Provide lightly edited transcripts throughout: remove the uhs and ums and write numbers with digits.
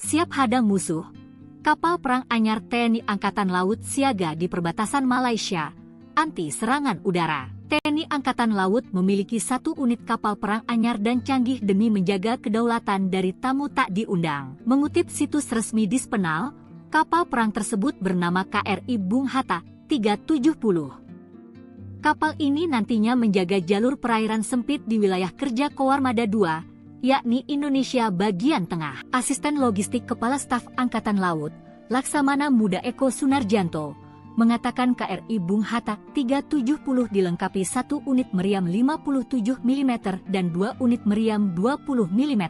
Siap hadang musuh. Kapal perang anyar TNI Angkatan Laut siaga di perbatasan Malaysia, anti serangan udara. TNI Angkatan Laut memiliki 1 unit kapal perang anyar dan canggih demi menjaga kedaulatan dari tamu tak diundang. Mengutip situs resmi Dispenal, kapal perang tersebut bernama KRI Bung Hatta 370. Kapal ini nantinya menjaga jalur perairan sempit di wilayah kerja Koarmada II, yakni Indonesia bagian tengah. Asisten Logistik Kepala Staf Angkatan Laut, Laksamana Muda Eko Sunarjanto, mengatakan KRI Bung Hatta 370 dilengkapi 1 unit meriam 57 mm dan 2 unit meriam 20 mm.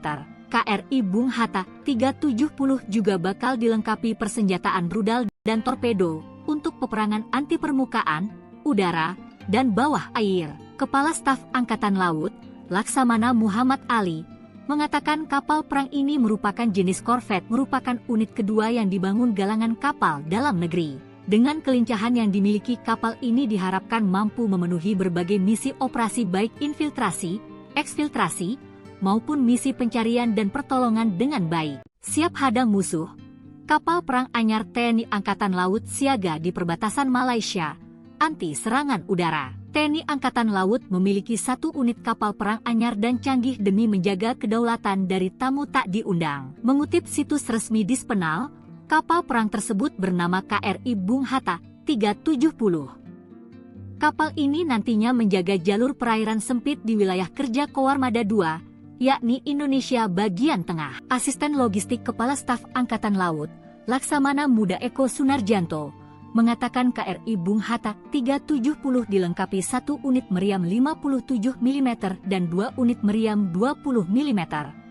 KRI Bung Hatta 370 juga bakal dilengkapi persenjataan rudal dan torpedo untuk peperangan anti permukaan, udara, dan bawah air. Kepala Staf Angkatan Laut, Laksamana Muhammad Ali, mengatakan kapal perang ini merupakan jenis korvet, merupakan unit kedua yang dibangun galangan kapal dalam negeri. Dengan kelincahan yang dimiliki kapal ini diharapkan mampu memenuhi berbagai misi operasi baik infiltrasi, eksfiltrasi, maupun misi pencarian dan pertolongan dengan baik. Siap hadang musuh. Kapal perang anyar TNI Angkatan Laut siaga di perbatasan Malaysia, anti serangan udara. TNI Angkatan Laut memiliki 1 unit kapal perang anyar dan canggih demi menjaga kedaulatan dari tamu tak diundang. Mengutip situs resmi Dispenal, kapal perang tersebut bernama KRI Bung Hatta 370. Kapal ini nantinya menjaga jalur perairan sempit di wilayah kerja Koarmada II, yakni Indonesia bagian tengah. Asisten Logistik Kepala Staf Angkatan Laut, Laksamana Muda Eko Sunarjanto, mengatakan KRI Bung Hatta 370 dilengkapi 1 unit meriam 57 mm dan 2 unit meriam 20 mm.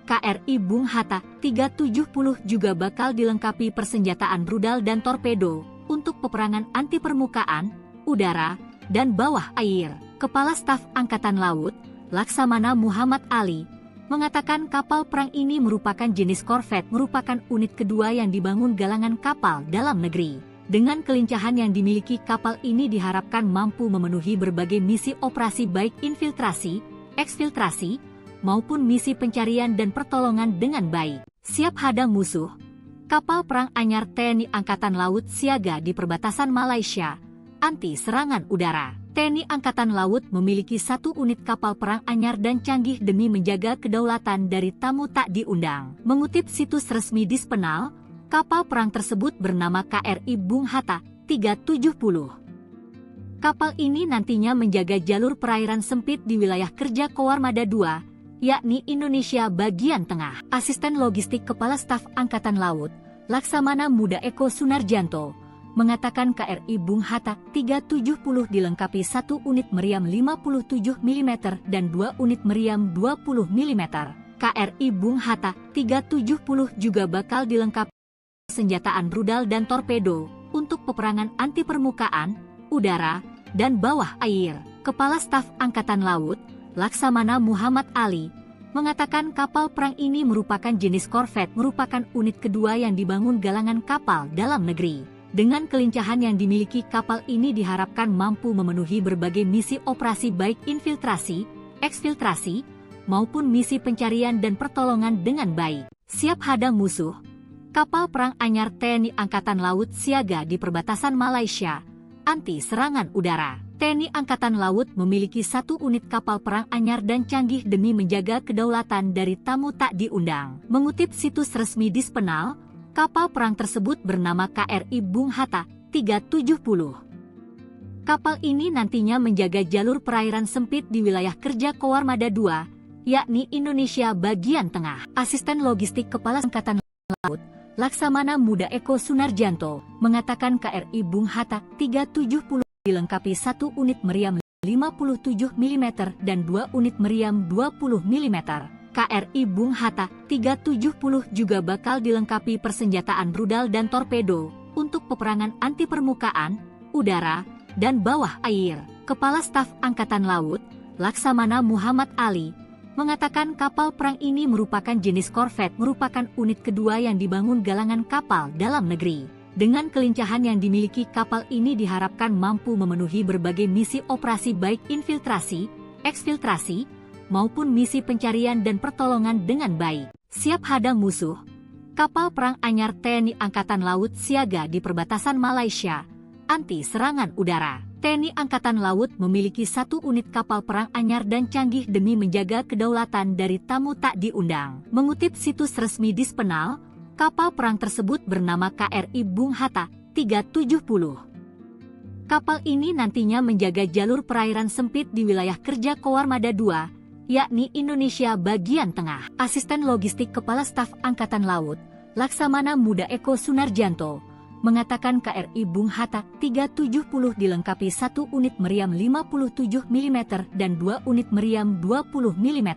KRI Bung Hatta 370 juga bakal dilengkapi persenjataan rudal dan torpedo untuk peperangan anti permukaan, udara, dan bawah air. Kepala Staf Angkatan Laut, Laksamana Muhammad Ali, mengatakan kapal perang ini merupakan jenis korvet, merupakan unit kedua yang dibangun galangan kapal dalam negeri. Dengan kelincahan yang dimiliki kapal ini diharapkan mampu memenuhi berbagai misi operasi baik infiltrasi, eksfiltrasi, maupun misi pencarian dan pertolongan dengan baik. Siap hadang musuh. Kapal perang anyar TNI Angkatan Laut siaga di perbatasan Malaysia, anti serangan udara. TNI Angkatan Laut memiliki 1 unit kapal perang anyar dan canggih demi menjaga kedaulatan dari tamu tak diundang. Mengutip situs resmi Dispenal, kapal perang tersebut bernama KRI Bung Hatta 370. Kapal ini nantinya menjaga jalur perairan sempit di wilayah kerja Koarmada II, yakni Indonesia bagian tengah. Asisten Logistik Kepala Staf Angkatan Laut, Laksamana Muda Eko Sunarjanto, mengatakan KRI Bung Hatta 370 dilengkapi 1 unit meriam 57 mm dan 2 unit meriam 20 mm. KRI Bung Hatta 370 juga bakal dilengkapi senjataan rudal dan torpedo untuk peperangan anti permukaan, udara, dan bawah air. Kepala Staf Angkatan Laut, Laksamana Muhammad Ali, mengatakan kapal perang ini merupakan jenis korvet, merupakan unit kedua yang dibangun galangan kapal dalam negeri. Dengan kelincahan yang dimiliki kapal ini diharapkan mampu memenuhi berbagai misi operasi baik infiltrasi, eksfiltrasi, maupun misi pencarian dan pertolongan dengan baik. Siap hadang musuh. Kapal perang anyar TNI Angkatan Laut siaga di perbatasan Malaysia, anti serangan udara. TNI Angkatan Laut memiliki 1 unit kapal perang anyar dan canggih demi menjaga kedaulatan dari tamu tak diundang. Mengutip situs resmi Dispenal, kapal perang tersebut bernama KRI Bung Hatta 370. Kapal ini nantinya menjaga jalur perairan sempit di wilayah kerja Koarmada II, yakni Indonesia bagian tengah. Asisten Logistik Kepala Angkatan Laut, Laksamana Muda Eko Sunarjanto, mengatakan KRI Bung Hatta 370 dilengkapi 1 unit meriam 57 mm dan 2 unit meriam 20 mm. KRI Bung Hatta 370 juga bakal dilengkapi persenjataan rudal dan torpedo untuk peperangan anti permukaan, udara, dan bawah air. Kepala Staf Angkatan Laut, Laksamana Muhammad Ali, mengatakan kapal perang ini merupakan jenis korvet, merupakan unit kedua yang dibangun galangan kapal dalam negeri. Dengan kelincahan yang dimiliki kapal ini diharapkan mampu memenuhi berbagai misi operasi baik infiltrasi, eksfiltrasi, maupun misi pencarian dan pertolongan dengan baik. Siap hadang musuh. Kapal perang anyar TNI Angkatan Laut siaga di perbatasan Malaysia, anti serangan udara. TNI Angkatan Laut memiliki 1 unit kapal perang anyar dan canggih demi menjaga kedaulatan dari tamu tak diundang. Mengutip situs resmi Dispenal, kapal perang tersebut bernama KRI Bung Hatta 370. Kapal ini nantinya menjaga jalur perairan sempit di wilayah kerja Koarmada II, yakni Indonesia bagian tengah. Asisten Logistik Kepala Staf Angkatan Laut, Laksamana Muda Eko Sunarjanto, mengatakan KRI Bung Hatta 370 dilengkapi 1 unit meriam 57 mm dan 2 unit meriam 20 mm.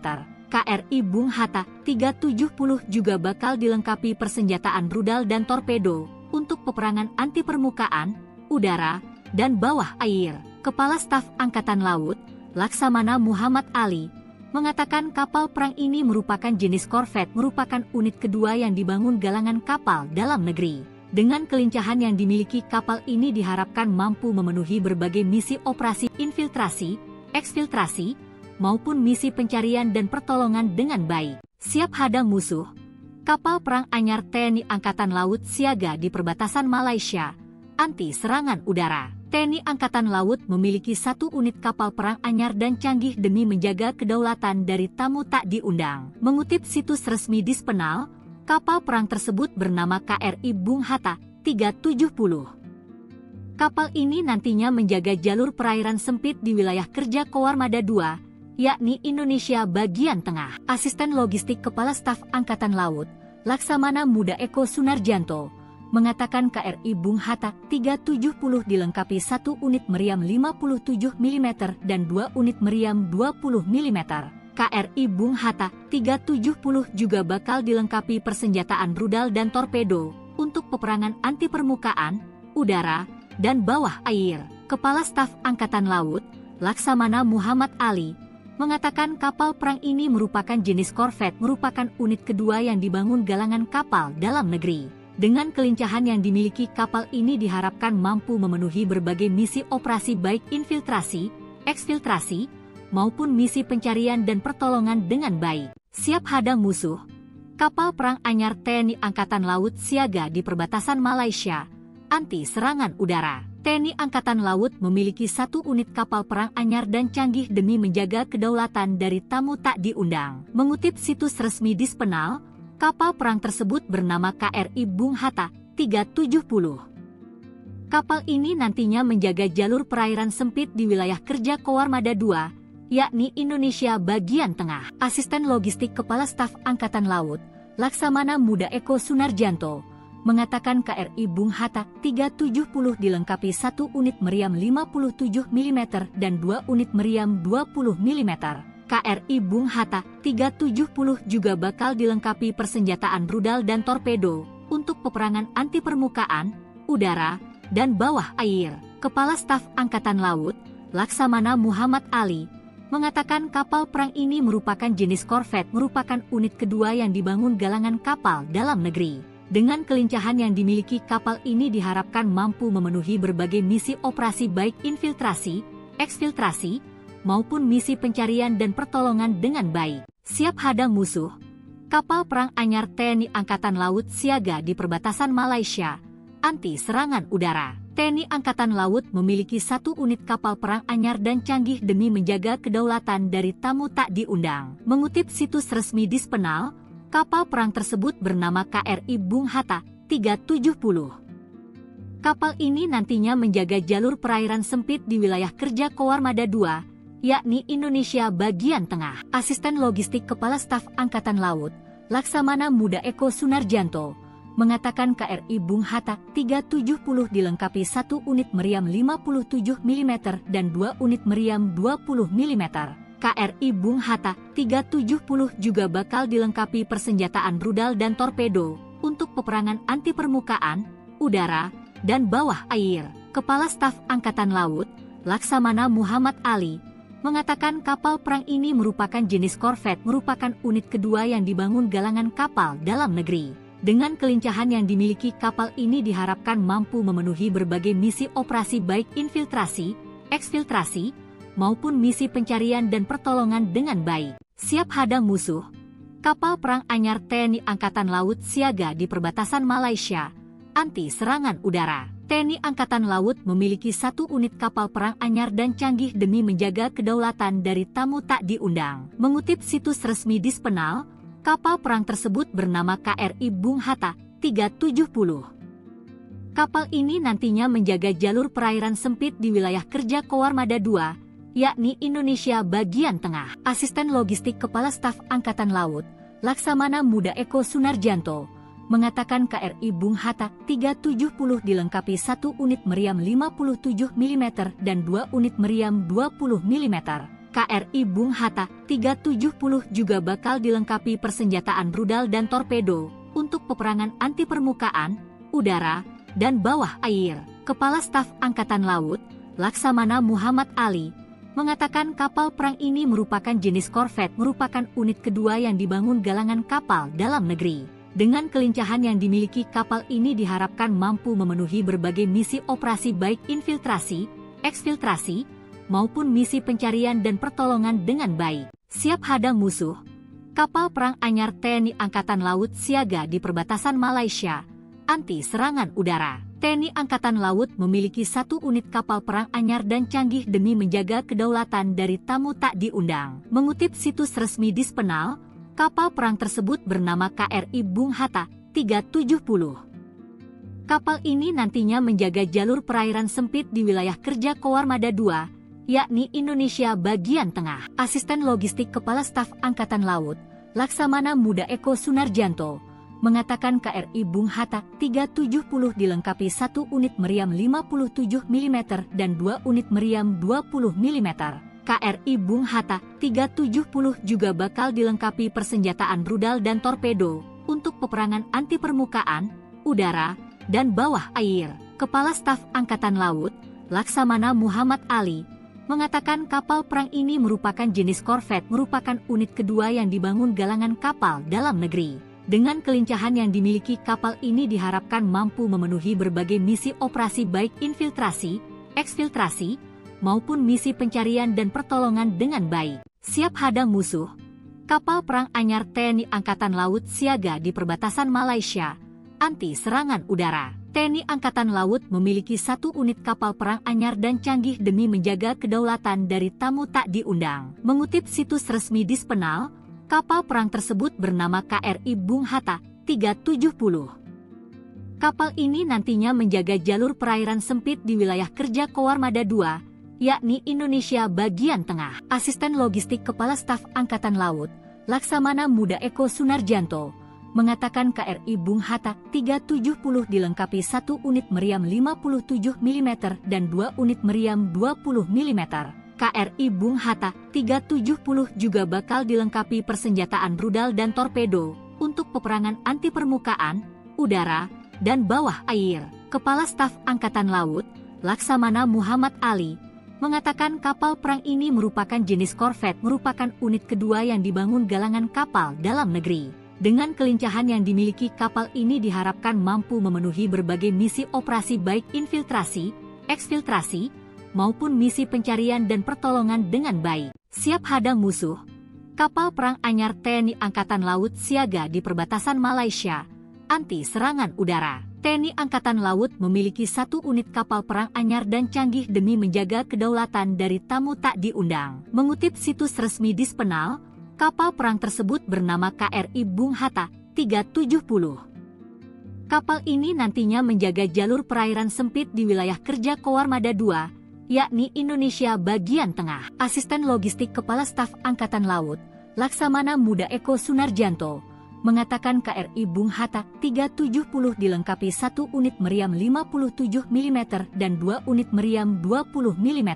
KRI Bung Hatta 370 juga bakal dilengkapi persenjataan rudal dan torpedo untuk peperangan anti permukaan, udara, dan bawah air. Kepala Staf Angkatan Laut, Laksamana Muhammad Ali, mengatakan kapal perang ini merupakan jenis korvet, merupakan unit kedua yang dibangun galangan kapal dalam negeri. Dengan kelincahan yang dimiliki kapal ini diharapkan mampu memenuhi berbagai misi operasi infiltrasi, eksfiltrasi, maupun misi pencarian dan pertolongan dengan baik. Siap hadang musuh, kapal perang anyar TNI Angkatan Laut siaga di perbatasan Malaysia, anti serangan udara. TNI Angkatan Laut memiliki 1 unit kapal perang anyar dan canggih demi menjaga kedaulatan dari tamu tak diundang. Mengutip situs resmi Dispenal, kapal perang tersebut bernama KRI Bung Hatta 370. Kapal ini nantinya menjaga jalur perairan sempit di wilayah kerja Koarmada II, yakni Indonesia bagian tengah. Asisten Logistik Kepala Staf Angkatan Laut, Laksamana Muda Eko Sunarjanto, mengatakan KRI Bung Hatta 370 dilengkapi 1 unit meriam 57 mm dan 2 unit meriam 20 mm. KRI Bung Hatta 370 juga bakal dilengkapi persenjataan rudal dan torpedo untuk peperangan anti permukaan, udara, dan bawah air. Kepala Staf Angkatan Laut, Laksamana Muhammad Ali, mengatakan kapal perang ini merupakan jenis korvet, merupakan unit kedua yang dibangun galangan kapal dalam negeri. Dengan kelincahan yang dimiliki kapal ini diharapkan mampu memenuhi berbagai misi operasi baik infiltrasi, eksfiltrasi, maupun misi pencarian dan pertolongan dengan baik. Siap hadang musuh, kapal perang anyar TNI Angkatan Laut siaga di perbatasan Malaysia, anti serangan udara. TNI Angkatan Laut memiliki 1 unit kapal perang anyar dan canggih demi menjaga kedaulatan dari tamu tak diundang. Mengutip situs resmi Dispenal, kapal perang tersebut bernama KRI Bung Hatta 370. Kapal ini nantinya menjaga jalur perairan sempit di wilayah kerja Koarmada II, yakni Indonesia bagian tengah. Asisten Logistik Kepala Staf Angkatan Laut, Laksamana Muda Eko Sunarjanto, mengatakan KRI Bung Hatta 370 dilengkapi 1 unit meriam 57 mm dan 2 unit meriam 20 mm. KRI Bung Hatta 370 juga bakal dilengkapi persenjataan rudal dan torpedo untuk peperangan anti permukaan, udara, dan bawah air. Kepala Staf Angkatan Laut, Laksamana Muhammad Ali, mengatakan kapal perang ini merupakan jenis korvet, merupakan unit kedua yang dibangun galangan kapal dalam negeri. Dengan kelincahan yang dimiliki kapal ini diharapkan mampu memenuhi berbagai misi operasi baik infiltrasi, eksfiltrasi, maupun misi pencarian dan pertolongan dengan baik. Siap hadang musuh, kapal perang anyar TNI Angkatan Laut siaga di perbatasan Malaysia, anti serangan udara. TNI Angkatan Laut memiliki 1 unit kapal perang anyar dan canggih demi menjaga kedaulatan dari tamu tak diundang. Mengutip situs resmi Dispenal, kapal perang tersebut bernama KRI Bung Hatta 370. Kapal ini nantinya menjaga jalur perairan sempit di wilayah kerja Koarmada II, yakni Indonesia bagian tengah. Asisten Logistik Kepala Staf Angkatan Laut, Laksamana Muda Eko Sunarjanto, mengatakan KRI Bung Hatta 370 dilengkapi 1 unit meriam 57 mm dan 2 unit meriam 20 mm. KRI Bung Hatta 370 juga bakal dilengkapi persenjataan rudal dan torpedo untuk peperangan anti permukaan, udara, dan bawah air. Kepala Staf Angkatan Laut, Laksamana Muhammad Ali, mengatakan kapal perang ini merupakan jenis korvet, merupakan unit kedua yang dibangun galangan kapal dalam negeri. Dengan kelincahan yang dimiliki kapal ini diharapkan mampu memenuhi berbagai misi operasi baik infiltrasi, eksfiltrasi, maupun misi pencarian dan pertolongan dengan baik. Siap hadang musuh, Kapal perang anyar TNI Angkatan Laut siaga di perbatasan Malaysia, anti serangan udara. TNI Angkatan Laut memiliki 1 unit kapal perang anyar dan canggih demi menjaga kedaulatan dari tamu tak diundang. Mengutip situs resmi Dispenal, kapal perang tersebut bernama KRI Bung Hatta 370. Kapal ini nantinya menjaga jalur perairan sempit di wilayah kerja Koarmada II, yakni Indonesia bagian tengah. Asisten Logistik Kepala Staf Angkatan Laut, Laksamana Muda Eko Sunarjanto, mengatakan KRI Bung Hatta 370 dilengkapi 1 unit meriam 57 mm dan 2 unit meriam 20 mm. KRI Bung Hatta 370 juga bakal dilengkapi persenjataan rudal dan torpedo untuk peperangan anti permukaan, udara, dan bawah air. Kepala Staf Angkatan Laut, Laksamana Muhammad Ali, mengatakan kapal perang ini merupakan jenis korvet, merupakan unit kedua yang dibangun galangan kapal dalam negeri. Dengan kelincahan yang dimiliki, kapal ini diharapkan mampu memenuhi berbagai misi operasi baik infiltrasi, eksfiltrasi, maupun misi pencarian dan pertolongan dengan baik. Siap hadang musuh, kapal perang anyar TNI Angkatan Laut siaga di perbatasan Malaysia, anti serangan udara. TNI Angkatan Laut memiliki 1 unit kapal perang anyar dan canggih demi menjaga kedaulatan dari tamu tak diundang. Mengutip situs resmi Dispenal, kapal perang tersebut bernama KRI Bung Hatta 370. Kapal ini nantinya menjaga jalur perairan sempit di wilayah kerja Koarmada II, yakni Indonesia bagian tengah. Asisten Logistik Kepala Staf Angkatan Laut, Laksamana Muda Eko Sunarjanto, mengatakan KRI Bung Hatta 370 dilengkapi 1 unit meriam 57 mm dan 2 unit meriam 20 mm. KRI Bung Hatta 370 juga bakal dilengkapi persenjataan rudal dan torpedo untuk peperangan anti permukaan, udara, dan bawah air. Kepala Staf Angkatan Laut, Laksamana Muhammad Ali, mengatakan kapal perang ini merupakan jenis korvet, merupakan unit kedua yang dibangun galangan kapal dalam negeri. Dengan kelincahan yang dimiliki, kapal ini diharapkan mampu memenuhi berbagai misi operasi baik infiltrasi, eksfiltrasi, maupun misi pencarian dan pertolongan dengan baik. Siap hadang musuh, kapal perang anyar TNI Angkatan Laut siaga di perbatasan Malaysia, anti serangan udara. TNI Angkatan Laut memiliki 1 unit kapal perang anyar dan canggih demi menjaga kedaulatan dari tamu tak diundang. Mengutip situs resmi Dispenal, kapal perang tersebut bernama KRI Bung Hatta 370. Kapal ini nantinya menjaga jalur perairan sempit di wilayah kerja Koarmada II, yakni Indonesia bagian tengah. Asisten Logistik Kepala Staf Angkatan Laut, Laksamana Muda Eko Sunarjanto, mengatakan KRI Bung Hatta 370 dilengkapi 1 unit meriam 57 mm dan 2 unit meriam 20 mm. KRI Bung Hatta 370 juga bakal dilengkapi persenjataan rudal dan torpedo untuk peperangan anti permukaan, udara, dan bawah air. Kepala Staf Angkatan Laut, Laksamana Muhammad Ali, mengatakan kapal perang ini merupakan jenis korvet, merupakan unit kedua yang dibangun galangan kapal dalam negeri. Dengan kelincahan yang dimiliki, kapal ini diharapkan mampu memenuhi berbagai misi operasi baik infiltrasi, eksfiltrasi, maupun misi pencarian dan pertolongan dengan baik. Siap hadang musuh, kapal perang anyar TNI Angkatan Laut siaga di perbatasan Malaysia, anti serangan udara. TNI Angkatan Laut memiliki 1 unit kapal perang anyar dan canggih demi menjaga kedaulatan dari tamu tak diundang. Mengutip situs resmi Dispenal, kapal perang tersebut bernama KRI Bung Hatta 370. Kapal ini nantinya menjaga jalur perairan sempit di wilayah kerja Koarmada II, yakni Indonesia bagian tengah. Asisten Logistik Kepala Staf Angkatan Laut, Laksamana Muda Eko Sunarjanto, mengatakan KRI Bung Hatta 370 dilengkapi 1 unit meriam 57 mm dan 2 unit meriam 20 mm.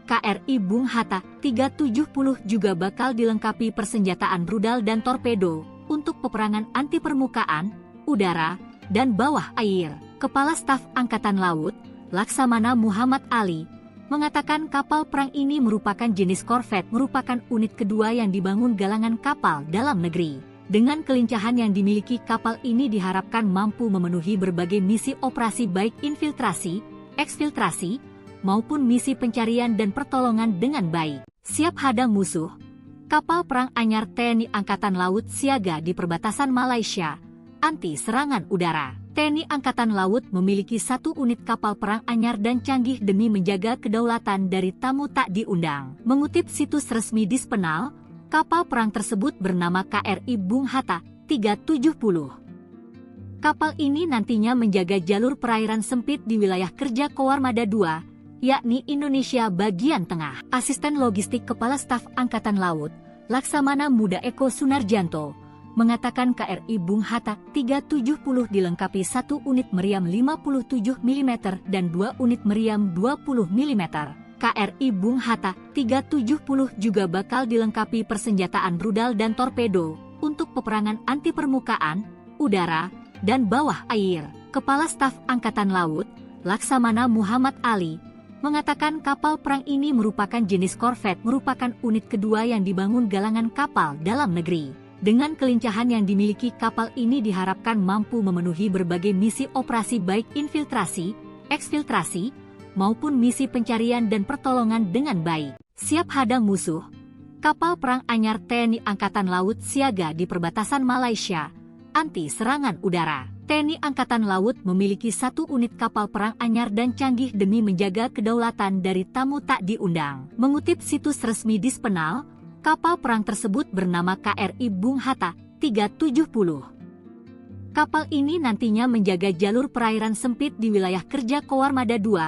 KRI Bung Hatta 370 juga bakal dilengkapi persenjataan rudal dan torpedo untuk peperangan anti permukaan, udara, dan bawah air. Kepala Staf Angkatan Laut, Laksamana Muhammad Ali, mengatakan kapal perang ini merupakan jenis korvet, merupakan unit kedua yang dibangun galangan kapal dalam negeri. Dengan kelincahan yang dimiliki, kapal ini diharapkan mampu memenuhi berbagai misi operasi baik infiltrasi, eksfiltrasi, maupun misi pencarian dan pertolongan dengan baik. Siap hadang musuh, Kapal perang anyar TNI Angkatan Laut siaga di perbatasan Malaysia, anti serangan udara. TNI Angkatan Laut memiliki 1 unit kapal perang anyar dan canggih demi menjaga kedaulatan dari tamu tak diundang. Mengutip situs resmi Dispenal, kapal perang tersebut bernama KRI Bung Hatta 370. Kapal ini nantinya menjaga jalur perairan sempit di wilayah kerja Koarmada II, yakni Indonesia bagian tengah. Asisten Logistik Kepala Staf Angkatan Laut, Laksamana Muda Eko Sunarjanto, mengatakan KRI Bung Hatta 370 dilengkapi 1 unit meriam 57 mm dan 2 unit meriam 20 mm. KRI Bung Hatta 370 juga bakal dilengkapi persenjataan rudal dan torpedo untuk peperangan anti permukaan, udara, dan bawah air. Kepala Staf Angkatan Laut, Laksamana Muhammad Ali, mengatakan kapal perang ini merupakan jenis korvet, merupakan unit kedua yang dibangun galangan kapal dalam negeri. Dengan kelincahan yang dimiliki kapal ini diharapkan mampu memenuhi berbagai misi operasi baik infiltrasi, eksfiltrasi, maupun misi pencarian dan pertolongan dengan baik. Siap hadang musuh, kapal perang anyar TNI Angkatan Laut siaga di perbatasan Malaysia, anti serangan udara. TNI Angkatan Laut memiliki 1 unit kapal perang anyar dan canggih demi menjaga kedaulatan dari tamu tak diundang. Mengutip situs resmi Dispenal, kapal perang tersebut bernama KRI Bung Hatta 370. Kapal ini nantinya menjaga jalur perairan sempit di wilayah kerja Koarmada II,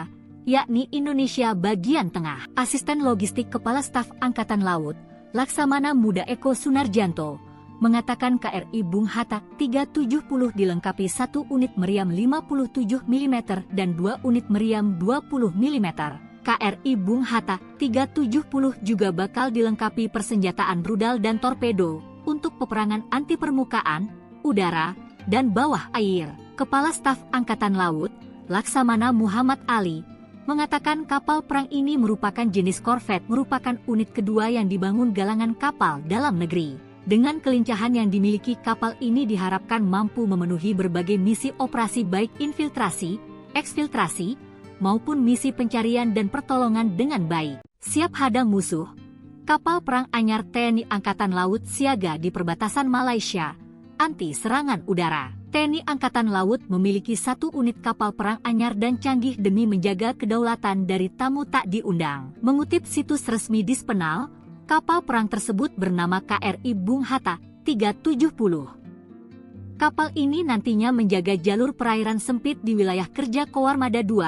yakni Indonesia bagian tengah. Asisten Logistik Kepala Staf Angkatan Laut, Laksamana Muda Eko Sunarjanto, mengatakan KRI Bung Hatta 370 dilengkapi 1 unit meriam 57 mm dan 2 unit meriam 20 mm. KRI Bung Hatta 370 juga bakal dilengkapi persenjataan rudal dan torpedo untuk peperangan anti permukaan, udara, dan bawah air. Kepala Staf Angkatan Laut, Laksamana Muhammad Ali, mengatakan kapal perang ini merupakan jenis korvet, merupakan unit kedua yang dibangun galangan kapal dalam negeri. Dengan kelincahan yang dimiliki kapal ini diharapkan mampu memenuhi berbagai misi operasi baik infiltrasi, eksfiltrasi, maupun misi pencarian dan pertolongan dengan baik. Siap hadang musuh, kapal perang anyar TNI Angkatan Laut siaga di perbatasan Malaysia, anti serangan udara. TNI Angkatan Laut memiliki 1 unit kapal perang anyar dan canggih demi menjaga kedaulatan dari tamu tak diundang. Mengutip situs resmi Dispenal, kapal perang tersebut bernama KRI Bung Hatta 370. Kapal ini nantinya menjaga jalur perairan sempit di wilayah kerja Koarmada II,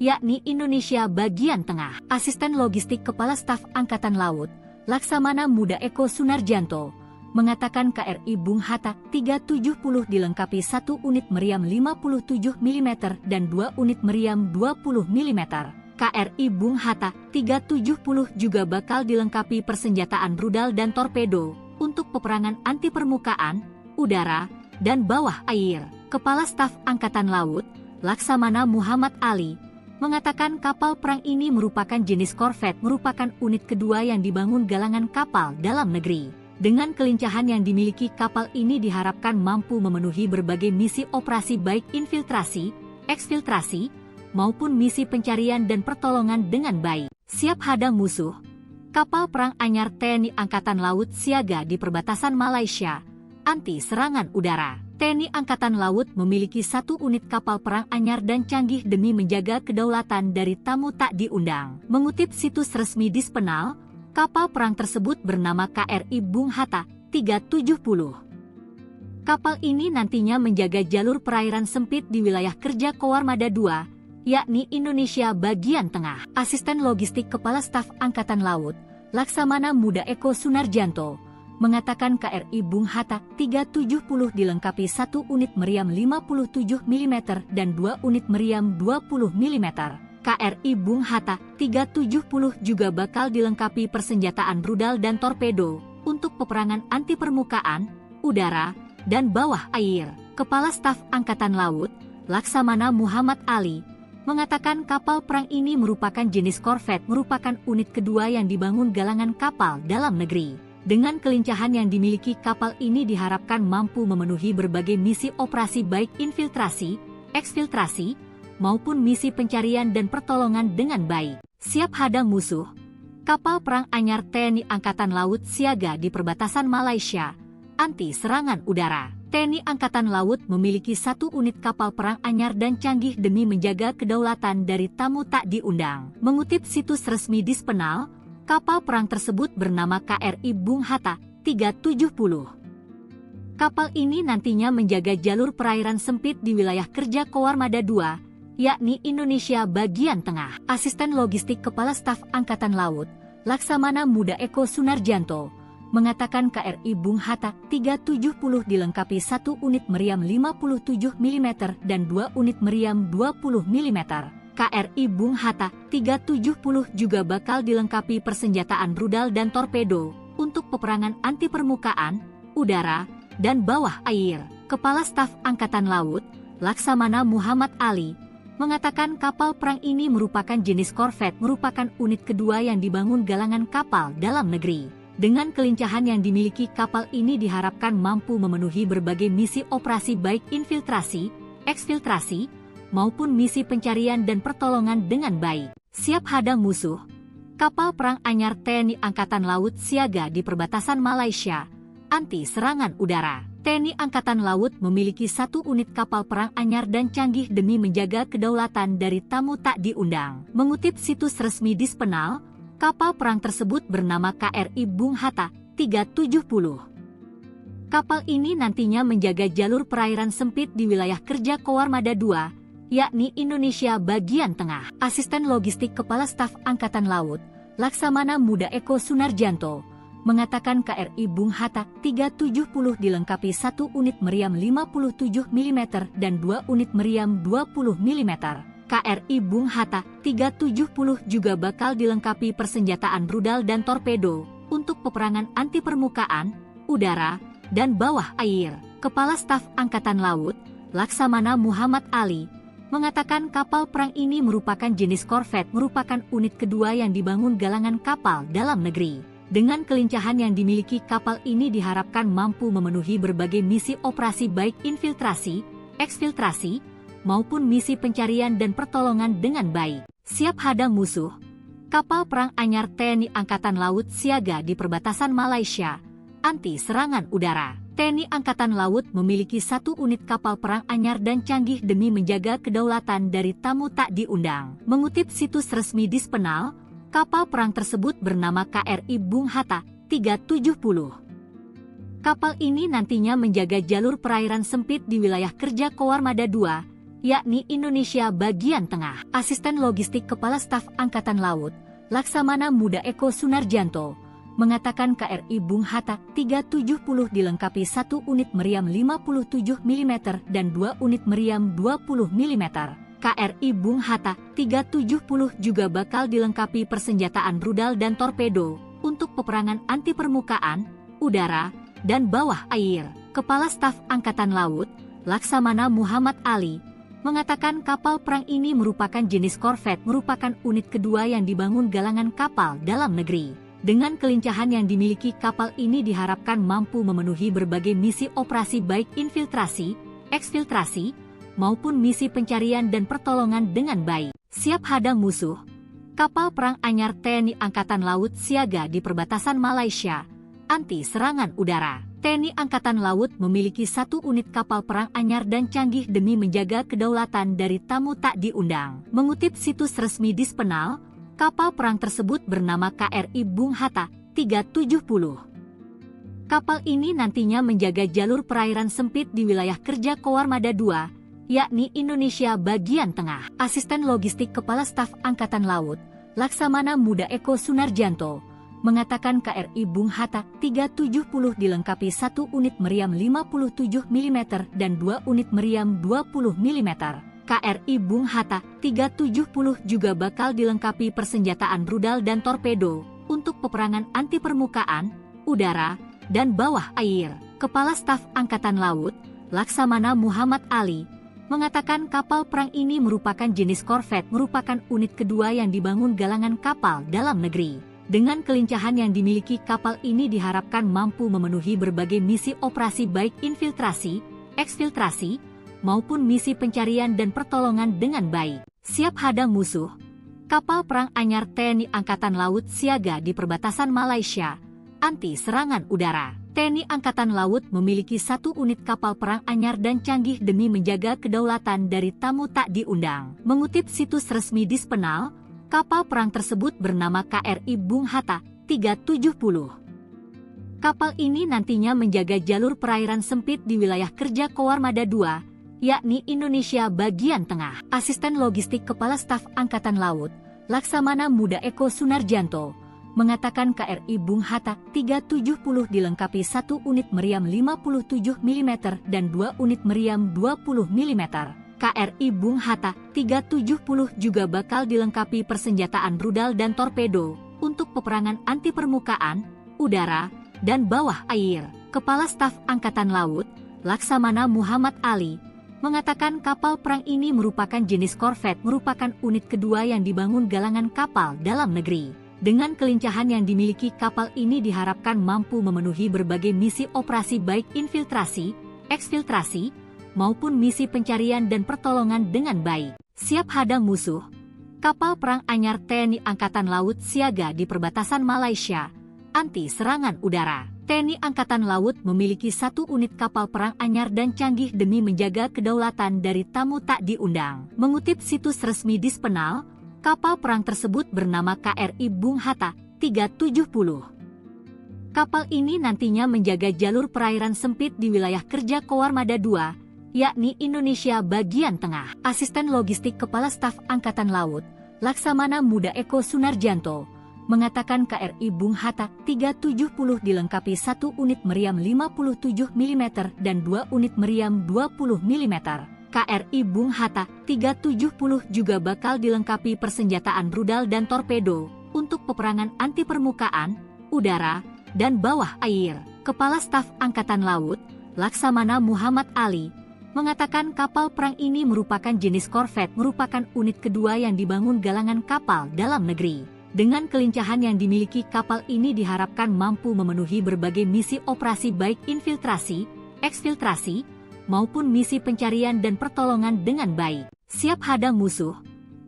yakni Indonesia bagian tengah. Asisten Logistik Kepala Staf Angkatan Laut, Laksamana Muda Eko Sunarjanto, mengatakan KRI Bung Hatta 370 dilengkapi 1 unit meriam 57 mm dan 2 unit meriam 20 mm. KRI Bung Hatta 370 juga bakal dilengkapi persenjataan rudal dan torpedo untuk peperangan anti permukaan, udara, dan bawah air. Kepala Staf Angkatan Laut, Laksamana Muhammad Ali, mengatakan kapal perang ini merupakan jenis korvet, merupakan unit kedua yang dibangun galangan kapal dalam negeri. Dengan kelincahan yang dimiliki kapal ini diharapkan mampu memenuhi berbagai misi operasi baik infiltrasi, eksfiltrasi, maupun misi pencarian dan pertolongan dengan baik. Siap hadang musuh, kapal perang anyar TNI Angkatan Laut siaga di perbatasan Malaysia, anti serangan udara. TNI Angkatan Laut memiliki 1 unit kapal perang anyar dan canggih demi menjaga kedaulatan dari tamu tak diundang. Mengutip situs resmi Dispenal, kapal perang tersebut bernama KRI Bung Hatta 370. Kapal ini nantinya menjaga jalur perairan sempit di wilayah kerja Koarmada II, yakni Indonesia bagian tengah. Asisten Logistik Kepala Staf Angkatan Laut, Laksamana Muda Eko Sunarjanto, mengatakan KRI Bung Hatta 370 dilengkapi 1 unit meriam 57 mm dan 2 unit meriam 20 mm. KRI Bung Hatta 370 juga bakal dilengkapi persenjataan rudal dan torpedo untuk peperangan anti permukaan, udara, dan bawah air. Kepala Staf Angkatan Laut, Laksamana Muhammad Ali, mengatakan kapal perang ini merupakan jenis korvet, merupakan unit kedua yang dibangun galangan kapal dalam negeri. Dengan kelincahan yang dimiliki kapal ini diharapkan mampu memenuhi berbagai misi operasi baik infiltrasi, eksfiltrasi, maupun misi pencarian dan pertolongan dengan baik. Siap hadang musuh, Kapal perang anyar TNI Angkatan Laut siaga di perbatasan Malaysia, anti serangan udara. TNI Angkatan Laut memiliki 1 unit kapal perang anyar dan canggih demi menjaga kedaulatan dari tamu tak diundang. Mengutip situs resmi Dispenal, kapal perang tersebut bernama KRI Bung Hatta 370. Kapal ini nantinya menjaga jalur perairan sempit di wilayah kerja Koarmada II, yakni Indonesia bagian tengah. Asisten Logistik Kepala Staf Angkatan Laut, Laksamana Muda Eko Sunarjanto, mengatakan KRI Bung Hatta 370 dilengkapi 1 unit meriam 57 mm dan 2 unit meriam 20 mm. KRI Bung Hatta 370 juga bakal dilengkapi persenjataan rudal dan torpedo untuk peperangan anti permukaan, udara, dan bawah air. Kepala Staf Angkatan Laut, Laksamana Muhammad Ali, mengatakan kapal perang ini merupakan jenis korvet, merupakan unit kedua yang dibangun galangan kapal dalam negeri. Dengan kelincahan yang dimiliki, kapal ini diharapkan mampu memenuhi berbagai misi operasi baik infiltrasi, eksfiltrasi, maupun misi pencarian dan pertolongan dengan baik. Siap hadang musuh, kapal perang anyar TNI Angkatan Laut siaga di perbatasan Malaysia, anti serangan udara. TNI Angkatan Laut memiliki 1 unit kapal perang anyar dan canggih demi menjaga kedaulatan dari tamu tak diundang. Mengutip situs resmi Dispenal, kapal perang tersebut bernama KRI Bung Hatta 370. Kapal ini nantinya menjaga jalur perairan sempit di wilayah kerja Koarmada II, yakni Indonesia bagian tengah. Asisten Logistik Kepala Staf Angkatan Laut, Laksamana Muda Eko Sunarjanto, mengatakan KRI Bung Hatta 370 dilengkapi 1 unit meriam 57 mm dan 2 unit meriam 20 mm. KRI Bung Hatta 370 juga bakal dilengkapi persenjataan rudal dan torpedo untuk peperangan anti permukaan, udara, dan bawah air. Kepala Staf Angkatan Laut, Laksamana Muhammad Ali, mengatakan kapal perang ini merupakan jenis korvet, merupakan unit kedua yang dibangun galangan kapal dalam negeri. Dengan kelincahan yang dimiliki, kapal ini diharapkan mampu memenuhi berbagai misi operasi baik infiltrasi, eksfiltrasi, maupun misi pencarian dan pertolongan dengan baik. Siap hadang musuh, kapal perang anyar TNI Angkatan Laut siaga di perbatasan Malaysia, anti serangan udara. TNI Angkatan Laut memiliki 1 unit kapal perang anyar dan canggih demi menjaga kedaulatan dari tamu tak diundang. Mengutip situs resmi Dispenal, kapal perang tersebut bernama KRI Bung Hatta 370. Kapal ini nantinya menjaga jalur perairan sempit di wilayah kerja Koarmada II, yakni Indonesia bagian tengah. Asisten Logistik Kepala Staf Angkatan Laut, Laksamana Muda Eko Sunarjanto, mengatakan KRI Bung Hatta 370 dilengkapi 1 unit meriam 57 mm dan 2 unit meriam 20 mm. KRI Bung Hatta 370 juga bakal dilengkapi persenjataan rudal dan torpedo untuk peperangan anti permukaan, udara, dan bawah air. Kepala Staf Angkatan Laut, Laksamana Muhammad Ali, mengatakan kapal perang ini merupakan jenis korvet, merupakan unit kedua yang dibangun galangan kapal dalam negeri. Dengan kelincahan yang dimiliki, kapal ini diharapkan mampu memenuhi berbagai misi operasi baik infiltrasi, eksfiltrasi, maupun misi pencarian dan pertolongan dengan baik. Siap hadang musuh, kapal perang anyar TNI Angkatan Laut siaga di perbatasan Malaysia, anti serangan udara. TNI Angkatan Laut memiliki 1 unit kapal perang anyar dan canggih demi menjaga kedaulatan dari tamu tak diundang. Mengutip situs resmi Dispenal, kapal perang tersebut bernama KRI Bung Hatta 370. Kapal ini nantinya menjaga jalur perairan sempit di wilayah kerja Koarmada II, yakni Indonesia bagian tengah. Asisten Logistik Kepala Staf Angkatan Laut, Laksamana Muda Eko Sunarjanto, mengatakan KRI Bung Hatta 370 dilengkapi 1 unit meriam 57 mm dan 2 unit meriam 20 mm. KRI Bung Hatta 370 juga bakal dilengkapi persenjataan rudal dan torpedo untuk peperangan anti permukaan, udara, dan bawah air. Kepala Staf Angkatan Laut, Laksamana Muhammad Ali, mengatakan kapal perang ini merupakan jenis korvet, merupakan unit kedua yang dibangun galangan kapal dalam negeri. Dengan kelincahan yang dimiliki, kapal ini diharapkan mampu memenuhi berbagai misi operasi baik infiltrasi, eksfiltrasi, maupun misi pencarian dan pertolongan dengan baik. Siap hadang musuh, Kapal perang anyar TNI Angkatan Laut siaga di perbatasan Malaysia, anti serangan udara. TNI Angkatan Laut memiliki 1 unit kapal perang anyar dan canggih demi menjaga kedaulatan dari tamu tak diundang. Mengutip situs resmi Dispenal, kapal perang tersebut bernama KRI Bung Hatta 370. Kapal ini nantinya menjaga jalur perairan sempit di wilayah kerja Koarmada II, yakni Indonesia bagian tengah. Asisten Logistik Kepala Staf Angkatan Laut, Laksamana Muda Eko Sunarjanto, mengatakan KRI Bung Hatta 370 dilengkapi 1 unit meriam 57 mm dan 2 unit meriam 20 mm. KRI Bung Hatta 370 juga bakal dilengkapi persenjataan rudal dan torpedo untuk peperangan anti permukaan, udara, dan bawah air. Kepala Staf Angkatan Laut, Laksamana Muhammad Ali, mengatakan kapal perang ini merupakan jenis korvet, merupakan unit kedua yang dibangun galangan kapal dalam negeri. Dengan kelincahan yang dimiliki kapal ini diharapkan mampu memenuhi berbagai misi operasi baik infiltrasi, eksfiltrasi, maupun misi pencarian dan pertolongan dengan baik. Siap hadang musuh, kapal perang anyar TNI Angkatan Laut siaga di perbatasan Malaysia, anti serangan udara. TNI Angkatan Laut memiliki 1 unit kapal perang anyar dan canggih demi menjaga kedaulatan dari tamu tak diundang. Mengutip situs resmi Dispenal, kapal perang tersebut bernama KRI Bung Hatta 370. Kapal ini nantinya menjaga jalur perairan sempit di wilayah kerja Koarmada II, yakni Indonesia bagian tengah. Asisten Logistik Kepala Staf Angkatan Laut, Laksamana Muda Eko Sunarjanto, mengatakan KRI Bung Hatta 370 dilengkapi 1 unit meriam 57 mm dan 2 unit meriam 20 mm. KRI Bung Hatta 370 juga bakal dilengkapi persenjataan rudal dan torpedo untuk peperangan anti permukaan, udara, dan bawah air. Kepala Staf Angkatan Laut, Laksamana Muhammad Ali, mengatakan kapal perang ini merupakan jenis korvet, merupakan unit kedua yang dibangun galangan kapal dalam negeri. Dengan kelincahan yang dimiliki kapal ini diharapkan mampu memenuhi berbagai misi operasi baik infiltrasi, eksfiltrasi, maupun misi pencarian dan pertolongan dengan baik. Siap hadang musuh,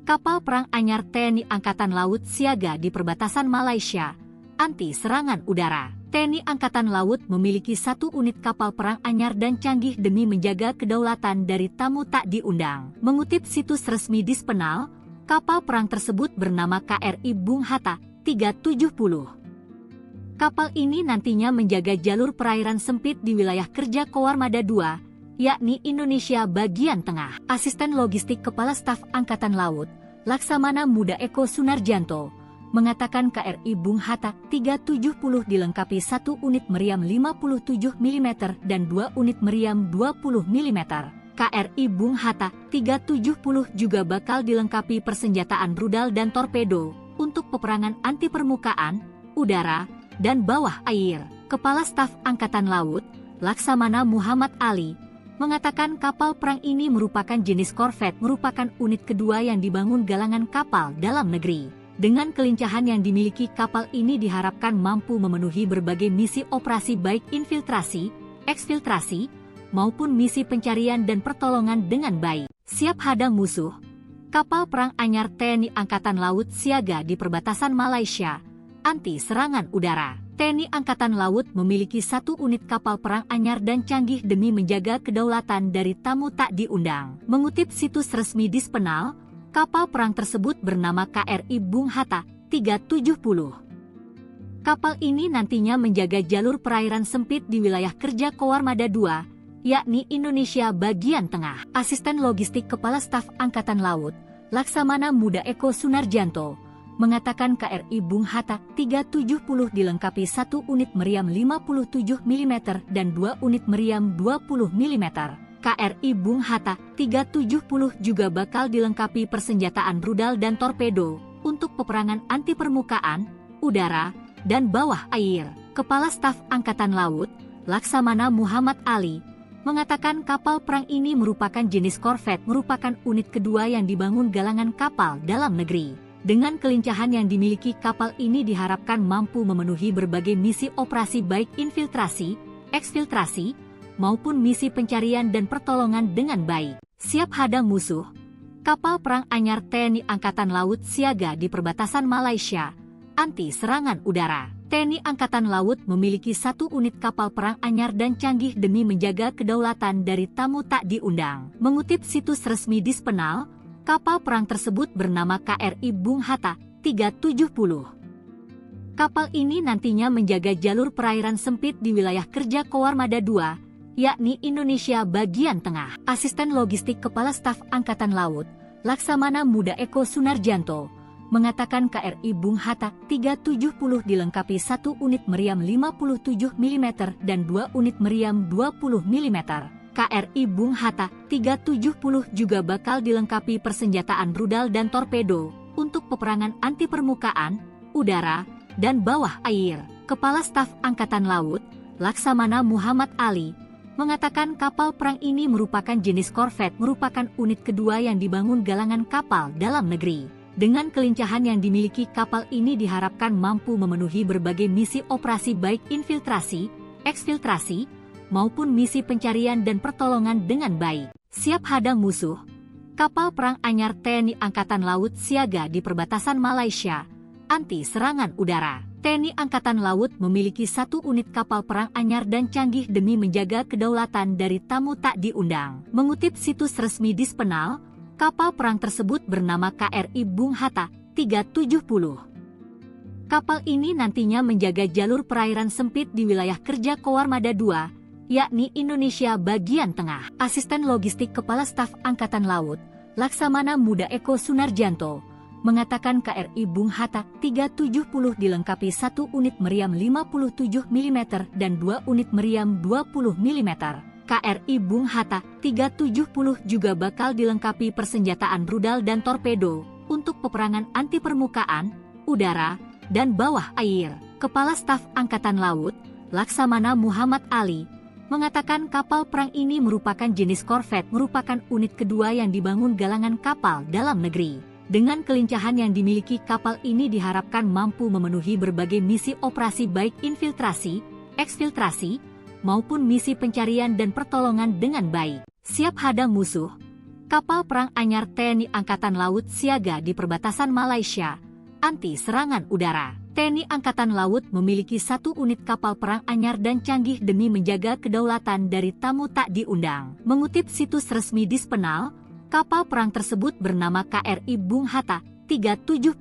kapal perang anyar TNI Angkatan Laut siaga di perbatasan Malaysia, anti serangan udara. TNI Angkatan Laut memiliki 1 unit kapal perang anyar dan canggih demi menjaga kedaulatan dari tamu tak diundang. Mengutip situs resmi Dispenal, kapal perang tersebut bernama KRI Bung Hatta 370. Kapal ini nantinya menjaga jalur perairan sempit di wilayah kerja Koarmada II, yakni Indonesia bagian tengah. Asisten Logistik Kepala Staf Angkatan Laut, Laksamana Muda Eko Sunarjanto, mengatakan KRI Bung Hatta 370 dilengkapi 1 unit meriam 57 mm dan 2 unit meriam 20 mm. KRI Bung Hatta 370 juga bakal dilengkapi persenjataan rudal dan torpedo untuk peperangan anti permukaan, udara, dan bawah air. Kepala Staf Angkatan Laut, Laksamana Muhammad Ali, mengatakan kapal perang ini merupakan jenis korvet, merupakan unit kedua yang dibangun galangan kapal dalam negeri. Dengan kelincahan yang dimiliki kapal ini diharapkan mampu memenuhi berbagai misi operasi baik infiltrasi, eksfiltrasi, maupun misi pencarian dan pertolongan dengan baik. Siap hadang musuh, kapal perang anyar TNI Angkatan Laut siaga di perbatasan Malaysia, anti serangan udara. TNI Angkatan Laut memiliki 1 unit kapal perang anyar dan canggih demi menjaga kedaulatan dari tamu tak diundang. Mengutip situs resmi Dispenal, kapal perang tersebut bernama KRI Bung Hatta 370. Kapal ini nantinya menjaga jalur perairan sempit di wilayah kerja Koarmada II, yakni Indonesia bagian tengah. Asisten Logistik Kepala Staf Angkatan Laut, Laksamana Muda Eko Sunarjanto, mengatakan KRI Bung Hatta 370 dilengkapi 1 unit meriam 57 mm dan 2 unit meriam 20 mm. KRI Bung Hatta 370 juga bakal dilengkapi persenjataan rudal dan torpedo untuk peperangan anti permukaan, udara, dan bawah air. Kepala Staf Angkatan Laut, Laksamana Muhammad Ali, mengatakan kapal perang ini merupakan jenis korvet, merupakan unit kedua yang dibangun galangan kapal dalam negeri. Dengan kelincahan yang dimiliki kapal ini diharapkan mampu memenuhi berbagai misi operasi baik infiltrasi, eksfiltrasi, maupun misi pencarian dan pertolongan dengan baik. Siap hadang musuh, Kapal perang anyar TNI Angkatan Laut siaga di perbatasan Malaysia, anti serangan udara. TNI Angkatan Laut memiliki 1 unit kapal perang anyar dan canggih demi menjaga kedaulatan dari tamu tak diundang. Mengutip situs resmi Dispenal, kapal perang tersebut bernama KRI Bung Hatta 370. Kapal ini nantinya menjaga jalur perairan sempit di wilayah kerja Koarmada II, yakni Indonesia bagian tengah. Asisten Logistik Kepala Staf Angkatan Laut, Laksamana Muda Eko Sunarjanto, mengatakan KRI Bung Hatta 370 dilengkapi 1 unit meriam 57 mm dan 2 unit meriam 20 mm. KRI Bung Hatta 370 juga bakal dilengkapi persenjataan rudal dan torpedo untuk peperangan anti permukaan, udara, dan bawah air. Kepala Staf Angkatan Laut, Laksamana Muhammad Ali, mengatakan kapal perang ini merupakan jenis korvet, merupakan unit kedua yang dibangun galangan kapal dalam negeri. Dengan kelincahan yang dimiliki kapal ini diharapkan mampu memenuhi berbagai misi operasi baik infiltrasi, eksfiltrasi, maupun misi pencarian dan pertolongan dengan baik. Siap hadang musuh, kapal perang anyar TNI Angkatan Laut siaga di perbatasan Malaysia, anti serangan udara. TNI Angkatan Laut memiliki 1 unit kapal perang anyar dan canggih demi menjaga kedaulatan dari tamu tak diundang. Mengutip situs resmi Dispenal, kapal perang tersebut bernama KRI Bung Hatta 370. Kapal ini nantinya menjaga jalur perairan sempit di wilayah kerja Koarmada II, yakni Indonesia bagian tengah. Asisten Logistik Kepala Staf Angkatan Laut, Laksamana Muda Eko Sunarjanto, mengatakan KRI Bung Hatta 370 dilengkapi 1 unit meriam 57 mm dan 2 unit meriam 20 mm. KRI Bung Hatta 370 juga bakal dilengkapi persenjataan rudal dan torpedo untuk peperangan anti permukaan, udara, dan bawah air. Kepala Staf Angkatan Laut, Laksamana Muhammad Ali, mengatakan kapal perang ini merupakan jenis korvet, merupakan unit kedua yang dibangun galangan kapal dalam negeri. Dengan kelincahan yang dimiliki kapal ini diharapkan mampu memenuhi berbagai misi operasi baik infiltrasi, eksfiltrasi, maupun misi pencarian dan pertolongan dengan baik. Siap hadang musuh, kapal perang anyar TNI Angkatan Laut siaga di perbatasan Malaysia, anti serangan udara. TNI Angkatan Laut memiliki 1 unit kapal perang anyar dan canggih demi menjaga kedaulatan dari tamu tak diundang. Mengutip situs resmi Dispenal, kapal perang tersebut bernama KRI Bung Hatta 370.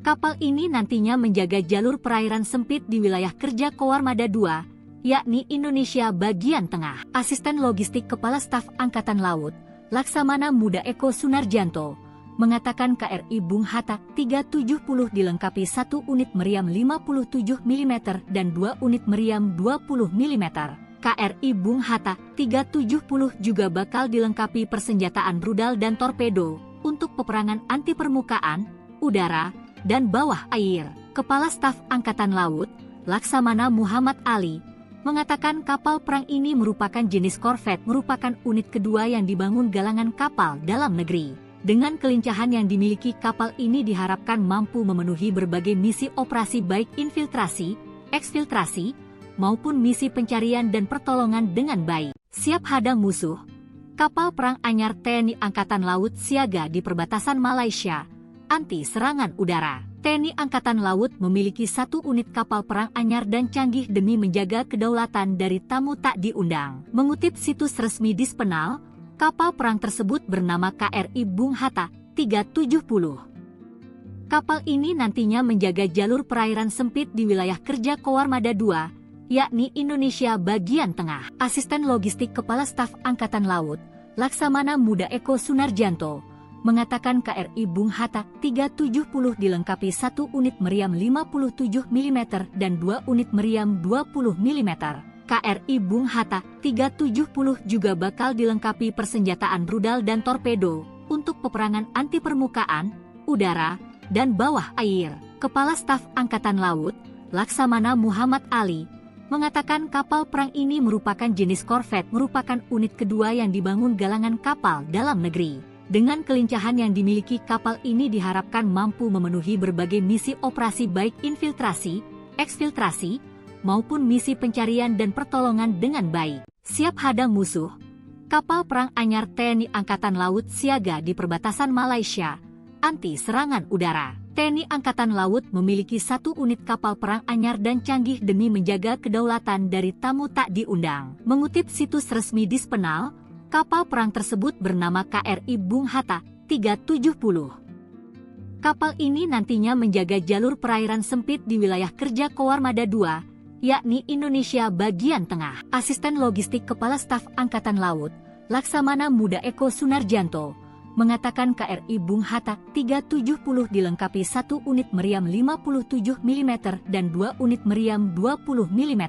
Kapal ini nantinya menjaga jalur perairan sempit di wilayah kerja Koarmada II, yakni Indonesia bagian tengah. Asisten Logistik Kepala Staf Angkatan Laut, Laksamana Muda Eko Sunarjanto, mengatakan KRI Bung Hatta 370 dilengkapi 1 unit meriam 57 mm dan 2 unit meriam 20 mm. KRI Bung Hatta 370 juga bakal dilengkapi persenjataan rudal dan torpedo untuk peperangan anti permukaan, udara, dan bawah air. Kepala Staf Angkatan Laut, Laksamana Muhammad Ali, mengatakan kapal perang ini merupakan jenis korvet, merupakan unit kedua yang dibangun galangan kapal dalam negeri. Dengan kelincahan yang dimiliki kapal ini diharapkan mampu memenuhi berbagai misi operasi baik infiltrasi, eksfiltrasi, maupun misi pencarian dan pertolongan dengan baik. Siap hadang musuh, kapal perang anyar TNI Angkatan Laut siaga di perbatasan Malaysia, anti serangan udara. TNI Angkatan Laut memiliki 1 unit kapal perang anyar dan canggih demi menjaga kedaulatan dari tamu tak diundang. Mengutip situs resmi Dispenal, kapal perang tersebut bernama KRI Bung Hatta 370. Kapal ini nantinya menjaga jalur perairan sempit di wilayah kerja Koarmada II, yakni Indonesia bagian tengah. Asisten Logistik Kepala Staf Angkatan Laut, Laksamana Muda Eko Sunarjanto, mengatakan KRI Bung Hatta 370 dilengkapi 1 unit meriam 57 mm dan 2 unit meriam 20 mm. KRI Bung Hatta 370 juga bakal dilengkapi persenjataan rudal dan torpedo untuk peperangan anti permukaan, udara, dan bawah air. Kepala Staf Angkatan Laut, Laksamana Muhammad Ali, mengatakan kapal perang ini merupakan jenis korvet, merupakan unit kedua yang dibangun galangan kapal dalam negeri. Dengan kelincahan yang dimiliki kapal ini diharapkan mampu memenuhi berbagai misi operasi baik infiltrasi, eksfiltrasi, maupun misi pencarian dan pertolongan dengan baik. Siap hadang musuh, Kapal perang anyar TNI Angkatan Laut siaga di perbatasan Malaysia, anti serangan udara. TNI Angkatan Laut memiliki 1 unit kapal perang anyar dan canggih demi menjaga kedaulatan dari tamu tak diundang. Mengutip situs resmi Dispenal, kapal perang tersebut bernama KRI Bung Hatta 370. Kapal ini nantinya menjaga jalur perairan sempit di wilayah kerja Koarmada II, yakni Indonesia bagian tengah. Asisten Logistik Kepala Staf Angkatan Laut, Laksamana Muda Eko Sunarjanto, mengatakan KRI Bung Hatta 370 dilengkapi 1 unit meriam 57 mm dan 2 unit meriam 20 mm.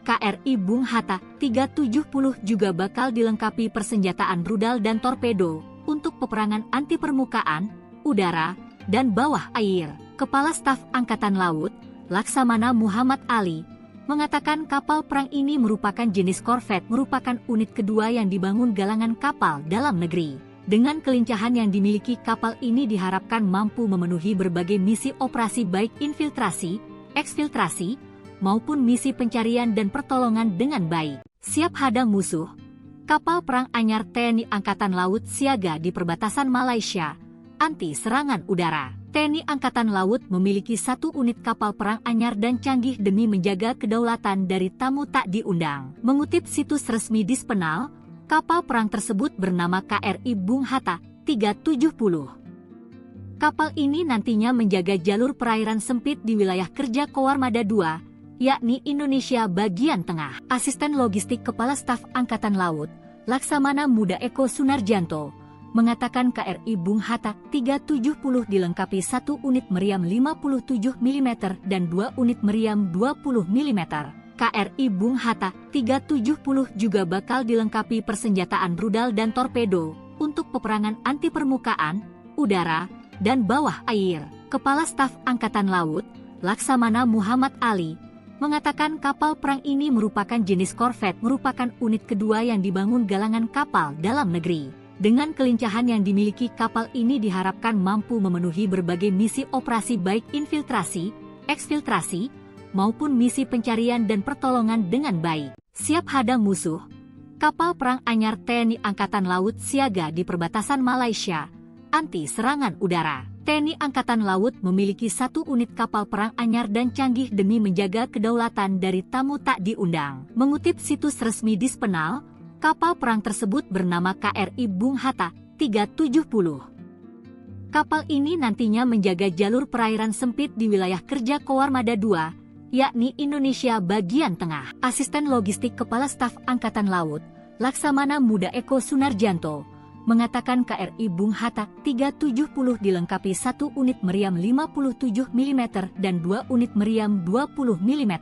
KRI Bung Hatta 370 juga bakal dilengkapi persenjataan rudal dan torpedo untuk peperangan anti permukaan, udara, dan bawah air. Kepala Staf Angkatan Laut, Laksamana Muhammad Ali, mengatakan kapal perang ini merupakan jenis korvet, merupakan unit kedua yang dibangun galangan kapal dalam negeri. Dengan kelincahan yang dimiliki, kapal ini diharapkan mampu memenuhi berbagai misi operasi baik infiltrasi, eksfiltrasi, maupun misi pencarian dan pertolongan dengan baik. Siap hadang musuh, kapal perang anyar TNI Angkatan Laut siaga di perbatasan Malaysia, anti serangan udara. TNI Angkatan Laut memiliki 1 unit kapal perang anyar dan canggih demi menjaga kedaulatan dari tamu tak diundang. Mengutip situs resmi Dispenal, kapal perang tersebut bernama KRI Bung Hatta 370. Kapal ini nantinya menjaga jalur perairan sempit di wilayah kerja Koarmada II, yakni Indonesia bagian tengah. Asisten Logistik Kepala Staf Angkatan Laut, Laksamana Muda Eko Sunarjanto, mengatakan KRI Bung Hatta 370 dilengkapi 1 unit meriam 57 mm dan 2 unit meriam 20 mm. KRI Bung Hatta 370 juga bakal dilengkapi persenjataan rudal dan torpedo untuk peperangan anti permukaan, udara, dan bawah air. Kepala Staf Angkatan Laut, Laksamana Muhammad Ali, mengatakan kapal perang ini merupakan jenis korvet, merupakan unit kedua yang dibangun galangan kapal dalam negeri. Dengan kelincahan yang dimiliki, kapal ini diharapkan mampu memenuhi berbagai misi operasi baik infiltrasi, eksfiltrasi, maupun misi pencarian dan pertolongan dengan baik. Siap hadang musuh, kapal perang anyar TNI Angkatan Laut siaga di perbatasan Malaysia, anti serangan udara. TNI Angkatan Laut memiliki 1 unit kapal perang anyar dan canggih demi menjaga kedaulatan dari tamu tak diundang. Mengutip situs resmi Dispenal, kapal perang tersebut bernama KRI Bung Hatta 370. Kapal ini nantinya menjaga jalur perairan sempit di wilayah kerja Koarmada II, yakni Indonesia bagian tengah. Asisten Logistik Kepala Staf Angkatan Laut, Laksamana Muda Eko Sunarjanto, mengatakan KRI Bung Hatta 370 dilengkapi 1 unit meriam 57 mm dan 2 unit meriam 20 mm.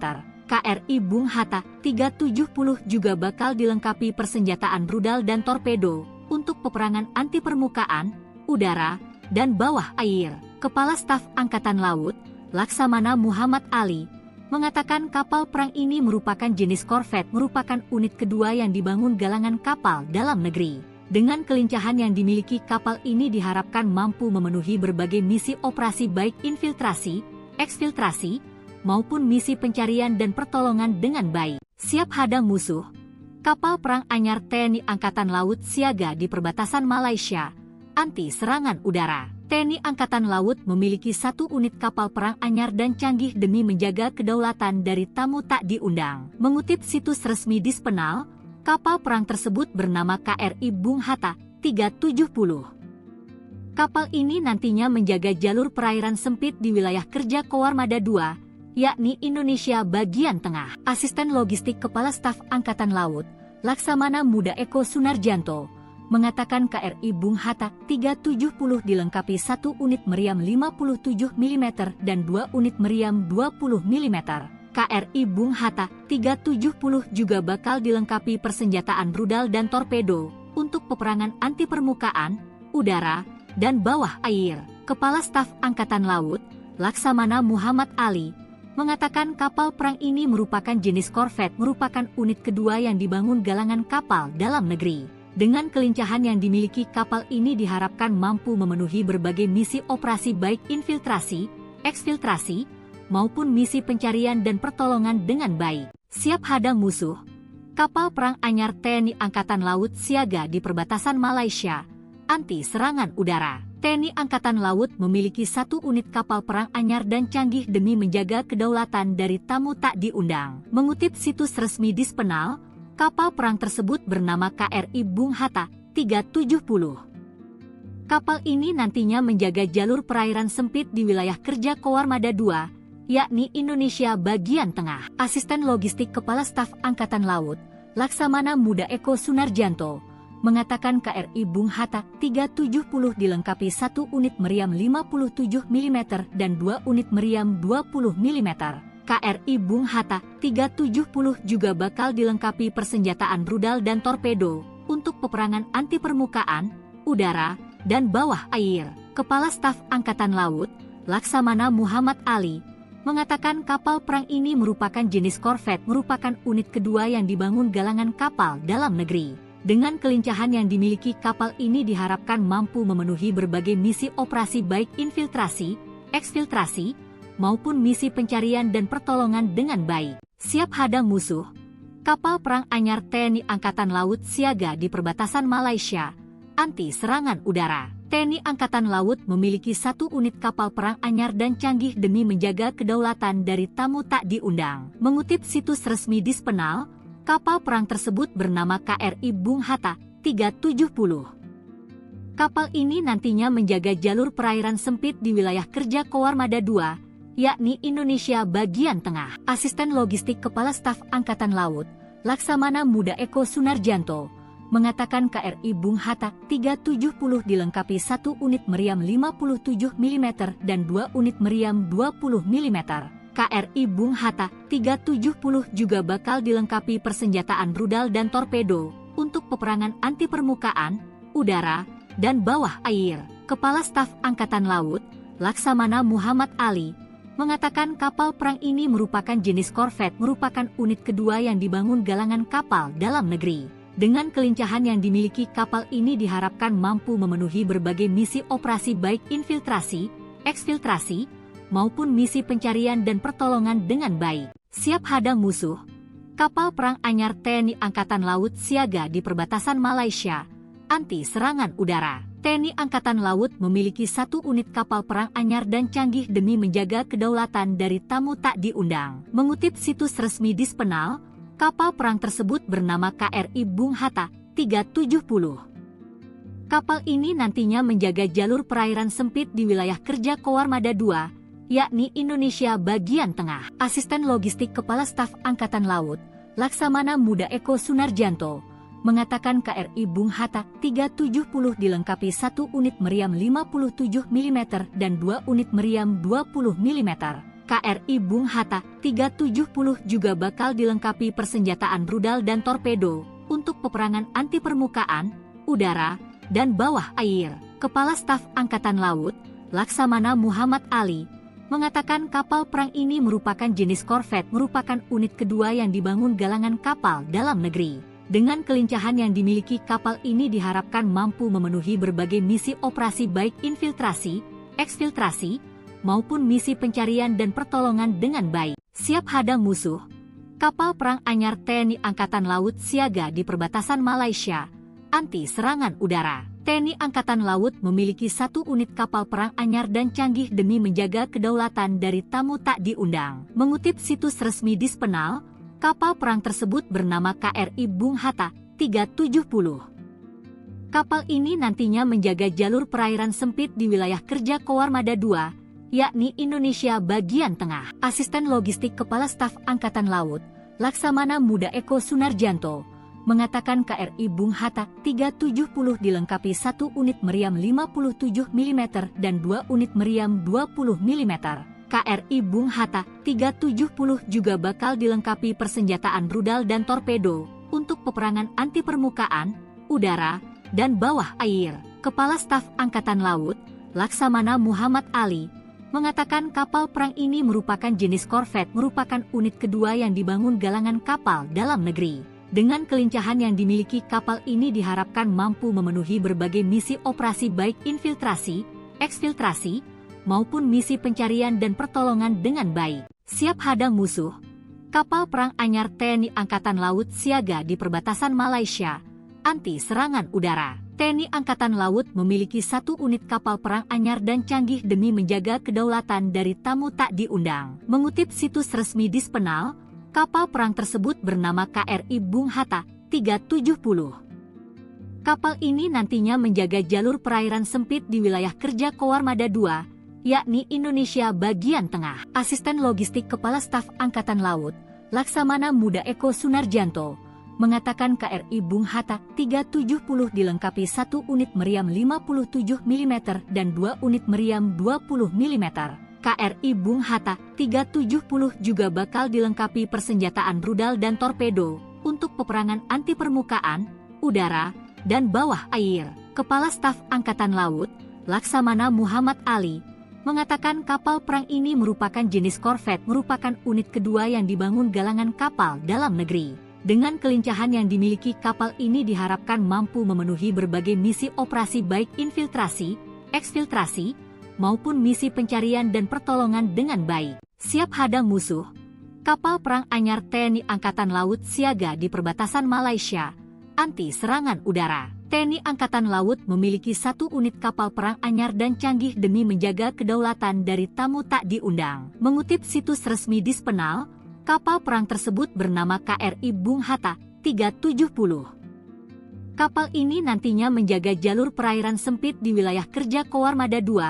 KRI Bung Hatta 370 juga bakal dilengkapi persenjataan rudal dan torpedo untuk peperangan anti permukaan, udara, dan bawah air. Kepala Staf Angkatan Laut, Laksamana Muhammad Ali, mengatakan kapal perang ini merupakan jenis korvet, merupakan unit kedua yang dibangun galangan kapal dalam negeri. Dengan kelincahan yang dimiliki, kapal ini diharapkan mampu memenuhi berbagai misi operasi baik infiltrasi, eksfiltrasi, maupun misi pencarian dan pertolongan dengan baik. Siap hadang musuh, kapal perang anyar TNI Angkatan Laut siaga di perbatasan Malaysia, anti serangan udara. TNI Angkatan Laut memiliki 1 unit kapal perang anyar dan canggih demi menjaga kedaulatan dari tamu tak diundang. Mengutip situs resmi Dispenal, kapal perang tersebut bernama KRI Bung Hatta 370. Kapal ini nantinya menjaga jalur perairan sempit di wilayah kerja Koarmada II, yakni Indonesia bagian tengah. Asisten Logistik Kepala Staf Angkatan Laut, Laksamana Muda Eko Sunarjanto, mengatakan KRI Bung Hatta 370 dilengkapi 1 unit meriam 57 mm dan 2 unit meriam 20 mm. KRI Bung Hatta 370 juga bakal dilengkapi persenjataan rudal dan torpedo untuk peperangan anti permukaan, udara, dan bawah air. Kepala Staf Angkatan Laut, Laksamana Muhammad Ali, mengatakan kapal perang ini merupakan jenis korvet, merupakan unit kedua yang dibangun galangan kapal dalam negeri. Dengan kelincahan yang dimiliki, kapal ini diharapkan mampu memenuhi berbagai misi operasi baik infiltrasi, eksfiltrasi, maupun misi pencarian dan pertolongan dengan baik. Siap hadang musuh, Kapal perang anyar TNI Angkatan Laut siaga di perbatasan Malaysia, anti serangan udara. TNI Angkatan Laut memiliki 1 unit kapal perang anyar dan canggih demi menjaga kedaulatan dari tamu tak diundang. Mengutip situs resmi Dispenal, kapal perang tersebut bernama KRI Bung Hatta 370. Kapal ini nantinya menjaga jalur perairan sempit di wilayah kerja Koarmada II, yakni Indonesia bagian tengah. Asisten Logistik Kepala Staf Angkatan Laut, Laksamana Muda Eko Sunarjanto, mengatakan KRI Bung Hatta 370 dilengkapi 1 unit meriam 57 mm dan 2 unit meriam 20 mm. KRI Bung Hatta 370 juga bakal dilengkapi persenjataan rudal dan torpedo untuk peperangan anti permukaan, udara, dan bawah air. Kepala Staf Angkatan Laut, Laksamana Muhammad Ali, mengatakan kapal perang ini merupakan jenis korvet, merupakan unit kedua yang dibangun galangan kapal dalam negeri. Dengan kelincahan yang dimiliki kapal ini diharapkan mampu memenuhi berbagai misi operasi baik infiltrasi, eksfiltrasi, maupun misi pencarian dan pertolongan dengan baik. Siap hadang musuh, kapal perang anyar TNI Angkatan Laut siaga di perbatasan Malaysia, anti serangan udara. TNI Angkatan Laut memiliki 1 unit kapal perang anyar dan canggih demi menjaga kedaulatan dari tamu tak diundang. Mengutip situs resmi Dispenal, kapal perang tersebut bernama KRI Bung Hatta 370. Kapal ini nantinya menjaga jalur perairan sempit di wilayah kerja Koarmada II, yakni Indonesia bagian tengah. Asisten Logistik Kepala Staf Angkatan Laut, Laksamana Muda Eko Sunarjanto, mengatakan KRI Bung Hatta 370 dilengkapi 1 unit meriam 57 mm dan 2 unit meriam 20 mm. KRI Bung Hatta 370 juga bakal dilengkapi persenjataan rudal dan torpedo untuk peperangan anti permukaan, udara, dan bawah air. Kepala Staf Angkatan Laut, Laksamana Muhammad Ali, mengatakan kapal perang ini merupakan jenis korvet, merupakan unit kedua yang dibangun galangan kapal dalam negeri. Dengan kelincahan yang dimiliki kapal ini diharapkan mampu memenuhi berbagai misi operasi baik infiltrasi, eksfiltrasi, maupun misi pencarian dan pertolongan dengan baik. Siap hadang musuh, kapal perang anyar TNI Angkatan Laut siaga di perbatasan Malaysia, anti serangan udara. TNI Angkatan Laut memiliki 1 unit kapal perang anyar dan canggih demi menjaga kedaulatan dari tamu tak diundang. Mengutip situs resmi Dispenal, kapal perang tersebut bernama KRI Bung Hatta 370. Kapal ini nantinya menjaga jalur perairan sempit di wilayah kerja Koarmada II, yakni Indonesia bagian tengah. Asisten Logistik Kepala Staf Angkatan Laut, Laksamana Muda Eko Sunarjanto, mengatakan KRI Bung Hatta 370 dilengkapi 1 unit meriam 57 mm dan 2 unit meriam 20 mm. KRI Bung Hatta 370 juga bakal dilengkapi persenjataan rudal dan torpedo untuk peperangan anti permukaan, udara, dan bawah air. Kepala Staf Angkatan Laut, Laksamana Muhammad Ali, mengatakan kapal perang ini merupakan jenis korvet, merupakan unit kedua yang dibangun galangan kapal dalam negeri. Dengan kelincahan yang dimiliki kapal ini diharapkan mampu memenuhi berbagai misi operasi baik infiltrasi, eksfiltrasi, maupun misi pencarian dan pertolongan dengan baik. Siap hadang musuh, kapal perang anyar TNI Angkatan Laut siaga di perbatasan Malaysia, anti serangan udara. TNI Angkatan Laut memiliki 1 unit kapal perang anyar dan canggih demi menjaga kedaulatan dari tamu tak diundang. Mengutip situs resmi Dispenal, kapal perang tersebut bernama KRI Bung Hatta 370. Kapal ini nantinya menjaga jalur perairan sempit di wilayah kerja Koarmada II, yakni Indonesia bagian tengah. Asisten Logistik Kepala Staf Angkatan Laut, Laksamana Muda Eko Sunarjanto, mengatakan KRI Bung Hatta 370 dilengkapi 1 unit meriam 57 mm dan 2 unit meriam 20 mm. KRI Bung Hatta 370 juga bakal dilengkapi persenjataan rudal dan torpedo untuk peperangan anti permukaan, udara, dan bawah air. Kepala Staf Angkatan Laut, Laksamana Muhammad Ali, mengatakan kapal perang ini merupakan jenis korvet, merupakan unit kedua yang dibangun galangan kapal dalam negeri. Dengan kelincahan yang dimiliki kapal ini diharapkan mampu memenuhi berbagai misi operasi baik infiltrasi, eksfiltrasi, maupun misi pencarian dan pertolongan dengan baik. Siap hadang musuh, Kapal perang anyar TNI Angkatan Laut siaga di perbatasan Malaysia, anti serangan udara. TNI Angkatan Laut memiliki 1 unit kapal perang anyar dan canggih demi menjaga kedaulatan dari tamu tak diundang. Mengutip situs resmi Dispenal, kapal perang tersebut bernama KRI Bung Hatta 370. Kapal ini nantinya menjaga jalur perairan sempit di wilayah kerja Koarmada II, yakni Indonesia bagian tengah. Asisten Logistik Kepala Staf Angkatan Laut, Laksamana Muda Eko Sunarjanto, mengatakan KRI Bung Hatta 370 dilengkapi 1 unit meriam 57 mm dan 2 unit meriam 20 mm. KRI Bung Hatta 370 juga bakal dilengkapi persenjataan rudal dan torpedo untuk peperangan anti permukaan, udara, dan bawah air. Kepala Staf Angkatan Laut, Laksamana Muhammad Ali, mengatakan kapal perang ini merupakan jenis korvet, merupakan unit kedua yang dibangun galangan kapal dalam negeri. Dengan kelincahan yang dimiliki, kapal ini diharapkan mampu memenuhi berbagai misi operasi baik infiltrasi, eksfiltrasi, maupun misi pencarian dan pertolongan dengan baik. Siap hadang musuh, kapal perang anyar TNI Angkatan Laut siaga di perbatasan Malaysia, anti serangan udara. TNI Angkatan Laut memiliki 1 unit kapal perang anyar dan canggih demi menjaga kedaulatan dari tamu tak diundang. Mengutip situs resmi Dispenal, kapal perang tersebut bernama KRI Bung Hatta 370. Kapal ini nantinya menjaga jalur perairan sempit di wilayah kerja Koarmada II,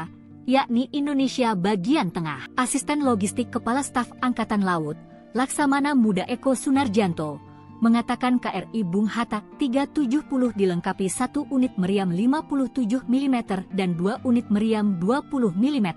yakni Indonesia bagian tengah. Asisten Logistik Kepala Staf Angkatan Laut, Laksamana Muda Eko Sunarjanto, mengatakan KRI Bung Hatta 370 dilengkapi 1 unit meriam 57 mm dan 2 unit meriam 20 mm.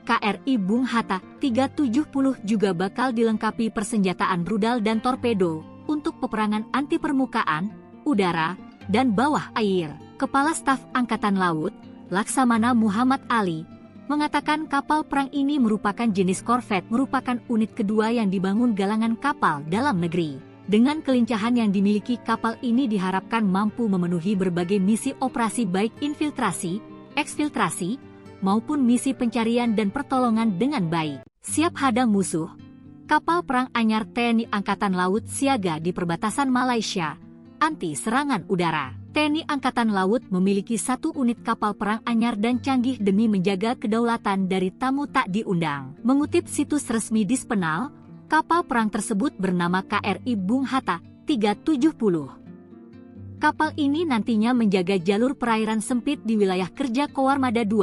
KRI Bung Hatta 370 juga bakal dilengkapi persenjataan rudal dan torpedo untuk peperangan anti permukaan, udara, dan bawah air. Kepala Staf Angkatan Laut, Laksamana Muhammad Ali, mengatakan kapal perang ini merupakan jenis korvet, merupakan unit kedua yang dibangun galangan kapal dalam negeri. Dengan kelincahan yang dimiliki, kapal ini diharapkan mampu memenuhi berbagai misi operasi baik infiltrasi, eksfiltrasi, maupun misi pencarian dan pertolongan dengan baik. Siap hadang musuh, kapal perang anyar TNI Angkatan Laut siaga di perbatasan Malaysia, anti serangan udara. TNI Angkatan Laut memiliki 1 unit kapal perang anyar dan canggih demi menjaga kedaulatan dari tamu tak diundang. Mengutip situs resmi Dispenal, kapal perang tersebut bernama KRI Bung Hatta 370. Kapal ini nantinya menjaga jalur perairan sempit di wilayah kerja Koarmada II,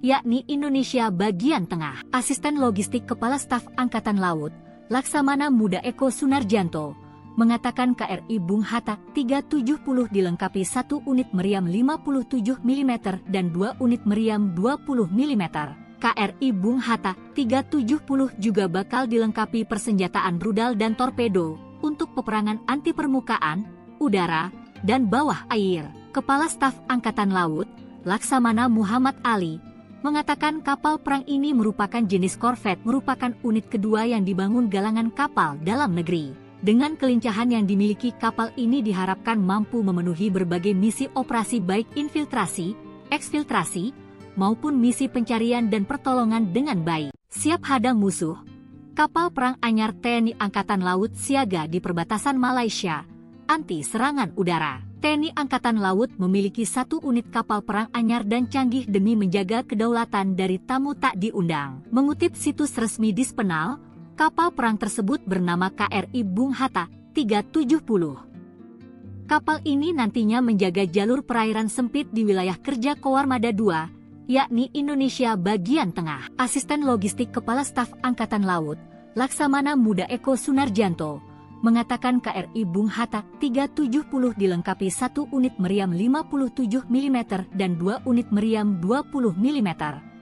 yakni Indonesia bagian tengah. Asisten Logistik Kepala Staf Angkatan Laut, Laksamana Muda Eko Sunarjanto, mengatakan KRI Bung Hatta 370 dilengkapi 1 unit meriam 57 mm dan 2 unit meriam 20 mm. KRI Bung Hatta 370 juga bakal dilengkapi persenjataan rudal dan torpedo untuk peperangan anti permukaan, udara, dan bawah air. Kepala Staf Angkatan Laut, Laksamana Muhammad Ali, mengatakan kapal perang ini merupakan jenis korvet, merupakan unit kedua yang dibangun galangan kapal dalam negeri. Dengan kelincahan yang dimiliki, kapal ini diharapkan mampu memenuhi berbagai misi operasi baik infiltrasi, eksfiltrasi, maupun misi pencarian dan pertolongan dengan baik. Siap hadang musuh, kapal perang anyar TNI Angkatan Laut siaga di perbatasan Malaysia, anti serangan udara. TNI Angkatan Laut memiliki 1 unit kapal perang anyar dan canggih demi menjaga kedaulatan dari tamu tak diundang. Mengutip situs resmi Dispenal, kapal perang tersebut bernama KRI Bung Hatta 370. Kapal ini nantinya menjaga jalur perairan sempit di wilayah kerja Koarmada II, yakni Indonesia bagian tengah. Asisten Logistik Kepala Staf Angkatan Laut, Laksamana Muda Eko Sunarjanto, mengatakan KRI Bung Hatta 370 dilengkapi 1 unit meriam 57 mm dan 2 unit meriam 20 mm.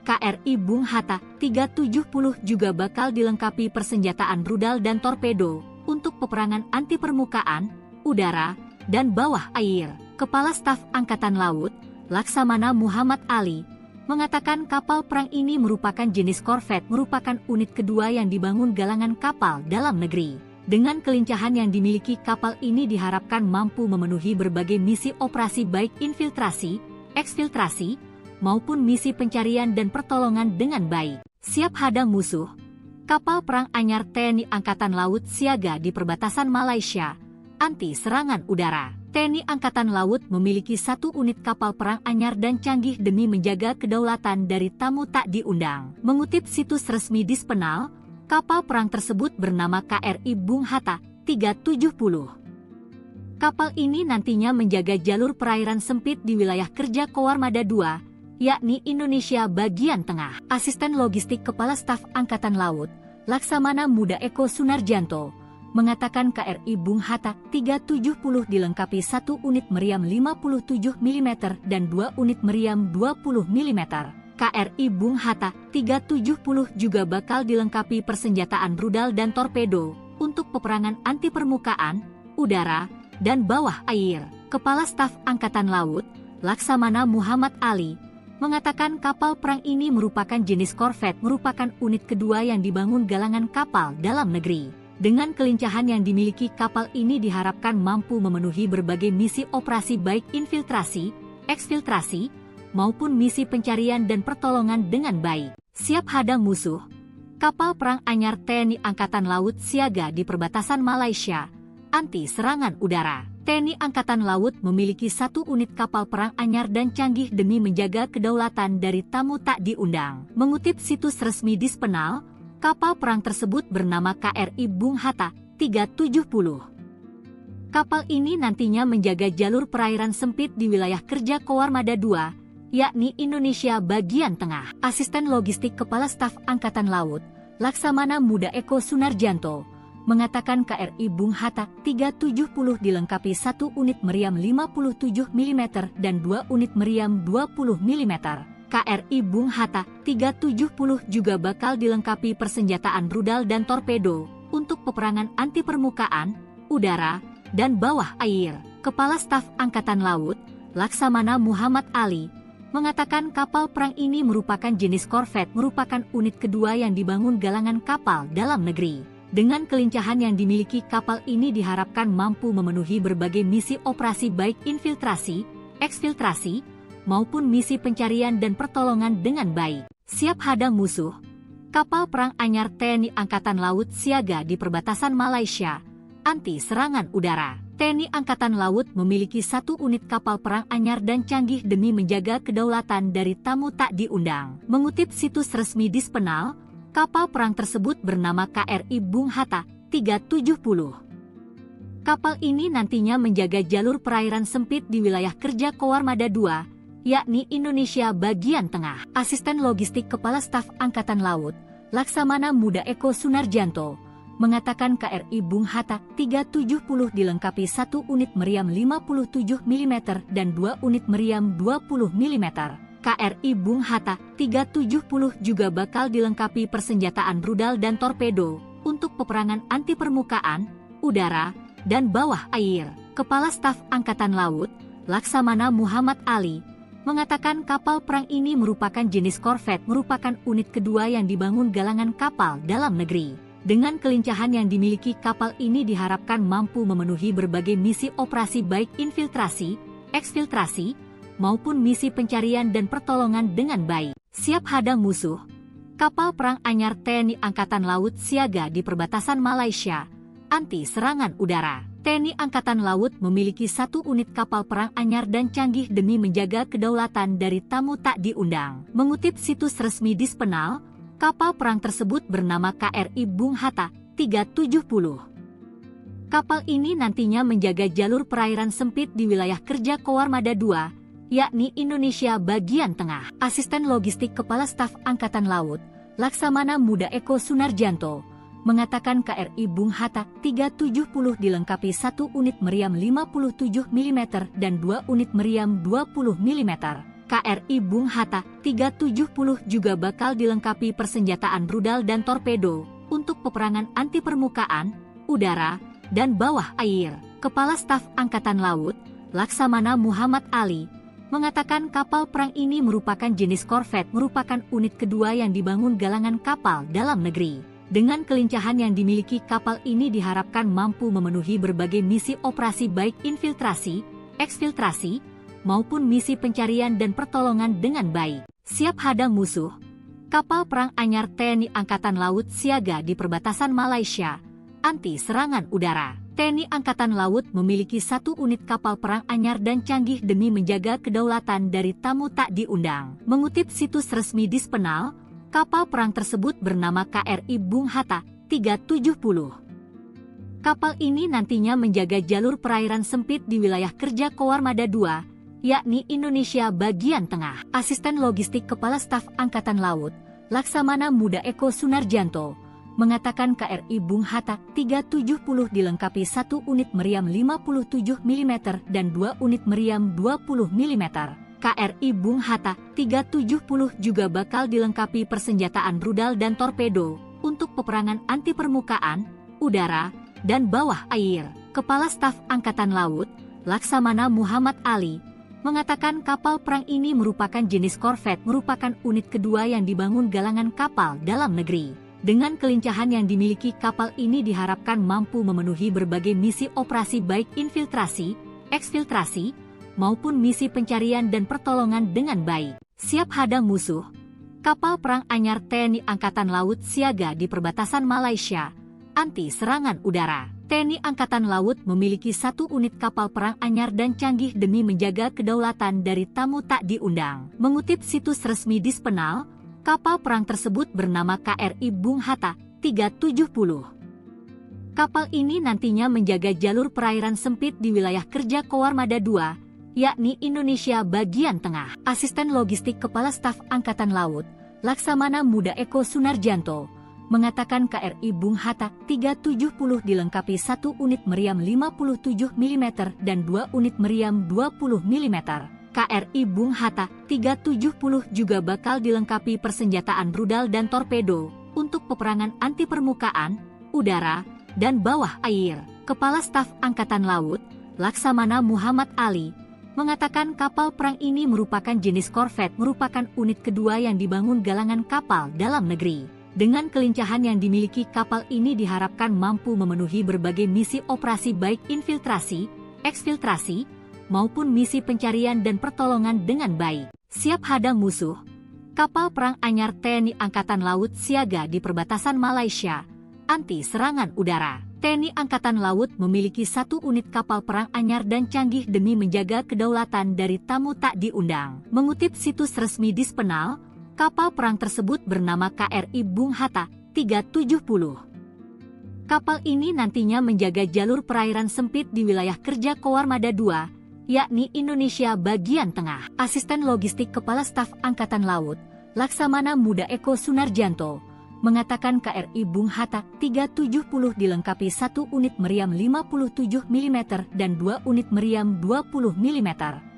KRI Bung Hatta 370 juga bakal dilengkapi persenjataan rudal dan torpedo untuk peperangan anti permukaan, udara, dan bawah air. Kepala Staf Angkatan Laut, Laksamana Muhammad Ali, mengatakan kapal perang ini merupakan jenis korvet, merupakan unit kedua yang dibangun galangan kapal dalam negeri. Dengan kelincahan yang dimiliki, kapal ini diharapkan mampu memenuhi berbagai misi operasi baik infiltrasi, eksfiltrasi, maupun misi pencarian dan pertolongan dengan baik. Siap hadang musuh, Kapal perang anyar TNI Angkatan Laut siaga di perbatasan Malaysia, anti serangan udara. TNI Angkatan Laut memiliki 1 unit kapal perang anyar dan canggih demi menjaga kedaulatan dari tamu tak diundang. Mengutip situs resmi Dispenal, kapal perang tersebut bernama KRI Bung Hatta 370. Kapal ini nantinya menjaga jalur perairan sempit di wilayah kerja Koarmada II, yakni Indonesia bagian tengah. Asisten Logistik Kepala Staf Angkatan Laut, Laksamana Muda Eko Sunarjanto, mengatakan KRI Bung Hatta 370 dilengkapi 1 unit meriam 57 mm dan 2 unit meriam 20 mm. KRI Bung Hatta 370 juga bakal dilengkapi persenjataan rudal dan torpedo untuk peperangan anti permukaan, udara, dan bawah air. Kepala Staf Angkatan Laut, Laksamana Muhammad Ali, mengatakan kapal perang ini merupakan jenis korvet, merupakan unit kedua yang dibangun galangan kapal dalam negeri. Dengan kelincahan yang dimiliki kapal ini diharapkan mampu memenuhi berbagai misi operasi baik infiltrasi, eksfiltrasi, maupun misi pencarian dan pertolongan dengan baik. Siap hadang musuh. Kapal perang anyar TNI Angkatan Laut siaga di perbatasan Malaysia, anti serangan udara. TNI Angkatan Laut memiliki 1 unit kapal perang anyar dan canggih demi menjaga kedaulatan dari tamu tak diundang. Mengutip situs resmi Dispenal, kapal perang tersebut bernama KRI Bung Hatta 370. Kapal ini nantinya menjaga jalur perairan sempit di wilayah kerja Koarmada II, yakni Indonesia bagian tengah. Asisten Logistik Kepala Staf Angkatan Laut, Laksamana Muda Eko Sunarjanto, mengatakan KRI Bung Hatta 370 dilengkapi 1 unit meriam 57 mm dan 2 unit meriam 20 mm. KRI Bung Hatta 370 juga bakal dilengkapi persenjataan rudal dan torpedo untuk peperangan anti permukaan, udara, dan bawah air. Kepala Staf Angkatan Laut, Laksamana Muhammad Ali, mengatakan kapal perang ini merupakan jenis korvet, merupakan unit kedua yang dibangun galangan kapal dalam negeri. Dengan kelincahan yang dimiliki kapal ini diharapkan mampu memenuhi berbagai misi operasi baik infiltrasi, eksfiltrasi, maupun misi pencarian dan pertolongan dengan baik. Siap hadang musuh. Kapal perang anyar TNI Angkatan Laut siaga di perbatasan Malaysia, anti serangan udara. TNI Angkatan Laut memiliki 1 unit kapal perang anyar dan canggih demi menjaga kedaulatan dari tamu tak diundang. Mengutip situs resmi Dispenal, kapal perang tersebut bernama KRI Bung Hatta 370. Kapal ini nantinya menjaga jalur perairan sempit di wilayah kerja Koarmada II, yakni Indonesia bagian tengah. Asisten Logistik Kepala Staf Angkatan Laut, Laksamana Muda Eko Sunarjanto, mengatakan KRI Bung Hatta 370 dilengkapi 1 unit meriam 57 mm dan 2 unit meriam 20 mm. KRI Bung Hatta 370 juga bakal dilengkapi persenjataan rudal dan torpedo untuk peperangan anti permukaan, udara, dan bawah air. Kepala Staf Angkatan Laut, Laksamana Muhammad Ali, mengatakan kapal perang ini merupakan jenis korvet, merupakan unit kedua yang dibangun galangan kapal dalam negeri. Dengan kelincahan yang dimiliki kapal ini diharapkan mampu memenuhi berbagai misi operasi baik infiltrasi, eksfiltrasi, maupun misi pencarian dan pertolongan dengan baik. Siap hadang musuh. Kapal perang anyar TNI Angkatan Laut siaga di perbatasan Malaysia, anti serangan udara. TNI Angkatan Laut memiliki 1 unit kapal perang anyar dan canggih demi menjaga kedaulatan dari tamu tak diundang. Mengutip situs resmi Dispenal, kapal perang tersebut bernama KRI Bung Hatta 370. Kapal ini nantinya menjaga jalur perairan sempit di wilayah kerja Koarmada II, yakni Indonesia bagian tengah. Asisten Logistik Kepala Staf Angkatan Laut, Laksamana Muda Eko Sunarjanto, mengatakan KRI Bung Hatta 370 dilengkapi 1 unit meriam 57 mm dan 2 unit meriam 20 mm. KRI Bung Hatta 370 juga bakal dilengkapi persenjataan rudal dan torpedo untuk peperangan anti permukaan, udara, dan bawah air. Kepala Staf Angkatan Laut, Laksamana Muhammad Ali, mengatakan kapal perang ini merupakan jenis korvet, merupakan unit kedua yang dibangun galangan kapal dalam negeri. Dengan kelincahan yang dimiliki kapal ini diharapkan mampu memenuhi berbagai misi operasi baik infiltrasi, eksfiltrasi, maupun misi pencarian dan pertolongan dengan baik. Siap hadang musuh. Kapal perang anyar TNI Angkatan Laut siaga di perbatasan Malaysia, anti serangan udara. TNI Angkatan Laut memiliki 1 unit kapal perang anyar dan canggih demi menjaga kedaulatan dari tamu tak diundang. Mengutip situs resmi Dispenal, kapal perang tersebut bernama KRI Bung Hatta 370. Kapal ini nantinya menjaga jalur perairan sempit di wilayah kerja Koarmada II, yakni Indonesia bagian tengah. Asisten Logistik Kepala Staf Angkatan Laut, Laksamana Muda Eko Sunarjanto, mengatakan KRI Bung Hatta 370 dilengkapi 1 unit meriam 57 mm dan 2 unit meriam 20 mm. KRI Bung Hatta 370 juga bakal dilengkapi persenjataan rudal dan torpedo untuk peperangan anti permukaan, udara, dan bawah air. Kepala Staf Angkatan Laut, Laksamana Muhammad Ali, mengatakan kapal perang ini merupakan jenis korvet, merupakan unit kedua yang dibangun galangan kapal dalam negeri. Dengan kelincahan yang dimiliki kapal ini diharapkan mampu memenuhi berbagai misi operasi baik infiltrasi, eksfiltrasi, maupun misi pencarian dan pertolongan dengan baik. Siap hadang musuh, kapal perang anyar TNI Angkatan Laut siaga di perbatasan Malaysia, anti serangan udara. TNI Angkatan Laut memiliki 1 unit kapal perang anyar dan canggih demi menjaga kedaulatan dari tamu tak diundang. Mengutip situs resmi Dispenal, kapal perang tersebut bernama KRI Bung Hatta 370. Kapal ini nantinya menjaga jalur perairan sempit di wilayah kerja Koarmada II, yakni Indonesia bagian tengah. Asisten Logistik Kepala Staf Angkatan Laut, Laksamana Muda Eko Sunarjanto, mengatakan KRI Bung Hatta 370 dilengkapi 1 unit meriam 57 mm dan 2 unit meriam 20 mm. KRI Bung Hatta 370 juga bakal dilengkapi persenjataan rudal dan torpedo untuk peperangan anti permukaan, udara, dan bawah air. Kepala Staf Angkatan Laut, Laksamana Muhammad Ali, mengatakan kapal perang ini merupakan jenis korvet, merupakan unit kedua yang dibangun galangan kapal dalam negeri. Dengan kelincahan yang dimiliki kapal ini diharapkan mampu memenuhi berbagai misi operasi baik infiltrasi, eksfiltrasi, maupun misi pencarian dan pertolongan dengan baik. Siap hadang musuh, kapal perang anyar TNI Angkatan Laut siaga di perbatasan Malaysia, anti serangan udara. TNI Angkatan Laut memiliki 1 unit kapal perang anyar dan canggih demi menjaga kedaulatan dari tamu tak diundang. Mengutip situs resmi Dispenal, kapal perang tersebut bernama KRI Bung Hatta 370. Kapal ini nantinya menjaga jalur perairan sempit di wilayah kerja Koarmada II, yakni Indonesia bagian tengah. Asisten Logistik Kepala Staf Angkatan Laut, Laksamana Muda Eko Sunarjanto, mengatakan KRI Bung Hatta 370 dilengkapi 1 unit meriam 57 mm dan 2 unit meriam 20 mm.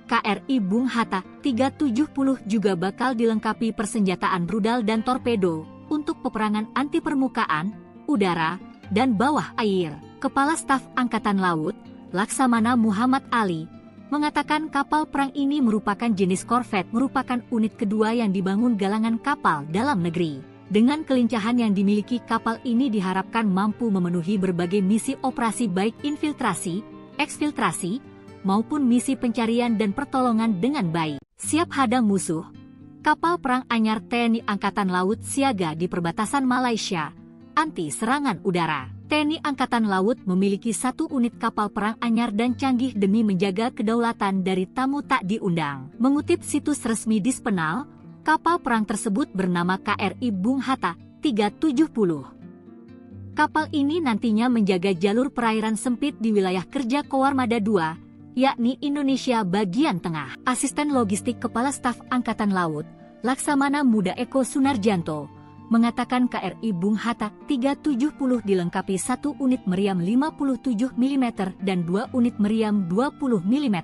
KRI Bung Hatta 370 juga bakal dilengkapi persenjataan rudal dan torpedo untuk peperangan anti permukaan, udara, dan bawah air. Kepala Staf Angkatan Laut, Laksamana Muhammad Ali, mengatakan kapal perang ini merupakan jenis korvet, merupakan unit kedua yang dibangun galangan kapal dalam negeri. Dengan kelincahan yang dimiliki kapal ini diharapkan mampu memenuhi berbagai misi operasi baik infiltrasi, eksfiltrasi, maupun misi pencarian dan pertolongan dengan baik. Siap hadang musuh, kapal perang anyar TNI Angkatan Laut siaga di perbatasan Malaysia, anti serangan udara. TNI Angkatan Laut memiliki 1 unit kapal perang anyar dan canggih demi menjaga kedaulatan dari tamu tak diundang. Mengutip situs resmi Dispenal, kapal perang tersebut bernama KRI Bung Hatta 370. Kapal ini nantinya menjaga jalur perairan sempit di wilayah kerja Koarmada II, yakni Indonesia bagian tengah. Asisten Logistik Kepala Staf Angkatan Laut, Laksamana Muda Eko Sunarjanto, mengatakan KRI Bung Hatta 370 dilengkapi 1 unit meriam 57 mm dan 2 unit meriam 20 mm.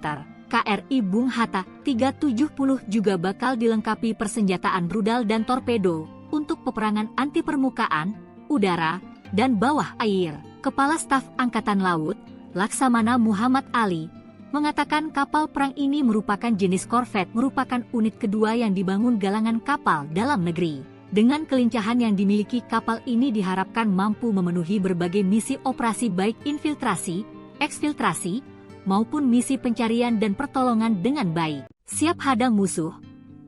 KRI Bung Hatta 370 juga bakal dilengkapi persenjataan rudal dan torpedo untuk peperangan anti permukaan, udara, dan bawah air. Kepala Staf Angkatan Laut, Laksamana Muhammad Ali, mengatakan kapal perang ini merupakan jenis korvet, merupakan unit kedua yang dibangun galangan kapal dalam negeri. Dengan kelincahan yang dimiliki kapal ini diharapkan mampu memenuhi berbagai misi operasi baik infiltrasi, eksfiltrasi, maupun misi pencarian dan pertolongan dengan baik. Siap hadang musuh,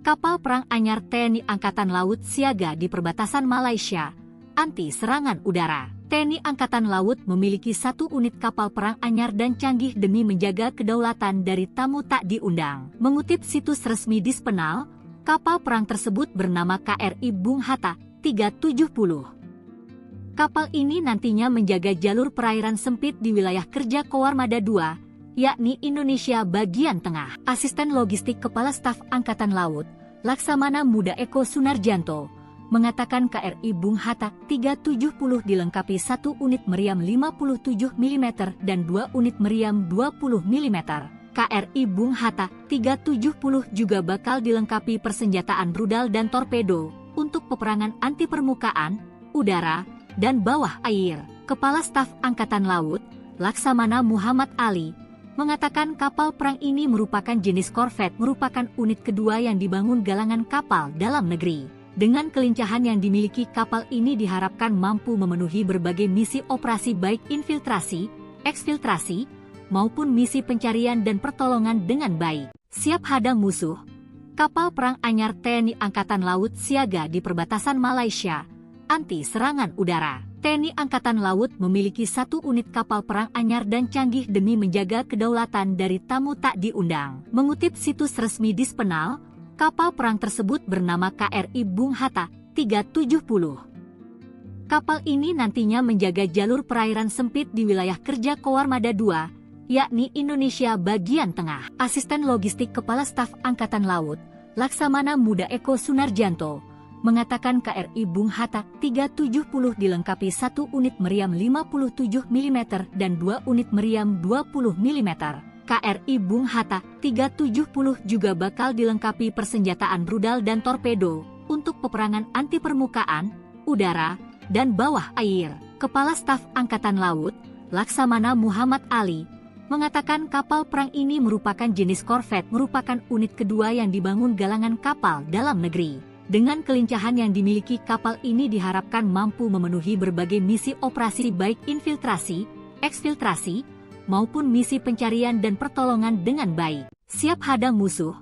Kapal perang anyar TNI Angkatan Laut siaga di perbatasan Malaysia, anti serangan udara. TNI Angkatan Laut memiliki 1 unit kapal perang anyar dan canggih demi menjaga kedaulatan dari tamu tak diundang. Mengutip situs resmi Dispenal, kapal perang tersebut bernama KRI Bung Hatta 370. Kapal ini nantinya menjaga jalur perairan sempit di wilayah kerja Koarmada II, yakni Indonesia bagian tengah. Asisten Logistik Kepala Staf Angkatan Laut, Laksamana Muda Eko Sunarjanto, mengatakan KRI Bung Hatta 370 dilengkapi 1 unit meriam 57 mm dan 2 unit meriam 20 mm. KRI Bung Hatta 370 juga bakal dilengkapi persenjataan rudal dan torpedo untuk peperangan anti permukaan, udara, dan bawah air. Kepala Staf Angkatan Laut, Laksamana Muhammad Ali, mengatakan kapal perang ini merupakan jenis korvet, merupakan unit kedua yang dibangun galangan kapal dalam negeri. Dengan kelincahan yang dimiliki, kapal ini diharapkan mampu memenuhi berbagai misi operasi baik infiltrasi, eksfiltrasi, maupun misi pencarian dan pertolongan dengan baik. Siap hadang musuh, kapal perang anyar TNI Angkatan Laut siaga di perbatasan Malaysia, anti serangan udara. TNI Angkatan Laut memiliki 1 unit kapal perang anyar dan canggih demi menjaga kedaulatan dari tamu tak diundang. Mengutip situs resmi Dispenal, kapal perang tersebut bernama KRI Bung Hatta 370. Kapal ini nantinya menjaga jalur perairan sempit di wilayah kerja Koarmada II, yakni Indonesia bagian tengah. Asisten Logistik Kepala Staf Angkatan Laut, Laksamana Muda Eko Sunarjanto, mengatakan KRI Bung Hatta 370 dilengkapi 1 unit meriam 57 mm dan 2 unit meriam 20 mm. KRI Bung Hatta 370 juga bakal dilengkapi persenjataan rudal dan torpedo untuk peperangan anti permukaan, udara, dan bawah air. Kepala Staf Angkatan Laut, Laksamana Muhammad Ali, mengatakan kapal perang ini merupakan jenis korvet, merupakan unit kedua yang dibangun galangan kapal dalam negeri. Dengan kelincahan yang dimiliki, kapal ini diharapkan mampu memenuhi berbagai misi operasi baik infiltrasi, eksfiltrasi, maupun misi pencarian dan pertolongan dengan baik. Siap hadang musuh,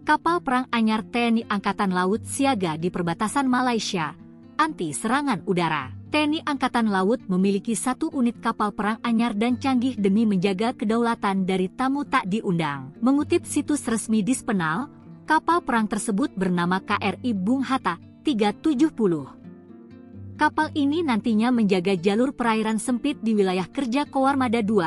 kapal perang anyar TNI Angkatan Laut siaga di perbatasan Malaysia, anti serangan udara. TNI Angkatan Laut memiliki 1 unit kapal perang anyar dan canggih demi menjaga kedaulatan dari tamu tak diundang. Mengutip situs resmi Dispenal, kapal perang tersebut bernama KRI Bung Hatta 370. Kapal ini nantinya menjaga jalur perairan sempit di wilayah kerja Koarmada II,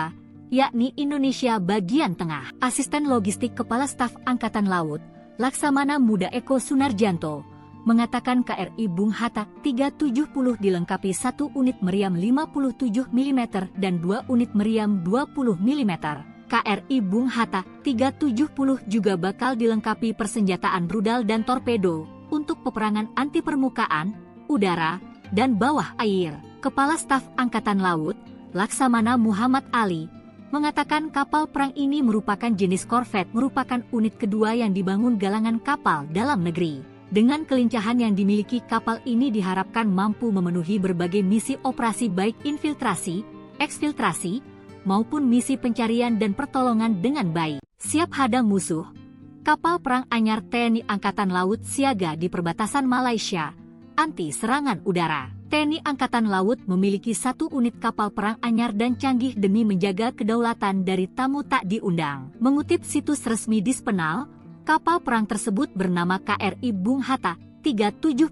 yakni Indonesia bagian tengah. Asisten Logistik Kepala Staf Angkatan Laut, Laksamana Muda Eko Sunarjanto, mengatakan KRI Bung Hatta 370 dilengkapi 1 unit meriam 57 mm dan 2 unit meriam 20 mm. KRI Bung Hatta 370 juga bakal dilengkapi persenjataan rudal dan torpedo untuk peperangan anti permukaan, udara, dan bawah air. Kepala Staf Angkatan Laut, Laksamana Muhammad Ali, mengatakan kapal perang ini merupakan jenis korvet, merupakan unit kedua yang dibangun galangan kapal dalam negeri. Dengan kelincahan yang dimiliki, kapal ini diharapkan mampu memenuhi berbagai misi operasi baik infiltrasi, eksfiltrasi, maupun misi pencarian dan pertolongan dengan baik. Siap hadang musuh, kapal perang anyar TNI Angkatan Laut siaga di perbatasan Malaysia, anti serangan udara. TNI Angkatan Laut memiliki 1 unit kapal perang anyar dan canggih demi menjaga kedaulatan dari tamu tak diundang. Mengutip situs resmi Dispenal, kapal perang tersebut bernama KRI Bung Hatta 370.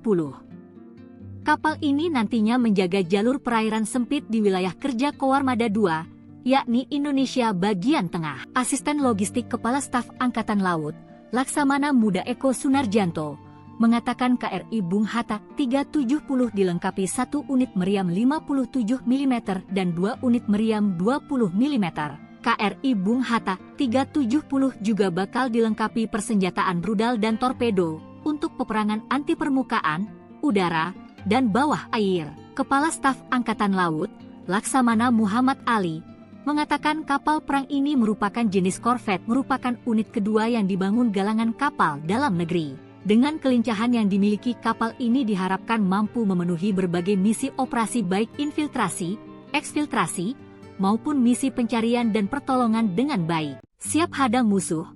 Kapal ini nantinya menjaga jalur perairan sempit di wilayah kerja Koarmada II, yakni Indonesia bagian tengah. Asisten Logistik Kepala Staf Angkatan Laut, Laksamana Muda Eko Sunarjanto, mengatakan KRI Bung Hatta 370 dilengkapi 1 unit meriam 57 mm dan 2 unit meriam 20 mm. KRI Bung Hatta 370 juga bakal dilengkapi persenjataan rudal dan torpedo untuk peperangan anti permukaan, udara, dan bawah air. Kepala Staf Angkatan Laut, Laksamana Muhammad Ali, mengatakan kapal perang ini merupakan jenis korvet, merupakan unit kedua yang dibangun galangan kapal dalam negeri. Dengan kelincahan yang dimiliki, kapal ini diharapkan mampu memenuhi berbagai misi operasi baik infiltrasi, eksfiltrasi, maupun misi pencarian dan pertolongan dengan baik. Siap hadang musuh,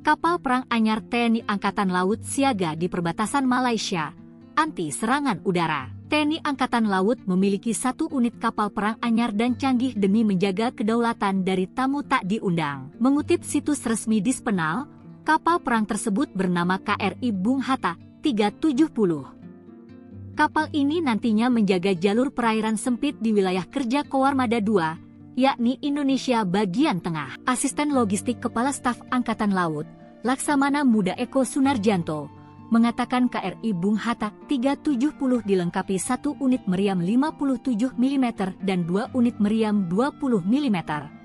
Kapal perang anyar TNI Angkatan Laut siaga di perbatasan Malaysia, anti serangan udara. TNI Angkatan Laut memiliki 1 unit kapal perang anyar dan canggih demi menjaga kedaulatan dari tamu tak diundang. Mengutip situs resmi Dispenal, kapal perang tersebut bernama KRI Bung Hatta 370. Kapal ini nantinya menjaga jalur perairan sempit di wilayah kerja Koarmada II, yakni Indonesia bagian tengah. Asisten Logistik Kepala Staf Angkatan Laut, Laksamana Muda Eko Sunarjanto, mengatakan KRI Bung Hatta 370 dilengkapi 1 unit meriam 57 mm dan 2 unit meriam 20 mm.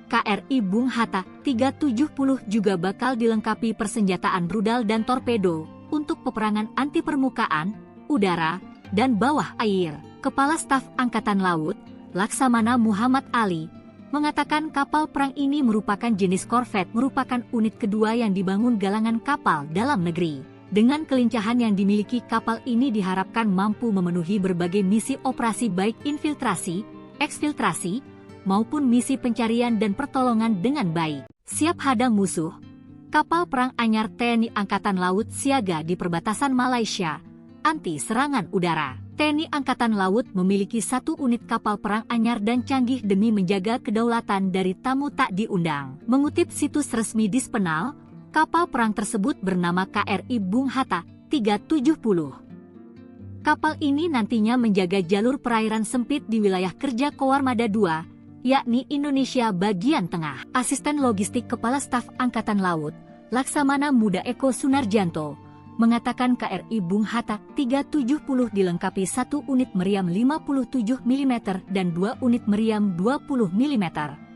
KRI Bung Hatta 370 juga bakal dilengkapi persenjataan rudal dan torpedo untuk peperangan anti permukaan, udara, dan bawah air. Kepala Staf Angkatan Laut, Laksamana Muhammad Ali, mengatakan kapal perang ini merupakan jenis korvet, merupakan unit kedua yang dibangun galangan kapal dalam negeri. Dengan kelincahan yang dimiliki kapal ini diharapkan mampu memenuhi berbagai misi operasi baik infiltrasi, eksfiltrasi, maupun misi pencarian dan pertolongan dengan baik. Siap hadang musuh, kapal perang anyar TNI Angkatan Laut siaga di perbatasan Malaysia, anti serangan udara. TNI Angkatan Laut memiliki 1 unit kapal perang anyar dan canggih demi menjaga kedaulatan dari tamu tak diundang. Mengutip situs resmi Dispenal, kapal perang tersebut bernama KRI Bung Hatta 370. Kapal ini nantinya menjaga jalur perairan sempit di wilayah kerja Koarmada II, yakni Indonesia bagian tengah. Asisten Logistik Kepala Staf Angkatan Laut, Laksamana Muda Eko Sunarjanto, mengatakan KRI Bung Hatta 370 dilengkapi 1 unit meriam 57 mm dan 2 unit meriam 20 mm.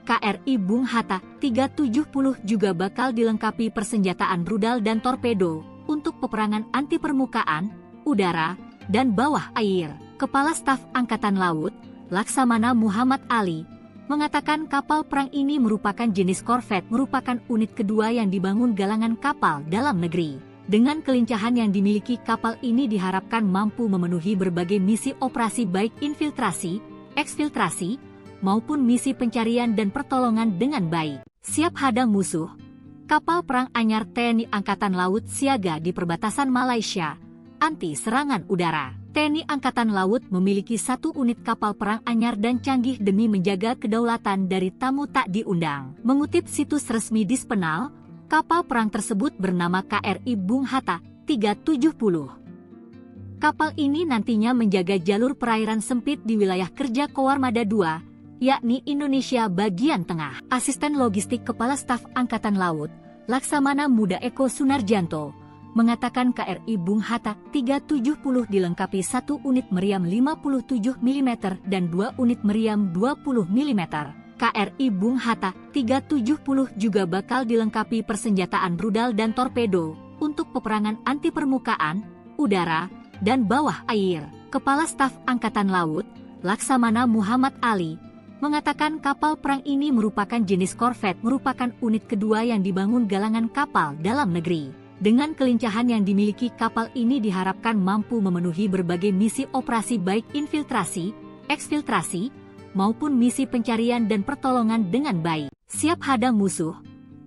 KRI Bung Hatta 370 juga bakal dilengkapi persenjataan rudal dan torpedo untuk peperangan anti permukaan, udara, dan bawah air. Kepala Staf Angkatan Laut, Laksamana Muhammad Ali, mengatakan kapal perang ini merupakan jenis korvet, merupakan unit kedua yang dibangun galangan kapal dalam negeri. Dengan kelincahan yang dimiliki kapal ini diharapkan mampu memenuhi berbagai misi operasi baik infiltrasi, eksfiltrasi, maupun misi pencarian dan pertolongan dengan baik. Siap hadang musuh, kapal perang anyar TNI Angkatan Laut siaga di perbatasan Malaysia, anti serangan udara. TNI Angkatan Laut memiliki 1 unit kapal perang anyar dan canggih demi menjaga kedaulatan dari tamu tak diundang. Mengutip situs resmi Dispenal, kapal perang tersebut bernama KRI Bung Hatta 370. Kapal ini nantinya menjaga jalur perairan sempit di wilayah kerja Koarmada II, yakni Indonesia bagian tengah. Asisten Logistik Kepala Staf Angkatan Laut, Laksamana Muda Eko Sunarjanto, mengatakan KRI Bung Hatta 370 dilengkapi 1 unit meriam 57 mm dan 2 unit meriam 20 mm. KRI Bung Hatta 370 juga bakal dilengkapi persenjataan rudal dan torpedo untuk peperangan anti permukaan, udara, dan bawah air. Kepala Staf Angkatan Laut, Laksamana Muhammad Ali, mengatakan kapal perang ini merupakan jenis korvet, merupakan unit kedua yang dibangun galangan kapal dalam negeri. Dengan kelincahan yang dimiliki kapal ini diharapkan mampu memenuhi berbagai misi operasi baik infiltrasi, eksfiltrasi, maupun misi pencarian dan pertolongan dengan baik. Siap hadang musuh,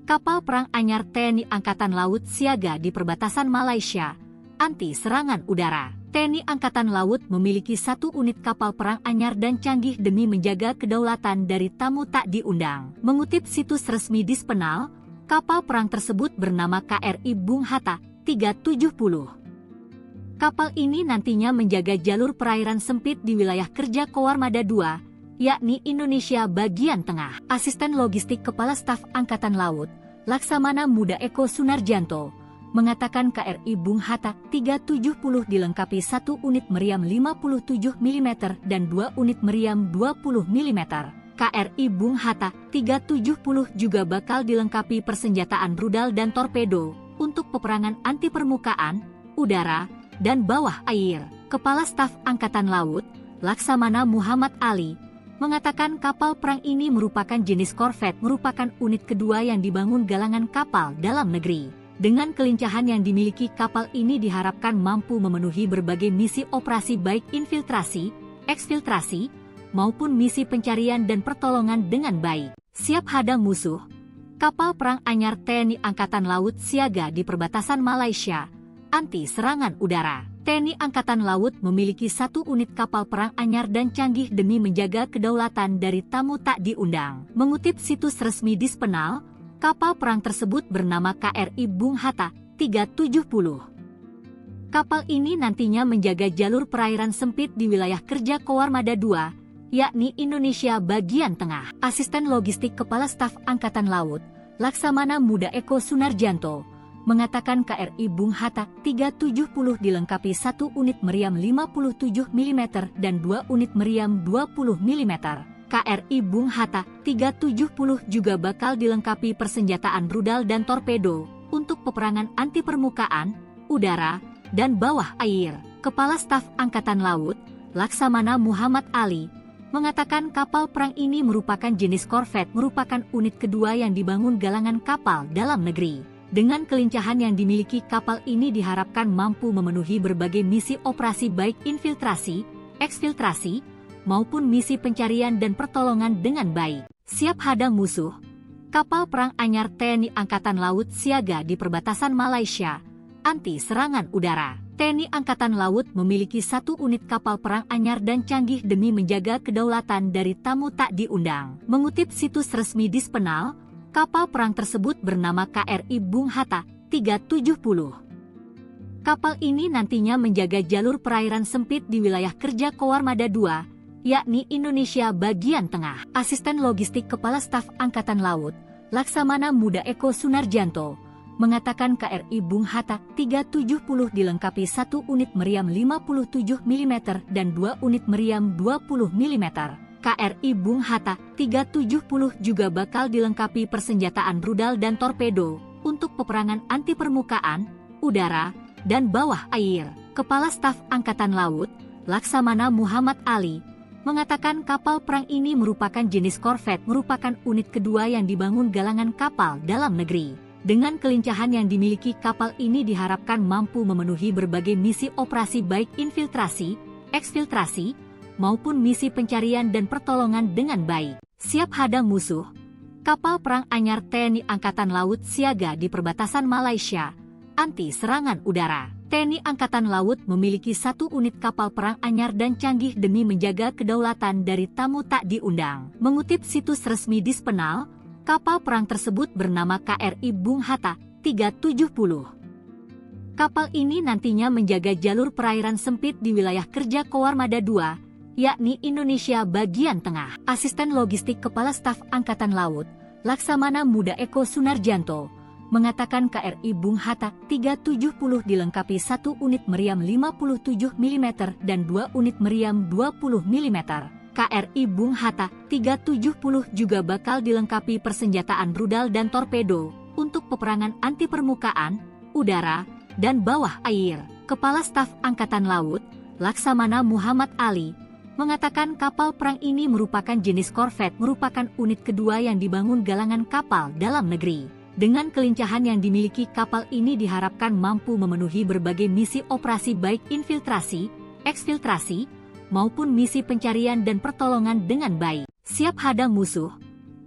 kapal perang anyar TNI Angkatan Laut siaga di perbatasan Malaysia, anti serangan udara. TNI Angkatan Laut memiliki 1 unit kapal perang anyar dan canggih demi menjaga kedaulatan dari tamu tak diundang. Mengutip situs resmi Dispenal, kapal perang tersebut bernama KRI Bung Hatta 370. Kapal ini nantinya menjaga jalur perairan sempit di wilayah kerja Koarmada II, yakni Indonesia bagian tengah. Asisten Logistik Kepala Staf Angkatan Laut, Laksamana Muda Eko Sunarjanto, mengatakan KRI Bung Hatta 370 dilengkapi 1 unit meriam 57 mm dan 2 unit meriam 20 mm. KRI Bung Hatta 370 juga bakal dilengkapi persenjataan rudal dan torpedo untuk peperangan anti permukaan, udara, dan bawah air. Kepala Staf Angkatan Laut, Laksamana Muhammad Ali, mengatakan kapal perang ini merupakan jenis korvet, merupakan unit kedua yang dibangun galangan kapal dalam negeri. Dengan kelincahan yang dimiliki kapal ini diharapkan mampu memenuhi berbagai misi operasi baik infiltrasi, eksfiltrasi, maupun misi pencarian dan pertolongan dengan baik. Siap hadang musuh, Kapal perang anyar TNI Angkatan Laut siaga di perbatasan Malaysia, anti serangan udara. TNI Angkatan Laut memiliki 1 unit kapal perang anyar dan canggih demi menjaga kedaulatan dari tamu tak diundang. Mengutip situs resmi Dispenal, kapal perang tersebut bernama KRI Bung Hatta 370. Kapal ini nantinya menjaga jalur perairan sempit di wilayah kerja Koarmada II, yakni Indonesia bagian tengah. Asisten Logistik Kepala Staf Angkatan Laut, Laksamana Muda Eko Sunarjanto, mengatakan KRI Bung Hatta 370 dilengkapi 1 unit meriam 57 mm dan 2 unit meriam 20 mm. KRI Bung Hatta 370 juga bakal dilengkapi persenjataan rudal dan torpedo untuk peperangan anti permukaan, udara, dan bawah air. Kepala Staf Angkatan Laut, Laksamana Muhammad Ali, mengatakan kapal perang ini merupakan jenis korvet, merupakan unit kedua yang dibangun galangan kapal dalam negeri. Dengan kelincahan yang dimiliki kapal ini diharapkan mampu memenuhi berbagai misi operasi baik infiltrasi, eksfiltrasi, maupun misi pencarian dan pertolongan dengan baik. Siap hadang musuh, kapal perang anyar TNI Angkatan Laut siaga di perbatasan Malaysia, anti serangan udara. TNI Angkatan Laut memiliki 1 unit kapal perang anyar dan canggih demi menjaga kedaulatan dari tamu tak diundang. Mengutip situs resmi Dispenal, kapal perang tersebut bernama KRI Bung Hatta 370. Kapal ini nantinya menjaga jalur perairan sempit di wilayah kerja Koarmada II, yakni Indonesia bagian tengah. Asisten Logistik Kepala Staf Angkatan Laut, Laksamana Muda Eko Sunarjanto, mengatakan KRI Bung Hatta 370 dilengkapi 1 unit meriam 57 mm dan 2 unit meriam 20 mm. KRI Bung Hatta 370 juga bakal dilengkapi persenjataan rudal dan torpedo untuk peperangan anti permukaan, udara, dan bawah air. Kepala Staf Angkatan Laut, Laksamana Muhammad Ali, mengatakan kapal perang ini merupakan jenis korvet, merupakan unit kedua yang dibangun galangan kapal dalam negeri. Dengan kelincahan yang dimiliki kapal ini diharapkan mampu memenuhi berbagai misi operasi baik infiltrasi, eksfiltrasi, maupun misi pencarian dan pertolongan dengan baik. Siap hadang musuh, kapal perang anyar TNI Angkatan Laut siaga di perbatasan Malaysia, anti serangan udara. TNI Angkatan Laut memiliki 1 unit kapal perang anyar dan canggih demi menjaga kedaulatan dari tamu tak diundang. Mengutip situs resmi Dispenal, kapal perang tersebut bernama KRI Bung Hatta 370. Kapal ini nantinya menjaga jalur perairan sempit di wilayah kerja Koarmada II, yakni Indonesia bagian tengah. Asisten Logistik Kepala Staf Angkatan Laut, Laksamana Muda Eko Sunarjanto, mengatakan KRI Bung Hatta 370 dilengkapi 1 unit meriam 57 mm dan 2 unit meriam 20 mm. KRI Bung Hatta 370 juga bakal dilengkapi persenjataan rudal dan torpedo untuk peperangan anti permukaan, udara, dan bawah air. Kepala Staf Angkatan Laut, Laksamana Muhammad Ali, mengatakan kapal perang ini merupakan jenis korvet, merupakan unit kedua yang dibangun galangan kapal dalam negeri. Dengan kelincahan yang dimiliki kapal ini diharapkan mampu memenuhi berbagai misi operasi baik infiltrasi, eksfiltrasi, maupun misi pencarian dan pertolongan dengan baik. Siap hadang musuh,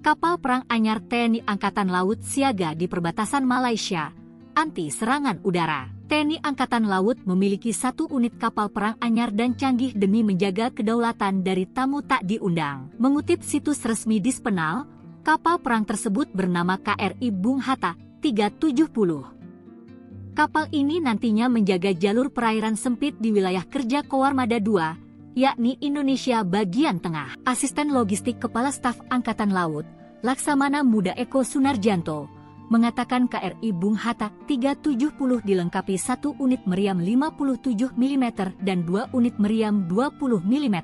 kapal perang anyar TNI Angkatan Laut siaga di perbatasan Malaysia, anti serangan udara. TNI Angkatan Laut memiliki 1 unit kapal perang anyar dan canggih demi menjaga kedaulatan dari tamu tak diundang. Mengutip situs resmi Dispenal, kapal perang tersebut bernama KRI Bung Hatta 370. Kapal ini nantinya menjaga jalur perairan sempit di wilayah kerja Koarmada II, yakni Indonesia bagian tengah. Asisten Logistik Kepala Staf Angkatan Laut, Laksamana Muda Eko Sunarjanto, mengatakan KRI Bung Hatta 370 dilengkapi 1 unit meriam 57 mm dan 2 unit meriam 20 mm.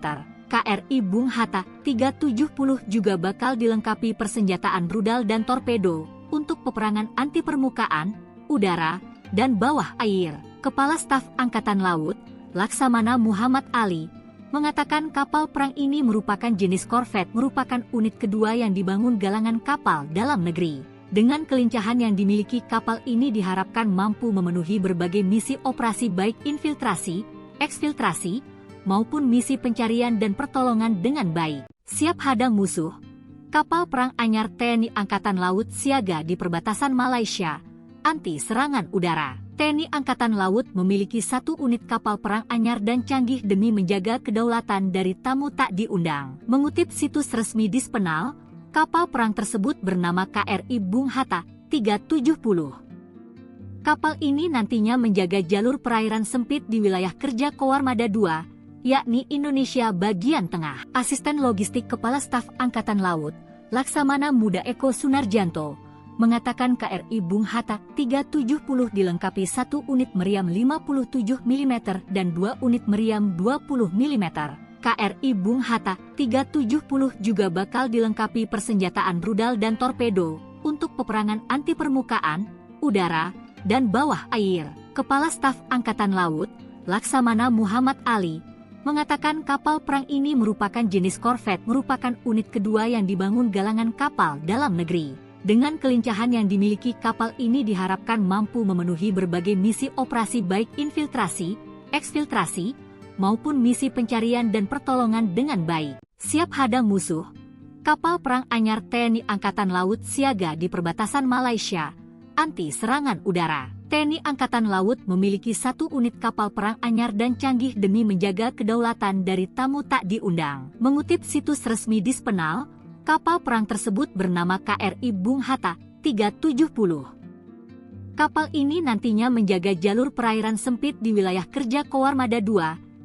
KRI Bung Hatta 370 juga bakal dilengkapi persenjataan rudal dan torpedo untuk peperangan anti permukaan, udara, dan bawah air. Kepala Staf Angkatan Laut, Laksamana Muhammad Ali, mengatakan kapal perang ini merupakan jenis korvet, merupakan unit kedua yang dibangun galangan kapal dalam negeri. Dengan kelincahan yang dimiliki kapal ini diharapkan mampu memenuhi berbagai misi operasi baik infiltrasi, eksfiltrasi, maupun misi pencarian dan pertolongan dengan baik. Siap hadang musuh, Kapal perang anyar TNI Angkatan Laut siaga di perbatasan Malaysia, anti serangan udara. TNI Angkatan Laut memiliki 1 unit kapal perang anyar dan canggih demi menjaga kedaulatan dari tamu tak diundang. Mengutip situs resmi Dispenal, kapal perang tersebut bernama KRI Bung Hatta 370. Kapal ini nantinya menjaga jalur perairan sempit di wilayah kerja Koarmada II, yakni Indonesia bagian tengah. Asisten Logistik Kepala Staf Angkatan Laut, Laksamana Muda Eko Sunarjanto, mengatakan KRI Bung Hatta 370 dilengkapi 1 unit meriam 57 mm dan 2 unit meriam 20 mm. KRI Bung Hatta 370 juga bakal dilengkapi persenjataan rudal dan torpedo untuk peperangan anti permukaan, udara, dan bawah air. Kepala Staf Angkatan Laut, Laksamana Muhammad Ali, mengatakan kapal perang ini merupakan jenis korvet, merupakan unit kedua yang dibangun galangan kapal dalam negeri. Dengan kelincahan yang dimiliki kapal ini diharapkan mampu memenuhi berbagai misi operasi baik infiltrasi, eksfiltrasi, maupun misi pencarian dan pertolongan dengan baik. Siap hadang musuh, kapal perang anyar TNI Angkatan Laut siaga di perbatasan Malaysia, anti serangan udara. TNI Angkatan Laut memiliki 1 unit kapal perang anyar dan canggih demi menjaga kedaulatan dari tamu tak diundang. Mengutip situs resmi Dispenal, kapal perang tersebut bernama KRI Bung Hatta 370. Kapal ini nantinya menjaga jalur perairan sempit di wilayah kerja Koarmada II,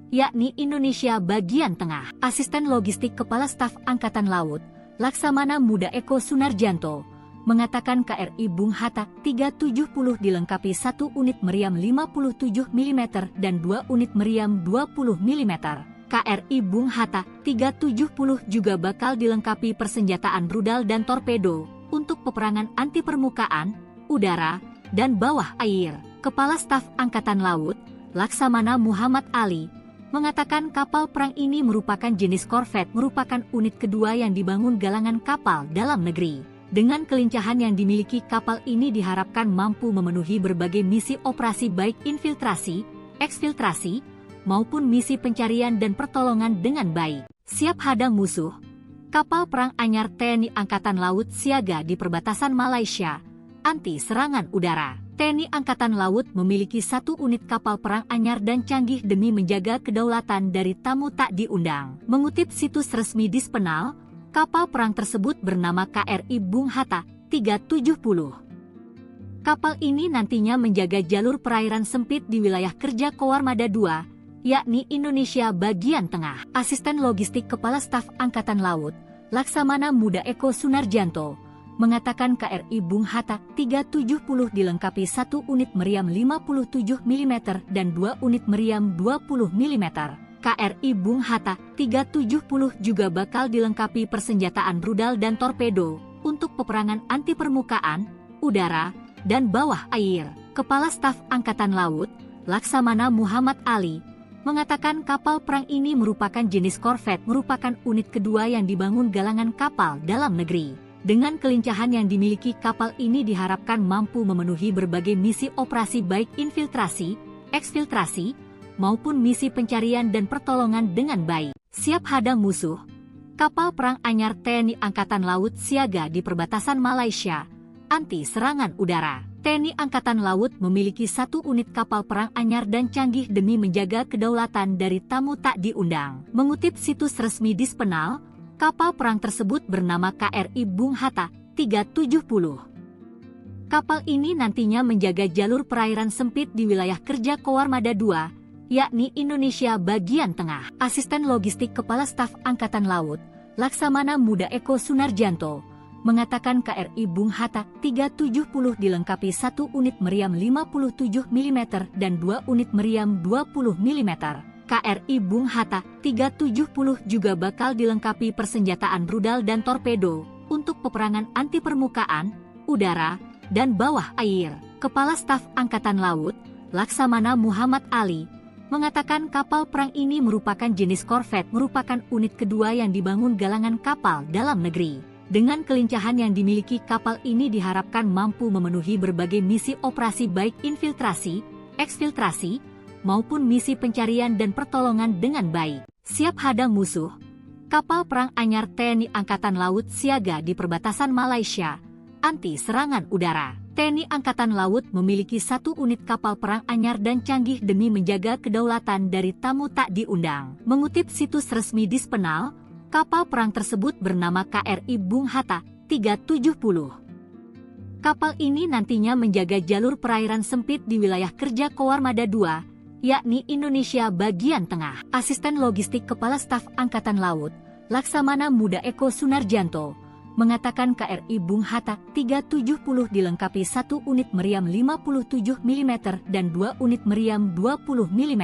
yakni Indonesia bagian tengah. Asisten Logistik Kepala Staf Angkatan Laut, Laksamana Muda Eko Sunarjanto, mengatakan KRI Bung Hatta 370 dilengkapi 1 unit meriam 57 mm dan 2 unit meriam 20 mm. KRI Bung Hatta 370 juga bakal dilengkapi persenjataan rudal dan torpedo untuk peperangan anti permukaan, udara, dan bawah air. Kepala Staf Angkatan Laut, Laksamana Muhammad Ali, mengatakan kapal perang ini merupakan jenis korvet, merupakan unit kedua yang dibangun galangan kapal dalam negeri. Dengan kelincahan yang dimiliki kapal ini diharapkan mampu memenuhi berbagai misi operasi baik infiltrasi, eksfiltrasi, maupun misi pencarian dan pertolongan dengan baik. Siap hadang musuh, kapal perang anyar TNI Angkatan Laut siaga di perbatasan Malaysia, anti serangan udara. TNI Angkatan Laut memiliki 1 unit kapal perang anyar dan canggih demi menjaga kedaulatan dari tamu tak diundang. Mengutip situs resmi Dispenal, kapal perang tersebut bernama KRI Bung Hatta 370. Kapal ini nantinya menjaga jalur perairan sempit di wilayah kerja Koarmada II, yakni Indonesia bagian tengah. Asisten Logistik Kepala Staf Angkatan Laut, Laksamana Muda Eko Sunarjanto, mengatakan KRI Bung Hatta 370 dilengkapi 1 unit meriam 57 mm dan 2 unit meriam 20 mm. KRI Bung Hatta 370 juga bakal dilengkapi persenjataan rudal dan torpedo untuk peperangan anti permukaan, udara, dan bawah air. Kepala Staf Angkatan Laut, Laksamana Muhammad Ali, mengatakan kapal perang ini merupakan jenis korvet, merupakan unit kedua yang dibangun galangan kapal dalam negeri. Dengan kelincahan yang dimiliki kapal ini diharapkan mampu memenuhi berbagai misi operasi baik infiltrasi, eksfiltrasi, maupun misi pencarian dan pertolongan dengan baik. Siap hadang musuh, kapal perang anyar TNI Angkatan Laut siaga di perbatasan Malaysia, anti serangan udara. TNI Angkatan Laut memiliki 1 unit kapal perang anyar dan canggih demi menjaga kedaulatan dari tamu tak diundang. Mengutip situs resmi Dispenal, kapal perang tersebut bernama KRI Bung Hatta 370. Kapal ini nantinya menjaga jalur perairan sempit di wilayah kerja Koarmada II, yakni Indonesia bagian tengah. Asisten Logistik Kepala Staf Angkatan Laut, Laksamana Muda Eko Sunarjanto, mengatakan KRI Bung Hatta 370 dilengkapi 1 unit meriam 57 mm dan 2 unit meriam 20 mm. KRI Bung Hatta 370 juga bakal dilengkapi persenjataan rudal dan torpedo untuk peperangan anti permukaan, udara, dan bawah air. Kepala Staf Angkatan Laut, Laksamana Muhammad Ali, mengatakan kapal perang ini merupakan jenis korvet, merupakan unit kedua yang dibangun galangan kapal dalam negeri. Dengan kelincahan yang dimiliki kapal ini diharapkan mampu memenuhi berbagai misi operasi baik infiltrasi, eksfiltrasi, maupun misi pencarian dan pertolongan dengan baik. Siap hadang musuh, Kapal perang anyar TNI Angkatan Laut siaga di perbatasan Malaysia, anti serangan udara. TNI Angkatan Laut memiliki 1 unit kapal perang anyar dan canggih demi menjaga kedaulatan dari tamu tak diundang. Mengutip situs resmi Dispenal, kapal perang tersebut bernama KRI Bung Hatta 370. Kapal ini nantinya menjaga jalur perairan sempit di wilayah kerja Koarmada II, yakni Indonesia bagian tengah. Asisten Logistik Kepala Staf Angkatan Laut, Laksamana Muda Eko Sunarjanto, mengatakan KRI Bung Hatta 370 dilengkapi 1 unit meriam 57 mm dan 2 unit meriam 20 mm.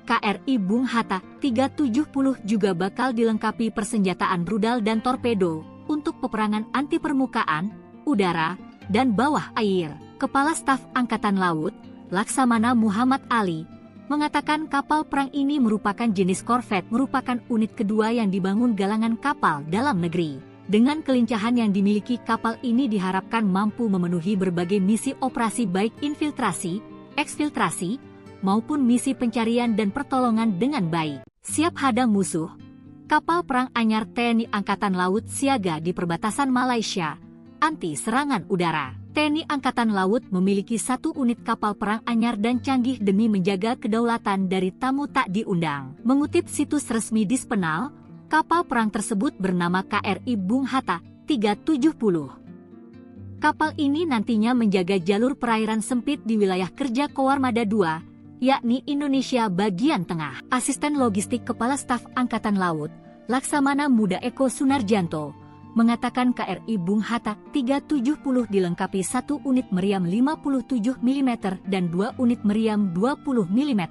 KRI Bung Hatta 370 juga bakal dilengkapi persenjataan rudal dan torpedo untuk peperangan anti permukaan, udara, dan bawah air. Kepala Staf Angkatan Laut, Laksamana Muhammad Ali, mengatakan kapal perang ini merupakan jenis korvet, merupakan unit kedua yang dibangun galangan kapal dalam negeri. Dengan kelincahan yang dimiliki kapal ini diharapkan mampu memenuhi berbagai misi operasi baik infiltrasi, eksfiltrasi, maupun misi pencarian dan pertolongan dengan baik. Siap hadang musuh, kapal perang anyar TNI Angkatan Laut siaga di perbatasan Malaysia, anti serangan udara. TNI Angkatan Laut memiliki 1 unit kapal perang anyar dan canggih demi menjaga kedaulatan dari tamu tak diundang. Mengutip situs resmi Dispenal, kapal perang tersebut bernama KRI Bung Hatta 370. Kapal ini nantinya menjaga jalur perairan sempit di wilayah kerja Koarmada II, yakni Indonesia bagian tengah. Asisten Logistik Kepala Staf Angkatan Laut, Laksamana Muda Eko Sunarjanto, mengatakan KRI Bung Hatta 370 dilengkapi 1 unit meriam 57 mm dan 2 unit meriam 20 mm.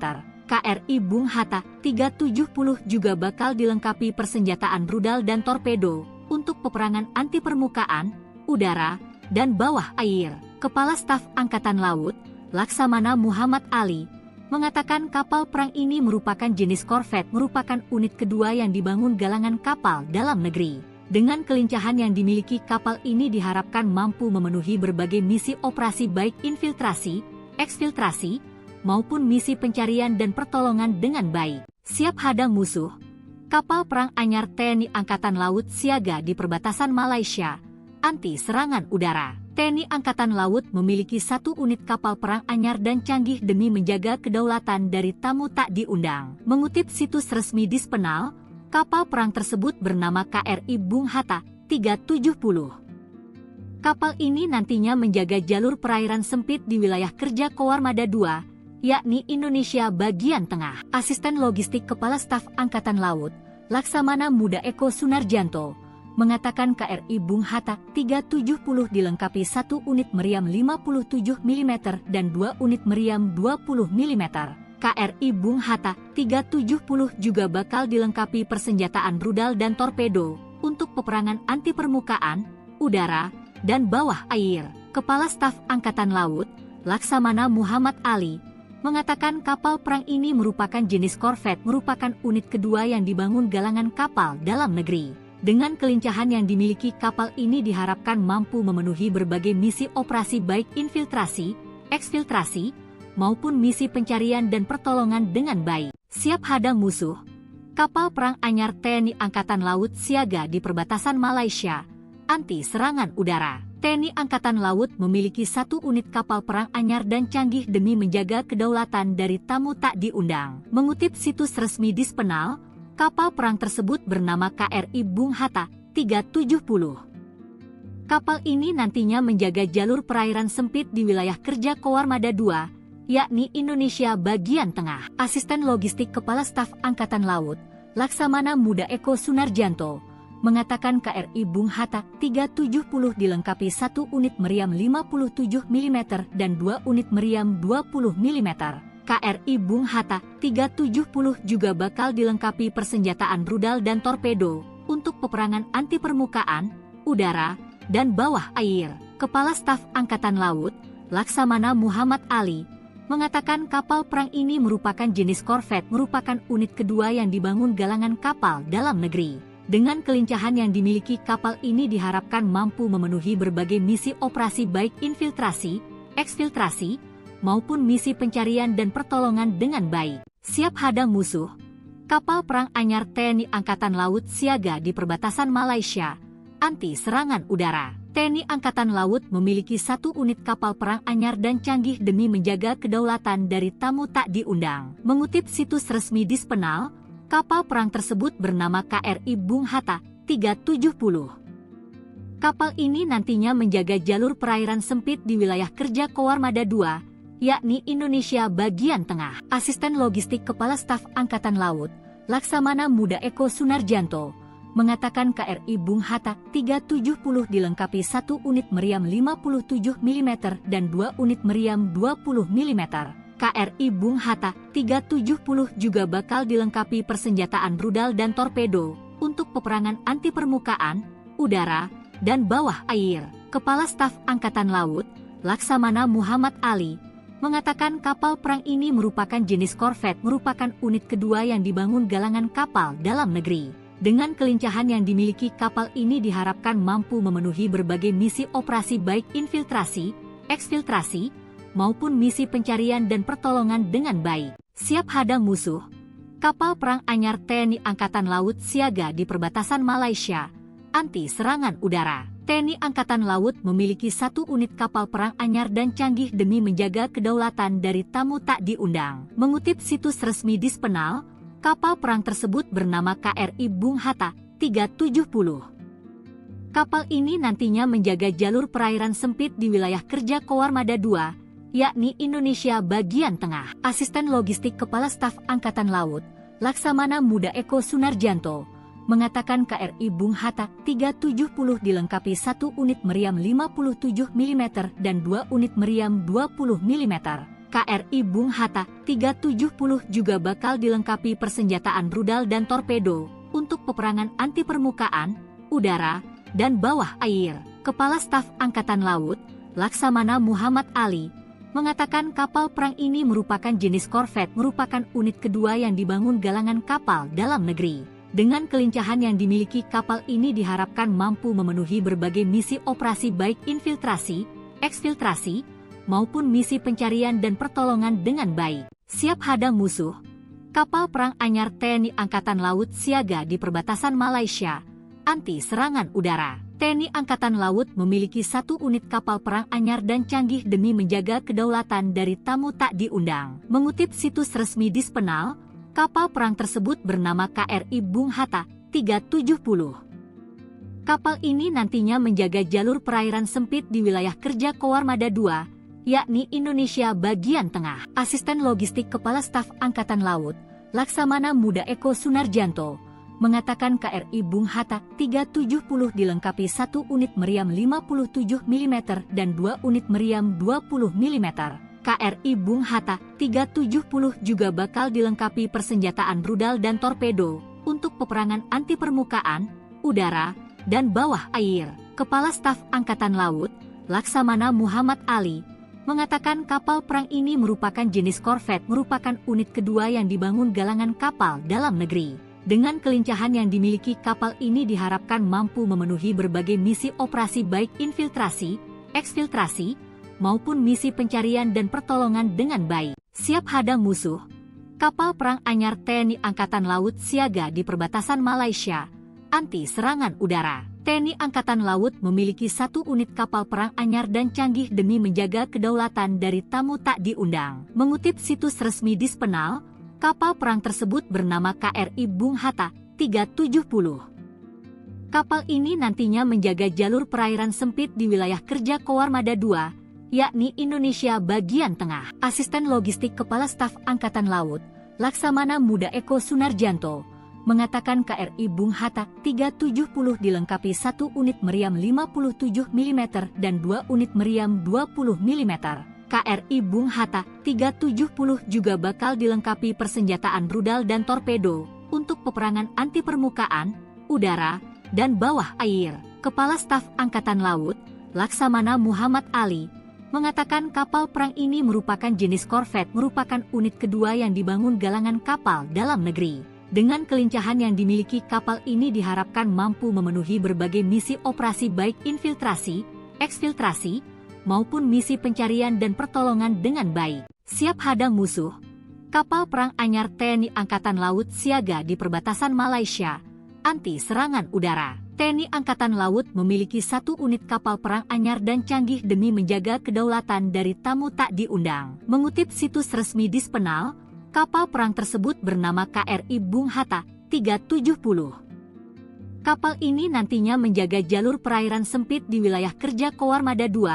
KRI Bung Hatta 370 juga bakal dilengkapi persenjataan rudal dan torpedo untuk peperangan anti permukaan, udara, dan bawah air. Kepala Staf Angkatan Laut, Laksamana Muhammad Ali, mengatakan kapal perang ini merupakan jenis korvet, merupakan unit kedua yang dibangun galangan kapal dalam negeri. Dengan kelincahan yang dimiliki kapal ini diharapkan mampu memenuhi berbagai misi operasi baik infiltrasi, eksfiltrasi, maupun misi pencarian dan pertolongan dengan baik. Siap hadang musuh, kapal perang anyar TNI Angkatan Laut siaga di perbatasan Malaysia, anti serangan udara. TNI Angkatan Laut memiliki 1 unit kapal perang anyar dan canggih demi menjaga kedaulatan dari tamu tak diundang. Mengutip situs resmi Dispenal, kapal perang tersebut bernama KRI Bung Hatta 370. Kapal ini nantinya menjaga jalur perairan sempit di wilayah kerja Koarmada II, yakni Indonesia bagian tengah. Asisten Logistik Kepala Staf Angkatan Laut, Laksamana Muda Eko Sunarjanto, mengatakan KRI Bung Hatta 370 dilengkapi 1 unit meriam 57 mm dan 2 unit meriam 20 mm. KRI Bung Hatta 370 juga bakal dilengkapi persenjataan rudal dan torpedo untuk peperangan anti permukaan, udara, dan bawah air. Kepala Staf Angkatan Laut, Laksamana Muhammad Ali, mengatakan kapal perang ini merupakan jenis korvet, merupakan unit kedua yang dibangun galangan kapal dalam negeri. Dengan kelincahan yang dimiliki kapal ini diharapkan mampu memenuhi berbagai misi operasi baik infiltrasi, eksfiltrasi, maupun misi pencarian dan pertolongan dengan baik. Siap hadang musuh, kapal perang anyar TNI Angkatan Laut siaga di perbatasan Malaysia, anti serangan udara. TNI Angkatan Laut memiliki 1 unit kapal perang anyar dan canggih demi menjaga kedaulatan dari tamu tak diundang. Mengutip situs resmi Dispenal, kapal perang tersebut bernama KRI Bung Hatta 370. Kapal ini nantinya menjaga jalur perairan sempit di wilayah kerja Koarmada II, yakni Indonesia bagian tengah. Asisten Logistik Kepala Staf Angkatan Laut, Laksamana Muda Eko Sunarjanto, mengatakan KRI Bung Hatta 370 dilengkapi 1 unit meriam 57 mm dan 2 unit meriam 20 mm. KRI Bung Hatta 370 juga bakal dilengkapi persenjataan rudal dan torpedo untuk peperangan anti permukaan, udara, dan bawah air. Kepala Staf Angkatan Laut, Laksamana Muhammad Ali, mengatakan kapal perang ini merupakan jenis korvet, merupakan unit kedua yang dibangun galangan kapal dalam negeri. Dengan kelincahan yang dimiliki kapal ini diharapkan mampu memenuhi berbagai misi operasi baik infiltrasi, eksfiltrasi, maupun misi pencarian dan pertolongan dengan baik. Siap hadang musuh, Kapal perang anyar TNI Angkatan Laut siaga di perbatasan Malaysia, anti serangan udara. TNI Angkatan Laut memiliki 1 unit kapal perang anyar dan canggih demi menjaga kedaulatan dari tamu tak diundang. Mengutip situs resmi Dispenal, kapal perang tersebut bernama KRI Bung Hatta 370. Kapal ini nantinya menjaga jalur perairan sempit di wilayah kerja Koarmada II, yakni Indonesia bagian tengah. Asisten Logistik Kepala Staf Angkatan Laut, Laksamana Muda Eko Sunarjanto, mengatakan KRI Bung Hatta 370 dilengkapi 1 unit meriam 57 mm dan 2 unit meriam 20 mm. KRI Bung Hatta 370 juga bakal dilengkapi persenjataan rudal dan torpedo untuk peperangan anti permukaan, udara, dan bawah air. Kepala Staf Angkatan Laut, Laksamana Muhammad Ali, mengatakan kapal perang ini merupakan jenis korvet, merupakan unit kedua yang dibangun galangan kapal dalam negeri. Dengan kelincahan yang dimiliki kapal ini diharapkan mampu memenuhi berbagai misi operasi baik infiltrasi, eksfiltrasi, maupun misi pencarian dan pertolongan dengan baik. Siap hadang musuh, kapal perang anyar TNI Angkatan Laut siaga di perbatasan Malaysia, anti serangan udara. TNI Angkatan Laut memiliki 1 unit kapal perang anyar dan canggih demi menjaga kedaulatan dari tamu tak diundang. Mengutip situs resmi Dispenal, kapal perang tersebut bernama KRI Bung Hatta 370. Kapal ini nantinya menjaga jalur perairan sempit di wilayah kerja Koarmada II, yakni Indonesia bagian tengah. Asisten Logistik Kepala Staf Angkatan Laut, Laksamana Muda Eko Sunarjanto, mengatakan KRI Bung Hatta 370 dilengkapi 1 unit meriam 57 mm dan 2 unit meriam 20 mm. KRI Bung Hatta 370 juga bakal dilengkapi persenjataan rudal dan torpedo untuk peperangan anti permukaan, udara, dan bawah air. Kepala Staf Angkatan Laut, Laksamana Muhammad Ali, mengatakan kapal perang ini merupakan jenis korvet, merupakan unit kedua yang dibangun galangan kapal dalam negeri. Dengan kelincahan yang dimiliki kapal ini diharapkan mampu memenuhi berbagai misi operasi baik infiltrasi, eksfiltrasi, maupun misi pencarian dan pertolongan dengan baik. Siap hadang musuh, kapal perang anyar TNI Angkatan Laut siaga di perbatasan Malaysia, anti serangan udara. TNI Angkatan Laut memiliki 1 unit kapal perang anyar dan canggih demi menjaga kedaulatan dari tamu tak diundang. Mengutip situs resmi Dispenal, kapal perang tersebut bernama KRI Bung Hatta 370. Kapal ini nantinya menjaga jalur perairan sempit di wilayah kerja Koarmada II, yakni Indonesia bagian tengah. Asisten Logistik Kepala Staf Angkatan Laut, Laksamana Muda Eko Sunarjanto, mengatakan KRI Bung Hatta 370 dilengkapi 1 unit meriam 57 mm dan 2 unit meriam 20 mm. KRI Bung Hatta 370 juga bakal dilengkapi persenjataan rudal dan torpedo untuk peperangan anti permukaan, udara, dan bawah air. Kepala Staf Angkatan Laut, Laksamana Muhammad Ali, mengatakan kapal perang ini merupakan jenis korvet, merupakan unit kedua yang dibangun galangan kapal dalam negeri. Dengan kelincahan yang dimiliki kapal ini diharapkan mampu memenuhi berbagai misi operasi baik infiltrasi, eksfiltrasi, maupun misi pencarian dan pertolongan dengan baik. Siap hadang musuh, kapal perang anyar TNI Angkatan Laut siaga di perbatasan Malaysia, anti serangan udara. TNI Angkatan Laut memiliki 1 unit kapal perang anyar dan canggih demi menjaga kedaulatan dari tamu tak diundang. Mengutip situs resmi Dispenal, kapal perang tersebut bernama KRI Bung Hatta 370. Kapal ini nantinya menjaga jalur perairan sempit di wilayah kerja Koarmada II, yakni Indonesia bagian tengah. Asisten Logistik Kepala Staf Angkatan Laut, Laksamana Muda Eko Sunarjanto, mengatakan KRI Bung Hatta 370 dilengkapi 1 unit meriam 57 mm dan 2 unit meriam 20 mm. KRI Bung Hatta 370 juga bakal dilengkapi persenjataan rudal dan torpedo untuk peperangan anti permukaan, udara, dan bawah air. Kepala Staf Angkatan Laut, Laksamana Muhammad Ali, mengatakan kapal perang ini merupakan jenis korvet, merupakan unit kedua yang dibangun galangan kapal dalam negeri. Dengan kelincahan yang dimiliki kapal ini diharapkan mampu memenuhi berbagai misi operasi baik infiltrasi, eksfiltrasi, maupun misi pencarian dan pertolongan dengan baik. Siap hadang musuh, Kapal perang anyar TNI Angkatan Laut siaga di perbatasan Malaysia, anti serangan udara. TNI Angkatan Laut memiliki 1 unit kapal perang anyar dan canggih demi menjaga kedaulatan dari tamu tak diundang. Mengutip situs resmi Dispenal, kapal perang tersebut bernama KRI Bung Hatta 370. Kapal ini nantinya menjaga jalur perairan sempit di wilayah kerja Koarmada II,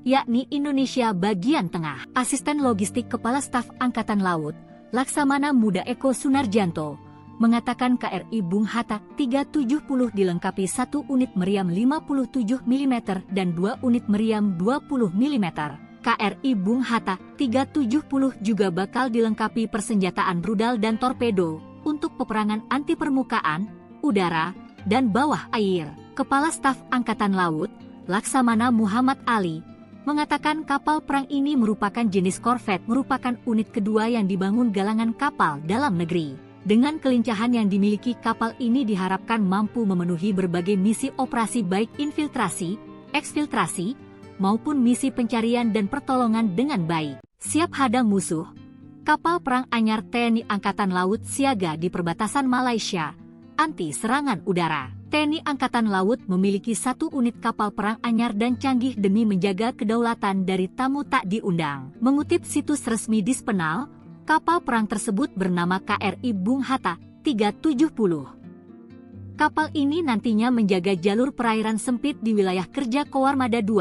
yakni Indonesia bagian tengah. Asisten Logistik Kepala Staf Angkatan Laut, Laksamana Muda Eko Sunarjanto, mengatakan KRI Bung Hatta 370 dilengkapi 1 unit meriam 57 mm dan 2 unit meriam 20 mm. KRI Bung Hatta 370 juga bakal dilengkapi persenjataan rudal dan torpedo untuk peperangan anti permukaan, udara, dan bawah air. Kepala Staf Angkatan Laut, Laksamana Muhammad Ali, mengatakan kapal perang ini merupakan jenis korvet, merupakan unit kedua yang dibangun galangan kapal dalam negeri. Dengan kelincahan yang dimiliki kapal ini diharapkan mampu memenuhi berbagai misi operasi baik infiltrasi, eksfiltrasi, maupun misi pencarian dan pertolongan dengan baik. Siap hadang musuh, kapal perang anyar TNI Angkatan Laut siaga di perbatasan Malaysia, anti serangan udara. TNI Angkatan Laut memiliki 1 unit kapal perang anyar dan canggih demi menjaga kedaulatan dari tamu tak diundang. Mengutip situs resmi Dispenal, kapal perang tersebut bernama KRI Bung Hatta 370. Kapal ini nantinya menjaga jalur perairan sempit di wilayah kerja Koarmada II,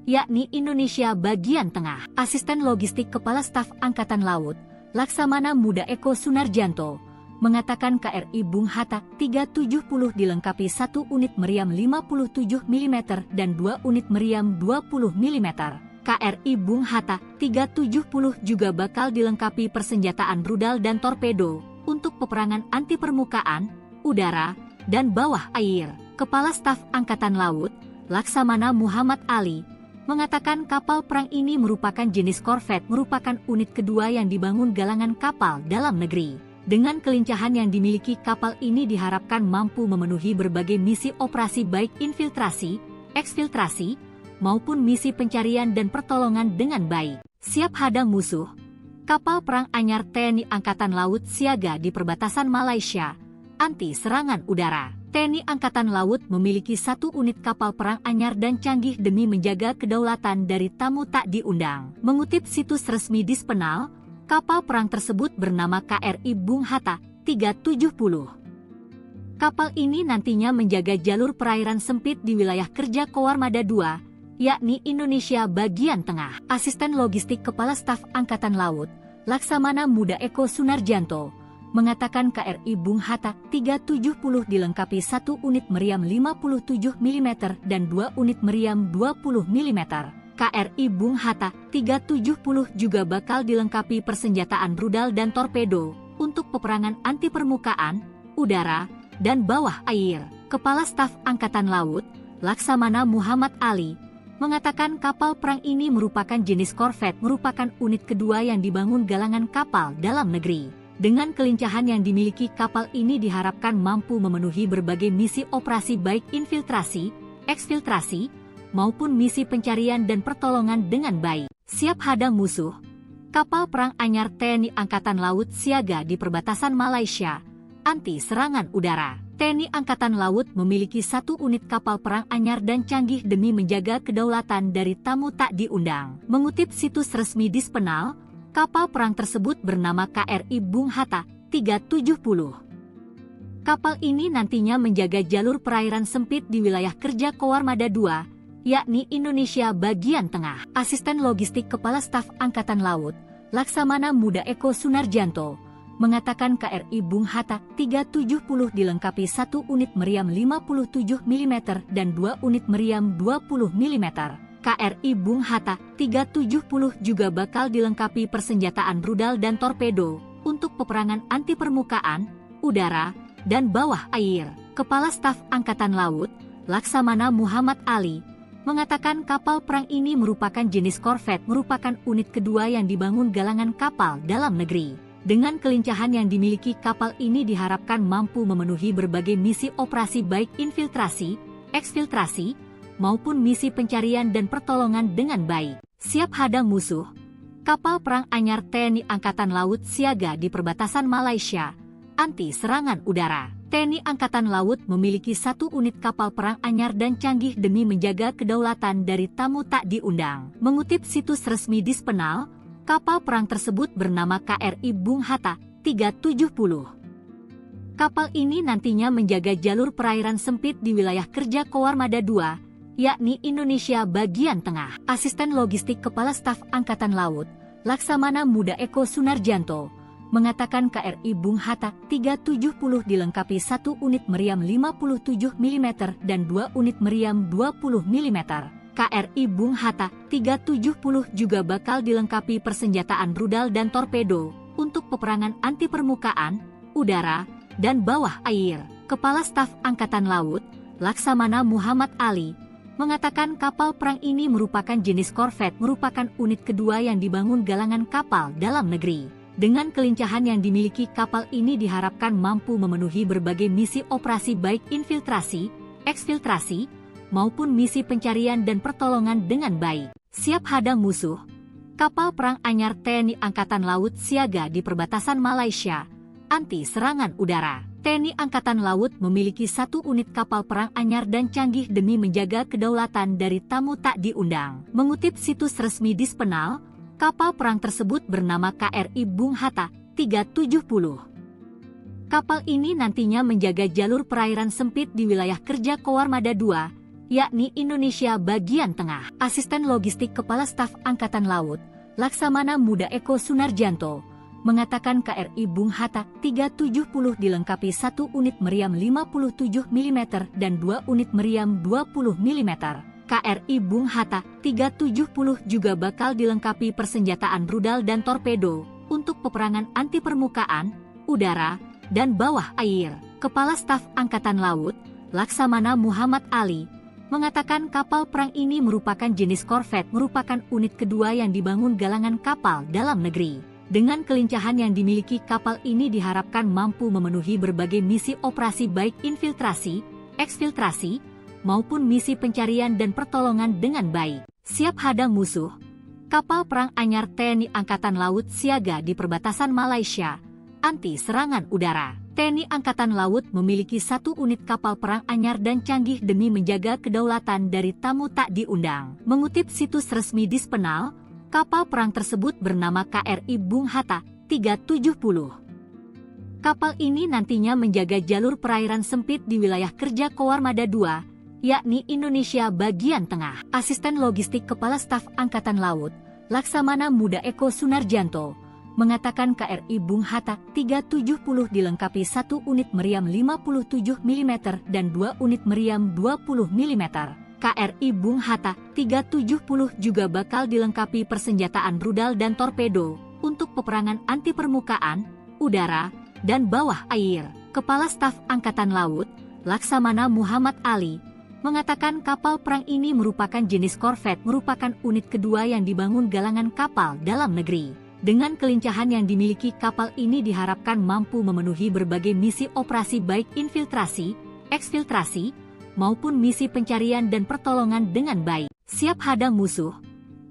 yakni Indonesia bagian tengah. Asisten Logistik Kepala Staf Angkatan Laut, Laksamana Muda Eko Sunarjanto, mengatakan KRI Bung Hatta 370 dilengkapi 1 unit meriam 57 mm dan 2 unit meriam 20 mm. KRI Bung Hatta 370 juga bakal dilengkapi persenjataan rudal dan torpedo untuk peperangan anti permukaan, udara, dan bawah air. Kepala Staf Angkatan Laut, Laksamana Muhammad Ali, mengatakan kapal perang ini merupakan jenis korvet, merupakan unit kedua yang dibangun galangan kapal dalam negeri. Dengan kelincahan yang dimiliki kapal ini diharapkan mampu memenuhi berbagai misi operasi baik infiltrasi, eksfiltrasi, maupun misi pencarian dan pertolongan dengan baik. Siap hadang musuh, kapal perang anyar TNI Angkatan Laut siaga di perbatasan Malaysia, anti serangan udara. TNI Angkatan Laut memiliki 1 unit kapal perang anyar dan canggih demi menjaga kedaulatan dari tamu tak diundang. Mengutip situs resmi Dispenal, kapal perang tersebut bernama KRI Bung Hatta 370. Kapal ini nantinya menjaga jalur perairan sempit di wilayah kerja Koarmada II, yakni Indonesia bagian tengah. Asisten Logistik Kepala Staf Angkatan Laut, Laksamana Muda Eko Sunarjanto, mengatakan KRI Bung Hatta 370 dilengkapi 1 unit meriam 57 mm dan 2 unit meriam 20 mm. KRI Bung Hatta 370 juga bakal dilengkapi persenjataan rudal dan torpedo untuk peperangan anti permukaan, udara, dan bawah air. Kepala Staf Angkatan Laut, Laksamana Muhammad Ali, mengatakan kapal perang ini merupakan jenis korvet, merupakan unit kedua yang dibangun galangan kapal dalam negeri. Dengan kelincahan yang dimiliki kapal ini diharapkan mampu memenuhi berbagai misi operasi baik infiltrasi, eksfiltrasi, maupun misi pencarian dan pertolongan dengan baik. Siap hadang musuh, kapal perang anyar TNI Angkatan Laut siaga di perbatasan Malaysia, anti serangan udara. TNI Angkatan Laut memiliki 1 unit kapal perang anyar dan canggih demi menjaga kedaulatan dari tamu tak diundang. Mengutip situs resmi Dispenal, kapal perang tersebut bernama KRI Bung Hatta 370. Kapal ini nantinya menjaga jalur perairan sempit di wilayah kerja Koarmada II, yakni Indonesia bagian tengah. Asisten Logistik Kepala Staf Angkatan Laut, Laksamana Muda Eko Sunarjanto, mengatakan KRI Bung Hatta 370 dilengkapi 1 unit meriam 57 mm dan 2 unit meriam 20 mm. KRI Bung Hatta 370 juga bakal dilengkapi persenjataan rudal dan torpedo untuk peperangan anti permukaan, udara, dan bawah air. Kepala Staf Angkatan Laut, Laksamana Muhammad Ali, mengatakan kapal perang ini merupakan jenis korvet, merupakan unit kedua yang dibangun galangan kapal dalam negeri. Dengan kelincahan yang dimiliki kapal ini diharapkan mampu memenuhi berbagai misi operasi baik infiltrasi, eksfiltrasi, maupun misi pencarian dan pertolongan dengan baik. Siap hadang musuh, Kapal perang anyar TNI Angkatan Laut siaga di perbatasan Malaysia, anti serangan udara. TNI Angkatan Laut memiliki 1 unit kapal perang anyar dan canggih demi menjaga kedaulatan dari tamu tak diundang. Mengutip situs resmi Dispenal, kapal perang tersebut bernama KRI Bung Hatta 370. Kapal ini nantinya menjaga jalur perairan sempit di wilayah kerja Koarmada II, yakni Indonesia bagian tengah. Asisten Logistik Kepala Staf Angkatan Laut, Laksamana Muda Eko Sunarjanto, mengatakan KRI Bung Hatta 370 dilengkapi 1 unit meriam 57 mm dan 2 unit meriam 20 mm. KRI Bung Hatta 370 juga bakal dilengkapi persenjataan rudal dan torpedo untuk peperangan anti permukaan, udara, dan bawah air. Kepala Staf Angkatan Laut, Laksamana Muhammad Ali, mengatakan kapal perang ini merupakan jenis korvet, merupakan unit kedua yang dibangun galangan kapal dalam negeri. Dengan kelincahan yang dimiliki kapal ini diharapkan mampu memenuhi berbagai misi operasi baik infiltrasi, eksfiltrasi, maupun misi pencarian dan pertolongan dengan baik. Siap hadang musuh, kapal perang anyar TNI Angkatan Laut siaga di perbatasan Malaysia, anti serangan udara. TNI Angkatan Laut memiliki 1 unit kapal perang anyar dan canggih demi menjaga kedaulatan dari tamu tak diundang. Mengutip situs resmi Dispenal, kapal perang tersebut bernama KRI Bung Hatta 370. Kapal ini nantinya menjaga jalur perairan sempit di wilayah kerja Koarmada II, yakni Indonesia bagian tengah. Asisten Logistik Kepala Staf Angkatan Laut, Laksamana Muda Eko Sunarjanto, mengatakan KRI Bung Hatta 370 dilengkapi 1 unit meriam 57 mm dan 2 unit meriam 20 mm. KRI Bung Hatta 370 juga bakal dilengkapi persenjataan rudal dan torpedo untuk peperangan anti permukaan, udara, dan bawah air. Kepala Staf Angkatan Laut, Laksamana Muhammad Ali, mengatakan kapal perang ini merupakan jenis korvet, merupakan unit kedua yang dibangun galangan kapal dalam negeri. Dengan kelincahan yang dimiliki kapal ini diharapkan mampu memenuhi berbagai misi operasi baik infiltrasi, eksfiltrasi, maupun misi pencarian dan pertolongan dengan baik. Siap hadang musuh, kapal perang anyar TNI Angkatan Laut siaga di perbatasan Malaysia, anti serangan udara. TNI Angkatan Laut memiliki 1 unit kapal perang anyar dan canggih demi menjaga kedaulatan dari tamu tak diundang. Mengutip situs resmi Dispenal, kapal perang tersebut bernama KRI Bung Hatta 370. Kapal ini nantinya menjaga jalur perairan sempit di wilayah kerja Koarmada II, yakni Indonesia bagian tengah. Asisten Logistik Kepala Staf Angkatan Laut, Laksamana Muda Eko Sunarjanto, mengatakan KRI Bung Hatta 370 dilengkapi 1 unit meriam 57 mm dan 2 unit meriam 20 mm. KRI Bung Hatta 370 juga bakal dilengkapi persenjataan rudal dan torpedo untuk peperangan anti permukaan, udara, dan bawah air. Kepala Staf Angkatan Laut, Laksamana Muhammad Ali, mengatakan kapal perang ini merupakan jenis korvet, merupakan unit kedua yang dibangun galangan kapal dalam negeri. Dengan kelincahan yang dimiliki kapal ini diharapkan mampu memenuhi berbagai misi operasi baik infiltrasi, eksfiltrasi, maupun misi pencarian dan pertolongan dengan baik. Siap hadang musuh,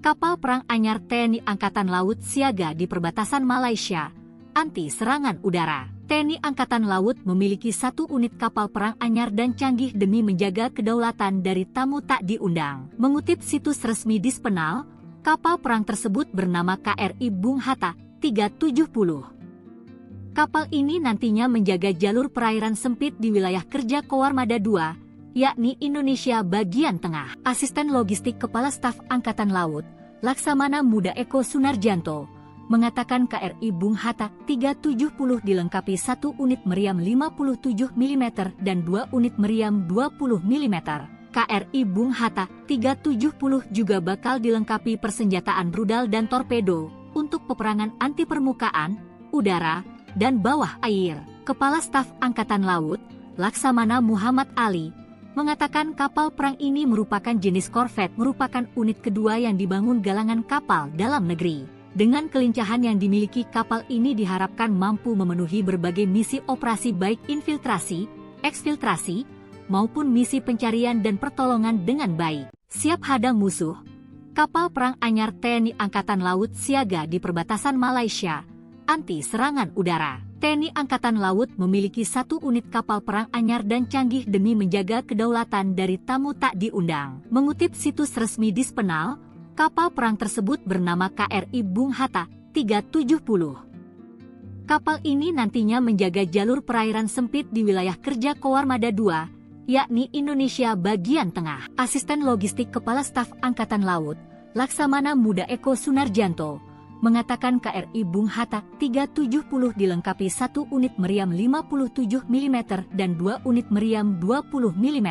kapal perang anyar TNI Angkatan Laut siaga di perbatasan Malaysia, anti serangan udara. TNI Angkatan Laut memiliki 1 unit kapal perang anyar dan canggih demi menjaga kedaulatan dari tamu tak diundang. Mengutip situs resmi Dispenal, kapal perang tersebut bernama KRI Bung Hatta 370. Kapal ini nantinya menjaga jalur perairan sempit di wilayah kerja Koarmada II, yakni Indonesia bagian tengah. Asisten Logistik Kepala Staf Angkatan Laut, Laksamana Muda Eko Sunarjanto, mengatakan KRI Bung Hatta 370 dilengkapi 1 unit meriam 57 mm dan 2 unit meriam 20 mm. KRI Bung Hatta 370 juga bakal dilengkapi persenjataan rudal dan torpedo untuk peperangan anti permukaan, udara, dan bawah air. Kepala Staf Angkatan Laut, Laksamana Muhammad Ali, mengatakan kapal perang ini merupakan jenis korvet, merupakan unit kedua yang dibangun galangan kapal dalam negeri. Dengan kelincahan yang dimiliki kapal ini diharapkan mampu memenuhi berbagai misi operasi baik infiltrasi, eksfiltrasi, maupun misi pencarian dan pertolongan dengan baik. Siap hadang musuh, Kapal perang anyar TNI Angkatan Laut siaga di perbatasan Malaysia, anti serangan udara. TNI Angkatan Laut memiliki 1 unit kapal perang anyar dan canggih demi menjaga kedaulatan dari tamu tak diundang. Mengutip situs resmi Dispenal, kapal perang tersebut bernama KRI Bung Hatta 370. Kapal ini nantinya menjaga jalur perairan sempit di wilayah kerja Koarmada II, yakni Indonesia bagian tengah. Asisten Logistik Kepala Staf Angkatan Laut, Laksamana Muda Eko Sunarjanto, mengatakan KRI Bung Hatta 370 dilengkapi 1 unit meriam 57 mm dan 2 unit meriam 20 mm.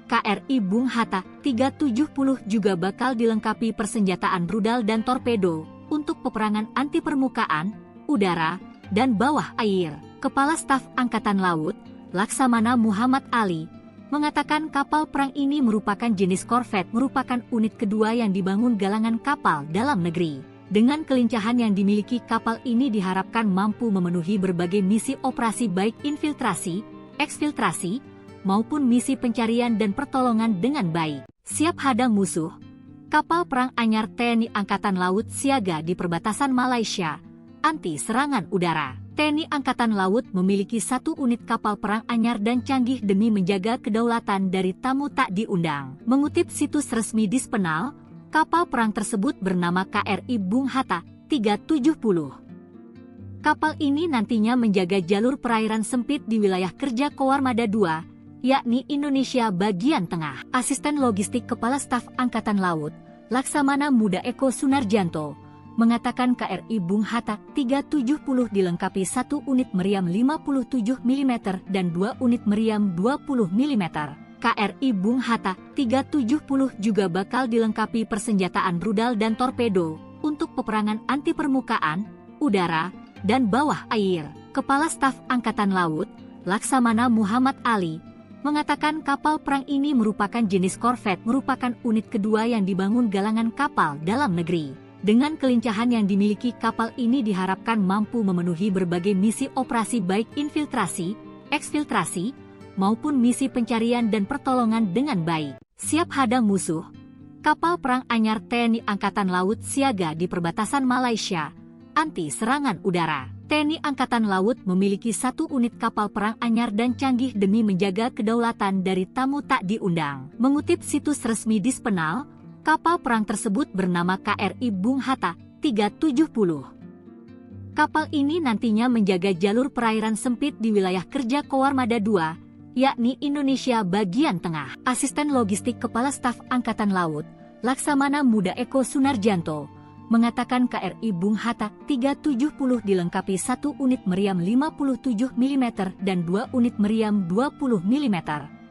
KRI Bung Hatta 370 juga bakal dilengkapi persenjataan rudal dan torpedo untuk peperangan anti permukaan, udara, dan bawah air. Kepala Staf Angkatan Laut, Laksamana Muhammad Ali, mengatakan kapal perang ini merupakan jenis korvet, merupakan unit kedua yang dibangun galangan kapal dalam negeri. Dengan kelincahan yang dimiliki kapal ini diharapkan mampu memenuhi berbagai misi operasi baik infiltrasi, eksfiltrasi, maupun misi pencarian dan pertolongan dengan baik. Siap hadang musuh, kapal perang anyar TNI Angkatan Laut siaga di perbatasan Malaysia, anti serangan udara. TNI Angkatan Laut memiliki 1 unit kapal perang anyar dan canggih demi menjaga kedaulatan dari tamu tak diundang. Mengutip situs resmi Dispenal, kapal perang tersebut bernama KRI Bung Hatta 370. Kapal ini nantinya menjaga jalur perairan sempit di wilayah kerja Koarmada II, yakni Indonesia bagian tengah. Asisten Logistik Kepala Staf Angkatan Laut, Laksamana Muda Eko Sunarjanto, mengatakan KRI Bung Hatta 370 dilengkapi 1 unit meriam 57 mm dan 2 unit meriam 20 mm. KRI Bung Hatta 370 juga bakal dilengkapi persenjataan rudal dan torpedo untuk peperangan anti permukaan, udara, dan bawah air. Kepala Staf Angkatan Laut, Laksamana Muhammad Ali, mengatakan kapal perang ini merupakan jenis korvet, merupakan unit kedua yang dibangun galangan kapal dalam negeri. Dengan kelincahan yang dimiliki kapal ini diharapkan mampu memenuhi berbagai misi operasi baik infiltrasi, eksfiltrasi, maupun misi pencarian dan pertolongan dengan baik. Siap hadang musuh, kapal perang anyar TNI Angkatan Laut siaga di perbatasan Malaysia, anti serangan udara. TNI Angkatan Laut memiliki 1 unit kapal perang anyar dan canggih demi menjaga kedaulatan dari tamu tak diundang. Mengutip situs resmi Dispenal, kapal perang tersebut bernama KRI Bung Hatta 370. Kapal ini nantinya menjaga jalur perairan sempit di wilayah kerja Koarmada II, yakni Indonesia bagian tengah. Asisten Logistik Kepala Staf Angkatan Laut, Laksamana Muda Eko Sunarjanto, mengatakan KRI Bung Hatta 370 dilengkapi 1 unit meriam 57 mm dan 2 unit meriam 20 mm.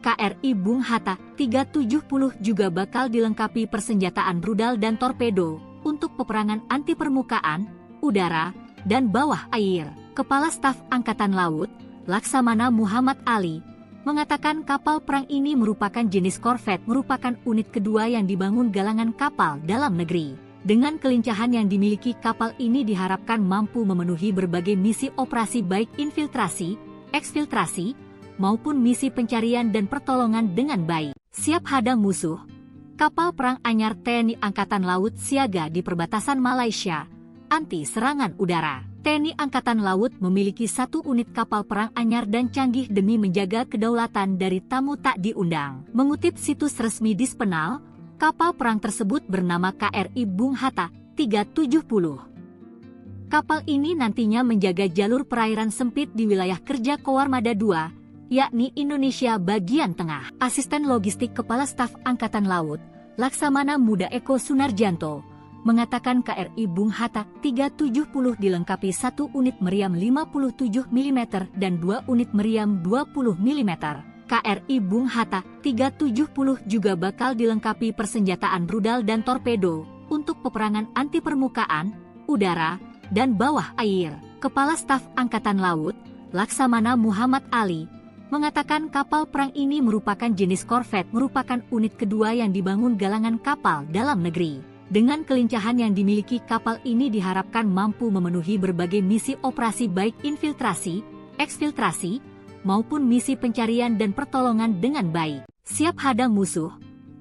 KRI Bung Hatta 370 juga bakal dilengkapi persenjataan rudal dan torpedo untuk peperangan anti permukaan, udara, dan bawah air. Kepala Staf Angkatan Laut, Laksamana Muhammad Ali, mengatakan kapal perang ini merupakan jenis korvet, merupakan unit kedua yang dibangun galangan kapal dalam negeri. Dengan kelincahan yang dimiliki kapal ini diharapkan mampu memenuhi berbagai misi operasi baik infiltrasi, eksfiltrasi, maupun misi pencarian dan pertolongan dengan baik. Siap hadang musuh, kapal perang anyar TNI Angkatan Laut siaga di perbatasan Malaysia, anti serangan udara. TNI Angkatan Laut memiliki 1 unit kapal perang anyar dan canggih demi menjaga kedaulatan dari tamu tak diundang. Mengutip situs resmi Dispenal, kapal perang tersebut bernama KRI Bung Hatta 370. Kapal ini nantinya menjaga jalur perairan sempit di wilayah kerja Koarmada II, yakni Indonesia bagian tengah. Asisten Logistik Kepala Staf Angkatan Laut, Laksamana Muda Eko Sunarjanto, mengatakan KRI Bung Hatta 370 dilengkapi 1 unit meriam 57 mm dan 2 unit meriam 20 mm. KRI Bung Hatta 370 juga bakal dilengkapi persenjataan rudal dan torpedo untuk peperangan anti permukaan, udara, dan bawah air. Kepala Staf Angkatan Laut, Laksamana Muhammad Ali, mengatakan kapal perang ini merupakan jenis korvet, merupakan unit kedua yang dibangun galangan kapal dalam negeri. Dengan kelincahan yang dimiliki kapal ini diharapkan mampu memenuhi berbagai misi operasi baik infiltrasi, eksfiltrasi, maupun misi pencarian dan pertolongan dengan baik. Siap hadang musuh,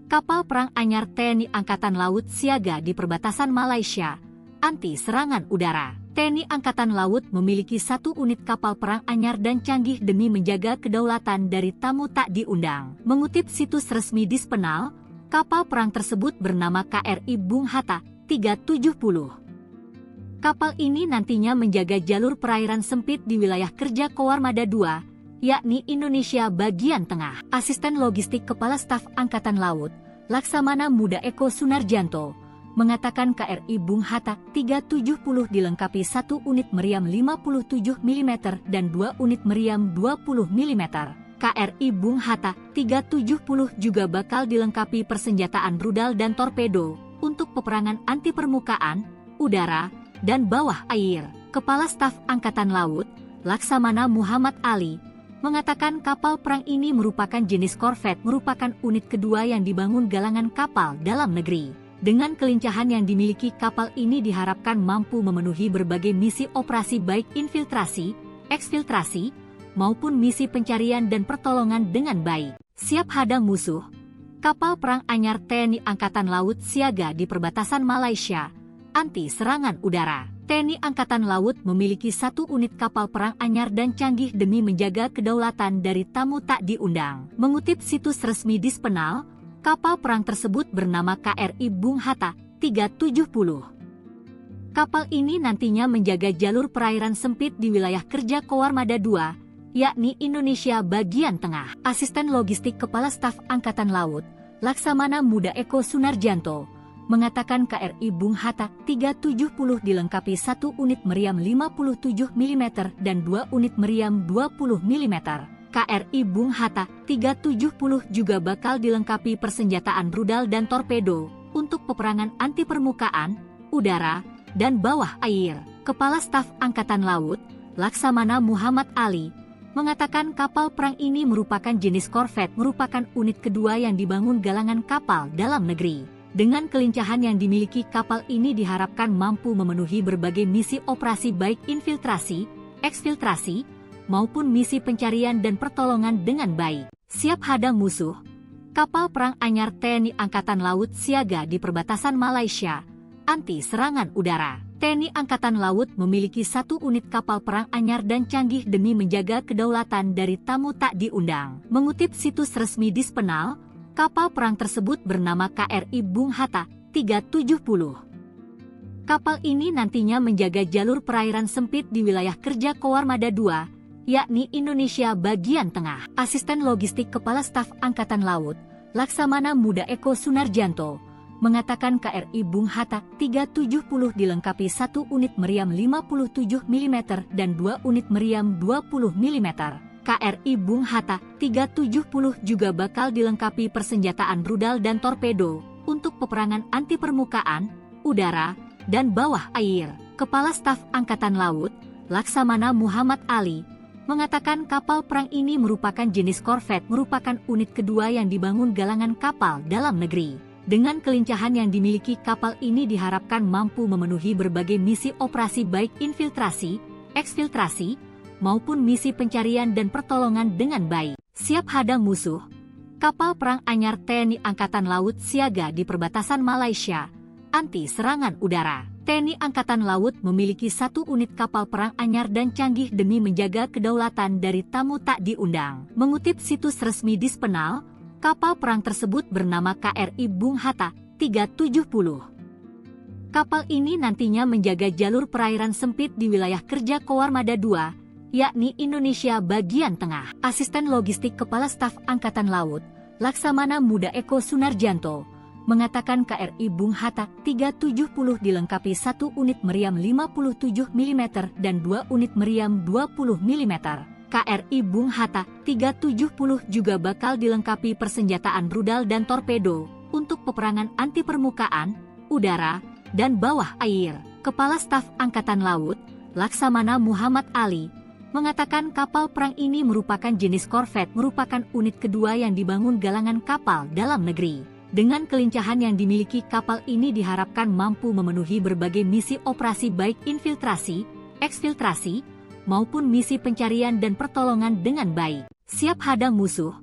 Kapal perang anyar TNI Angkatan Laut siaga di perbatasan Malaysia, anti serangan udara. TNI Angkatan Laut memiliki 1 unit kapal perang anyar dan canggih demi menjaga kedaulatan dari tamu tak diundang. Mengutip situs resmi Dispenal, kapal perang tersebut bernama KRI Bung Hatta 370. Kapal ini nantinya menjaga jalur perairan sempit di wilayah kerja Koarmada II, yakni Indonesia bagian tengah. Asisten Logistik Kepala Staf Angkatan Laut, Laksamana Muda Eko Sunarjanto, mengatakan KRI Bung Hatta 370 dilengkapi 1 unit meriam 57 mm dan 2 unit meriam 20 mm. KRI Bung Hatta 370 juga bakal dilengkapi persenjataan rudal dan torpedo untuk peperangan anti permukaan, udara, dan bawah air. Kepala Staf Angkatan Laut, Laksamana Muhammad Ali, mengatakan kapal perang ini merupakan jenis korvet, merupakan unit kedua yang dibangun galangan kapal dalam negeri. Dengan kelincahan yang dimiliki, kapal ini diharapkan mampu memenuhi berbagai misi operasi baik infiltrasi, eksfiltrasi, maupun misi pencarian dan pertolongan dengan baik. Siap hadang musuh. Kapal perang anyar TNI Angkatan Laut siaga di perbatasan Malaysia, anti serangan udara. TNI Angkatan Laut memiliki 1 unit kapal perang anyar dan canggih demi menjaga kedaulatan dari tamu tak diundang. Mengutip situs resmi Dispenal, kapal perang tersebut bernama KRI Bung Hatta 370. Kapal ini nantinya menjaga jalur perairan sempit di wilayah kerja Koarmada II, yakni Indonesia bagian tengah. Asisten Logistik Kepala Staf Angkatan Laut, Laksamana Muda Eko Sunarjanto, mengatakan KRI Bung Hatta 370 dilengkapi 1 unit meriam 57 mm dan 2 unit meriam 20 mm. KRI Bung Hatta 370 juga bakal dilengkapi persenjataan rudal dan torpedo untuk peperangan anti permukaan, udara, dan bawah air. Kepala Staf Angkatan Laut, Laksamana Muhammad Ali, mengatakan kapal perang ini merupakan jenis korvet, merupakan unit kedua yang dibangun galangan kapal dalam negeri. Dengan kelincahan yang dimiliki, kapal ini diharapkan mampu memenuhi berbagai misi operasi baik infiltrasi, eksfiltrasi, maupun misi pencarian dan pertolongan dengan baik. Siap hadang musuh. Kapal perang anyar TNI Angkatan Laut siaga di perbatasan Malaysia, anti serangan udara. TNI Angkatan Laut memiliki 1 unit kapal perang anyar dan canggih demi menjaga kedaulatan dari tamu tak diundang. Mengutip situs resmi Dispenal, kapal perang tersebut bernama KRI Bung Hatta 370. Kapal ini nantinya menjaga jalur perairan sempit di wilayah kerja Koarmada II, yakni Indonesia bagian tengah. Asisten Logistik Kepala Staf Angkatan Laut, Laksamana Muda Eko Sunarjanto, mengatakan KRI Bung Hatta 370 dilengkapi 1 unit meriam 57 mm dan 2 unit meriam 20 mm. KRI Bung Hatta 370 juga bakal dilengkapi persenjataan rudal dan torpedo untuk peperangan anti permukaan, udara, dan bawah air. Kepala Staf Angkatan Laut, Laksamana Muhammad Ali, mengatakan kapal perang ini merupakan jenis korvet, merupakan unit kedua yang dibangun galangan kapal dalam negeri. Dengan kelincahan yang dimiliki, kapal ini diharapkan mampu memenuhi berbagai misi operasi baik infiltrasi, eksfiltrasi, maupun misi pencarian dan pertolongan dengan baik. Siap hadang musuh. Kapal perang anyar TNI Angkatan Laut siaga di perbatasan Malaysia, anti serangan udara. TNI Angkatan Laut memiliki 1 unit kapal perang anyar dan canggih demi menjaga kedaulatan dari tamu tak diundang. Mengutip situs resmi Dispenal, kapal perang tersebut bernama KRI Bung Hatta 370. Kapal ini nantinya menjaga jalur perairan sempit di wilayah kerja Koarmada II, yakni Indonesia bagian tengah. Asisten Logistik Kepala Staf Angkatan Laut, Laksamana Muda Eko Sunarjanto, mengatakan KRI Bung Hatta 370 dilengkapi 1 unit meriam 57 mm dan 2 unit meriam 20 mm. KRI Bung Hatta 370 juga bakal dilengkapi persenjataan rudal dan torpedo untuk peperangan anti permukaan, udara, dan bawah air. Kepala Staf Angkatan Laut, Laksamana Muhammad Ali, mengatakan kapal perang ini merupakan jenis korvet, merupakan unit kedua yang dibangun galangan kapal dalam negeri. Dengan kelincahan yang dimiliki, kapal ini diharapkan mampu memenuhi berbagai misi operasi baik infiltrasi, eksfiltrasi, maupun misi pencarian dan pertolongan dengan baik. Siap hadang musuh.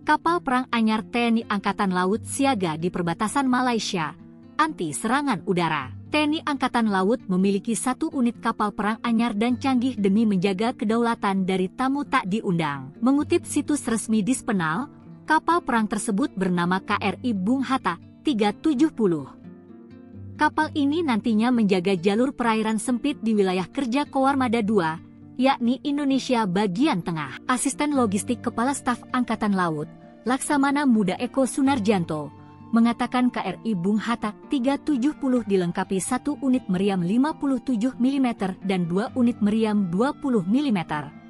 Kapal perang anyar TNI Angkatan Laut siaga di perbatasan Malaysia, anti serangan udara. TNI Angkatan Laut memiliki 1 unit kapal perang anyar dan canggih demi menjaga kedaulatan dari tamu tak diundang. Mengutip situs resmi Dispenal, kapal perang tersebut bernama KRI Bung Hatta 370. Kapal ini nantinya menjaga jalur perairan sempit di wilayah kerja Koarmada II, yakni Indonesia bagian tengah. Asisten Logistik Kepala Staf Angkatan Laut, Laksamana Muda Eko Sunarjanto, mengatakan KRI Bung Hatta 370 dilengkapi 1 unit meriam 57 mm dan 2 unit meriam 20 mm.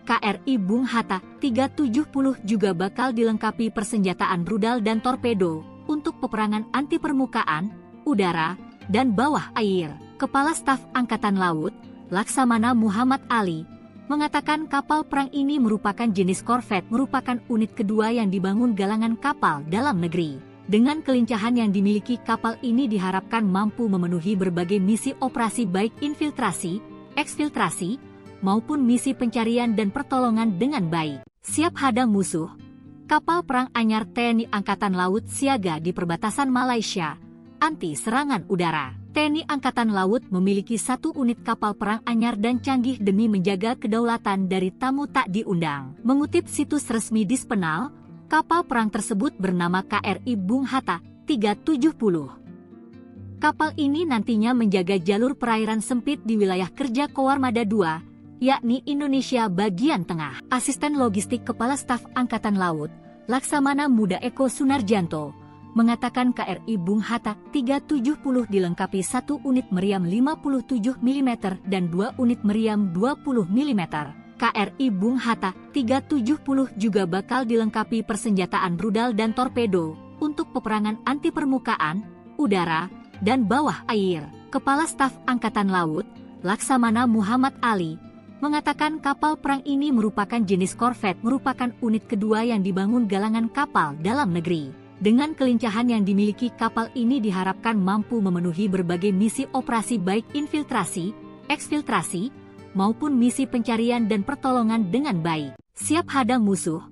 KRI Bung Hatta 370 juga bakal dilengkapi persenjataan rudal dan torpedo untuk peperangan anti permukaan, udara, dan bawah air. Kepala Staf Angkatan Laut, Laksamana Muhammad Ali, mengatakan kapal perang ini merupakan jenis korvet, merupakan unit kedua yang dibangun galangan kapal dalam negeri. Dengan kelincahan yang dimiliki kapal ini diharapkan mampu memenuhi berbagai misi operasi baik infiltrasi, eksfiltrasi, maupun misi pencarian dan pertolongan dengan baik. Siap hadang musuh, kapal perang anyar TNI Angkatan Laut siaga di perbatasan Malaysia, anti serangan udara. TNI Angkatan Laut memiliki 1 unit kapal perang anyar dan canggih demi menjaga kedaulatan dari tamu tak diundang. Mengutip situs resmi Dispenal, kapal perang tersebut bernama KRI Bung Hatta 370. Kapal ini nantinya menjaga jalur perairan sempit di wilayah kerja Koarmada II, yakni Indonesia bagian tengah. Asisten Logistik Kepala Staf Angkatan Laut, Laksamana Muda Eko Sunarjanto, mengatakan KRI Bung Hatta 370 dilengkapi 1 unit meriam 57 mm dan 2 unit meriam 20 mm. KRI Bung Hatta 370 juga bakal dilengkapi persenjataan rudal dan torpedo untuk peperangan anti permukaan, udara, dan bawah air. Kepala Staf Angkatan Laut, Laksamana Muhammad Ali, mengatakan kapal perang ini merupakan jenis korvet, merupakan unit kedua yang dibangun galangan kapal dalam negeri. Dengan kelincahan yang dimiliki kapal ini diharapkan mampu memenuhi berbagai misi operasi baik infiltrasi, eksfiltrasi, maupun misi pencarian dan pertolongan dengan baik. Siap hadang musuh,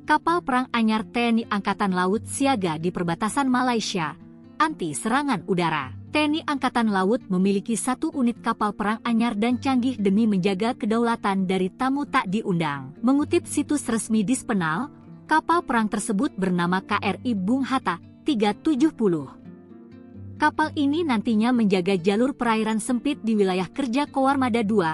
kapal perang anyar TNI Angkatan Laut siaga di perbatasan Malaysia, anti serangan udara. TNI Angkatan Laut memiliki 1 unit kapal perang anyar dan canggih demi menjaga kedaulatan dari tamu tak diundang. Mengutip situs resmi Dispenal, kapal perang tersebut bernama KRI Bung Hatta 370. Kapal ini nantinya menjaga jalur perairan sempit di wilayah kerja Koarmada II,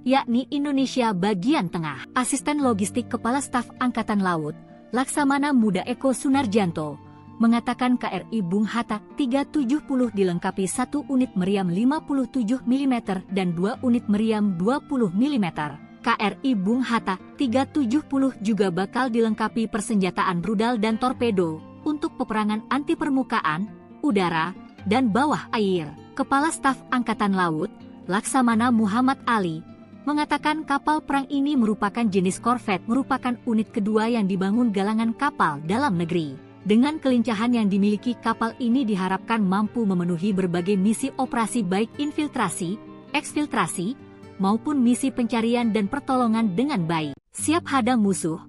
yakni Indonesia bagian tengah. Asisten Logistik Kepala Staf Angkatan Laut, Laksamana Muda Eko Sunarjanto, mengatakan KRI Bung Hatta 370 dilengkapi 1 unit meriam 57 mm dan 2 unit meriam 20 mm. KRI Bung Hatta 370 juga bakal dilengkapi persenjataan rudal dan torpedo untuk peperangan anti permukaan, udara, dan bawah air. Kepala Staf Angkatan Laut, Laksamana Muhammad Ali, mengatakan kapal perang ini merupakan jenis korvet, merupakan unit kedua yang dibangun galangan kapal dalam negeri. Dengan kelincahan yang dimiliki kapal ini diharapkan mampu memenuhi berbagai misi operasi baik infiltrasi, eksfiltrasi, maupun misi pencarian dan pertolongan dengan baik. Siap hadang musuh,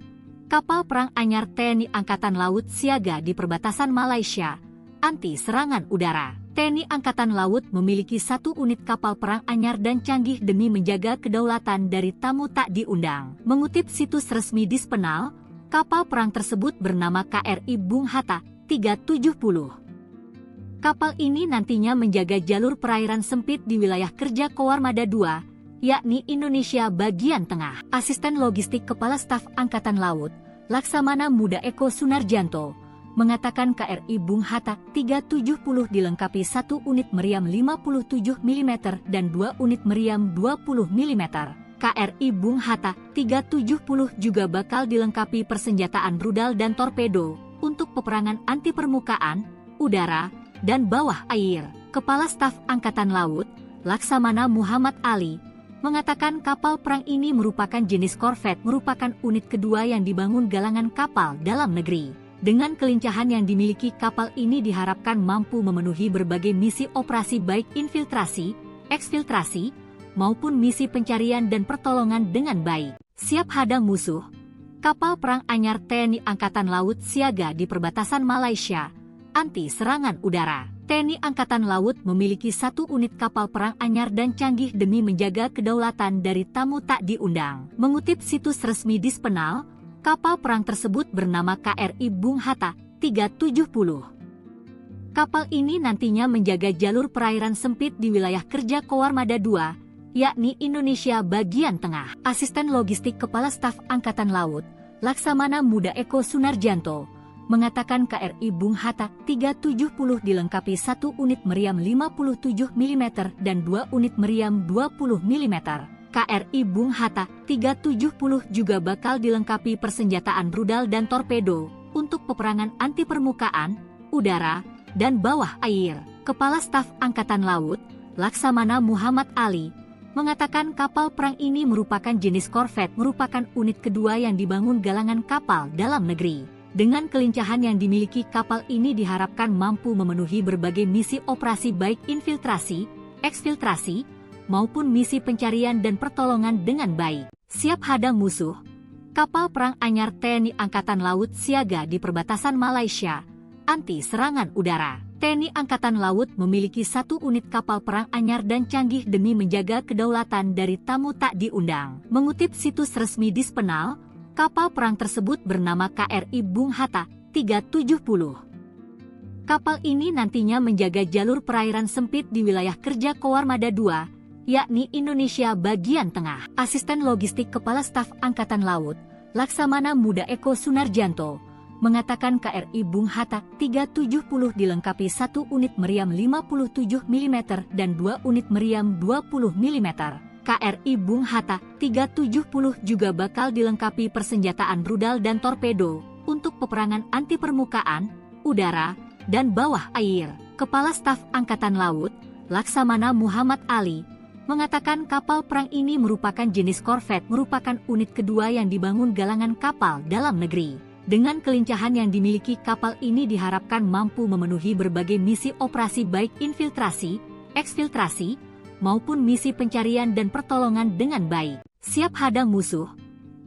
kapal perang anyar TNI Angkatan Laut siaga di perbatasan Malaysia, anti serangan udara. TNI Angkatan Laut memiliki 1 unit kapal perang anyar dan canggih demi menjaga kedaulatan dari tamu tak diundang. Mengutip situs resmi Dispenal, kapal perang tersebut bernama KRI Bung Hatta 370. Kapal ini nantinya menjaga jalur perairan sempit di wilayah kerja Koarmada II, yakni Indonesia bagian tengah. Asisten Logistik Kepala Staf Angkatan Laut, Laksamana Muda Eko Sunarjanto, mengatakan KRI Bung Hatta 370 dilengkapi 1 unit meriam 57 mm dan 2 unit meriam 20 mm. KRI Bung Hatta 370 juga bakal dilengkapi persenjataan rudal dan torpedo untuk peperangan anti permukaan, udara, dan bawah air. Kepala Staf Angkatan Laut, Laksamana Muhammad Ali, mengatakan kapal perang ini merupakan jenis korvet, merupakan unit kedua yang dibangun galangan kapal dalam negeri. Dengan kelincahan yang dimiliki kapal ini diharapkan mampu memenuhi berbagai misi operasi baik infiltrasi, eksfiltrasi, maupun misi pencarian dan pertolongan dengan baik. Siap hadang musuh, Kapal perang anyar TNI Angkatan Laut siaga di perbatasan Malaysia, anti serangan udara. TNI Angkatan Laut memiliki 1 unit kapal perang anyar dan canggih demi menjaga kedaulatan dari tamu tak diundang. Mengutip situs resmi Dispenal, kapal perang tersebut bernama KRI Bung Hatta 370. Kapal ini nantinya menjaga jalur perairan sempit di wilayah kerja Koarmada II, yakni Indonesia bagian tengah. Asisten Logistik Kepala Staf Angkatan Laut, Laksamana Muda Eko Sunarjanto, mengatakan KRI Bung Hatta 370 dilengkapi 1 unit meriam 57 mm dan 2 unit meriam 20 mm. KRI Bung Hatta 370 juga bakal dilengkapi persenjataan rudal dan torpedo untuk peperangan anti permukaan, udara, dan bawah air. Kepala Staf Angkatan Laut, Laksamana Muhammad Ali, mengatakan kapal perang ini merupakan jenis korvet, merupakan unit kedua yang dibangun galangan kapal dalam negeri. Dengan kelincahan yang dimiliki kapal ini diharapkan mampu memenuhi berbagai misi operasi baik infiltrasi, eksfiltrasi, maupun misi pencarian dan pertolongan dengan baik. Siap hadang musuh, kapal perang anyar TNI Angkatan Laut siaga di perbatasan Malaysia, anti serangan udara. TNI Angkatan Laut memiliki 1 unit kapal perang anyar dan canggih demi menjaga kedaulatan dari tamu tak diundang. Mengutip situs resmi Dispenal, kapal perang tersebut bernama KRI Bung Hatta 370. Kapal ini nantinya menjaga jalur perairan sempit di wilayah kerja Koarmada II, yakni Indonesia bagian tengah. Asisten Logistik Kepala Staf Angkatan Laut, Laksamana Muda Eko Sunarjanto, mengatakan KRI Bung Hatta 370 dilengkapi 1 unit meriam 57 mm dan 2 unit meriam 20 mm. KRI Bung Hatta 370 juga bakal dilengkapi persenjataan rudal dan torpedo untuk peperangan anti permukaan, udara, dan bawah air. Kepala Staf Angkatan Laut, Laksamana Muhammad Ali, mengatakan kapal perang ini merupakan jenis korvet, merupakan unit kedua yang dibangun galangan kapal dalam negeri. Dengan kelincahan yang dimiliki kapal ini diharapkan mampu memenuhi berbagai misi operasi baik infiltrasi, eksfiltrasi, maupun misi pencarian dan pertolongan dengan baik. Siap hadang musuh,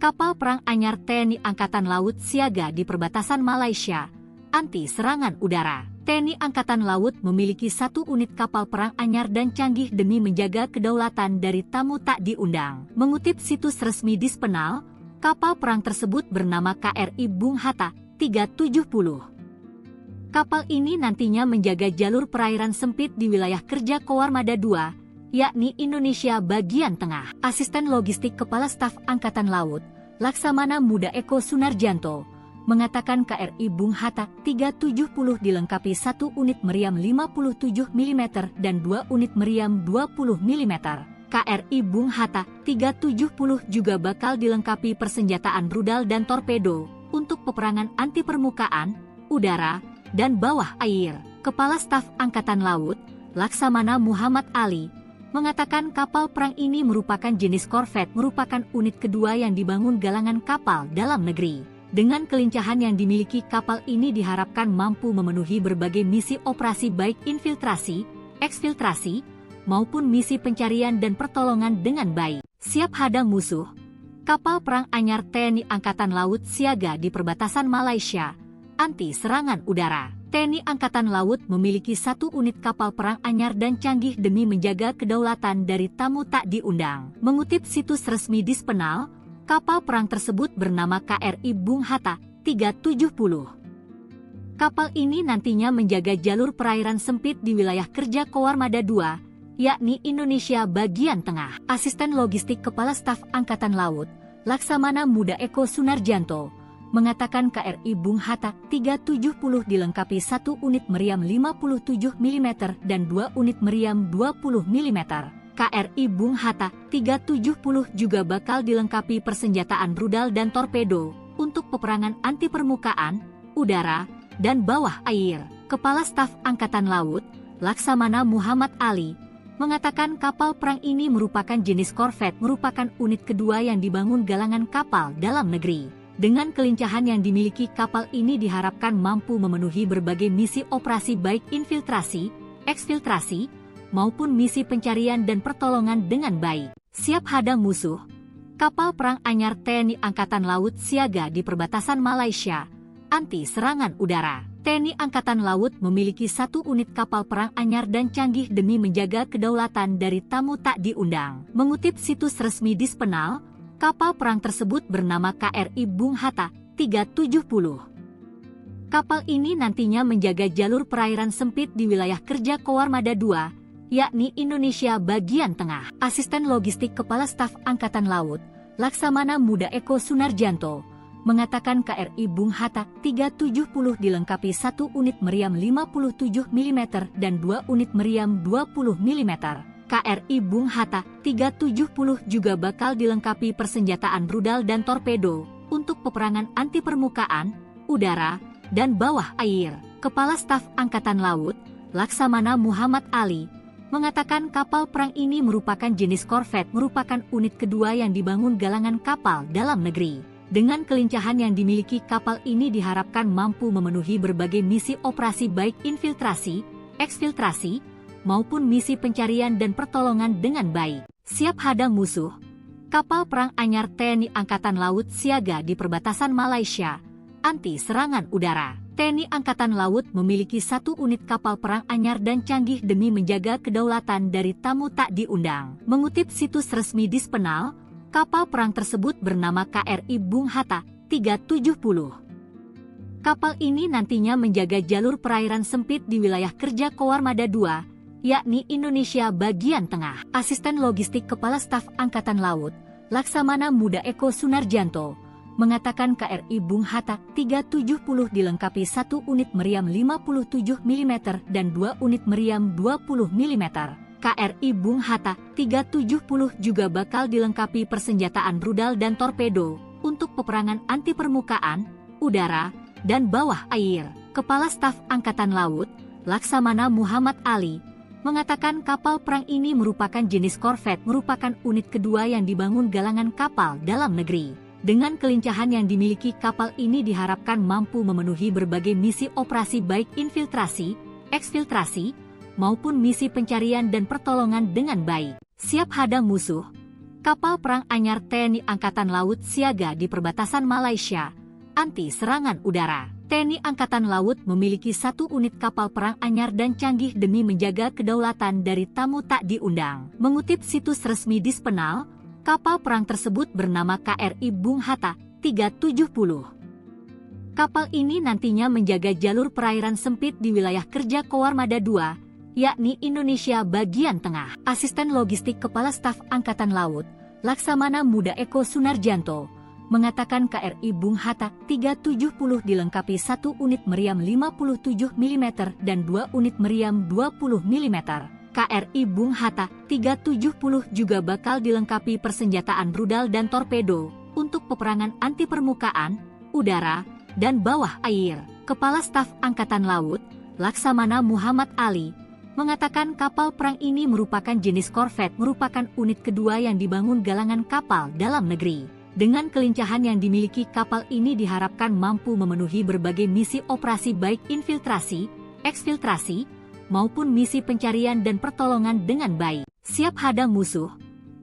kapal perang anyar TNI Angkatan Laut siaga di perbatasan Malaysia, anti serangan udara. TNI Angkatan Laut memiliki 1 unit kapal perang anyar dan canggih demi menjaga kedaulatan dari tamu tak diundang. Mengutip situs resmi Dispenal, kapal perang tersebut bernama KRI Bung Hatta 370. Kapal ini nantinya menjaga jalur perairan sempit di wilayah kerja Koarmada II, yakni Indonesia bagian tengah. Asisten Logistik Kepala Staf Angkatan Laut, Laksamana Muda Eko Sunarjanto, mengatakan KRI Bung Hatta 370 dilengkapi 1 unit meriam 57 mm dan 2 unit meriam 20 mm. KRI Bung Hatta 370 juga bakal dilengkapi persenjataan rudal dan torpedo untuk peperangan anti permukaan, udara, dan bawah air. Kepala Staf Angkatan Laut, Laksamana Muhammad Ali, mengatakan kapal perang ini merupakan jenis korvet, merupakan unit kedua yang dibangun galangan kapal dalam negeri. Dengan kelincahan yang dimiliki kapal ini diharapkan mampu memenuhi berbagai misi operasi baik infiltrasi, eksfiltrasi, maupun misi pencarian dan pertolongan dengan baik. Siap hadang musuh, kapal perang anyar TNI Angkatan Laut siaga di perbatasan Malaysia, anti serangan udara. TNI Angkatan Laut memiliki 1 unit kapal perang anyar dan canggih demi menjaga kedaulatan dari tamu tak diundang. Mengutip situs resmi Dispenal, kapal perang tersebut bernama KRI Bung Hatta 370. Kapal ini nantinya menjaga jalur perairan sempit di wilayah kerja Koarmada II, yakni Indonesia bagian tengah. Asisten Logistik Kepala Staf Angkatan Laut, Laksamana Muda Eko Sunarjanto, mengatakan KRI Bung Hatta 370 dilengkapi 1 unit meriam 57 mm dan 2 unit meriam 20 mm. KRI Bung Hatta 370 juga bakal dilengkapi persenjataan rudal dan torpedo untuk peperangan anti permukaan, udara, dan bawah air. Kepala Staf Angkatan Laut, Laksamana Muhammad Ali, mengatakan kapal perang ini merupakan jenis korvet, merupakan unit kedua yang dibangun galangan kapal dalam negeri. Dengan kelincahan yang dimiliki kapal ini diharapkan mampu memenuhi berbagai misi operasi baik infiltrasi, eksfiltrasi, maupun misi pencarian dan pertolongan dengan baik. Siap hadang musuh, Kapal perang anyar TNI Angkatan Laut siaga di perbatasan Malaysia, anti serangan udara. TNI Angkatan Laut memiliki 1 unit kapal perang anyar dan canggih demi menjaga kedaulatan dari tamu tak diundang. Mengutip situs resmi Dispenal, kapal perang tersebut bernama KRI Bung Hatta 370. Kapal ini nantinya menjaga jalur perairan sempit di wilayah kerja Koarmada II, yakni Indonesia bagian tengah. Asisten Logistik Kepala Staf Angkatan Laut, Laksamana Muda Eko Sunarjanto, mengatakan KRI Bung Hatta 370 dilengkapi 1 unit meriam 57 mm dan 2 unit meriam 20 mm. KRI Bung Hatta 370 juga bakal dilengkapi persenjataan rudal dan torpedo untuk peperangan anti permukaan, udara, dan bawah air. Kepala Staf Angkatan Laut, Laksamana Muhammad Ali, mengatakan kapal perang ini merupakan jenis korvet, merupakan unit kedua yang dibangun galangan kapal dalam negeri. Dengan kelincahan yang dimiliki kapal ini diharapkan mampu memenuhi berbagai misi operasi baik infiltrasi, eksfiltrasi, maupun misi pencarian dan pertolongan dengan baik. Siap hadang musuh, kapal perang anyar TNI Angkatan Laut siaga di perbatasan Malaysia, anti serangan udara. TNI Angkatan Laut memiliki 1 unit kapal perang anyar dan canggih demi menjaga kedaulatan dari tamu tak diundang. Mengutip situs resmi Dispenal, kapal perang tersebut bernama KRI Bung Hatta 370. Kapal ini nantinya menjaga jalur perairan sempit di wilayah kerja Koarmada II, yakni Indonesia bagian tengah. Asisten Logistik Kepala Staf Angkatan Laut, Laksamana Muda Eko Sunarjanto, mengatakan KRI Bung Hatta 370 dilengkapi 1 unit meriam 57 mm dan 2 unit meriam 20 mm. KRI Bung Hatta 370 juga bakal dilengkapi persenjataan rudal dan torpedo untuk peperangan anti permukaan, udara, dan bawah air. Kepala Staf Angkatan Laut, Laksamana Muhammad Ali, mengatakan kapal perang ini merupakan jenis korvet, merupakan unit kedua yang dibangun galangan kapal dalam negeri. Dengan kelincahan yang dimiliki kapal ini diharapkan mampu memenuhi berbagai misi operasi baik infiltrasi, eksfiltrasi, maupun misi pencarian dan pertolongan dengan baik. Siap hadang musuh, kapal perang anyar TNI Angkatan Laut siaga di perbatasan Malaysia, anti serangan udara. TNI Angkatan Laut memiliki 1 unit kapal perang anyar dan canggih demi menjaga kedaulatan dari tamu tak diundang. Mengutip situs resmi Dispenal, kapal perang tersebut bernama KRI Bung Hatta 370. Kapal ini nantinya menjaga jalur perairan sempit di wilayah kerja Koarmada II, yakni Indonesia bagian tengah. Asisten Logistik Kepala Staf Angkatan Laut, Laksamana Muda Eko Sunarjanto, mengatakan KRI Bung Hatta 370 dilengkapi 1 unit meriam 57 mm dan 2 unit meriam 20 mm. KRI Bung Hatta 370 juga bakal dilengkapi persenjataan rudal dan torpedo untuk peperangan anti permukaan, udara, dan bawah air. Kepala Staf Angkatan Laut, Laksamana Muhammad Ali, mengatakan kapal perang ini merupakan jenis korvet, merupakan unit kedua yang dibangun galangan kapal dalam negeri. Dengan kelincahan yang dimiliki kapal ini diharapkan mampu memenuhi berbagai misi operasi baik infiltrasi, eksfiltrasi, maupun misi pencarian dan pertolongan dengan baik. Siap hadang musuh,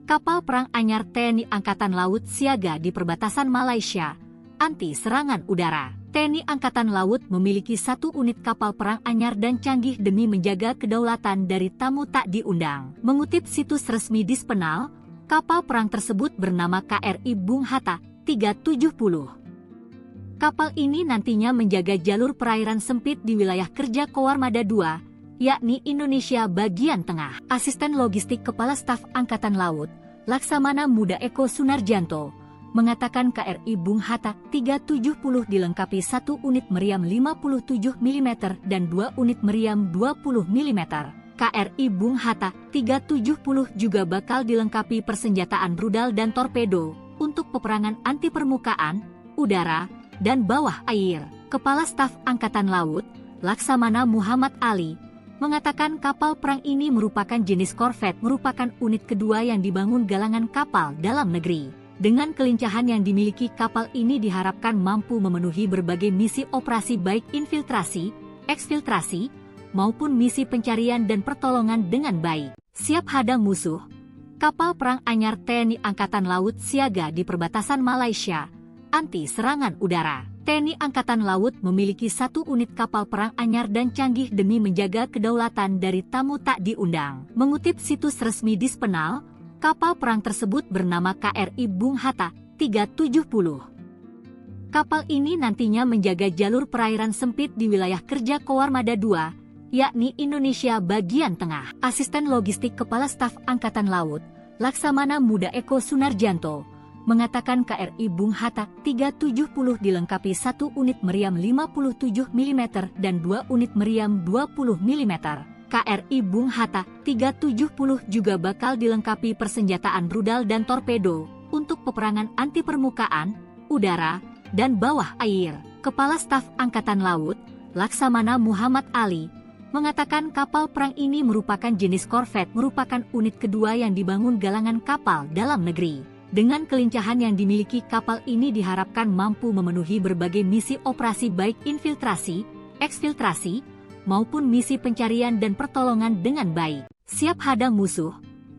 kapal perang anyar TNI Angkatan Laut siaga di perbatasan Malaysia, anti serangan udara. TNI Angkatan Laut memiliki 1 unit kapal perang anyar dan canggih demi menjaga kedaulatan dari tamu tak diundang. Mengutip situs resmi Dispenal, kapal perang tersebut bernama KRI Bung Hatta 370. Kapal ini nantinya menjaga jalur perairan sempit di wilayah kerja Koarmada II, yakni Indonesia bagian tengah. Asisten Logistik Kepala Staf Angkatan Laut, Laksamana Muda Eko Sunarjanto, mengatakan KRI Bung Hatta 370 dilengkapi 1 unit meriam 57 mm dan 2 unit meriam 20 mm. KRI Bung Hatta 370 juga bakal dilengkapi persenjataan rudal dan torpedo untuk peperangan anti permukaan, udara, dan bawah air. Kepala Staf Angkatan Laut, Laksamana Muhammad Ali, mengatakan kapal perang ini merupakan jenis korvet, merupakan unit kedua yang dibangun galangan kapal dalam negeri. Dengan kelincahan yang dimiliki kapal ini diharapkan mampu memenuhi berbagai misi operasi baik infiltrasi, eksfiltrasi, maupun misi pencarian dan pertolongan dengan baik. Siap hadang musuh, Kapal perang anyar TNI Angkatan Laut siaga di perbatasan Malaysia, anti serangan udara. TNI Angkatan Laut memiliki 1 unit kapal perang anyar dan canggih demi menjaga kedaulatan dari tamu tak diundang. Mengutip situs resmi Dispenal, kapal perang tersebut bernama KRI Bung Hatta 370. Kapal ini nantinya menjaga jalur perairan sempit di wilayah kerja Koarmada II, yakni Indonesia bagian tengah. Asisten Logistik Kepala Staf Angkatan Laut, Laksamana Muda Eko Sunarjanto, mengatakan KRI Bung Hatta 370 dilengkapi 1 unit meriam 57 mm dan 2 unit meriam 20 mm. KRI Bung Hatta 370 juga bakal dilengkapi persenjataan rudal dan torpedo untuk peperangan anti permukaan, udara, dan bawah air. Kepala Staf Angkatan Laut, Laksamana Muhammad Ali, mengatakan kapal perang ini merupakan jenis korvet, merupakan unit kedua yang dibangun galangan kapal dalam negeri. Dengan kelincahan yang dimiliki kapal ini diharapkan mampu memenuhi berbagai misi operasi baik infiltrasi, eksfiltrasi, maupun misi pencarian dan pertolongan dengan baik. Siap hadang musuh,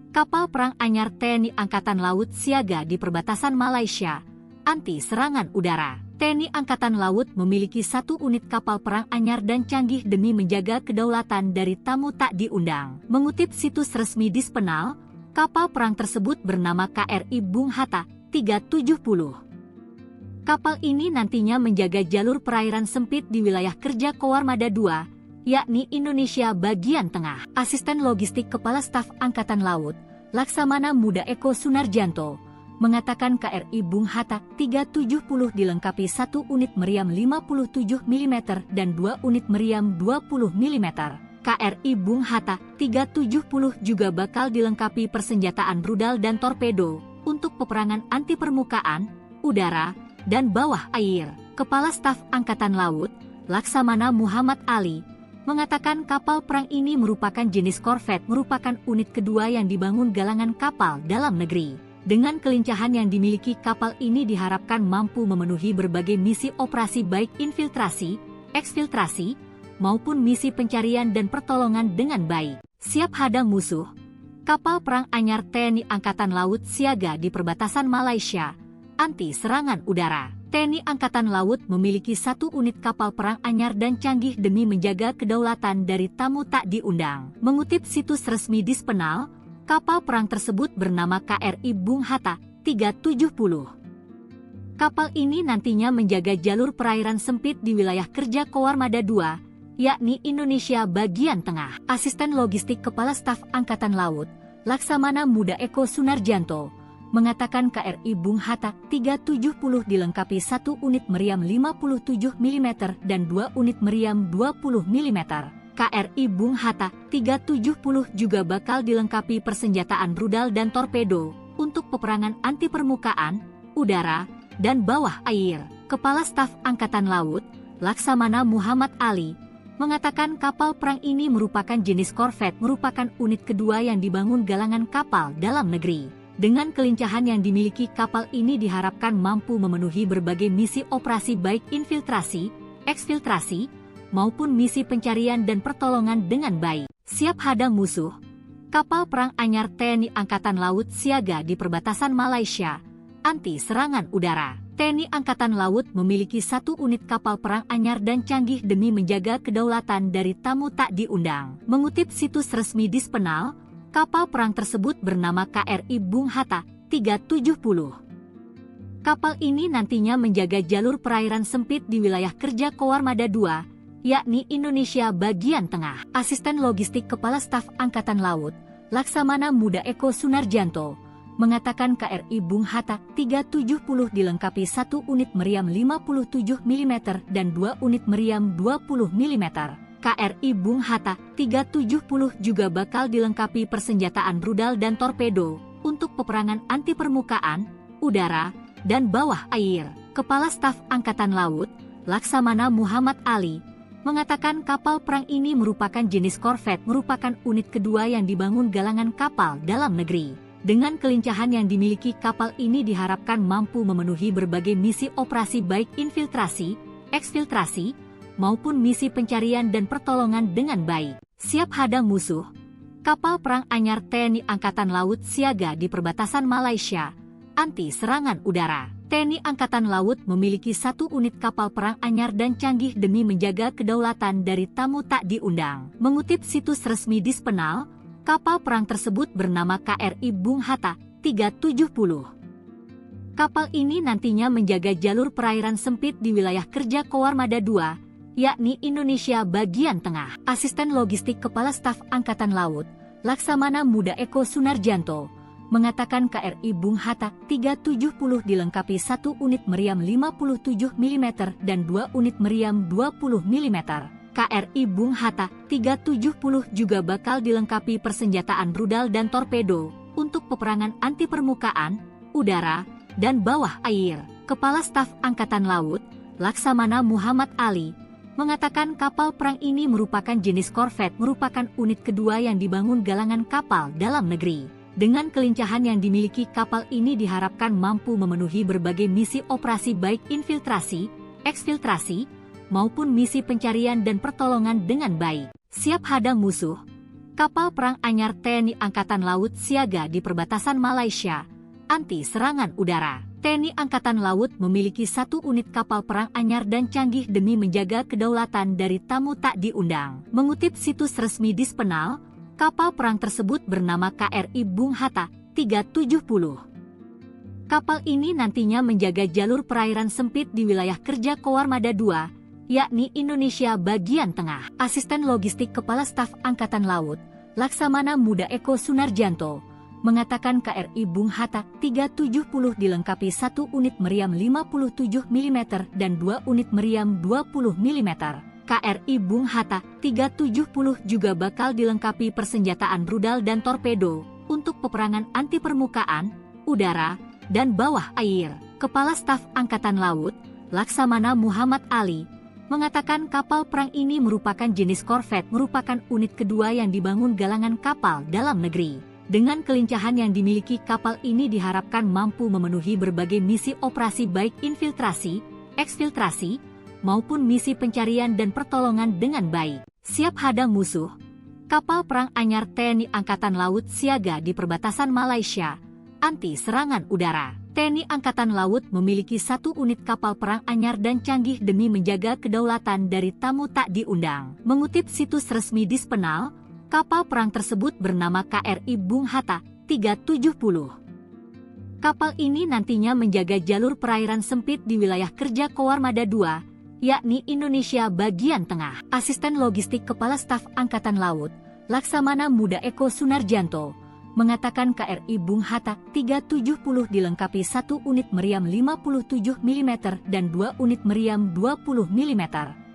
kapal perang anyar TNI Angkatan Laut siaga di perbatasan Malaysia, anti serangan udara. TNI Angkatan Laut memiliki 1 unit kapal perang anyar dan canggih demi menjaga kedaulatan dari tamu tak diundang. Mengutip situs resmi Dispenal, kapal perang tersebut bernama KRI Bung Hatta 370. Kapal ini nantinya menjaga jalur perairan sempit di wilayah kerja Koarmada II, yakni Indonesia bagian tengah. Asisten Logistik Kepala Staf Angkatan Laut, Laksamana Muda Eko Sunarjanto, mengatakan KRI Bung Hatta 370 dilengkapi 1 unit meriam 57 mm dan 2 unit meriam 20 mm. KRI Bung Hatta 370 juga bakal dilengkapi persenjataan rudal dan torpedo untuk peperangan anti permukaan, udara, dan bawah air. Kepala Staf Angkatan Laut, Laksamana Muhammad Ali, mengatakan kapal perang ini merupakan jenis korvet, merupakan unit kedua yang dibangun galangan kapal dalam negeri. Dengan kelincahan yang dimiliki kapal ini diharapkan mampu memenuhi berbagai misi operasi baik infiltrasi, eksfiltrasi, maupun misi pencarian dan pertolongan dengan baik. Siap hadang musuh, kapal perang anyar TNI Angkatan Laut siaga di perbatasan Malaysia, anti serangan udara. TNI Angkatan Laut memiliki 1 unit kapal perang anyar dan canggih demi menjaga kedaulatan dari tamu tak diundang. Mengutip situs resmi Dispenal, kapal perang tersebut bernama KRI Bung Hatta 370. Kapal ini nantinya menjaga jalur perairan sempit di wilayah kerja Koarmada II, yakni Indonesia bagian tengah. Asisten Logistik Kepala Staf Angkatan Laut, Laksamana Muda Eko Sunarjanto, mengatakan KRI Bung Hatta 370 dilengkapi 1 unit meriam 57 mm dan 2 unit meriam 20 mm. KRI Bung Hatta 370 juga bakal dilengkapi persenjataan rudal dan torpedo untuk peperangan anti permukaan, udara, dan bawah air. Kepala Staf Angkatan Laut, Laksamana Muhammad Ali, mengatakan kapal perang ini merupakan jenis korvet, merupakan unit kedua yang dibangun galangan kapal dalam negeri. Dengan kelincahan yang dimiliki kapal ini diharapkan mampu memenuhi berbagai misi operasi baik infiltrasi, eksfiltrasi, maupun misi pencarian dan pertolongan dengan baik. Siap hadang musuh, kapal perang anyar TNI Angkatan Laut siaga di perbatasan Malaysia, anti serangan udara. TNI Angkatan Laut memiliki 1 unit kapal perang anyar dan canggih demi menjaga kedaulatan dari tamu tak diundang. Mengutip situs resmi Dispenal, kapal perang tersebut bernama KRI Bung Hatta 370. Kapal ini nantinya menjaga jalur perairan sempit di wilayah kerja Koarmada II, yakni Indonesia bagian tengah. Asisten Logistik Kepala Staf Angkatan Laut, Laksamana Muda Eko Sunarjanto, mengatakan KRI Bung Hatta 370 dilengkapi 1 unit meriam 57 mm dan 2 unit meriam 20 mm. KRI Bung Hatta 370 juga bakal dilengkapi persenjataan rudal dan torpedo untuk peperangan anti permukaan, udara, dan bawah air. Kepala Staf Angkatan Laut, Laksamana Muhammad Ali, mengatakan kapal perang ini merupakan jenis korvet, merupakan unit kedua yang dibangun galangan kapal dalam negeri. Dengan kelincahan yang dimiliki kapal ini diharapkan mampu memenuhi berbagai misi operasi baik infiltrasi, eksfiltrasi, maupun misi pencarian dan pertolongan dengan baik. Siap hadang musuh, Kapal perang anyar TNI Angkatan Laut siaga di perbatasan Malaysia, anti serangan udara. TNI Angkatan Laut memiliki 1 unit kapal perang anyar dan canggih demi menjaga kedaulatan dari tamu tak diundang. Mengutip situs resmi Dispenal, kapal perang tersebut bernama KRI Bung Hatta 370. Kapal ini nantinya menjaga jalur perairan sempit di wilayah kerja Koarmada II, yakni Indonesia bagian tengah. Asisten Logistik Kepala Staf Angkatan Laut, Laksamana Muda Eko Sunarjanto, mengatakan KRI Bung Hatta 370 dilengkapi 1 unit meriam 57 mm dan 2 unit meriam 20 mm. KRI Bung Hatta 370 juga bakal dilengkapi persenjataan rudal dan torpedo untuk peperangan anti permukaan, udara, dan bawah air. Kepala Staf Angkatan Laut, Laksamana Muhammad Ali, mengatakan kapal perang ini merupakan jenis korvet, merupakan unit kedua yang dibangun galangan kapal dalam negeri. Dengan kelincahan yang dimiliki kapal ini diharapkan mampu memenuhi berbagai misi operasi baik infiltrasi, eksfiltrasi, maupun misi pencarian dan pertolongan dengan baik. Siap hadang musuh, kapal perang anyar TNI Angkatan Laut siaga di perbatasan Malaysia, anti serangan udara. TNI Angkatan Laut memiliki 1 unit kapal perang anyar dan canggih demi menjaga kedaulatan dari tamu tak diundang. Mengutip situs resmi Dispenal, kapal perang tersebut bernama KRI Bung Hatta 370. Kapal ini nantinya menjaga jalur perairan sempit di wilayah kerja Koarmada II, yakni Indonesia bagian tengah. Asisten Logistik Kepala Staf Angkatan Laut, Laksamana Muda Eko Sunarjanto, mengatakan KRI Bung Hatta 370 dilengkapi 1 unit meriam 57 mm dan 2 unit meriam 20 mm. KRI Bung Hatta 370 juga bakal dilengkapi persenjataan rudal dan torpedo untuk peperangan anti permukaan, udara, dan bawah air. Kepala Staf Angkatan Laut, Laksamana Muhammad Ali, mengatakan kapal perang ini merupakan jenis korvet, merupakan unit kedua yang dibangun galangan kapal dalam negeri. Dengan kelincahan yang dimiliki kapal ini diharapkan mampu memenuhi berbagai misi operasi baik infiltrasi, eksfiltrasi, maupun misi pencarian dan pertolongan dengan baik. Siap hadang musuh, kapal perang anyar TNI Angkatan Laut siaga di perbatasan Malaysia, anti serangan udara. TNI Angkatan Laut memiliki 1 unit kapal perang anyar dan canggih demi menjaga kedaulatan dari tamu tak diundang. Mengutip situs resmi Dispenal, kapal perang tersebut bernama KRI Bung Hatta 370. Kapal ini nantinya menjaga jalur perairan sempit di wilayah kerja Koarmada II, yakni Indonesia bagian tengah. Asisten Logistik Kepala Staf Angkatan Laut, Laksamana Muda Eko Sunarjanto, mengatakan KRI Bung Hatta 370 dilengkapi 1 unit meriam 57 mm dan 2 unit meriam 20 mm.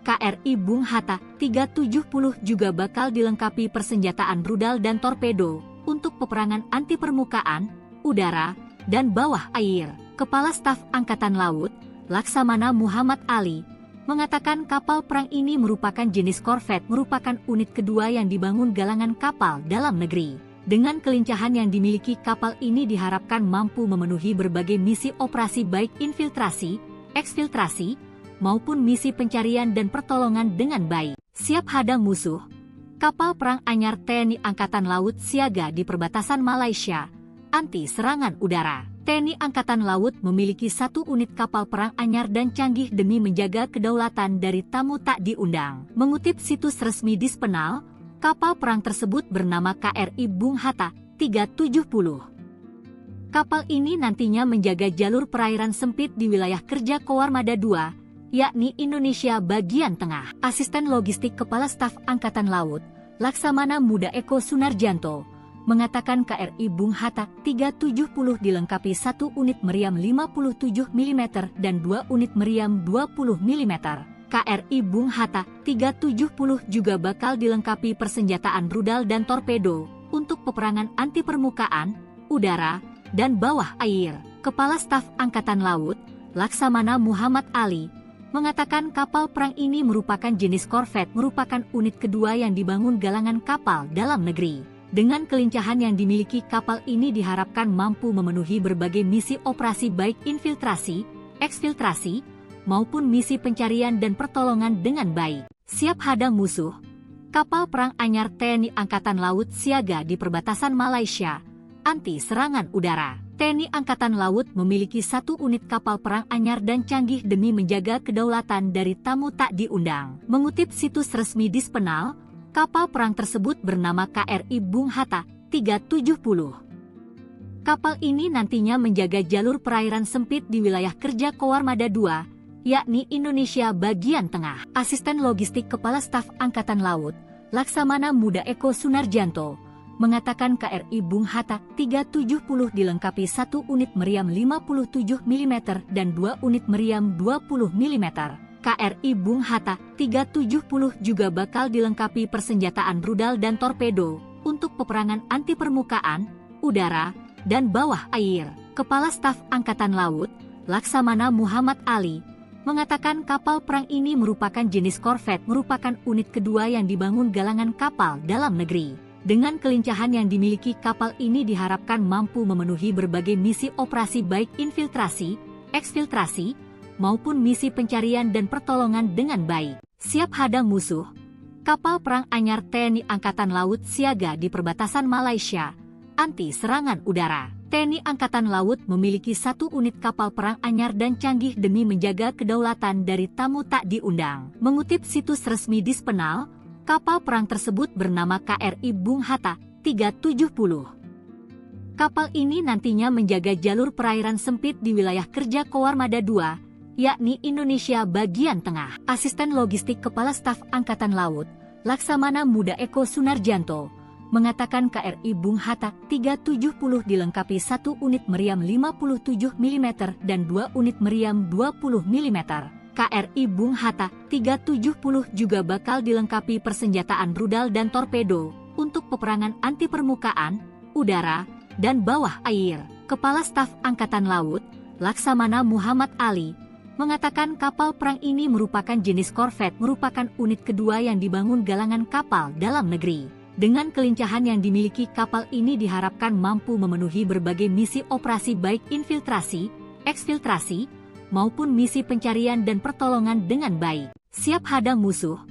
KRI Bung Hatta 370 juga bakal dilengkapi persenjataan rudal dan torpedo untuk peperangan anti permukaan, udara, dan bawah air. Kepala Staf Angkatan Laut, Laksamana Muhammad Ali, mengatakan kapal perang ini merupakan jenis korvet, merupakan unit kedua yang dibangun galangan kapal dalam negeri. Dengan kelincahan yang dimiliki kapal ini diharapkan mampu memenuhi berbagai misi operasi baik infiltrasi, eksfiltrasi, maupun misi pencarian dan pertolongan dengan baik. Siap hadang musuh, kapal perang anyar TNI Angkatan Laut siaga di perbatasan Malaysia, anti serangan udara. TNI Angkatan Laut memiliki 1 unit kapal perang anyar dan canggih demi menjaga kedaulatan dari tamu tak diundang. Mengutip situs resmi Dispenal, kapal perang tersebut bernama KRI Bung Hatta 370. Kapal ini nantinya menjaga jalur perairan sempit di wilayah kerja Koarmada II, yakni Indonesia bagian tengah. Asisten Logistik Kepala Staf Angkatan Laut, Laksamana Muda Eko Sunarjanto, mengatakan KRI Bung Hatta 370 dilengkapi 1 unit meriam 57 mm dan 2 unit meriam 20 mm. KRI Bung Hatta 370 juga bakal dilengkapi persenjataan rudal dan torpedo untuk peperangan anti permukaan, udara, dan bawah air. Kepala Staf Angkatan Laut, Laksamana Muhammad Ali, mengatakan kapal perang ini merupakan jenis korvet, merupakan unit kedua yang dibangun galangan kapal dalam negeri. Dengan kelincahan yang dimiliki kapal ini diharapkan mampu memenuhi berbagai misi operasi baik infiltrasi, eksfiltrasi, maupun misi pencarian dan pertolongan dengan baik. Siap hadang musuh, Kapal perang anyar TNI Angkatan Laut siaga di perbatasan Malaysia, anti serangan udara. TNI Angkatan Laut memiliki 1 unit kapal perang anyar dan canggih demi menjaga kedaulatan dari tamu tak diundang. Mengutip situs resmi Dispenal, kapal perang tersebut bernama KRI Bung Hatta 370. Kapal ini nantinya menjaga jalur perairan sempit di wilayah kerja Koarmada II, yakni Indonesia bagian tengah. Asisten Logistik Kepala Staf Angkatan Laut, Laksamana Muda Eko Sunarjanto, mengatakan KRI Bung Hatta 370 dilengkapi 1 unit meriam 57 mm dan 2 unit meriam 20 mm. KRI Bung Hatta 370 juga bakal dilengkapi persenjataan rudal dan torpedo untuk peperangan anti permukaan, udara, dan bawah air. Kepala Staf Angkatan Laut, Laksamana Muhammad Ali, mengatakan kapal perang ini merupakan jenis korvet, merupakan unit kedua yang dibangun galangan kapal dalam negeri. Dengan kelincahan yang dimiliki, kapal ini diharapkan mampu memenuhi berbagai misi operasi baik infiltrasi, eksfiltrasi, maupun misi pencarian dan pertolongan dengan baik. Siap hadang musuh, kapal perang anyar TNI Angkatan Laut siaga di perbatasan Malaysia, anti serangan udara. TNI Angkatan Laut memiliki 1 unit kapal perang anyar dan canggih demi menjaga kedaulatan dari tamu tak diundang. Mengutip situs resmi Dispenal, kapal perang tersebut bernama KRI Bung Hatta 370. Kapal ini nantinya menjaga jalur perairan sempit di wilayah kerja Koarmada II, yakni Indonesia bagian tengah. Asisten Logistik Kepala Staf Angkatan Laut, Laksamana Muda Eko Sunarjanto, mengatakan KRI Bung Hatta 370 dilengkapi 1 unit meriam 57 mm dan 2 unit meriam 20 mm. KRI Bung Hatta 370 juga bakal dilengkapi persenjataan rudal dan torpedo untuk peperangan anti permukaan, udara, dan bawah air. Kepala Staf Angkatan Laut, Laksamana Muhammad Ali, mengatakan kapal perang ini merupakan jenis korvet, merupakan unit kedua yang dibangun galangan kapal dalam negeri. Dengan kelincahan yang dimiliki, kapal ini diharapkan mampu memenuhi berbagai misi operasi baik infiltrasi, eksfiltrasi, maupun misi pencarian dan pertolongan dengan baik. Siap hadang musuh,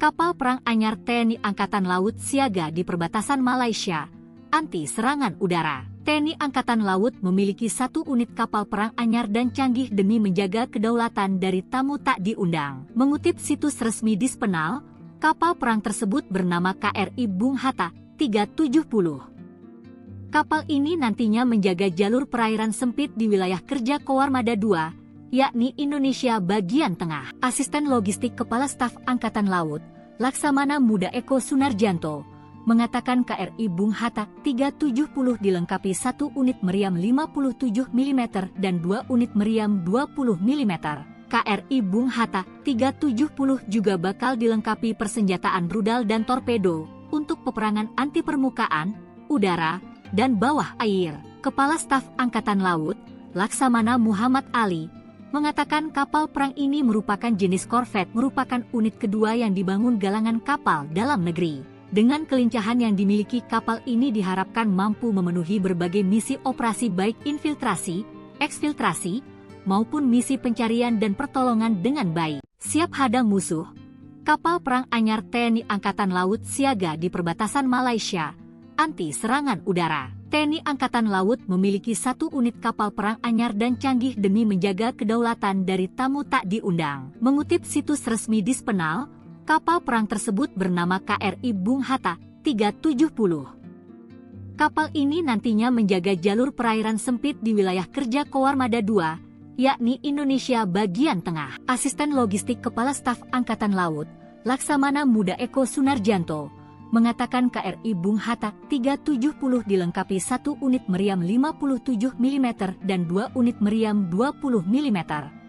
kapal perang anyar TNI Angkatan Laut siaga di perbatasan Malaysia, anti serangan udara. TNI Angkatan Laut memiliki 1 unit kapal perang anyar dan canggih demi menjaga kedaulatan dari tamu tak diundang. Mengutip situs resmi Dispenal, kapal perang tersebut bernama KRI Bung Hatta 370. Kapal ini nantinya menjaga jalur perairan sempit di wilayah kerja Koarmada II, yakni Indonesia bagian tengah. Asisten Logistik Kepala Staf Angkatan Laut, Laksamana Muda Eko Sunarjanto, mengatakan KRI Bung Hatta 370 dilengkapi 1 unit meriam 57 mm dan 2 unit meriam 20 mm. KRI Bung Hatta 370 juga bakal dilengkapi persenjataan rudal dan torpedo untuk peperangan anti permukaan, udara, dan bawah air. Kepala Staf Angkatan Laut, Laksamana Muhammad Ali, mengatakan kapal perang ini merupakan jenis korvet, merupakan unit kedua yang dibangun galangan kapal dalam negeri. Dengan kelincahan yang dimiliki, kapal ini diharapkan mampu memenuhi berbagai misi operasi baik infiltrasi, eksfiltrasi, maupun misi pencarian dan pertolongan dengan baik. Siap hadang musuh, kapal perang anyar TNI Angkatan Laut siaga di perbatasan Malaysia, anti serangan udara. TNI Angkatan Laut memiliki 1 unit kapal perang anyar dan canggih demi menjaga kedaulatan dari tamu tak diundang. Mengutip situs resmi Dispenal, kapal perang tersebut bernama KRI Bung Hatta 370. Kapal ini nantinya menjaga jalur perairan sempit di wilayah kerja Koarmada II, yakni Indonesia bagian tengah. Asisten Logistik Kepala Staf Angkatan Laut, Laksamana Muda Eko Sunarjanto, mengatakan KRI Bung Hatta 370 dilengkapi 1 unit meriam 57 mm dan 2 unit meriam 20 mm.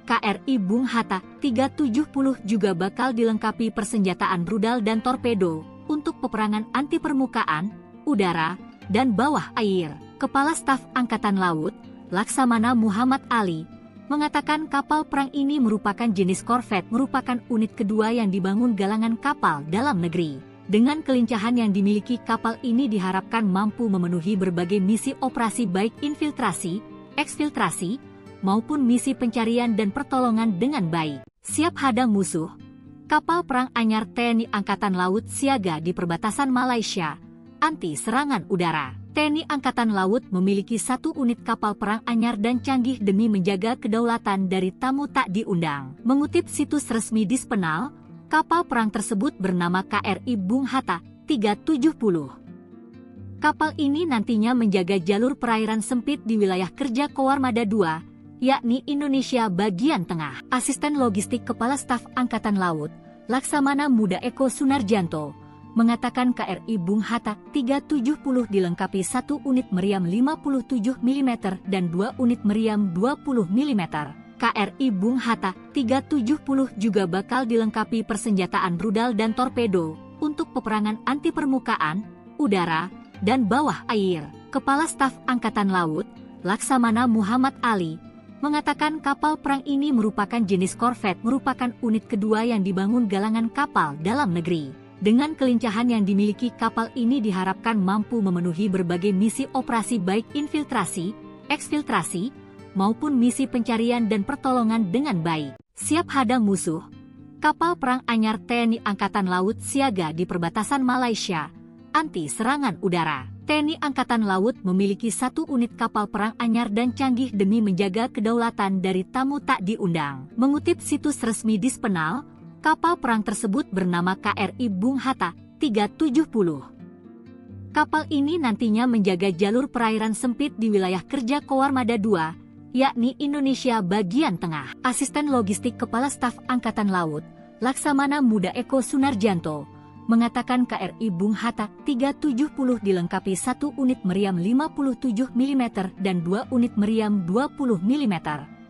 KRI Bung Hatta 370 juga bakal dilengkapi persenjataan rudal dan torpedo untuk peperangan anti permukaan, udara, dan bawah air. Kepala Staf Angkatan Laut, Laksamana Muhammad Ali, mengatakan kapal perang ini merupakan jenis korvet, merupakan unit kedua yang dibangun galangan kapal dalam negeri. Dengan kelincahan yang dimiliki, kapal ini diharapkan mampu memenuhi berbagai misi operasi baik infiltrasi, eksfiltrasi, maupun misi pencarian dan pertolongan dengan baik. Siap hadang musuh, Kapal perang anyar TNI Angkatan Laut siaga di perbatasan Malaysia, anti serangan udara. TNI Angkatan Laut memiliki 1 unit kapal perang anyar dan canggih demi menjaga kedaulatan dari tamu tak diundang. Mengutip situs resmi Dispenal, kapal perang tersebut bernama KRI Bung Hatta 370. Kapal ini nantinya menjaga jalur perairan sempit di wilayah kerja Koarmada II, yakni Indonesia bagian tengah. Asisten Logistik Kepala Staf Angkatan Laut, Laksamana Muda Eko Sunarjanto, mengatakan KRI Bung Hatta 370 dilengkapi 1 unit meriam 57 mm dan 2 unit meriam 20 mm. KRI Bung Hatta 370 juga bakal dilengkapi persenjataan rudal dan torpedo untuk peperangan anti permukaan, udara, dan bawah air. Kepala Staf Angkatan Laut, Laksamana Muhammad Ali, mengatakan kapal perang ini merupakan jenis korvet, merupakan unit kedua yang dibangun galangan kapal dalam negeri. Dengan kelincahan yang dimiliki kapal ini diharapkan mampu memenuhi berbagai misi operasi baik infiltrasi, eksfiltrasi, maupun misi pencarian dan pertolongan dengan baik. Siap hadang musuh, kapal perang anyar TNI Angkatan Laut siaga di perbatasan Malaysia, anti serangan udara. TNI Angkatan Laut memiliki 1 unit kapal perang anyar dan canggih demi menjaga kedaulatan dari tamu tak diundang. Mengutip situs resmi Dispenal, kapal perang tersebut bernama KRI Bung Hatta 370. Kapal ini nantinya menjaga jalur perairan sempit di wilayah kerja Koarmada II, yakni Indonesia bagian tengah. Asisten Logistik Kepala Staf Angkatan Laut, Laksamana Muda Eko Sunarjanto, mengatakan KRI Bung Hatta 370 dilengkapi 1 unit meriam 57 mm dan 2 unit meriam 20 mm.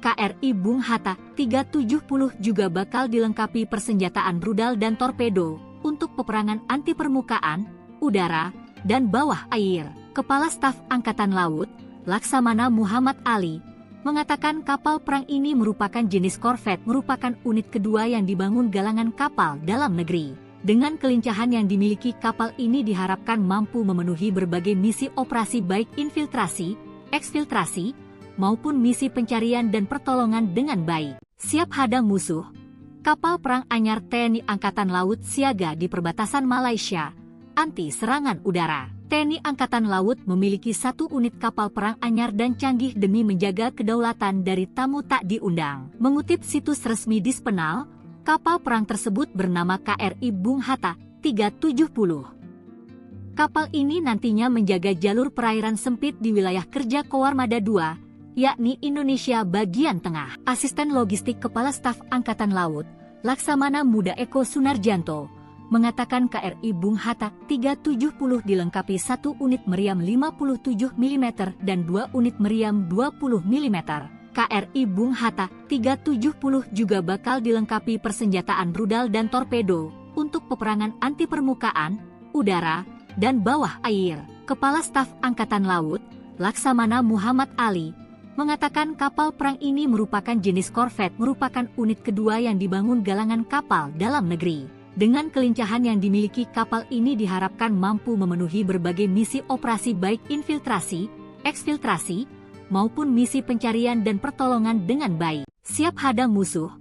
KRI Bung Hatta 370 juga bakal dilengkapi persenjataan rudal dan torpedo untuk peperangan anti permukaan, udara, dan bawah air. Kepala Staf Angkatan Laut, Laksamana Muhammad Ali, mengatakan kapal perang ini merupakan jenis korvet, merupakan unit kedua yang dibangun galangan kapal dalam negeri. Dengan kelincahan yang dimiliki kapal ini diharapkan mampu memenuhi berbagai misi operasi baik infiltrasi, eksfiltrasi, maupun misi pencarian dan pertolongan dengan baik. Siap hadang musuh, kapal perang anyar TNI Angkatan Laut siaga di perbatasan Malaysia, anti serangan udara. TNI Angkatan Laut memiliki 1 unit kapal perang anyar dan canggih demi menjaga kedaulatan dari tamu tak diundang. Mengutip situs resmi Dispenal, kapal perang tersebut bernama KRI Bung Hatta 370. Kapal ini nantinya menjaga jalur perairan sempit di wilayah kerja Koarmada II, yakni Indonesia bagian tengah. Asisten Logistik Kepala Staf Angkatan Laut, Laksamana Muda Eko Sunarjanto, mengatakan KRI Bung Hatta 370 dilengkapi 1 unit meriam 57 mm dan 2 unit meriam 20 mm. KRI Bung Hatta 370 juga bakal dilengkapi persenjataan rudal dan torpedo untuk peperangan anti permukaan, udara, dan bawah air. Kepala Staf Angkatan Laut, Laksamana Muhammad Ali, mengatakan kapal perang ini merupakan jenis korvet, merupakan unit kedua yang dibangun galangan kapal dalam negeri. Dengan kelincahan yang dimiliki kapal ini diharapkan mampu memenuhi berbagai misi operasi baik infiltrasi, eksfiltrasi, maupun misi pencarian dan pertolongan dengan baik. Siap hadang musuh,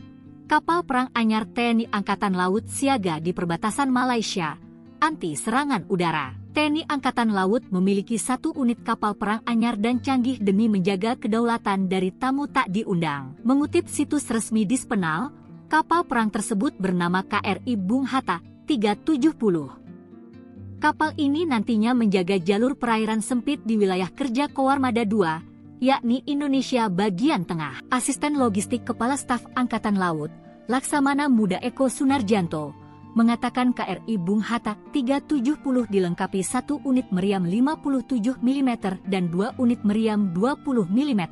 kapal perang anyar TNI Angkatan Laut siaga di perbatasan Malaysia, anti serangan udara. TNI Angkatan Laut memiliki 1 unit kapal perang anyar dan canggih demi menjaga kedaulatan dari tamu tak diundang. Mengutip situs resmi Dispenal, kapal perang tersebut bernama KRI Bung Hatta 370. Kapal ini nantinya menjaga jalur perairan sempit di wilayah kerja Koarmada II, yakni Indonesia bagian tengah. Asisten Logistik Kepala Staf Angkatan Laut, Laksamana Muda Eko Sunarjanto, mengatakan KRI Bung Hatta 370 dilengkapi 1 unit meriam 57 mm dan 2 unit meriam 20 mm.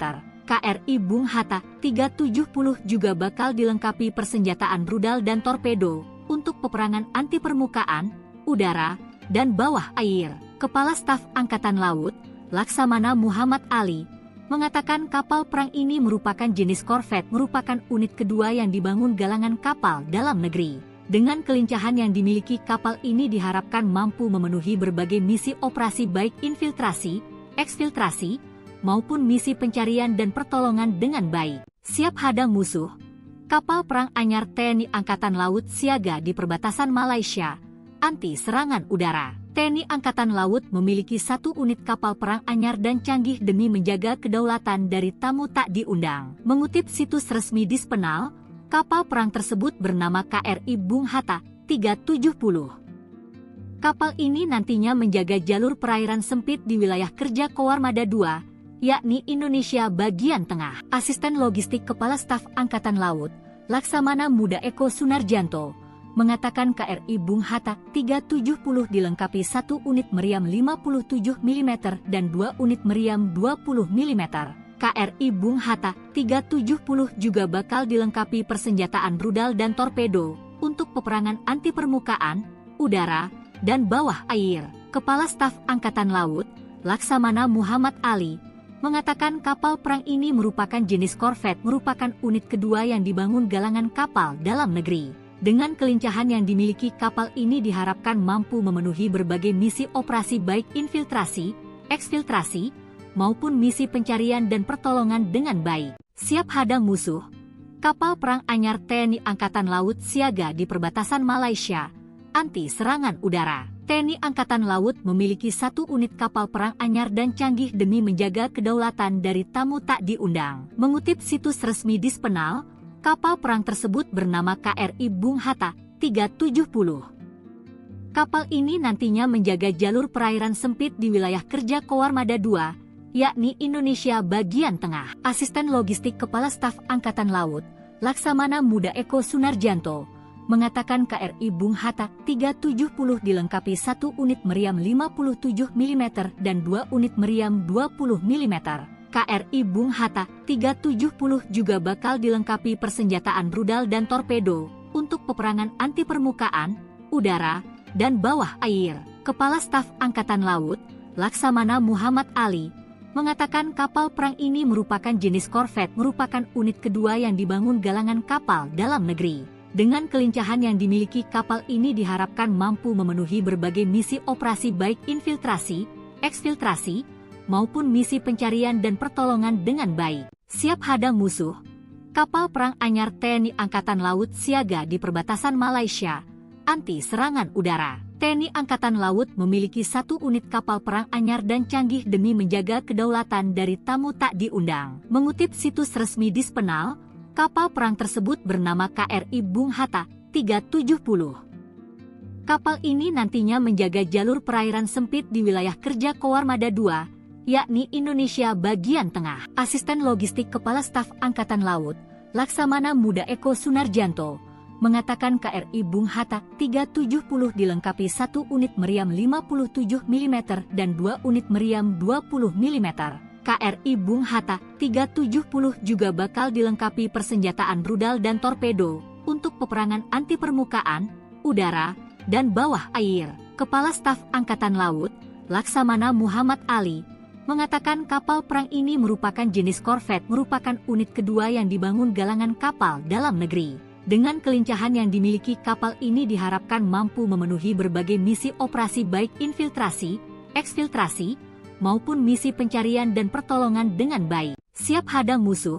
KRI Bung Hatta 370 juga bakal dilengkapi persenjataan rudal dan torpedo untuk peperangan anti permukaan, udara, dan bawah air. Kepala Staf Angkatan Laut, Laksamana Muhammad Ali, mengatakan kapal perang ini merupakan jenis korvet, merupakan unit kedua yang dibangun galangan kapal dalam negeri. Dengan kelincahan yang dimiliki kapal ini diharapkan mampu memenuhi berbagai misi operasi baik infiltrasi, eksfiltrasi, maupun misi pencarian dan pertolongan dengan baik. Siap hadang musuh, Kapal perang anyar TNI Angkatan Laut siaga di perbatasan Malaysia, anti serangan udara. TNI Angkatan Laut memiliki 1 unit kapal perang anyar dan canggih demi menjaga kedaulatan dari tamu tak diundang. Mengutip situs resmi Dispenal, kapal perang tersebut bernama KRI Bung Hatta 370. Kapal ini nantinya menjaga jalur perairan sempit di wilayah kerja Koarmada II, yakni Indonesia bagian tengah. Asisten Logistik Kepala Staf Angkatan Laut, Laksamana Muda Eko Sunarjanto, mengatakan KRI Bung Hatta 370 dilengkapi 1 unit meriam 57 mm dan 2 unit meriam 20 mm. KRI Bung Hatta 370 juga bakal dilengkapi persenjataan rudal dan torpedo untuk peperangan anti permukaan, udara, dan bawah air. Kepala Staf Angkatan Laut, Laksamana Muhammad Ali, mengatakan kapal perang ini merupakan jenis korvet, merupakan unit kedua yang dibangun galangan kapal dalam negeri. Dengan kelincahan yang dimiliki kapal ini diharapkan mampu memenuhi berbagai misi operasi baik infiltrasi, eksfiltrasi, maupun misi pencarian dan pertolongan dengan baik. Siap hadang musuh, kapal perang anyar TNI Angkatan Laut siaga di perbatasan Malaysia, anti serangan udara. TNI Angkatan Laut memiliki 1 unit kapal perang anyar dan canggih demi menjaga kedaulatan dari tamu tak diundang. Mengutip situs resmi Dispenal, kapal perang tersebut bernama KRI Bung Hatta 370. Kapal ini nantinya menjaga jalur perairan sempit di wilayah kerja Koarmada II, yakni Indonesia bagian tengah. Asisten Logistik Kepala Staf Angkatan Laut, Laksamana Muda Eko Sunarjanto, mengatakan KRI Bung Hatta 370 dilengkapi 1 unit meriam 57 mm dan 2 unit meriam 20 mm. KRI Bung Hatta 370 juga bakal dilengkapi persenjataan rudal dan torpedo untuk peperangan anti permukaan, udara, dan bawah air. Kepala Staf Angkatan Laut, Laksamana Muhammad Ali, mengatakan kapal perang ini merupakan jenis korvet, merupakan unit kedua yang dibangun galangan kapal dalam negeri. Dengan kelincahan yang dimiliki kapal ini diharapkan mampu memenuhi berbagai misi operasi baik infiltrasi, eksfiltrasi, maupun misi pencarian dan pertolongan dengan baik. Siap hadang musuh, kapal perang anyar TNI Angkatan Laut siaga di perbatasan Malaysia, anti serangan udara. TNI Angkatan Laut memiliki 1 unit kapal perang anyar dan canggih demi menjaga kedaulatan dari tamu tak diundang. Mengutip situs resmi Dispenal, kapal perang tersebut bernama KRI Bung Hatta 370. Kapal ini nantinya menjaga jalur perairan sempit di wilayah kerja Koarmada II, yakni Indonesia bagian tengah. Asisten Logistik Kepala Staf Angkatan Laut, Laksamana Muda Eko Sunarjanto, mengatakan KRI Bung Hatta 370 dilengkapi 1 unit meriam 57 mm dan 2 unit meriam 20 mm. KRI Bung Hatta 370 juga bakal dilengkapi persenjataan rudal dan torpedo untuk peperangan anti permukaan, udara, dan bawah air. Kepala Staf Angkatan Laut, Laksamana Muhammad Ali, mengatakan kapal perang ini merupakan jenis korvet, merupakan unit kedua yang dibangun galangan kapal dalam negeri. Dengan kelincahan yang dimiliki kapal ini diharapkan mampu memenuhi berbagai misi operasi baik infiltrasi, eksfiltrasi, maupun misi pencarian dan pertolongan dengan baik. Siap hadang musuh,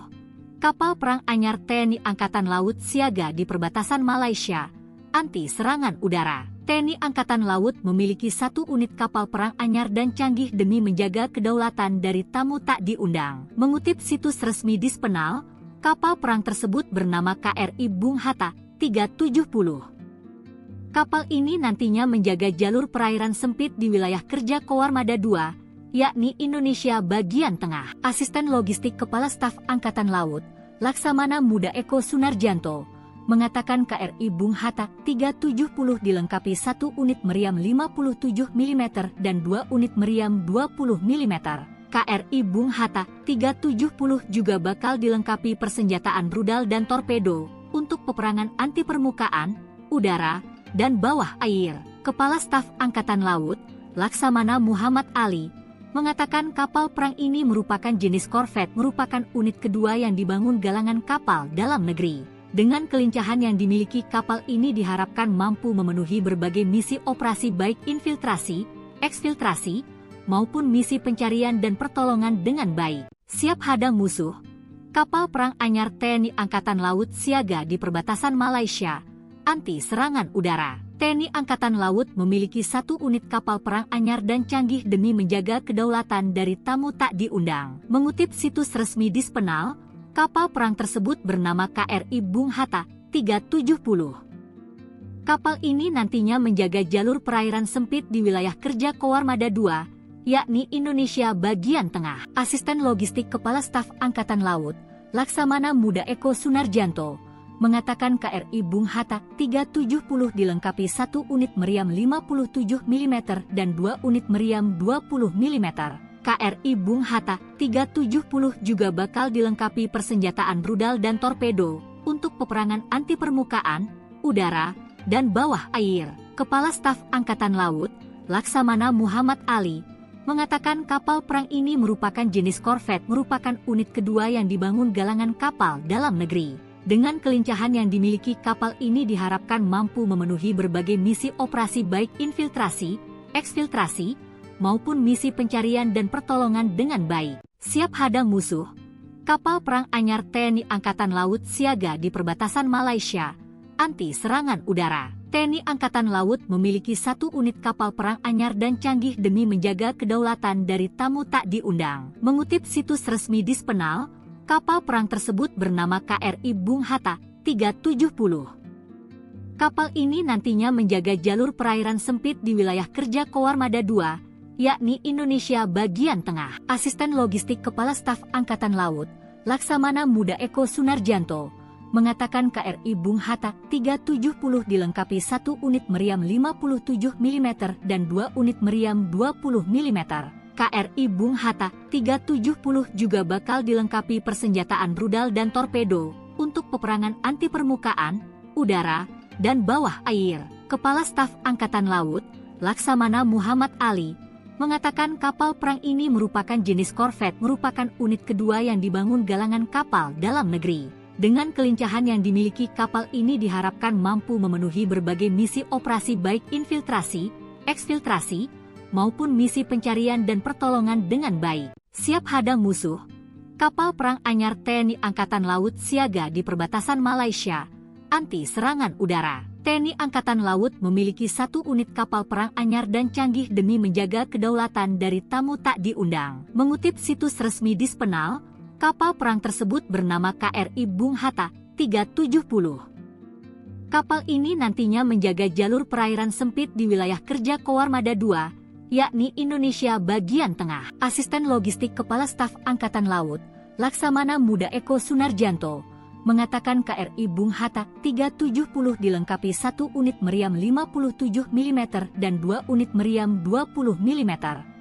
kapal perang anyar TNI Angkatan Laut siaga di perbatasan Malaysia, anti serangan udara. TNI Angkatan Laut memiliki 1 unit kapal perang anyar dan canggih demi menjaga kedaulatan dari tamu tak diundang. Mengutip situs resmi Dispenal, kapal perang tersebut bernama KRI Bung Hatta 370. Kapal ini nantinya menjaga jalur perairan sempit di wilayah kerja Koarmada II, yakni Indonesia bagian tengah. Asisten Logistik Kepala Staf Angkatan Laut, Laksamana Muda Eko Sunarjanto, mengatakan KRI Bung Hatta 370 dilengkapi 1 unit meriam 57 mm dan 2 unit meriam 20 mm. KRI Bung Hatta 370 juga bakal dilengkapi persenjataan rudal dan torpedo untuk peperangan anti permukaan, udara, dan bawah air. Kepala Staf Angkatan Laut, Laksamana Muhammad Ali, mengatakan kapal perang ini merupakan jenis korvet, merupakan unit kedua yang dibangun galangan kapal dalam negeri. Dengan kelincahan yang dimiliki kapal ini diharapkan mampu memenuhi berbagai misi operasi baik infiltrasi, eksfiltrasi, maupun misi pencarian dan pertolongan dengan baik. Siap hadang musuh, Kapal perang anyar TNI Angkatan Laut siaga di perbatasan Malaysia, anti serangan udara. TNI Angkatan Laut memiliki 1 unit kapal perang anyar dan canggih demi menjaga kedaulatan dari tamu tak diundang. Mengutip situs resmi Dispenal, kapal perang tersebut bernama KRI Bung Hatta 370. Kapal ini nantinya menjaga jalur perairan sempit di wilayah kerja Koarmada II, yakni Indonesia bagian tengah. Asisten Logistik Kepala Staf Angkatan Laut, Laksamana Muda Eko Sunarjanto, mengatakan KRI Bung Hatta 370 dilengkapi 1 unit meriam 57 mm dan 2 unit meriam 20 mm. KRI Bung Hatta 370 juga bakal dilengkapi persenjataan rudal dan torpedo untuk peperangan anti permukaan, udara, dan bawah air. Kepala Staf Angkatan Laut, Laksamana Muhammad Ali, mengatakan kapal perang ini merupakan jenis korvet, merupakan unit kedua yang dibangun galangan kapal dalam negeri. Dengan kelincahan yang dimiliki kapal ini diharapkan mampu memenuhi berbagai misi operasi baik infiltrasi, eksfiltrasi, maupun misi pencarian dan pertolongan dengan baik. Siap hadang musuh, kapal perang anyar TNI Angkatan Laut siaga di perbatasan Malaysia, anti serangan udara. TNI Angkatan Laut memiliki 1 unit kapal perang anyar dan canggih demi menjaga kedaulatan dari tamu tak diundang. Mengutip situs resmi Dispenal, kapal perang tersebut bernama KRI Bung Hatta 370. Kapal ini nantinya menjaga jalur perairan sempit di wilayah kerja Koarmada II, yakni Indonesia bagian tengah. Asisten Logistik Kepala Staf Angkatan Laut, Laksamana Muda Eko Sunarjanto, mengatakan KRI Bung Hatta 370 dilengkapi 1 unit meriam 57 mm dan 2 unit meriam 20 mm. KRI Bung Hatta 370 juga bakal dilengkapi persenjataan rudal dan torpedo untuk peperangan anti permukaan, udara, dan bawah air. Kepala Staf Angkatan Laut, Laksamana Muhammad Ali, mengatakan kapal perang ini merupakan jenis korvet, merupakan unit kedua yang dibangun galangan kapal dalam negeri. Dengan kelincahan yang dimiliki kapal ini diharapkan mampu memenuhi berbagai misi operasi baik infiltrasi, eksfiltrasi, maupun misi pencarian dan pertolongan dengan baik. Siap hadang musuh, kapal perang anyar TNI Angkatan Laut siaga di perbatasan Malaysia, anti serangan udara. TNI Angkatan Laut memiliki 1 unit kapal perang anyar dan canggih demi menjaga kedaulatan dari tamu tak diundang. Mengutip situs resmi Dispenal, kapal perang tersebut bernama KRI Bung Hatta 370. Kapal ini nantinya menjaga jalur perairan sempit di wilayah kerja Koarmada II, yakni Indonesia bagian tengah. Asisten Logistik Kepala Staf Angkatan Laut, Laksamana Muda Eko Sunarjanto, mengatakan KRI Bung Hatta 370 dilengkapi 1 unit meriam 57 mm dan 2 unit meriam 20 mm.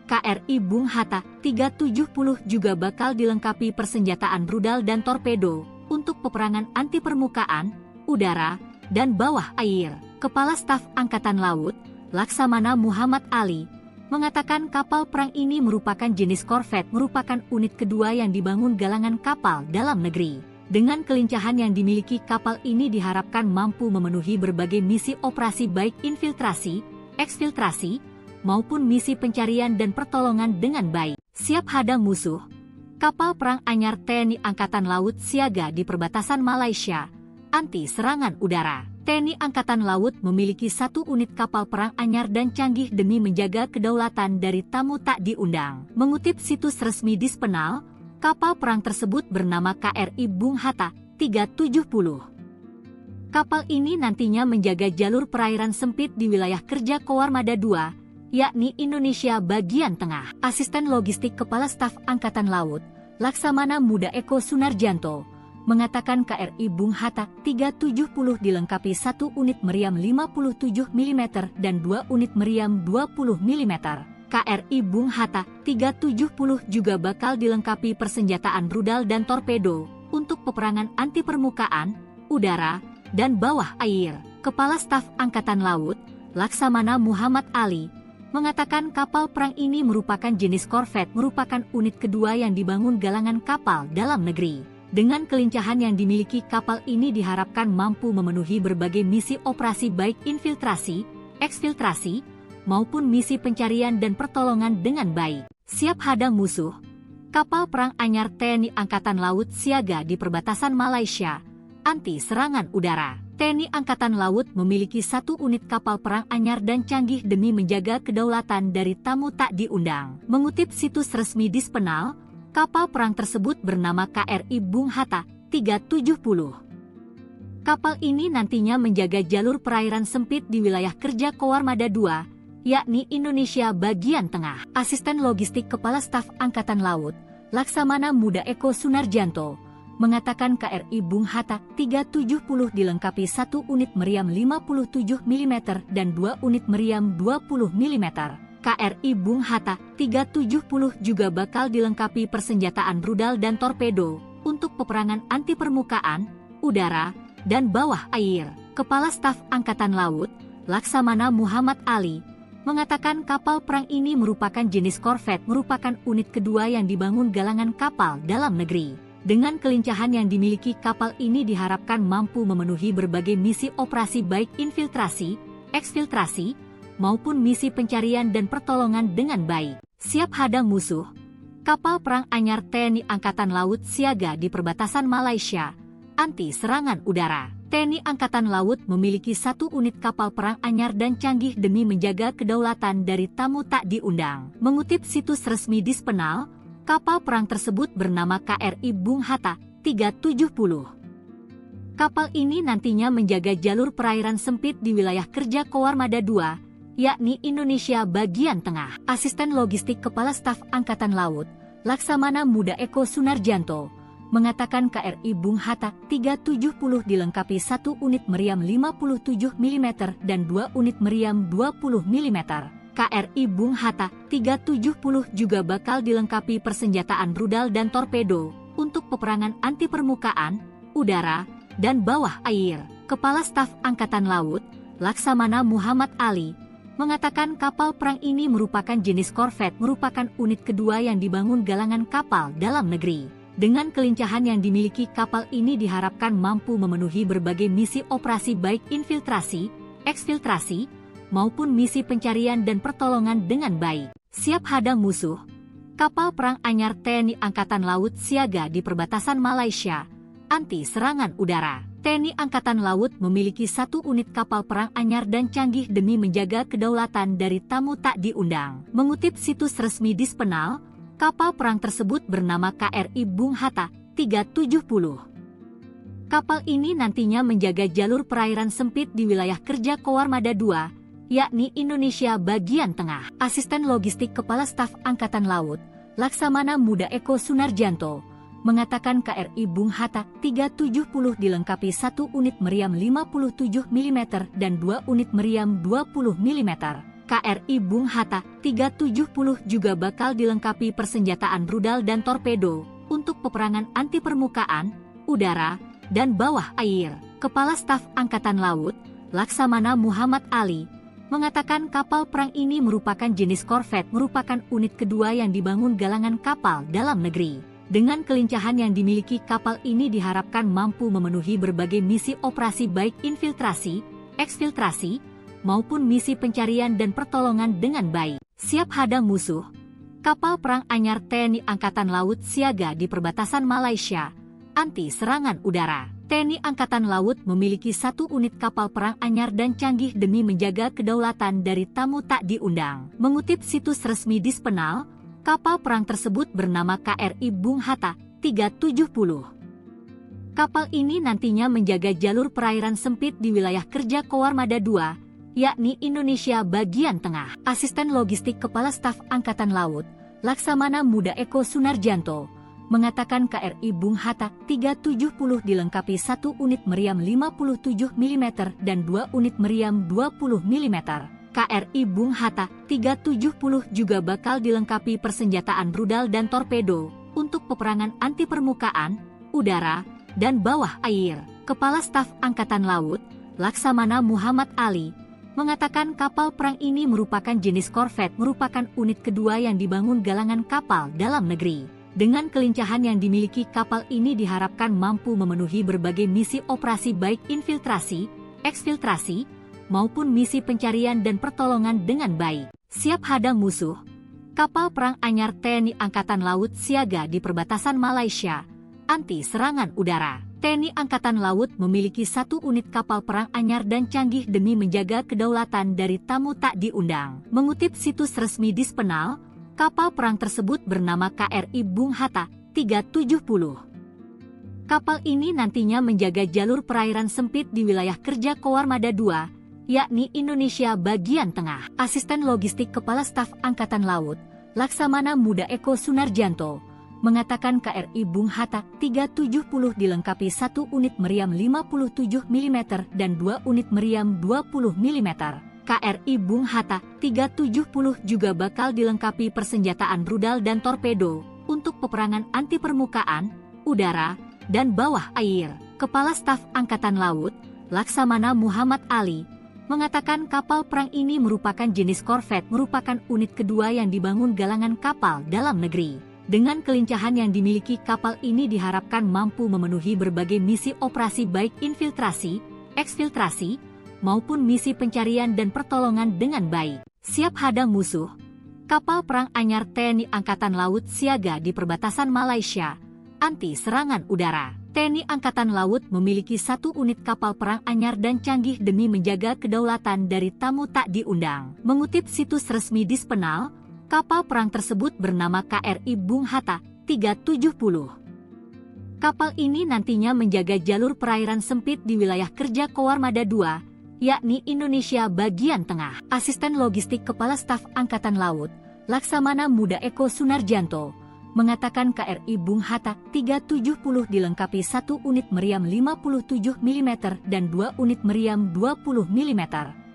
KRI Bung Hatta 370 juga bakal dilengkapi persenjataan rudal dan torpedo untuk peperangan anti permukaan, udara, dan bawah air. Kepala Staf Angkatan Laut, Laksamana Muhammad Ali, mengatakan kapal perang ini merupakan jenis korvet, merupakan unit kedua yang dibangun galangan kapal dalam negeri. Dengan kelincahan yang dimiliki kapal ini diharapkan mampu memenuhi berbagai misi operasi baik infiltrasi, eksfiltrasi, maupun misi pencarian dan pertolongan dengan baik. Siap hadang musuh, kapal perang anyar TNI Angkatan Laut siaga di perbatasan Malaysia, anti serangan udara. TNI Angkatan Laut memiliki 1 unit kapal perang anyar dan canggih demi menjaga kedaulatan dari tamu tak diundang. Mengutip situs resmi Dispenal, kapal perang tersebut bernama KRI Bung Hatta 370. Kapal ini nantinya menjaga jalur perairan sempit di wilayah kerja Koarmada II, yakni Indonesia bagian tengah. Asisten Logistik Kepala Staf Angkatan Laut, Laksamana Muda Eko Sunarjanto, mengatakan KRI Bung Hatta 370 dilengkapi 1 unit meriam 57 mm dan 2 unit meriam 20 mm. KRI Bung Hatta 370 juga bakal dilengkapi persenjataan rudal dan torpedo untuk peperangan anti permukaan, udara, dan bawah air. Kepala Staf Angkatan Laut, Laksamana Muhammad Ali, mengatakan kapal perang ini merupakan jenis korvet, merupakan unit kedua yang dibangun galangan kapal dalam negeri. Dengan kelincahan yang dimiliki kapal ini diharapkan mampu memenuhi berbagai misi operasi baik infiltrasi, eksfiltrasi, maupun misi pencarian dan pertolongan dengan baik. Siap hadang musuh, Kapal perang anyar TNI Angkatan Laut siaga di perbatasan Malaysia, anti serangan udara. TNI Angkatan Laut memiliki 1 unit kapal perang anyar dan canggih demi menjaga kedaulatan dari tamu tak diundang. Mengutip situs resmi Dispenal, kapal perang tersebut bernama KRI Bung Hatta 370. Kapal ini nantinya menjaga jalur perairan sempit di wilayah kerja Koarmada II, yakni Indonesia bagian tengah. Asisten Logistik Kepala Staf Angkatan Laut, Laksamana Muda Eko Sunarjanto, mengatakan KRI Bung Hatta 370 dilengkapi 1 unit meriam 57 mm dan 2 unit meriam 20 mm. KRI Bung Hatta 370 juga bakal dilengkapi persenjataan rudal dan torpedo untuk peperangan anti permukaan, udara, dan bawah air. Kepala Staf Angkatan Laut, Laksamana Muhammad Ali, mengatakan kapal perang ini merupakan jenis korvet, merupakan unit kedua yang dibangun galangan kapal dalam negeri. Dengan kelincahan yang dimiliki, kapal ini diharapkan mampu memenuhi berbagai misi operasi baik infiltrasi, eksfiltrasi, maupun misi pencarian dan pertolongan dengan baik. Siap hadang musuh. Kapal perang anyar TNI Angkatan Laut siaga di perbatasan Malaysia, anti serangan udara. TNI Angkatan Laut memiliki 1 unit kapal perang anyar dan canggih demi menjaga kedaulatan dari tamu tak diundang. Mengutip situs resmi Dispenal, kapal perang tersebut bernama KRI Bung Hatta 370. Kapal ini nantinya menjaga jalur perairan sempit di wilayah kerja Koarmada II, yakni Indonesia bagian tengah. Asisten Logistik Kepala Staf Angkatan Laut, Laksamana Muda Eko Sunarjanto, mengatakan KRI Bung Hatta 370 dilengkapi 1 unit meriam 57 mm dan 2 unit meriam 20 mm. KRI Bung Hatta 370 juga bakal dilengkapi persenjataan rudal dan torpedo untuk peperangan anti permukaan, udara, dan bawah air. Kepala Staf Angkatan Laut, Laksamana Muhammad Ali, mengatakan kapal perang ini merupakan jenis korvet, merupakan unit kedua yang dibangun galangan kapal dalam negeri. Dengan kelincahan yang dimiliki, kapal ini diharapkan mampu memenuhi berbagai misi operasi baik infiltrasi, eksfiltrasi, maupun misi pencarian dan pertolongan dengan baik. Siap hadang musuh. Kapal perang anyar TNI Angkatan Laut siaga di perbatasan Malaysia, anti serangan udara. TNI Angkatan Laut memiliki 1 unit kapal perang anyar dan canggih demi menjaga kedaulatan dari tamu tak diundang. Mengutip situs resmi Dispenal, kapal perang tersebut bernama KRI Bung Hatta 370. Kapal ini nantinya menjaga jalur perairan sempit di wilayah kerja Koarmada II, yakni Indonesia bagian tengah. Asisten Logistik Kepala Staf Angkatan Laut, Laksamana Muda Eko Sunarjanto, mengatakan KRI Bung Hatta 370 dilengkapi 1 unit meriam 57 mm dan 2 unit meriam 20 mm. KRI Bung Hatta 370 juga bakal dilengkapi persenjataan rudal dan torpedo untuk peperangan anti permukaan, udara, dan bawah air. Kepala Staf Angkatan Laut, Laksamana Muhammad Ali, mengatakan kapal perang ini merupakan jenis korvet, merupakan unit kedua yang dibangun galangan kapal dalam negeri. Dengan kelincahan yang dimiliki, kapal ini diharapkan mampu memenuhi berbagai misi operasi baik infiltrasi, eksfiltrasi, maupun misi pencarian dan pertolongan dengan baik. Siap hadang musuh. Kapal perang anyar TNI Angkatan Laut siaga di perbatasan Malaysia, anti serangan udara. TNI Angkatan Laut memiliki 1 unit kapal perang anyar dan canggih demi menjaga kedaulatan dari tamu tak diundang. Mengutip situs resmi Dispenal, kapal perang tersebut bernama KRI Bung Hatta 370. Kapal ini nantinya menjaga jalur perairan sempit di wilayah kerja Koarmada II, yakni Indonesia bagian tengah. Asisten Logistik Kepala Staf Angkatan Laut, Laksamana Muda Eko Sunarjanto, mengatakan KRI Bung Hatta 370 dilengkapi 1 unit meriam 57 mm dan 2 unit meriam 20 mm. KRI Bung Hatta 370 juga bakal dilengkapi persenjataan rudal dan torpedo untuk peperangan anti permukaan, udara, dan bawah air. Kepala Staf Angkatan Laut, Laksamana Muhammad Ali, mengatakan kapal perang ini merupakan jenis korvet, merupakan unit kedua yang dibangun galangan kapal dalam negeri. Dengan kelincahan yang dimiliki, kapal ini diharapkan mampu memenuhi berbagai misi operasi baik infiltrasi, eksfiltrasi, maupun misi pencarian dan pertolongan dengan baik. Siap hadang musuh. Kapal perang anyar TNI Angkatan Laut siaga di perbatasan Malaysia, anti serangan udara. TNI Angkatan Laut memiliki 1 unit kapal perang anyar dan canggih demi menjaga kedaulatan dari tamu tak diundang. Mengutip situs resmi Dispenal, kapal perang tersebut bernama KRI Bung Hatta 370. Kapal ini nantinya menjaga jalur perairan sempit di wilayah kerja Koarmada II, yakni Indonesia bagian tengah. Asisten Logistik Kepala Staf Angkatan Laut, Laksamana Muda Eko Sunarjanto, mengatakan KRI Bung Hatta 370 dilengkapi 1 unit meriam 57 mm dan 2 unit meriam 20 mm. KRI Bung Hatta 370 juga bakal dilengkapi persenjataan rudal dan torpedo untuk peperangan anti permukaan, udara, dan bawah air. Kepala Staf Angkatan Laut, Laksamana Muhammad Ali, mengatakan kapal perang ini merupakan jenis korvet, merupakan unit kedua yang dibangun galangan kapal dalam negeri. Dengan kelincahan yang dimiliki kapal ini diharapkan mampu memenuhi berbagai misi operasi baik infiltrasi, eksfiltrasi, maupun misi pencarian dan pertolongan dengan baik. Siap hadang musuh, kapal perang anyar TNI Angkatan Laut siaga di perbatasan Malaysia, anti serangan udara. TNI Angkatan Laut memiliki 1 unit kapal perang anyar dan canggih demi menjaga kedaulatan dari tamu tak diundang. Mengutip situs resmi Dispenal, kapal perang tersebut bernama KRI Bung Hatta 370. Kapal ini nantinya menjaga jalur perairan sempit di wilayah kerja Koarmada II, yakni Indonesia bagian tengah. Asisten Logistik Kepala Staf Angkatan Laut, Laksamana Muda Eko Sunarjanto, mengatakan KRI Bung Hatta 370 dilengkapi 1 unit meriam 57 mm dan 2 unit meriam 20 mm.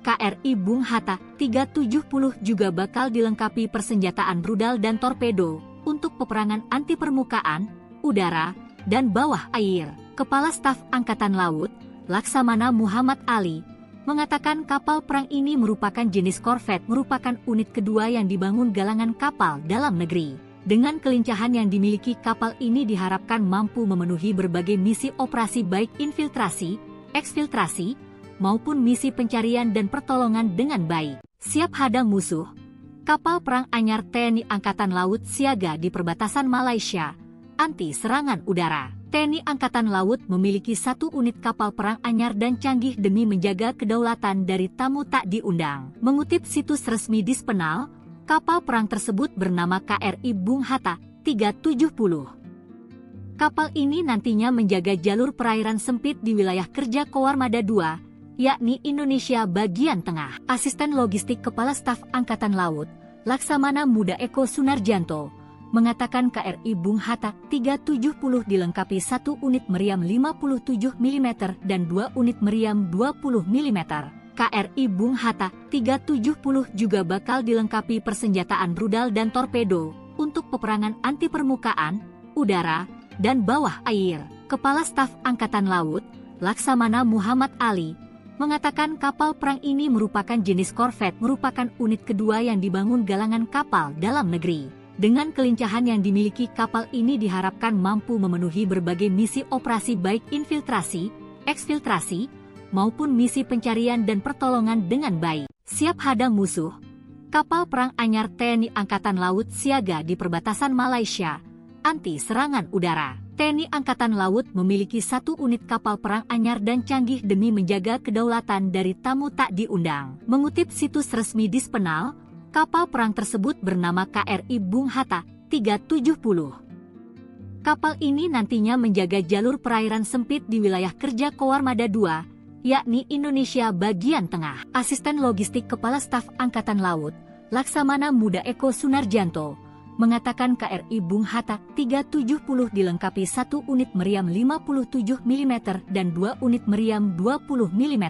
KRI Bung Hatta 370 juga bakal dilengkapi persenjataan rudal dan torpedo untuk peperangan anti permukaan, udara, dan bawah air. Kepala Staf Angkatan Laut, Laksamana Muhammad Ali, mengatakan kapal perang ini merupakan jenis korvet, merupakan unit kedua yang dibangun galangan kapal dalam negeri. Dengan kelincahan yang dimiliki kapal ini diharapkan mampu memenuhi berbagai misi operasi baik infiltrasi, eksfiltrasi, maupun misi pencarian dan pertolongan dengan baik. Siap hadang musuh, kapal perang anyar TNI Angkatan Laut siaga di perbatasan Malaysia, anti serangan udara. TNI Angkatan Laut memiliki 1 unit kapal perang anyar dan canggih demi menjaga kedaulatan dari tamu tak diundang. Mengutip situs resmi Dispenal, kapal perang tersebut bernama KRI Bung Hatta 370. Kapal ini nantinya menjaga jalur perairan sempit di wilayah kerja Koarmada II, yakni Indonesia bagian tengah. Asisten Logistik Kepala Staf Angkatan Laut, Laksamana Muda Eko Sunarjanto, mengatakan KRI Bung Hatta 370 dilengkapi 1 unit meriam 57 mm dan 2 unit meriam 20 mm. KRI Bung Hatta 370 juga bakal dilengkapi persenjataan rudal dan torpedo untuk peperangan anti permukaan, udara, dan bawah air. Kepala Staf Angkatan Laut, Laksamana Muhammad Ali, mengatakan kapal perang ini merupakan jenis korvet, merupakan unit kedua yang dibangun galangan kapal dalam negeri. Dengan kelincahan yang dimiliki kapal ini diharapkan mampu memenuhi berbagai misi operasi baik infiltrasi, eksfiltrasi, maupun misi pencarian dan pertolongan dengan baik. Siap hadang musuh, kapal perang anyar TNI Angkatan Laut siaga di perbatasan Malaysia, anti serangan udara. TNI Angkatan Laut memiliki 1 unit kapal perang anyar dan canggih demi menjaga kedaulatan dari tamu tak diundang. Mengutip situs resmi Dispenal, kapal perang tersebut bernama KRI Bung Hatta 370. Kapal ini nantinya menjaga jalur perairan sempit di wilayah kerja Koarmada II, yakni Indonesia bagian tengah. Asisten Logistik Kepala Staf Angkatan Laut, Laksamana Muda Eko Sunarjanto, mengatakan KRI Bung Hatta 370 dilengkapi 1 unit meriam 57 mm dan 2 unit meriam 20 mm.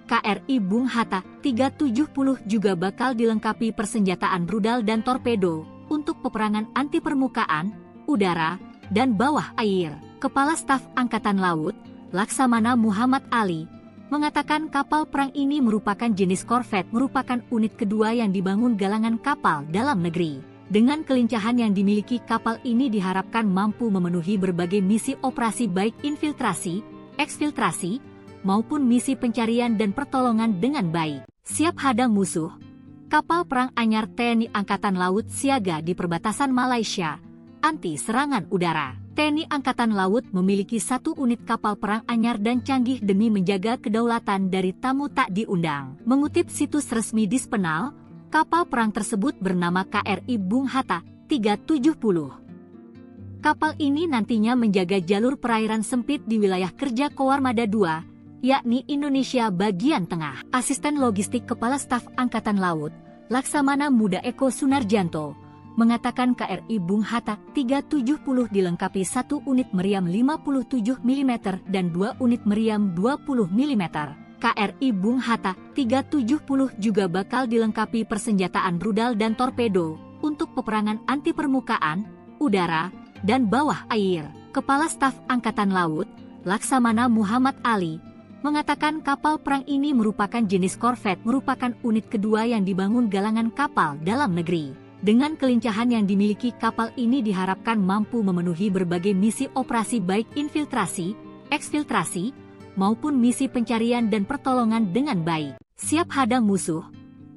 KRI Bung Hatta 370 juga bakal dilengkapi persenjataan rudal dan torpedo untuk peperangan anti permukaan, udara, dan bawah air. Kepala Staf Angkatan Laut, Laksamana Muhammad Ali, mengatakan kapal perang ini merupakan jenis korvet, merupakan unit kedua yang dibangun galangan kapal dalam negeri. Dengan kelincahan yang dimiliki kapal ini diharapkan mampu memenuhi berbagai misi operasi baik infiltrasi, eksfiltrasi, maupun misi pencarian dan pertolongan dengan baik. Siap hadang musuh, Kapal perang anyar TNI Angkatan Laut siaga di perbatasan Malaysia, anti serangan udara. TNI Angkatan Laut memiliki 1 unit kapal perang anyar dan canggih demi menjaga kedaulatan dari tamu tak diundang. Mengutip situs resmi Dispenal, kapal perang tersebut bernama KRI Bung Hatta 370. Kapal ini nantinya menjaga jalur perairan sempit di wilayah kerja Koarmada II, yakni Indonesia bagian tengah. Asisten Logistik Kepala Staf Angkatan Laut, Laksamana Muda Eko Sunarjanto, mengatakan KRI Bung Hatta 370 dilengkapi 1 unit meriam 57 mm dan 2 unit meriam 20 mm. KRI Bung Hatta 370 juga bakal dilengkapi persenjataan rudal dan torpedo untuk peperangan anti permukaan, udara, dan bawah air. Kepala Staf Angkatan Laut, Laksamana Muhammad Ali, mengatakan kapal perang ini merupakan jenis korvet, merupakan unit kedua yang dibangun galangan kapal dalam negeri. Dengan kelincahan yang dimiliki kapal ini diharapkan mampu memenuhi berbagai misi operasi baik infiltrasi, eksfiltrasi, maupun misi pencarian dan pertolongan dengan baik. Siap hadang musuh,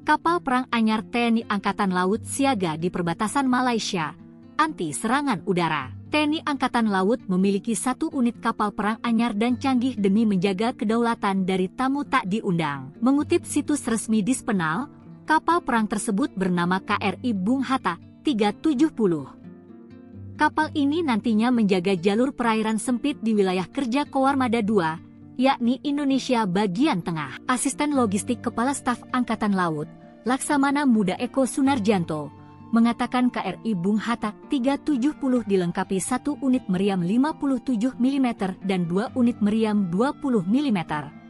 kapal perang anyar TNI Angkatan Laut siaga di perbatasan Malaysia, anti serangan udara. TNI Angkatan Laut memiliki 1 unit kapal perang anyar dan canggih demi menjaga kedaulatan dari tamu tak diundang. Mengutip situs resmi Dispenal, kapal perang tersebut bernama KRI Bung Hatta 370. Kapal ini nantinya menjaga jalur perairan sempit di wilayah kerja Koarmada II, yakni Indonesia bagian tengah. Asisten Logistik Kepala Staf Angkatan Laut, Laksamana Muda Eko Sunarjanto, mengatakan KRI Bung Hatta 370 dilengkapi 1 unit meriam 57 mm dan 2 unit meriam 20 mm.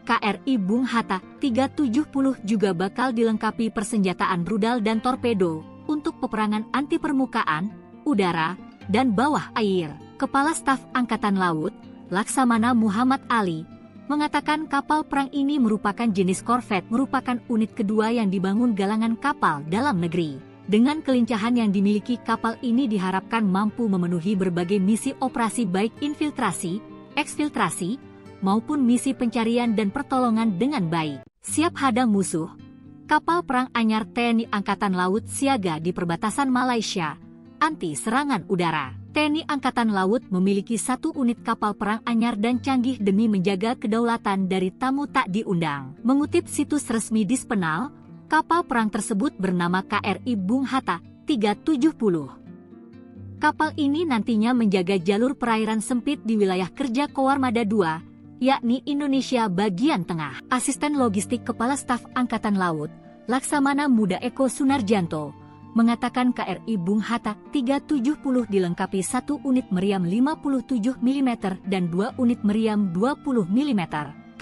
KRI Bung Hatta 370 juga bakal dilengkapi persenjataan rudal dan torpedo untuk peperangan anti permukaan, udara, dan bawah air. Kepala Staf Angkatan Laut, Laksamana Muhammad Ali, mengatakan kapal perang ini merupakan jenis korvet, merupakan unit kedua yang dibangun galangan kapal dalam negeri. Dengan kelincahan yang dimiliki kapal ini diharapkan mampu memenuhi berbagai misi operasi baik infiltrasi, eksfiltrasi, maupun misi pencarian dan pertolongan dengan baik. Siap hadang musuh, kapal perang anyar TNI Angkatan Laut siaga di perbatasan Malaysia, anti serangan udara. TNI Angkatan Laut memiliki 1 unit kapal perang anyar dan canggih demi menjaga kedaulatan dari tamu tak diundang. Mengutip situs resmi Dispenal, kapal perang tersebut bernama KRI Bung Hatta 370. Kapal ini nantinya menjaga jalur perairan sempit di wilayah kerja Koarmada II, yakni Indonesia bagian tengah. Asisten Logistik Kepala Staf Angkatan Laut, Laksamana Muda Eko Sunarjanto, mengatakan KRI Bung Hatta 370 dilengkapi 1 unit meriam 57 mm dan 2 unit meriam 20 mm.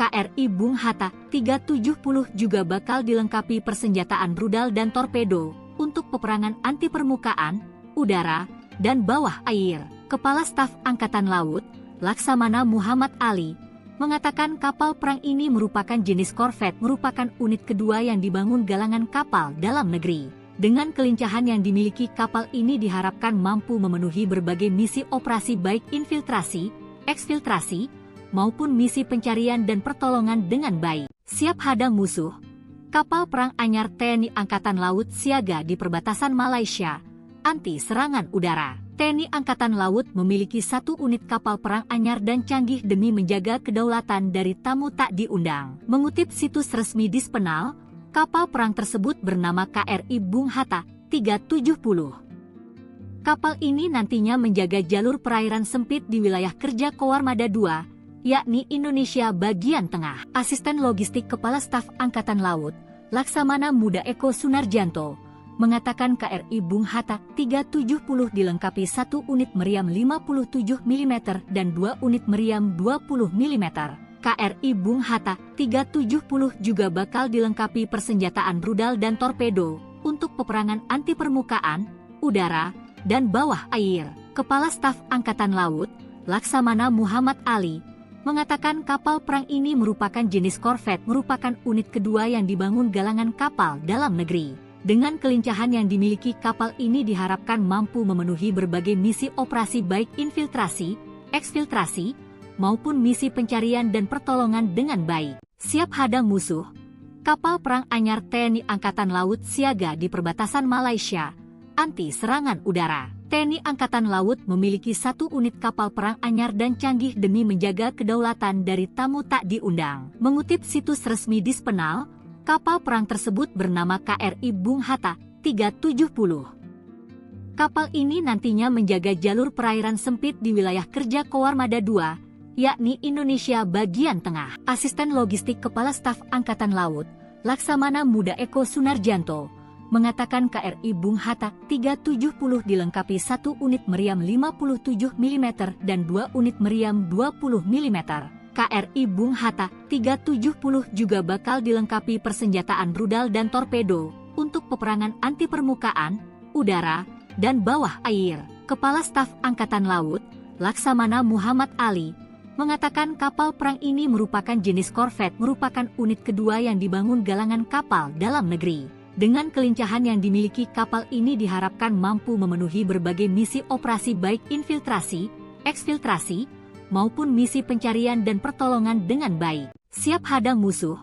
KRI Bung Hatta 370 juga bakal dilengkapi persenjataan rudal dan torpedo untuk peperangan anti permukaan, udara, dan bawah air. Kepala Staf Angkatan Laut, Laksamana Muhammad Ali, mengatakan kapal perang ini merupakan jenis korvet, merupakan unit kedua yang dibangun galangan kapal dalam negeri. Dengan kelincahan yang dimiliki kapal ini diharapkan mampu memenuhi berbagai misi operasi baik infiltrasi, eksfiltrasi, maupun misi pencarian dan pertolongan dengan baik. Siap hadang musuh, kapal perang anyar TNI Angkatan Laut siaga di perbatasan Malaysia, anti serangan udara. TNI Angkatan Laut memiliki 1 unit kapal perang anyar dan canggih demi menjaga kedaulatan dari tamu tak diundang. Mengutip situs resmi Dispenal, kapal perang tersebut bernama KRI Bung Hatta 370. Kapal ini nantinya menjaga jalur perairan sempit di wilayah kerja Koarmada II, yakni Indonesia bagian tengah. Asisten Logistik Kepala Staf Angkatan Laut, Laksamana Muda Eko Sunarjanto, mengatakan KRI Bung Hatta 370 dilengkapi 1 unit meriam 57 mm dan 2 unit meriam 20 mm. KRI Bung Hatta 370 juga bakal dilengkapi persenjataan rudal dan torpedo untuk peperangan anti permukaan, udara, dan bawah air. Kepala Staf Angkatan Laut, Laksamana Muhammad Ali, mengatakan kapal perang ini merupakan jenis korvet, merupakan unit kedua yang dibangun galangan kapal dalam negeri. Dengan kelincahan yang dimiliki kapal ini diharapkan mampu memenuhi berbagai misi operasi baik infiltrasi, eksfiltrasi, maupun misi pencarian dan pertolongan dengan baik. Siap hadang musuh, Kapal perang anyar TNI Angkatan Laut siaga di perbatasan Malaysia, anti serangan udara. TNI Angkatan Laut memiliki 1 unit kapal perang anyar dan canggih demi menjaga kedaulatan dari tamu tak diundang. Mengutip situs resmi Dispenal, kapal perang tersebut bernama KRI Bung Hatta 370. Kapal ini nantinya menjaga jalur perairan sempit di wilayah kerja Koarmada II, yakni Indonesia bagian tengah. Asisten Logistik Kepala Staf Angkatan Laut, Laksamana Muda Eko Sunarjanto, mengatakan KRI Bung Hatta 370 dilengkapi 1 unit meriam 57 mm dan 2 unit meriam 20 mm. KRI Bung Hatta 370 juga bakal dilengkapi persenjataan rudal dan torpedo untuk peperangan anti permukaan, udara, dan bawah air. Kepala Staf Angkatan Laut, Laksamana Muhammad Ali, mengatakan kapal perang ini merupakan jenis korvet, merupakan unit kedua yang dibangun galangan kapal dalam negeri. Dengan kelincahan yang dimiliki kapal ini diharapkan mampu memenuhi berbagai misi operasi baik infiltrasi, eksfiltrasi, maupun misi pencarian dan pertolongan dengan baik. Siap hadang musuh,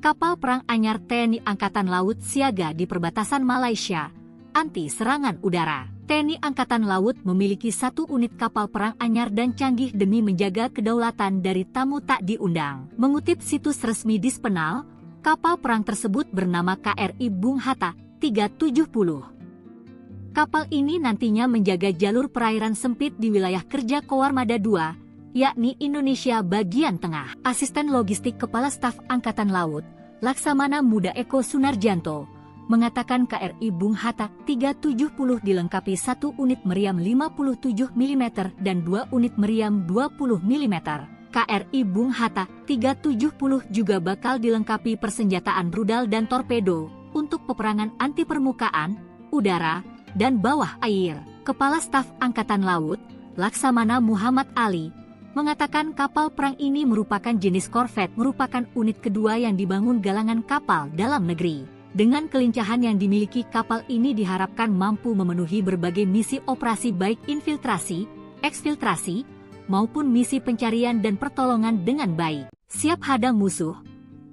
kapal perang anyar TNI Angkatan Laut siaga di perbatasan Malaysia, anti serangan udara. TNI Angkatan Laut memiliki 1 unit kapal perang anyar dan canggih demi menjaga kedaulatan dari tamu tak diundang. Mengutip situs resmi Dispenal, kapal perang tersebut bernama KRI Bung Hatta 370. Kapal ini nantinya menjaga jalur perairan sempit di wilayah kerja Koarmada II, yakni Indonesia bagian tengah. Asisten Logistik Kepala Staf Angkatan Laut, Laksamana Muda Eko Sunarjanto, mengatakan KRI Bung Hatta 370 dilengkapi 1 unit meriam 57 mm dan 2 unit meriam 20 mm. KRI Bung Hatta 370 juga bakal dilengkapi persenjataan rudal dan torpedo untuk peperangan anti permukaan, udara, dan bawah air. Kepala Staf Angkatan Laut, Laksamana Muhammad Ali, mengatakan kapal perang ini merupakan jenis korvet, merupakan unit kedua yang dibangun galangan kapal dalam negeri. Dengan kelincahan yang dimiliki kapal ini diharapkan mampu memenuhi berbagai misi operasi baik infiltrasi, eksfiltrasi, maupun misi pencarian dan pertolongan dengan baik. Siap hadang musuh,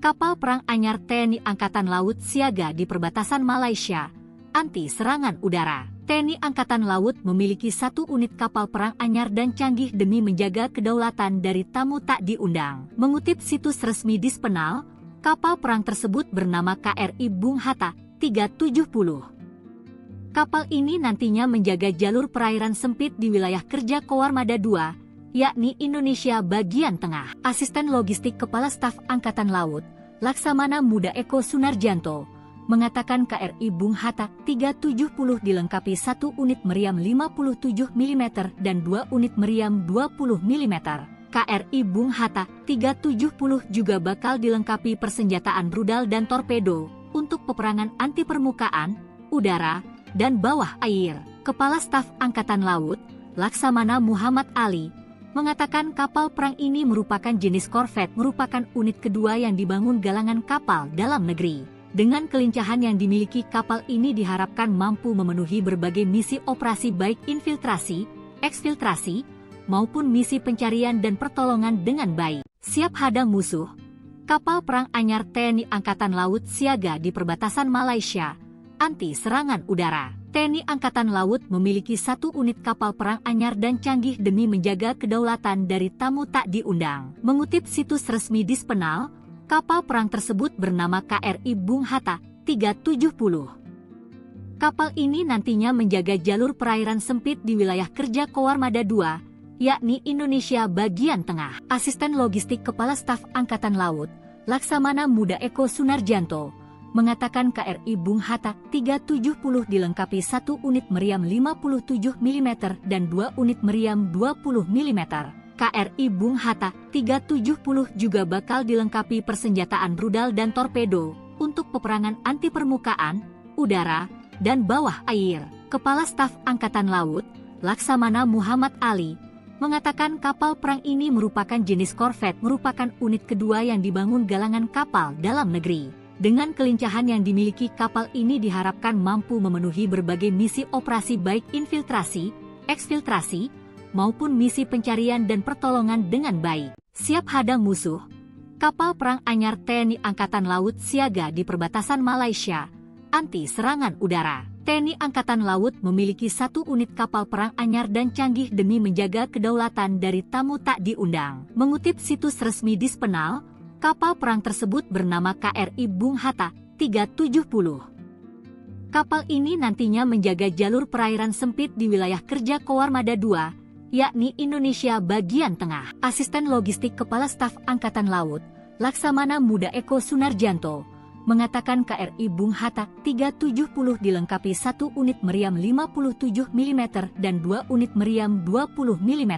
kapal perang anyar TNI Angkatan Laut siaga di perbatasan Malaysia, anti serangan udara. TNI Angkatan Laut memiliki 1 unit kapal perang anyar dan canggih demi menjaga kedaulatan dari tamu tak diundang. Mengutip situs resmi Dispenal, kapal perang tersebut bernama KRI Bung Hatta 370. Kapal ini nantinya menjaga jalur perairan sempit di wilayah kerja Koarmada II, yakni Indonesia bagian tengah. Asisten Logistik Kepala Staf Angkatan Laut, Laksamana Muda Eko Sunarjanto, mengatakan KRI Bung Hatta 370 dilengkapi 1 unit meriam 57 mm dan 2 unit meriam 20 mm. KRI Bung Hatta 370 juga bakal dilengkapi persenjataan rudal dan torpedo untuk peperangan anti permukaan, udara, dan bawah air. Kepala Staf Angkatan Laut, Laksamana Muhammad Ali, mengatakan kapal perang ini merupakan jenis korvet, merupakan unit kedua yang dibangun galangan kapal dalam negeri. Dengan kelincahan yang dimiliki kapal ini diharapkan mampu memenuhi berbagai misi operasi baik infiltrasi, eksfiltrasi, maupun misi pencarian dan pertolongan dengan baik. Siap hadang musuh, kapal perang anyar TNI Angkatan Laut siaga di perbatasan Malaysia, anti serangan udara. TNI Angkatan Laut memiliki 1 unit kapal perang anyar dan canggih demi menjaga kedaulatan dari tamu tak diundang. Mengutip situs resmi Dispenal, kapal perang tersebut bernama KRI Bung Hatta 370. Kapal ini nantinya menjaga jalur perairan sempit di wilayah kerja Koarmada II, yakni Indonesia bagian tengah. Asisten Logistik Kepala Staf Angkatan Laut, Laksamana Muda Eko Sunarjanto, mengatakan KRI Bung Hatta 370 dilengkapi 1 unit meriam 57 mm dan 2 unit meriam 20 mm. KRI Bung Hatta 370 juga bakal dilengkapi persenjataan rudal dan torpedo untuk peperangan anti permukaan, udara, dan bawah air. Kepala Staf Angkatan Laut, Laksamana Muhammad Ali, mengatakan kapal perang ini merupakan jenis korvet, merupakan unit kedua yang dibangun galangan kapal dalam negeri. Dengan kelincahan yang dimiliki kapal ini diharapkan mampu memenuhi berbagai misi operasi baik infiltrasi, eksfiltrasi, maupun misi pencarian dan pertolongan dengan baik. Siap hadang musuh, Kapal perang anyar TNI Angkatan Laut siaga di perbatasan Malaysia, anti serangan udara. TNI Angkatan Laut memiliki 1 unit kapal perang anyar dan canggih demi menjaga kedaulatan dari tamu tak diundang. Mengutip situs resmi Dispenal, kapal perang tersebut bernama KRI Bung Hatta 370. Kapal ini nantinya menjaga jalur perairan sempit di wilayah kerja Koarmada II, yakni Indonesia bagian tengah. Asisten Logistik Kepala Staf Angkatan Laut, Laksamana Muda Eko Sunarjanto, mengatakan KRI Bung Hatta 370 dilengkapi 1 unit meriam 57 mm dan 2 unit meriam 20 mm.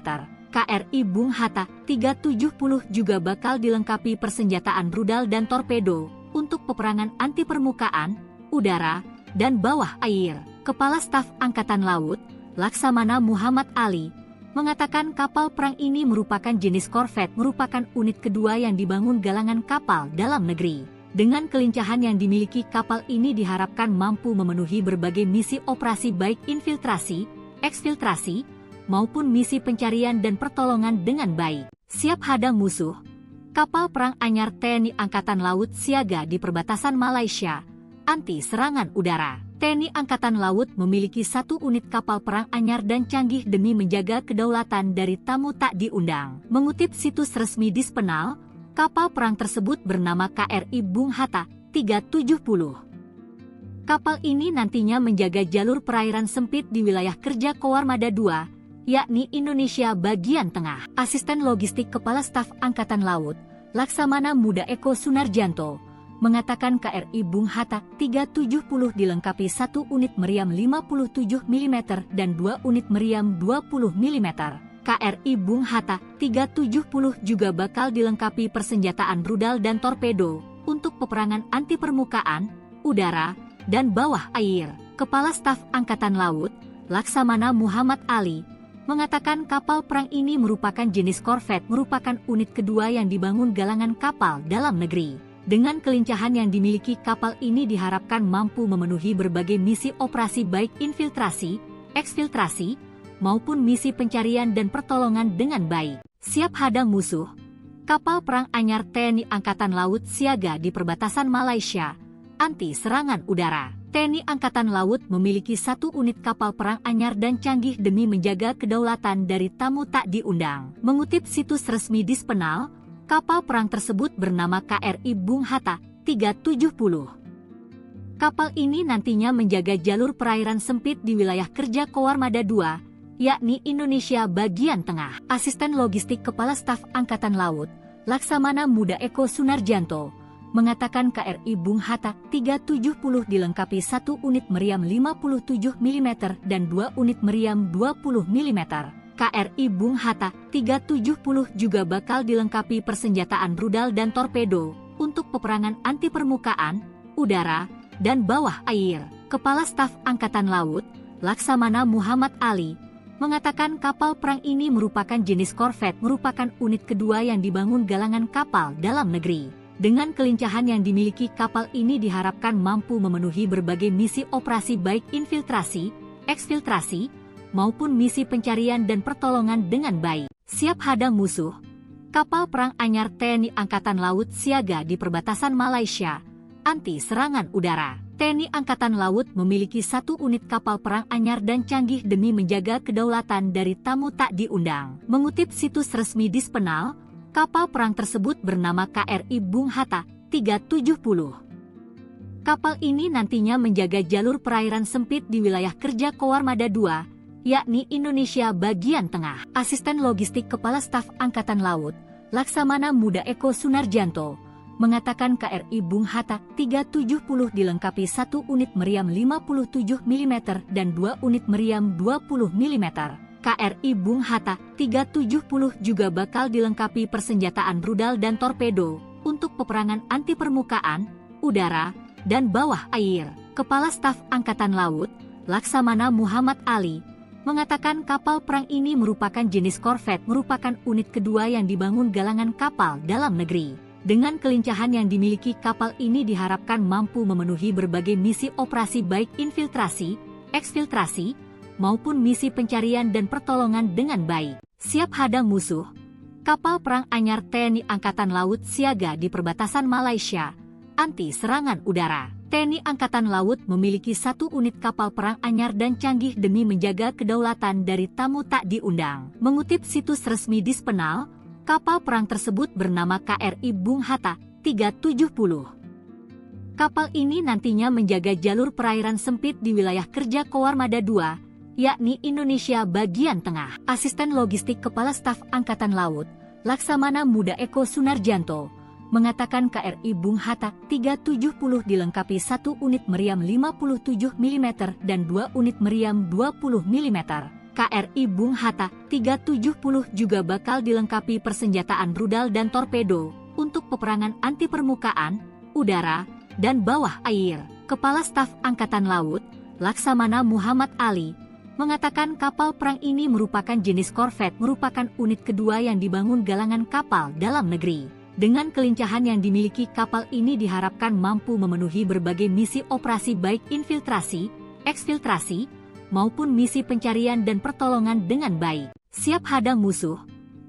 KRI Bung Hatta 370 juga bakal dilengkapi persenjataan rudal dan torpedo untuk peperangan anti permukaan, udara, dan bawah air. Kepala Staf Angkatan Laut, Laksamana Muhammad Ali, mengatakan kapal perang ini merupakan jenis korvet, merupakan unit kedua yang dibangun galangan kapal dalam negeri. Dengan kelincahan yang dimiliki kapal ini diharapkan mampu memenuhi berbagai misi operasi baik infiltrasi, eksfiltrasi, maupun misi pencarian dan pertolongan dengan baik. Siap hadang musuh, kapal perang anyar TNI Angkatan Laut siaga di perbatasan Malaysia, anti serangan udara. TNI Angkatan Laut memiliki 1 unit kapal perang anyar dan canggih demi menjaga kedaulatan dari tamu tak diundang. Mengutip situs resmi Dispenal, kapal perang tersebut bernama KRI Bung Hatta 370. Kapal ini nantinya menjaga jalur perairan sempit di wilayah kerja Koarmada II, yakni Indonesia bagian tengah. Asisten Logistik Kepala Staf Angkatan Laut, Laksamana Muda Eko Sunarjanto, mengatakan KRI Bung Hatta 370 dilengkapi 1 unit meriam 57 mm dan 2 unit meriam 20 mm. KRI Bung Hatta 370 juga bakal dilengkapi persenjataan rudal dan torpedo untuk peperangan anti permukaan, udara, dan bawah air. Kepala Staf Angkatan Laut, Laksamana Muhammad Ali, mengatakan kapal perang ini merupakan jenis korvet, merupakan unit kedua yang dibangun galangan kapal dalam negeri. Dengan kelincahan yang dimiliki kapal ini diharapkan mampu memenuhi berbagai misi operasi baik infiltrasi, eksfiltrasi, maupun misi pencarian dan pertolongan dengan baik. Siap hadang musuh, kapal perang anyar TNI Angkatan Laut siaga di perbatasan Malaysia, anti serangan udara. TNI Angkatan Laut memiliki 1 unit kapal perang anyar dan canggih demi menjaga kedaulatan dari tamu tak diundang. Mengutip situs resmi Dispenal, kapal perang tersebut bernama KRI Bung Hatta 370. Kapal ini nantinya menjaga jalur perairan sempit di wilayah kerja Koarmada II, yakni Indonesia bagian tengah. Asisten Logistik Kepala Staf Angkatan Laut, Laksamana Muda Eko Sunarjanto, mengatakan KRI Bung Hatta 370 dilengkapi 1 unit meriam 57 mm dan 2 unit meriam 20 mm. KRI Bung Hatta 370 juga bakal dilengkapi persenjataan rudal dan torpedo untuk peperangan anti permukaan, udara, dan bawah air. Kepala Staf Angkatan Laut, Laksamana Muhammad Ali, mengatakan kapal perang ini merupakan jenis korvet, merupakan unit kedua yang dibangun galangan kapal dalam negeri. Dengan kelincahan yang dimiliki kapal ini diharapkan mampu memenuhi berbagai misi operasi baik infiltrasi, eksfiltrasi, maupun misi pencarian dan pertolongan dengan baik. Siap hadang musuh, kapal perang anyar TNI Angkatan Laut siaga di perbatasan Malaysia, anti serangan udara. TNI Angkatan Laut memiliki 1 unit kapal perang anyar dan canggih demi menjaga kedaulatan dari tamu tak diundang. Mengutip situs resmi Dispenal, kapal perang tersebut bernama KRI Bung Hatta 370. Kapal ini nantinya menjaga jalur perairan sempit di wilayah kerja Koarmada II, yakni Indonesia bagian tengah. Asisten Logistik Kepala Staf Angkatan Laut, Laksamana Muda Eko Sunarjanto, mengatakan KRI Bung Hatta 370 dilengkapi 1 unit meriam 57 mm dan 2 unit meriam 20 mm. KRI Bung Hatta 370 juga bakal dilengkapi persenjataan rudal dan torpedo untuk peperangan anti permukaan, udara, dan bawah air. Kepala Staf Angkatan Laut, Laksamana Muhammad Ali, mengatakan kapal perang ini merupakan jenis korvet, merupakan unit kedua yang dibangun galangan kapal dalam negeri. Dengan kelincahan yang dimiliki kapal ini diharapkan mampu memenuhi berbagai misi operasi baik infiltrasi, eksfiltrasi, maupun misi pencarian dan pertolongan dengan baik. Siap hadang musuh, Kapal perang anyar TNI Angkatan Laut siaga di perbatasan Malaysia, anti serangan udara. TNI Angkatan Laut memiliki 1 unit kapal perang anyar dan canggih demi menjaga kedaulatan dari tamu tak diundang. Mengutip situs resmi Dispenal, kapal perang tersebut bernama KRI Bung Hatta 370. Kapal ini nantinya menjaga jalur perairan sempit di wilayah kerja Koarmada II, yakni Indonesia bagian tengah. Asisten Logistik Kepala Staf Angkatan Laut, Laksamana Muda Eko Sunarjanto, mengatakan KRI Bung Hatta 370 dilengkapi 1 unit meriam 57 mm dan 2 unit meriam 20 mm. KRI Bung Hatta 370 juga bakal dilengkapi persenjataan rudal dan torpedo untuk peperangan anti permukaan, udara, dan bawah air. Kepala Staf Angkatan Laut, Laksamana Muhammad Ali, mengatakan kapal perang ini merupakan jenis korvet, merupakan unit kedua yang dibangun galangan kapal dalam negeri. Dengan kelincahan yang dimiliki kapal ini diharapkan mampu memenuhi berbagai misi operasi baik infiltrasi, eksfiltrasi, maupun misi pencarian dan pertolongan dengan baik. Siap hadang musuh,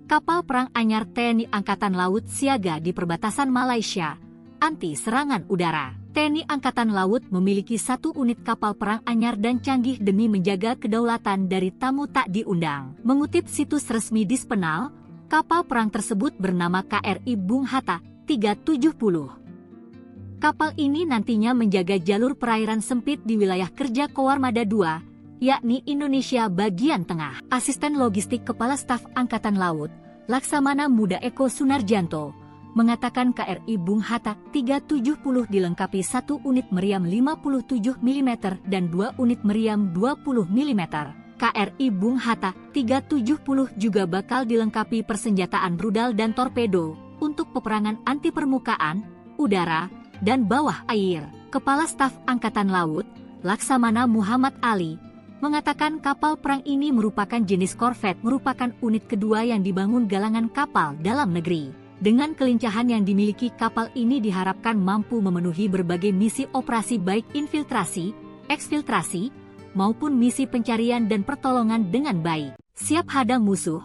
kapal perang anyar TNI Angkatan Laut siaga di perbatasan Malaysia, anti serangan udara. TNI Angkatan Laut memiliki 1 unit kapal perang anyar dan canggih demi menjaga kedaulatan dari tamu tak diundang. Mengutip situs resmi Dispenal, kapal perang tersebut bernama KRI Bung Hatta 370. Kapal ini nantinya menjaga jalur perairan sempit di wilayah kerja Koarmada II, yakni Indonesia bagian tengah. Asisten Logistik Kepala Staf Angkatan Laut, Laksamana Muda Eko Sunarjanto, mengatakan KRI Bung Hatta 370 dilengkapi 1 unit meriam 57 mm dan 2 unit meriam 20 mm. KRI Bung Hatta 370 juga bakal dilengkapi persenjataan rudal dan torpedo untuk peperangan anti permukaan, udara, dan bawah air. Kepala Staf Angkatan Laut, Laksamana Muhammad Ali, mengatakan kapal perang ini merupakan jenis korvet, merupakan unit kedua yang dibangun galangan kapal dalam negeri. Dengan kelincahan yang dimiliki kapal ini diharapkan mampu memenuhi berbagai misi operasi baik infiltrasi, eksfiltrasi, maupun misi pencarian dan pertolongan dengan baik. Siap hadang musuh,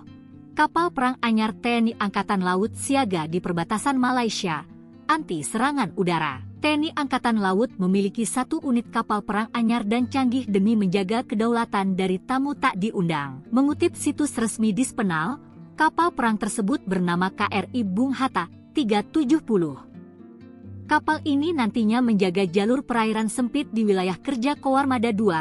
kapal perang anyar TNI Angkatan Laut siaga di perbatasan Malaysia, anti serangan udara. TNI Angkatan Laut memiliki 1 unit kapal perang anyar dan canggih demi menjaga kedaulatan dari tamu tak diundang. Mengutip situs resmi Dispenal, kapal perang tersebut bernama KRI Bung Hatta 370. Kapal ini nantinya menjaga jalur perairan sempit di wilayah kerja Koarmada II,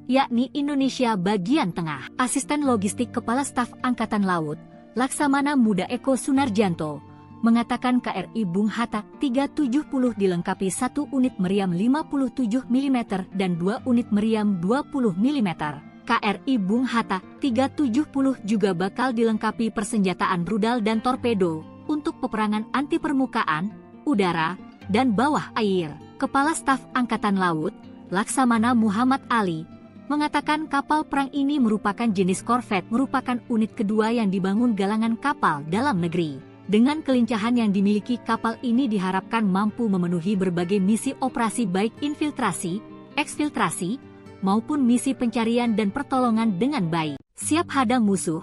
yakni Indonesia bagian tengah. Asisten Logistik Kepala Staf Angkatan Laut, Laksamana Muda Eko Sunarjanto, mengatakan KRI Bung Hatta 370 dilengkapi 1 unit meriam 57 mm dan 2 unit meriam 20 mm. KRI Bung Hatta 370 juga bakal dilengkapi persenjataan rudal dan torpedo untuk peperangan anti permukaan, udara, dan bawah air. Kepala Staf Angkatan Laut, Laksamana Muhammad Ali, mengatakan kapal perang ini merupakan jenis korvet, merupakan unit kedua yang dibangun galangan kapal dalam negeri. Dengan kelincahan yang dimiliki kapal ini diharapkan mampu memenuhi berbagai misi operasi baik infiltrasi, eksfiltrasi, maupun misi pencarian dan pertolongan dengan baik. Siap hadang musuh,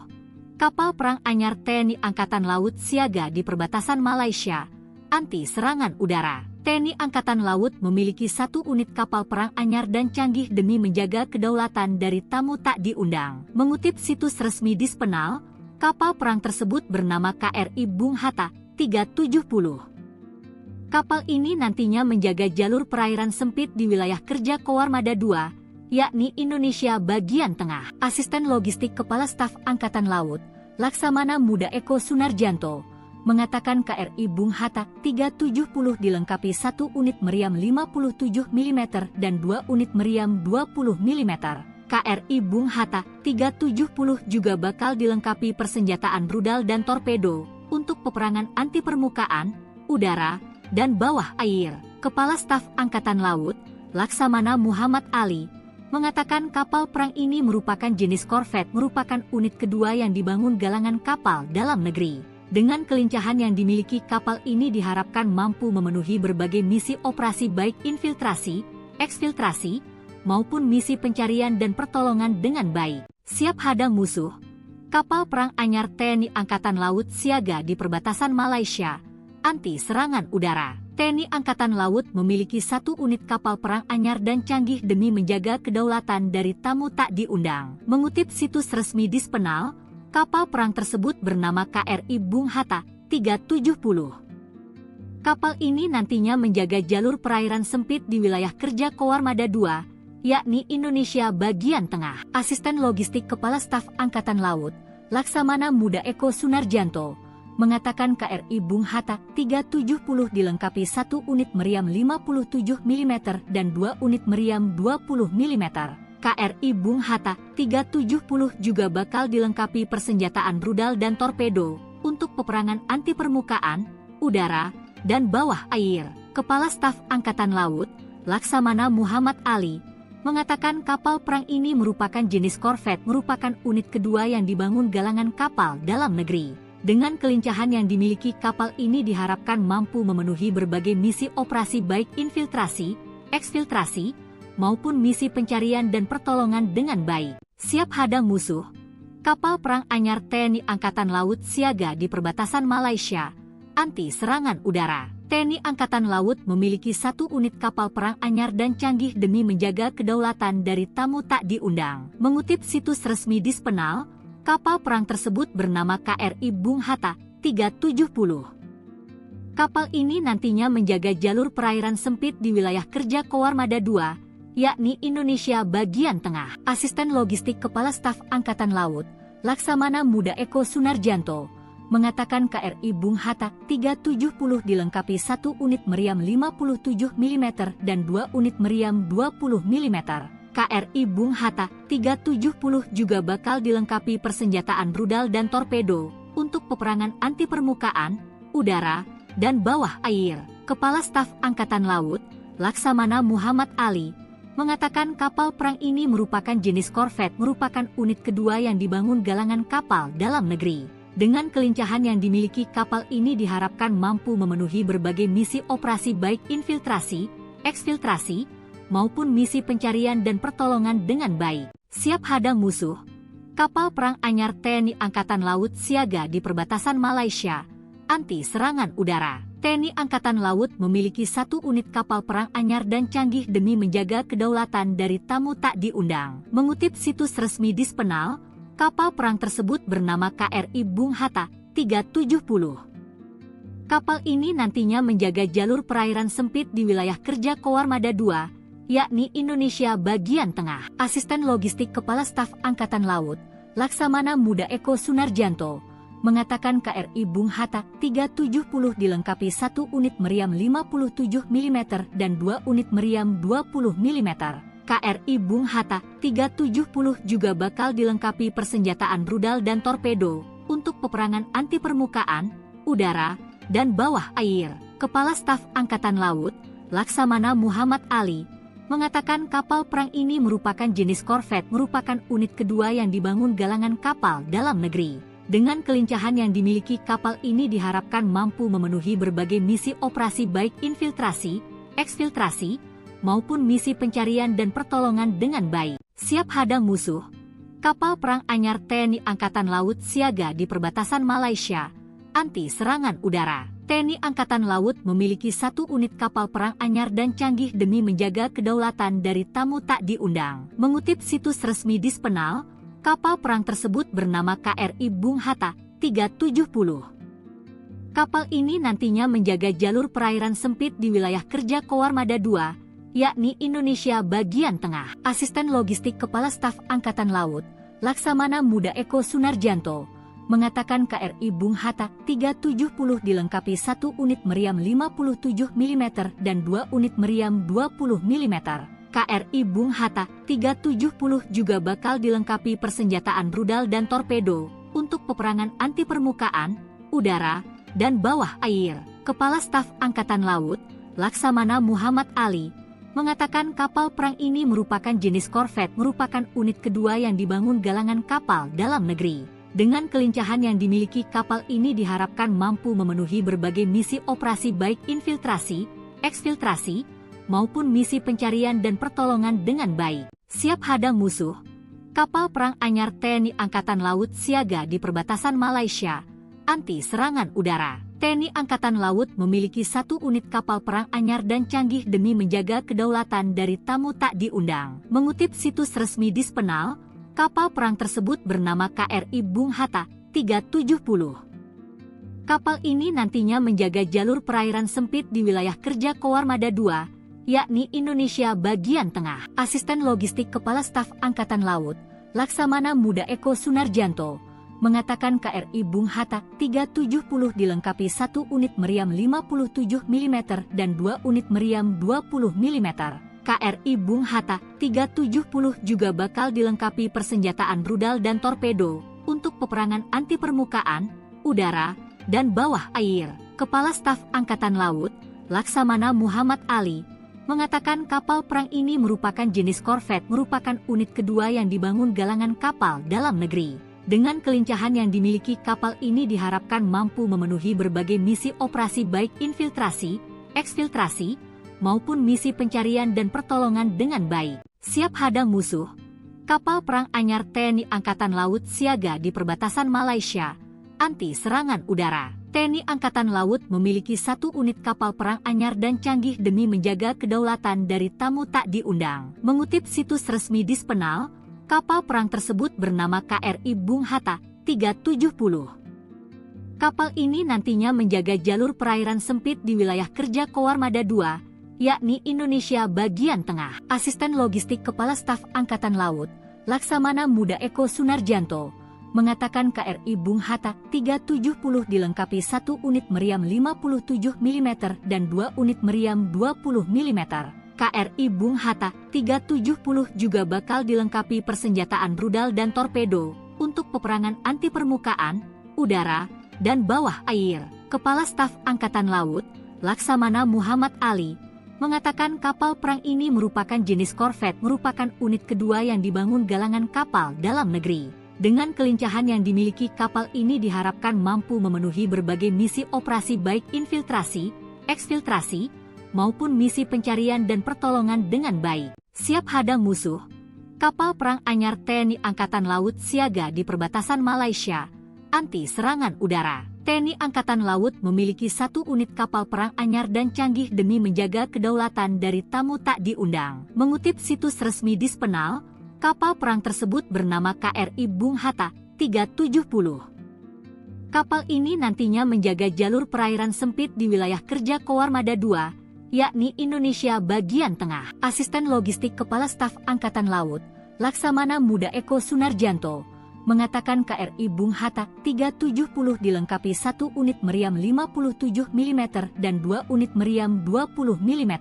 kapal perang anyar TNI Angkatan Laut siaga di perbatasan Malaysia, anti serangan udara. TNI Angkatan Laut memiliki 1 unit kapal perang anyar dan canggih demi menjaga kedaulatan dari tamu tak diundang. Mengutip situs resmi Dispenal, kapal perang tersebut bernama KRI Bung Hatta 370. Kapal ini nantinya menjaga jalur perairan sempit di wilayah kerja Koarmada II, yakni Indonesia bagian tengah. Asisten Logistik Kepala Staf Angkatan Laut, Laksamana Muda Eko Sunarjanto, mengatakan KRI Bung Hatta 370 dilengkapi 1 unit meriam 57 mm dan 2 unit meriam 20 mm. KRI Bung Hatta 370 juga bakal dilengkapi persenjataan rudal dan torpedo untuk peperangan anti permukaan, udara, dan bawah air. Kepala Staf Angkatan Laut, Laksamana Muhammad Ali, mengatakan kapal perang ini merupakan jenis korvet, merupakan unit kedua yang dibangun galangan kapal dalam negeri. Dengan kelincahan yang dimiliki kapal ini diharapkan mampu memenuhi berbagai misi operasi baik infiltrasi, eksfiltrasi, maupun misi pencarian dan pertolongan dengan baik. Siap hadang musuh, Kapal perang anyar TNI Angkatan Laut siaga di perbatasan Malaysia, anti serangan udara. TNI Angkatan Laut memiliki 1 unit kapal perang anyar dan canggih demi menjaga kedaulatan dari tamu tak diundang. Mengutip situs resmi Dispenal, kapal perang tersebut bernama KRI Bung Hatta 370. Kapal ini nantinya menjaga jalur perairan sempit di wilayah kerja Koarmada II, yakni Indonesia bagian tengah. Asisten Logistik Kepala Staf Angkatan Laut, Laksamana Muda Eko Sunarjanto, mengatakan KRI Bung Hatta 370 dilengkapi 1 unit meriam 57 mm dan 2 unit meriam 20 mm. KRI Bung Hatta 370 juga bakal dilengkapi persenjataan rudal dan torpedo untuk peperangan anti permukaan, udara, dan bawah air. Kepala Staf Angkatan Laut, Laksamana Muhammad Ali, mengatakan kapal perang ini merupakan jenis korvet, merupakan unit kedua yang dibangun galangan kapal dalam negeri. Dengan kelincahan yang dimiliki kapal ini diharapkan mampu memenuhi berbagai misi operasi baik infiltrasi, eksfiltrasi, maupun misi pencarian dan pertolongan dengan baik. Siap hadang musuh, kapal perang anyar TNI Angkatan Laut siaga di perbatasan Malaysia, anti serangan udara. TNI Angkatan Laut memiliki 1 unit kapal perang anyar dan canggih demi menjaga kedaulatan dari tamu tak diundang. Mengutip situs resmi Dispenal, kapal perang tersebut bernama KRI Bung Hatta 370. Kapal ini nantinya menjaga jalur perairan sempit di wilayah kerja Koarmada II, yakni Indonesia bagian tengah. Asisten Logistik Kepala Staf Angkatan Laut, Laksamana Muda Eko Sunarjanto, mengatakan KRI Bung Hatta 370 dilengkapi 1 unit meriam 57 mm dan 2 unit meriam 20 mm. KRI Bung Hatta 370 juga bakal dilengkapi persenjataan rudal dan torpedo untuk peperangan anti permukaan, udara, dan bawah air. Kepala Staf Angkatan Laut, Laksamana Muhammad Ali, mengatakan kapal perang ini merupakan jenis korvet, merupakan unit kedua yang dibangun galangan kapal dalam negeri. Dengan kelincahan yang dimiliki kapal ini diharapkan mampu memenuhi berbagai misi operasi baik infiltrasi, eksfiltrasi, maupun misi pencarian dan pertolongan dengan baik. Siap hadang musuh, kapal perang anyar TNI Angkatan Laut siaga di perbatasan Malaysia, anti serangan udara. TNI Angkatan Laut memiliki 1 unit kapal perang anyar dan canggih demi menjaga kedaulatan dari tamu tak diundang. Mengutip situs resmi Dispenal, kapal perang tersebut bernama KRI Bung Hatta 370. Kapal ini nantinya menjaga jalur perairan sempit di wilayah kerja Koarmada II, yakni Indonesia bagian tengah. Asisten Logistik Kepala Staf Angkatan Laut, Laksamana Muda Eko Sunarjanto, mengatakan KRI Bung Hatta 370 dilengkapi 1 unit meriam 57 mm dan 2 unit meriam 20 mm. KRI Bung Hatta 370 juga bakal dilengkapi persenjataan rudal dan torpedo untuk peperangan anti permukaan, udara, dan bawah air. Kepala Staf Angkatan Laut, Laksamana Muhammad Ali, mengatakan kapal perang ini merupakan jenis korvet, merupakan unit kedua yang dibangun galangan kapal dalam negeri. Dengan kelincahan yang dimiliki kapal ini diharapkan mampu memenuhi berbagai misi operasi baik infiltrasi, eksfiltrasi, maupun misi pencarian dan pertolongan dengan baik. Siap hadang musuh, kapal perang anyar TNI Angkatan Laut siaga di perbatasan Malaysia, anti serangan udara. TNI Angkatan Laut memiliki 1 unit kapal perang anyar dan canggih demi menjaga kedaulatan dari tamu tak diundang. Mengutip situs resmi Dispenal, kapal perang tersebut bernama KRI Bung Hatta 370. Kapal ini nantinya menjaga jalur perairan sempit di wilayah kerja Koarmada II, yakni Indonesia bagian tengah. Asisten Logistik Kepala Staf Angkatan Laut, Laksamana Muda Eko Sunarjanto, mengatakan KRI Bung Hatta 370 dilengkapi 1 unit meriam 57 mm dan 2 unit meriam 20 mm. KRI Bung Hatta 370 juga bakal dilengkapi persenjataan rudal dan torpedo untuk peperangan anti permukaan, udara, dan bawah air. Kepala Staf Angkatan Laut, Laksamana Muhammad Ali, mengatakan kapal perang ini merupakan jenis korvet, merupakan unit kedua yang dibangun galangan kapal dalam negeri. Dengan kelincahan yang dimiliki kapal ini diharapkan mampu memenuhi berbagai misi operasi baik infiltrasi, eksfiltrasi, maupun misi pencarian dan pertolongan dengan baik. Siap hadang musuh, Kapal perang anyar TNI Angkatan Laut siaga di perbatasan Malaysia, anti serangan udara. TNI Angkatan Laut memiliki 1 unit kapal perang anyar dan canggih demi menjaga kedaulatan dari tamu tak diundang. Mengutip situs resmi Dispenal, kapal perang tersebut bernama KRI Bung Hatta 370. Kapal ini nantinya menjaga jalur perairan sempit di wilayah kerja Koarmada II, yakni Indonesia bagian tengah. Asisten Logistik Kepala Staf Angkatan Laut, Laksamana Muda Eko Sunarjanto, mengatakan KRI Bung Hatta 370 dilengkapi 1 unit meriam 57 mm dan 2 unit meriam 20 mm. KRI Bung Hatta 370 juga bakal dilengkapi persenjataan rudal dan torpedo untuk peperangan anti permukaan, udara, dan bawah air. Kepala Staf Angkatan Laut, Laksamana Muhammad Ali, mengatakan kapal perang ini merupakan jenis korvet, merupakan unit kedua yang dibangun galangan kapal dalam negeri. Dengan kelincahan yang dimiliki kapal ini diharapkan mampu memenuhi berbagai misi operasi baik infiltrasi, eksfiltrasi, maupun misi pencarian dan pertolongan dengan baik. Siap hadang musuh, kapal perang anyar TNI Angkatan Laut siaga di perbatasan Malaysia, anti serangan udara. TNI Angkatan Laut memiliki 1 unit kapal perang anyar dan canggih demi menjaga kedaulatan dari tamu tak diundang. Mengutip situs resmi Dispenal, kapal perang tersebut bernama KRI Bung Hatta 370. Kapal ini nantinya menjaga jalur perairan sempit di wilayah kerja Koarmada II, yakni Indonesia bagian tengah. Asisten Logistik Kepala Staf Angkatan Laut, Laksamana Muda Eko Sunarjanto, mengatakan KRI Bung Hatta 370 dilengkapi 1 unit meriam 57 mm dan 2 unit meriam 20 mm. KRI Bung Hatta 370 juga bakal dilengkapi persenjataan rudal dan torpedo untuk peperangan anti permukaan, udara, dan bawah air. Kepala Staf Angkatan Laut, Laksamana Muhammad Ali, mengatakan kapal perang ini merupakan jenis korvet, merupakan unit kedua yang dibangun galangan kapal dalam negeri. Dengan kelincahan yang dimiliki kapal ini diharapkan mampu memenuhi berbagai misi operasi baik infiltrasi, eksfiltrasi, maupun misi pencarian dan pertolongan dengan baik. Siap hadang musuh, kapal perang anyar TNI Angkatan Laut siaga di perbatasan Malaysia, anti serangan udara. TNI Angkatan Laut memiliki 1 unit kapal perang anyar dan canggih demi menjaga kedaulatan dari tamu tak diundang. Mengutip situs resmi Dispenal, kapal perang tersebut bernama KRI Bung Hatta 370. Kapal ini nantinya menjaga jalur perairan sempit di wilayah kerja Koarmada II, yakni Indonesia bagian tengah. Asisten Logistik Kepala Staf Angkatan Laut, Laksamana Muda Eko Sunarjanto, mengatakan KRI Bung Hatta 370 dilengkapi 1 unit meriam 57 mm dan 2 unit meriam 20 mm.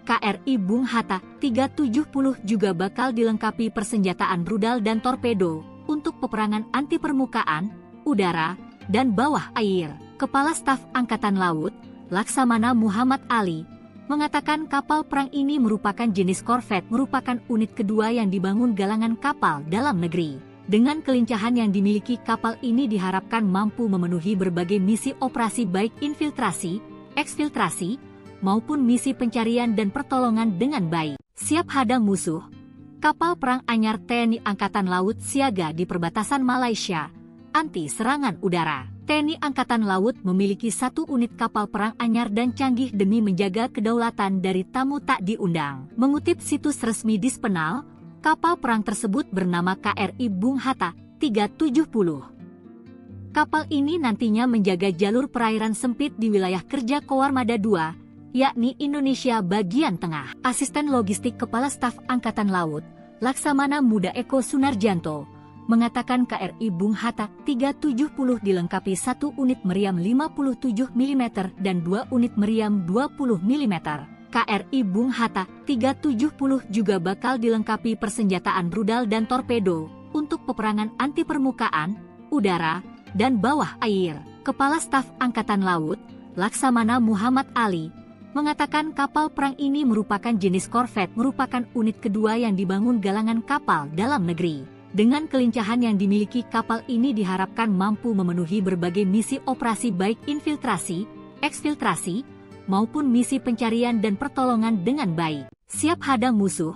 KRI Bung Hatta 370 juga bakal dilengkapi persenjataan rudal dan torpedo untuk peperangan anti permukaan, udara, dan bawah air. Kepala Staf Angkatan Laut, Laksamana Muhammad Ali, mengatakan kapal perang ini merupakan jenis korvet, merupakan unit kedua yang dibangun galangan kapal dalam negeri. Dengan kelincahan yang dimiliki kapal ini diharapkan mampu memenuhi berbagai misi operasi baik infiltrasi, eksfiltrasi, maupun misi pencarian dan pertolongan dengan baik. Siap hadang musuh, kapal perang anyar TNI Angkatan Laut siaga di perbatasan Malaysia, anti serangan udara. TNI Angkatan Laut memiliki 1 unit kapal perang anyar dan canggih demi menjaga kedaulatan dari tamu tak diundang. Mengutip situs resmi Dispenal, kapal perang tersebut bernama KRI Bung Hatta 370. Kapal ini nantinya menjaga jalur perairan sempit di wilayah kerja Koarmada II, yakni Indonesia bagian tengah. Asisten Logistik Kepala Staf Angkatan Laut, Laksamana Muda Eko Sunarjanto, mengatakan KRI Bung Hatta 370 dilengkapi 1 unit meriam 57 mm dan 2 unit meriam 20 mm. KRI Bung Hatta 370 juga bakal dilengkapi persenjataan rudal dan torpedo untuk peperangan anti permukaan, udara, dan bawah air. Kepala Staf Angkatan Laut, Laksamana Muhammad Ali, mengatakan kapal perang ini merupakan jenis korvet, merupakan unit kedua yang dibangun galangan kapal dalam negeri. Dengan kelincahan yang dimiliki kapal ini diharapkan mampu memenuhi berbagai misi operasi baik infiltrasi, eksfiltrasi, maupun misi pencarian dan pertolongan dengan baik. Siap hadang musuh,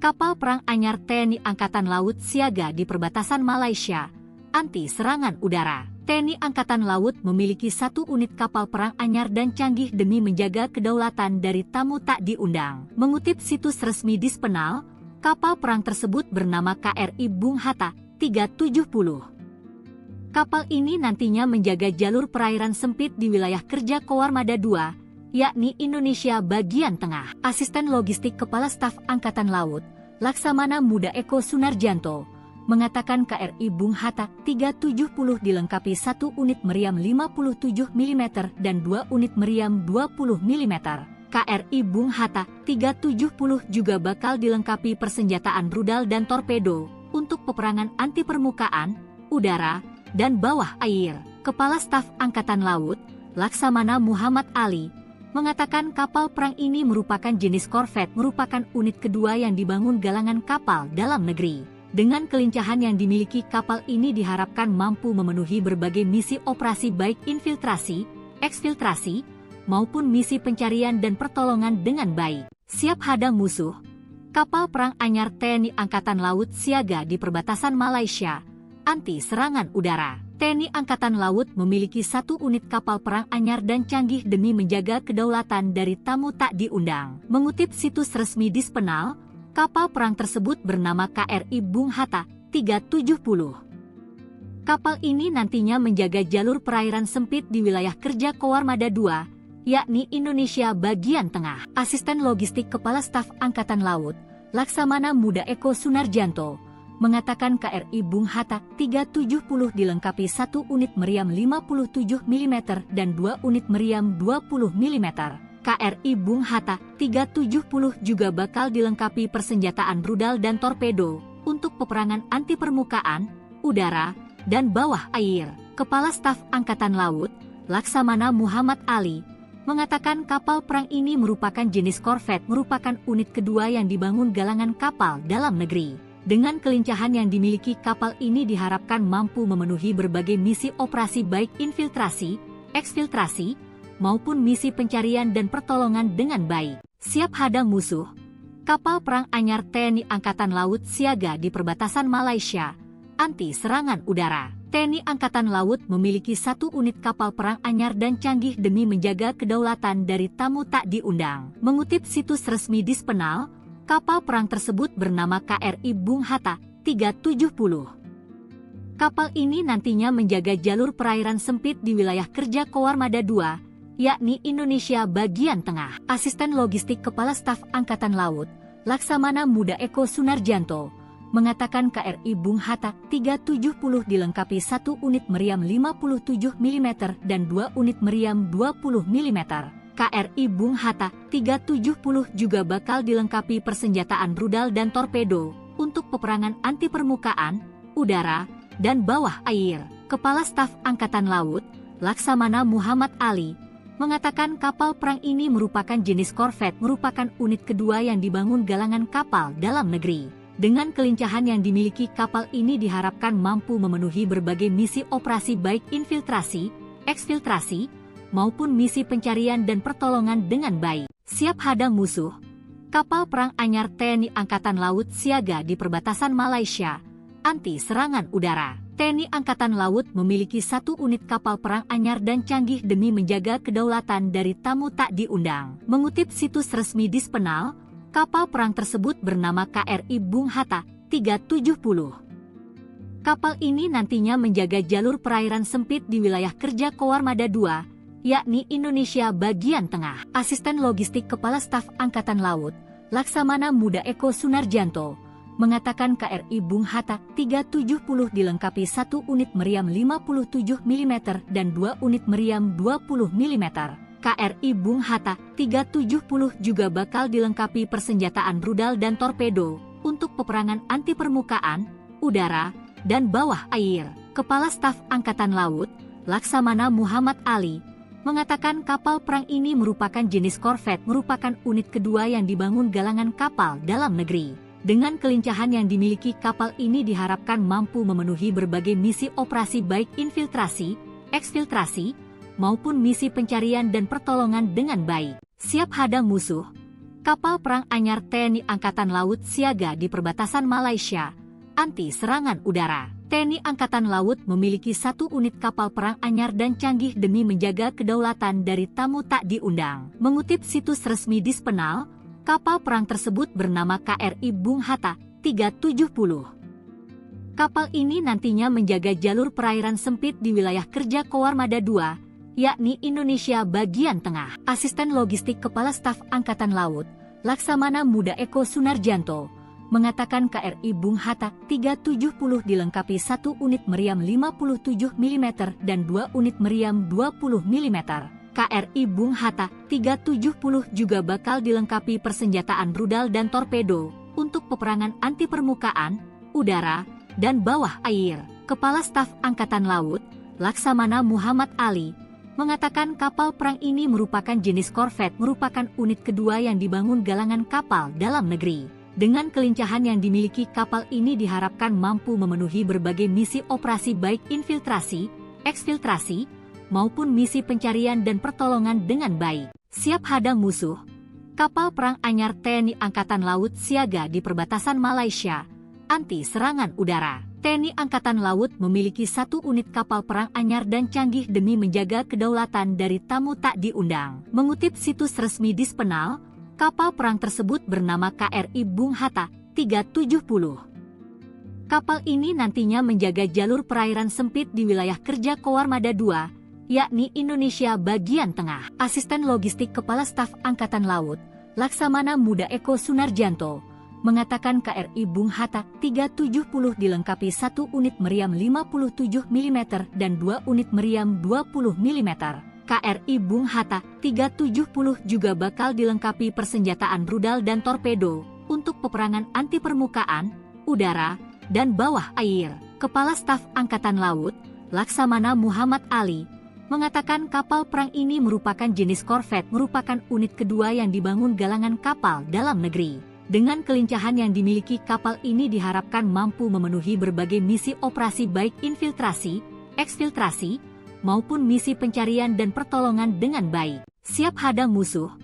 Kapal perang anyar TNI Angkatan Laut siaga di perbatasan Malaysia, anti serangan udara. TNI Angkatan Laut memiliki 1 unit kapal perang anyar dan canggih demi menjaga kedaulatan dari tamu tak diundang. Mengutip situs resmi Dispenal, kapal perang tersebut bernama KRI Bung Hatta 370. Kapal ini nantinya menjaga jalur perairan sempit di wilayah kerja Koarmada II, yakni Indonesia bagian tengah. Asisten Logistik Kepala Staf Angkatan Laut, Laksamana Muda Eko Sunarjanto, mengatakan KRI Bung Hatta 370 dilengkapi 1 unit meriam 57 mm dan 2 unit meriam 20 mm. KRI Bung Hatta 370 juga bakal dilengkapi persenjataan rudal dan torpedo untuk peperangan anti permukaan, udara, dan bawah air. Kepala Staf Angkatan Laut, Laksamana Muhammad Ali, mengatakan kapal perang ini merupakan jenis korvet, merupakan unit kedua yang dibangun galangan kapal dalam negeri. Dengan kelincahan yang dimiliki kapal ini diharapkan mampu memenuhi berbagai misi operasi baik infiltrasi, eksfiltrasi, maupun misi pencarian dan pertolongan dengan baik. Siap hadang musuh, kapal perang anyar TNI Angkatan Laut siaga di perbatasan Malaysia, anti serangan udara. TNI Angkatan Laut memiliki 1 unit kapal perang anyar dan canggih demi menjaga kedaulatan dari tamu tak diundang. Mengutip situs resmi Dispenal, kapal perang tersebut bernama KRI Bung Hatta 370. Kapal ini nantinya menjaga jalur perairan sempit di wilayah kerja Koarmada II, yakni Indonesia bagian tengah. Asisten Logistik Kepala Staf Angkatan Laut, Laksamana Muda Eko Sunarjanto, mengatakan KRI Bung Hatta 370 dilengkapi 1 unit meriam 57 mm dan 2 unit meriam 20 mm. KRI Bung Hatta 370 juga bakal dilengkapi persenjataan rudal dan torpedo untuk peperangan anti permukaan, udara, dan bawah air. Kepala Staf Angkatan Laut, Laksamana Muhammad Ali, mengatakan kapal perang ini merupakan jenis korvet, merupakan unit kedua yang dibangun galangan kapal dalam negeri. Dengan kelincahan yang dimiliki kapal ini diharapkan mampu memenuhi berbagai misi operasi baik infiltrasi, eksfiltrasi, maupun misi pencarian dan pertolongan dengan baik. Siap hadang musuh, kapal perang anyar TNI Angkatan Laut siaga di perbatasan Malaysia, anti serangan udara. TNI Angkatan Laut memiliki 1 unit kapal perang anyar dan canggih demi menjaga kedaulatan dari tamu tak diundang. Mengutip situs resmi Dispenal, kapal perang tersebut bernama KRI Bung Hatta 370. Kapal ini nantinya menjaga jalur perairan sempit di wilayah kerja Koarmada II, yakni Indonesia bagian tengah. Asisten Logistik Kepala Staf Angkatan Laut, Laksamana Muda Eko Sunarjanto, mengatakan KRI Bung Hatta 370 dilengkapi 1 unit meriam 57 mm dan 2 unit meriam 20 mm. KRI Bung Hatta 370 juga bakal dilengkapi persenjataan rudal dan torpedo untuk peperangan anti permukaan, udara, dan bawah air. Kepala Staf Angkatan Laut, Laksamana Muhammad Ali, mengatakan kapal perang ini merupakan jenis korvet, merupakan unit kedua yang dibangun galangan kapal dalam negeri. Dengan kelincahan yang dimiliki kapal ini diharapkan mampu memenuhi berbagai misi operasi baik infiltrasi, eksfiltrasi, maupun misi pencarian dan pertolongan dengan baik. Siap hadang musuh, kapal perang anyar TNI Angkatan Laut siaga di perbatasan Malaysia, anti serangan udara. TNI Angkatan Laut memiliki 1 unit kapal perang anyar dan canggih demi menjaga kedaulatan dari tamu tak diundang. Mengutip situs resmi Dispenal, kapal perang tersebut bernama KRI Bung Hatta 370. Kapal ini nantinya menjaga jalur perairan sempit di wilayah kerja Koarmada II, yakni Indonesia bagian tengah. Asisten Logistik Kepala Staf Angkatan Laut, Laksamana Muda Eko Sunarjanto, mengatakan KRI Bung Hatta 370 dilengkapi 1 unit meriam 57 mm dan 2 unit meriam 20 mm. KRI Bung Hatta 370 juga bakal dilengkapi persenjataan rudal dan torpedo untuk peperangan anti permukaan, udara, dan bawah air. Kepala Staf Angkatan Laut, Laksamana Muhammad Ali, mengatakan kapal perang ini merupakan jenis korvet, merupakan unit kedua yang dibangun galangan kapal dalam negeri. Dengan kelincahan yang dimiliki kapal ini diharapkan mampu memenuhi berbagai misi operasi baik infiltrasi, eksfiltrasi, maupun misi pencarian dan pertolongan dengan baik. Siap hadang musuh, Kapal perang anyar TNI Angkatan Laut siaga di perbatasan Malaysia, anti serangan udara. TNI Angkatan Laut memiliki 1 unit kapal perang anyar dan canggih demi menjaga kedaulatan dari tamu tak diundang. Mengutip situs resmi Dispenal, kapal perang tersebut bernama KRI Bung Hatta 370. Kapal ini nantinya menjaga jalur perairan sempit di wilayah kerja Koarmada II, yakni Indonesia bagian tengah. Asisten Logistik Kepala Staf Angkatan Laut, Laksamana Muda Eko Sunarjanto, mengatakan KRI Bung Hatta 370 dilengkapi 1 unit meriam 57 mm dan 2 unit meriam 20 mm. KRI Bung Hatta 370 juga bakal dilengkapi persenjataan rudal dan torpedo untuk peperangan anti permukaan, udara, dan bawah air. Kepala Staf Angkatan Laut, Laksamana Muhammad Ali, mengatakan kapal perang ini merupakan jenis korvet, merupakan unit kedua yang dibangun galangan kapal dalam negeri. Dengan kelincahan yang dimiliki kapal ini diharapkan mampu memenuhi berbagai misi operasi baik infiltrasi, eksfiltrasi, maupun misi pencarian dan pertolongan dengan baik. Siap hadang musuh, kapal perang anyar TNI Angkatan Laut siaga di perbatasan Malaysia, anti serangan udara. TNI Angkatan Laut memiliki 1 unit kapal perang anyar dan canggih demi menjaga kedaulatan dari tamu tak diundang. Mengutip situs resmi Dispenal, kapal perang tersebut bernama KRI Bung Hatta 370. Kapal ini nantinya menjaga jalur perairan sempit di wilayah kerja Koarmada II, yakni Indonesia bagian tengah. Asisten Logistik Kepala Staf Angkatan Laut, Laksamana Muda Eko Sunarjanto, mengatakan KRI Bung Hatta 370 dilengkapi 1 unit meriam 57 mm dan 2 unit meriam 20 mm. KRI Bung Hatta 370 juga bakal dilengkapi persenjataan rudal dan torpedo untuk peperangan anti permukaan, udara, dan bawah air. Kepala Staf Angkatan Laut, Laksamana Muhammad Ali, mengatakan kapal perang ini merupakan jenis korvet, merupakan unit kedua yang dibangun galangan kapal dalam negeri. Dengan kelincahan yang dimiliki kapal ini diharapkan mampu memenuhi berbagai misi operasi baik infiltrasi, eksfiltrasi, maupun misi pencarian dan pertolongan dengan baik. Siap hadang musuh,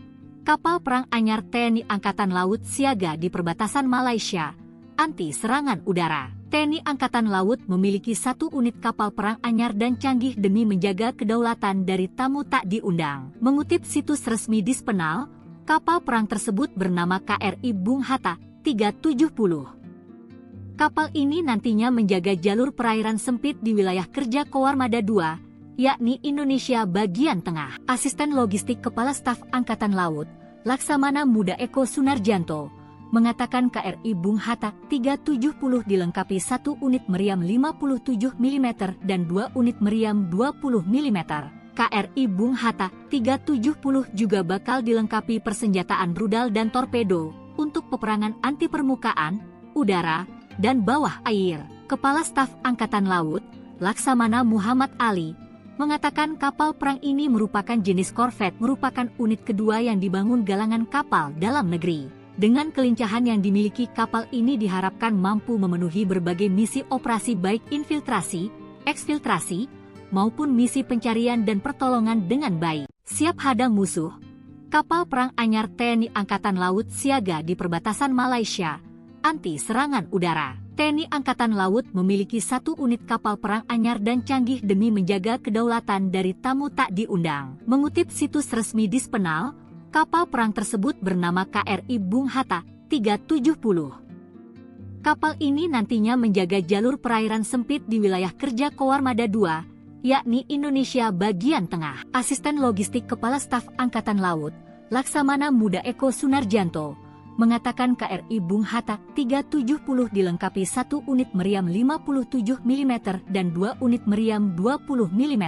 kapal perang anyar TNI Angkatan Laut siaga di perbatasan Malaysia, anti serangan udara. TNI Angkatan Laut memiliki 1 unit kapal perang anyar dan canggih demi menjaga kedaulatan dari tamu tak diundang. Mengutip situs resmi Dispenal, kapal perang tersebut bernama KRI Bung Hatta 370. Kapal ini nantinya menjaga jalur perairan sempit di wilayah kerja Koarmada II, yakni Indonesia bagian tengah. Asisten Logistik Kepala Staf Angkatan Laut, Laksamana Muda Eko Sunarjanto, mengatakan KRI Bung Hatta 370 dilengkapi 1 unit meriam 57 mm dan 2 unit meriam 20 mm. KRI Bung Hatta 370 juga bakal dilengkapi persenjataan rudal dan torpedo untuk peperangan anti permukaan, udara, dan bawah air. Kepala Staf Angkatan Laut, Laksamana Muhammad Ali, mengatakan kapal perang ini merupakan jenis korvet, merupakan unit kedua yang dibangun galangan kapal dalam negeri. Dengan kelincahan yang dimiliki kapal ini diharapkan mampu memenuhi berbagai misi operasi baik infiltrasi, eksfiltrasi, maupun misi pencarian dan pertolongan dengan baik. Siap hadang musuh, kapal perang anyar TNI Angkatan Laut siaga di perbatasan Malaysia, anti serangan udara. TNI Angkatan Laut memiliki 1 unit kapal perang anyar dan canggih demi menjaga kedaulatan dari tamu tak diundang. Mengutip situs resmi Dispenal, kapal perang tersebut bernama KRI Bung Hatta 370. Kapal ini nantinya menjaga jalur perairan sempit di wilayah kerja Koarmada II, yakni Indonesia bagian tengah. Asisten Logistik Kepala Staf Angkatan Laut, Laksamana Muda Eko Sunarjanto, mengatakan KRI Bung Hatta 370 dilengkapi 1 unit meriam 57 mm dan 2 unit meriam 20 mm.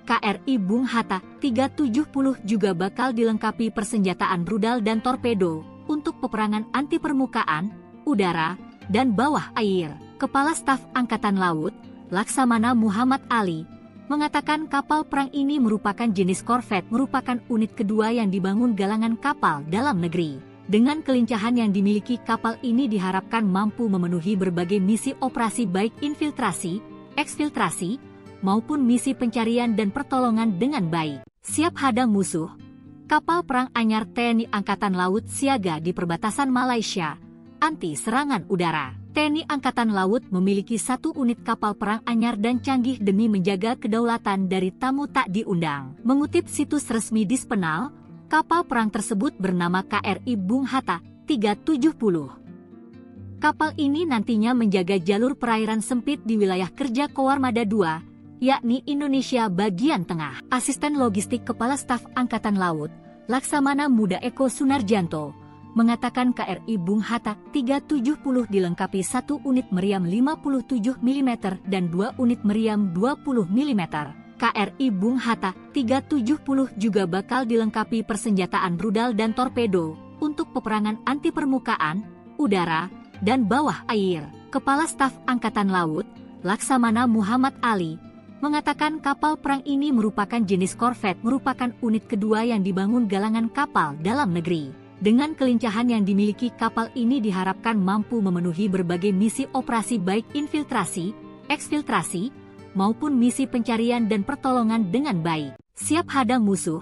KRI Bung Hatta 370 juga bakal dilengkapi persenjataan rudal dan torpedo untuk peperangan anti permukaan, udara, dan bawah air. Kepala Staf Angkatan Laut, Laksamana Muhammad Ali, mengatakan kapal perang ini merupakan jenis korvet, merupakan unit kedua yang dibangun galangan kapal dalam negeri. Dengan kelincahan yang dimiliki kapal ini diharapkan mampu memenuhi berbagai misi operasi baik infiltrasi, eksfiltrasi, maupun misi pencarian dan pertolongan dengan baik. Siap hadang musuh, Kapal perang anyar TNI Angkatan Laut siaga di perbatasan Malaysia, anti serangan udara. TNI Angkatan Laut memiliki 1 unit kapal perang anyar dan canggih demi menjaga kedaulatan dari tamu tak diundang. Mengutip situs resmi Dispenal, kapal perang tersebut bernama KRI Bung Hatta 370. Kapal ini nantinya menjaga jalur perairan sempit di wilayah kerja Koarmada II, yakni Indonesia bagian tengah. Asisten Logistik Kepala Staf Angkatan Laut, Laksamana Muda Eko Sunarjanto, mengatakan KRI Bung Hatta 370 dilengkapi 1 unit meriam 57 mm dan 2 unit meriam 20 mm. KRI Bung Hatta 370 juga bakal dilengkapi persenjataan rudal dan torpedo untuk peperangan anti permukaan, udara, dan bawah air. Kepala Staf Angkatan Laut, Laksamana Muhammad Ali, mengatakan kapal perang ini merupakan jenis korvet, merupakan unit kedua yang dibangun galangan kapal dalam negeri. Dengan kelincahan yang dimiliki kapal ini diharapkan mampu memenuhi berbagai misi operasi baik infiltrasi, eksfiltrasi, maupun misi pencarian dan pertolongan dengan baik. Siap hadang musuh,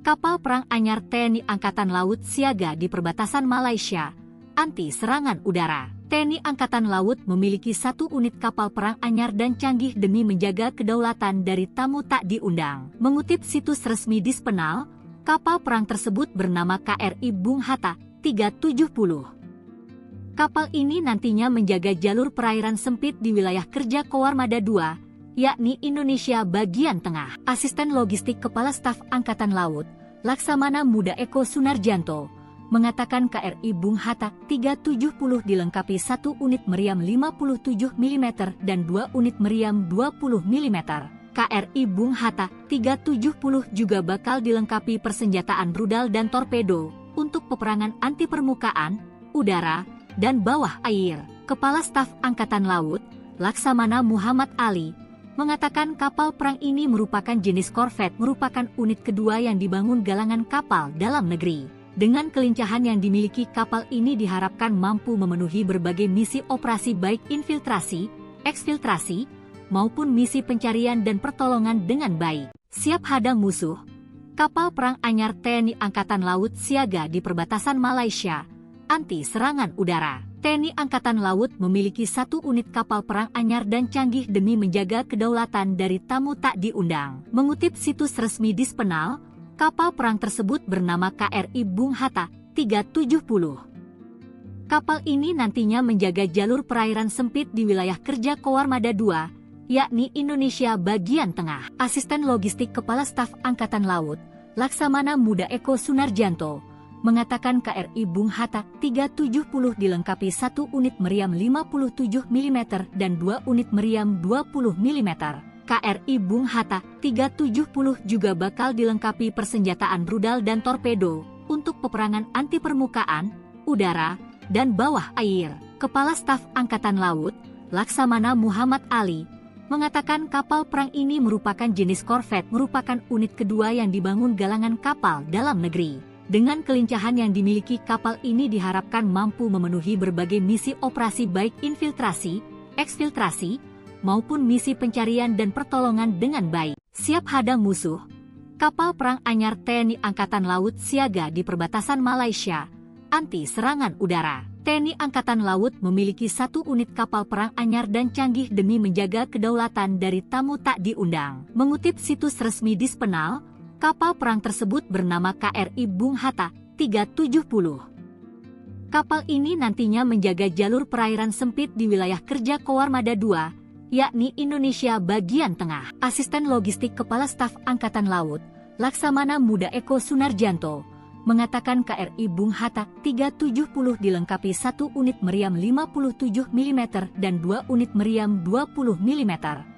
kapal perang anyar TNI Angkatan Laut siaga di perbatasan Malaysia, anti serangan udara. TNI Angkatan Laut memiliki 1 unit kapal perang anyar dan canggih demi menjaga kedaulatan dari tamu tak diundang. Mengutip situs resmi Dispenal, kapal perang tersebut bernama KRI Bung Hatta 370. Kapal ini nantinya menjaga jalur perairan sempit di wilayah kerja Koarmada II, yakni Indonesia bagian tengah. Asisten Logistik Kepala Staf Angkatan Laut, Laksamana Muda Eko Sunarjanto, mengatakan KRI Bung Hatta 370 dilengkapi 1 unit meriam 57 mm dan 2 unit meriam 20 mm. KRI Bung Hatta 370 juga bakal dilengkapi persenjataan rudal dan torpedo untuk peperangan anti permukaan, udara, dan bawah air. Kepala Staf Angkatan Laut, Laksamana Muhammad Ali, mengatakan kapal perang ini merupakan jenis korvet, merupakan unit kedua yang dibangun galangan kapal dalam negeri. Dengan kelincahan yang dimiliki kapal ini diharapkan mampu memenuhi berbagai misi operasi baik infiltrasi, eksfiltrasi, maupun misi pencarian dan pertolongan dengan baik. Siap hadang musuh, kapal perang anyar TNI Angkatan Laut siaga di perbatasan Malaysia, anti serangan udara. TNI Angkatan Laut memiliki 1 unit kapal perang anyar dan canggih demi menjaga kedaulatan dari tamu tak diundang. Mengutip situs resmi Dispenal, kapal perang tersebut bernama KRI Bung Hatta 370. Kapal ini nantinya menjaga jalur perairan sempit di wilayah kerja Koarmada II, yakni Indonesia bagian tengah. Asisten Logistik Kepala Staf Angkatan Laut, Laksamana Muda Eko Sunarjanto, mengatakan KRI Bung Hatta 370 dilengkapi 1 unit meriam 57 mm dan 2 unit meriam 20 mm. KRI Bung Hatta 370 juga bakal dilengkapi persenjataan rudal dan torpedo untuk peperangan anti permukaan, udara, dan bawah air. Kepala Staf Angkatan Laut, Laksamana Muhammad Ali, mengatakan kapal perang ini merupakan jenis korvet, merupakan unit kedua yang dibangun galangan kapal dalam negeri. Dengan kelincahan yang dimiliki kapal ini diharapkan mampu memenuhi berbagai misi operasi baik infiltrasi, eksfiltrasi, maupun misi pencarian dan pertolongan dengan baik. Siap hadang musuh, kapal perang anyar TNI Angkatan Laut siaga di perbatasan Malaysia, anti serangan udara. TNI Angkatan Laut memiliki 1 unit kapal perang anyar dan canggih demi menjaga kedaulatan dari tamu tak diundang. Mengutip situs resmi Dispenal, kapal perang tersebut bernama KRI Bung Hatta 370. Kapal ini nantinya menjaga jalur perairan sempit di wilayah kerja Koarmada II, yakni Indonesia bagian tengah. Asisten Logistik Kepala Staf Angkatan Laut, Laksamana Muda Eko Sunarjanto, mengatakan KRI Bung Hatta 370 dilengkapi 1 unit meriam 57 mm dan 2 unit meriam 20 mm.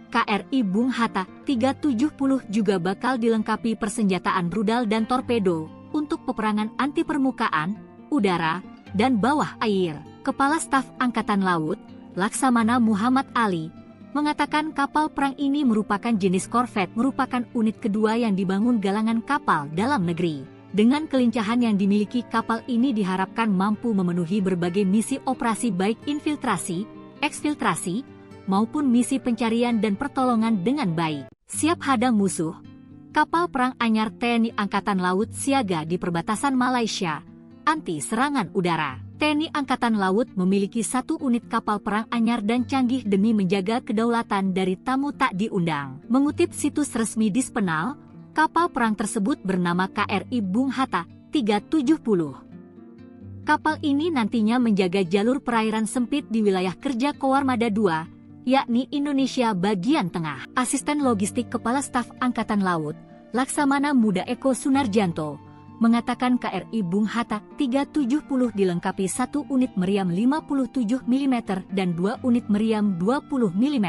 KRI Bung Hatta 370 juga bakal dilengkapi persenjataan rudal dan torpedo untuk peperangan anti permukaan, udara, dan bawah air. Kepala Staf Angkatan Laut, Laksamana Muhammad Ali, mengatakan kapal perang ini merupakan jenis korvet, merupakan unit kedua yang dibangun galangan kapal dalam negeri. Dengan kelincahan yang dimiliki kapal ini diharapkan mampu memenuhi berbagai misi operasi baik infiltrasi, eksfiltrasi, maupun misi pencarian dan pertolongan dengan baik. Siap hadang musuh, Kapal perang anyar TNI Angkatan Laut siaga di perbatasan Malaysia, anti serangan udara. TNI Angkatan Laut memiliki 1 unit kapal perang anyar dan canggih demi menjaga kedaulatan dari tamu tak diundang. Mengutip situs resmi Dispenal, kapal perang tersebut bernama KRI Bung Hatta 370. Kapal ini nantinya menjaga jalur perairan sempit di wilayah kerja Koarmada II, yakni Indonesia bagian tengah. Asisten Logistik Kepala Staf Angkatan Laut, Laksamana Muda Eko Sunarjanto, mengatakan KRI Bung Hatta 370 dilengkapi 1 unit meriam 57 mm dan 2 unit meriam 20 mm.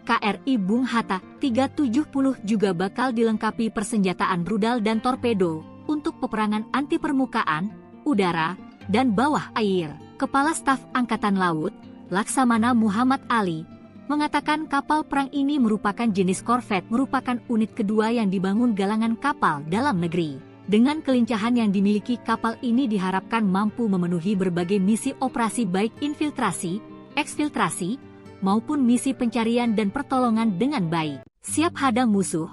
KRI Bung Hatta 370 juga bakal dilengkapi persenjataan rudal dan torpedo untuk peperangan anti permukaan, udara, dan bawah air. Kepala Staf Angkatan Laut, Laksamana Muhammad Ali, mengatakan kapal perang ini merupakan jenis korvet, merupakan unit kedua yang dibangun galangan kapal dalam negeri. Dengan kelincahan yang dimiliki kapal ini diharapkan mampu memenuhi berbagai misi operasi baik infiltrasi, eksfiltrasi, maupun misi pencarian dan pertolongan dengan baik. Siap hadang musuh,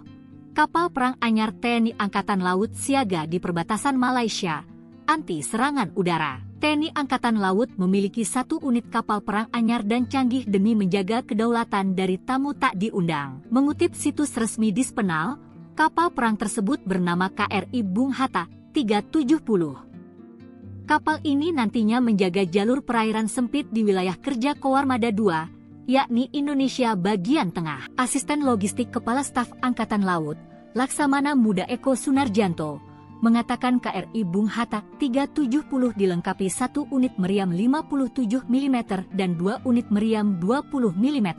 kapal perang anyar TNI Angkatan Laut siaga di perbatasan Malaysia, anti serangan udara. TNI Angkatan Laut memiliki 1 unit kapal perang anyar dan canggih demi menjaga kedaulatan dari tamu tak diundang. Mengutip situs resmi Dispenal, kapal perang tersebut bernama KRI Bung Hatta 370. Kapal ini nantinya menjaga jalur perairan sempit di wilayah kerja Koarmada II, yakni Indonesia bagian tengah. Asisten Logistik Kepala Staf Angkatan Laut, Laksamana Muda Eko Sunarjanto, mengatakan KRI Bung Hatta 370 dilengkapi 1 unit meriam 57 mm dan 2 unit meriam 20 mm.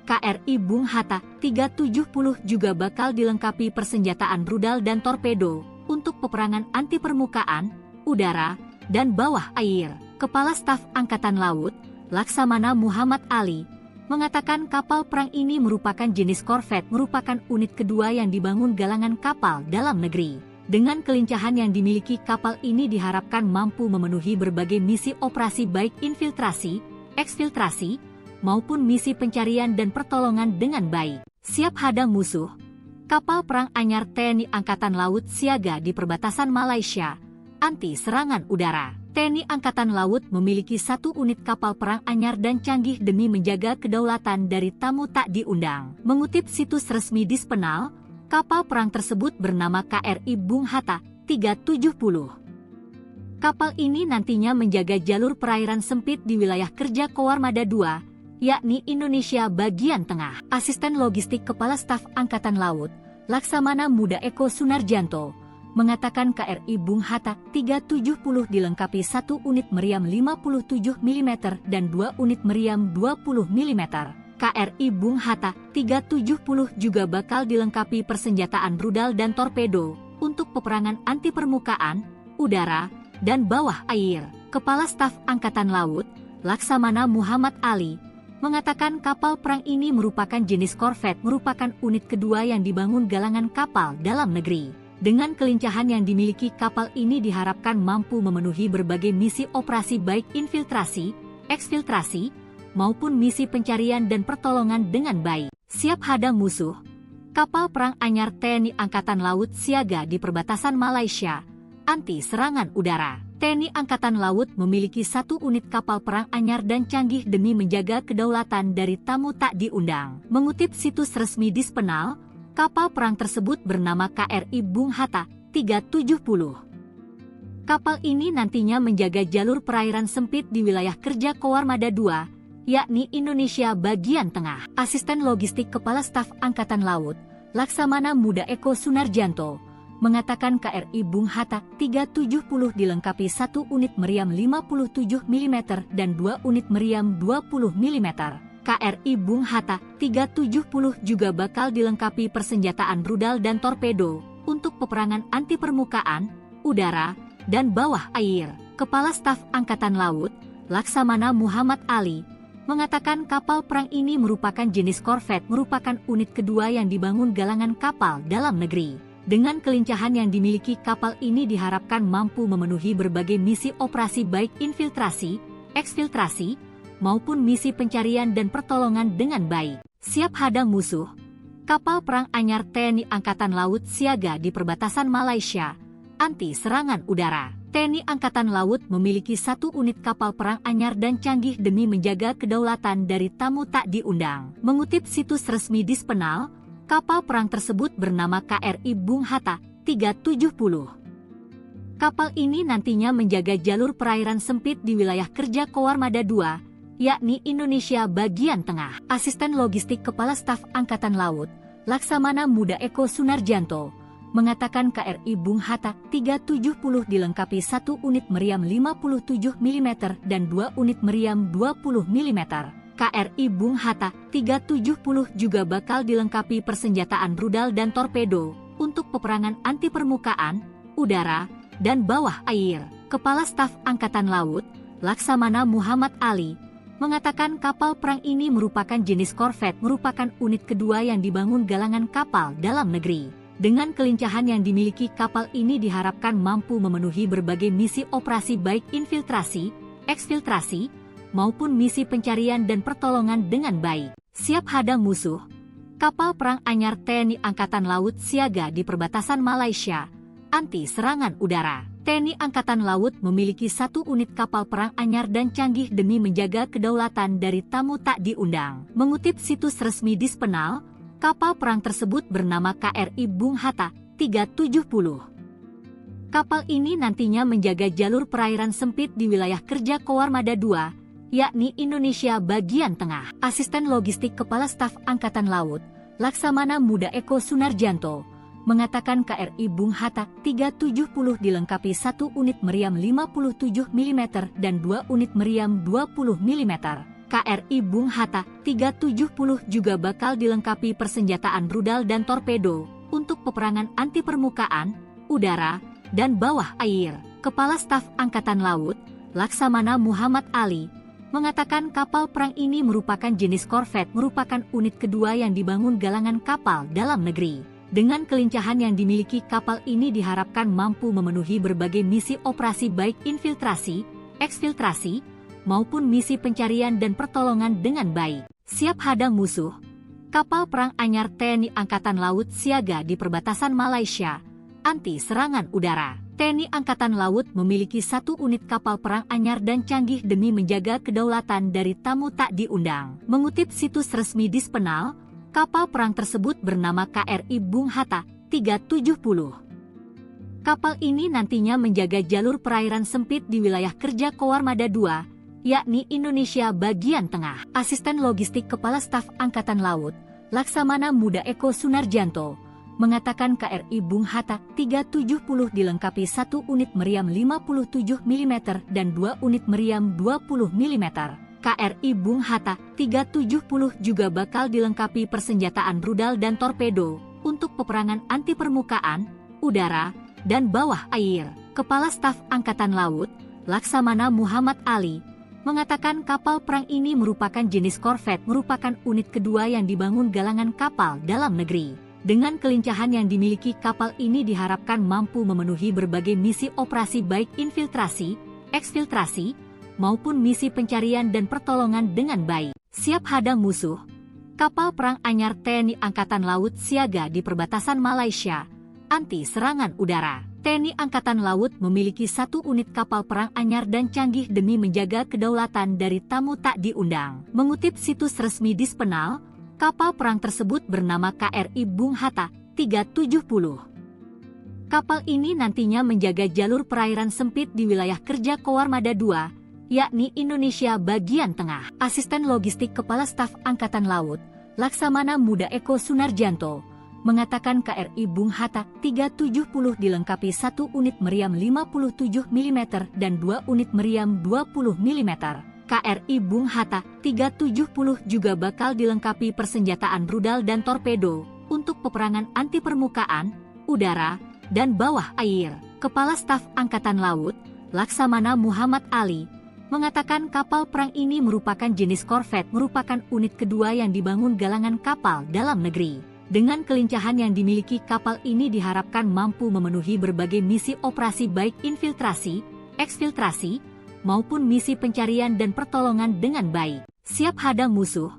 KRI Bung Hatta 370 juga bakal dilengkapi persenjataan rudal dan torpedo untuk peperangan anti permukaan, udara, dan bawah air. Kepala Staf Angkatan Laut, Laksamana Muhammad Ali, mengatakan kapal perang ini merupakan jenis korvet, merupakan unit kedua yang dibangun galangan kapal dalam negeri. Dengan kelincahan yang dimiliki kapal ini diharapkan mampu memenuhi berbagai misi operasi baik infiltrasi, eksfiltrasi, maupun misi pencarian dan pertolongan dengan baik. Siap hadang musuh, kapal perang anyar TNI Angkatan Laut siaga di perbatasan Malaysia, anti serangan udara. TNI Angkatan Laut memiliki 1 unit kapal perang anyar dan canggih demi menjaga kedaulatan dari tamu tak diundang. Mengutip situs resmi Dispenal, kapal perang tersebut bernama KRI Bung Hatta 370. Kapal ini nantinya menjaga jalur perairan sempit di wilayah kerja Koarmada II, yakni Indonesia bagian tengah. Asisten Logistik Kepala Staf Angkatan Laut, Laksamana Muda Eko Sunarjanto, mengatakan KRI Bung Hatta 370 dilengkapi 1 unit meriam 57 mm dan 2 unit meriam 20 mm. KRI Bung Hatta 370 juga bakal dilengkapi persenjataan rudal dan torpedo untuk peperangan anti permukaan, udara, dan bawah air. Kepala Staf Angkatan Laut, Laksamana Muhammad Ali, mengatakan kapal perang ini merupakan jenis korvet, merupakan unit kedua yang dibangun galangan kapal dalam negeri. Dengan kelincahan yang dimiliki kapal ini diharapkan mampu memenuhi berbagai misi operasi baik infiltrasi, eksfiltrasi, maupun misi pencarian dan pertolongan dengan baik. Siap hadang musuh, kapal perang anyar TNI Angkatan Laut siaga di perbatasan Malaysia, anti serangan udara. TNI Angkatan Laut memiliki 1 unit kapal perang anyar dan canggih demi menjaga kedaulatan dari tamu tak diundang. Mengutip situs resmi Dispenal, kapal perang tersebut bernama KRI Bung Hatta 370. Kapal ini nantinya menjaga jalur perairan sempit di wilayah kerja Koarmada II, yakni Indonesia bagian tengah. Asisten Logistik Kepala Staf Angkatan Laut, Laksamana Muda Eko Sunarjanto, mengatakan KRI Bung Hatta 370 dilengkapi 1 unit meriam 57 mm dan 2 unit meriam 20 mm. KRI Bung Hatta 370 juga bakal dilengkapi persenjataan rudal dan torpedo untuk peperangan anti permukaan, udara, dan bawah air. Kepala Staf Angkatan Laut, Laksamana Muhammad Ali, mengatakan kapal perang ini merupakan jenis korvet, merupakan unit kedua yang dibangun galangan kapal dalam negeri. Dengan kelincahan yang dimiliki kapal ini diharapkan mampu memenuhi berbagai misi operasi baik infiltrasi, eksfiltrasi, maupun misi pencarian dan pertolongan dengan baik. Siap hadang musuh, Kapal perang anyar TNI Angkatan Laut siaga di perbatasan Malaysia, anti serangan udara. TNI Angkatan Laut memiliki 1 unit kapal perang anyar dan canggih demi menjaga kedaulatan dari tamu tak diundang. Mengutip situs resmi Dispenal, kapal perang tersebut bernama KRI Bung Hatta 370. Kapal ini nantinya menjaga jalur perairan sempit di wilayah kerja Koarmada II, yakni Indonesia bagian tengah. Asisten Logistik Kepala Staf Angkatan Laut, Laksamana Muda Eko Sunarjanto, mengatakan KRI Bung Hatta 370 dilengkapi 1 unit meriam 57 mm dan 2 unit meriam 20 mm. KRI Bung Hatta 370 juga bakal dilengkapi persenjataan rudal dan torpedo untuk peperangan anti permukaan, udara, dan bawah air. Kepala Staf Angkatan Laut, Laksamana Muhammad Ali, mengatakan kapal perang ini merupakan jenis korvet, merupakan unit kedua yang dibangun galangan kapal dalam negeri. Dengan kelincahan yang dimiliki kapal ini diharapkan mampu memenuhi berbagai misi operasi baik infiltrasi, eksfiltrasi, maupun misi pencarian dan pertolongan dengan baik. Siap hadang musuh, kapal perang anyar TNI Angkatan Laut siaga di perbatasan Malaysia, anti serangan udara. TNI Angkatan Laut memiliki 1 unit kapal perang anyar dan canggih demi menjaga kedaulatan dari tamu tak diundang. Mengutip situs resmi Dispenal, kapal perang tersebut bernama KRI Bung Hatta 370. Kapal ini nantinya menjaga jalur perairan sempit di wilayah kerja Koarmada II, yakni Indonesia bagian tengah. Asisten Logistik Kepala Staf Angkatan Laut, Laksamana Muda Eko Sunarjanto, mengatakan KRI Bung Hatta 370 dilengkapi 1 unit meriam 57 mm dan 2 unit meriam 20 mm. KRI Bung Hatta 370 juga bakal dilengkapi persenjataan rudal dan torpedo untuk peperangan anti permukaan, udara, dan bawah air. Kepala Staf Angkatan Laut, Laksamana Muhammad Ali, mengatakan kapal perang ini merupakan jenis korvet, merupakan unit kedua yang dibangun galangan kapal dalam negeri. Dengan kelincahan yang dimiliki kapal ini diharapkan mampu memenuhi berbagai misi operasi baik infiltrasi, eksfiltrasi, maupun misi pencarian dan pertolongan dengan baik. Siap hadang musuh, kapal perang anyar TNI Angkatan Laut siaga di perbatasan Malaysia, anti serangan udara. TNI Angkatan Laut memiliki 1 unit kapal perang anyar dan canggih demi menjaga kedaulatan dari tamu tak diundang. Mengutip situs resmi Dispenal, kapal perang tersebut bernama KRI Bung Hatta 370. Kapal ini nantinya menjaga jalur perairan sempit di wilayah kerja Koarmada II, yakni Indonesia bagian tengah. Asisten Logistik Kepala Staf Angkatan Laut, Laksamana Muda Eko Sunarjanto, mengatakan KRI Bung Hatta 370 dilengkapi 1 unit meriam 57 mm dan 2 unit meriam 20 mm. KRI Bung Hatta 370 juga bakal dilengkapi persenjataan rudal dan torpedo untuk peperangan anti permukaan, udara, dan bawah air. Kepala Staf Angkatan Laut, Laksamana Muhammad Ali, mengatakan kapal perang ini merupakan jenis korvet, merupakan unit kedua yang dibangun galangan kapal dalam negeri. Dengan kelincahan yang dimiliki kapal ini diharapkan mampu memenuhi berbagai misi operasi baik infiltrasi, eksfiltrasi, maupun misi pencarian dan pertolongan dengan baik. Siap hadang musuh, kapal perang anyar TNI Angkatan Laut siaga di perbatasan Malaysia, anti serangan udara. TNI Angkatan Laut memiliki 1 unit kapal perang anyar dan canggih demi menjaga kedaulatan dari tamu tak diundang. Mengutip situs resmi Dispenal, kapal perang tersebut bernama KRI Bung Hatta 370. Kapal ini nantinya menjaga jalur perairan sempit di wilayah kerja Koarmada II, yakni Indonesia bagian tengah. Asisten Logistik Kepala Staf Angkatan Laut, Laksamana Muda Eko Sunarjanto, mengatakan KRI Bung Hatta 370 dilengkapi 1 unit meriam 57 mm dan 2 unit meriam 20 mm. KRI Bung Hatta 370 juga bakal dilengkapi persenjataan rudal dan torpedo untuk peperangan anti permukaan, udara, dan bawah air. Kepala Staf Angkatan Laut, Laksamana Muhammad Ali, mengatakan kapal perang ini merupakan jenis korvet, merupakan unit kedua yang dibangun galangan kapal dalam negeri. Dengan kelincahan yang dimiliki kapal ini diharapkan mampu memenuhi berbagai misi operasi baik infiltrasi, eksfiltrasi, maupun misi pencarian dan pertolongan dengan baik. Siap hadang musuh,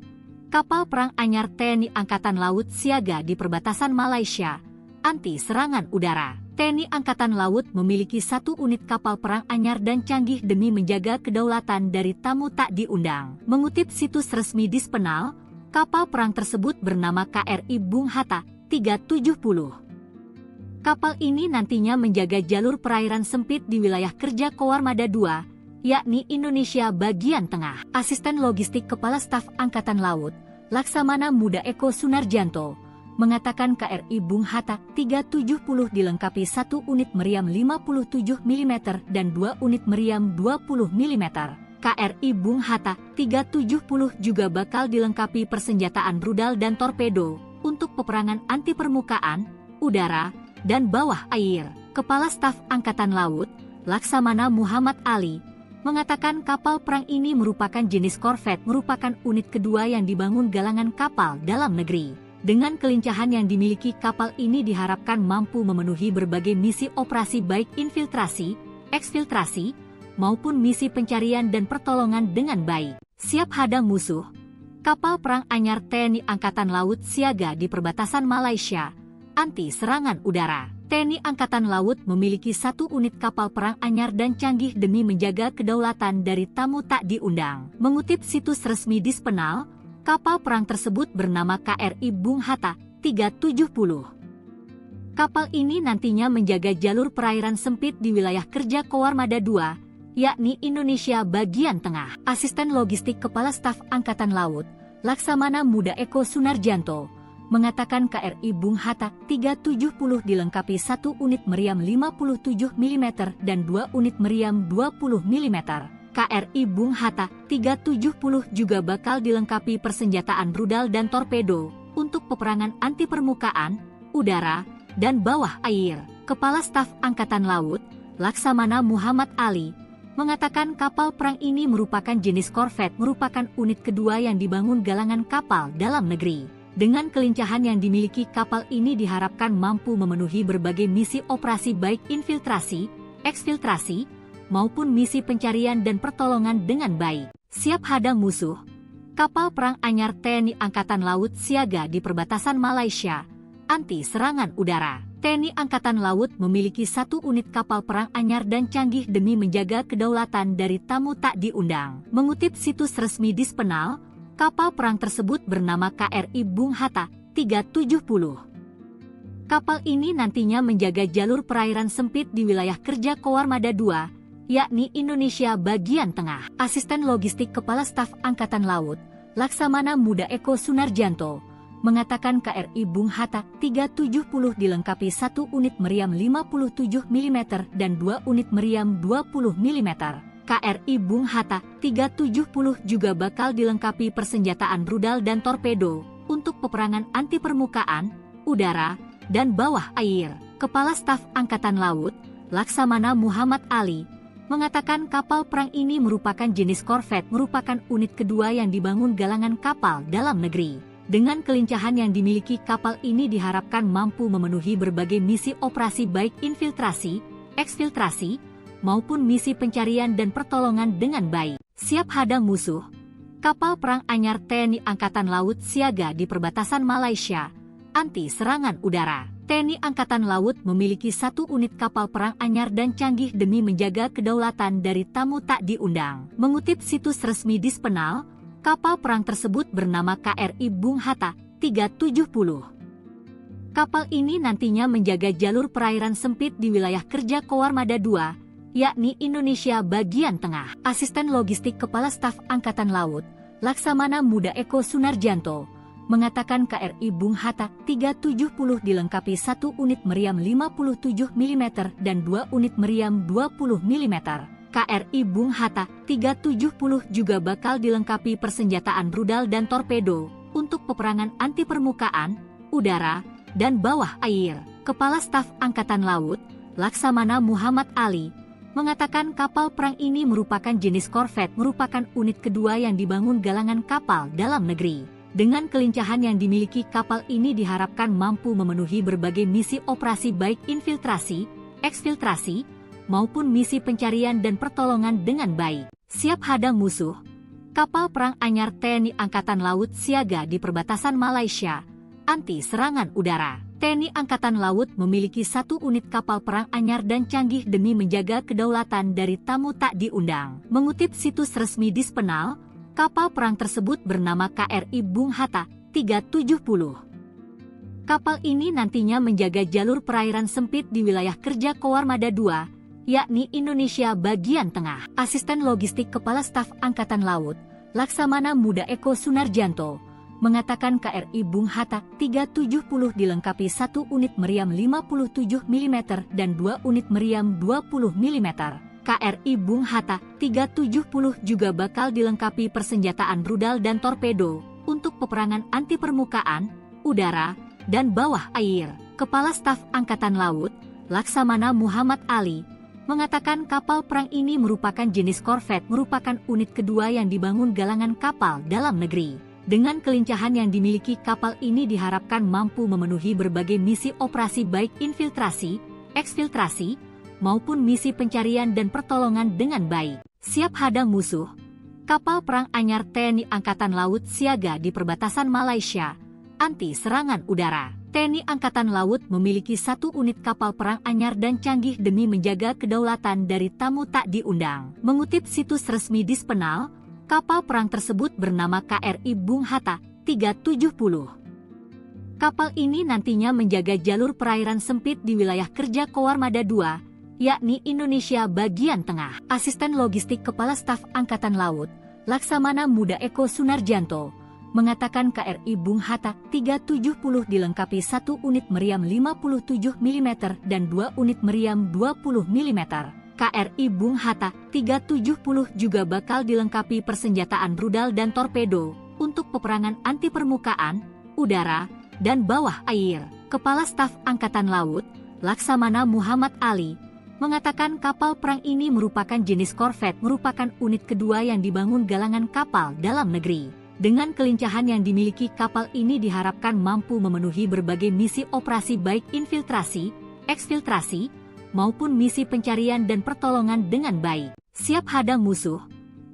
Kapal perang anyar TNI Angkatan Laut siaga di perbatasan Malaysia, anti serangan udara. TNI Angkatan Laut memiliki 1 unit kapal perang anyar dan canggih demi menjaga kedaulatan dari tamu tak diundang. Mengutip situs resmi Dispenal, kapal perang tersebut bernama KRI Bung Hatta 370. Kapal ini nantinya menjaga jalur perairan sempit di wilayah kerja Koarmada II, yakni Indonesia bagian tengah. Asisten Logistik Kepala Staf Angkatan Laut, Laksamana Muda Eko Sunarjanto, mengatakan KRI Bung Hatta 370 dilengkapi 1 unit meriam 57 mm dan 2 unit meriam 20 mm. KRI Bung Hatta 370 juga bakal dilengkapi persenjataan rudal dan torpedo untuk peperangan anti permukaan, udara, dan bawah air. Kepala Staf Angkatan Laut, Laksamana Muhammad Ali, mengatakan kapal perang ini merupakan jenis korvet, merupakan unit kedua yang dibangun galangan kapal dalam negeri. Dengan kelincahan yang dimiliki kapal ini diharapkan mampu memenuhi berbagai misi operasi baik infiltrasi, eksfiltrasi, maupun misi pencarian dan pertolongan dengan baik. Siap hadang musuh, kapal perang anyar TNI Angkatan Laut siaga di perbatasan Malaysia, anti serangan udara. TNI Angkatan Laut memiliki 1 unit kapal perang anyar dan canggih demi menjaga kedaulatan dari tamu tak diundang. Mengutip situs resmi Dispenal, kapal perang tersebut bernama KRI Bung Hatta 370. Kapal ini nantinya menjaga jalur perairan sempit di wilayah kerja Koarmada II, yakni Indonesia bagian tengah. Asisten Logistik Kepala Staf Angkatan Laut, Laksamana Muda Eko Sunarjanto, mengatakan KRI Bung Hatta 370 dilengkapi 1 unit meriam 57 mm dan 2 unit meriam 20 mm. KRI Bung Hatta 370 juga bakal dilengkapi persenjataan rudal dan torpedo untuk peperangan anti permukaan, udara, dan bawah air. Kepala Staf Angkatan Laut, Laksamana Muhammad Ali, mengatakan kapal perang ini merupakan jenis korvet, merupakan unit kedua yang dibangun galangan kapal dalam negeri. Dengan kelincahan yang dimiliki kapal ini diharapkan mampu memenuhi berbagai misi operasi baik infiltrasi, eksfiltrasi, maupun misi pencarian dan pertolongan dengan baik. Siap hadang musuh, kapal perang anyar TNI Angkatan Laut siaga di perbatasan Malaysia, anti serangan udara. TNI Angkatan Laut memiliki 1 unit kapal perang anyar dan canggih demi menjaga kedaulatan dari tamu tak diundang. Mengutip situs resmi Dispenal, kapal perang tersebut bernama KRI Bung Hatta 370. Kapal ini nantinya menjaga jalur perairan sempit di wilayah kerja Koarmada II, yakni Indonesia bagian tengah. Asisten Logistik Kepala Staf Angkatan Laut, Laksamana Muda Eko Sunarjanto, mengatakan KRI Bung Hatta 370 dilengkapi 1 unit meriam 57 mm dan 2 unit meriam 20 mm. KRI Bung Hatta 370 juga bakal dilengkapi persenjataan rudal dan torpedo untuk peperangan anti permukaan, udara, dan bawah air. Kepala Staf Angkatan Laut, Laksamana Muhammad Ali, mengatakan kapal perang ini merupakan jenis korvet, merupakan unit kedua yang dibangun galangan kapal dalam negeri. Dengan kelincahan yang dimiliki kapal ini diharapkan mampu memenuhi berbagai misi operasi baik infiltrasi, eksfiltrasi, maupun misi pencarian dan pertolongan dengan baik. Siap hadang musuh, kapal perang anyar TNI Angkatan Laut siaga di perbatasan Malaysia, anti serangan udara. TNI Angkatan Laut memiliki 1 unit kapal perang anyar dan canggih demi menjaga kedaulatan dari tamu tak diundang. Mengutip situs resmi Dispenal, kapal perang tersebut bernama KRI Bung Hatta 370. Kapal ini nantinya menjaga jalur perairan sempit di wilayah kerja Koarmada II, yakni Indonesia bagian tengah. Asisten Logistik Kepala Staf Angkatan Laut, Laksamana Muda Eko Sunarjanto, mengatakan KRI Bung Hatta 370 dilengkapi 1 unit meriam 57 mm dan 2 unit meriam 20 mm. KRI Bung Hatta 370 juga bakal dilengkapi persenjataan rudal dan torpedo untuk peperangan anti permukaan, udara, dan bawah air. Kepala Staf Angkatan Laut, Laksamana Muhammad Ali, mengatakan kapal perang ini merupakan jenis korvet, merupakan unit kedua yang dibangun galangan kapal dalam negeri. Dengan kelincahan yang dimiliki kapal ini diharapkan mampu memenuhi berbagai misi operasi baik infiltrasi, eksfiltrasi, maupun misi pencarian dan pertolongan dengan baik. Siap hadang musuh, Kapal perang anyar TNI Angkatan Laut siaga di perbatasan Malaysia, anti serangan udara. TNI Angkatan Laut memiliki 1 unit kapal perang anyar dan canggih demi menjaga kedaulatan dari tamu tak diundang. Mengutip situs resmi Dispenal, kapal perang tersebut bernama KRI Bung Hatta 370. Kapal ini nantinya menjaga jalur perairan sempit di wilayah kerja Koarmada II, yakni Indonesia bagian tengah. Asisten Logistik Kepala Staf Angkatan Laut, Laksamana Muda Eko Sunarjanto, mengatakan KRI Bung Hatta 370 dilengkapi 1 unit meriam 57 mm dan 2 unit meriam 20 mm. KRI Bung Hatta 370 juga bakal dilengkapi persenjataan rudal dan torpedo untuk peperangan anti permukaan, udara, dan bawah air. Kepala Staf Angkatan Laut, Laksamana Muhammad Ali, mengatakan kapal perang ini merupakan jenis korvet, merupakan unit kedua yang dibangun galangan kapal dalam negeri. Dengan kelincahan yang dimiliki kapal ini diharapkan mampu memenuhi berbagai misi operasi baik infiltrasi, eksfiltrasi, maupun misi pencarian dan pertolongan dengan baik. Siap hadang musuh, kapal perang anyar TNI Angkatan Laut siaga di perbatasan Malaysia, anti serangan udara. TNI Angkatan Laut memiliki 1 unit kapal perang anyar dan canggih demi menjaga kedaulatan dari tamu tak diundang. Mengutip situs resmi Dispenal, kapal perang tersebut bernama KRI Bung Hatta 370. Kapal ini nantinya menjaga jalur perairan sempit di wilayah kerja Koarmada II, yakni Indonesia bagian tengah. Asisten Logistik Kepala Staf Angkatan Laut, Laksamana Muda Eko Sunarjanto, mengatakan KRI Bung Hatta 370 dilengkapi 1 unit meriam 57 mm dan 2 unit meriam 20 mm. KRI Bung Hatta 370 juga bakal dilengkapi persenjataan rudal dan torpedo untuk peperangan anti permukaan, udara, dan bawah air. Kepala Staf Angkatan Laut, Laksamana Muhammad Ali, mengatakan kapal perang ini merupakan jenis korvet, merupakan unit kedua yang dibangun galangan kapal dalam negeri. Dengan kelincahan yang dimiliki kapal ini diharapkan mampu memenuhi berbagai misi operasi baik infiltrasi, eksfiltrasi, maupun misi pencarian dan pertolongan dengan baik. Siap hadang musuh,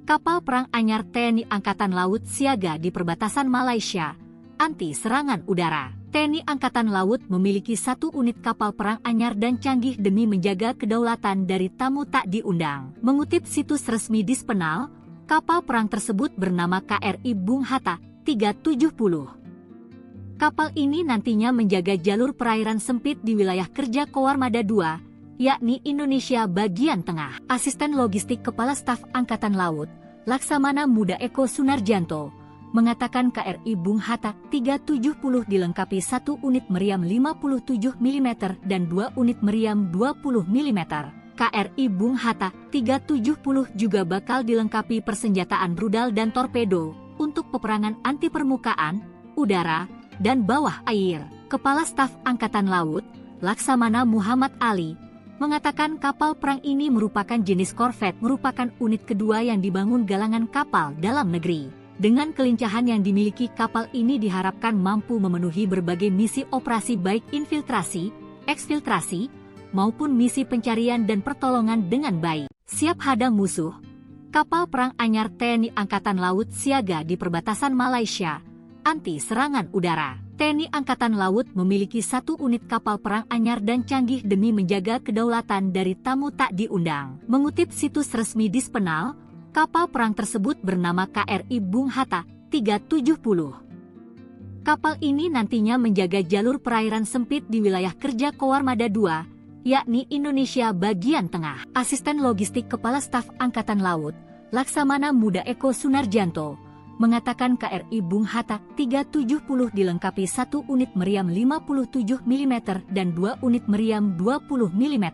kapal perang anyar TNI Angkatan Laut siaga di perbatasan Malaysia, anti serangan udara. TNI Angkatan Laut memiliki 1 unit kapal perang anyar dan canggih demi menjaga kedaulatan dari tamu tak diundang. Mengutip situs resmi Dispenal, kapal perang tersebut bernama KRI Bung Hatta 370. Kapal ini nantinya menjaga jalur perairan sempit di wilayah kerja Koarmada II, yakni Indonesia bagian tengah. Asisten Logistik Kepala Staf Angkatan Laut, Laksamana Muda Eko Sunarjanto, mengatakan KRI Bung Hatta 370 dilengkapi 1 unit meriam 57 mm dan 2 unit meriam 20 mm. KRI Bung Hatta 370 juga bakal dilengkapi persenjataan rudal dan torpedo untuk peperangan anti permukaan, udara, dan bawah air. Kepala Staf Angkatan Laut, Laksamana Muhammad Ali, mengatakan kapal perang ini merupakan jenis korvet, merupakan unit kedua yang dibangun galangan kapal dalam negeri. Dengan kelincahan yang dimiliki kapal ini diharapkan mampu memenuhi berbagai misi operasi baik infiltrasi, eksfiltrasi, maupun misi pencarian dan pertolongan dengan baik. Siap hadang musuh, kapal perang anyar TNI Angkatan Laut siaga di perbatasan Malaysia, anti serangan udara. TNI Angkatan Laut memiliki 1 unit kapal perang anyar dan canggih demi menjaga kedaulatan dari tamu tak diundang. Mengutip situs resmi Dispenal, kapal perang tersebut bernama KRI Bung Hatta 370. Kapal ini nantinya menjaga jalur perairan sempit di wilayah kerja Koarmada II, yakni Indonesia bagian tengah. Asisten Logistik Kepala Staf Angkatan Laut, Laksamana Muda Eko Sunarjanto, mengatakan KRI Bung Hatta 370 dilengkapi 1 unit meriam 57 mm dan 2 unit meriam 20 mm.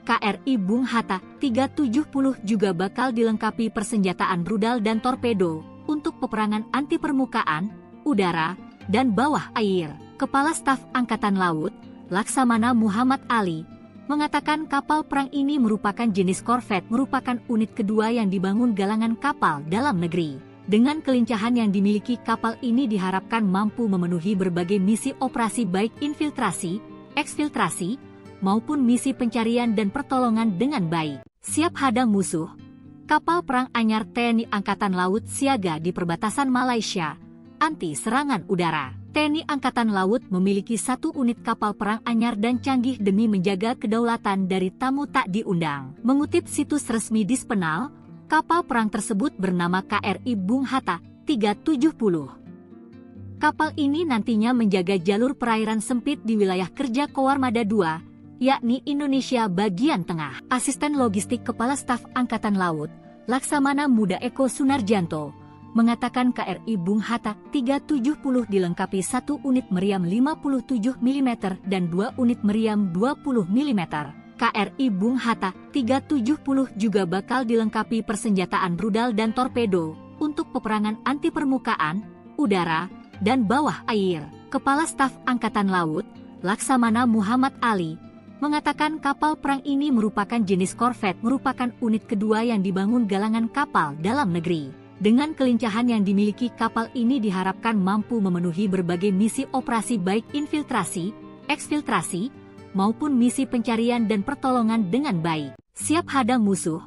KRI Bung Hatta 370 juga bakal dilengkapi persenjataan rudal dan torpedo untuk peperangan anti permukaan, udara, dan bawah air. Kepala Staf Angkatan Laut, Laksamana Muhammad Ali, mengatakan kapal perang ini merupakan jenis korvet, merupakan unit kedua yang dibangun galangan kapal dalam negeri. Dengan kelincahan yang dimiliki kapal ini diharapkan mampu memenuhi berbagai misi operasi baik infiltrasi, eksfiltrasi, maupun misi pencarian dan pertolongan dengan baik. Siap hadang musuh, Kapal perang anyar TNI Angkatan Laut siaga di perbatasan Malaysia, anti serangan udara. TNI Angkatan Laut memiliki 1 unit kapal perang anyar dan canggih demi menjaga kedaulatan dari tamu tak diundang. Mengutip situs resmi Dispenal, kapal perang tersebut bernama KRI Bung Hatta 370. Kapal ini nantinya menjaga jalur perairan sempit di wilayah kerja Koarmada II, yakni Indonesia bagian tengah. Asisten Logistik Kepala Staf Angkatan Laut, Laksamana Muda Eko Sunarjanto, mengatakan KRI Bung Hatta 370 dilengkapi 1 unit meriam 57 mm dan 2 unit meriam 20 mm. KRI Bung Hatta 370 juga bakal dilengkapi persenjataan rudal dan torpedo untuk peperangan anti permukaan, udara, dan bawah air. Kepala Staf Angkatan Laut, Laksamana Muhammad Ali, mengatakan kapal perang ini merupakan jenis korvet, merupakan unit kedua yang dibangun galangan kapal dalam negeri. Dengan kelincahan yang dimiliki kapal ini diharapkan mampu memenuhi berbagai misi operasi baik infiltrasi, eksfiltrasi, maupun misi pencarian dan pertolongan dengan baik. Siap hadang musuh,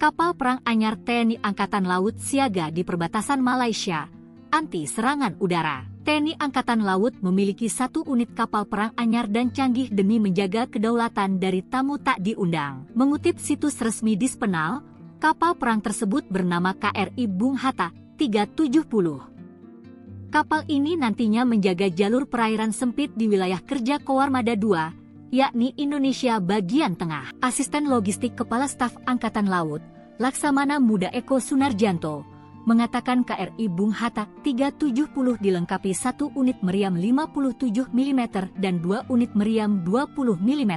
kapal perang anyar TNI Angkatan Laut siaga di perbatasan Malaysia, anti serangan udara. TNI Angkatan Laut memiliki 1 unit kapal perang anyar dan canggih demi menjaga kedaulatan dari tamu tak diundang. Mengutip situs resmi Dispenal, kapal perang tersebut bernama KRI Bung Hatta 370. Kapal ini nantinya menjaga jalur perairan sempit di wilayah kerja Koarmada II, yakni Indonesia bagian tengah. Asisten Logistik Kepala Staf Angkatan Laut, Laksamana Muda Eko Sunarjanto, mengatakan KRI Bung Hatta 370 dilengkapi 1 unit meriam 57 mm dan 2 unit meriam 20 mm.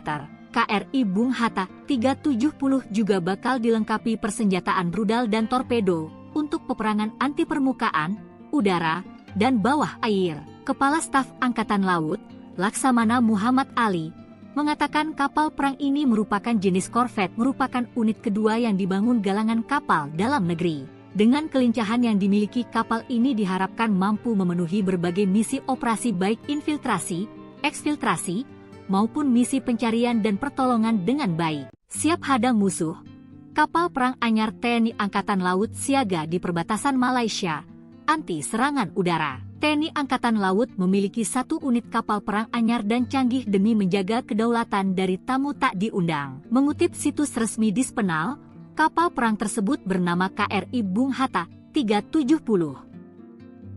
KRI Bung Hatta 370 juga bakal dilengkapi persenjataan rudal dan torpedo untuk peperangan anti permukaan, udara, dan bawah air. Kepala Staf Angkatan Laut, Laksamana Muhammad Ali, mengatakan kapal perang ini merupakan jenis korvet, merupakan unit kedua yang dibangun galangan kapal dalam negeri. Dengan kelincahan yang dimiliki kapal ini diharapkan mampu memenuhi berbagai misi operasi baik infiltrasi, eksfiltrasi, maupun misi pencarian dan pertolongan dengan baik. Siap hadang musuh, kapal perang anyar TNI Angkatan Laut siaga di perbatasan Malaysia, anti serangan udara. TNI Angkatan Laut memiliki 1 unit kapal perang anyar dan canggih demi menjaga kedaulatan dari tamu tak diundang. Mengutip situs resmi Dispenal, kapal perang tersebut bernama KRI Bung Hatta 370.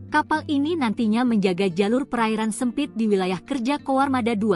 Kapal ini nantinya menjaga jalur perairan sempit di wilayah kerja Koarmada II,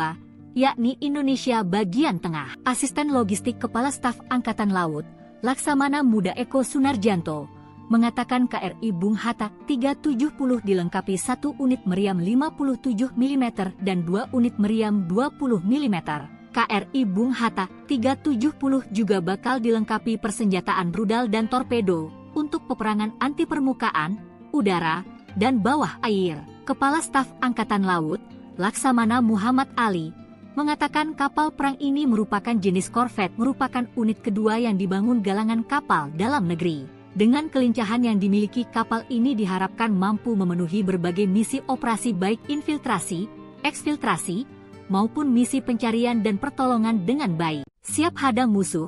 yakni Indonesia bagian tengah. Asisten Logistik Kepala Staf Angkatan Laut, Laksamana Muda Eko Sunarjanto, mengatakan KRI Bung Hatta 370 dilengkapi 1 unit meriam 57 mm dan 2 unit meriam 20 mm. KRI Bung Hatta 370 juga bakal dilengkapi persenjataan rudal dan torpedo untuk peperangan anti permukaan, udara, dan bawah air. Kepala Staf Angkatan Laut, Laksamana Muhammad Ali, mengatakan kapal perang ini merupakan jenis korvet, merupakan unit kedua yang dibangun galangan kapal dalam negeri. Dengan kelincahan yang dimiliki kapal ini diharapkan mampu memenuhi berbagai misi operasi baik infiltrasi, eksfiltrasi, maupun misi pencarian dan pertolongan dengan baik. Siap hadang musuh,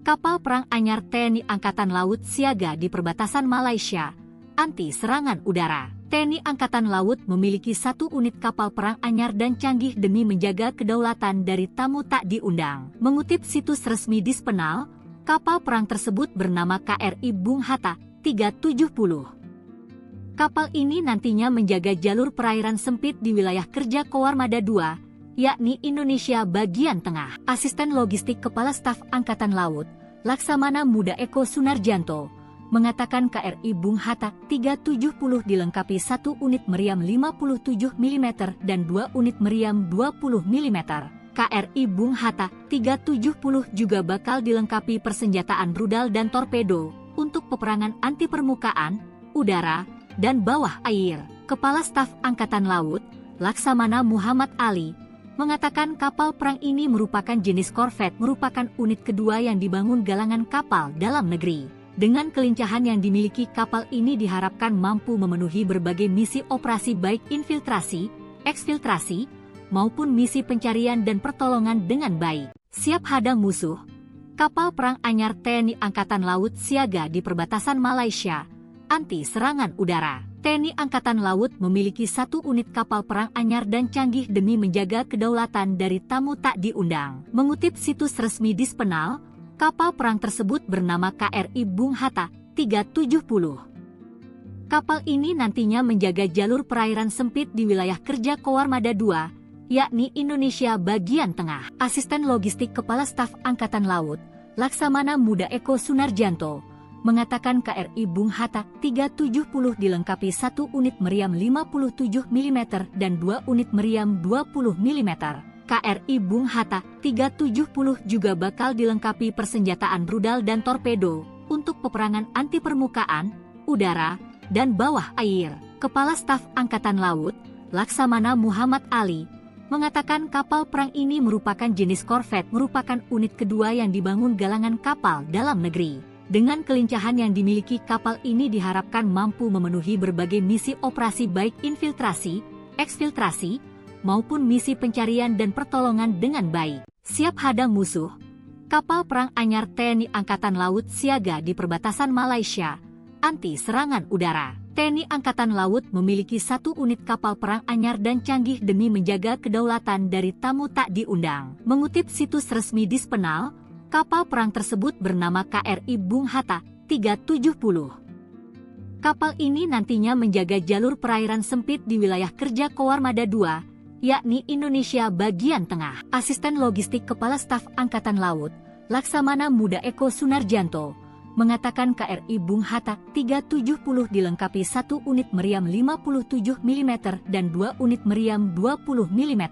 kapal perang anyar TNI Angkatan Laut siaga di perbatasan Malaysia, anti serangan udara. TNI Angkatan Laut memiliki 1 unit kapal perang anyar dan canggih demi menjaga kedaulatan dari tamu tak diundang. Mengutip situs resmi Dispenal, kapal perang tersebut bernama KRI Bung Hatta 370. Kapal ini nantinya menjaga jalur perairan sempit di wilayah kerja Koarmada II, yakni Indonesia bagian tengah. Asisten Logistik Kepala Staf Angkatan Laut, Laksamana Muda Eko Sunarjanto, mengatakan KRI Bung Hatta 370 dilengkapi 1 unit meriam 57 mm dan 2 unit meriam 20 mm. KRI Bung Hatta 370 juga bakal dilengkapi persenjataan rudal dan torpedo untuk peperangan anti permukaan, udara, dan bawah air. Kepala Staf Angkatan Laut, Laksamana Muhammad Ali, mengatakan kapal perang ini merupakan jenis korvet, merupakan unit kedua yang dibangun galangan kapal dalam negeri. Dengan kelincahan yang dimiliki kapal ini diharapkan mampu memenuhi berbagai misi operasi baik infiltrasi, eksfiltrasi, maupun misi pencarian dan pertolongan dengan baik. Siap hadang musuh, Kapal perang anyar TNI Angkatan Laut siaga di perbatasan Malaysia, anti serangan udara. TNI Angkatan Laut memiliki 1 unit kapal perang anyar dan canggih demi menjaga kedaulatan dari tamu tak diundang. Mengutip situs resmi Dispenal, kapal perang tersebut bernama KRI Bung Hatta 370. Kapal ini nantinya menjaga jalur perairan sempit di wilayah kerja Koarmada II, yakni Indonesia bagian tengah. Asisten Logistik Kepala Staf Angkatan Laut, Laksamana Muda Eko Sunarjanto, mengatakan KRI Bung Hatta 370 dilengkapi 1 unit meriam 57 mm dan 2 unit meriam 20 mm. KRI Bung Hatta 370 juga bakal dilengkapi persenjataan rudal dan torpedo untuk peperangan anti permukaan, udara, dan bawah air. Kepala Staf Angkatan Laut, Laksamana Muhammad Ali, mengatakan kapal perang ini merupakan jenis korvet, merupakan unit kedua yang dibangun galangan kapal dalam negeri. Dengan kelincahan yang dimiliki kapal ini diharapkan mampu memenuhi berbagai misi operasi baik infiltrasi, eksfiltrasi, maupun misi pencarian dan pertolongan dengan baik. Siap hadang musuh, kapal perang anyar TNI Angkatan Laut siaga di perbatasan Malaysia, anti serangan udara. TNI Angkatan Laut memiliki 1 unit kapal perang anyar dan canggih demi menjaga kedaulatan dari tamu tak diundang. Mengutip situs resmi Dispenal, kapal perang tersebut bernama KRI Bung Hatta 370. Kapal ini nantinya menjaga jalur perairan sempit di wilayah kerja Koarmada II, yakni Indonesia bagian tengah. Asisten Logistik Kepala Staf Angkatan Laut, Laksamana Muda Eko Sunarjanto, mengatakan KRI Bung Hatta 370 dilengkapi 1 unit meriam 57 mm dan 2 unit meriam 20 mm.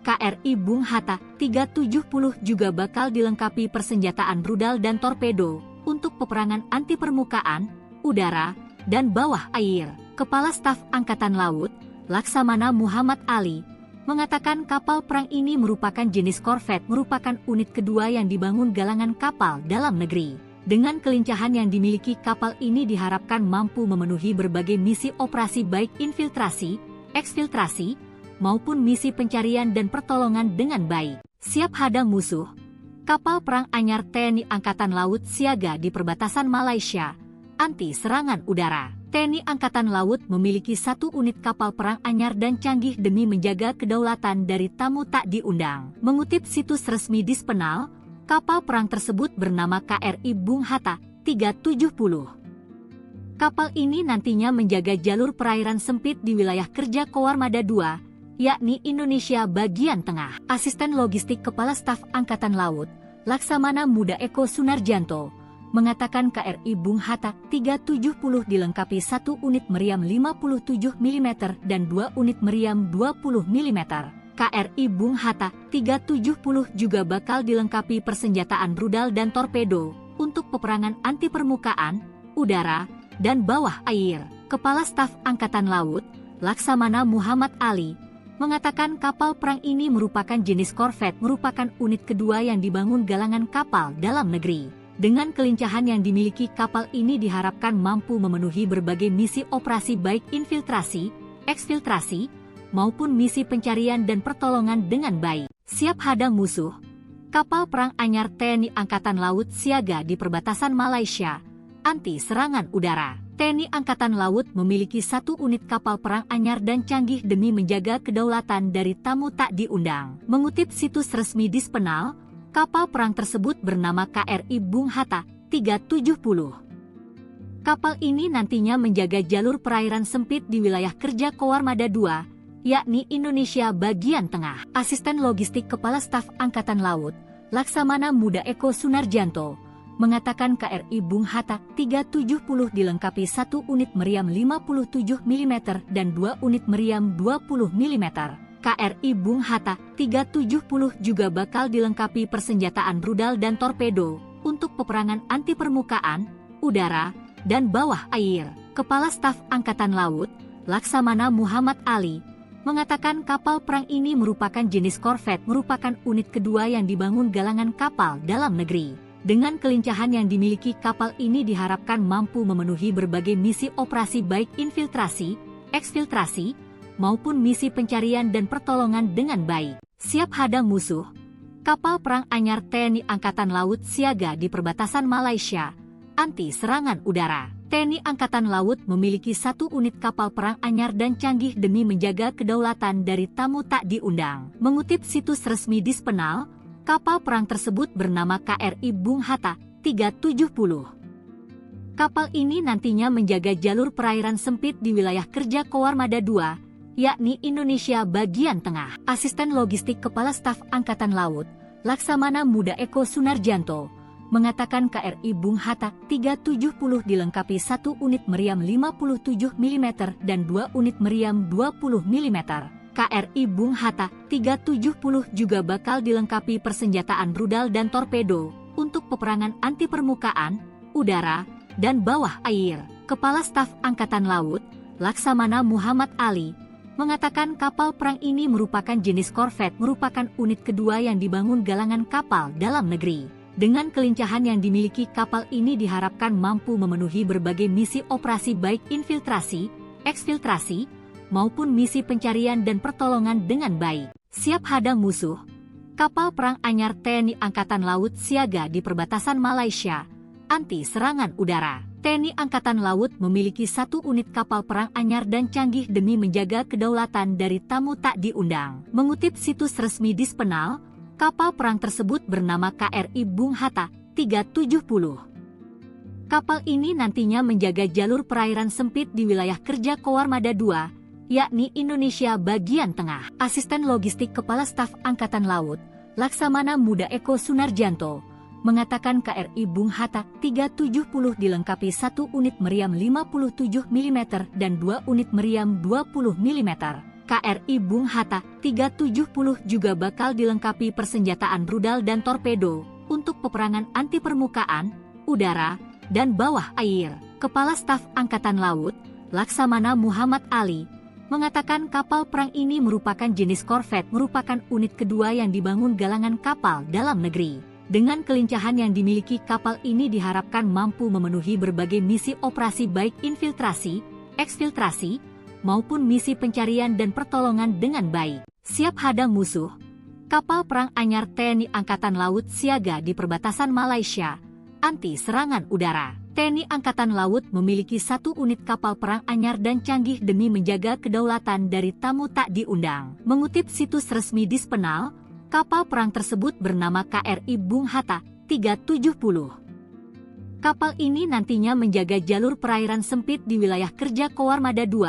KRI Bung Hatta 370 juga bakal dilengkapi persenjataan rudal dan torpedo untuk peperangan anti permukaan, udara, dan bawah air. Kepala Staf Angkatan Laut, Laksamana Muhammad Ali, mengatakan kapal perang ini merupakan jenis korvet, merupakan unit kedua yang dibangun galangan kapal dalam negeri. Dengan kelincahan yang dimiliki kapal ini diharapkan mampu memenuhi berbagai misi operasi baik infiltrasi, eksfiltrasi, maupun misi pencarian dan pertolongan dengan baik. Siap hadang musuh, kapal perang anyar TNI Angkatan Laut siaga di perbatasan Malaysia, anti serangan udara. TNI Angkatan Laut memiliki 1 unit kapal perang anyar dan canggih demi menjaga kedaulatan dari tamu tak diundang. Mengutip situs resmi Dispenal, kapal perang tersebut bernama KRI Bung Hatta 370. Kapal ini nantinya menjaga jalur perairan sempit di wilayah kerja Koarmada II, yakni Indonesia bagian tengah. Asisten Logistik Kepala Staf Angkatan Laut, Laksamana Muda Eko Sunarjanto, mengatakan KRI Bung Hatta 370 dilengkapi 1 unit meriam 57 mm dan 2 unit meriam 20 mm. KRI Bung Hatta 370 juga bakal dilengkapi persenjataan rudal dan torpedo untuk peperangan anti permukaan, udara, dan bawah air. Kepala Staf Angkatan Laut, Laksamana Muhammad Ali, mengatakan kapal perang ini merupakan jenis korvet, merupakan unit kedua yang dibangun galangan kapal dalam negeri. Dengan kelincahan yang dimiliki kapal ini diharapkan mampu memenuhi berbagai misi operasi baik infiltrasi, eksfiltrasi, maupun misi pencarian dan pertolongan dengan baik. Siap hadang musuh, kapal perang anyar TNI Angkatan Laut siaga di perbatasan Malaysia, anti serangan udara. TNI Angkatan Laut memiliki 1 unit kapal perang anyar dan canggih demi menjaga kedaulatan dari tamu tak diundang. Mengutip situs resmi Dispenal, kapal perang tersebut bernama KRI Bung Hatta 370. Kapal ini nantinya menjaga jalur perairan sempit di wilayah kerja Koarmada II, yakni Indonesia bagian tengah. Asisten Logistik Kepala Staf Angkatan Laut, Laksamana Muda Eko Sunarjanto, mengatakan KRI Bung Hatta 370 dilengkapi 1 unit meriam 57 mm dan 2 unit meriam 20 mm. KRI Bung Hatta 370 juga bakal dilengkapi persenjataan rudal dan torpedo untuk peperangan anti permukaan, udara, dan bawah air. Kepala Staf Angkatan Laut, Laksamana Muhammad Ali, mengatakan kapal perang ini merupakan jenis korvet, merupakan unit kedua yang dibangun galangan kapal dalam negeri. Dengan kelincahan yang dimiliki kapal ini diharapkan mampu memenuhi berbagai misi operasi baik infiltrasi, eksfiltrasi, maupun misi pencarian dan pertolongan dengan baik. Siap hadang musuh, Kapal perang anyar TNI Angkatan Laut siaga di perbatasan Malaysia, anti serangan udara. TNI Angkatan Laut memiliki 1 unit kapal perang anyar dan canggih demi menjaga kedaulatan dari tamu tak diundang. Mengutip situs resmi Dispenal, kapal perang tersebut bernama KRI Bung Hatta 370. Kapal ini nantinya menjaga jalur perairan sempit di wilayah kerja Koarmada II, yakni Indonesia bagian tengah. Asisten Logistik Kepala Staf Angkatan Laut, Laksamana Muda Eko Sunarjanto, mengatakan KRI Bung Hatta 370 dilengkapi 1 unit meriam 57 mm dan 2 unit meriam 20 mm. KRI Bung Hatta 370 juga bakal dilengkapi persenjataan rudal dan torpedo untuk peperangan anti permukaan, udara, dan bawah air. Kepala Staf Angkatan Laut, Laksamana Muhammad Ali, mengatakan kapal perang ini merupakan jenis korvet, merupakan unit kedua yang dibangun galangan kapal dalam negeri. Dengan kelincahan yang dimiliki kapal ini diharapkan mampu memenuhi berbagai misi operasi baik infiltrasi, eksfiltrasi, maupun misi pencarian dan pertolongan dengan baik. Siap hadang musuh, kapal perang anyar TNI Angkatan Laut siaga di perbatasan Malaysia, anti serangan udara. TNI Angkatan Laut memiliki 1 unit kapal perang anyar dan canggih demi menjaga kedaulatan dari tamu tak diundang. Mengutip situs resmi Dispenal, kapal perang tersebut bernama KRI Bung Hatta 370. Kapal ini nantinya menjaga jalur perairan sempit di wilayah kerja Koarmada II, yakni Indonesia bagian tengah. Asisten Logistik Kepala Staf Angkatan Laut, Laksamana Muda Eko Sunarjanto, mengatakan KRI Bung Hatta 370 dilengkapi 1 unit meriam 57 mm dan 2 unit meriam 20 mm. KRI Bung Hatta 370 juga bakal dilengkapi persenjataan rudal dan torpedo untuk peperangan anti permukaan, udara, dan bawah air. Kepala Staf Angkatan Laut, Laksamana Muhammad Ali, mengatakan kapal perang ini merupakan jenis korvet, merupakan unit kedua yang dibangun galangan kapal dalam negeri. Dengan kelincahan yang dimiliki kapal ini diharapkan mampu memenuhi berbagai misi operasi baik infiltrasi, eksfiltrasi, maupun misi pencarian dan pertolongan dengan baik. Siap hadang musuh, kapal perang anyar TNI Angkatan Laut siaga di perbatasan Malaysia, anti serangan udara. TNI Angkatan Laut memiliki 1 unit kapal perang anyar dan canggih demi menjaga kedaulatan dari tamu tak diundang. Mengutip situs resmi Dispenal, kapal perang tersebut bernama KRI Bung Hatta 370. Kapal ini nantinya menjaga jalur perairan sempit di wilayah kerja Koarmada II,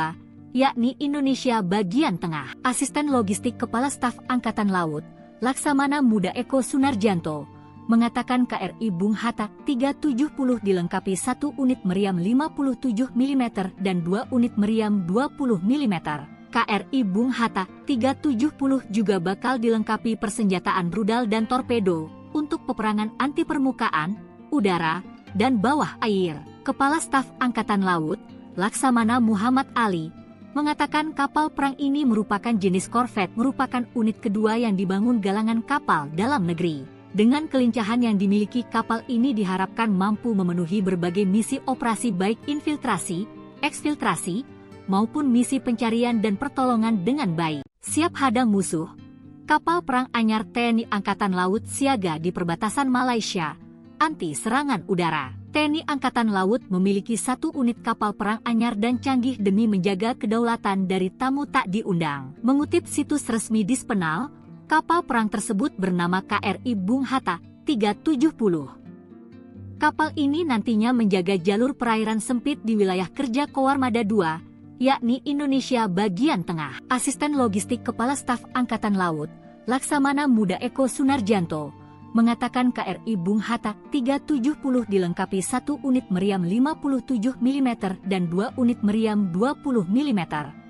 yakni Indonesia bagian tengah. Asisten Logistik Kepala Staf Angkatan Laut, Laksamana Muda Eko Sunarjanto, mengatakan KRI Bung Hatta 370 dilengkapi 1 unit meriam 57 mm dan 2 unit meriam 20 mm. KRI Bung Hatta 370 juga bakal dilengkapi persenjataan rudal dan torpedo untuk peperangan anti permukaan, udara, dan bawah air. Kepala Staf Angkatan Laut, Laksamana Muhammad Ali, mengatakan kapal perang ini merupakan jenis korvet, merupakan unit kedua yang dibangun galangan kapal dalam negeri. Dengan kelincahan yang dimiliki kapal ini diharapkan mampu memenuhi berbagai misi operasi baik infiltrasi, eksfiltrasi, maupun misi pencarian dan pertolongan dengan baik. Siap hadang musuh, kapal perang anyar TNI Angkatan Laut siaga di perbatasan Malaysia, anti serangan udara. TNI Angkatan Laut memiliki 1 unit kapal perang anyar dan canggih demi menjaga kedaulatan dari tamu tak diundang. Mengutip situs resmi Dispenal, kapal perang tersebut bernama KRI Bung Hatta 370. Kapal ini nantinya menjaga jalur perairan sempit di wilayah kerja Koarmada II, yakni Indonesia bagian tengah. Asisten Logistik Kepala Staf Angkatan Laut, Laksamana Muda Eko Sunarjanto, mengatakan KRI Bung Hatta 370 dilengkapi 1 unit meriam 57 mm dan 2 unit meriam 20 mm.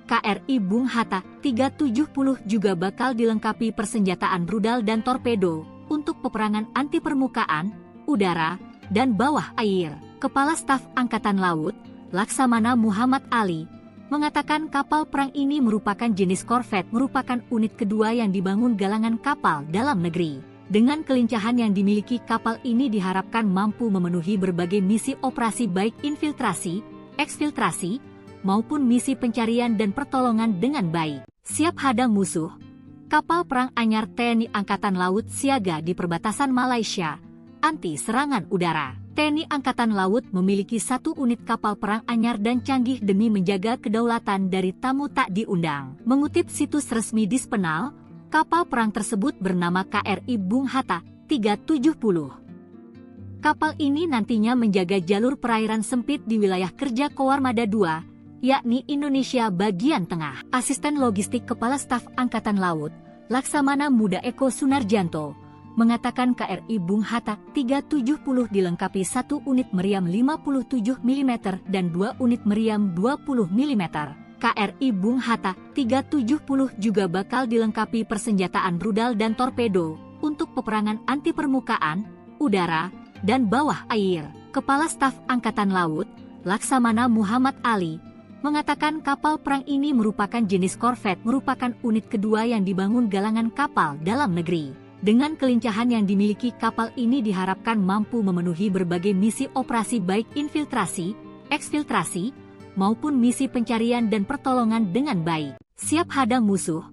KRI Bung Hatta 370 juga bakal dilengkapi persenjataan rudal dan torpedo untuk peperangan anti permukaan, udara, dan bawah air. Kepala Staf Angkatan Laut, Laksamana Muhammad Ali, mengatakan kapal perang ini merupakan jenis korvet, merupakan unit kedua yang dibangun galangan kapal dalam negeri. Dengan kelincahan yang dimiliki kapal ini diharapkan mampu memenuhi berbagai misi operasi baik infiltrasi, eksfiltrasi, maupun misi pencarian dan pertolongan dengan baik. Siap hadang musuh, Kapal perang anyar TNI Angkatan Laut siaga di perbatasan Malaysia, anti serangan udara. TNI Angkatan Laut memiliki 1 unit kapal perang anyar dan canggih demi menjaga kedaulatan dari tamu tak diundang. Mengutip situs resmi Dispenal, kapal perang tersebut bernama KRI Bung Hatta 370. Kapal ini nantinya menjaga jalur perairan sempit di wilayah kerja Koarmada II, yakni Indonesia bagian tengah. Asisten Logistik Kepala Staf Angkatan Laut, Laksamana Muda Eko Sunarjanto, mengatakan KRI Bung Hatta 370 dilengkapi 1 unit meriam 57 mm dan 2 unit meriam 20 mm. KRI Bung Hatta 370 juga bakal dilengkapi persenjataan rudal dan torpedo untuk peperangan anti permukaan, udara, dan bawah air. Kepala Staf Angkatan Laut, Laksamana Muhammad Ali, mengatakan kapal perang ini merupakan jenis korvet, merupakan unit kedua yang dibangun galangan kapal dalam negeri. Dengan kelincahan yang dimiliki kapal ini diharapkan mampu memenuhi berbagai misi operasi baik infiltrasi, eksfiltrasi, maupun misi pencarian dan pertolongan dengan baik. Siap hadang musuh,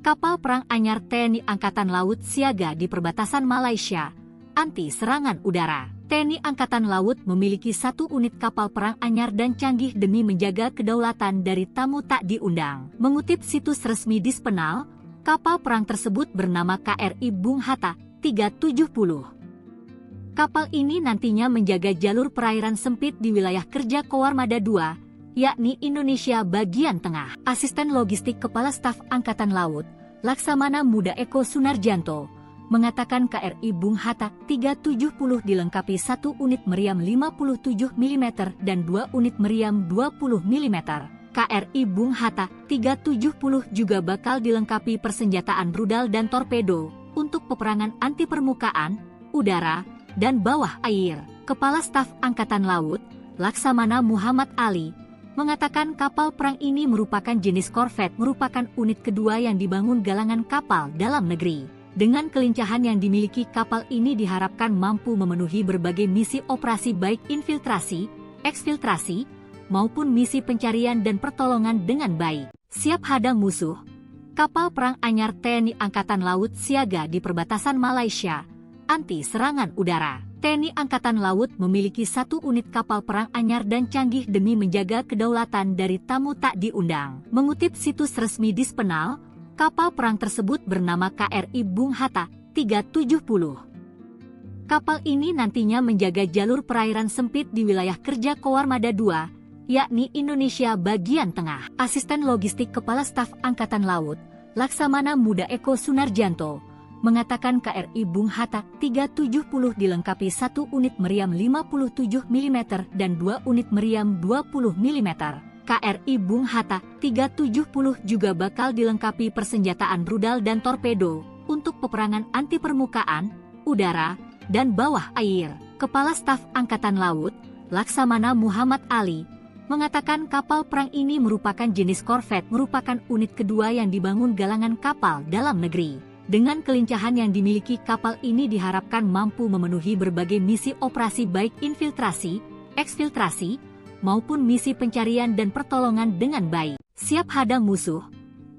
kapal perang anyar TNI Angkatan Laut siaga di perbatasan Malaysia, anti serangan udara. TNI Angkatan Laut memiliki 1 unit kapal perang anyar dan canggih demi menjaga kedaulatan dari tamu tak diundang. Mengutip situs resmi Dispenal, kapal perang tersebut bernama KRI Bung Hatta 370. Kapal ini nantinya menjaga jalur perairan sempit di wilayah kerja Koarmada II, yakni Indonesia bagian tengah. Asisten Logistik Kepala Staf Angkatan Laut, Laksamana Muda Eko Sunarjanto, mengatakan KRI Bung Hatta 370 dilengkapi 1 unit meriam 57 mm dan 2 unit meriam 20 mm. KRI Bung Hatta 370 juga bakal dilengkapi persenjataan rudal dan torpedo untuk peperangan anti permukaan, udara, dan bawah air. Kepala Staf Angkatan Laut, Laksamana Muhammad Ali, mengatakan kapal perang ini merupakan jenis korvet, merupakan unit kedua yang dibangun galangan kapal dalam negeri. Dengan kelincahan yang dimiliki kapal ini diharapkan mampu memenuhi berbagai misi operasi baik infiltrasi, eksfiltrasi, maupun misi pencarian dan pertolongan dengan baik. Siap hadang musuh, kapal perang anyar TNI Angkatan Laut siaga di perbatasan Malaysia, anti serangan udara. TNI Angkatan Laut memiliki 1 unit kapal perang anyar dan canggih demi menjaga kedaulatan dari tamu tak diundang. Mengutip situs resmi Dispenal, kapal perang tersebut bernama KRI Bung Hatta 370. Kapal ini nantinya menjaga jalur perairan sempit di wilayah kerja Koarmada II, yakni Indonesia bagian tengah. Asisten Logistik Kepala Staf Angkatan Laut, Laksamana Muda Eko Sunarjanto, mengatakan KRI Bung Hatta 370 dilengkapi 1 unit meriam 57 mm dan 2 unit meriam 20 mm. KRI Bung Hatta 370 juga bakal dilengkapi persenjataan rudal dan torpedo untuk peperangan anti permukaan, udara, dan bawah air. Kepala Staf Angkatan Laut, Laksamana Muhammad Ali, mengatakan kapal perang ini merupakan jenis korvet, merupakan unit kedua yang dibangun galangan kapal dalam negeri. Dengan kelincahan yang dimiliki kapal ini diharapkan mampu memenuhi berbagai misi operasi baik infiltrasi, eksfiltrasi, maupun misi pencarian dan pertolongan dengan baik. Siap hadang musuh,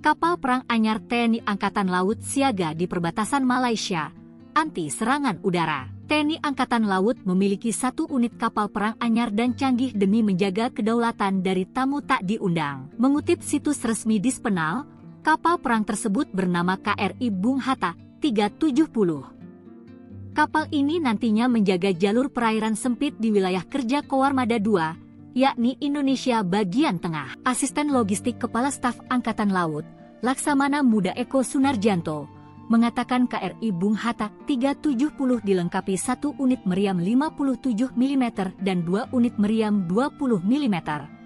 kapal perang anyar TNI Angkatan Laut siaga di perbatasan Malaysia, anti serangan udara. TNI Angkatan Laut memiliki 1 unit kapal perang anyar dan canggih demi menjaga kedaulatan dari tamu tak diundang. Mengutip situs resmi Dispenal, kapal perang tersebut bernama KRI Bung Hatta 370. Kapal ini nantinya menjaga jalur perairan sempit di wilayah kerja Koarmada II, yakni Indonesia bagian tengah. Asisten Logistik Kepala Staf Angkatan Laut, Laksamana Muda Eko Sunarjanto, mengatakan KRI Bung Hatta 370 dilengkapi 1 unit meriam 57 mm dan 2 unit meriam 20 mm.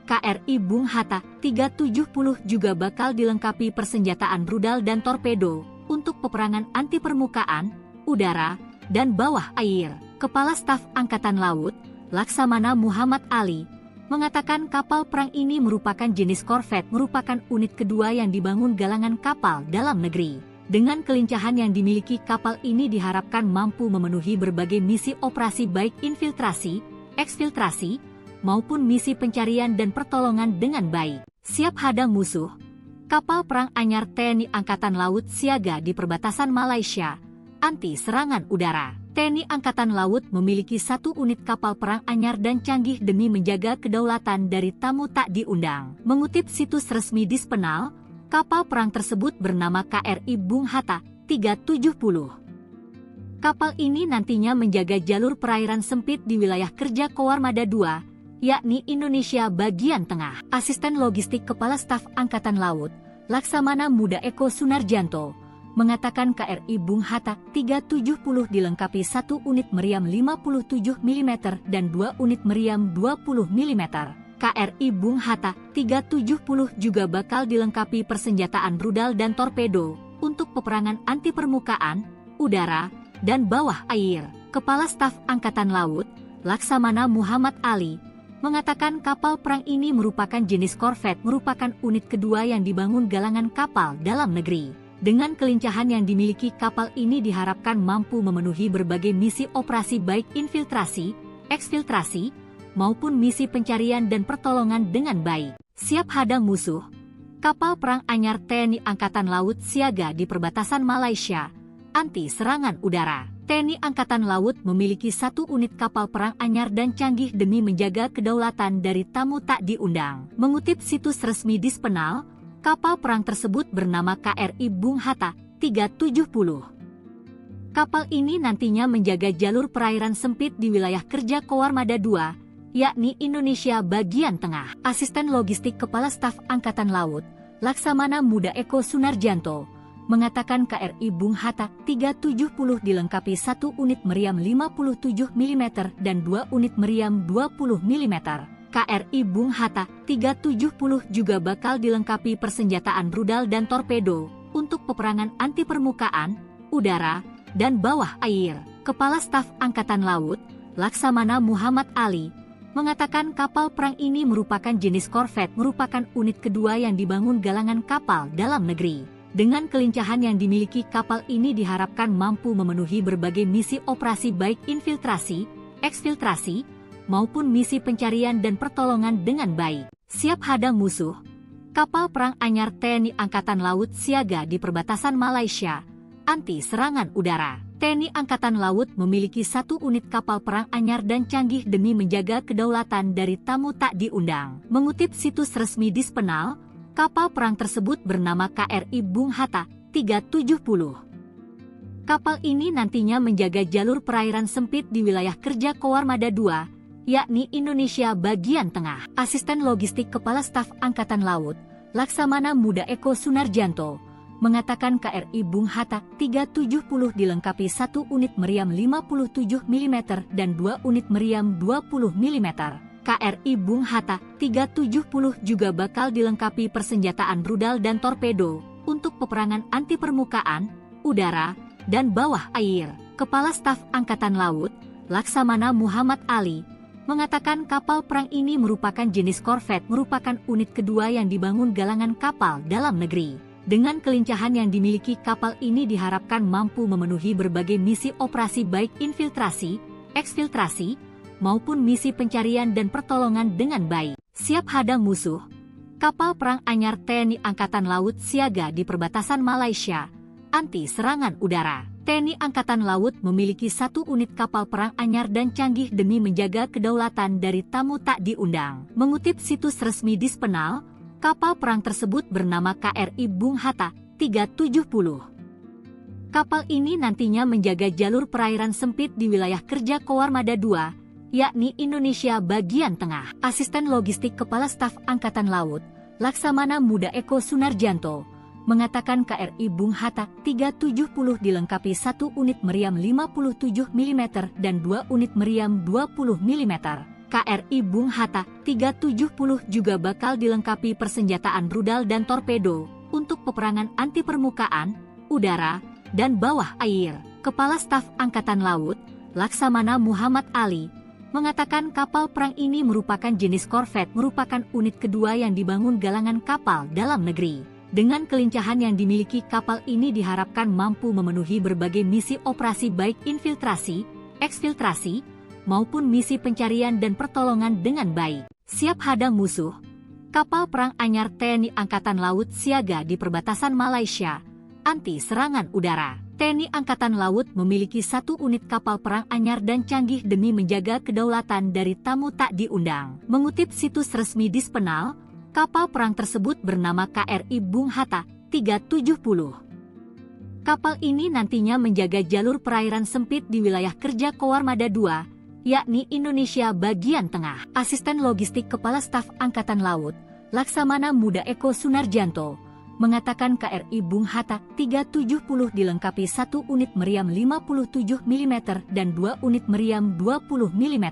KRI Bung Hatta 370 juga bakal dilengkapi persenjataan rudal dan torpedo untuk peperangan anti permukaan, udara, dan bawah air. Kepala Staf Angkatan Laut, Laksamana Muhammad Ali, mengatakan kapal perang ini merupakan jenis korvet, merupakan unit kedua yang dibangun galangan kapal dalam negeri. Dengan kelincahan yang dimiliki kapal ini diharapkan mampu memenuhi berbagai misi operasi baik infiltrasi, eksfiltrasi, maupun misi pencarian dan pertolongan dengan baik. Siap hadang musuh, Kapal perang anyar TNI Angkatan Laut siaga di perbatasan Malaysia, anti serangan udara. TNI Angkatan Laut memiliki 1 unit kapal perang anyar dan canggih demi menjaga kedaulatan dari tamu tak diundang. Mengutip situs resmi Dispenal, kapal perang tersebut bernama KRI Bung Hatta 370. Kapal ini nantinya menjaga jalur perairan sempit di wilayah kerja Koarmada II, yakni Indonesia bagian tengah. Asisten Logistik Kepala Staf Angkatan Laut, Laksamana Muda Eko Sunarjanto, mengatakan KRI Bung Hatta 370 dilengkapi 1 unit meriam 57 mm dan 2 unit meriam 20 mm. KRI Bung Hatta 370 juga bakal dilengkapi persenjataan rudal dan torpedo untuk peperangan anti permukaan, udara, dan bawah air. Kepala Staf Angkatan Laut, Laksamana Muhammad Ali, mengatakan kapal perang ini merupakan jenis korvet, merupakan unit kedua yang dibangun galangan kapal dalam negeri. Dengan kelincahan yang dimiliki kapal ini diharapkan mampu memenuhi berbagai misi operasi baik infiltrasi, eksfiltrasi, maupun misi pencarian dan pertolongan dengan baik. Siap hadang musuh, kapal perang anyar TNI Angkatan Laut siaga di perbatasan Malaysia, anti serangan udara. TNI Angkatan Laut memiliki 1 unit kapal perang anyar dan canggih demi menjaga kedaulatan dari tamu tak diundang. Mengutip situs resmi Dispenal, kapal perang tersebut bernama KRI Bung Hatta 370. Kapal ini nantinya menjaga jalur perairan sempit di wilayah kerja Koarmada II, yakni Indonesia bagian tengah. Asisten Logistik Kepala Staf Angkatan Laut, Laksamana Muda Eko Sunarjanto, mengatakan KRI Bung Hatta 370 dilengkapi 1 unit meriam 57 mm dan 2 unit meriam 20 mm. KRI Bung Hatta 370 juga bakal dilengkapi persenjataan rudal dan torpedo untuk peperangan anti permukaan, udara, dan bawah air. Kepala Staf Angkatan Laut, Laksamana Muhammad Ali, mengatakan kapal perang ini merupakan jenis korvet, merupakan unit kedua yang dibangun galangan kapal dalam negeri. Dengan kelincahan yang dimiliki kapal ini diharapkan mampu memenuhi berbagai misi operasi baik infiltrasi, eksfiltrasi, maupun misi pencarian dan pertolongan dengan baik. Siap hadang musuh, kapal perang anyar TNI Angkatan Laut siaga di perbatasan Malaysia, anti serangan udara. TNI Angkatan Laut memiliki 1 unit kapal perang anyar dan canggih demi menjaga kedaulatan dari tamu tak diundang. Mengutip situs resmi Dispenal, kapal perang tersebut bernama KRI Bung Hatta 370. Kapal ini nantinya menjaga jalur perairan sempit di wilayah kerja Koarmada II, yakni Indonesia bagian tengah. Asisten Logistik Kepala Staf Angkatan Laut, Laksamana Muda Eko Sunarjanto, mengatakan KRI Bung Hatta 370 dilengkapi 1 unit meriam 57 mm dan 2 unit meriam 20 mm. KRI Bung Hatta 370 juga bakal dilengkapi persenjataan rudal dan torpedo untuk peperangan anti permukaan, udara, dan bawah air. Kepala Staf Angkatan Laut, Laksamana Muhammad Ali, mengatakan kapal perang ini merupakan jenis korvet, merupakan unit kedua yang dibangun galangan kapal dalam negeri. Dengan kelincahan yang dimiliki kapal ini diharapkan mampu memenuhi berbagai misi operasi baik infiltrasi, eksfiltrasi, maupun misi pencarian dan pertolongan dengan baik. Siap hadang musuh, kapal perang anyar TNI Angkatan Laut siaga di perbatasan Malaysia, anti serangan udara. TNI Angkatan Laut memiliki 1 unit kapal perang anyar dan canggih demi menjaga kedaulatan dari tamu tak diundang. Mengutip situs resmi Dispenal, kapal perang tersebut bernama KRI Bung Hatta 370. Kapal ini nantinya menjaga jalur perairan sempit di wilayah kerja Koarmada II, yakni Indonesia bagian tengah. Asisten Logistik Kepala Staf Angkatan Laut, Laksamana Muda Eko Sunarjanto, mengatakan KRI Bung Hatta 370 dilengkapi 1 unit meriam 57 mm dan 2 unit meriam 20 mm. KRI Bung Hatta 370 juga bakal dilengkapi persenjataan rudal dan torpedo untuk peperangan anti permukaan, udara, dan bawah air. Kepala Staf Angkatan Laut, Laksamana Muhammad Ali, mengatakan kapal perang ini merupakan jenis korvet, merupakan unit kedua yang dibangun galangan kapal dalam negeri. Dengan kelincahan yang dimiliki kapal ini diharapkan mampu memenuhi berbagai misi operasi baik infiltrasi, eksfiltrasi, maupun misi pencarian dan pertolongan dengan baik. Siap hadang musuh, Kapal perang anyar TNI Angkatan Laut siaga di perbatasan Malaysia, anti serangan udara. TNI Angkatan Laut memiliki 1 unit kapal perang anyar dan canggih demi menjaga kedaulatan dari tamu tak diundang. Mengutip situs resmi Dispenal, kapal perang tersebut bernama KRI Bung Hatta 370. Kapal ini nantinya menjaga jalur perairan sempit di wilayah kerja Koarmada II, yakni Indonesia bagian tengah. Asisten Logistik Kepala Staf Angkatan Laut, Laksamana Muda Eko Sunarjanto, mengatakan KRI Bung Hatta 370 dilengkapi 1 unit meriam 57 mm dan 2 unit meriam 20 mm.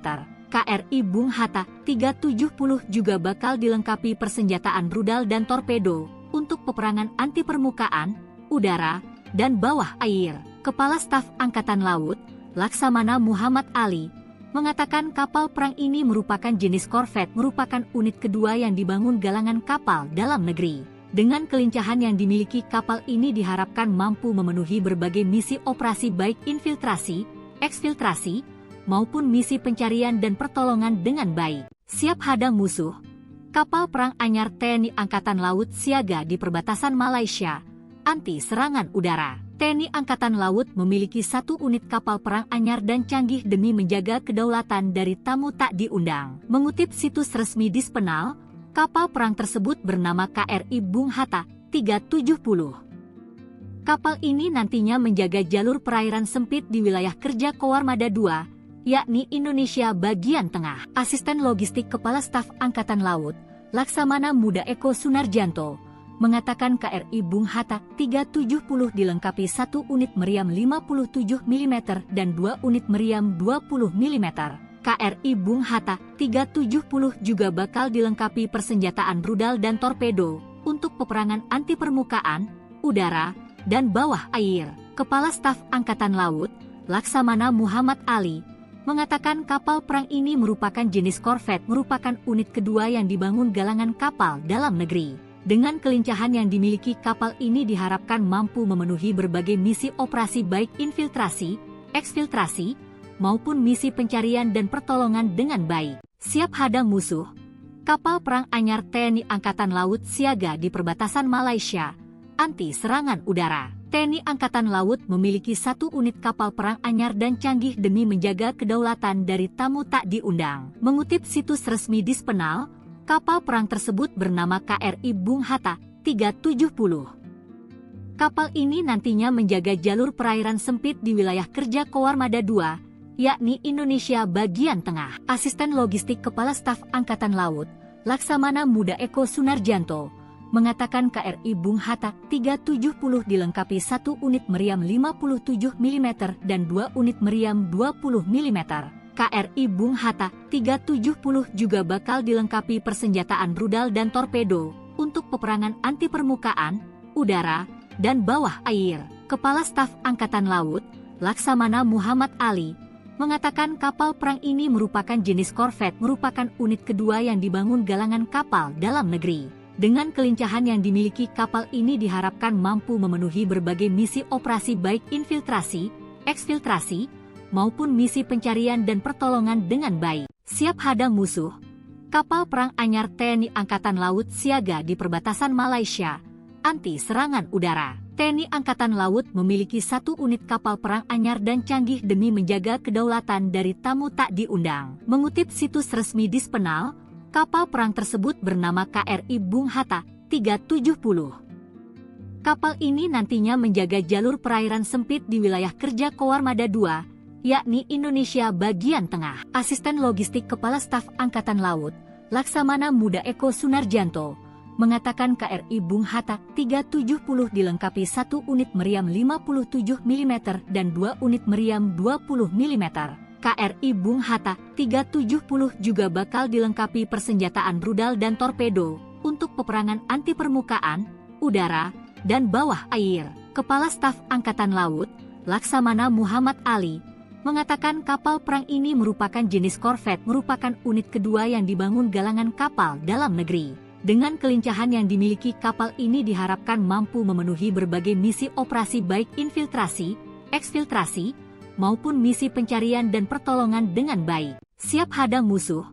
KRI Bung Hatta 370 juga bakal dilengkapi persenjataan rudal dan torpedo untuk peperangan anti permukaan, udara, dan bawah air. Kepala Staf Angkatan Laut, Laksamana Muhammad Ali, mengatakan kapal perang ini merupakan jenis korvet, merupakan unit kedua yang dibangun galangan kapal dalam negeri. Dengan kelincahan yang dimiliki kapal ini diharapkan mampu memenuhi berbagai misi operasi baik infiltrasi, eksfiltrasi, maupun misi pencarian dan pertolongan dengan baik. Siap hadang musuh, kapal perang anyar TNI Angkatan Laut siaga di perbatasan Malaysia, anti serangan udara. TNI Angkatan Laut memiliki 1 unit kapal perang anyar dan canggih demi menjaga kedaulatan dari tamu tak diundang. Mengutip situs resmi Dispenal, kapal perang tersebut bernama KRI Bung Hatta 370. Kapal ini nantinya menjaga jalur perairan sempit di wilayah kerja Koarmada II, yakni Indonesia bagian tengah. Asisten Logistik Kepala Staf Angkatan Laut, Laksamana Muda Eko Sunarjanto, mengatakan KRI Bung Hatta 370 dilengkapi 1 unit meriam 57 mm dan 2 unit meriam 20 mm. KRI Bung Hatta 370 juga bakal dilengkapi persenjataan rudal dan torpedo untuk peperangan anti permukaan, udara, dan bawah air. Kepala Staf Angkatan Laut, Laksamana Muhammad Ali, mengatakan kapal perang ini merupakan jenis korvet, merupakan unit kedua yang dibangun galangan kapal dalam negeri. Dengan kelincahan yang dimiliki kapal ini diharapkan mampu memenuhi berbagai misi operasi baik infiltrasi, eksfiltrasi, maupun misi pencarian dan pertolongan dengan baik. Siap hadang musuh, kapal perang anyar TNI Angkatan Laut siaga di perbatasan Malaysia, anti serangan udara. TNI Angkatan Laut memiliki 1 unit kapal perang anyar dan canggih demi menjaga kedaulatan dari tamu tak diundang. Mengutip situs resmi Dispenal, kapal perang tersebut bernama KRI Bung Hatta 370. Kapal ini nantinya menjaga jalur perairan sempit di wilayah kerja Koarmada II, yakni Indonesia bagian tengah. Asisten Logistik Kepala Staf Angkatan Laut, Laksamana Muda Eko Sunarjanto, mengatakan KRI Bung Hatta 370 dilengkapi 1 unit meriam 57 mm dan 2 unit meriam 20 mm. KRI Bung Hatta 370 juga bakal dilengkapi persenjataan rudal dan torpedo untuk peperangan anti permukaan, udara, dan bawah air. Kepala Staf Angkatan Laut, Laksamana Muhammad Ali, mengatakan kapal perang ini merupakan jenis korvet, merupakan unit kedua yang dibangun galangan kapal dalam negeri. Dengan kelincahan yang dimiliki kapal ini diharapkan mampu memenuhi berbagai misi operasi baik infiltrasi, eksfiltrasi, maupun misi pencarian dan pertolongan dengan baik. Siap hadang musuh, kapal perang anyar TNI Angkatan Laut siaga di perbatasan Malaysia, anti serangan udara. TNI Angkatan Laut memiliki 1 unit kapal perang anyar dan canggih demi menjaga kedaulatan dari tamu tak diundang. Mengutip situs resmi Dispenal, kapal perang tersebut bernama KRI Bung Hatta 370. Kapal ini nantinya menjaga jalur perairan sempit di wilayah kerja Koarmada II, yakni Indonesia bagian tengah. Asisten Logistik Kepala Staf Angkatan Laut, Laksamana Muda Eko Sunarjanto, mengatakan KRI Bung Hatta 370 dilengkapi 1 unit meriam 57 mm dan 2 unit meriam 20 mm. KRI Bung Hatta 370 juga bakal dilengkapi persenjataan rudal dan torpedo untuk peperangan anti permukaan, udara, dan bawah air. Kepala Staf Angkatan Laut, Laksamana Muhammad Ali, mengatakan kapal perang ini merupakan jenis korvet, merupakan unit kedua yang dibangun galangan kapal dalam negeri. Dengan kelincahan yang dimiliki kapal ini diharapkan mampu memenuhi berbagai misi operasi baik infiltrasi, eksfiltrasi, maupun misi pencarian dan pertolongan dengan baik. Siap hadang musuh,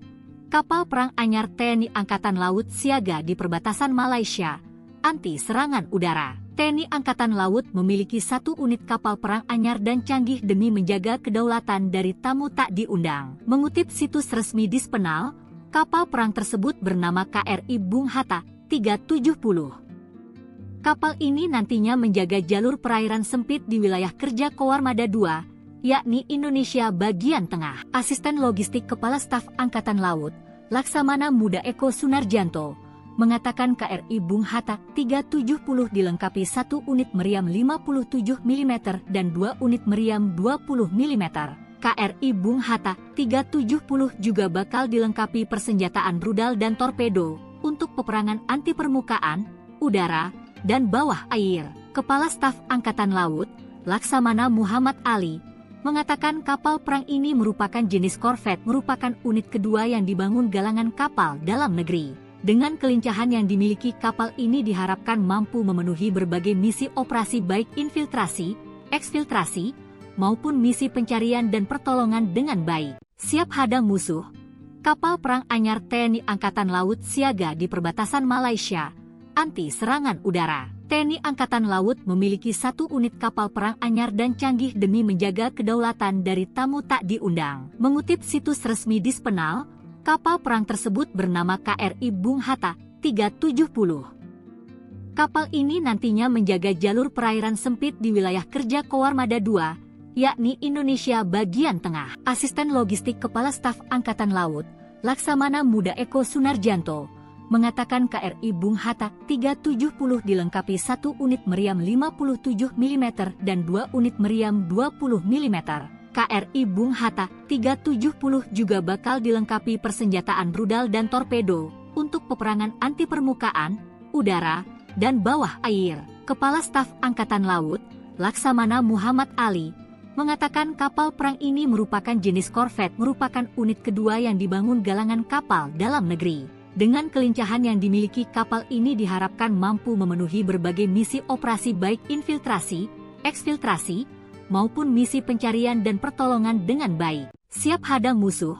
Kapal perang anyar TNI Angkatan Laut siaga di perbatasan Malaysia, anti serangan udara. TNI Angkatan Laut memiliki 1 unit kapal perang anyar dan canggih demi menjaga kedaulatan dari tamu tak diundang. Mengutip situs resmi Dispenal, kapal perang tersebut bernama KRI Bung Hatta 370. Kapal ini nantinya menjaga jalur perairan sempit di wilayah kerja Koarmada II, yakni Indonesia bagian tengah. Asisten Logistik Kepala Staf Angkatan Laut, Laksamana Muda Eko Sunarjanto, mengatakan KRI Bung Hatta 370 dilengkapi 1 unit meriam 57 mm dan 2 unit meriam 20 mm. KRI Bung Hatta 370 juga bakal dilengkapi persenjataan rudal dan torpedo untuk peperangan anti permukaan, udara, dan bawah air. Kepala Staf Angkatan Laut, Laksamana Muhammad Ali, mengatakan kapal perang ini merupakan jenis korvet, merupakan unit kedua yang dibangun galangan kapal dalam negeri. Dengan kelincahan yang dimiliki kapal ini diharapkan mampu memenuhi berbagai misi operasi baik infiltrasi, eksfiltrasi, maupun misi pencarian dan pertolongan dengan baik. Siap hadang musuh, kapal perang anyar TNI Angkatan Laut siaga di perbatasan Malaysia, anti serangan udara. TNI Angkatan Laut memiliki 1 unit kapal perang anyar dan canggih demi menjaga kedaulatan dari tamu tak diundang. Mengutip situs resmi Dispenal, kapal perang tersebut bernama KRI Bung Hatta 370. Kapal ini nantinya menjaga jalur perairan sempit di wilayah kerja Koarmada II, yakni Indonesia bagian tengah. Asisten Logistik Kepala Staf Angkatan Laut, Laksamana Muda Eko Sunarjanto, mengatakan KRI Bung Hatta 370 dilengkapi 1 unit meriam 57 mm dan 2 unit meriam 20 mm. KRI Bung Hatta 370 juga bakal dilengkapi persenjataan rudal dan torpedo untuk peperangan anti permukaan, udara, dan bawah air. Kepala Staf Angkatan Laut, Laksamana Muhammad Ali, mengatakan kapal perang ini merupakan jenis korvet, merupakan unit kedua yang dibangun galangan kapal dalam negeri. Dengan kelincahan yang dimiliki kapal ini diharapkan mampu memenuhi berbagai misi operasi baik infiltrasi, eksfiltrasi, maupun misi pencarian dan pertolongan dengan baik. Siap hadang musuh,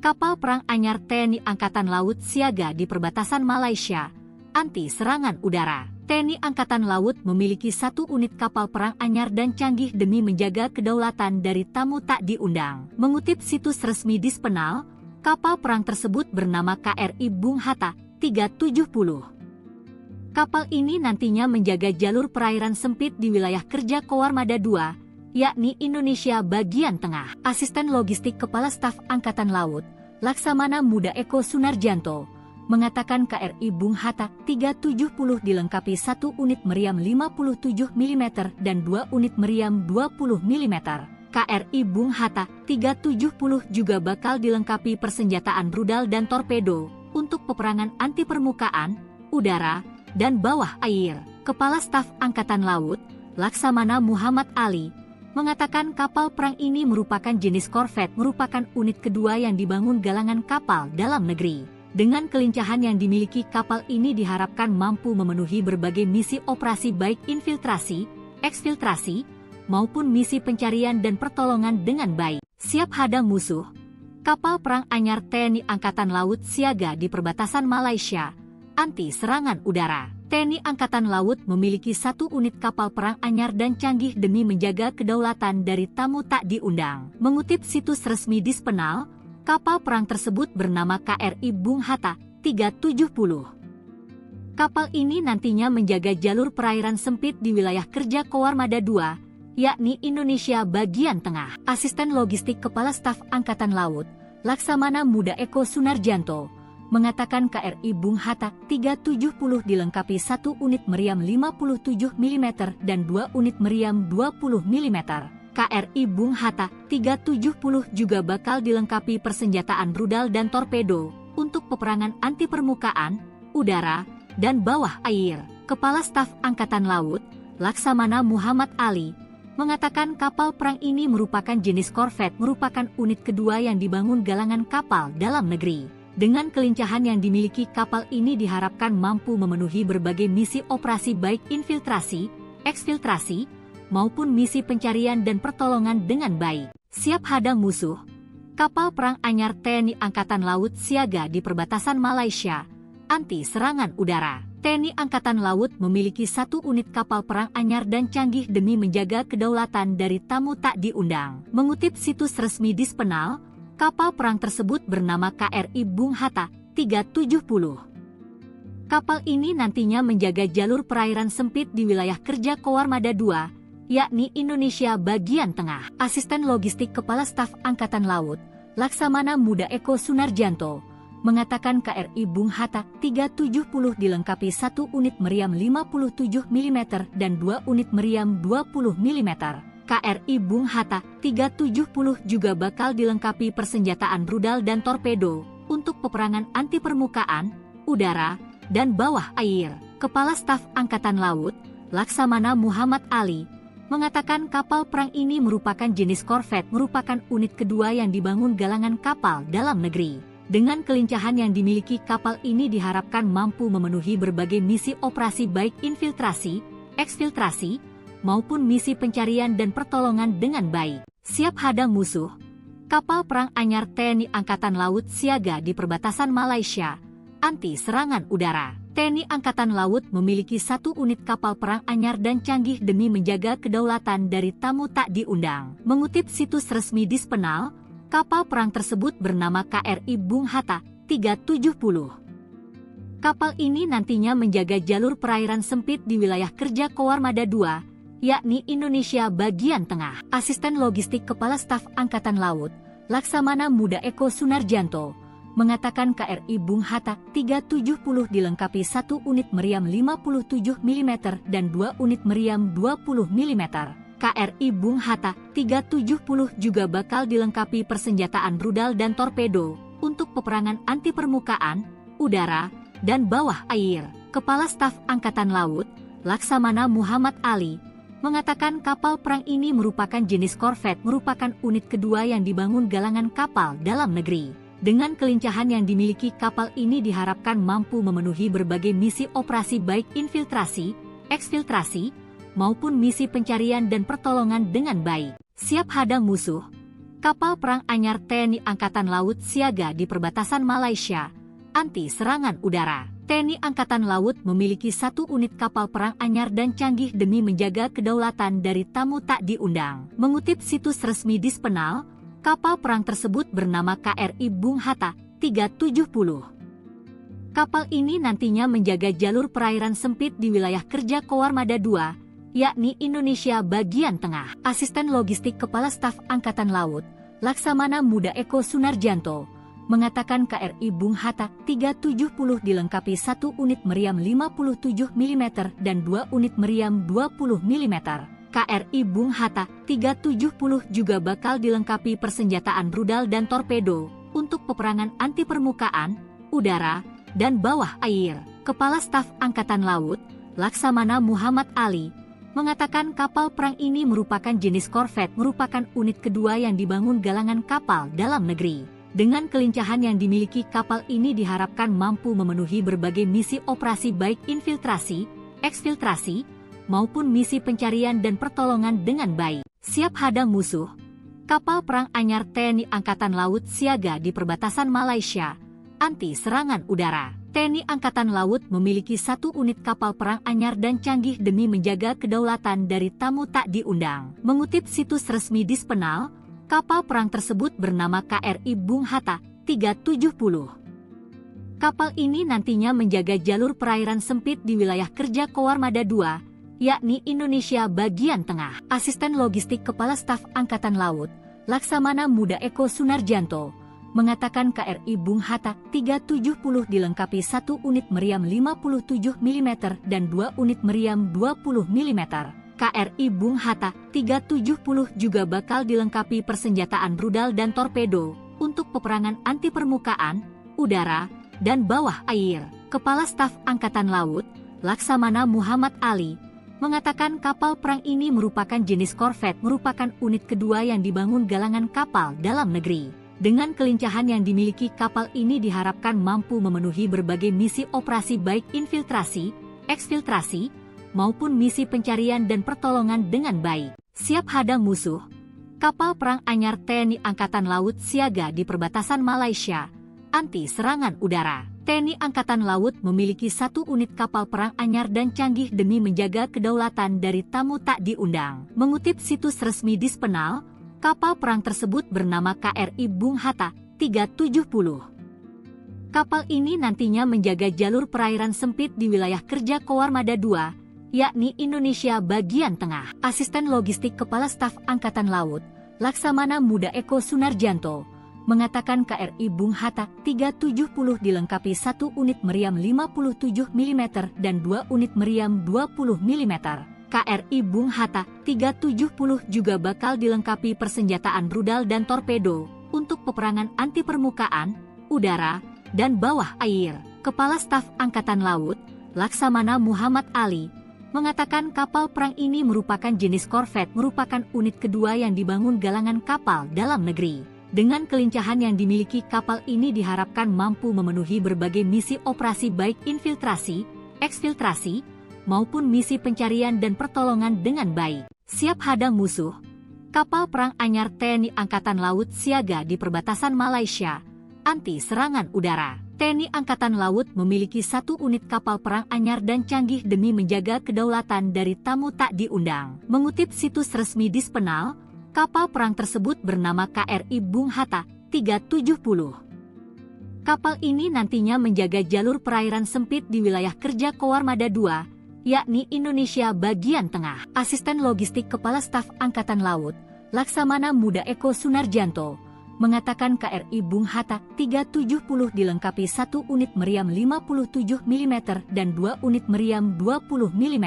kapal perang anyar TNI Angkatan Laut siaga di perbatasan Malaysia, anti serangan udara. TNI Angkatan Laut memiliki 1 unit kapal perang anyar dan canggih demi menjaga kedaulatan dari tamu tak diundang. Mengutip situs resmi Dispenal, kapal perang tersebut bernama KRI Bung Hatta 370. Kapal ini nantinya menjaga jalur perairan sempit di wilayah kerja Koarmada II, yakni Indonesia bagian tengah. Asisten Logistik Kepala Staf Angkatan Laut, Laksamana Muda Eko Sunarjanto, mengatakan KRI Bung Hatta 370 dilengkapi 1 unit meriam 57 mm dan 2 unit meriam 20 mm. KRI Bung Hatta 370 juga bakal dilengkapi persenjataan rudal dan torpedo untuk peperangan anti permukaan, udara, dan bawah air. Kepala Staf Angkatan Laut, Laksamana Muhammad Ali, mengatakan kapal perang ini merupakan jenis korvet, merupakan unit kedua yang dibangun galangan kapal dalam negeri. Dengan kelincahan yang dimiliki kapal ini diharapkan mampu memenuhi berbagai misi operasi baik infiltrasi, eksfiltrasi, maupun misi pencarian dan pertolongan dengan baik. Siap hadang musuh, kapal perang anyar TNI Angkatan Laut siaga di perbatasan Malaysia, anti serangan udara. TNI Angkatan Laut memiliki 1 unit kapal perang anyar dan canggih demi menjaga kedaulatan dari tamu tak diundang. Mengutip situs resmi Dispenal, kapal perang tersebut bernama KRI Bung Hatta 370. Kapal ini nantinya menjaga jalur perairan sempit di wilayah kerja Koarmada II, yakni Indonesia bagian tengah. Asisten Logistik Kepala Staf Angkatan Laut, Laksamana Muda Eko Sunarjanto, mengatakan KRI Bung Hatta 370 dilengkapi 1 unit meriam 57 mm dan 2 unit meriam 20 mm. KRI Bung Hatta 370 juga bakal dilengkapi persenjataan rudal dan torpedo untuk peperangan anti permukaan, udara, dan bawah air. Kepala Staf Angkatan Laut, Laksamana Muhammad Ali, mengatakan kapal perang ini merupakan jenis korvet, merupakan unit kedua yang dibangun galangan kapal dalam negeri. Dengan kelincahan yang dimiliki kapal ini diharapkan mampu memenuhi berbagai misi operasi baik infiltrasi, eksfiltrasi, maupun misi pencarian dan pertolongan dengan baik. Siap hadang musuh, Kapal perang anyar TNI Angkatan Laut siaga di perbatasan Malaysia, anti serangan udara. TNI Angkatan Laut memiliki 1 unit kapal perang anyar dan canggih demi menjaga kedaulatan dari tamu tak diundang. Mengutip situs resmi Dispenal, kapal perang tersebut bernama KRI Bung Hatta 370. Kapal ini nantinya menjaga jalur perairan sempit di wilayah kerja Koarmada II, yakni Indonesia bagian tengah. Asisten Logistik Kepala Staf Angkatan Laut, Laksamana Muda Eko Sunarjanto, mengatakan KRI Bung Hatta 370 dilengkapi 1 unit meriam 57 mm dan 2 unit meriam 20 mm. KRI Bung Hatta 370 juga bakal dilengkapi persenjataan rudal dan torpedo untuk peperangan anti permukaan, udara, dan bawah air. Kepala Staf Angkatan Laut, Laksamana Muhammad Ali, mengatakan kapal perang ini merupakan jenis korvet, merupakan unit kedua yang dibangun galangan kapal dalam negeri. Dengan kelincahan yang dimiliki kapal ini diharapkan mampu memenuhi berbagai misi operasi baik infiltrasi, eksfiltrasi, maupun misi pencarian dan pertolongan dengan baik. Siap hadang musuh, kapal perang anyar TNI Angkatan Laut siaga di perbatasan Malaysia, anti serangan udara. TNI Angkatan Laut memiliki 1 unit kapal perang anyar dan canggih demi menjaga kedaulatan dari tamu tak diundang. Mengutip situs resmi Dispenal, kapal perang tersebut bernama KRI Bung Hatta 370. Kapal ini nantinya menjaga jalur perairan sempit di wilayah kerja Koarmada II, yakni Indonesia bagian tengah. Asisten Logistik Kepala Staf Angkatan Laut, Laksamana Muda Eko Sunarjanto, mengatakan KRI Bung Hatta 370 dilengkapi 1 unit meriam 57 mm dan 2 unit meriam 20 mm. KRI Bung Hatta 370 juga bakal dilengkapi persenjataan rudal dan torpedo untuk peperangan anti permukaan, udara, dan bawah air. Kepala Staf Angkatan Laut, Laksamana Muhammad Ali, mengatakan kapal perang ini merupakan jenis korvet, merupakan unit kedua yang dibangun galangan kapal dalam negeri. Dengan kelincahan yang dimiliki kapal ini diharapkan mampu memenuhi berbagai misi operasi baik infiltrasi, eksfiltrasi, maupun misi pencarian dan pertolongan dengan baik. Siap hadang musuh, kapal perang anyar TNI Angkatan Laut siaga di perbatasan Malaysia, anti serangan udara. TNI Angkatan Laut memiliki 1 unit kapal perang anyar dan canggih demi menjaga kedaulatan dari tamu tak diundang. Mengutip situs resmi Dispenal, kapal perang tersebut bernama KRI Bung Hatta 370. Kapal ini nantinya menjaga jalur perairan sempit di wilayah kerja Koarmada II, yakni Indonesia bagian tengah. Asisten Logistik Kepala Staf Angkatan Laut, Laksamana Muda Eko Sunarjanto, mengatakan KRI Bung Hatta 370 dilengkapi 1 unit meriam 57 mm dan 2 unit meriam 20 mm. KRI Bung Hatta 370 juga bakal dilengkapi persenjataan rudal dan torpedo untuk peperangan anti permukaan, udara, dan bawah air. Kepala Staf Angkatan Laut, Laksamana Muhammad Ali, mengatakan kapal perang ini merupakan jenis korvet, merupakan unit kedua yang dibangun galangan kapal dalam negeri. Dengan kelincahan yang dimiliki kapal ini diharapkan mampu memenuhi berbagai misi operasi baik infiltrasi, eksfiltrasi, maupun misi pencarian dan pertolongan dengan baik. Siap hadang musuh, kapal perang anyar TNI Angkatan Laut siaga di perbatasan Malaysia, anti serangan udara. TNI Angkatan Laut memiliki 1 unit kapal perang anyar dan canggih demi menjaga kedaulatan dari tamu tak diundang. Mengutip situs resmi Dispenal, kapal perang tersebut bernama KRI Bung Hatta 370. Kapal ini nantinya menjaga jalur perairan sempit di wilayah kerja Koarmada II, yakni Indonesia bagian tengah. Asisten Logistik Kepala Staf Angkatan Laut, Laksamana Muda Eko Sunarjanto, mengatakan KRI Bung Hatta 370 dilengkapi 1 unit meriam 57 mm dan 2 unit meriam 20 mm. KRI Bung Hatta 370 juga bakal dilengkapi persenjataan rudal dan torpedo untuk peperangan anti permukaan, udara, dan bawah air. Kepala Staf Angkatan Laut, Laksamana Muhammad Ali, mengatakan kapal perang ini merupakan jenis korvet, merupakan unit kedua yang dibangun galangan kapal dalam negeri. Dengan kelincahan yang dimiliki kapal ini diharapkan mampu memenuhi berbagai misi operasi baik infiltrasi, eksfiltrasi, maupun misi pencarian dan pertolongan dengan baik. Siap hadang musuh, Kapal perang anyar TNI Angkatan Laut siaga di perbatasan Malaysia, anti serangan udara. TNI Angkatan Laut memiliki 1 unit kapal perang anyar dan canggih demi menjaga kedaulatan dari tamu tak diundang. Mengutip situs resmi Dispenal, kapal perang tersebut bernama KRI Bung Hatta 370. Kapal ini nantinya menjaga jalur perairan sempit di wilayah kerja Koarmada II, yakni Indonesia bagian tengah. Asisten Logistik Kepala Staf Angkatan Laut, Laksamana Muda Eko Sunarjanto, mengatakan KRI Bung Hatta 370 dilengkapi 1 unit meriam 57 mm dan 2 unit meriam 20 mm. KRI Bung Hatta 370 juga bakal dilengkapi persenjataan rudal dan torpedo untuk peperangan anti permukaan, udara, dan bawah air. Kepala Staf Angkatan Laut, Laksamana Muhammad Ali, mengatakan kapal perang ini merupakan jenis korvet, merupakan unit kedua yang dibangun galangan kapal dalam negeri. Dengan kelincahan yang dimiliki kapal ini diharapkan mampu memenuhi berbagai misi operasi baik infiltrasi, eksfiltrasi, maupun misi pencarian dan pertolongan dengan baik. Siap hadang musuh, kapal perang anyar TNI Angkatan Laut siaga di perbatasan Malaysia, anti serangan udara. TNI Angkatan Laut memiliki 1 unit kapal perang anyar dan canggih demi menjaga kedaulatan dari tamu tak diundang. Mengutip situs resmi Dispenal, kapal perang tersebut bernama KRI Bung Hatta 370. Kapal ini nantinya menjaga jalur perairan sempit di wilayah kerja Koarmada II, yakni Indonesia bagian tengah. Asisten Logistik Kepala Staf Angkatan Laut, Laksamana Muda Eko Sunarjanto, mengatakan KRI Bung Hatta 370 dilengkapi 1 unit meriam 57 mm dan 2 unit meriam 20 mm.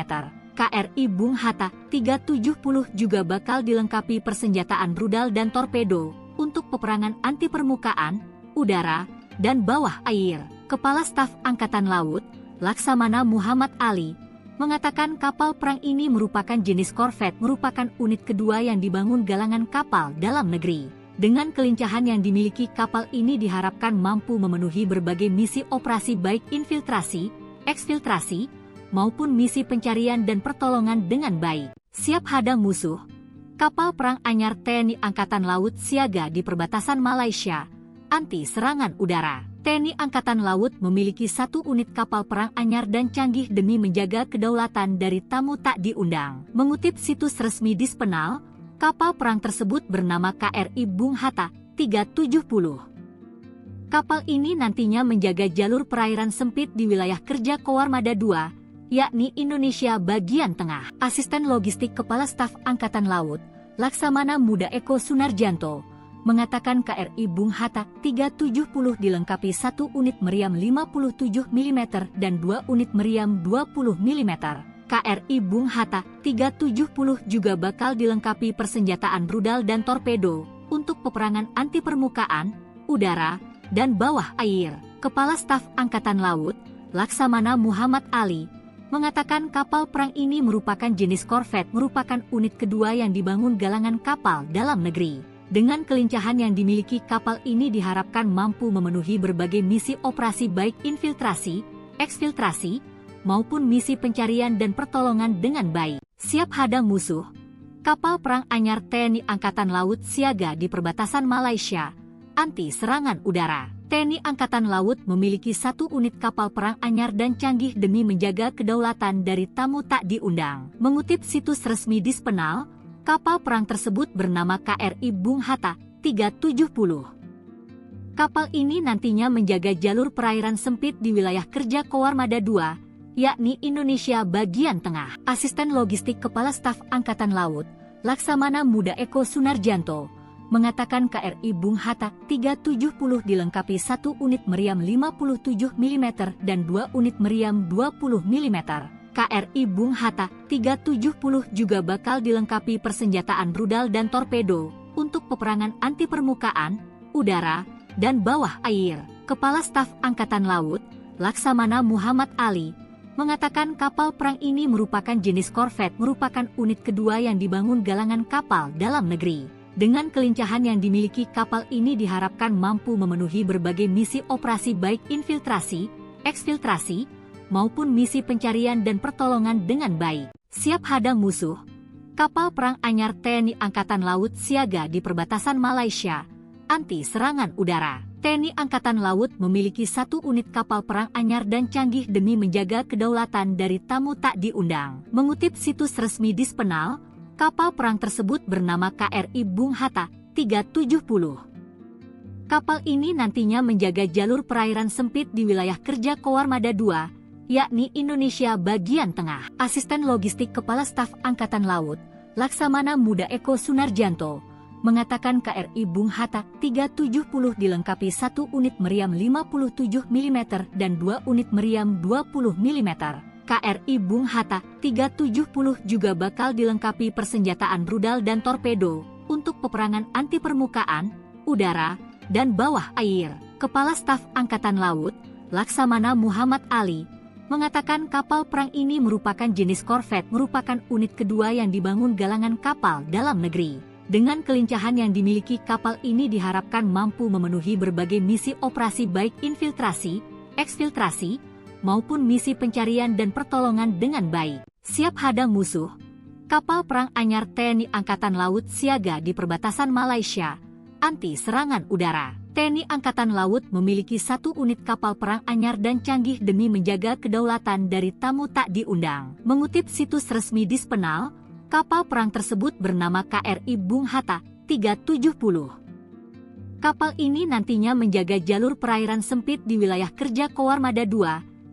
KRI Bung Hatta 370 juga bakal dilengkapi persenjataan rudal dan torpedo untuk peperangan anti permukaan, udara, dan bawah air. Kepala Staf Angkatan Laut, Laksamana Muhammad Ali, mengatakan kapal perang ini merupakan jenis korvet, merupakan unit kedua yang dibangun galangan kapal dalam negeri. Dengan kelincahan yang dimiliki kapal ini diharapkan mampu memenuhi berbagai misi operasi baik infiltrasi, eksfiltrasi, maupun misi pencarian dan pertolongan dengan baik. Siap hadang musuh, kapal perang anyar TNI Angkatan Laut siaga di perbatasan Malaysia, anti serangan udara. TNI Angkatan Laut memiliki 1 unit kapal perang anyar dan canggih demi menjaga kedaulatan dari tamu tak diundang. Mengutip situs resmi Dispenal, kapal perang tersebut bernama KRI Bung Hatta 370. Kapal ini nantinya menjaga jalur perairan sempit di wilayah kerja Koarmada II, yakni Indonesia bagian tengah. Asisten Logistik Kepala Staf Angkatan Laut, Laksamana Muda Eko Sunarjanto, mengatakan KRI Bung Hatta 370 dilengkapi 1 unit meriam 57 mm dan 2 unit meriam 20 mm. KRI Bung Hatta 370 juga bakal dilengkapi persenjataan rudal dan torpedo untuk peperangan anti permukaan, udara, dan bawah air. Kepala Staf Angkatan Laut, Laksamana Muhammad Ali, mengatakan kapal perang ini merupakan jenis korvet, merupakan unit kedua yang dibangun galangan kapal dalam negeri. Dengan kelincahan yang dimiliki kapal ini diharapkan mampu memenuhi berbagai misi operasi baik infiltrasi, eksfiltrasi, maupun misi pencarian dan pertolongan dengan baik. Siap hadang musuh, kapal perang anyar TNI Angkatan Laut siaga di perbatasan Malaysia, anti serangan udara. TNI Angkatan Laut memiliki 1 unit kapal perang anyar dan canggih demi menjaga kedaulatan dari tamu tak diundang. Mengutip situs resmi Dispenal, kapal perang tersebut bernama KRI Bung Hatta 370. Kapal ini nantinya menjaga jalur perairan sempit di wilayah kerja Koarmada II, yakni Indonesia bagian tengah. Asisten Logistik Kepala Staf Angkatan Laut, Laksamana Muda Eko Sunarjanto, mengatakan KRI Bung Hatta 370 dilengkapi 1 unit meriam 57 mm dan 2 unit meriam 20 mm. KRI Bung Hatta 370 juga bakal dilengkapi persenjataan rudal dan torpedo untuk peperangan anti permukaan, udara, dan bawah air. Kepala Staf Angkatan Laut, Laksamana Muhammad Ali, mengatakan kapal perang ini merupakan jenis korvet, merupakan unit kedua yang dibangun galangan kapal dalam negeri. Dengan kelincahan yang dimiliki kapal ini diharapkan mampu memenuhi berbagai misi operasi baik infiltrasi, eksfiltrasi, maupun misi pencarian dan pertolongan dengan baik. Siap hadang musuh, Kapal perang anyar TNI Angkatan Laut siaga di perbatasan Malaysia, anti serangan udara. TNI Angkatan Laut memiliki 1 unit kapal perang anyar dan canggih demi menjaga kedaulatan dari tamu tak diundang. Mengutip situs resmi Dispenal, kapal perang tersebut bernama KRI Bung Hatta 370. Kapal ini nantinya menjaga jalur perairan sempit di wilayah kerja Koarmada II, yakni Indonesia bagian tengah. Asisten Logistik Kepala Staf Angkatan Laut, Laksamana Muda Eko Sunarjanto, mengatakan KRI Bung Hatta 370 dilengkapi 1 unit meriam 57 mm dan 2 unit meriam 20 mm. KRI Bung Hatta 370 juga bakal dilengkapi persenjataan rudal dan torpedo untuk peperangan anti permukaan, udara, dan bawah air. Kepala Staf Angkatan Laut, Laksamana Muhammad Ali, mengatakan kapal perang ini merupakan jenis korvet, merupakan unit kedua yang dibangun galangan kapal dalam negeri. Dengan kelincahan yang dimiliki kapal ini diharapkan mampu memenuhi berbagai misi operasi baik infiltrasi, eksfiltrasi, maupun misi pencarian dan pertolongan dengan baik. Siap hadang musuh, kapal perang anyar TNI Angkatan Laut siaga di perbatasan Malaysia, anti serangan udara. TNI Angkatan Laut memiliki 1 unit kapal perang anyar dan canggih demi menjaga kedaulatan dari tamu tak diundang. Mengutip situs resmi Dispenal, kapal perang tersebut bernama KRI Bung Hatta 370. Kapal ini nantinya menjaga jalur perairan sempit di wilayah kerja Koarmada II,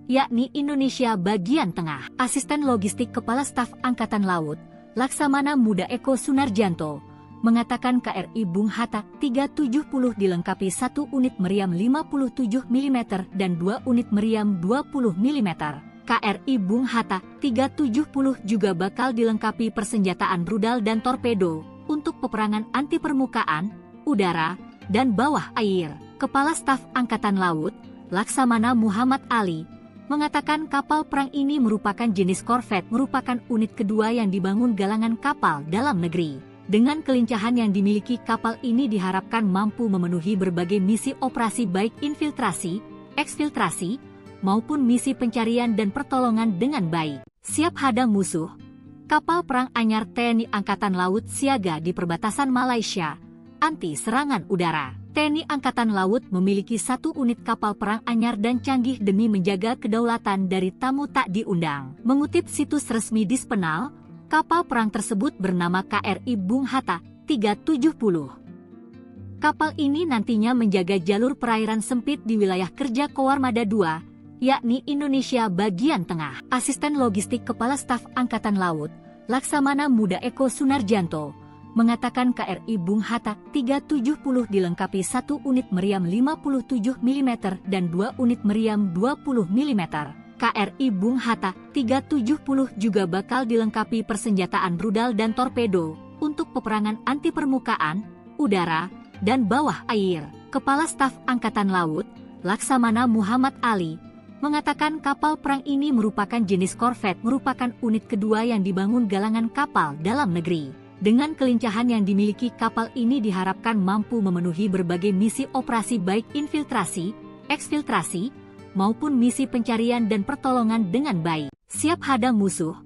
yakni Indonesia bagian tengah. Asisten Logistik Kepala Staf Angkatan Laut, Laksamana Muda Eko Sunarjanto, mengatakan KRI Bung Hatta 370 dilengkapi 1 unit meriam 57 mm dan 2 unit meriam 20 mm. KRI Bung Hatta 370 juga bakal dilengkapi persenjataan rudal dan torpedo untuk peperangan anti permukaan, udara, dan bawah air. Kepala Staf Angkatan Laut, Laksamana Muhammad Ali, mengatakan kapal perang ini merupakan jenis korvet, merupakan unit kedua yang dibangun galangan kapal dalam negeri. Dengan kelincahan yang dimiliki kapal ini diharapkan mampu memenuhi berbagai misi operasi baik infiltrasi, eksfiltrasi, maupun misi pencarian dan pertolongan dengan baik. Siap hadang musuh, kapal perang anyar TNI Angkatan Laut siaga di perbatasan Malaysia, anti serangan udara. TNI Angkatan Laut memiliki 1 unit kapal perang anyar dan canggih demi menjaga kedaulatan dari tamu tak diundang. Mengutip situs resmi Dispenal, kapal perang tersebut bernama KRI Bung Hatta 370. Kapal ini nantinya menjaga jalur perairan sempit di wilayah kerja Koarmada II, yakni Indonesia bagian tengah. Asisten Logistik Kepala Staf Angkatan Laut, Laksamana Muda Eko Sunarjanto, mengatakan KRI Bung Hatta 370 dilengkapi 1 unit meriam 57 mm dan 2 unit meriam 20 mm. KRI Bung Hatta 370 juga bakal dilengkapi persenjataan rudal dan torpedo untuk peperangan anti permukaan, udara, dan bawah air. Kepala Staf Angkatan Laut, Laksamana Muhammad Ali, mengatakan kapal perang ini merupakan jenis korvet, merupakan unit kedua yang dibangun galangan kapal dalam negeri. Dengan kelincahan yang dimiliki kapal ini diharapkan mampu memenuhi berbagai misi operasi baik infiltrasi, eksfiltrasi, maupun misi pencarian dan pertolongan dengan baik. Siap hadang musuh,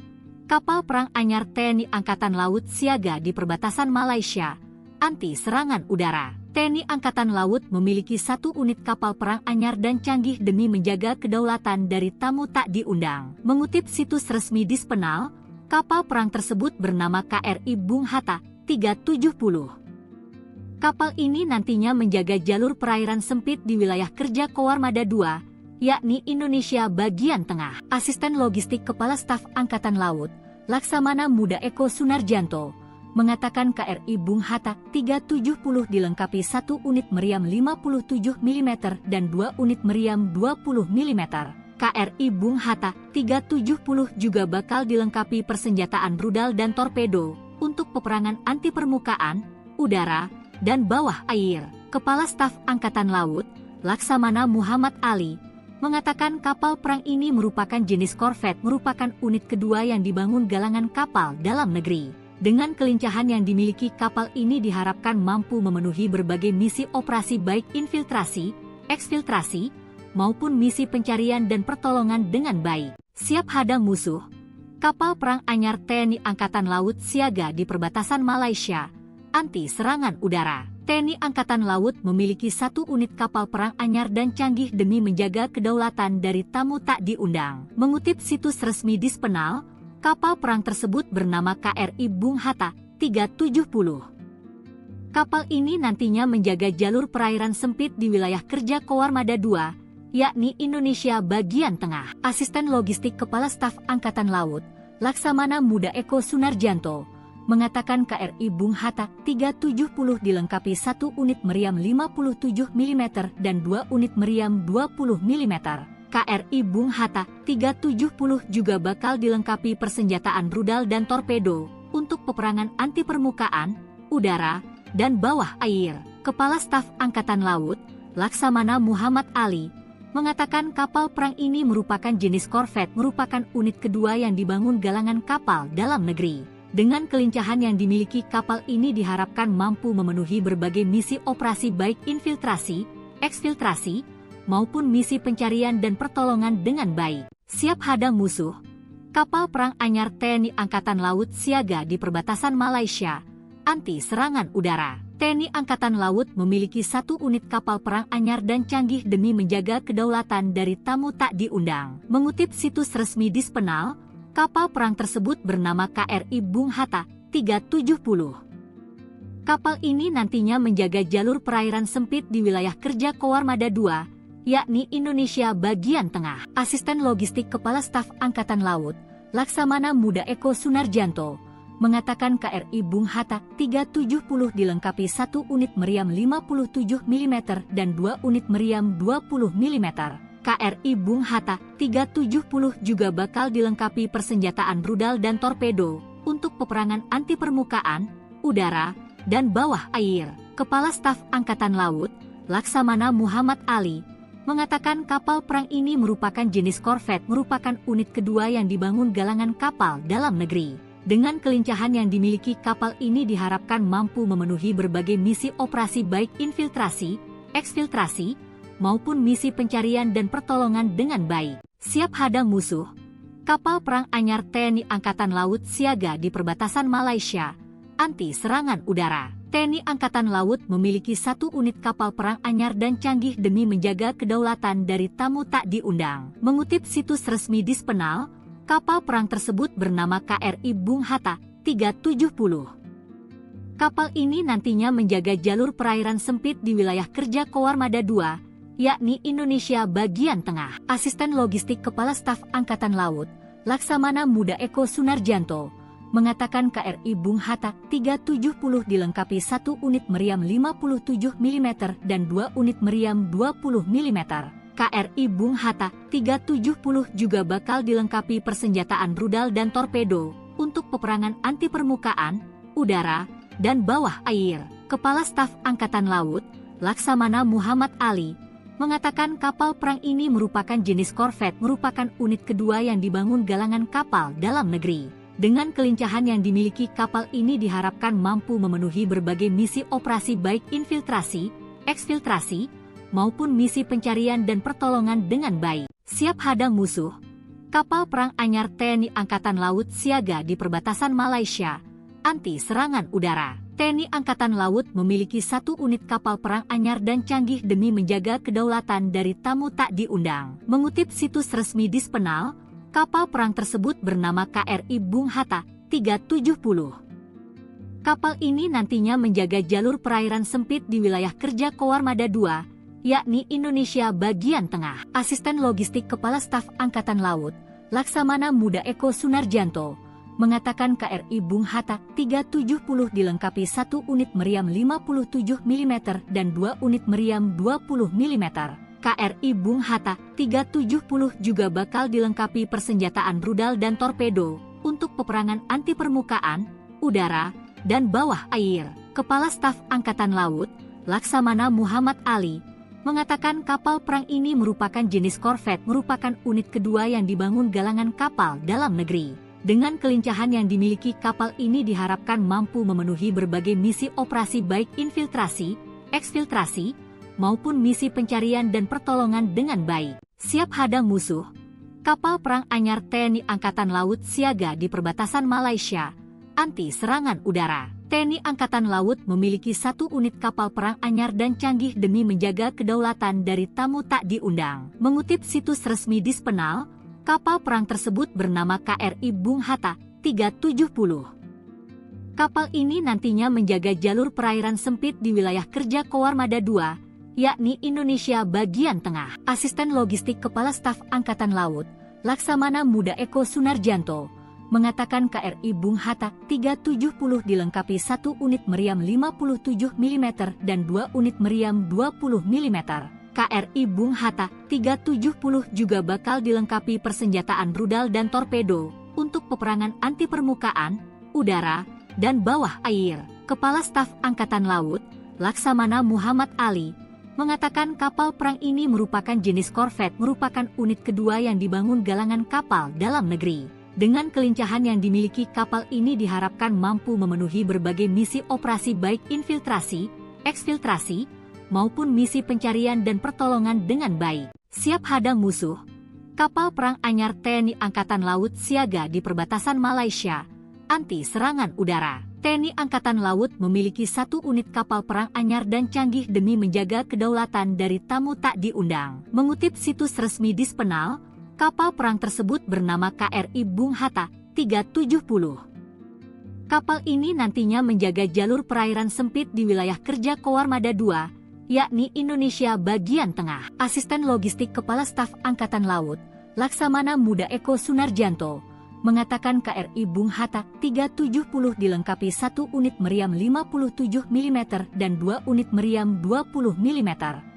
kapal perang anyar TNI Angkatan Laut siaga di perbatasan Malaysia, anti serangan udara. TNI Angkatan Laut memiliki 1 unit kapal perang anyar dan canggih demi menjaga kedaulatan dari tamu tak diundang. Mengutip situs resmi Dispenal, kapal perang tersebut bernama KRI Bung Hatta 370. Kapal ini nantinya menjaga jalur perairan sempit di wilayah kerja Koarmada II, yakni Indonesia bagian tengah. Asisten Logistik Kepala Staf Angkatan Laut, Laksamana Muda Eko Sunarjanto, mengatakan KRI Bung Hatta 370 dilengkapi 1 unit meriam 57 mm dan 2 unit meriam 20 mm. KRI Bung Hatta 370 juga bakal dilengkapi persenjataan rudal dan torpedo untuk peperangan anti permukaan, udara, dan bawah air. Kepala Staf Angkatan Laut, Laksamana Muhammad Ali, mengatakan kapal perang ini merupakan jenis korvet, merupakan unit kedua yang dibangun galangan kapal dalam negeri. Dengan kelincahan yang dimiliki kapal ini diharapkan mampu memenuhi berbagai misi operasi baik infiltrasi, eksfiltrasi, maupun misi pencarian dan pertolongan dengan baik. Siap hadang musuh, Kapal perang anyar TNI Angkatan Laut siaga di perbatasan Malaysia, anti serangan udara. TNI Angkatan Laut memiliki 1 unit kapal perang anyar dan canggih demi menjaga kedaulatan dari tamu tak diundang. Mengutip situs resmi Dispenal, kapal perang tersebut bernama KRI Bung Hatta 370. Kapal ini nantinya menjaga jalur perairan sempit di wilayah kerja Koarmada II, yakni Indonesia bagian tengah. Asisten Logistik Kepala Staf Angkatan Laut, Laksamana Muda Eko Sunarjanto, mengatakan KRI Bung Hatta 370 dilengkapi 1 unit meriam 57 mm dan 2 unit meriam 20 mm. KRI Bung Hatta 370 juga bakal dilengkapi persenjataan rudal dan torpedo untuk peperangan anti permukaan, udara, dan bawah air. Kepala Staf Angkatan Laut, Laksamana Muhammad Ali, mengatakan kapal perang ini merupakan jenis korvet, merupakan unit kedua yang dibangun galangan kapal dalam negeri. Dengan kelincahan yang dimiliki kapal ini diharapkan mampu memenuhi berbagai misi operasi baik infiltrasi, eksfiltrasi, maupun misi pencarian dan pertolongan dengan baik. Siap hadang musuh, kapal perang anyar TNI Angkatan Laut siaga di perbatasan Malaysia, anti serangan udara. TNI Angkatan Laut memiliki 1 unit kapal perang anyar dan canggih demi menjaga kedaulatan dari tamu tak diundang. Mengutip situs resmi Dispenal, kapal perang tersebut bernama KRI Bung Hatta 370. Kapal ini nantinya menjaga jalur perairan sempit di wilayah kerja Koarmada II, yakni Indonesia bagian tengah. Asisten Logistik Kepala Staf Angkatan Laut, Laksamana Muda Eko Sunarjanto, mengatakan KRI Bung Hatta 370 dilengkapi 1 unit meriam 57 mm dan 2 unit meriam 20 mm. KRI Bung Hatta 370 juga bakal dilengkapi persenjataan rudal dan torpedo untuk peperangan anti permukaan, udara, dan bawah air. Kepala Staf Angkatan Laut, Laksamana Muhammad Ali, mengatakan kapal perang ini merupakan jenis korvet, merupakan unit kedua yang dibangun galangan kapal dalam negeri. Dengan kelincahan yang dimiliki kapal ini diharapkan mampu memenuhi berbagai misi operasi baik infiltrasi, eksfiltrasi, maupun misi pencarian dan pertolongan dengan baik. Siap hadang musuh, kapal perang anyar TNI Angkatan Laut siaga di perbatasan Malaysia, anti serangan udara. TNI Angkatan Laut memiliki 1 unit kapal perang anyar dan canggih demi menjaga kedaulatan dari tamu tak diundang. Mengutip situs resmi Dispenal, kapal perang tersebut bernama KRI Bung Hatta 370. Kapal ini nantinya menjaga jalur perairan sempit di wilayah kerja Koarmada II, yakni Indonesia bagian tengah. Asisten Logistik Kepala Staf Angkatan Laut, Laksamana Muda Eko Sunarjanto, mengatakan KRI Bung Hatta 370 dilengkapi 1 unit meriam 57 mm dan 2 unit meriam 20 mm. KRI Bung Hatta 370 juga bakal dilengkapi persenjataan rudal dan torpedo untuk peperangan anti permukaan, udara, dan bawah air. Kepala Staf Angkatan Laut, Laksamana Muhammad Ali, mengatakan kapal perang ini merupakan jenis korvet, merupakan unit kedua yang dibangun galangan kapal dalam negeri. Dengan kelincahan yang dimiliki kapal ini diharapkan mampu memenuhi berbagai misi operasi baik infiltrasi, eksfiltrasi, maupun misi pencarian dan pertolongan dengan baik. Siap hadang musuh, kapal perang anyar TNI Angkatan Laut siaga di perbatasan Malaysia, anti serangan udara. TNI Angkatan Laut memiliki 1 unit kapal perang anyar dan canggih demi menjaga kedaulatan dari tamu tak diundang. Mengutip situs resmi Dispenal, kapal perang tersebut bernama KRI Bung Hatta 370. Kapal ini nantinya menjaga jalur perairan sempit di wilayah kerja Koarmada II, yakni Indonesia bagian tengah. Asisten Logistik Kepala Staf Angkatan Laut, Laksamana Muda Eko Sunarjanto, mengatakan KRI Bung Hatta 370 dilengkapi 1 unit meriam 57 mm dan 2 unit meriam 20 mm. KRI Bung Hatta 370 juga bakal dilengkapi persenjataan rudal dan torpedo untuk peperangan anti permukaan, udara, dan bawah air. Kepala Staf Angkatan Laut, Laksamana Muhammad Ali, mengatakan kapal perang ini merupakan jenis korvet, merupakan unit kedua yang dibangun galangan kapal dalam negeri. Dengan kelincahan yang dimiliki kapal ini diharapkan mampu memenuhi berbagai misi operasi baik infiltrasi, eksfiltrasi, maupun misi pencarian dan pertolongan dengan baik. Siap hadang musuh, Kapal perang anyar TNI Angkatan Laut siaga di perbatasan Malaysia, anti serangan udara. TNI Angkatan Laut memiliki 1 unit kapal perang anyar dan canggih demi menjaga kedaulatan dari tamu tak diundang. Mengutip situs resmi Dispenal, kapal perang tersebut bernama KRI Bung Hatta 370. Kapal ini nantinya menjaga jalur perairan sempit di wilayah kerja Koarmada II, yakni Indonesia bagian tengah. Asisten Logistik Kepala Staf Angkatan Laut, Laksamana Muda Eko Sunarjanto, mengatakan KRI Bung Hatta 370 dilengkapi 1 unit meriam 57 mm dan 2 unit meriam 20 mm. KRI Bung Hatta 370 juga bakal dilengkapi persenjataan rudal dan torpedo untuk peperangan anti permukaan, udara, dan bawah air. Kepala Staf Angkatan Laut, Laksamana Muhammad Ali, mengatakan kapal perang ini merupakan jenis korvet, merupakan unit kedua yang dibangun galangan kapal dalam negeri. Dengan kelincahan yang dimiliki kapal ini diharapkan mampu memenuhi berbagai misi operasi baik infiltrasi, eksfiltrasi, maupun misi pencarian dan pertolongan dengan baik. Siap hadang musuh, kapal perang anyar TNI Angkatan Laut siaga di perbatasan Malaysia, anti serangan udara. TNI Angkatan Laut memiliki 1 unit kapal perang anyar dan canggih demi menjaga kedaulatan dari tamu tak diundang. Mengutip situs resmi Dispenal, kapal perang tersebut bernama KRI Bung Hatta 370. Kapal ini nantinya menjaga jalur perairan sempit di wilayah kerja Koarmada II, yakni Indonesia bagian tengah. Asisten Logistik Kepala Staf Angkatan Laut, Laksamana Muda Eko Sunarjanto, mengatakan KRI Bung Hatta 370 dilengkapi 1 unit meriam 57 mm dan 2 unit meriam 20 mm.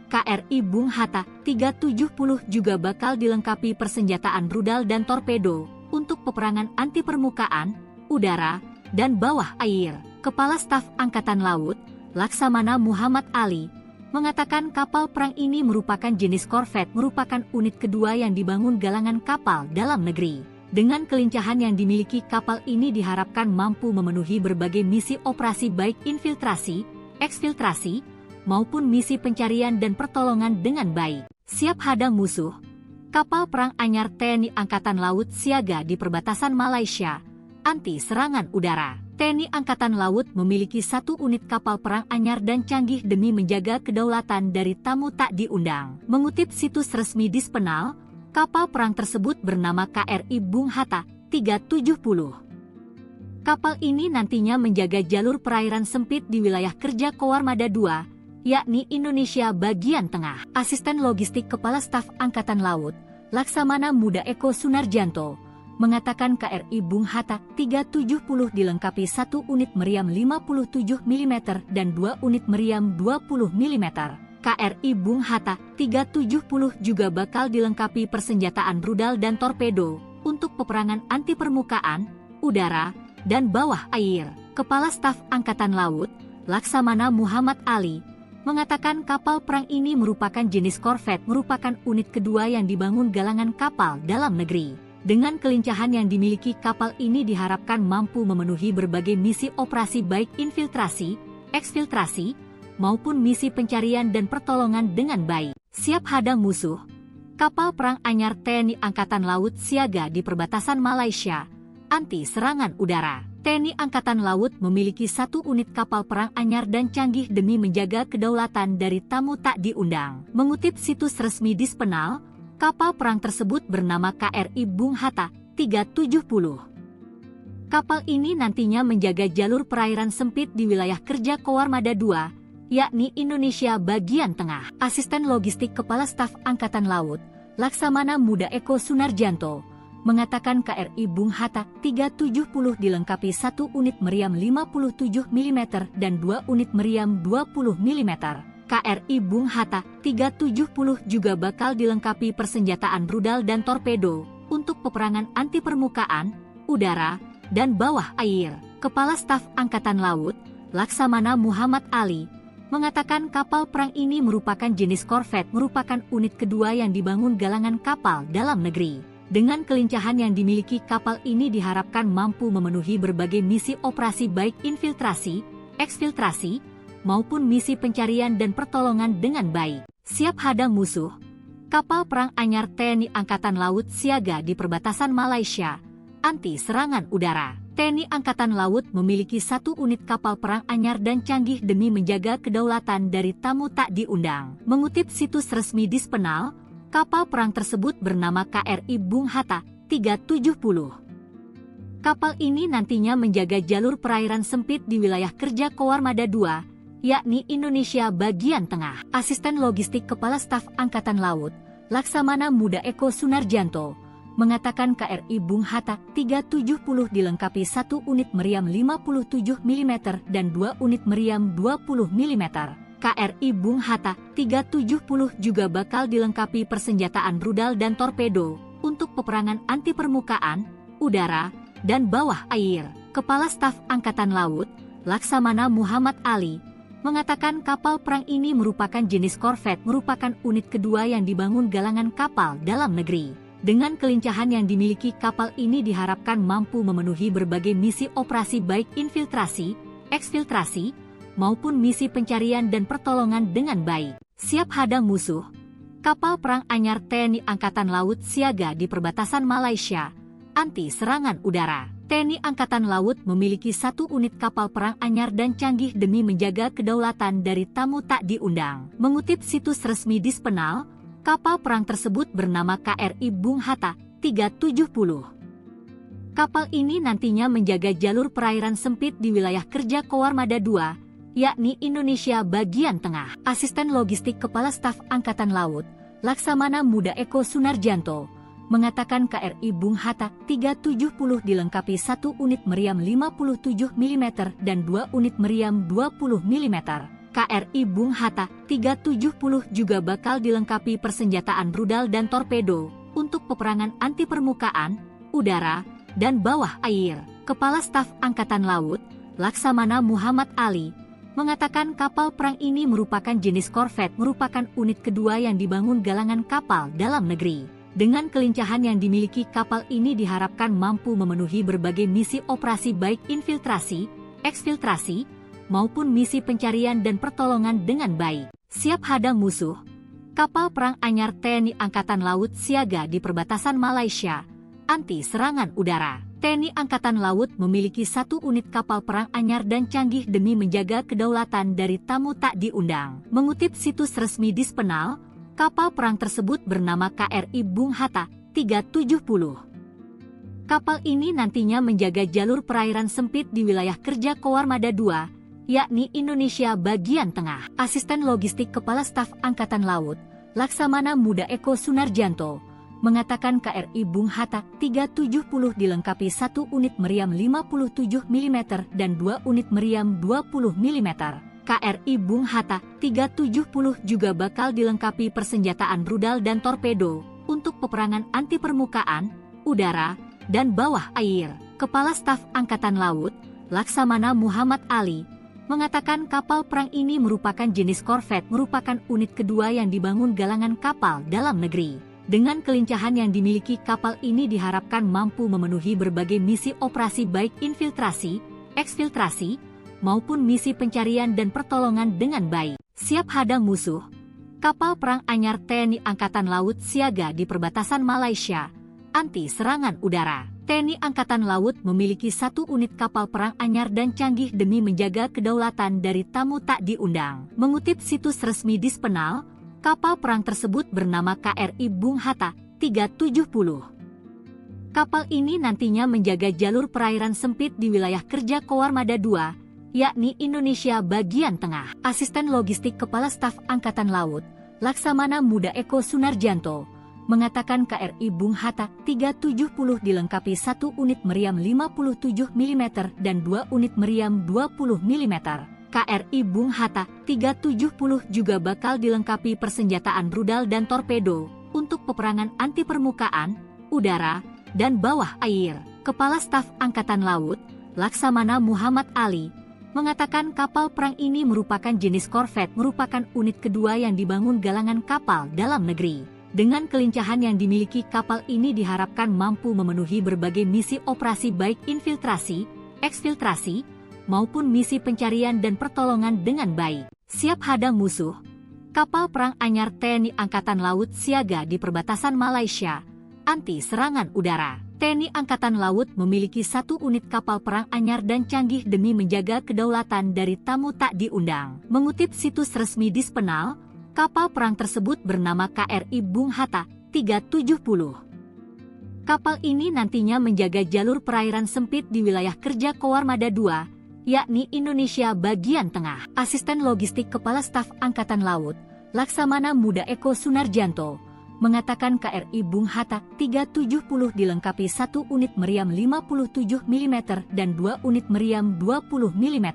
KRI Bung Hatta 370 juga bakal dilengkapi persenjataan rudal dan torpedo untuk peperangan anti permukaan, udara, dan bawah air. Kepala Staf Angkatan Laut, Laksamana Muhammad Ali, mengatakan kapal perang ini merupakan jenis korvet, merupakan unit kedua yang dibangun galangan kapal dalam negeri. Dengan kelincahan yang dimiliki kapal ini diharapkan mampu memenuhi berbagai misi operasi baik infiltrasi, eksfiltrasi, maupun misi pencarian dan pertolongan dengan baik. Siap hadang musuh, kapal perang anyar TNI Angkatan Laut siaga di perbatasan Malaysia, anti serangan udara. TNI Angkatan Laut memiliki 1 unit kapal perang anyar dan canggih demi menjaga kedaulatan dari tamu tak diundang. Mengutip situs resmi Dispenal, kapal perang tersebut bernama KRI Bung Hatta 370. Kapal ini nantinya menjaga jalur perairan sempit di wilayah kerja Koarmada II, yakni Indonesia bagian tengah. Asisten Logistik Kepala Staf Angkatan Laut, Laksamana Muda Eko Sunarjanto, mengatakan KRI Bung Hatta 370 dilengkapi 1 unit meriam 57 mm dan 2 unit meriam 20 mm. KRI Bung Hatta 370 juga bakal dilengkapi persenjataan rudal dan torpedo untuk peperangan anti permukaan, udara, dan bawah air. Kepala Staf Angkatan Laut, Laksamana Muhammad Ali, mengatakan kapal perang ini merupakan jenis korvet, merupakan unit kedua yang dibangun galangan kapal dalam negeri. Dengan kelincahan yang dimiliki kapal ini diharapkan mampu memenuhi berbagai misi operasi baik infiltrasi, eksfiltrasi, maupun misi pencarian dan pertolongan dengan baik. Siap hadang musuh, kapal perang anyar TNI Angkatan Laut siaga di perbatasan Malaysia, anti serangan udara. TNI Angkatan Laut memiliki 1 unit kapal perang anyar dan canggih demi menjaga kedaulatan dari tamu tak diundang. Mengutip situs resmi Dispenal, kapal perang tersebut bernama KRI Bung Hatta 370. Kapal ini nantinya menjaga jalur perairan sempit di wilayah kerja Koarmada II, yakni Indonesia bagian tengah. Asisten Logistik Kepala Staf Angkatan Laut, Laksamana Muda Eko Sunarjanto, mengatakan KRI Bung Hatta 370 dilengkapi 1 unit meriam 57 mm dan 2 unit meriam 20 mm. KRI Bung Hatta 370 juga bakal dilengkapi persenjataan rudal dan torpedo untuk peperangan anti permukaan, udara, dan bawah air. Kepala Staf Angkatan Laut, Laksamana Muhammad Ali, mengatakan kapal perang ini merupakan jenis korvet, merupakan unit kedua yang dibangun galangan kapal dalam negeri. Dengan kelincahan yang dimiliki kapal ini diharapkan mampu memenuhi berbagai misi operasi baik infiltrasi, eksfiltrasi, maupun misi pencarian dan pertolongan dengan baik. Siap hadang musuh, Kapal perang anyar TNI Angkatan Laut siaga di perbatasan Malaysia, anti serangan udara. TNI Angkatan Laut memiliki 1 unit kapal perang anyar dan canggih demi menjaga kedaulatan dari tamu tak diundang. Mengutip situs resmi Dispenal, kapal perang tersebut bernama KRI Bung Hatta 370. Kapal ini nantinya menjaga jalur perairan sempit di wilayah kerja Koarmada II, yakni Indonesia bagian tengah. Asisten Logistik Kepala Staf Angkatan Laut, Laksamana Muda Eko Sunarjanto, mengatakan KRI Bung Hatta 370 dilengkapi 1 unit meriam 57 mm dan 2 unit meriam 20 mm. KRI Bung Hatta 370 juga bakal dilengkapi persenjataan rudal dan torpedo untuk peperangan anti permukaan, udara, dan bawah air. Kepala Staf Angkatan Laut, Laksamana Muhammad Ali, mengatakan kapal perang ini merupakan jenis korvet, merupakan unit kedua yang dibangun galangan kapal dalam negeri. Dengan kelincahan yang dimiliki kapal ini diharapkan mampu memenuhi berbagai misi operasi baik infiltrasi, eksfiltrasi, maupun misi pencarian dan pertolongan dengan baik. Siap hadang musuh, kapal perang anyar TNI Angkatan Laut siaga di perbatasan Malaysia, anti serangan udara. TNI Angkatan Laut memiliki 1 unit kapal perang anyar dan canggih demi menjaga kedaulatan dari tamu tak diundang. Mengutip situs resmi Dispenal, kapal perang tersebut bernama KRI Bung Hatta 370. Kapal ini nantinya menjaga jalur perairan sempit di wilayah kerja Koarmada II, yakni Indonesia bagian tengah. Asisten Logistik Kepala Staf Angkatan Laut, Laksamana Muda Eko Sunarjanto, mengatakan KRI Bung Hatta 370 dilengkapi 1 unit meriam 57 mm dan 2 unit meriam 20 mm. KRI Bung Hatta 370 juga bakal dilengkapi persenjataan rudal dan torpedo untuk peperangan anti permukaan, udara, dan bawah air. Kepala Staf Angkatan Laut, Laksamana Muhammad Ali, mengatakan kapal perang ini merupakan jenis korvet, merupakan unit kedua yang dibangun galangan kapal dalam negeri. Dengan kelincahan yang dimiliki kapal ini diharapkan mampu memenuhi berbagai misi operasi baik infiltrasi, eksfiltrasi, maupun misi pencarian dan pertolongan dengan baik. Siap hadang musuh, kapal perang anyar TNI Angkatan Laut siaga di perbatasan Malaysia, anti serangan udara. TNI Angkatan Laut memiliki 1 unit kapal perang anyar dan canggih demi menjaga kedaulatan dari tamu tak diundang. Mengutip situs resmi Dispenal, kapal perang tersebut bernama KRI Bung Hatta 370. Kapal ini nantinya menjaga jalur perairan sempit di wilayah kerja Koarmada II, yakni Indonesia bagian tengah. Asisten Logistik Kepala Staf Angkatan Laut, Laksamana Muda Eko Sunarjanto, mengatakan KRI Bung Hatta 370 dilengkapi 1 unit meriam 57 mm dan 2 unit meriam 20 mm. KRI Bung Hatta 370 juga bakal dilengkapi persenjataan rudal dan torpedo untuk peperangan anti permukaan, udara, dan bawah air. Kepala Staf Angkatan Laut, Laksamana Muhammad Ali, mengatakan kapal perang ini merupakan jenis korvet, merupakan unit kedua yang dibangun galangan kapal dalam negeri. Dengan kelincahan yang dimiliki kapal ini diharapkan mampu memenuhi berbagai misi operasi baik infiltrasi, eksfiltrasi, maupun misi pencarian dan pertolongan dengan baik. Siap hadang musuh, kapal perang anyar TNI Angkatan Laut siaga di perbatasan Malaysia, anti serangan udara. TNI Angkatan Laut memiliki 1 unit kapal perang anyar dan canggih demi menjaga kedaulatan dari tamu tak diundang. Mengutip situs resmi Dispenal, kapal perang tersebut bernama KRI Bung Hatta 370. Kapal ini nantinya menjaga jalur perairan sempit di wilayah kerja Koarmada II, yakni Indonesia bagian tengah. Asisten Logistik Kepala Staf Angkatan Laut, Laksamana Muda Eko Sunarjanto, mengatakan KRI Bung Hatta 370 dilengkapi 1 unit meriam 57 mm dan 2 unit meriam 20 mm. KRI Bung Hatta 370 juga bakal dilengkapi persenjataan rudal dan torpedo untuk peperangan anti permukaan, udara, dan bawah air. Kepala Staf Angkatan Laut, Laksamana Muhammad Ali, mengatakan kapal perang ini merupakan jenis korvet, merupakan unit kedua yang dibangun galangan kapal dalam negeri. Dengan kelincahan yang dimiliki kapal ini diharapkan mampu memenuhi berbagai misi operasi baik infiltrasi, eksfiltrasi, maupun misi pencarian dan pertolongan dengan baik. Siap hadang musuh, Kapal perang anyar TNI Angkatan Laut siaga di perbatasan Malaysia, anti serangan udara. TNI Angkatan Laut memiliki 1 unit kapal perang anyar dan canggih demi menjaga kedaulatan dari tamu tak diundang. Mengutip situs resmi Dispenal, kapal perang tersebut bernama KRI Bung Hatta 370. Kapal ini nantinya menjaga jalur perairan sempit di wilayah kerja Koarmada II, yakni Indonesia bagian tengah. Asisten Logistik Kepala Staf Angkatan Laut, Laksamana Muda Eko Sunarjanto, mengatakan KRI Bung Hatta 370 dilengkapi 1 unit meriam 57 mm dan 2 unit meriam 20 mm.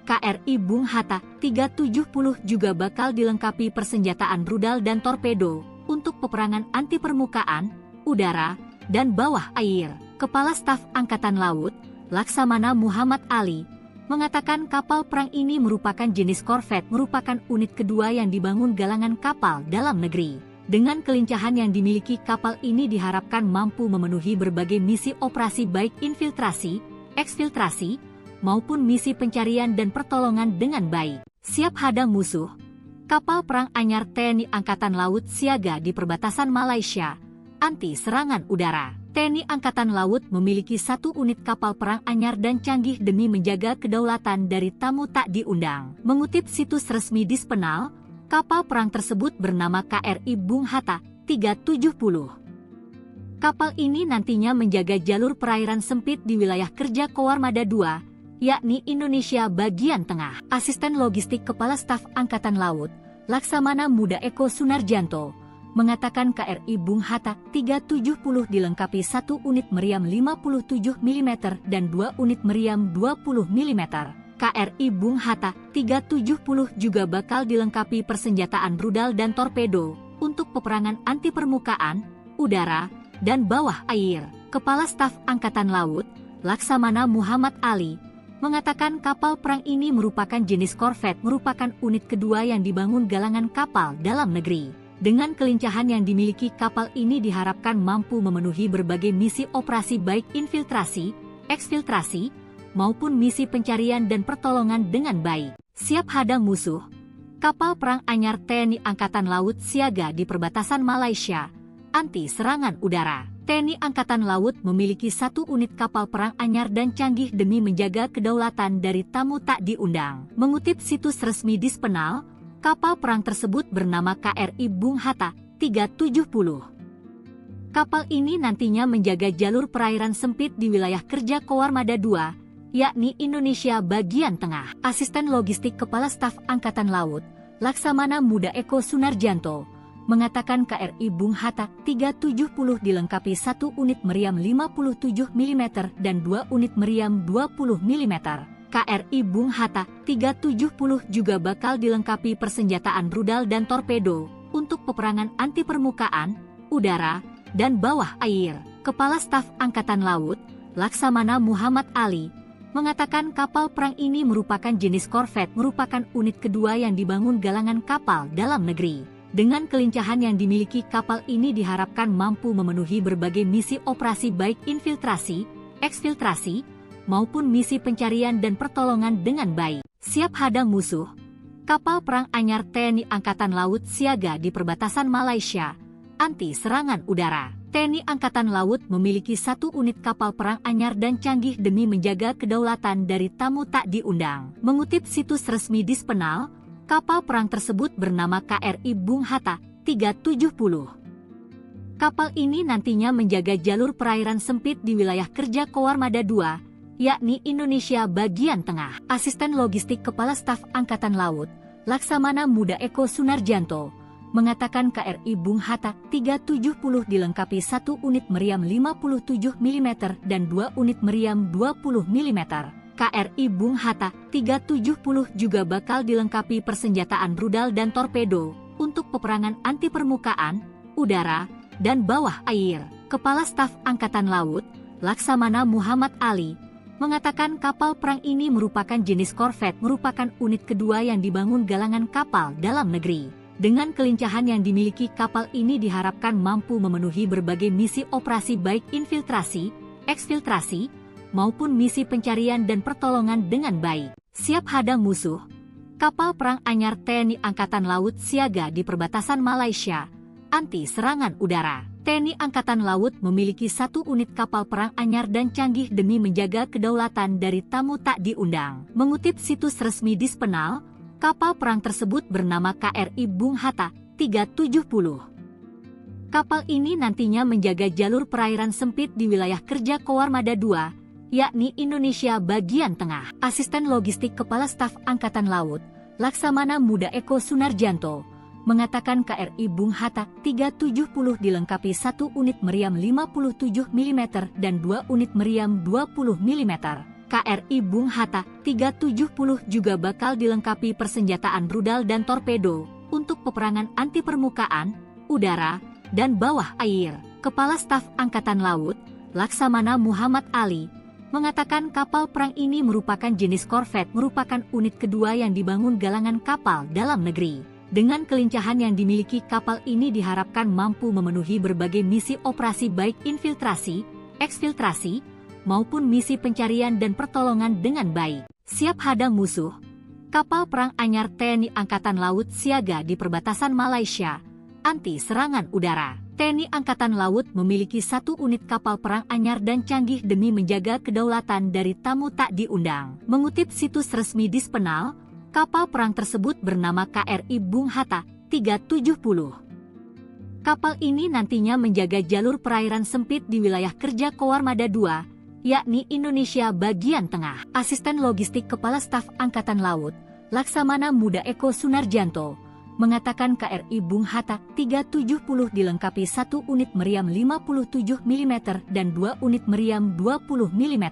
KRI Bung Hatta 370 juga bakal dilengkapi persenjataan rudal dan torpedo untuk peperangan anti permukaan, udara, dan bawah air. Kepala Staf Angkatan Laut, Laksamana Muhammad Ali, mengatakan kapal perang ini merupakan jenis korvet, merupakan unit kedua yang dibangun galangan kapal dalam negeri. Dengan kelincahan yang dimiliki kapal ini diharapkan mampu memenuhi berbagai misi operasi baik infiltrasi, eksfiltrasi, maupun misi pencarian dan pertolongan dengan baik. Siap hadang musuh, kapal perang anyar TNI Angkatan Laut siaga di perbatasan Malaysia, anti serangan udara. TNI Angkatan Laut memiliki 1 unit kapal perang anyar dan canggih demi menjaga kedaulatan dari tamu tak diundang. Mengutip situs resmi Dispenal, kapal perang tersebut bernama KRI Bung Hatta 370. Kapal ini nantinya menjaga jalur perairan sempit di wilayah kerja Koarmada II, yakni Indonesia bagian tengah. Asisten Logistik Kepala Staf Angkatan Laut, Laksamana Muda Eko Sunarjanto, mengatakan KRI Bung Hatta 370 dilengkapi 1 unit meriam 57 mm dan 2 unit meriam 20 mm. KRI Bung Hatta 370 juga bakal dilengkapi persenjataan rudal dan torpedo untuk peperangan anti permukaan, udara, dan bawah air. Kepala Staf Angkatan Laut, Laksamana Muhammad Ali, mengatakan kapal perang ini merupakan jenis korvet, merupakan unit kedua yang dibangun galangan kapal dalam negeri. Dengan kelincahan yang dimiliki kapal ini diharapkan mampu memenuhi berbagai misi operasi baik infiltrasi, eksfiltrasi, maupun misi pencarian dan pertolongan dengan baik. Siap hadang musuh, kapal perang anyar TNI Angkatan Laut siaga di perbatasan Malaysia, anti serangan udara. TNI Angkatan Laut memiliki 1 unit kapal perang anyar dan canggih demi menjaga kedaulatan dari tamu tak diundang. Mengutip situs resmi Dispenal, kapal perang tersebut bernama KRI Bung Hatta 370. Kapal ini nantinya menjaga jalur perairan sempit di wilayah kerja Koarmada II, yakni Indonesia bagian tengah. Asisten Logistik Kepala Staf Angkatan Laut, Laksamana Muda Eko Sunarjanto, mengatakan KRI Bung Hatta 370 dilengkapi 1 unit meriam 57 mm dan 2 unit meriam 20 mm. KRI Bung Hatta 370 juga bakal dilengkapi persenjataan rudal dan torpedo untuk peperangan anti permukaan, udara, dan bawah air. Kepala Staf Angkatan Laut, Laksamana Muhammad Ali, mengatakan kapal perang ini merupakan jenis korvet, merupakan unit kedua yang dibangun galangan kapal dalam negeri. Dengan kelincahan yang dimiliki kapal ini diharapkan mampu memenuhi berbagai misi operasi baik infiltrasi, eksfiltrasi, maupun misi pencarian dan pertolongan dengan baik. Siap hadang musuh, kapal perang anyar TNI Angkatan Laut siaga di perbatasan Malaysia, anti serangan udara. TNI Angkatan Laut memiliki 1 unit kapal perang anyar dan canggih demi menjaga kedaulatan dari tamu tak diundang. Mengutip situs resmi Dispenal, kapal perang tersebut bernama KRI Bung Hatta 370. Kapal ini nantinya menjaga jalur perairan sempit di wilayah kerja Koarmada II, yakni Indonesia bagian tengah. Asisten Logistik Kepala Staf Angkatan Laut, Laksamana Muda Eko Sunarjanto, mengatakan KRI Bung Hatta 370 dilengkapi 1 unit meriam 57 mm dan 2 unit meriam 20 mm. KRI Bung Hatta 370 juga bakal dilengkapi persenjataan rudal dan torpedo untuk peperangan anti permukaan, udara, dan bawah air. Kepala Staf Angkatan Laut, Laksamana Muhammad Ali, mengatakan kapal perang ini merupakan jenis korvet, merupakan unit kedua yang dibangun galangan kapal dalam negeri. Dengan kelincahan yang dimiliki kapal ini diharapkan mampu memenuhi berbagai misi operasi baik infiltrasi, eksfiltrasi, maupun misi pencarian dan pertolongan dengan baik. Siap hadang musuh, Kapal perang anyar TNI Angkatan Laut siaga di perbatasan Malaysia, anti serangan udara. TNI Angkatan Laut memiliki 1 unit kapal perang anyar dan canggih demi menjaga kedaulatan dari tamu tak diundang. Mengutip situs resmi Dispenal, kapal perang tersebut bernama KRI Bung Hatta 370. Kapal ini nantinya menjaga jalur perairan sempit di wilayah kerja Koarmada II, yakni Indonesia bagian tengah. Asisten Logistik Kepala Staf Angkatan Laut, Laksamana Muda Eko Sunarjanto, mengatakan KRI Bung Hatta 370 dilengkapi 1 unit meriam 57 mm dan 2 unit meriam 20 mm. KRI Bung Hatta 370 juga bakal dilengkapi persenjataan rudal dan torpedo untuk peperangan anti permukaan, udara, dan bawah air. Kepala Staf Angkatan Laut, Laksamana Muhammad Ali, mengatakan kapal perang ini merupakan jenis korvet, merupakan unit kedua yang dibangun galangan kapal dalam negeri. Dengan kelincahan yang dimiliki kapal ini diharapkan mampu memenuhi berbagai misi operasi baik infiltrasi, eksfiltrasi, maupun misi pencarian dan pertolongan dengan baik. Siap hadang musuh, kapal perang anyar TNI Angkatan Laut siaga di perbatasan Malaysia, anti serangan udara. TNI Angkatan Laut memiliki 1 unit kapal perang anyar dan canggih demi menjaga kedaulatan dari tamu tak diundang. Mengutip situs resmi Dispenal, kapal perang tersebut bernama KRI Bung Hatta 370. Kapal ini nantinya menjaga jalur perairan sempit di wilayah kerja Koarmada II, yakni Indonesia bagian tengah. Asisten Logistik Kepala Staf Angkatan Laut, Laksamana Muda Eko Sunarjanto, mengatakan KRI Bung Hatta 370 dilengkapi 1 unit meriam 57 mm dan 2 unit meriam 20 mm.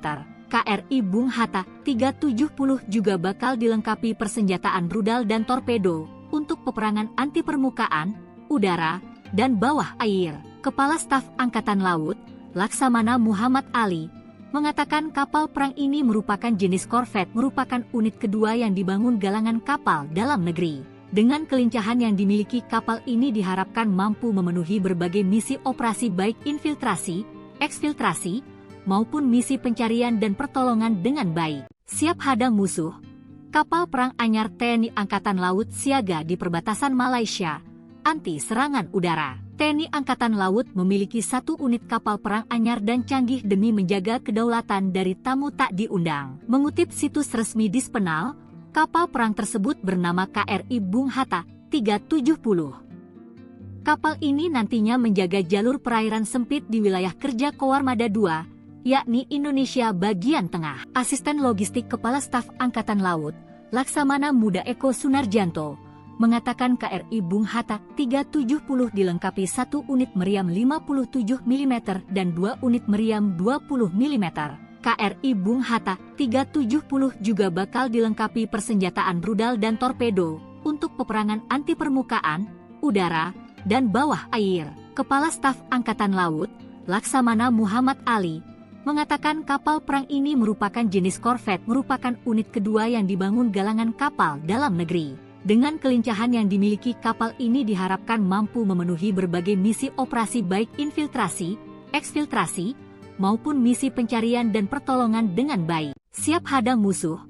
KRI Bung Hatta 370 juga bakal dilengkapi persenjataan rudal dan torpedo untuk peperangan anti permukaan, udara, dan bawah air. Kepala Staf Angkatan Laut, Laksamana Muhammad Ali, mengatakan kapal perang ini merupakan jenis korvet, merupakan unit kedua yang dibangun galangan kapal dalam negeri. Dengan kelincahan yang dimiliki kapal ini diharapkan mampu memenuhi berbagai misi operasi baik infiltrasi, eksfiltrasi, maupun misi pencarian dan pertolongan dengan baik. Siap hadang musuh, kapal perang anyar TNI Angkatan Laut siaga di perbatasan Malaysia, anti serangan udara. TNI Angkatan Laut memiliki 1 unit kapal perang anyar dan canggih demi menjaga kedaulatan dari tamu tak diundang. Mengutip situs resmi Dispenal, kapal perang tersebut bernama KRI Bung Hatta 370. Kapal ini nantinya menjaga jalur perairan sempit di wilayah kerja Koarmada II, yakni Indonesia bagian tengah. Asisten Logistik Kepala Staf Angkatan Laut, Laksamana Muda Eko Sunarjanto, mengatakan KRI Bung Hatta 370 dilengkapi 1 unit meriam 57 mm dan 2 unit meriam 20 mm. KRI Bung Hatta 370 juga bakal dilengkapi persenjataan rudal dan torpedo untuk peperangan anti permukaan, udara, dan bawah air. Kepala Staf Angkatan Laut, Laksamana Muhammad Ali, mengatakan kapal perang ini merupakan jenis korvet, merupakan unit kedua yang dibangun galangan kapal dalam negeri. Dengan kelincahan yang dimiliki kapal ini diharapkan mampu memenuhi berbagai misi operasi baik infiltrasi, eksfiltrasi, maupun misi pencarian dan pertolongan dengan baik. Siap hadang musuh,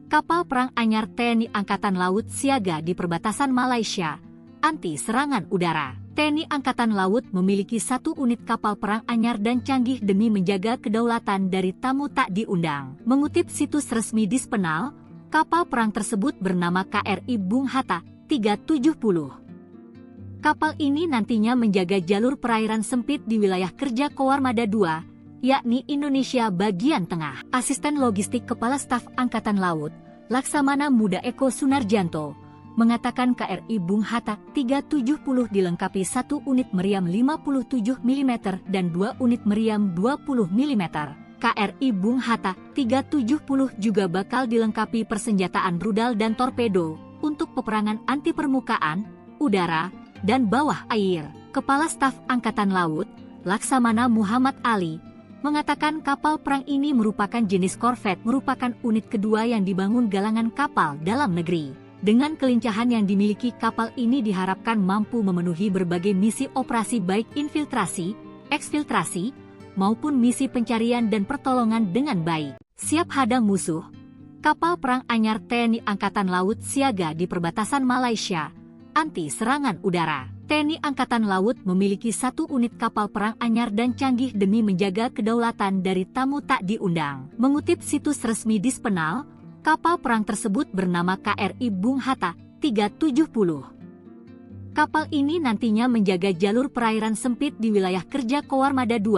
kapal perang anyar TNI Angkatan Laut siaga di perbatasan Malaysia, anti serangan udara. TNI Angkatan Laut memiliki 1 unit kapal perang anyar dan canggih demi menjaga kedaulatan dari tamu tak diundang. Mengutip situs resmi Dispenal, kapal perang tersebut bernama KRI Bung Hatta 370. Kapal ini nantinya menjaga jalur perairan sempit di wilayah kerja Koarmada II, yakni Indonesia bagian tengah. Asisten Logistik Kepala Staf Angkatan Laut, Laksamana Muda Eko Sunarjanto, mengatakan KRI Bung Hatta 370 dilengkapi 1 unit meriam 57 mm dan 2 unit meriam 20 mm. KRI Bung Hatta 370 juga bakal dilengkapi persenjataan rudal dan torpedo untuk peperangan anti permukaan, udara, dan bawah air. Kepala Staf Angkatan Laut, Laksamana Muhammad Ali, mengatakan kapal perang ini merupakan jenis korvet, merupakan unit kedua yang dibangun galangan kapal dalam negeri. Dengan kelincahan yang dimiliki kapal ini diharapkan mampu memenuhi berbagai misi operasi baik infiltrasi, eksfiltrasi, maupun misi pencarian dan pertolongan dengan baik. Siap hadang musuh, Kapal perang anyar TNI Angkatan Laut siaga di perbatasan Malaysia, anti serangan udara. TNI Angkatan Laut memiliki 1 unit kapal perang anyar dan canggih demi menjaga kedaulatan dari tamu tak diundang. Mengutip situs resmi Dispenal, kapal perang tersebut bernama KRI Bung Hatta 370. Kapal ini nantinya menjaga jalur perairan sempit di wilayah kerja Koarmada II,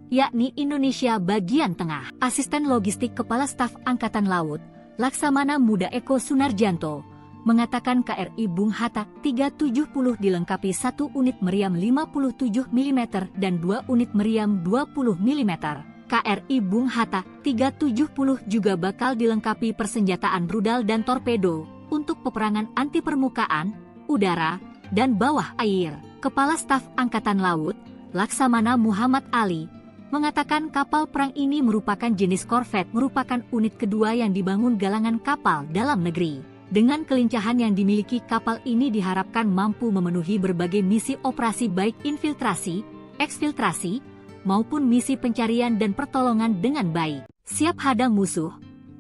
yakni Indonesia bagian tengah. Asisten Logistik Kepala Staf Angkatan Laut, Laksamana Muda Eko Sunarjanto, mengatakan KRI Bung Hatta 370 dilengkapi 1 unit meriam 57 mm dan 2 unit meriam 20 mm. KRI Bung Hatta 370 juga bakal dilengkapi persenjataan rudal dan torpedo untuk peperangan anti permukaan, udara, dan bawah air. Kepala Staf Angkatan Laut, Laksamana Muhammad Ali, mengatakan kapal perang ini merupakan jenis korvet, merupakan unit kedua yang dibangun galangan kapal dalam negeri. Dengan kelincahan yang dimiliki kapal ini diharapkan mampu memenuhi berbagai misi operasi baik infiltrasi, eksfiltrasi, maupun misi pencarian dan pertolongan dengan baik. Siap hadang musuh,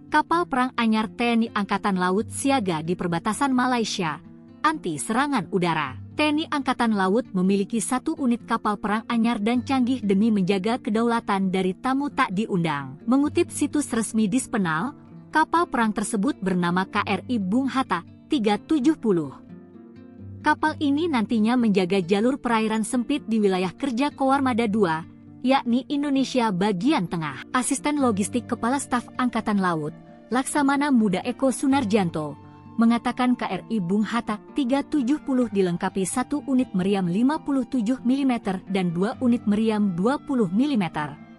kapal perang anyar TNI Angkatan Laut siaga di perbatasan Malaysia, anti serangan udara. TNI Angkatan Laut memiliki 1 unit kapal perang anyar dan canggih demi menjaga kedaulatan dari tamu tak diundang. Mengutip situs resmi Dispenal, kapal perang tersebut bernama KRI Bung Hatta 370. Kapal ini nantinya menjaga jalur perairan sempit di wilayah kerja Koarmada II, yakni Indonesia bagian tengah. Asisten Logistik Kepala Staf Angkatan Laut, Laksamana Muda Eko Sunarjanto, mengatakan KRI Bung Hatta 370 dilengkapi 1 unit meriam 57 mm dan 2 unit meriam 20 mm.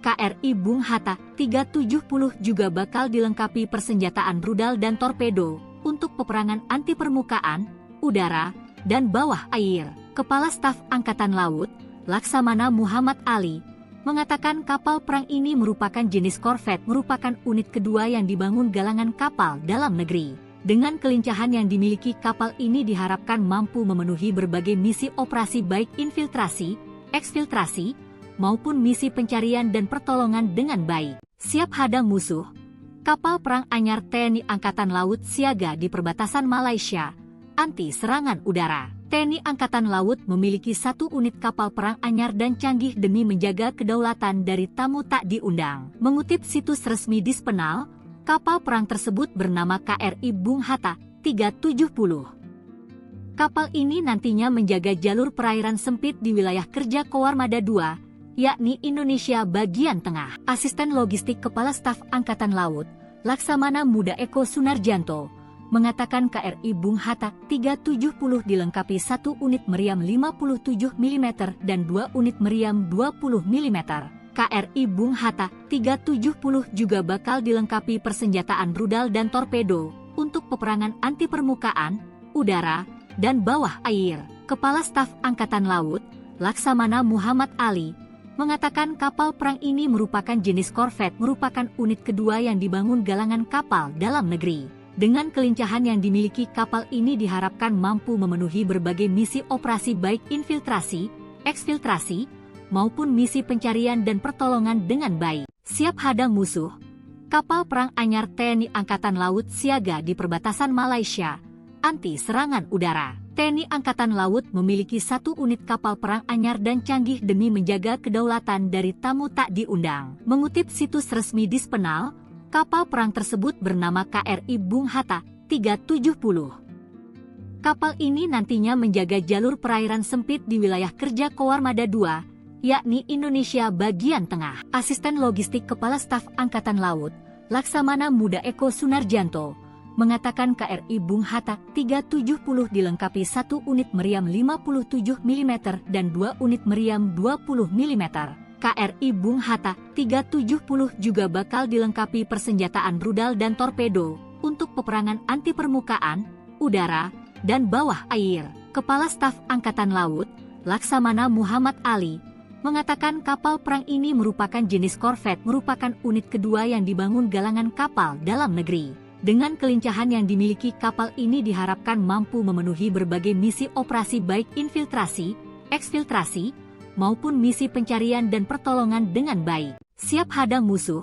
KRI Bung Hatta 370 juga bakal dilengkapi persenjataan rudal dan torpedo untuk peperangan anti permukaan, udara, dan bawah air. Kepala Staf Angkatan Laut, Laksamana Muhammad Ali, mengatakan kapal perang ini merupakan jenis korvet, merupakan unit kedua yang dibangun galangan kapal dalam negeri. Dengan kelincahan yang dimiliki kapal ini diharapkan mampu memenuhi berbagai misi operasi baik infiltrasi, eksfiltrasi, maupun misi pencarian dan pertolongan dengan baik. Siap hadang musuh, kapal perang anyar TNI Angkatan Laut siaga di perbatasan Malaysia, anti serangan udara. TNI Angkatan Laut memiliki 1 unit kapal perang anyar dan canggih demi menjaga kedaulatan dari tamu tak diundang. Mengutip situs resmi Dispenal, kapal perang tersebut bernama KRI Bung Hatta 370. Kapal ini nantinya menjaga jalur perairan sempit di wilayah kerja Koarmada II, yakni Indonesia bagian tengah. Asisten Logistik Kepala Staf Angkatan Laut, Laksamana Muda Eko Sunarjanto, mengatakan KRI Bung Hatta 370 dilengkapi 1 unit meriam 57 mm dan 2 unit meriam 20 mm. KRI Bung Hatta 370 juga bakal dilengkapi persenjataan rudal dan torpedo untuk peperangan anti permukaan, udara, dan bawah air. Kepala Staf Angkatan Laut, Laksamana Muhammad Ali, mengatakan kapal perang ini merupakan jenis korvet, merupakan unit kedua yang dibangun galangan kapal dalam negeri. Dengan kelincahan yang dimiliki kapal ini diharapkan mampu memenuhi berbagai misi operasi baik infiltrasi, eksfiltrasi, maupun misi pencarian dan pertolongan dengan baik. Siap hadang musuh, kapal perang anyar TNI Angkatan Laut siaga di perbatasan Malaysia, anti serangan udara. TNI Angkatan Laut memiliki 1 unit kapal perang anyar dan canggih demi menjaga kedaulatan dari tamu tak diundang. Mengutip situs resmi Dispenal, kapal perang tersebut bernama KRI Bung Hatta 370. Kapal ini nantinya menjaga jalur perairan sempit di wilayah kerja Koarmada II, yakni Indonesia bagian tengah. Asisten Logistik Kepala Staf Angkatan Laut, Laksamana Muda Eko Sunarjanto, mengatakan KRI Bung Hatta 370 dilengkapi 1 unit meriam 57 mm dan 2 unit meriam 20 mm. KRI Bung Hatta 370 juga bakal dilengkapi persenjataan rudal dan torpedo untuk peperangan anti permukaan, udara, dan bawah air. Kepala Staf Angkatan Laut, Laksamana Muhammad Ali, mengatakan kapal perang ini merupakan jenis korvet, merupakan unit kedua yang dibangun galangan kapal dalam negeri. Dengan kelincahan yang dimiliki kapal ini diharapkan mampu memenuhi berbagai misi operasi baik infiltrasi, eksfiltrasi, maupun misi pencarian dan pertolongan dengan baik. Siap hadang musuh,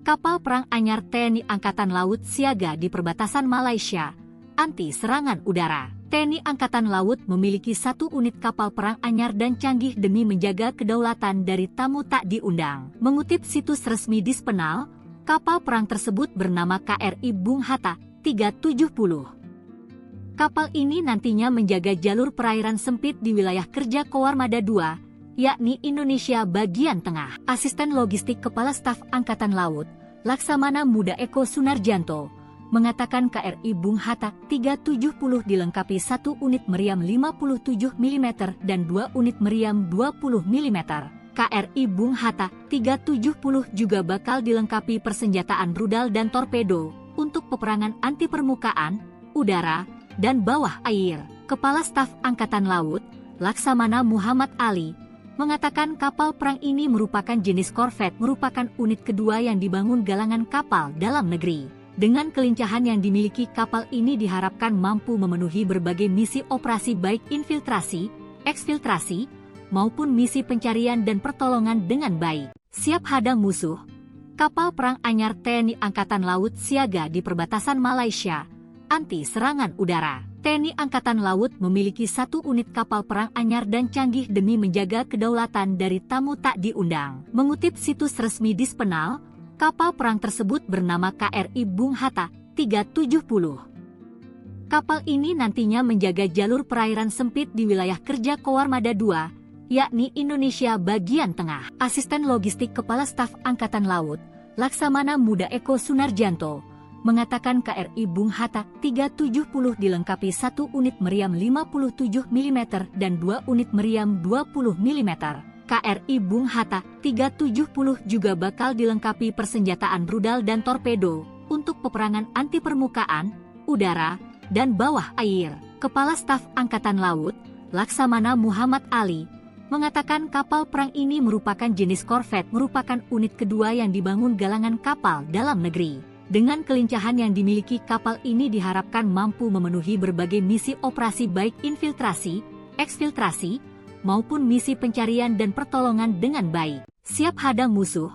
Kapal perang anyar TNI Angkatan Laut siaga di perbatasan Malaysia, anti serangan udara. TNI Angkatan Laut memiliki 1 unit kapal perang anyar dan canggih demi menjaga kedaulatan dari tamu tak diundang. Mengutip situs resmi Dispenal, kapal perang tersebut bernama KRI Bung Hatta 370. Kapal ini nantinya menjaga jalur perairan sempit di wilayah kerja Koarmada II, yakni Indonesia bagian tengah. Asisten Logistik Kepala Staf Angkatan Laut, Laksamana Muda Eko Sunarjanto, mengatakan KRI Bung Hatta 370 dilengkapi 1 unit meriam 57 mm dan 2 unit meriam 20 mm. KRI Bung Hatta 370 juga bakal dilengkapi persenjataan rudal dan torpedo untuk peperangan anti permukaan, udara, dan bawah air. Kepala Staf Angkatan Laut, Laksamana Muhammad Ali, mengatakan kapal perang ini merupakan jenis korvet, merupakan unit kedua yang dibangun galangan kapal dalam negeri. Dengan kelincahan yang dimiliki kapal ini diharapkan mampu memenuhi berbagai misi operasi baik infiltrasi, eksfiltrasi, maupun misi pencarian dan pertolongan dengan baik. Siap hadang musuh, kapal perang anyar TNI Angkatan Laut siaga di perbatasan Malaysia, anti serangan udara. TNI Angkatan Laut memiliki 1 unit kapal perang anyar dan canggih demi menjaga kedaulatan dari tamu tak diundang. Mengutip situs resmi Dispenal, kapal perang tersebut bernama KRI Bung Hatta 370. Kapal ini nantinya menjaga jalur perairan sempit di wilayah kerja Koarmada II, yakni Indonesia bagian tengah. Asisten Logistik Kepala Staf Angkatan Laut, Laksamana Muda Eko Sunarjanto, mengatakan KRI Bung Hatta 370 dilengkapi 1 unit meriam 57 mm dan 2 unit meriam 20 mm. KRI Bung Hatta 370 juga bakal dilengkapi persenjataan rudal dan torpedo untuk peperangan anti permukaan, udara, dan bawah air. Kepala Staf Angkatan Laut, Laksamana Muhammad Ali, mengatakan kapal perang ini merupakan jenis korvet, merupakan unit kedua yang dibangun galangan kapal dalam negeri. Dengan kelincahan yang dimiliki kapal ini diharapkan mampu memenuhi berbagai misi operasi baik infiltrasi, eksfiltrasi, maupun misi pencarian dan pertolongan dengan baik. Siap hadang musuh,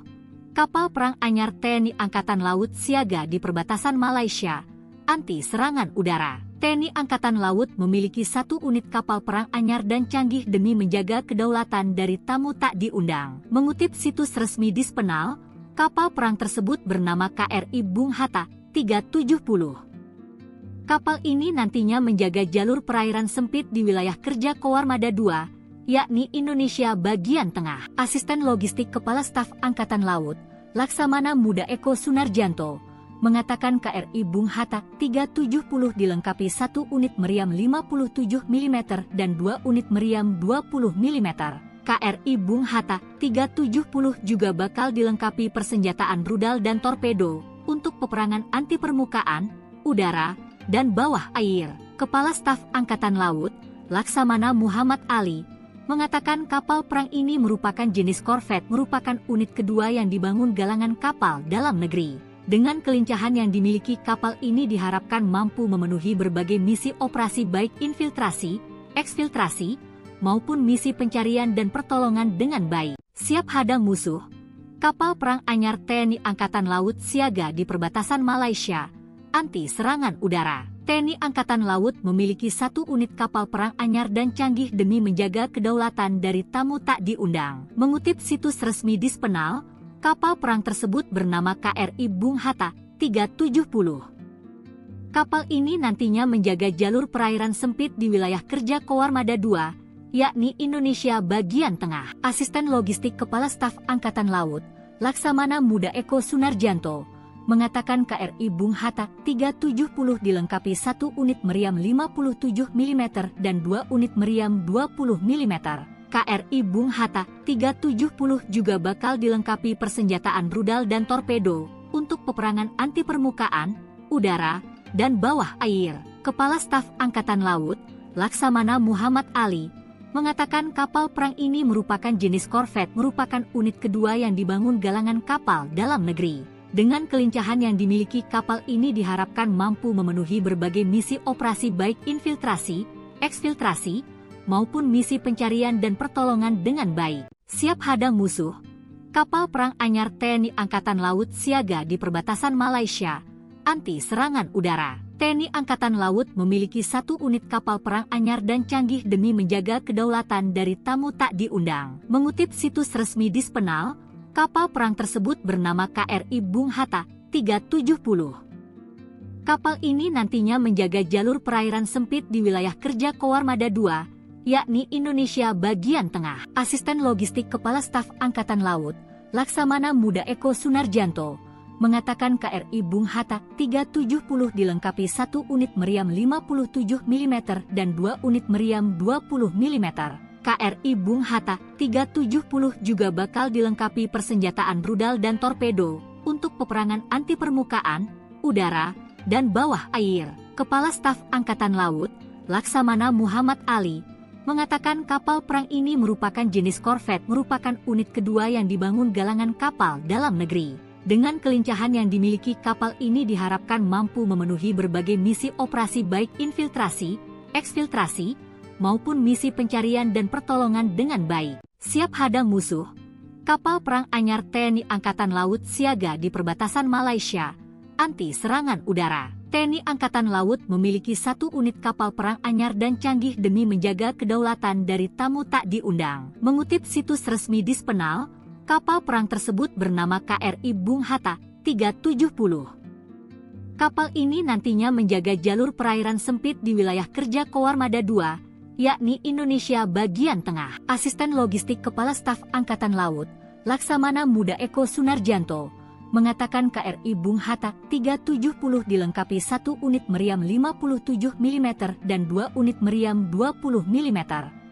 kapal perang anyar TNI Angkatan Laut siaga di perbatasan Malaysia, anti serangan udara. TNI Angkatan Laut memiliki 1 unit kapal perang anyar dan canggih demi menjaga kedaulatan dari tamu tak diundang. Mengutip situs resmi Dispenal, kapal perang tersebut bernama KRI Bung Hatta 370. Kapal ini nantinya menjaga jalur perairan sempit di wilayah kerja Koarmada II, yakni Indonesia bagian tengah. Asisten Logistik Kepala Staf Angkatan Laut, Laksamana Muda Eko Sunarjanto, mengatakan KRI Bung Hatta 370 dilengkapi 1 unit meriam 57 mm dan 2 unit meriam 20 mm. KRI Bung Hatta 370 juga bakal dilengkapi persenjataan rudal dan torpedo untuk peperangan anti permukaan, udara, dan bawah air. Kepala Staf Angkatan Laut, Laksamana Muhammad Ali, mengatakan kapal perang ini merupakan jenis korvet, merupakan unit kedua yang dibangun galangan kapal dalam negeri. Dengan kelincahan yang dimiliki kapal ini diharapkan mampu memenuhi berbagai misi operasi baik infiltrasi, eksfiltrasi, maupun misi pencarian dan pertolongan dengan baik. Siap hadang musuh, kapal perang anyar TNI Angkatan Laut siaga di perbatasan Malaysia, anti serangan udara. TNI Angkatan Laut memiliki 1 unit kapal perang anyar dan canggih demi menjaga kedaulatan dari tamu tak diundang. Mengutip situs resmi Dispenal, kapal perang tersebut bernama KRI Bung Hatta 370. Kapal ini nantinya menjaga jalur perairan sempit di wilayah kerja Koarmada II, yakni Indonesia bagian tengah. Asisten Logistik Kepala Staf Angkatan Laut, Laksamana Muda Eko Sunarjanto, mengatakan KRI Bung Hatta 370 dilengkapi 1 unit meriam 57 mm dan 2 unit meriam 20 mm. KRI Bung Hatta 370 juga bakal dilengkapi persenjataan rudal dan torpedo untuk peperangan anti permukaan, udara, dan bawah air. Kepala Staf Angkatan Laut, Laksamana Muhammad Ali, mengatakan kapal perang ini merupakan jenis korvet, merupakan unit kedua yang dibangun galangan kapal dalam negeri. Dengan kelincahan yang dimiliki kapal ini diharapkan mampu memenuhi berbagai misi operasi baik infiltrasi, eksfiltrasi, maupun misi pencarian dan pertolongan dengan baik. Siap hadang musuh, Kapal perang anyar TNI Angkatan Laut siaga di perbatasan Malaysia, anti serangan udara. TNI Angkatan Laut memiliki 1 unit kapal perang anyar dan canggih demi menjaga kedaulatan dari tamu tak diundang. Mengutip situs resmi Dispenal, kapal perang tersebut bernama KRI Bung Hatta 370. Kapal ini nantinya menjaga jalur perairan sempit di wilayah kerja Koarmada II, yakni Indonesia bagian tengah. Asisten Logistik Kepala Staf Angkatan Laut, Laksamana Muda Eko Sunarjanto, mengatakan KRI Bung Hatta 370 dilengkapi 1 unit meriam 57 mm dan 2 unit meriam 20 mm. KRI Bung Hatta 370 juga bakal dilengkapi persenjataan rudal dan torpedo untuk peperangan anti permukaan, udara, dan bawah air. Kepala Staf Angkatan Laut, Laksamana Muhammad Ali, mengatakan kapal perang ini merupakan jenis korvet, merupakan unit kedua yang dibangun galangan kapal dalam negeri. Dengan kelincahan yang dimiliki kapal ini diharapkan mampu memenuhi berbagai misi operasi baik infiltrasi, eksfiltrasi, maupun misi pencarian dan pertolongan dengan baik. Siap hadang musuh, kapal perang anyar TNI Angkatan Laut siaga di perbatasan Malaysia, anti serangan udara. TNI Angkatan Laut memiliki 1 unit kapal perang anyar dan canggih demi menjaga kedaulatan dari tamu tak diundang. Mengutip situs resmi Dispenal, kapal perang tersebut bernama KRI Bung Hatta 370. Kapal ini nantinya menjaga jalur perairan sempit di wilayah kerja Koarmada II, yakni Indonesia bagian tengah. Asisten Logistik Kepala Staf Angkatan Laut, Laksamana Muda Eko Sunarjanto, mengatakan KRI Bung Hatta 370 dilengkapi 1 unit meriam 57 mm dan 2 unit meriam 20 mm.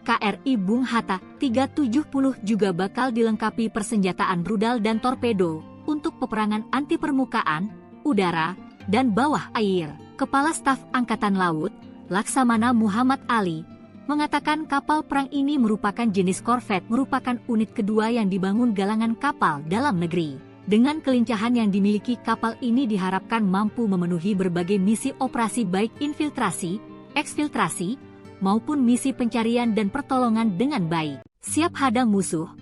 KRI Bung Hatta 370 juga bakal dilengkapi persenjataan rudal dan torpedo untuk peperangan anti permukaan, udara, dan bawah air. Kepala Staf Angkatan Laut, Laksamana Muhammad Ali, mengatakan kapal perang ini merupakan jenis korvet, merupakan unit kedua yang dibangun galangan kapal dalam negeri. Dengan kelincahan yang dimiliki kapal ini diharapkan mampu memenuhi berbagai misi operasi baik infiltrasi, eksfiltrasi, maupun misi pencarian dan pertolongan dengan baik. Siap hadang musuh,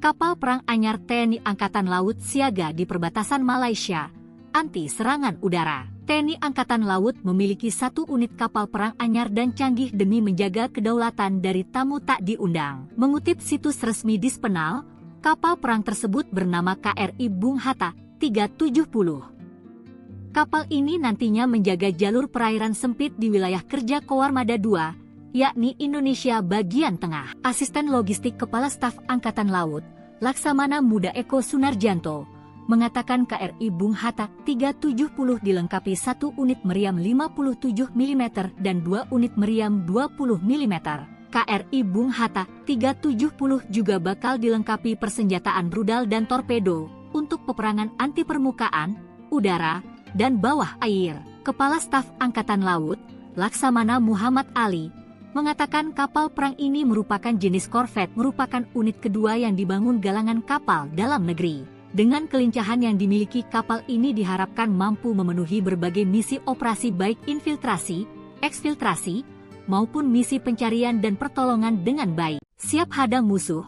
kapal perang anyar TNI Angkatan Laut siaga di perbatasan Malaysia, anti serangan udara. TNI Angkatan Laut memiliki 1 unit kapal perang anyar dan canggih demi menjaga kedaulatan dari tamu tak diundang. Mengutip situs resmi Dispenal, kapal perang tersebut bernama KRI Bung Hatta 370. Kapal ini nantinya menjaga jalur perairan sempit di wilayah kerja Koarmada II, yakni Indonesia bagian tengah. Asisten Logistik Kepala Staf Angkatan Laut, Laksamana Muda Eko Sunarjanto, mengatakan KRI Bung Hatta 370 dilengkapi 1 unit meriam 57 mm dan 2 unit meriam 20 mm. KRI Bung Hatta 370 juga bakal dilengkapi persenjataan rudal dan torpedo untuk peperangan anti permukaan, udara, dan bawah air. Kepala Staf Angkatan Laut, Laksamana Muhammad Ali, mengatakan kapal perang ini merupakan jenis korvet, merupakan unit kedua yang dibangun galangan kapal dalam negeri. Dengan kelincahan yang dimiliki kapal ini diharapkan mampu memenuhi berbagai misi operasi baik infiltrasi, eksfiltrasi, maupun misi pencarian dan pertolongan dengan baik. Siap hadang musuh,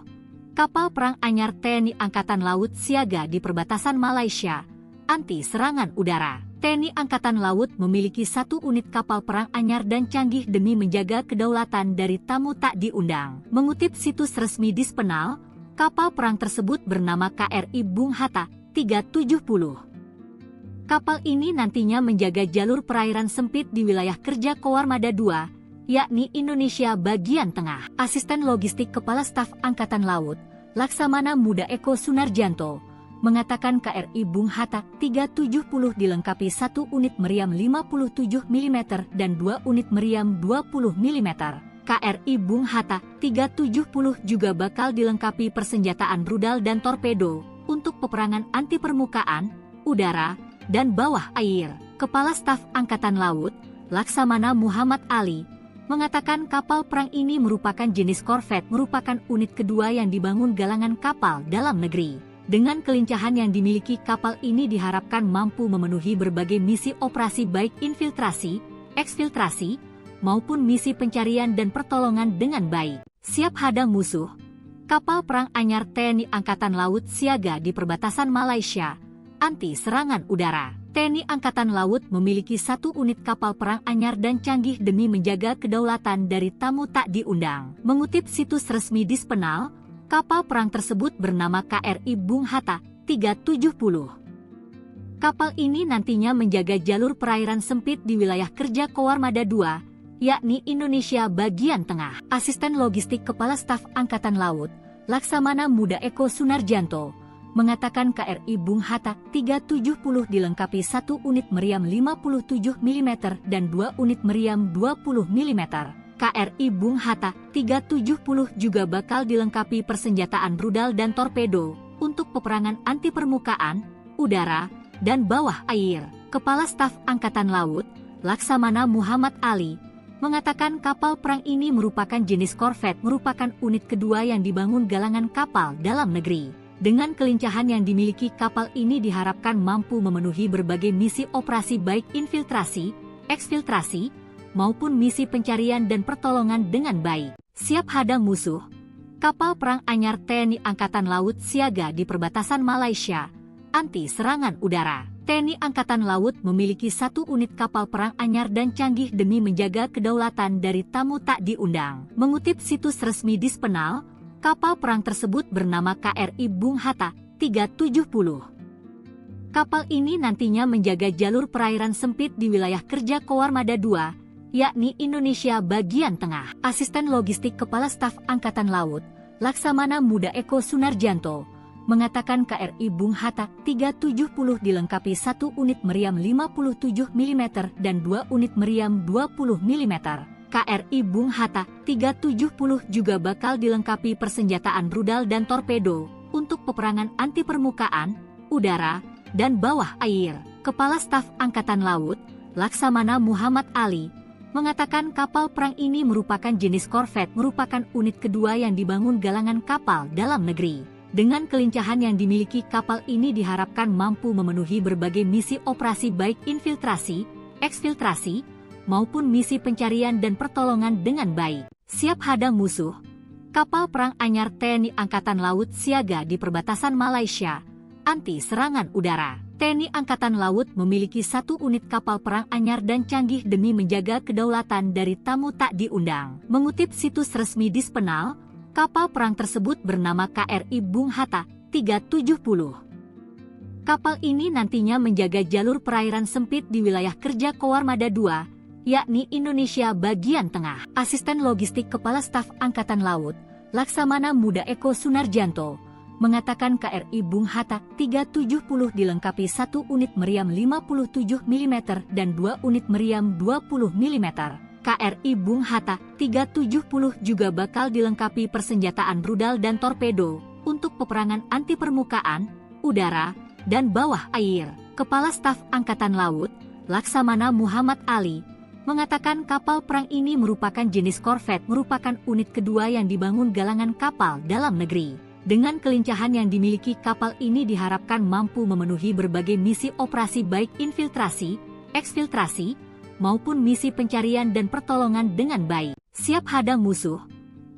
kapal perang anyar TNI Angkatan Laut siaga di perbatasan Malaysia, anti serangan udara. TNI Angkatan Laut memiliki 1 unit kapal perang anyar dan canggih demi menjaga kedaulatan dari tamu tak diundang. Mengutip situs resmi Dispenal, kapal perang tersebut bernama KRI Bung Hatta 370. Kapal ini nantinya menjaga jalur perairan sempit di wilayah kerja Koarmada II, yakni Indonesia bagian tengah. Asisten Logistik Kepala Staf Angkatan Laut, Laksamana Muda Eko Sunarjanto, mengatakan KRI Bung Hatta 370 dilengkapi 1 unit meriam 57 mm dan 2 unit meriam 20 mm. KRI Bung Hatta 370 juga bakal dilengkapi persenjataan rudal dan torpedo untuk peperangan anti permukaan, udara, dan bawah air. Kepala Staf Angkatan Laut, Laksamana Muhammad Ali, mengatakan kapal perang ini merupakan jenis korvet, merupakan unit kedua yang dibangun galangan kapal dalam negeri. Dengan kelincahan yang dimiliki kapal ini diharapkan mampu memenuhi berbagai misi operasi baik infiltrasi, eksfiltrasi, maupun misi pencarian dan pertolongan dengan baik. Siap hadang musuh, Kapal perang anyar TNI Angkatan Laut siaga di perbatasan Malaysia, anti serangan udara. TNI Angkatan Laut memiliki 1 unit kapal perang anyar dan canggih demi menjaga kedaulatan dari tamu tak diundang. Mengutip situs resmi Dispenal, kapal perang tersebut bernama KRI Bung Hatta 370. Kapal ini nantinya menjaga jalur perairan sempit di wilayah kerja Koarmada II, yakni Indonesia bagian tengah. Asisten Logistik Kepala Staf Angkatan Laut, Laksamana Muda Eko Sunarjanto, mengatakan KRI Bung Hatta 370 dilengkapi 1 unit meriam 57 mm dan 2 unit meriam 20 mm. KRI Bung Hatta 370 juga bakal dilengkapi persenjataan rudal dan torpedo untuk peperangan anti permukaan, udara, dan bawah air. Kepala Staf Angkatan Laut, Laksamana Muhammad Ali, mengatakan kapal perang ini merupakan jenis korvet, merupakan unit kedua yang dibangun galangan kapal dalam negeri. Dengan kelincahan yang dimiliki kapal ini diharapkan mampu memenuhi berbagai misi operasi baik infiltrasi, eksfiltrasi, maupun misi pencarian dan pertolongan dengan baik. Siap hadang musuh, kapal perang anyar TNI Angkatan Laut siaga di perbatasan Malaysia, anti serangan udara. TNI Angkatan Laut memiliki 1 unit kapal perang anyar dan canggih demi menjaga kedaulatan dari tamu tak diundang. Mengutip situs resmi Dispenal, kapal perang tersebut bernama KRI Bung Hatta 370. Kapal ini nantinya menjaga jalur perairan sempit di wilayah kerja Koarmada II, yakni Indonesia bagian tengah. Asisten Logistik Kepala Staf Angkatan Laut, Laksamana Muda Eko Sunarjanto, mengatakan KRI Bung Hatta 370 dilengkapi 1 unit meriam 57 mm dan 2 unit meriam 20 mm. KRI Bung Hatta 370 juga bakal dilengkapi persenjataan rudal dan torpedo untuk peperangan anti permukaan, udara, dan bawah air. Kepala Staf Angkatan Laut, Laksamana Muhammad Ali, mengatakan kapal perang ini merupakan jenis korvet, merupakan unit kedua yang dibangun galangan kapal dalam negeri. Dengan kelincahan yang dimiliki kapal ini diharapkan mampu memenuhi berbagai misi operasi baik infiltrasi, eksfiltrasi, maupun misi pencarian dan pertolongan dengan baik. Siap hadang musuh, kapal perang anyar TNI Angkatan Laut siaga di perbatasan Malaysia, anti serangan udara. TNI Angkatan Laut memiliki 1 unit kapal perang anyar dan canggih demi menjaga kedaulatan dari tamu tak diundang. Mengutip situs resmi Dispenal, kapal perang tersebut bernama KRI Bung Hatta 370. Kapal ini nantinya menjaga jalur perairan sempit di wilayah kerja Koarmada II, yakni Indonesia bagian tengah. Asisten Logistik Kepala Staf Angkatan Laut, Laksamana Muda Eko Sunarjanto, mengatakan KRI Bung Hatta 370 dilengkapi 1 unit meriam 57 mm dan 2 unit meriam 20 mm. KRI Bung Hatta 370 juga bakal dilengkapi persenjataan rudal dan torpedo untuk peperangan anti permukaan, udara, dan bawah air. Kepala Staf Angkatan Laut, Laksamana Muhammad Ali, mengatakan kapal perang ini merupakan jenis korvet, merupakan unit kedua yang dibangun galangan kapal dalam negeri. Dengan kelincahan yang dimiliki kapal ini diharapkan mampu memenuhi berbagai misi operasi baik infiltrasi, eksfiltrasi, maupun misi pencarian dan pertolongan dengan baik. Siap hadang musuh,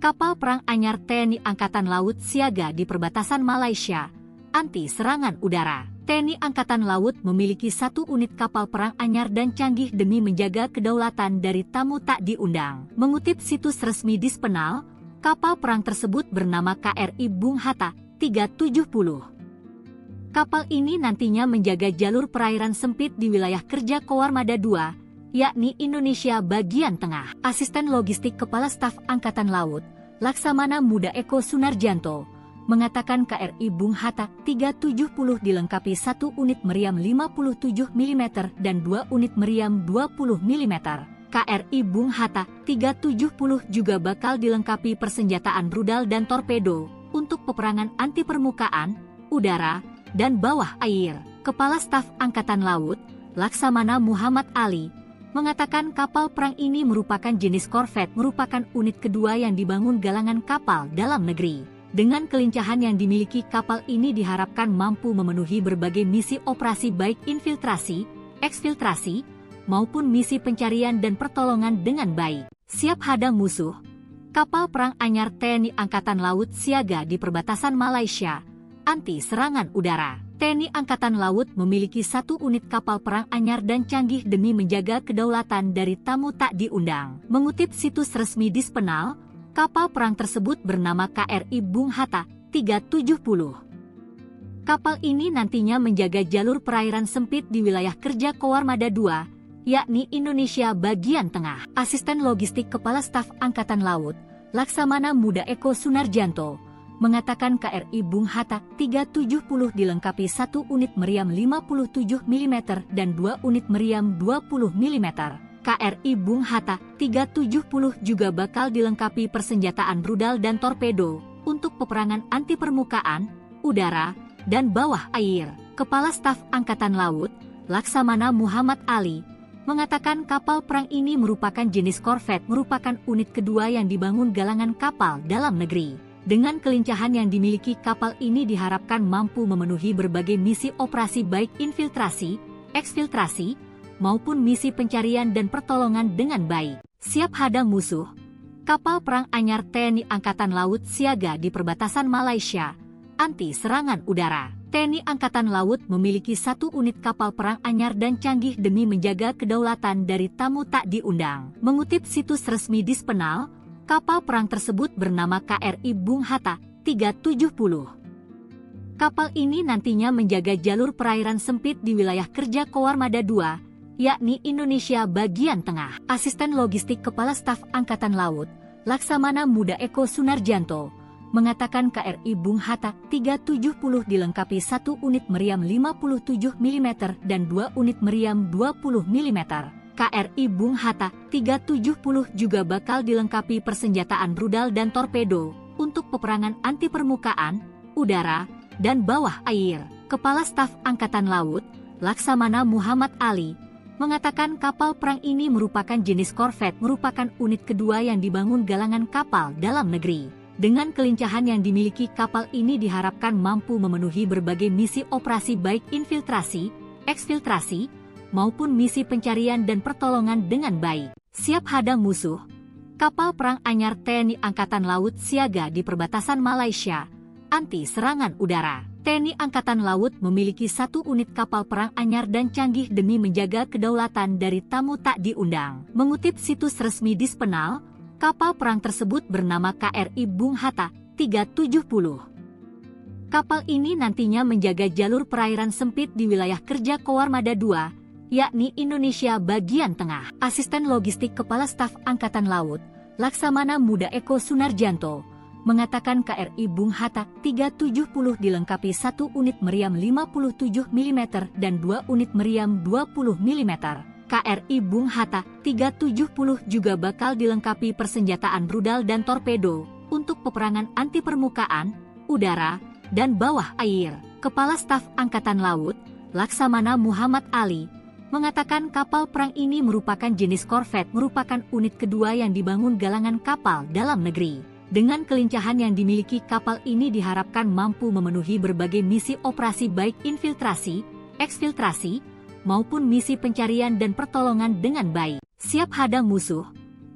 kapal perang anyar TNI Angkatan Laut siaga di perbatasan Malaysia, anti serangan udara. TNI Angkatan Laut memiliki 1 unit kapal perang anyar dan canggih demi menjaga kedaulatan dari tamu tak diundang. Mengutip situs resmi Dispenal, kapal perang tersebut bernama KRI Bung Hatta 370. Kapal ini nantinya menjaga jalur perairan sempit di wilayah kerja Koarmada II, yakni Indonesia bagian tengah. Asisten Logistik Kepala Staf Angkatan Laut, Laksamana Muda Eko Sunarjanto, mengatakan KRI Bung Hatta 370 dilengkapi 1 unit meriam 57 mm dan 2 unit meriam 20 mm. KRI Bung Hatta 370 juga bakal dilengkapi persenjataan rudal dan torpedo untuk peperangan anti permukaan, udara, dan bawah air. Kepala Staf Angkatan Laut, Laksamana Muhammad Ali, mengatakan kapal perang ini merupakan jenis korvet, merupakan unit kedua yang dibangun galangan kapal dalam negeri. Dengan kelincahan yang dimiliki kapal ini diharapkan mampu memenuhi berbagai misi operasi baik infiltrasi, eksfiltrasi, maupun misi pencarian dan pertolongan dengan baik. Siap hadang musuh, Kapal perang anyar TNI Angkatan Laut siaga di perbatasan Malaysia, anti serangan udara. TNI Angkatan Laut memiliki 1 unit kapal perang anyar dan canggih demi menjaga kedaulatan dari tamu tak diundang. Mengutip situs resmi Dispenal, kapal perang tersebut bernama KRI Bung Hatta 370. Kapal ini nantinya menjaga jalur perairan sempit di wilayah kerja Koarmada II, yakni Indonesia bagian tengah. Asisten Logistik Kepala Staf Angkatan Laut, Laksamana Muda Eko Sunarjanto, mengatakan KRI Bung Hatta 370 dilengkapi 1 unit meriam 57 mm dan 2 unit meriam 20 mm. KRI Bung Hatta 370 juga bakal dilengkapi persenjataan rudal dan torpedo untuk peperangan anti permukaan, udara, dan bawah air. Kepala Staf Angkatan Laut, Laksamana Muhammad Ali, mengatakan kapal perang ini merupakan jenis korvet, merupakan unit kedua yang dibangun galangan kapal dalam negeri. Dengan kelincahan yang dimiliki kapal ini diharapkan mampu memenuhi berbagai misi operasi baik infiltrasi, eksfiltrasi, maupun misi pencarian dan pertolongan dengan baik. Siap hadang musuh, kapal perang anyar TNI Angkatan Laut siaga di perbatasan Malaysia, anti serangan udara. TNI Angkatan Laut memiliki 1 unit kapal perang anyar dan canggih demi menjaga kedaulatan dari tamu tak diundang. Mengutip situs resmi Dispenal, kapal perang tersebut bernama KRI Bung Hatta 370. Kapal ini nantinya menjaga jalur perairan sempit di wilayah kerja Koarmada II, yakni Indonesia bagian tengah. Asisten Logistik Kepala Staf Angkatan Laut, Laksamana Muda Eko Sunarjanto, mengatakan KRI Bung Hatta 370 dilengkapi 1 unit meriam 57 mm dan 2 unit meriam 20 mm. KRI Bung Hatta 370 juga bakal dilengkapi persenjataan rudal dan torpedo untuk peperangan anti permukaan, udara, dan bawah air. Kepala Staf Angkatan Laut, Laksamana Muhammad Ali, mengatakan kapal perang ini merupakan jenis korvet, merupakan unit kedua yang dibangun galangan kapal dalam negeri. Dengan kelincahan yang dimiliki kapal ini diharapkan mampu memenuhi berbagai misi operasi baik infiltrasi, eksfiltrasi, maupun misi pencarian dan pertolongan dengan baik. Siap hadang musuh, kapal perang anyar TNI Angkatan Laut siaga di perbatasan Malaysia, anti serangan udara. TNI Angkatan Laut memiliki 1 unit kapal perang anyar dan canggih demi menjaga kedaulatan dari tamu tak diundang. Mengutip situs resmi Dispenal, kapal perang tersebut bernama KRI Bung Hatta 370. Kapal ini nantinya menjaga jalur perairan sempit di wilayah kerja Koarmada II, yakni Indonesia bagian tengah. Asisten Logistik Kepala Staf Angkatan Laut, Laksamana Muda Eko Sunarjanto, mengatakan KRI Bung Hatta 370 dilengkapi 1 unit meriam 57 mm dan 2 unit meriam 20 mm. KRI Bung Hatta 370 juga bakal dilengkapi persenjataan rudal dan torpedo untuk peperangan anti permukaan, udara, dan bawah air. Kepala Staf Angkatan Laut, Laksamana Muhammad Ali, mengatakan kapal perang ini merupakan jenis korvet, merupakan unit kedua yang dibangun galangan kapal dalam negeri. Dengan kelincahan yang dimiliki kapal ini diharapkan mampu memenuhi berbagai misi operasi baik infiltrasi, eksfiltrasi, maupun misi pencarian dan pertolongan dengan baik. Siap hadang musuh,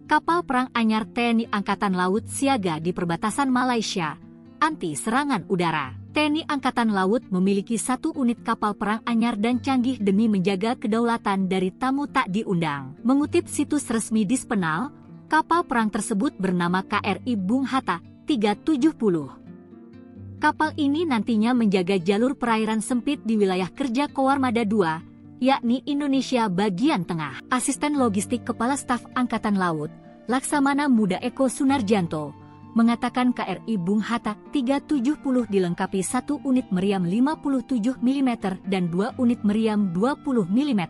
kapal perang anyar TNI Angkatan Laut siaga di perbatasan Malaysia, anti serangan udara. TNI Angkatan Laut memiliki 1 unit kapal perang anyar dan canggih demi menjaga kedaulatan dari tamu tak diundang. Mengutip situs resmi Dispenal, kapal perang tersebut bernama KRI Bung Hatta 370. Kapal ini nantinya menjaga jalur perairan sempit di wilayah kerja Koarmada II, yakni Indonesia bagian tengah. Asisten Logistik Kepala Staf Angkatan Laut, Laksamana Muda Eko Sunarjanto, mengatakan KRI Bung Hatta 370 dilengkapi 1 unit meriam 57 mm dan 2 unit meriam 20 mm.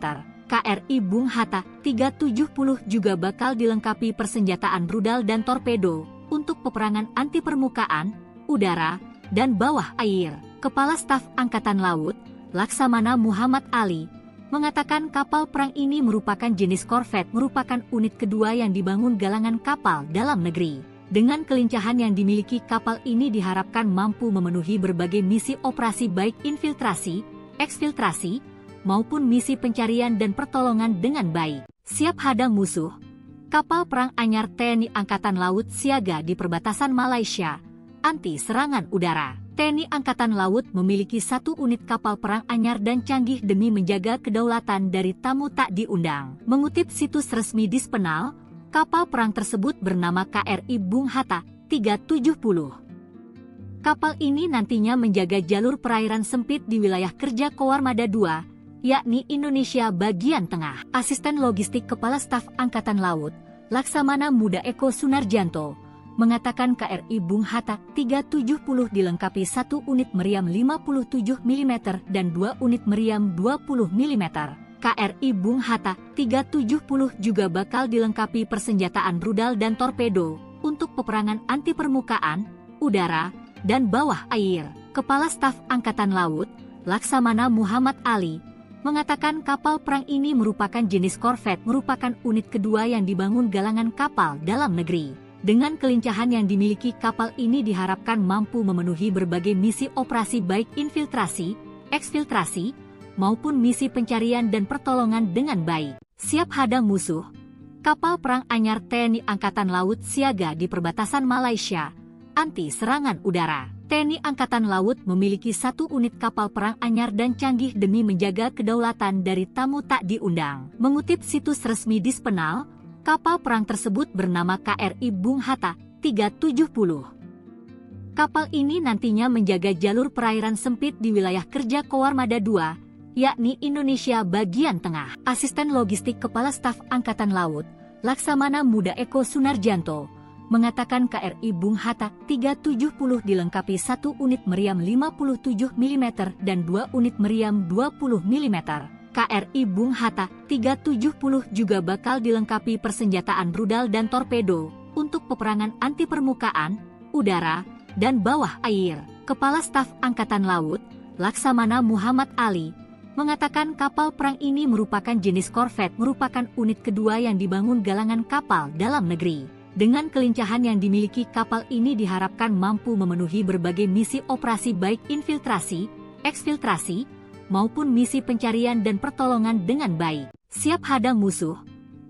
KRI Bung Hatta 370 juga bakal dilengkapi persenjataan rudal dan torpedo untuk peperangan anti permukaan, udara, dan bawah air. Kepala Staf Angkatan Laut, Laksamana Muhammad Ali, mengatakan kapal perang ini merupakan jenis korvet, merupakan unit kedua yang dibangun galangan kapal dalam negeri. Dengan kelincahan yang dimiliki kapal ini diharapkan mampu memenuhi berbagai misi operasi baik infiltrasi, eksfiltrasi, maupun misi pencarian dan pertolongan dengan baik. Siap hadang musuh, Kapal perang anyar TNI Angkatan Laut siaga di perbatasan Malaysia, anti serangan udara. TNI Angkatan Laut memiliki 1 unit kapal perang anyar dan canggih demi menjaga kedaulatan dari tamu tak diundang. Mengutip situs resmi Dispenal, kapal perang tersebut bernama KRI Bung Hatta 370. Kapal ini nantinya menjaga jalur perairan sempit di wilayah kerja Koarmada II, yakni Indonesia bagian tengah. Asisten Logistik Kepala Staf Angkatan Laut, Laksamana Muda Eko Sunarjanto, mengatakan KRI Bung Hatta 370 dilengkapi 1 unit meriam 57 mm dan 2 unit meriam 20 mm. KRI Bung Hatta 370 juga bakal dilengkapi persenjataan rudal dan torpedo untuk peperangan anti permukaan, udara, dan bawah air. Kepala Staf Angkatan Laut, Laksamana Muhammad Ali, mengatakan kapal perang ini merupakan jenis korvet, merupakan unit kedua yang dibangun galangan kapal dalam negeri. Dengan kelincahan yang dimiliki kapal ini diharapkan mampu memenuhi berbagai misi operasi baik infiltrasi, eksfiltrasi, maupun misi pencarian dan pertolongan dengan baik. Siap hadang musuh, kapal perang anyar TNI Angkatan Laut siaga di perbatasan Malaysia, anti serangan udara. TNI Angkatan Laut memiliki 1 unit kapal perang anyar dan canggih demi menjaga kedaulatan dari tamu tak diundang. Mengutip situs resmi Dispenal, kapal perang tersebut bernama KRI Bung Hatta 370. Kapal ini nantinya menjaga jalur perairan sempit di wilayah kerja Koarmada II, yakni Indonesia bagian tengah. Asisten Logistik Kepala Staf Angkatan Laut, Laksamana Muda Eko Sunarjanto, mengatakan KRI Bung Hatta 370 dilengkapi 1 unit meriam 57 mm dan 2 unit meriam 20 mm. KRI Bung Hatta 370 juga bakal dilengkapi persenjataan rudal dan torpedo untuk peperangan anti permukaan, udara, dan bawah air. Kepala Staf Angkatan Laut, Laksamana Muhammad Ali, mengatakan kapal perang ini merupakan jenis korvet, merupakan unit kedua yang dibangun galangan kapal dalam negeri. Dengan kelincahan yang dimiliki kapal ini diharapkan mampu memenuhi berbagai misi operasi baik infiltrasi, eksfiltrasi, maupun misi pencarian dan pertolongan dengan baik. Siap hadang musuh,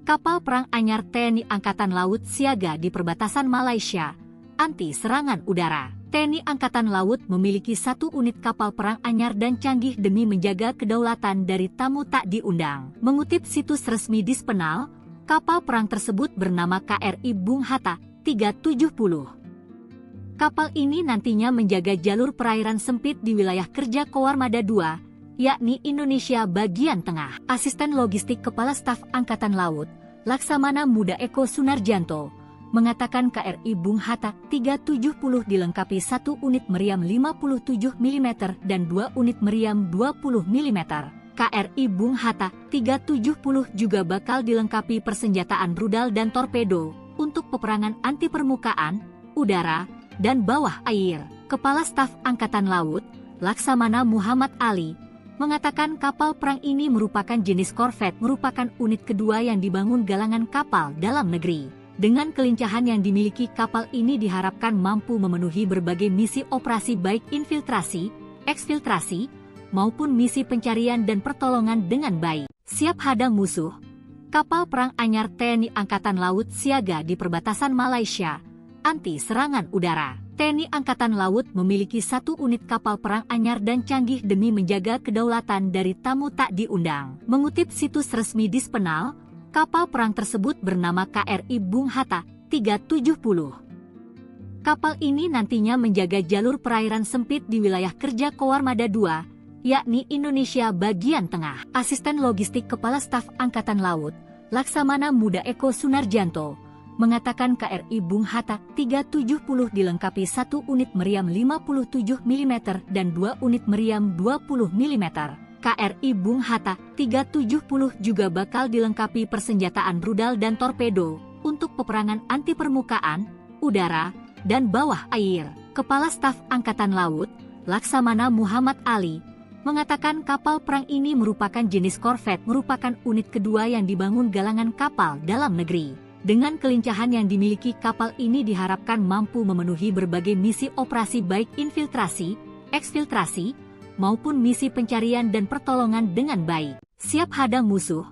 kapal perang anyar TNI Angkatan Laut siaga di perbatasan Malaysia, anti serangan udara. TNI Angkatan Laut memiliki 1 unit kapal perang anyar dan canggih demi menjaga kedaulatan dari tamu tak diundang. Mengutip situs resmi Dispenal, kapal perang tersebut bernama KRI Bung Hatta 370. Kapal ini nantinya menjaga jalur perairan sempit di wilayah kerja Koarmada II, yakni Indonesia bagian tengah. Asisten Logistik Kepala Staf Angkatan Laut, Laksamana Muda Eko Sunarjanto, mengatakan KRI Bung Hatta 370 dilengkapi 1 unit meriam 57 mm dan 2 unit meriam 20 mm. KRI Bung Hatta 370 juga bakal dilengkapi persenjataan rudal dan torpedo untuk peperangan anti permukaan, udara, dan bawah air. Kepala Staf Angkatan Laut, Laksamana Muhammad Ali, mengatakan kapal perang ini merupakan jenis korvet, merupakan unit kedua yang dibangun galangan kapal dalam negeri. Dengan kelincahan yang dimiliki kapal ini diharapkan mampu memenuhi berbagai misi operasi baik infiltrasi, eksfiltrasi, maupun misi pencarian dan pertolongan dengan baik. Siap hadang musuh, kapal perang anyar TNI Angkatan Laut siaga di perbatasan Malaysia, anti serangan udara. TNI Angkatan Laut memiliki 1 unit kapal perang anyar dan canggih demi menjaga kedaulatan dari tamu tak diundang. Mengutip situs resmi Dispenal, kapal perang tersebut bernama KRI Bung Hatta 370. Kapal ini nantinya menjaga jalur perairan sempit di wilayah kerja Koarmada II, yakni Indonesia bagian tengah. Asisten Logistik Kepala Staf Angkatan Laut, Laksamana Muda Eko Sunarjanto, mengatakan KRI Bung Hatta 370 dilengkapi 1 unit meriam 57 mm dan 2 unit meriam 20 mm. KRI Bung Hatta 370 juga bakal dilengkapi persenjataan rudal dan torpedo untuk peperangan anti permukaan, udara, dan bawah air. Kepala Staf Angkatan Laut, Laksamana Muhammad Ali, mengatakan kapal perang ini merupakan jenis korvet, merupakan unit kedua yang dibangun galangan kapal dalam negeri. Dengan kelincahan yang dimiliki kapal ini diharapkan mampu memenuhi berbagai misi operasi baik infiltrasi, eksfiltrasi, maupun misi pencarian dan pertolongan dengan baik. Siap hadang musuh,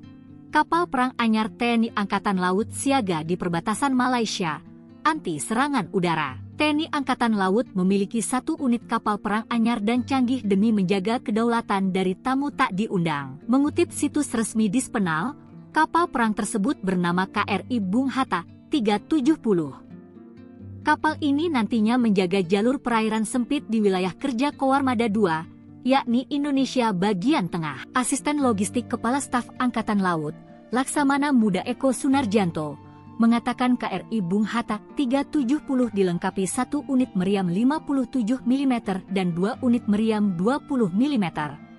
Kapal perang anyar TNI Angkatan Laut siaga di perbatasan Malaysia, anti serangan udara. TNI Angkatan Laut memiliki 1 unit kapal perang anyar dan canggih demi menjaga kedaulatan dari tamu tak diundang. Mengutip situs resmi Dispenal, kapal perang tersebut bernama KRI Bung Hatta 370. Kapal ini nantinya menjaga jalur perairan sempit di wilayah kerja Koarmada II, yakni Indonesia bagian tengah. Asisten Logistik Kepala Staf Angkatan Laut, Laksamana Muda Eko Sunarjanto, mengatakan KRI Bung Hatta 370 dilengkapi 1 unit meriam 57 mm dan 2 unit meriam 20 mm.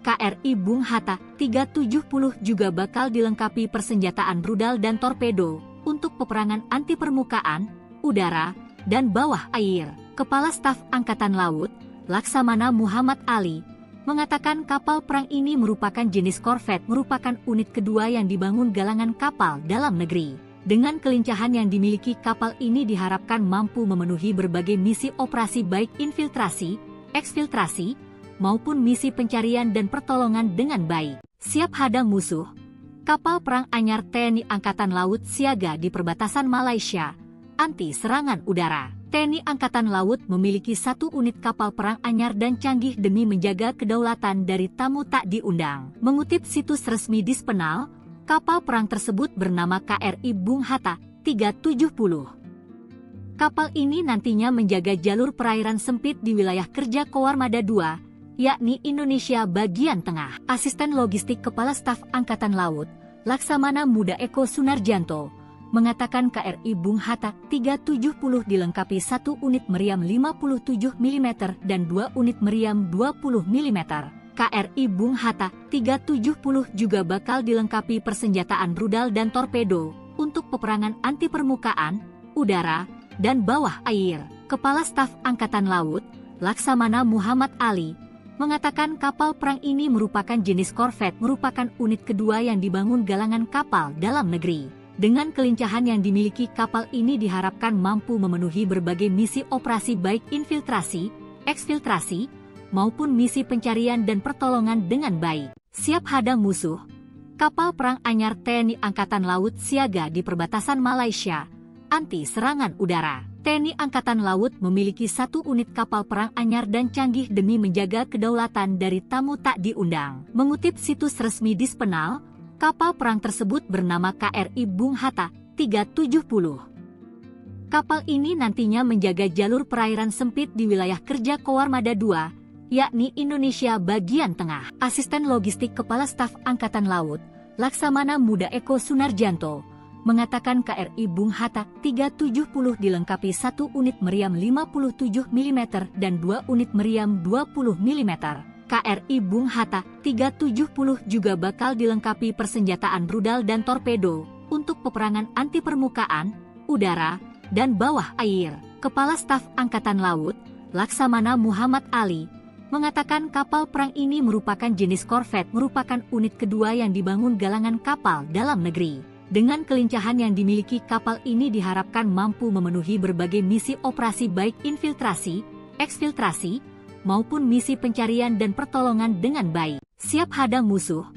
KRI Bung Hatta 370 juga bakal dilengkapi persenjataan rudal dan torpedo untuk peperangan anti permukaan, udara, dan bawah air. Kepala Staf Angkatan Laut, Laksamana Muhammad Ali, mengatakan kapal perang ini merupakan jenis korvet, merupakan unit kedua yang dibangun galangan kapal dalam negeri. Dengan kelincahan yang dimiliki kapal ini diharapkan mampu memenuhi berbagai misi operasi baik infiltrasi, eksfiltrasi, maupun misi pencarian dan pertolongan dengan baik. Siap hadang musuh, kapal perang anyar TNI Angkatan Laut siaga di perbatasan Malaysia, anti serangan udara. TNI Angkatan Laut memiliki 1 unit kapal perang anyar dan canggih demi menjaga kedaulatan dari tamu tak diundang. Mengutip situs resmi Dispenal, kapal perang tersebut bernama KRI Bung Hatta 370. Kapal ini nantinya menjaga jalur perairan sempit di wilayah kerja Koarmada II, yakni Indonesia bagian tengah. Asisten Logistik Kepala Staf Angkatan Laut, Laksamana Muda Eko Sunarjanto, mengatakan KRI Bung Hatta 370 dilengkapi 1 unit meriam 57 mm dan 2 unit meriam 20 mm. KRI Bung Hatta 370 juga bakal dilengkapi persenjataan rudal dan torpedo untuk peperangan anti permukaan, udara, dan bawah air. Kepala Staf Angkatan Laut, Laksamana Muhammad Ali, mengatakan kapal perang ini merupakan jenis korvet, merupakan unit kedua yang dibangun galangan kapal dalam negeri. Dengan kelincahan yang dimiliki kapal ini diharapkan mampu memenuhi berbagai misi operasi baik infiltrasi, eksfiltrasi, maupun misi pencarian dan pertolongan dengan baik. Siap hadang musuh, kapal perang anyar TNI Angkatan Laut siaga di perbatasan Malaysia, anti serangan udara. TNI Angkatan Laut memiliki 1 unit kapal perang anyar dan canggih demi menjaga kedaulatan dari tamu tak diundang. Mengutip situs resmi Dispenal, kapal perang tersebut bernama KRI Bung Hatta 370. Kapal ini nantinya menjaga jalur perairan sempit di wilayah kerja Koarmada II, yakni Indonesia bagian tengah. Asisten Logistik Kepala Staf Angkatan Laut, Laksamana Muda Eko Sunarjanto, mengatakan KRI Bung Hatta 370 dilengkapi 1 unit meriam 57 mm dan 2 unit meriam 20 mm. KRI Bung Hatta 370 juga bakal dilengkapi persenjataan rudal dan torpedo untuk peperangan anti permukaan, udara, dan bawah air. Kepala Staf Angkatan Laut, Laksamana Muhammad Ali, mengatakan kapal perang ini merupakan jenis korvet, merupakan unit kedua yang dibangun galangan kapal dalam negeri. Dengan kelincahan yang dimiliki kapal ini diharapkan mampu memenuhi berbagai misi operasi baik infiltrasi, eksfiltrasi, maupun misi pencarian dan pertolongan dengan baik. Siap hadang musuh,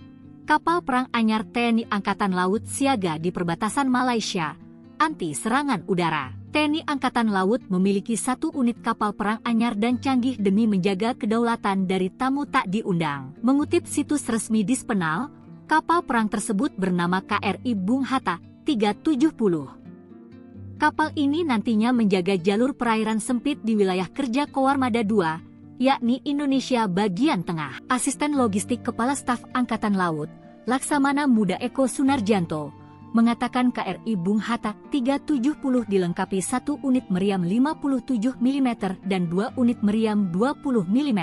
kapal perang anyar TNI Angkatan Laut siaga di perbatasan Malaysia, anti serangan udara. TNI Angkatan Laut memiliki 1 unit kapal perang anyar dan canggih demi menjaga kedaulatan dari tamu tak diundang. Mengutip situs resmi Dispenal, kapal perang tersebut bernama KRI Bung Hatta 370. Kapal ini nantinya menjaga jalur perairan sempit di wilayah kerja Koarmada II, yakni Indonesia bagian tengah. Asisten Logistik Kepala Staf Angkatan Laut, Laksamana Muda Eko Sunarjanto, mengatakan KRI Bung Hatta 370 dilengkapi 1 unit meriam 57 mm dan 2 unit meriam 20 mm.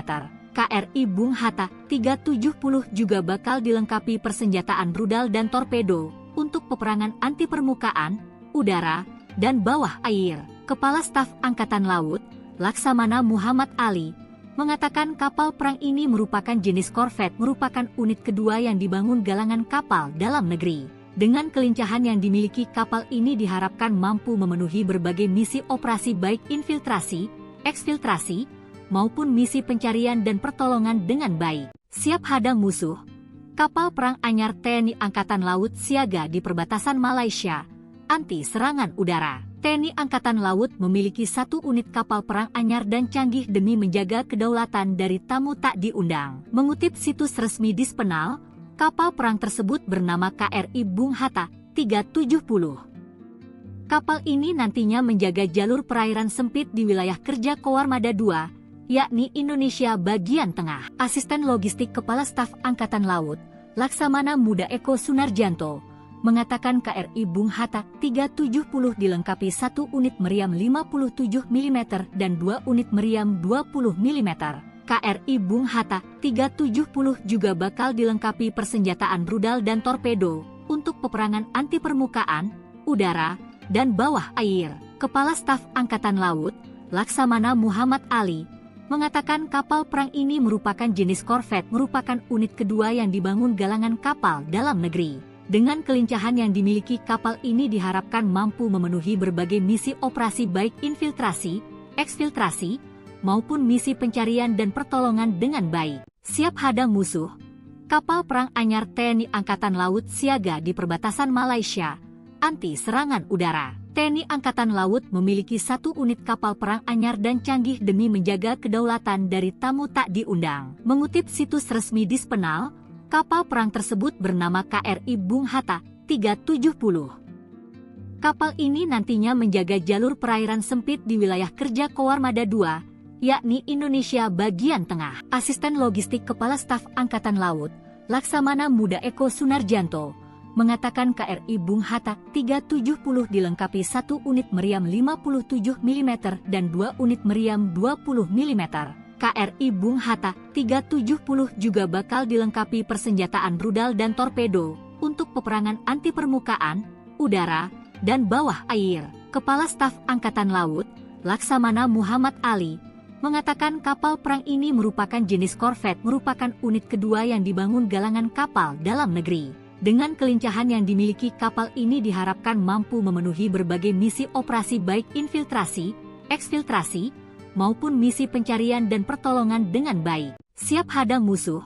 KRI Bung Hatta 370 juga bakal dilengkapi persenjataan rudal dan torpedo untuk peperangan anti permukaan, udara, dan bawah air. Kepala Staf Angkatan Laut, Laksamana Muhammad Ali, mengatakan kapal perang ini merupakan jenis korvet, merupakan unit kedua yang dibangun galangan kapal dalam negeri. Dengan kelincahan yang dimiliki kapal ini diharapkan mampu memenuhi berbagai misi operasi baik infiltrasi, eksfiltrasi, maupun misi pencarian dan pertolongan dengan baik. Siap hadang musuh, Kapal perang anyar TNI Angkatan Laut siaga di perbatasan Malaysia, anti serangan udara. TNI Angkatan Laut memiliki 1 unit kapal perang anyar dan canggih demi menjaga kedaulatan dari tamu tak diundang. Mengutip situs resmi Dispenal, kapal perang tersebut bernama KRI Bung Hatta 370. Kapal ini nantinya menjaga jalur perairan sempit di wilayah kerja Koarmada II, yakni Indonesia bagian tengah. Asisten Logistik Kepala Staf Angkatan Laut, Laksamana Muda Eko Sunarjanto, mengatakan KRI Bung Hatta 370 dilengkapi 1 unit meriam 57 mm dan 2 unit meriam 20 mm. KRI Bung Hatta 370 juga bakal dilengkapi persenjataan rudal dan torpedo untuk peperangan anti permukaan, udara, dan bawah air. Kepala Staf Angkatan Laut, Laksamana Muhammad Ali, mengatakan kapal perang ini merupakan jenis korvet, merupakan unit kedua yang dibangun galangan kapal dalam negeri. Dengan kelincahan yang dimiliki kapal ini diharapkan mampu memenuhi berbagai misi operasi baik infiltrasi, eksfiltrasi, maupun misi pencarian dan pertolongan dengan baik. Siap hadang musuh, kapal perang anyar TNI Angkatan Laut siaga di perbatasan Malaysia, anti serangan udara. TNI Angkatan Laut memiliki 1 unit kapal perang anyar dan canggih demi menjaga kedaulatan dari tamu tak diundang. Mengutip situs resmi Dispenal, kapal perang tersebut bernama KRI Bung Hatta 370. Kapal ini nantinya menjaga jalur perairan sempit di wilayah kerja Koarmada II, yakni Indonesia bagian tengah. Asisten Logistik Kepala Staf Angkatan Laut, Laksamana Muda Eko Sunarjanto, mengatakan KRI Bung Hatta 370 dilengkapi 1 unit meriam 57 mm dan 2 unit meriam 20 mm. KRI Bung Hatta 370 juga bakal dilengkapi persenjataan rudal dan torpedo untuk peperangan anti permukaan, udara, dan bawah air. Kepala Staf Angkatan Laut, Laksamana Muhammad Ali, mengatakan kapal perang ini merupakan jenis korvet, merupakan unit kedua yang dibangun galangan kapal dalam negeri. Dengan kelincahan yang dimiliki kapal ini diharapkan mampu memenuhi berbagai misi operasi baik infiltrasi, eksfiltrasi, maupun misi pencarian dan pertolongan dengan baik. Siap hadang musuh,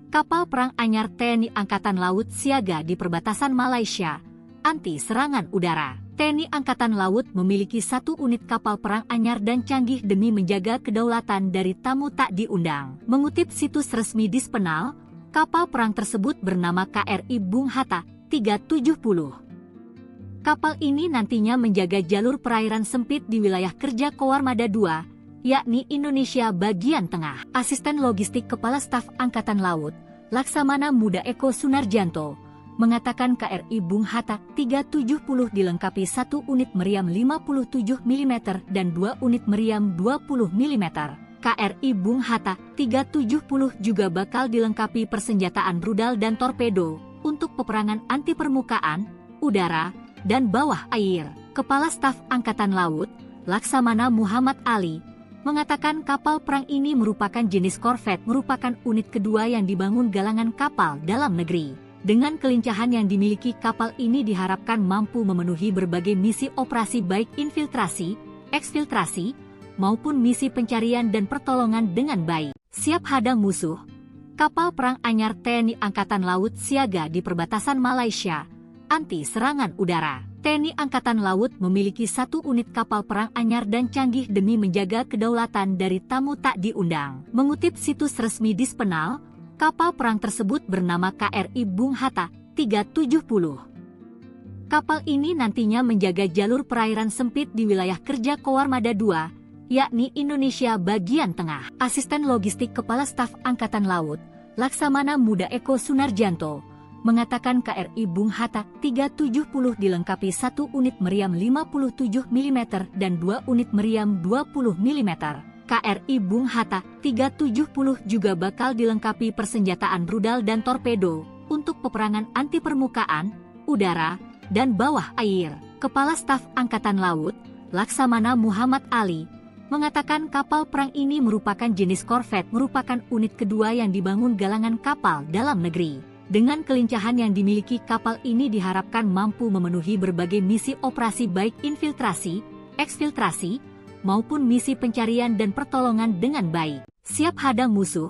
kapal perang anyar TNI Angkatan Laut siaga di perbatasan Malaysia, anti serangan udara. TNI Angkatan Laut memiliki 1 unit kapal perang anyar dan canggih demi menjaga kedaulatan dari tamu tak diundang. Mengutip situs resmi Dispenal, kapal perang tersebut bernama KRI Bung Hatta 370. Kapal ini nantinya menjaga jalur perairan sempit di wilayah kerja Koarmada II, yakni Indonesia bagian tengah. Asisten Logistik Kepala Staf Angkatan Laut, Laksamana Muda Eko Sunarjanto, mengatakan KRI Bung Hatta 370 dilengkapi 1 unit meriam 57 mm dan 2 unit meriam 20 mm. KRI Bung Hatta 370 juga bakal dilengkapi persenjataan rudal dan torpedo untuk peperangan anti permukaan, udara, dan bawah air. Kepala Staf Angkatan Laut, Laksamana Muhammad Ali, mengatakan kapal perang ini merupakan jenis korvet, merupakan unit kedua yang dibangun galangan kapal dalam negeri. Dengan kelincahan yang dimiliki kapal ini diharapkan mampu memenuhi berbagai misi operasi baik infiltrasi, eksfiltrasi, maupun misi pencarian dan pertolongan dengan baik. Siap hadang musuh, kapal perang anyar TNI Angkatan Laut siaga di perbatasan Malaysia, anti serangan udara. TNI Angkatan Laut memiliki 1 unit kapal perang anyar dan canggih demi menjaga kedaulatan dari tamu tak diundang. Mengutip situs resmi Dispenal, kapal perang tersebut bernama KRI Bung Hatta 370. Kapal ini nantinya menjaga jalur perairan sempit di wilayah kerja Koarmada II, yakni Indonesia bagian tengah. Asisten Logistik Kepala Staf Angkatan Laut, Laksamana Muda Eko Sunarjanto, mengatakan KRI Bung Hatta 370 dilengkapi 1 unit meriam 57 mm dan 2 unit meriam 20 mm. KRI Bung Hatta 370 juga bakal dilengkapi persenjataan rudal dan torpedo untuk peperangan anti permukaan, udara, dan bawah air. Kepala Staf Angkatan Laut, Laksamana Muhammad Ali, mengatakan kapal perang ini merupakan jenis korvet, merupakan unit kedua yang dibangun galangan kapal dalam negeri. Dengan kelincahan yang dimiliki kapal ini diharapkan mampu memenuhi berbagai misi operasi baik infiltrasi, eksfiltrasi, maupun misi pencarian dan pertolongan dengan baik. Siap hadang musuh,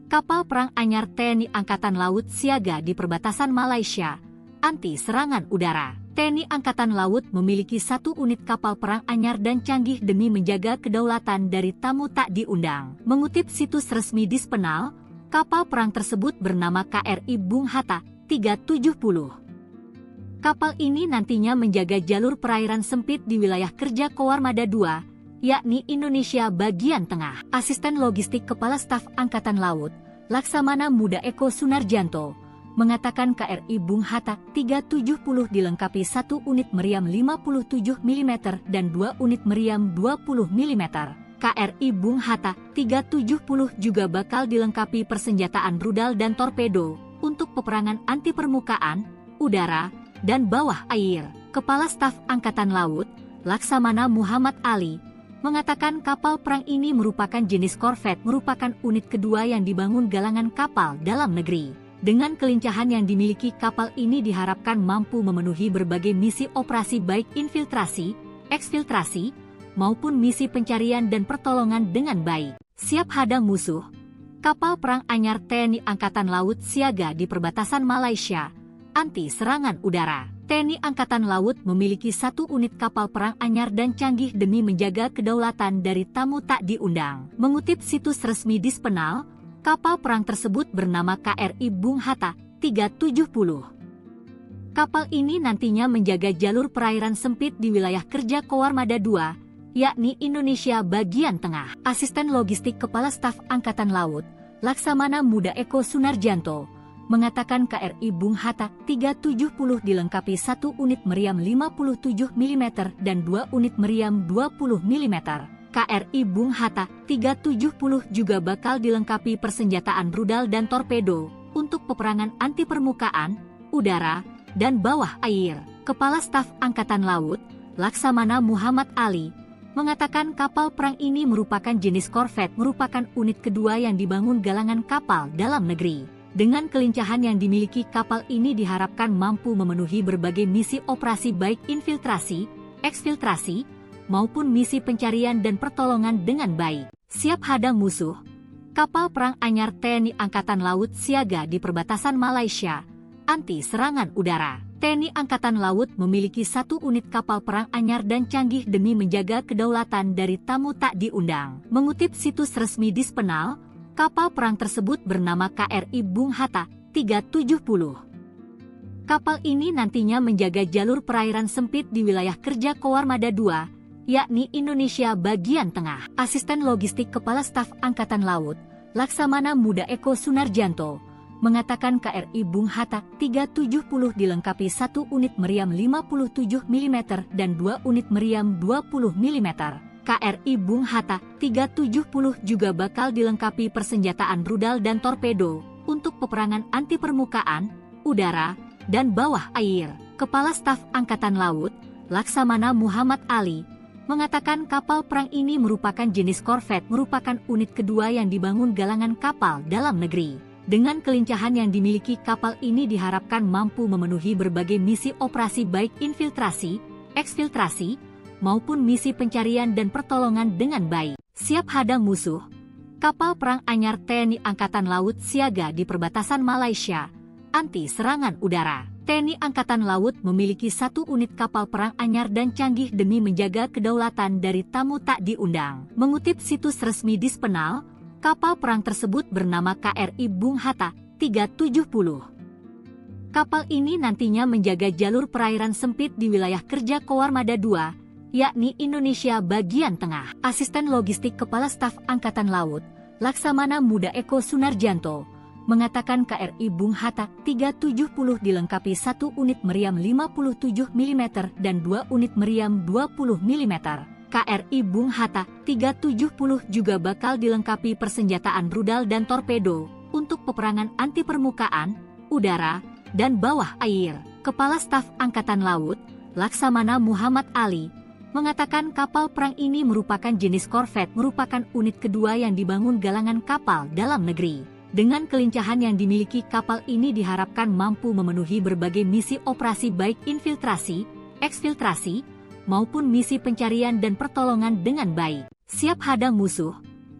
Kapal perang anyar TNI Angkatan Laut siaga di perbatasan Malaysia, anti serangan udara. TNI Angkatan Laut memiliki 1 unit kapal perang anyar dan canggih demi menjaga kedaulatan dari tamu tak diundang. Mengutip situs resmi Dispenal, kapal perang tersebut bernama KRI Bung Hatta 370. Kapal ini nantinya menjaga jalur perairan sempit di wilayah kerja Koarmada II, yakni Indonesia bagian tengah. Asisten Logistik Kepala Staf Angkatan Laut, Laksamana Muda Eko Sunarjanto, mengatakan KRI Bung Hatta 370 dilengkapi 1 unit meriam 57 mm dan 2 unit meriam 20 mm. KRI Bung Hatta 370 juga bakal dilengkapi persenjataan rudal dan torpedo untuk peperangan anti permukaan, udara, dan bawah air. Kepala Staf Angkatan Laut, Laksamana Muhammad Ali, mengatakan kapal perang ini merupakan jenis korvet, merupakan unit kedua yang dibangun galangan kapal dalam negeri. Dengan kelincahan yang dimiliki kapal ini diharapkan mampu memenuhi berbagai misi operasi baik infiltrasi, eksfiltrasi, maupun misi pencarian dan pertolongan dengan baik. Siap hadang musuh, kapal perang anyar TNI Angkatan Laut siaga di perbatasan Malaysia, anti serangan udara. TNI Angkatan Laut memiliki 1 unit kapal perang anyar dan canggih demi menjaga kedaulatan dari tamu tak diundang. Mengutip situs resmi Dispenal, kapal perang tersebut bernama KRI Bung Hatta 370. Kapal ini nantinya menjaga jalur perairan sempit di wilayah kerja Koarmada II, yakni Indonesia bagian tengah. Asisten Logistik Kepala Staf Angkatan Laut, Laksamana Muda Eko Sunarjanto, mengatakan KRI Bung Hatta 370 dilengkapi 1 unit meriam 57 mm dan 2 unit meriam 20 mm. KRI Bung Hatta 370 juga bakal dilengkapi persenjataan rudal dan torpedo untuk peperangan anti permukaan, udara, dan bawah air. Kepala Staf Angkatan Laut, Laksamana Muhammad Ali, mengatakan kapal perang ini merupakan jenis korvet, merupakan unit kedua yang dibangun galangan kapal dalam negeri. Dengan kelincahan yang dimiliki kapal ini diharapkan mampu memenuhi berbagai misi operasi baik infiltrasi, eksfiltrasi, maupun misi pencarian dan pertolongan dengan baik. Siap hadang musuh, kapal perang anyar TNI Angkatan Laut siaga di perbatasan Malaysia, anti serangan udara. TNI Angkatan Laut memiliki 1 unit kapal perang anyar dan canggih demi menjaga kedaulatan dari tamu tak diundang. Mengutip situs resmi Dispenal, kapal perang tersebut bernama KRI Bung Hatta 370. Kapal ini nantinya menjaga jalur perairan sempit di wilayah kerja Koarmada II, yakni Indonesia bagian tengah. Asisten Logistik Kepala Staf Angkatan Laut, Laksamana Muda Eko Sunarjanto, mengatakan KRI Bung Hatta 370 dilengkapi 1 unit meriam 57 mm dan 2 unit meriam 20 mm. KRI Bung Hatta 370 juga bakal dilengkapi persenjataan rudal dan torpedo untuk peperangan anti permukaan, udara, dan bawah air. Kepala Staf Angkatan Laut, Laksamana Muhammad Ali, mengatakan kapal perang ini merupakan jenis korvet, merupakan unit kedua yang dibangun galangan kapal dalam negeri. Dengan kelincahan yang dimiliki kapal ini diharapkan mampu memenuhi berbagai misi operasi baik infiltrasi, eksfiltrasi, maupun misi pencarian dan pertolongan dengan baik. Siap hadang musuh, kapal perang anyar TNI Angkatan Laut siaga di perbatasan Malaysia, anti serangan udara. TNI Angkatan Laut memiliki 1 unit kapal perang anyar dan canggih demi menjaga kedaulatan dari tamu tak diundang. Mengutip situs resmi Dispenal, kapal perang tersebut bernama KRI Bung Hatta 370. Kapal ini nantinya menjaga jalur perairan sempit di wilayah kerja Koarmada II, yakni Indonesia bagian tengah. Asisten Logistik Kepala Staf Angkatan Laut, Laksamana Muda Eko Sunarjanto, mengatakan KRI Bung Hatta 370 dilengkapi 1 unit meriam 57 mm dan 2 unit meriam 20 mm. KRI Bung Hatta 370 juga bakal dilengkapi persenjataan rudal dan torpedo untuk peperangan anti permukaan, udara, dan bawah air. Kepala Staf Angkatan Laut, Laksamana Muhammad Ali, mengatakan kapal perang ini merupakan jenis korvet, merupakan unit kedua yang dibangun galangan kapal dalam negeri. Dengan kelincahan yang dimiliki kapal ini diharapkan mampu memenuhi berbagai misi operasi baik infiltrasi, eksfiltrasi, maupun misi pencarian dan pertolongan dengan baik. Siap hadang musuh,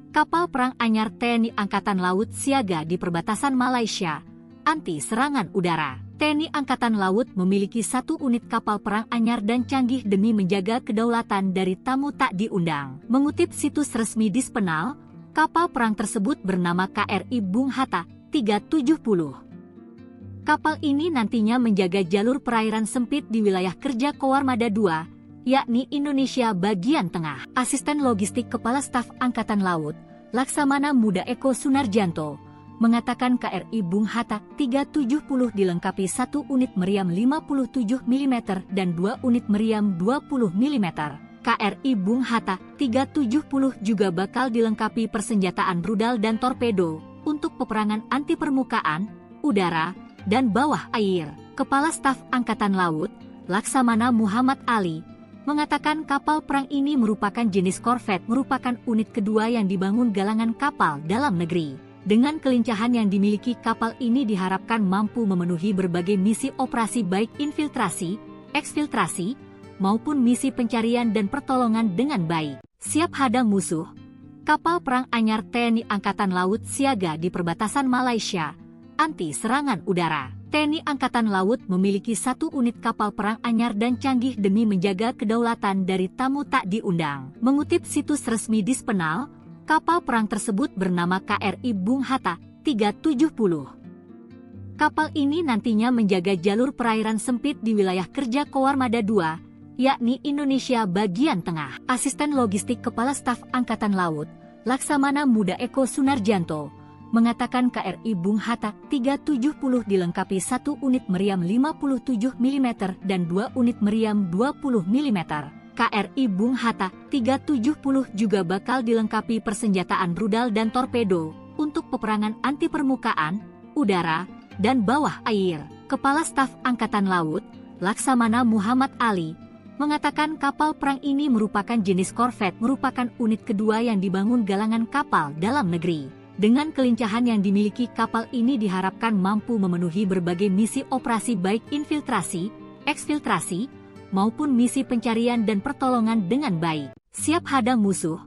Kapal perang anyar TNI Angkatan Laut siaga di perbatasan Malaysia, anti serangan udara. TNI Angkatan Laut memiliki 1 unit kapal perang anyar dan canggih demi menjaga kedaulatan dari tamu tak diundang. Mengutip situs resmi Dispenal, kapal perang tersebut bernama KRI Bung Hatta 370. Kapal ini nantinya menjaga jalur perairan sempit di wilayah kerja Koarmada II, yakni Indonesia bagian tengah. Asisten Logistik Kepala Staf Angkatan Laut, Laksamana Muda Eko Sunarjanto, mengatakan KRI Bung Hatta 370 dilengkapi 1 unit meriam 57 mm dan 2 unit meriam 20 mm. KRI Bung Hatta 370 juga bakal dilengkapi persenjataan rudal dan torpedo untuk peperangan anti permukaan, udara, dan bawah air. Kepala Staf Angkatan Laut, Laksamana Muhammad Ali, mengatakan kapal perang ini merupakan jenis korvet, merupakan unit kedua yang dibangun galangan kapal dalam negeri. Dengan kelincahan yang dimiliki kapal ini diharapkan mampu memenuhi berbagai misi operasi baik infiltrasi, eksfiltrasi, maupun misi pencarian dan pertolongan dengan baik. Siap hadang musuh, kapal perang anyar TNI Angkatan Laut siaga di perbatasan Malaysia, anti serangan udara. TNI Angkatan Laut memiliki 1 unit kapal perang anyar dan canggih demi menjaga kedaulatan dari tamu tak diundang. Mengutip situs resmi Dispenal, kapal perang tersebut bernama KRI Bung Hatta 370. Kapal ini nantinya menjaga jalur perairan sempit di wilayah kerja Koarmada II, yakni Indonesia bagian tengah. Asisten Logistik Kepala Staf Angkatan Laut, Laksamana Muda Eko Sunarjanto, mengatakan KRI Bung Hatta 370 dilengkapi 1 unit meriam 57 mm dan 2 unit meriam 20 mm. KRI Bung Hatta 370 juga bakal dilengkapi persenjataan rudal dan torpedo untuk peperangan anti permukaan, udara, dan bawah air. Kepala Staf Angkatan Laut, Laksamana Muhammad Ali, mengatakan kapal perang ini merupakan jenis korvet, merupakan unit kedua yang dibangun galangan kapal dalam negeri. Dengan kelincahan yang dimiliki kapal ini diharapkan mampu memenuhi berbagai misi operasi baik infiltrasi, eksfiltrasi, maupun misi pencarian dan pertolongan dengan baik. Siap hadang musuh,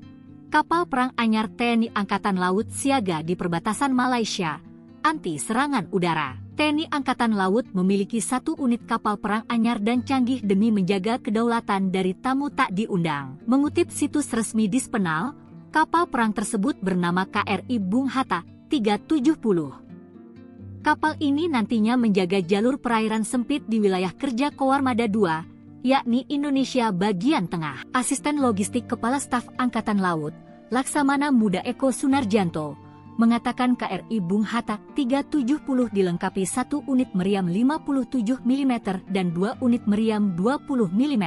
kapal perang anyar TNI Angkatan Laut siaga di perbatasan Malaysia, anti serangan udara. TNI Angkatan Laut memiliki 1 unit kapal perang anyar dan canggih demi menjaga kedaulatan dari tamu tak diundang. Mengutip situs resmi Dispenal, kapal perang tersebut bernama KRI Bung Hatta 370. Kapal ini nantinya menjaga jalur perairan sempit di wilayah kerja Koarmada II, yakni Indonesia bagian tengah. Asisten Logistik Kepala Staf Angkatan Laut, Laksamana Muda Eko Sunarjanto, mengatakan KRI Bung Hatta 370 dilengkapi 1 unit meriam 57 mm dan 2 unit meriam 20 mm.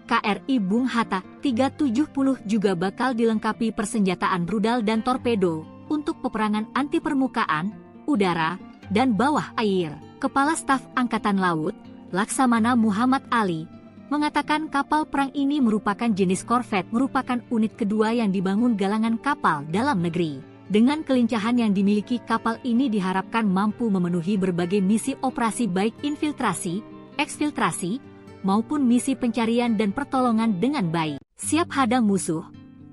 KRI Bung Hatta 370 juga bakal dilengkapi persenjataan rudal dan torpedo untuk peperangan anti permukaan, udara, dan bawah air. Kepala Staf Angkatan Laut, Laksamana Muhammad Ali, mengatakan kapal perang ini merupakan jenis korvet, merupakan unit kedua yang dibangun galangan kapal dalam negeri. Dengan kelincahan yang dimiliki kapal ini diharapkan mampu memenuhi berbagai misi operasi baik infiltrasi, eksfiltrasi, maupun misi pencarian dan pertolongan dengan baik. Siap hadang musuh,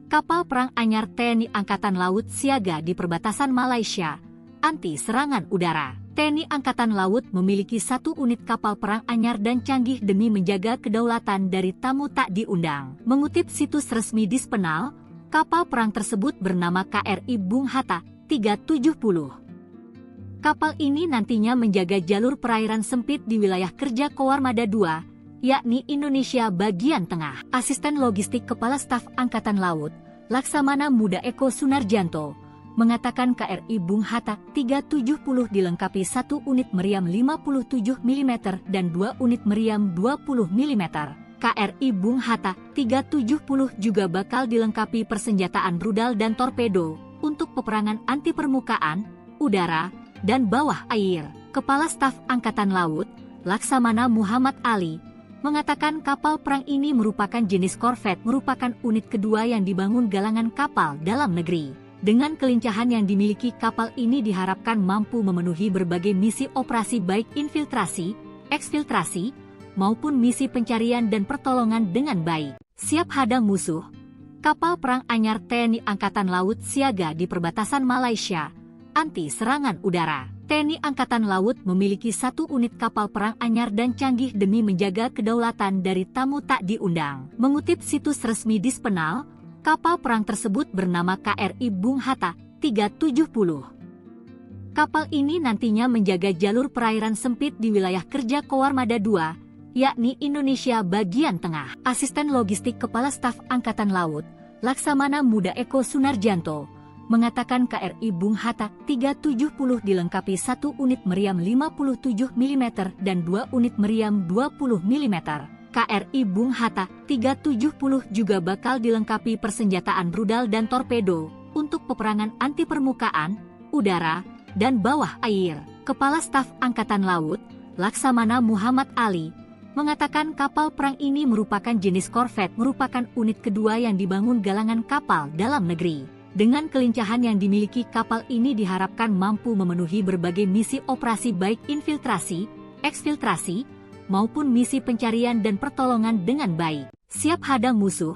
kapal perang anyar TNI Angkatan Laut siaga di perbatasan Malaysia, anti serangan udara. TNI Angkatan Laut memiliki 1 unit kapal perang anyar dan canggih demi menjaga kedaulatan dari tamu tak diundang. Mengutip situs resmi Dispenal, kapal perang tersebut bernama KRI Bung Hatta 370. Kapal ini nantinya menjaga jalur perairan sempit di wilayah kerja Koarmada II, yakni Indonesia bagian tengah. Asisten Logistik Kepala Staf Angkatan Laut, Laksamana Muda Eko Sunarjanto, mengatakan KRI Bung Hatta 370 dilengkapi 1 unit meriam 57 mm dan 2 unit meriam 20 mm. KRI Bung Hatta 370 juga bakal dilengkapi persenjataan rudal dan torpedo untuk peperangan anti permukaan, udara, dan bawah air. Kepala Staf Angkatan Laut, Laksamana Muhammad Ali, mengatakan kapal perang ini merupakan jenis korvet, merupakan unit kedua yang dibangun galangan kapal dalam negeri. Dengan kelincahan yang dimiliki kapal ini diharapkan mampu memenuhi berbagai misi operasi baik infiltrasi, eksfiltrasi, maupun misi pencarian dan pertolongan dengan baik. Siap hadang musuh, Kapal perang anyar TNI Angkatan Laut siaga di perbatasan Malaysia, anti serangan udara. TNI Angkatan Laut memiliki 1 unit kapal perang anyar dan canggih demi menjaga kedaulatan dari tamu tak diundang. Mengutip situs resmi Dispenal, kapal perang tersebut bernama KRI Bung Hatta 370. Kapal ini nantinya menjaga jalur perairan sempit di wilayah kerja Koarmada II, yakni Indonesia bagian tengah. Asisten Logistik Kepala Staf Angkatan Laut, Laksamana Muda Eko Sunarjanto, mengatakan KRI Bung Hatta 370 dilengkapi 1 unit meriam 57 mm dan 2 unit meriam 20 mm. KRI Bung Hatta 370 juga bakal dilengkapi persenjataan rudal dan torpedo untuk peperangan anti permukaan, udara, dan bawah air. Kepala Staf Angkatan Laut, Laksamana Muhammad Ali, mengatakan kapal perang ini merupakan jenis korvet, merupakan unit kedua yang dibangun galangan kapal dalam negeri. Dengan kelincahan yang dimiliki kapal ini diharapkan mampu memenuhi berbagai misi operasi baik infiltrasi, eksfiltrasi, maupun misi pencarian dan pertolongan dengan baik. Siap hadang musuh,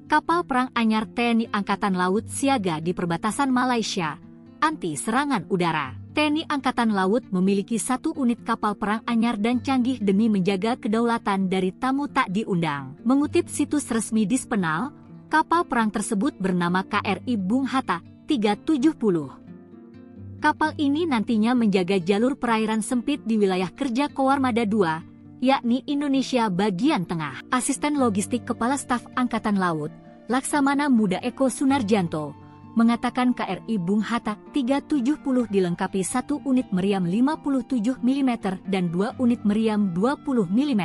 kapal perang anyar TNI Angkatan Laut siaga di perbatasan Malaysia, anti serangan udara. TNI Angkatan Laut memiliki 1 unit kapal perang anyar dan canggih demi menjaga kedaulatan dari tamu tak diundang. Mengutip situs resmi Dispenal, kapal perang tersebut bernama KRI Bung Hatta 370. Kapal ini nantinya menjaga jalur perairan sempit di wilayah kerja Koarmada II, yakni Indonesia bagian tengah. Asisten Logistik Kepala Staf Angkatan Laut, Laksamana Muda Eko Sunarjanto, mengatakan KRI Bung Hatta 370 dilengkapi 1 unit meriam 57 mm dan 2 unit meriam 20 mm.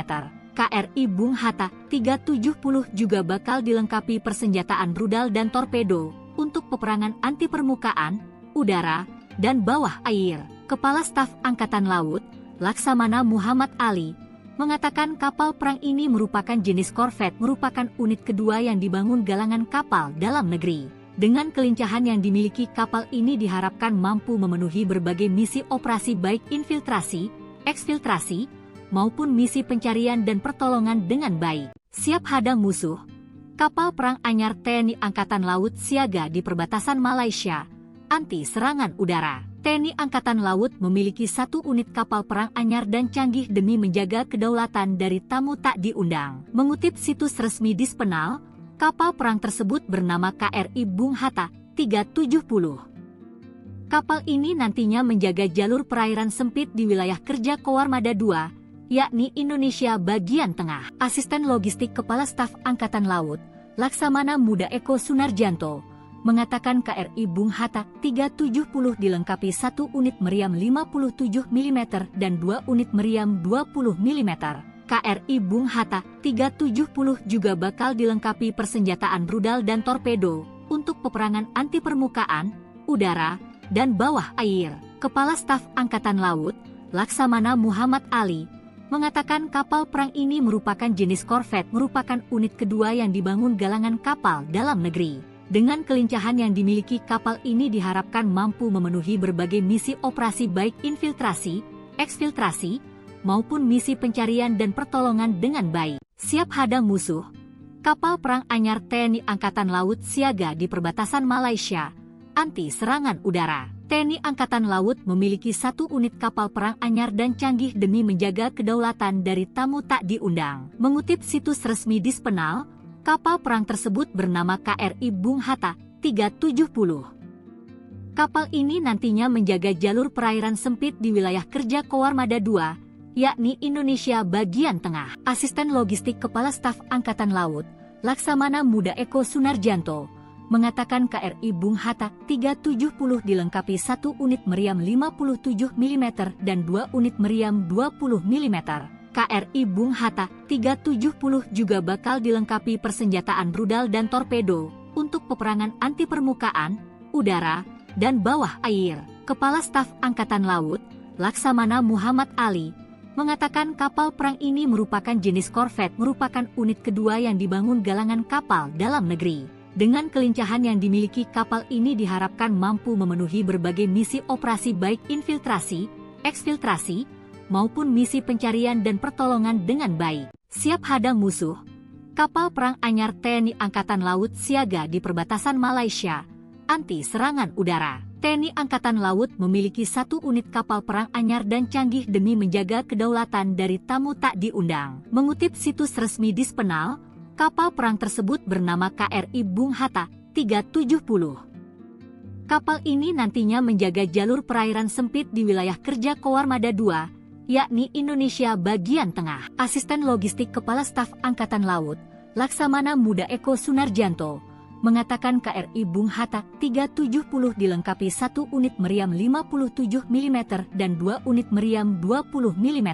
KRI Bung Hatta 370 juga bakal dilengkapi persenjataan rudal dan torpedo untuk peperangan anti permukaan, udara, dan bawah air. Kepala Staf Angkatan Laut, Laksamana Muhammad Ali, mengatakan kapal perang ini merupakan jenis korvet, merupakan unit kedua yang dibangun galangan kapal dalam negeri. Dengan kelincahan yang dimiliki kapal ini diharapkan mampu memenuhi berbagai misi operasi baik infiltrasi, eksfiltrasi, maupun misi pencarian dan pertolongan dengan baik. Siap hadang musuh, kapal perang anyar TNI Angkatan Laut siaga di perbatasan Malaysia, anti serangan udara. TNI Angkatan Laut memiliki 1 unit kapal perang anyar dan canggih demi menjaga kedaulatan dari tamu tak diundang. Mengutip situs resmi Dispenal, kapal perang tersebut bernama KRI Bung Hatta 370. Kapal ini nantinya menjaga jalur perairan sempit di wilayah kerja Koarmada II, yakni Indonesia bagian tengah. Asisten Logistik Kepala Staf Angkatan Laut, Laksamana Muda Eko Sunarjanto, mengatakan KRI Bung Hatta 370 dilengkapi 1 unit meriam 57 mm dan 2 unit meriam 20 mm. KRI Bung Hatta 370 juga bakal dilengkapi persenjataan rudal dan torpedo untuk peperangan anti permukaan, udara, dan bawah air. Kepala Staf Angkatan Laut, Laksamana Muhammad Ali, mengatakan kapal perang ini merupakan jenis korvet, merupakan unit kedua yang dibangun galangan kapal dalam negeri. Dengan kelincahan yang dimiliki kapal ini diharapkan mampu memenuhi berbagai misi operasi baik infiltrasi, eksfiltrasi, maupun misi pencarian dan pertolongan dengan baik. Siap hadang musuh, kapal perang anyar TNI Angkatan Laut siaga di perbatasan Malaysia, anti serangan udara. TNI Angkatan Laut memiliki 1 unit kapal perang anyar dan canggih demi menjaga kedaulatan dari tamu tak diundang. Mengutip situs resmi Dispenal, kapal perang tersebut bernama KRI Bung Hatta 370. Kapal ini nantinya menjaga jalur perairan sempit di wilayah kerja Koarmada II, yakni Indonesia bagian tengah. Asisten Logistik Kepala Staf Angkatan Laut, Laksamana Muda Eko Sunarjanto, mengatakan KRI Bung Hatta 370 dilengkapi 1 unit meriam 57 mm dan 2 unit meriam 20 mm. KRI Bung Hatta 370 juga bakal dilengkapi persenjataan rudal dan torpedo untuk peperangan anti permukaan, udara, dan bawah air. Kepala Staf Angkatan Laut, Laksamana Muhammad Ali, mengatakan kapal perang ini merupakan jenis korvet, merupakan unit kedua yang dibangun galangan kapal dalam negeri. Dengan kelincahan yang dimiliki kapal ini diharapkan mampu memenuhi berbagai misi operasi baik infiltrasi, eksfiltrasi, maupun misi pencarian dan pertolongan dengan baik. Siap hadang musuh, Kapal perang anyar TNI Angkatan Laut siaga di perbatasan Malaysia, anti serangan udara. TNI Angkatan Laut memiliki 1 unit kapal perang anyar dan canggih demi menjaga kedaulatan dari tamu tak diundang. Mengutip situs resmi Dispenal, kapal perang tersebut bernama KRI Bung Hatta 370. Kapal ini nantinya menjaga jalur perairan sempit di wilayah kerja Koarmada II, yakni Indonesia bagian tengah. Asisten Logistik Kepala Staf Angkatan Laut, Laksamana Muda Eko Sunarjanto, mengatakan KRI Bung Hatta 370 dilengkapi 1 unit meriam 57 mm dan 2 unit meriam 20 mm.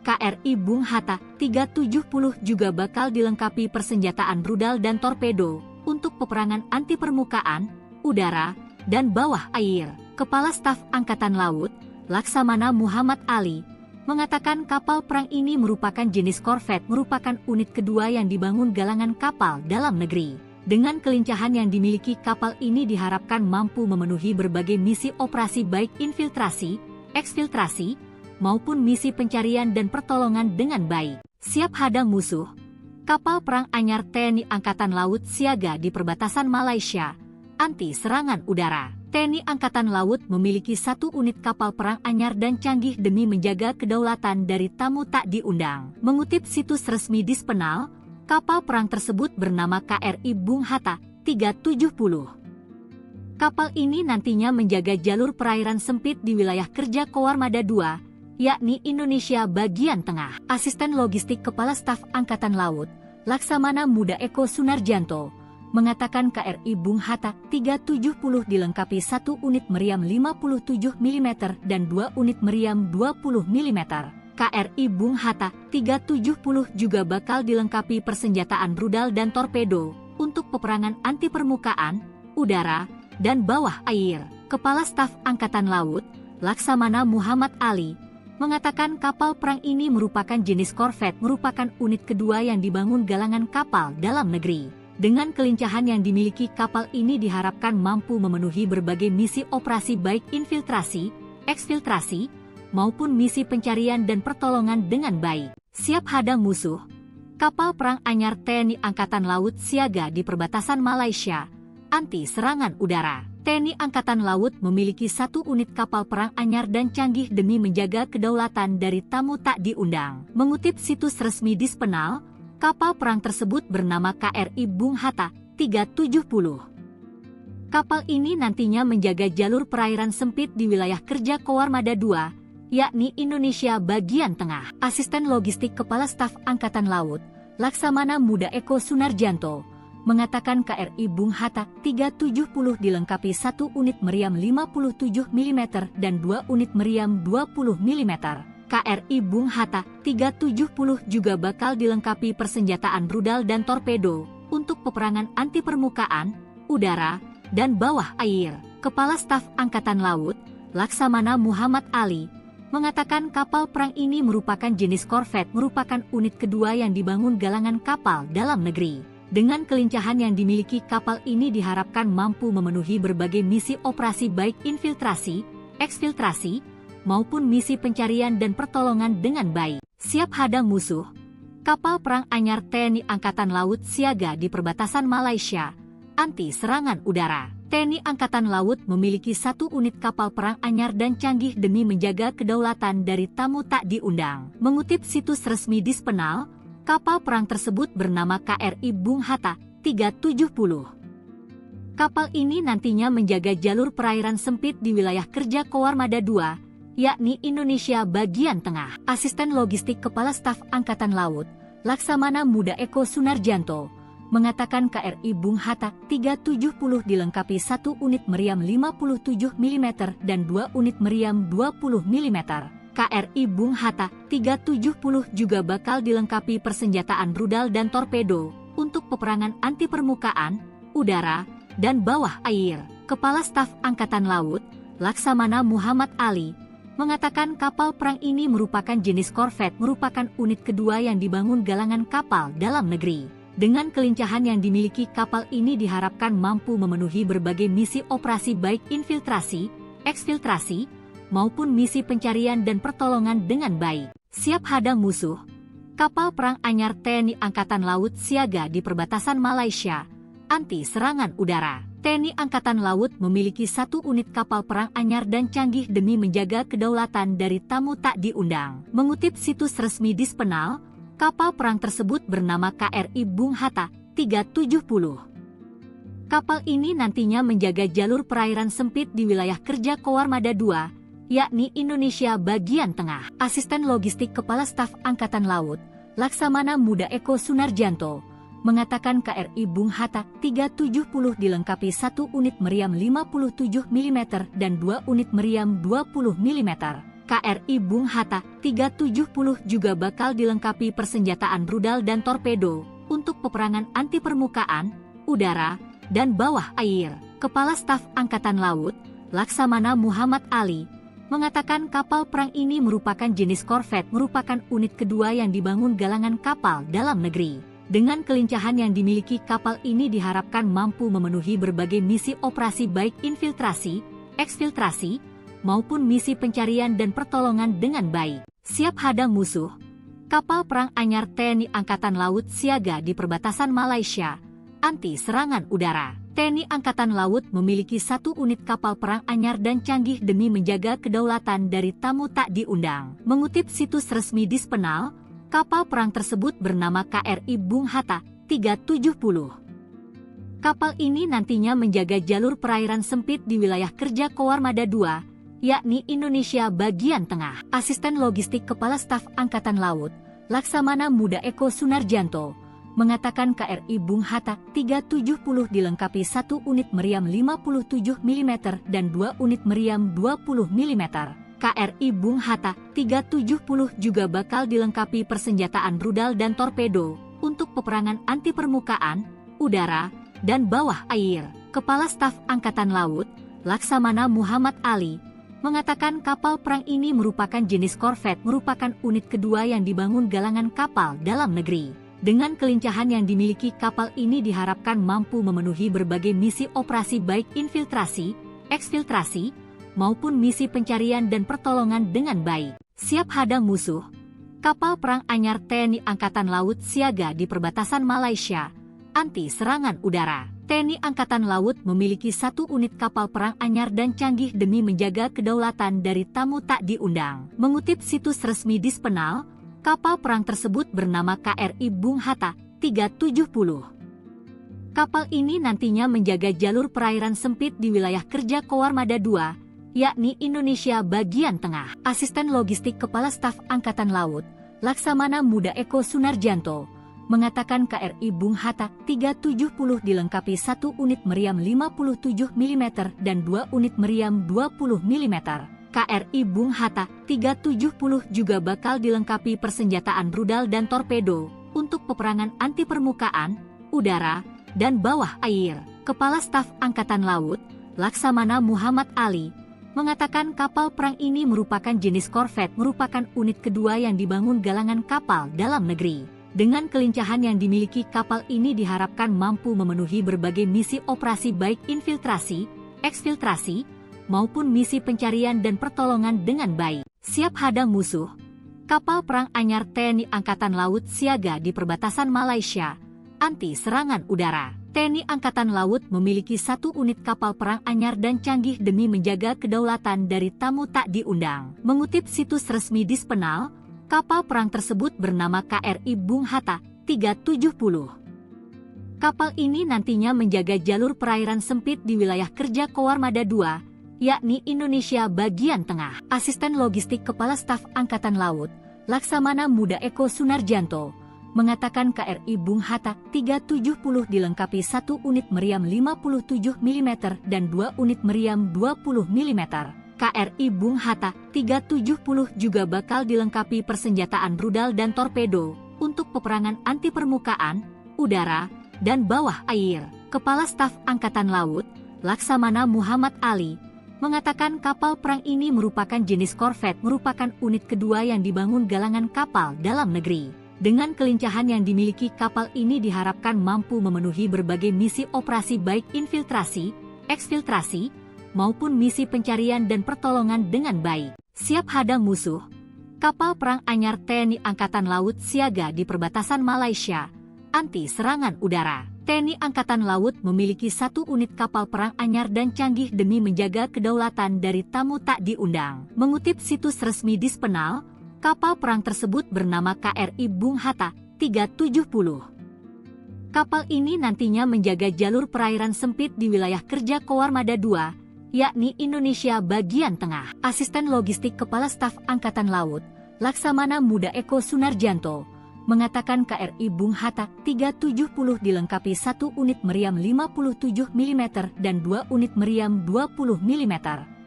KRI Bung Hatta 370 juga bakal dilengkapi persenjataan rudal dan torpedo untuk peperangan anti permukaan, udara, dan bawah air. Kepala Staf Angkatan Laut, Laksamana Muhammad Ali, mengatakan kapal perang ini merupakan jenis korvet, merupakan unit kedua yang dibangun galangan kapal dalam negeri. Dengan kelincahan yang dimiliki kapal ini diharapkan mampu memenuhi berbagai misi operasi baik infiltrasi, eksfiltrasi, maupun misi pencarian dan pertolongan dengan baik. Siap hadang musuh, kapal perang anyar TNI Angkatan Laut siaga di perbatasan Malaysia, anti serangan udara. TNI Angkatan Laut memiliki 1 unit kapal perang anyar dan canggih demi menjaga kedaulatan dari tamu tak diundang. Mengutip situs resmi Dispenal, kapal perang tersebut bernama KRI Bung Hatta 370. Kapal ini nantinya menjaga jalur perairan sempit di wilayah kerja Koarmada II, yakni Indonesia bagian tengah. Asisten Logistik Kepala Staf Angkatan Laut, Laksamana Muda Eko Sunarjanto, mengatakan KRI Bung Hatta 370 dilengkapi 1 unit meriam 57 mm dan 2 unit meriam 20 mm. KRI Bung Hatta 370 juga bakal dilengkapi persenjataan rudal dan torpedo untuk peperangan anti permukaan, udara, dan bawah air. Kepala Staf Angkatan Laut, Laksamana Muhammad Ali, mengatakan kapal perang ini merupakan jenis korvet, merupakan unit kedua yang dibangun galangan kapal dalam negeri. Dengan kelincahan yang dimiliki kapal ini diharapkan mampu memenuhi berbagai misi operasi baik infiltrasi, eksfiltrasi, maupun misi pencarian dan pertolongan dengan baik. Siap hadang musuh, kapal perang anyar TNI Angkatan Laut siaga di perbatasan Malaysia, anti serangan udara. TNI Angkatan Laut memiliki 1 unit kapal perang anyar dan canggih demi menjaga kedaulatan dari tamu tak diundang. Mengutip situs resmi Dispenal, kapal perang tersebut bernama KRI Bung Hatta 370. Kapal ini nantinya menjaga jalur perairan sempit di wilayah kerja Koarmada II, yakni Indonesia bagian tengah. Asisten Logistik Kepala Staf Angkatan Laut, Laksamana Muda Eko Sunarjanto, mengatakan KRI Bung Hatta 370 dilengkapi 1 unit meriam 57 mm dan 2 unit meriam 20 mm. KRI Bung Hatta 370 juga bakal dilengkapi persenjataan rudal dan torpedo untuk peperangan anti permukaan, udara, dan bawah air. Kepala Staf Angkatan Laut, Laksamana Muhammad Ali, mengatakan kapal perang ini merupakan jenis korvet, merupakan unit kedua yang dibangun galangan kapal dalam negeri. Dengan kelincahan yang dimiliki kapal ini diharapkan mampu memenuhi berbagai misi operasi baik infiltrasi, eksfiltrasi, maupun misi pencarian dan pertolongan dengan baik. Siap hadang musuh, kapal perang anyar TNI Angkatan Laut siaga di perbatasan Malaysia, anti serangan udara. TNI Angkatan Laut memiliki 1 unit kapal perang anyar dan canggih demi menjaga kedaulatan dari tamu tak diundang. Mengutip situs resmi Dispenal, kapal perang tersebut bernama KRI Bung Hatta 370. Kapal ini nantinya menjaga jalur perairan sempit di wilayah kerja Koarmada II, yakni Indonesia bagian tengah. Asisten Logistik Kepala Staf Angkatan Laut, Laksamana Muda Eko Sunarjanto, mengatakan KRI Bung Hatta 370 dilengkapi 1 unit meriam 57 mm dan 2 unit meriam 20 mm. KRI Bung Hatta 370 juga bakal dilengkapi persenjataan rudal dan torpedo untuk peperangan anti permukaan, udara, dan bawah air. Kepala Staf Angkatan Laut, Laksamana Muhammad Ali, mengatakan kapal perang ini merupakan jenis korvet, merupakan unit kedua yang dibangun galangan kapal dalam negeri. Dengan kelincahan yang dimiliki kapal ini diharapkan mampu memenuhi berbagai misi operasi baik infiltrasi, eksfiltrasi, maupun misi pencarian dan pertolongan dengan baik. Siap hadang musuh, Kapal perang anyar TNI Angkatan Laut siaga di perbatasan Malaysia, anti serangan udara. TNI Angkatan Laut memiliki 1 unit kapal perang anyar dan canggih demi menjaga kedaulatan dari tamu tak diundang. Mengutip situs resmi Dispenal, kapal perang tersebut bernama KRI Bung Hatta 370. Kapal ini nantinya menjaga jalur perairan sempit di wilayah kerja Koarmada II, yakni Indonesia bagian tengah. Asisten Logistik Kepala Staf Angkatan Laut, Laksamana Muda Eko Sunarjanto, mengatakan KRI Bung Hatta 370 dilengkapi 1 unit meriam 57 mm dan 2 unit meriam 20 mm. KRI Bung Hatta 370 juga bakal dilengkapi persenjataan rudal dan torpedo untuk peperangan anti permukaan, udara, dan bawah air. Kepala Staf Angkatan Laut, Laksamana Muhammad Ali, mengatakan kapal perang ini merupakan jenis korvet, merupakan unit kedua yang dibangun galangan kapal dalam negeri. Dengan kelincahan yang dimiliki kapal ini diharapkan mampu memenuhi berbagai misi operasi baik infiltrasi, eksfiltrasi, maupun misi pencarian dan pertolongan dengan baik. Siap hadang musuh, kapal perang anyar TNI Angkatan Laut siaga di perbatasan Malaysia, anti serangan udara. TNI Angkatan Laut memiliki 1 unit kapal perang anyar dan canggih demi menjaga kedaulatan dari tamu tak diundang. Mengutip situs resmi Dispenal, kapal perang tersebut bernama KRI Bung Hatta 370. Kapal ini nantinya menjaga jalur perairan sempit di wilayah kerja Koarmada II, yakni Indonesia bagian tengah. Asisten Logistik Kepala Staf Angkatan Laut, Laksamana Muda Eko Sunarjanto, mengatakan KRI Bung Hatta 370 dilengkapi 1 unit meriam 57 mm dan 2 unit meriam 20 mm. KRI Bung Hatta 370 juga bakal dilengkapi persenjataan rudal dan torpedo untuk peperangan anti permukaan, udara, dan bawah air. Kepala Staf Angkatan Laut, Laksamana Muhammad Ali, mengatakan kapal perang ini merupakan jenis korvet, merupakan unit kedua yang dibangun galangan kapal dalam negeri. Dengan kelincahan yang dimiliki kapal ini diharapkan mampu memenuhi berbagai misi operasi baik infiltrasi, eksfiltrasi, maupun misi pencarian dan pertolongan dengan baik. Siap hadang musuh, kapal perang anyar TNI Angkatan Laut siaga di perbatasan Malaysia, anti serangan udara. TNI Angkatan Laut memiliki 1 unit kapal perang anyar dan canggih demi menjaga kedaulatan dari tamu tak diundang. Mengutip situs resmi Dispenal, kapal perang tersebut bernama KRI Bung Hatta 370. Kapal ini nantinya menjaga jalur perairan sempit di wilayah kerja Koarmada II, yakni Indonesia bagian tengah. Asisten Logistik Kepala Staf Angkatan Laut, Laksamana Muda Eko Sunarjanto, mengatakan KRI Bung Hatta 370 dilengkapi 1 unit meriam 57 mm dan 2 unit meriam 20 mm. KRI Bung Hatta 370 juga bakal dilengkapi persenjataan rudal dan torpedo untuk peperangan anti permukaan, udara, dan bawah air. Kepala Staf Angkatan Laut, Laksamana Muhammad Ali, mengatakan kapal perang ini merupakan jenis korvet, merupakan unit kedua yang dibangun galangan kapal dalam negeri. Dengan kelincahan yang dimiliki kapal ini diharapkan mampu memenuhi berbagai misi operasi baik infiltrasi, eksfiltrasi, maupun misi pencarian dan pertolongan dengan baik. Siap hadang musuh, kapal perang anyar TNI Angkatan Laut siaga di perbatasan Malaysia, anti serangan udara. TNI Angkatan Laut memiliki 1 unit kapal perang anyar dan canggih demi menjaga kedaulatan dari tamu tak diundang. Mengutip situs resmi Dispenal, kapal perang tersebut bernama KRI Bung Hatta 370. Kapal ini nantinya menjaga jalur perairan sempit di wilayah kerja Koarmada II, yakni Indonesia bagian tengah. Asisten Logistik Kepala Staf Angkatan Laut, Laksamana Muda Eko Sunarjanto, mengatakan KRI Bung Hatta 370 dilengkapi 1 unit meriam 57 mm dan 2 unit meriam 20 mm. KRI Bung Hatta 370 juga bakal dilengkapi persenjataan rudal dan torpedo untuk peperangan anti permukaan, udara, dan bawah air. Kepala Staf Angkatan Laut, Laksamana Muhammad Ali, mengatakan kapal perang ini merupakan jenis korvet, merupakan unit kedua yang dibangun galangan kapal dalam negeri. Dengan kelincahan yang dimiliki kapal ini diharapkan mampu memenuhi berbagai misi operasi baik infiltrasi, eksfiltrasi, maupun misi pencarian dan pertolongan dengan baik. Siap hadang musuh, Kapal perang anyar TNI Angkatan Laut siaga di perbatasan Malaysia, anti serangan udara. TNI Angkatan Laut memiliki 1 unit kapal perang anyar dan canggih demi menjaga kedaulatan dari tamu tak diundang. Mengutip situs resmi Dispenal, kapal perang tersebut bernama KRI Bung Hatta 370. Kapal ini nantinya menjaga jalur perairan sempit di wilayah kerja Koarmada II, yakni Indonesia bagian tengah. Asisten Logistik Kepala Staf Angkatan Laut, Laksamana Muda Eko Sunarjanto, mengatakan KRI Bung Hatta 370 dilengkapi 1 unit meriam 57 mm dan 2 unit meriam 20 mm.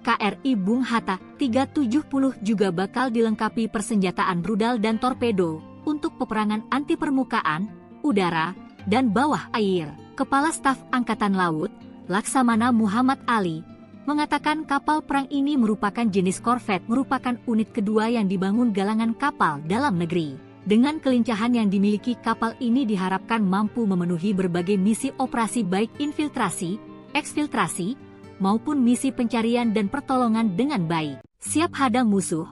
KRI Bung Hatta 370 juga bakal dilengkapi persenjataan rudal dan torpedo untuk peperangan anti permukaan, udara, dan bawah air. Kepala Staf Angkatan Laut, Laksamana Muhammad Ali, mengatakan kapal perang ini merupakan jenis korvet, merupakan unit kedua yang dibangun galangan kapal dalam negeri. Dengan kelincahan yang dimiliki kapal ini diharapkan mampu memenuhi berbagai misi operasi baik infiltrasi, eksfiltrasi, maupun misi pencarian dan pertolongan dengan baik. Siap hadang musuh,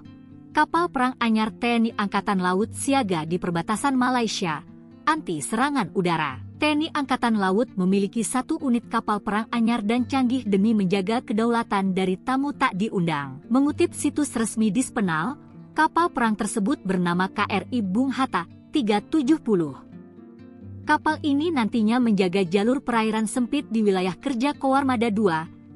kapal perang anyar TNI Angkatan Laut siaga di perbatasan Malaysia, anti serangan udara. TNI Angkatan Laut memiliki 1 unit kapal perang anyar dan canggih demi menjaga kedaulatan dari tamu tak diundang. Mengutip situs resmi Dispenal, kapal perang tersebut bernama KRI Bung Hatta 370. Kapal ini nantinya menjaga jalur perairan sempit di wilayah kerja Koarmada II,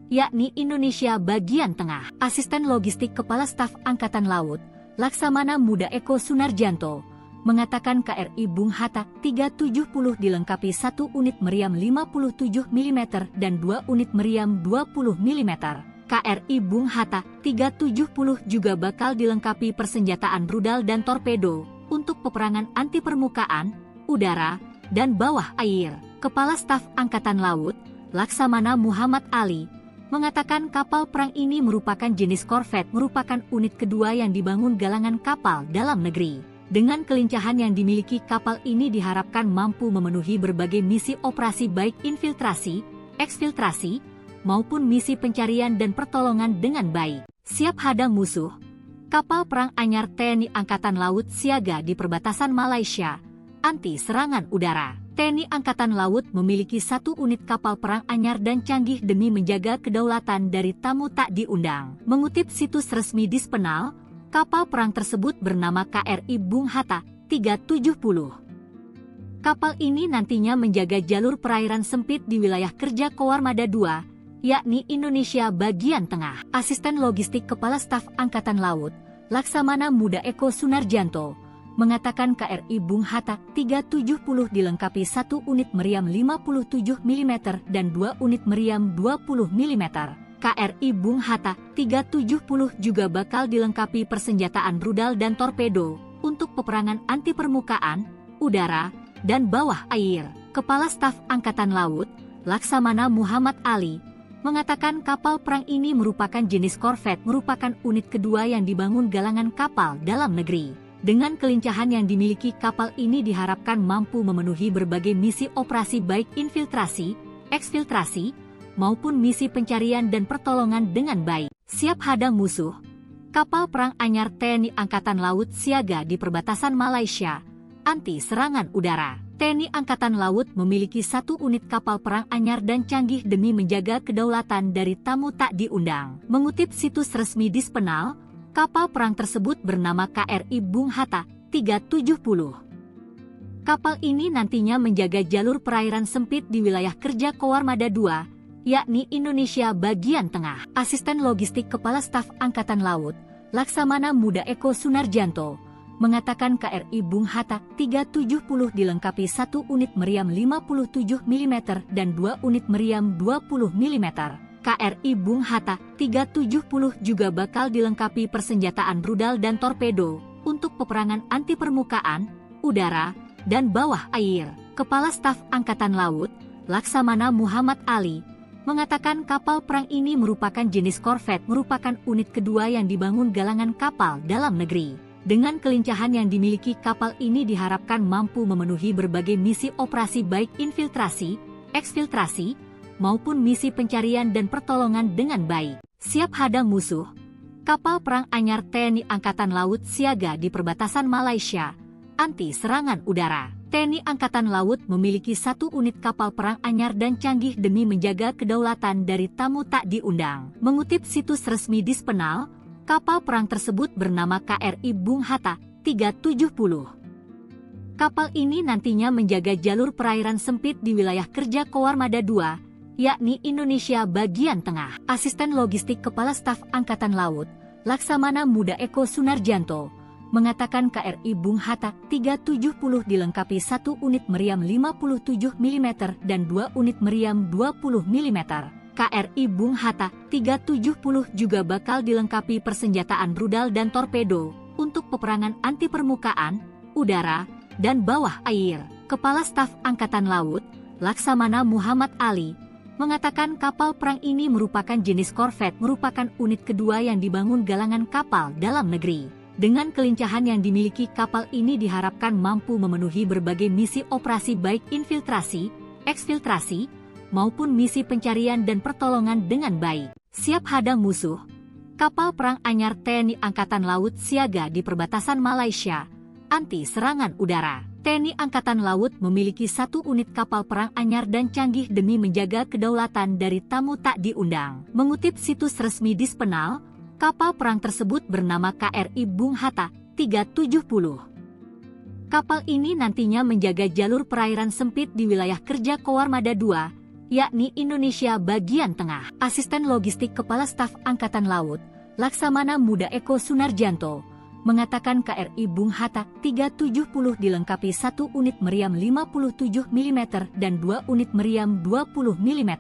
yakni Indonesia bagian tengah. Asisten Logistik Kepala Staf Angkatan Laut, Laksamana Muda Eko Sunarjanto, mengatakan KRI Bung Hatta 370 dilengkapi 1 unit meriam 57 mm dan 2 unit meriam 20 mm. KRI Bung Hatta 370 juga bakal dilengkapi persenjataan rudal dan torpedo untuk peperangan anti permukaan, udara, dan bawah air. Kepala Staf Angkatan Laut, Laksamana Muhammad Ali, mengatakan kapal perang ini merupakan jenis korvet, merupakan unit kedua yang dibangun galangan kapal dalam negeri. Dengan kelincahan yang dimiliki kapal ini diharapkan mampu memenuhi berbagai misi operasi baik infiltrasi, eksfiltrasi, maupun misi pencarian dan pertolongan dengan baik. Siap hadang musuh, kapal perang anyar TNI Angkatan Laut siaga di perbatasan Malaysia, anti serangan udara. TNI Angkatan Laut memiliki 1 unit kapal perang anyar dan canggih demi menjaga kedaulatan dari tamu tak diundang. Mengutip situs resmi Dispenal, kapal perang tersebut bernama KRI Bung Hatta 370. Kapal ini nantinya menjaga jalur perairan sempit di wilayah kerja Koarmada II, yakni Indonesia bagian tengah. Asisten Logistik Kepala Staf Angkatan Laut, Laksamana Muda Eko Sunarjanto, mengatakan KRI Bung Hatta 370 dilengkapi 1 unit meriam 57 mm dan 2 unit meriam 20 mm. KRI Bung Hatta 370 juga bakal dilengkapi persenjataan rudal dan torpedo untuk peperangan anti permukaan, udara, dan bawah air. Kepala Staf Angkatan Laut, Laksamana Muhammad Ali, mengatakan kapal perang ini merupakan jenis korvet, merupakan unit kedua yang dibangun galangan kapal dalam negeri. Dengan kelincahan yang dimiliki kapal ini diharapkan mampu memenuhi berbagai misi operasi baik infiltrasi, eksfiltrasi, maupun misi pencarian dan pertolongan dengan baik. Siap hadang musuh, kapal perang anyar TNI Angkatan Laut siaga di perbatasan Malaysia, anti serangan udara. TNI Angkatan Laut memiliki 1 unit kapal perang anyar dan canggih demi menjaga kedaulatan dari tamu tak diundang. Mengutip situs resmi Dispenal, kapal perang tersebut bernama KRI Bung Hatta 370. Kapal ini nantinya menjaga jalur perairan sempit di wilayah kerja Koarmada II, yakni Indonesia bagian tengah. Asisten Logistik Kepala Staf Angkatan Laut, Laksamana Muda Eko Sunarjanto, mengatakan KRI Bung Hatta 370 dilengkapi 1 unit meriam 57 mm dan 2 unit meriam 20 mm. KRI Bung Hatta 370 juga bakal dilengkapi persenjataan rudal dan torpedo untuk peperangan anti permukaan, udara, dan bawah air. Kepala Staf Angkatan Laut, Laksamana Muhammad Ali, mengatakan kapal perang ini merupakan jenis korvet, merupakan unit kedua yang dibangun galangan kapal dalam negeri. Dengan kelincahan yang dimiliki kapal ini diharapkan mampu memenuhi berbagai misi operasi baik infiltrasi, eksfiltrasi, maupun misi pencarian dan pertolongan dengan baik. Siap hadang musuh, Kapal perang anyar TNI Angkatan Laut siaga di perbatasan Malaysia, anti serangan udara. TNI Angkatan Laut memiliki 1 unit kapal perang anyar dan canggih demi menjaga kedaulatan dari tamu tak diundang. Mengutip situs resmi Dispenal, kapal perang tersebut bernama KRI Bung Hatta 370. Kapal ini nantinya menjaga jalur perairan sempit di wilayah kerja Koarmada II, yakni Indonesia bagian tengah. Asisten Logistik Kepala Staf Angkatan Laut, Laksamana Muda Eko Sunarjanto, mengatakan KRI Bung Hatta 370 dilengkapi 1 unit meriam 57 mm dan 2 unit meriam 20 mm. KRI Bung Hatta 370 juga bakal dilengkapi persenjataan rudal dan torpedo untuk peperangan anti permukaan, udara, dan bawah air. Kepala Staf Angkatan Laut, Laksamana Muhammad Ali, mengatakan kapal perang ini merupakan jenis korvet, merupakan unit kedua yang dibangun galangan kapal dalam negeri. Dengan kelincahan yang dimiliki kapal ini diharapkan mampu memenuhi berbagai misi operasi baik infiltrasi, eksfiltrasi, maupun misi pencarian dan pertolongan dengan baik. Siap hadang musuh, kapal perang anyar TNI Angkatan Laut siaga di perbatasan Malaysia, anti serangan udara. TNI Angkatan Laut memiliki 1 unit kapal perang anyar dan canggih demi menjaga kedaulatan dari tamu tak diundang. Mengutip situs resmi Dispenal, kapal perang tersebut bernama KRI Bung Hatta 370. Kapal ini nantinya menjaga jalur perairan sempit di wilayah kerja Koarmada II, yakni Indonesia bagian tengah. Asisten Logistik Kepala Staf Angkatan Laut, Laksamana Muda Eko Sunarjanto, mengatakan KRI Bung Hatta 370 dilengkapi 1 unit meriam 57 mm dan 2 unit meriam 20 mm.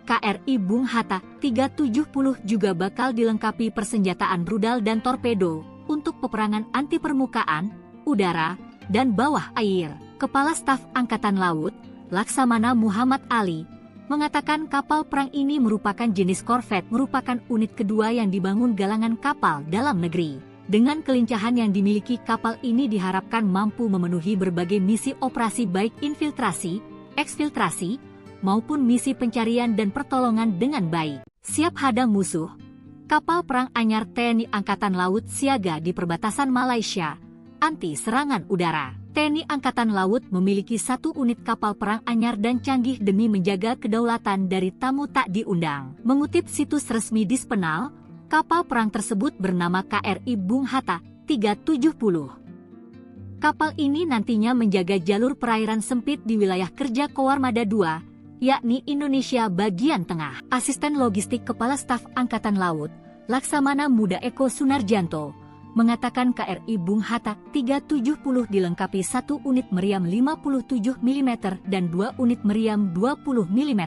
KRI Bung Hatta 370 juga bakal dilengkapi persenjataan rudal dan torpedo untuk peperangan anti permukaan, udara, dan bawah air. Kepala Staf Angkatan Laut, Laksamana Muhammad Ali, mengatakan kapal perang ini merupakan jenis korvet, merupakan unit kedua yang dibangun galangan kapal dalam negeri. Dengan kelincahan yang dimiliki kapal ini diharapkan mampu memenuhi berbagai misi operasi baik infiltrasi, eksfiltrasi, maupun misi pencarian dan pertolongan dengan baik. Siap hadang musuh, kapal perang anyar TNI Angkatan Laut siaga di perbatasan Malaysia, anti serangan udara. TNI Angkatan Laut memiliki 1 unit kapal perang anyar dan canggih demi menjaga kedaulatan dari tamu tak diundang. Mengutip situs resmi Dispenal, kapal perang tersebut bernama KRI Bung Hatta 370. Kapal ini nantinya menjaga jalur perairan sempit di wilayah kerja Koarmada II, yakni Indonesia bagian tengah. Asisten Logistik Kepala Staf Angkatan Laut, Laksamana Muda Eko Sunarjanto, mengatakan KRI Bung Hatta 370 dilengkapi 1 unit meriam 57 mm dan 2 unit meriam 20 mm.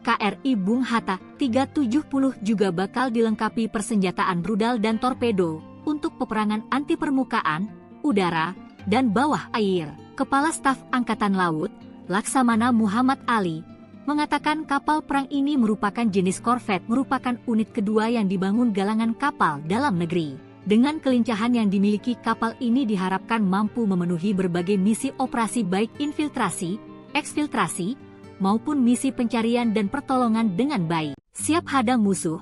KRI Bung Hatta 370 juga bakal dilengkapi persenjataan rudal dan torpedo untuk peperangan anti permukaan, udara, dan bawah air. Kepala Staf Angkatan Laut, Laksamana Muhammad Ali, mengatakan kapal perang ini merupakan jenis korvet, merupakan unit kedua yang dibangun galangan kapal dalam negeri. Dengan kelincahan yang dimiliki kapal ini diharapkan mampu memenuhi berbagai misi operasi baik infiltrasi, eksfiltrasi, maupun misi pencarian dan pertolongan dengan baik. Siap hadang musuh,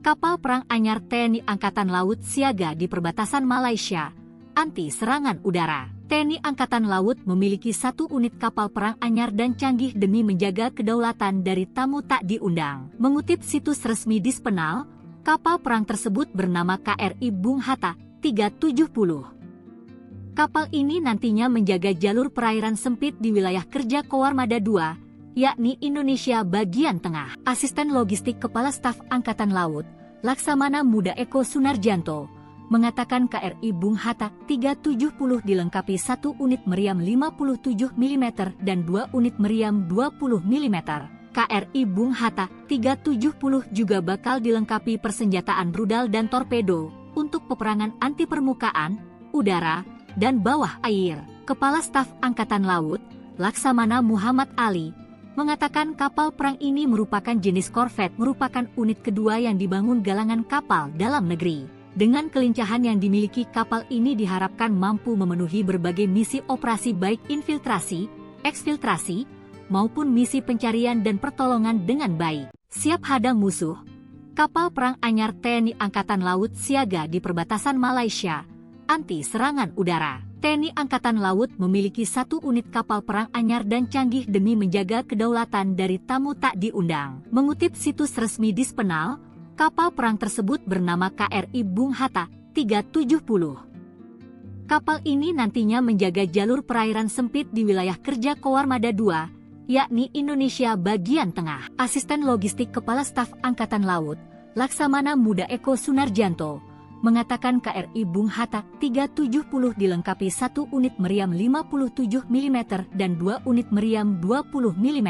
kapal perang anyar TNI Angkatan Laut siaga di perbatasan Malaysia, anti serangan udara. TNI Angkatan Laut memiliki 1 unit kapal perang anyar dan canggih demi menjaga kedaulatan dari tamu tak diundang. Mengutip situs resmi Dispenal, kapal perang tersebut bernama KRI Bung Hatta 370. Kapal ini nantinya menjaga jalur perairan sempit di wilayah kerja Koarmada II, yakni Indonesia bagian tengah. Asisten Logistik Kepala Staf Angkatan Laut, Laksamana Muda Eko Sunarjanto, mengatakan KRI Bung Hatta 370 dilengkapi 1 unit meriam 57 mm dan 2 unit meriam 20 mm. KRI Bung Hatta 370 juga bakal dilengkapi persenjataan rudal dan torpedo untuk peperangan anti permukaan, udara, dan bawah air. Kepala Staf Angkatan Laut, Laksamana Muhammad Ali, mengatakan kapal perang ini merupakan jenis korvet, merupakan unit kedua yang dibangun galangan kapal dalam negeri. Dengan kelincahan yang dimiliki kapal ini diharapkan mampu memenuhi berbagai misi operasi baik infiltrasi, eksfiltrasi, maupun misi pencarian dan pertolongan dengan baik. Siap hadang musuh, Kapal perang anyar TNI Angkatan Laut siaga di perbatasan Malaysia, anti serangan udara. TNI Angkatan Laut memiliki 1 unit kapal perang anyar dan canggih demi menjaga kedaulatan dari tamu tak diundang. Mengutip situs resmi Dispenal, kapal perang tersebut bernama KRI Bung Hatta 370. Kapal ini nantinya menjaga jalur perairan sempit di wilayah kerja Koarmada II, yakni Indonesia bagian tengah. Asisten Logistik Kepala Staf Angkatan Laut, Laksamana Muda Eko Sunarjanto, mengatakan KRI Bung Hatta 370 dilengkapi 1 unit meriam 57 mm dan 2 unit meriam 20 mm.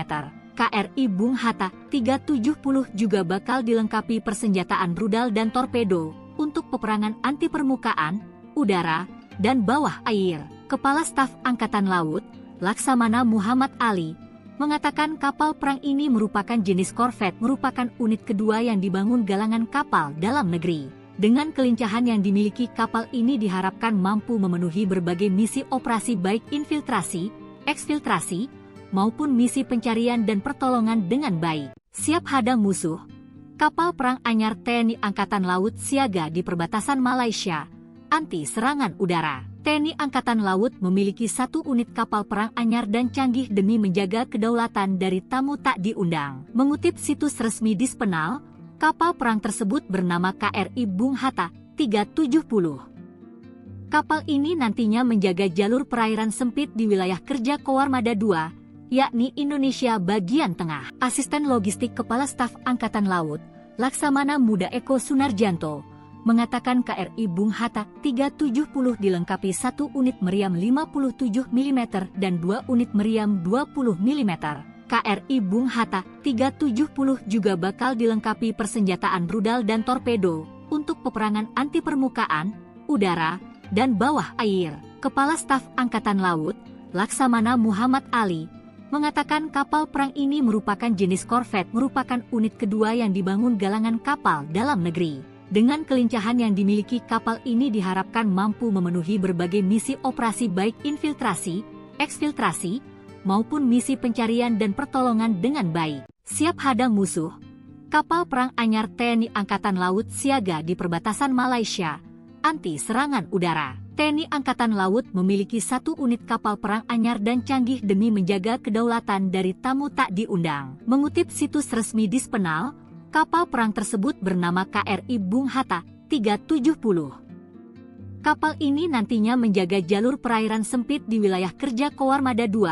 KRI Bung Hatta 370 juga bakal dilengkapi persenjataan rudal dan torpedo untuk peperangan anti permukaan, udara, dan bawah air. Kepala Staf Angkatan Laut, Laksamana Muhammad Ali, mengatakan kapal perang ini merupakan jenis korvet, merupakan unit kedua yang dibangun galangan kapal dalam negeri. Dengan kelincahan yang dimiliki kapal ini diharapkan mampu memenuhi berbagai misi operasi baik infiltrasi, eksfiltrasi, maupun misi pencarian dan pertolongan dengan baik. Siap hadang musuh, kapal perang anyar TNI Angkatan Laut siaga di perbatasan Malaysia, anti serangan udara. TNI Angkatan Laut memiliki 1 unit kapal perang anyar dan canggih demi menjaga kedaulatan dari tamu tak diundang. Mengutip situs resmi Dispenal, kapal perang tersebut bernama KRI Bung Hatta 370. Kapal ini nantinya menjaga jalur perairan sempit di wilayah kerja Koarmada II, yakni Indonesia bagian tengah. Asisten Logistik Kepala Staf Angkatan Laut, Laksamana Muda Eko Sunarjanto, mengatakan KRI Bung Hatta 370 dilengkapi 1 unit meriam 57 mm dan 2 unit meriam 20 mm. KRI Bung Hatta 370 juga bakal dilengkapi persenjataan rudal dan torpedo untuk peperangan anti permukaan, udara, dan bawah air. Kepala Staf Angkatan Laut, Laksamana Muhammad Ali, mengatakan kapal perang ini merupakan jenis korvet, merupakan unit kedua yang dibangun galangan kapal dalam negeri. Dengan kelincahan yang dimiliki kapal ini diharapkan mampu memenuhi berbagai misi operasi baik infiltrasi, eksfiltrasi, maupun misi pencarian dan pertolongan dengan baik. Siap hadang musuh, kapal perang anyar TNI Angkatan Laut siaga di perbatasan Malaysia, anti serangan udara. TNI Angkatan Laut memiliki 1 unit kapal perang anyar dan canggih demi menjaga kedaulatan dari tamu tak diundang. Mengutip situs resmi Dispenal, kapal perang tersebut bernama KRI Bung Hatta 370. Kapal ini nantinya menjaga jalur perairan sempit di wilayah kerja Koarmada II,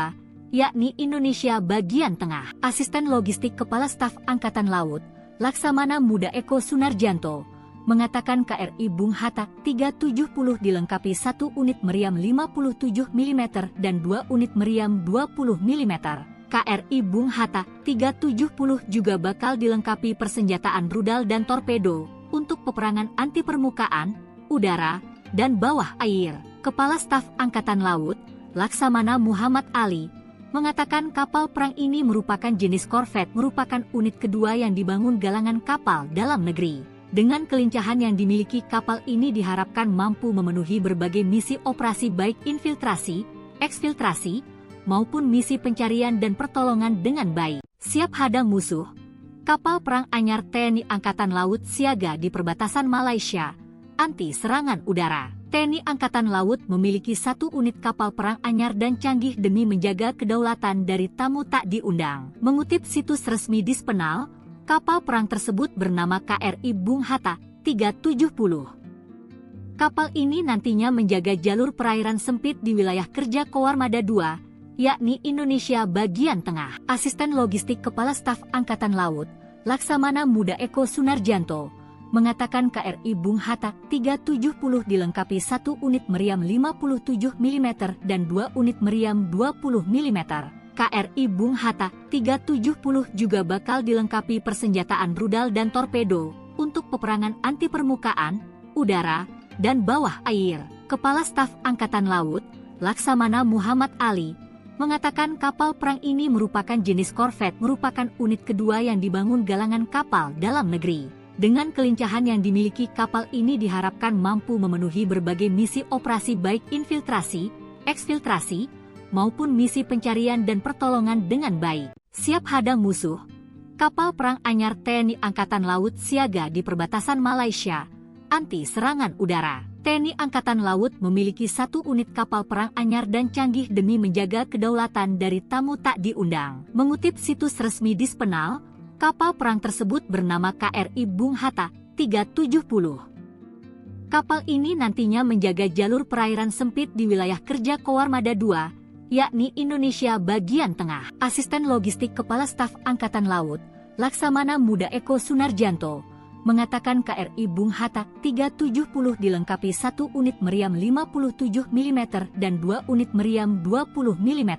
yakni Indonesia bagian tengah. Asisten Logistik Kepala Staf Angkatan Laut, Laksamana Muda Eko Sunarjanto, mengatakan KRI Bung Hatta 370 dilengkapi 1 unit meriam 57 mm dan 2 unit meriam 20 mm. KRI Bung Hatta 370 juga bakal dilengkapi persenjataan rudal dan torpedo untuk peperangan anti permukaan, udara, dan bawah air. Kepala Staf Angkatan Laut, Laksamana Muhammad Ali, mengatakan kapal perang ini merupakan jenis korvet, merupakan unit kedua yang dibangun galangan kapal dalam negeri. Dengan kelincahan yang dimiliki kapal ini diharapkan mampu memenuhi berbagai misi operasi baik infiltrasi, eksfiltrasi, maupun misi pencarian dan pertolongan dengan baik. Siap hadang musuh, kapal perang anyar TNI Angkatan Laut siaga di perbatasan Malaysia, anti serangan udara. TNI Angkatan Laut memiliki 1 unit kapal perang anyar dan canggih demi menjaga kedaulatan dari tamu tak diundang. Mengutip situs resmi Dispenal, kapal perang tersebut bernama KRI Bung Hatta 370. Kapal ini nantinya menjaga jalur perairan sempit di wilayah kerja Koarmada II, yakni Indonesia bagian tengah. Asisten Logistik Kepala Staf Angkatan Laut, Laksamana Muda Eko Sunarjanto, mengatakan KRI Bung Hatta 370 dilengkapi 1 unit meriam 57 mm dan 2 unit meriam 20 mm. KRI Bung Hatta 370 juga bakal dilengkapi persenjataan rudal dan torpedo untuk peperangan anti permukaan, udara, dan bawah air. Kepala Staf Angkatan Laut, Laksamana Muhammad Ali, mengatakan kapal perang ini merupakan jenis korvet, merupakan unit kedua yang dibangun galangan kapal dalam negeri. Dengan kelincahan yang dimiliki kapal ini diharapkan mampu memenuhi berbagai misi operasi baik infiltrasi, eksfiltrasi, maupun misi pencarian dan pertolongan dengan baik. Siap hadang musuh, Kapal perang anyar TNI Angkatan Laut siaga di perbatasan Malaysia, anti serangan udara. TNI Angkatan Laut memiliki 1 unit kapal perang anyar dan canggih demi menjaga kedaulatan dari tamu tak diundang. Mengutip situs resmi Dispenal, kapal perang tersebut bernama KRI Bung Hatta 370. Kapal ini nantinya menjaga jalur perairan sempit di wilayah kerja Koarmada II, yakni Indonesia bagian tengah. Asisten Logistik Kepala Staf Angkatan Laut, Laksamana Muda Eko Sunarjanto, mengatakan KRI Bung Hatta 370 dilengkapi 1 unit meriam 57 mm dan 2 unit meriam 20 mm.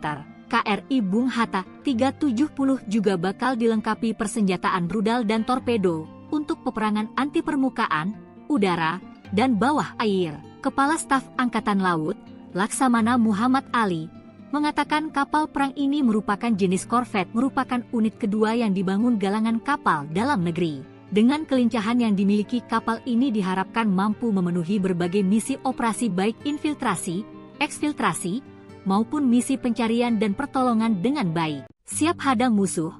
KRI Bung Hatta 370 juga bakal dilengkapi persenjataan rudal dan torpedo untuk peperangan anti permukaan, udara, dan bawah air. Kepala Staf Angkatan Laut, Laksamana Muhammad Ali, mengatakan kapal perang ini merupakan jenis korvet, merupakan unit kedua yang dibangun galangan kapal dalam negeri. Dengan kelincahan yang dimiliki kapal ini diharapkan mampu memenuhi berbagai misi operasi baik infiltrasi, eksfiltrasi, maupun misi pencarian dan pertolongan dengan baik. Siap hadang musuh,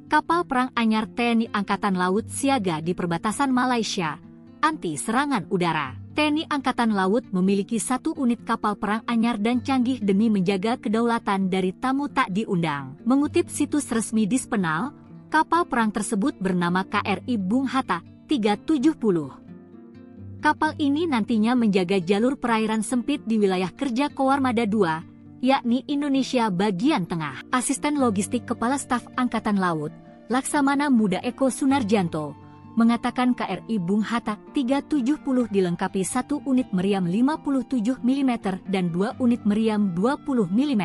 kapal perang anyar TNI Angkatan Laut siaga di perbatasan Malaysia, anti serangan udara. TNI Angkatan Laut memiliki 1 unit kapal perang anyar dan canggih demi menjaga kedaulatan dari tamu tak diundang. Mengutip situs resmi Dispenal, kapal perang tersebut bernama KRI Bung Hatta 370. Kapal ini nantinya menjaga jalur perairan sempit di wilayah kerja Koarmada II, yakni Indonesia bagian tengah. Asisten Logistik Kepala Staf Angkatan Laut, Laksamana Muda Eko Sunarjanto, mengatakan KRI Bung Hatta 370 dilengkapi 1 unit meriam 57 mm dan 2 unit meriam 20 mm.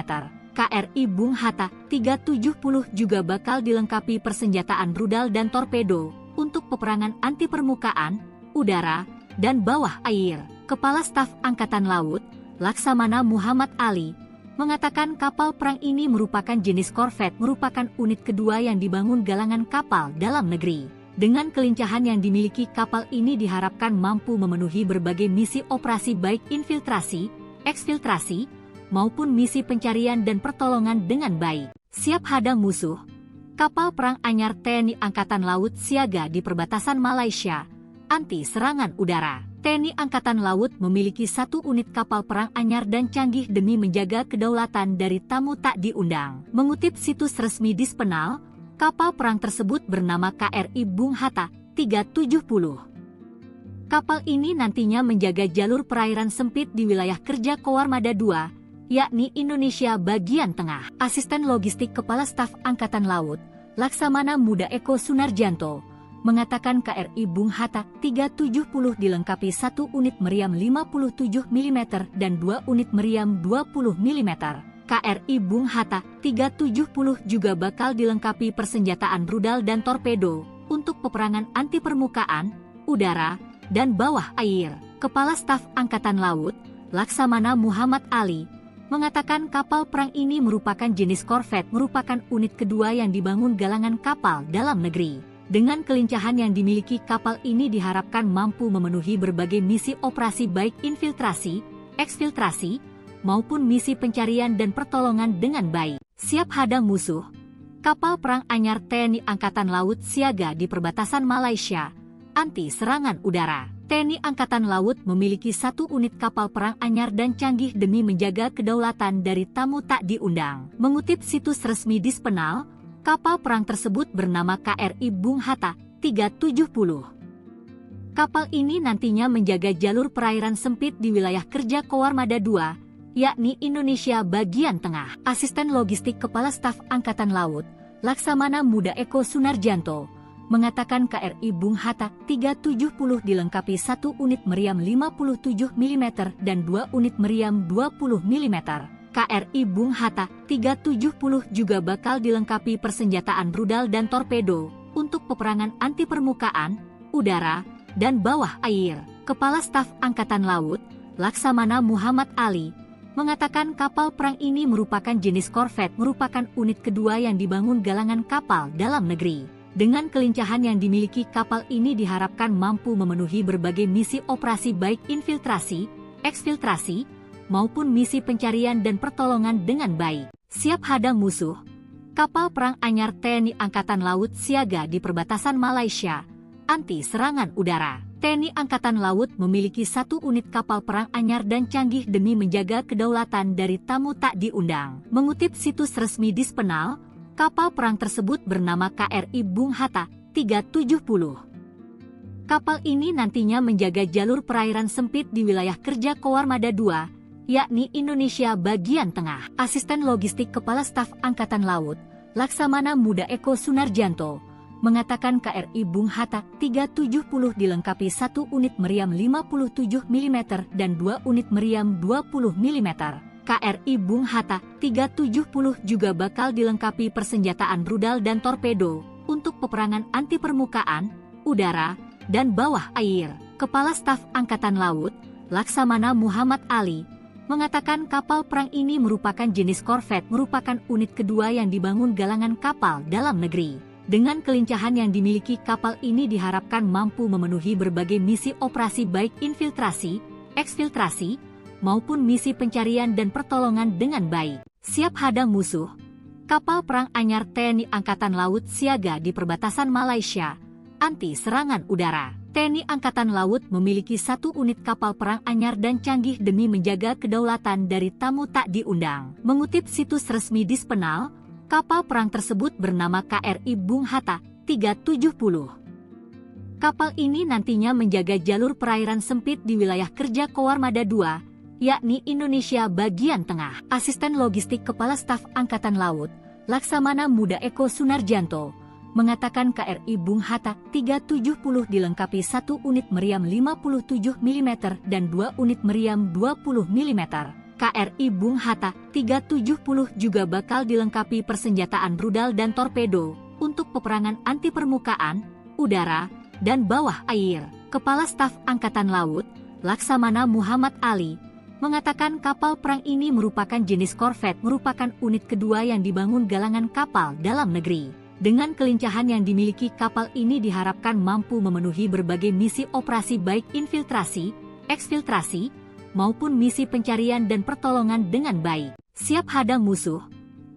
KRI Bung Hatta 370 juga bakal dilengkapi persenjataan rudal dan torpedo untuk peperangan anti permukaan, udara, dan bawah air. Kepala Staf Angkatan Laut, Laksamana Muhammad Ali, mengatakan kapal perang ini merupakan jenis korvet, merupakan unit kedua yang dibangun galangan kapal dalam negeri. Dengan kelincahan yang dimiliki kapal ini diharapkan mampu memenuhi berbagai misi operasi baik infiltrasi, eksfiltrasi, maupun misi pencarian dan pertolongan dengan baik. Siap hadang musuh, kapal perang anyar TNI Angkatan Laut siaga di perbatasan Malaysia, anti serangan udara. TNI Angkatan Laut memiliki 1 unit kapal perang anyar dan canggih demi menjaga kedaulatan dari tamu tak diundang. Mengutip situs resmi Dispenal, kapal perang tersebut bernama KRI Bung Hatta 370. Kapal ini nantinya menjaga jalur perairan sempit di wilayah kerja Koarmada II, yakni Indonesia bagian tengah. Asisten Logistik Kepala Staf Angkatan Laut, Laksamana Muda Eko Sunarjanto, mengatakan KRI Bung Hatta 370 dilengkapi 1 unit meriam 57 mm dan 2 unit meriam 20 mm. KRI Bung Hatta 370 juga bakal dilengkapi persenjataan rudal dan torpedo untuk peperangan anti permukaan, udara, dan bawah air. Kepala Staf Angkatan Laut, Laksamana Muhammad Ali, mengatakan kapal perang ini merupakan jenis korvet, merupakan unit kedua yang dibangun galangan kapal dalam negeri. Dengan kelincahan yang dimiliki kapal ini diharapkan mampu memenuhi berbagai misi operasi baik infiltrasi, eksfiltrasi, maupun misi pencarian dan pertolongan dengan baik. Siap hadang musuh, kapal perang anyar TNI Angkatan Laut siaga di perbatasan Malaysia, anti serangan udara. TNI Angkatan Laut memiliki 1 unit kapal perang anyar dan canggih demi menjaga kedaulatan dari tamu tak diundang. Mengutip situs resmi Dispenal, kapal perang tersebut bernama KRI Bung Hatta 370. Kapal ini nantinya menjaga jalur perairan sempit di wilayah kerja Koarmada II, yakni Indonesia bagian tengah. Asisten Logistik Kepala Staf Angkatan Laut, Laksamana Muda Eko Sunarjanto, mengatakan KRI Bung Hatta 370 dilengkapi 1 unit meriam 57 mm dan 2 unit meriam 20 mm. KRI Bung Hatta 370 juga bakal dilengkapi persenjataan rudal dan torpedo untuk peperangan anti permukaan, udara, dan bawah air. Kepala Staf Angkatan Laut, Laksamana Muhammad Ali, mengatakan kapal perang ini merupakan jenis korvet, merupakan unit kedua yang dibangun galangan kapal dalam negeri. Dengan kelincahan yang dimiliki kapal ini diharapkan mampu memenuhi berbagai misi operasi baik infiltrasi, eksfiltrasi, maupun misi pencarian dan pertolongan dengan baik. Siap hadang musuh, Kapal perang anyar TNI Angkatan Laut siaga di perbatasan Malaysia, anti serangan udara. TNI Angkatan Laut memiliki 1 unit kapal perang anyar dan canggih demi menjaga kedaulatan dari tamu tak diundang. Mengutip situs resmi Dispenal, kapal perang tersebut bernama KRI Bung Hatta 370. Kapal ini nantinya menjaga jalur perairan sempit di wilayah kerja Koarmada II, yakni Indonesia bagian tengah. Asisten Logistik Kepala Staf Angkatan Laut, Laksamana Muda Eko Sunarjanto, mengatakan KRI Bung Hatta 370 dilengkapi 1 unit meriam 57 mm dan 2 unit meriam 20 mm. KRI Bung Hatta 370 juga bakal dilengkapi persenjataan rudal dan torpedo untuk peperangan anti permukaan, udara, dan bawah air. Kepala Staf Angkatan Laut, Laksamana Muhammad Ali, mengatakan kapal perang ini merupakan jenis korvet, merupakan unit kedua yang dibangun galangan kapal dalam negeri. Dengan kelincahan yang dimiliki kapal ini diharapkan mampu memenuhi berbagai misi operasi baik infiltrasi, eksfiltrasi, maupun misi pencarian dan pertolongan dengan baik. Siap hadang musuh, kapal perang anyar TNI Angkatan Laut siaga di perbatasan Malaysia, anti serangan udara. TNI Angkatan Laut memiliki 1 unit kapal perang anyar dan canggih demi menjaga kedaulatan dari tamu tak diundang. Mengutip situs resmi Dispenal, kapal perang tersebut bernama KRI Bung Hatta 370. Kapal ini nantinya menjaga jalur perairan sempit di wilayah kerja Koarmada II, yakni Indonesia bagian tengah. Asisten Logistik Kepala Staf Angkatan Laut, Laksamana Muda Eko Sunarjanto, mengatakan KRI Bung Hatta 370 dilengkapi 1 unit meriam 57 mm dan 2 unit meriam 20 mm. KRI Bung Hatta 370 juga bakal dilengkapi persenjataan rudal dan torpedo untuk peperangan anti permukaan, udara, dan bawah air. Kepala Staf Angkatan Laut, Laksamana Muhammad Ali, mengatakan kapal perang ini merupakan jenis korvet, merupakan unit kedua yang dibangun galangan kapal dalam negeri. Dengan kelincahan yang dimiliki kapal ini diharapkan mampu memenuhi berbagai misi operasi baik infiltrasi, eksfiltrasi, maupun misi pencarian dan pertolongan dengan baik. Siap hadang musuh,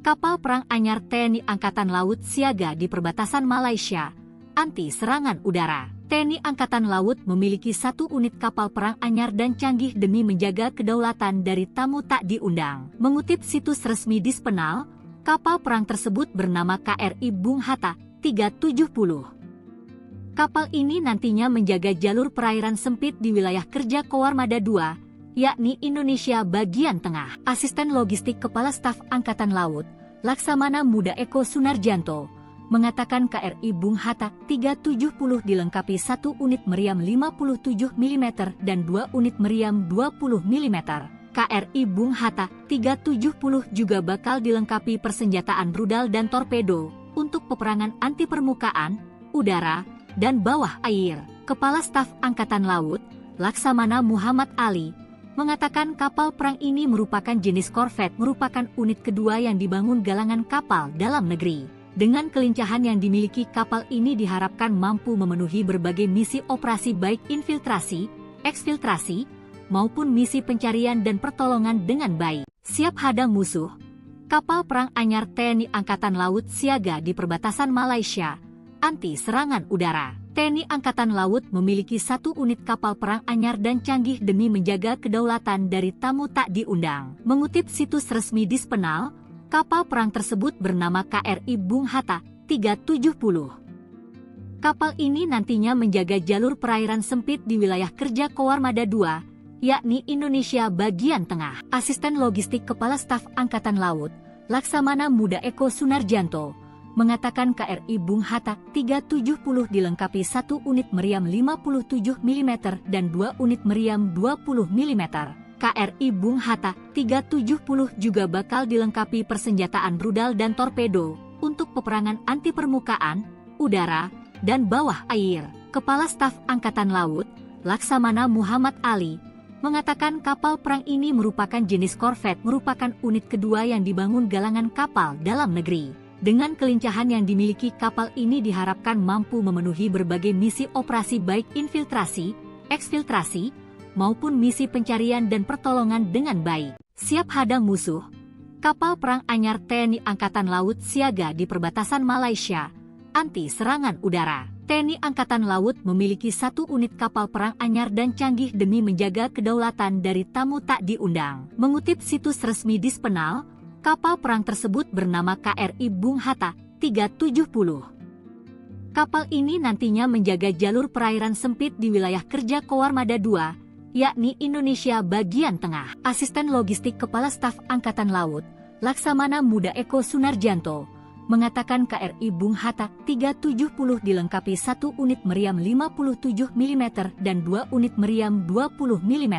kapal perang anyar TNI Angkatan Laut siaga di perbatasan Malaysia, anti serangan udara. TNI Angkatan Laut memiliki 1 unit kapal perang anyar dan canggih demi menjaga kedaulatan dari tamu tak diundang. Mengutip situs resmi Dispenal, kapal perang tersebut bernama KRI Bung Hatta 370. Kapal ini nantinya menjaga jalur perairan sempit di wilayah kerja Koarmada II, yakni Indonesia bagian tengah. Asisten Logistik Kepala Staf Angkatan Laut, Laksamana Muda Eko Sunarjanto, mengatakan KRI Bung Hatta 370 dilengkapi 1 unit meriam 57 mm dan 2 unit meriam 20 mm. KRI Bung Hatta 370 juga bakal dilengkapi persenjataan rudal dan torpedo untuk peperangan anti permukaan, udara, dan bawah air. Kepala Staf Angkatan Laut, Laksamana Muhammad Ali, mengatakan kapal perang ini merupakan jenis korvet, merupakan unit kedua yang dibangun galangan kapal dalam negeri. Dengan kelincahan yang dimiliki kapal ini diharapkan mampu memenuhi berbagai misi operasi baik infiltrasi, eksfiltrasi, maupun misi pencarian dan pertolongan dengan baik. Siap hadang musuh, kapal perang anyar TNI Angkatan Laut siaga di perbatasan Malaysia, anti serangan udara. TNI Angkatan Laut memiliki 1 unit kapal perang anyar dan canggih demi menjaga kedaulatan dari tamu tak diundang. Mengutip situs resmi Dispenal, kapal perang tersebut bernama KRI Bung Hatta 370. Kapal ini nantinya menjaga jalur perairan sempit di wilayah kerja Koarmada II, yakni Indonesia bagian tengah. Asisten Logistik Kepala Staf Angkatan Laut, Laksamana Muda Eko Sunarjanto, mengatakan KRI Bung Hatta 370 dilengkapi 1 unit meriam 57 mm dan 2 unit meriam 20 mm. KRI Bung Hatta 370 juga bakal dilengkapi persenjataan rudal dan torpedo untuk peperangan anti permukaan, udara, dan bawah air. Kepala Staf Angkatan Laut, Laksamana Muhammad Ali, mengatakan kapal perang ini merupakan jenis korvet, merupakan unit kedua yang dibangun galangan kapal dalam negeri. Dengan kelincahan yang dimiliki kapal ini diharapkan mampu memenuhi berbagai misi operasi baik infiltrasi, eksfiltrasi, maupun misi pencarian dan pertolongan dengan baik. Siap hadang musuh, Kapal perang anyar TNI Angkatan Laut siaga di perbatasan Malaysia, anti serangan udara. TNI Angkatan Laut memiliki 1 unit kapal perang anyar dan canggih demi menjaga kedaulatan dari tamu tak diundang. Mengutip situs resmi Dispenal, kapal perang tersebut bernama KRI Bung Hatta 370. Kapal ini nantinya menjaga jalur perairan sempit di wilayah kerja Koarmada II, yakni Indonesia bagian tengah. Asisten Logistik Kepala Staf Angkatan Laut, Laksamana Muda Eko Sunarjanto, mengatakan KRI Bung Hatta 370 dilengkapi 1 unit meriam 57 mm dan 2 unit meriam 20 mm.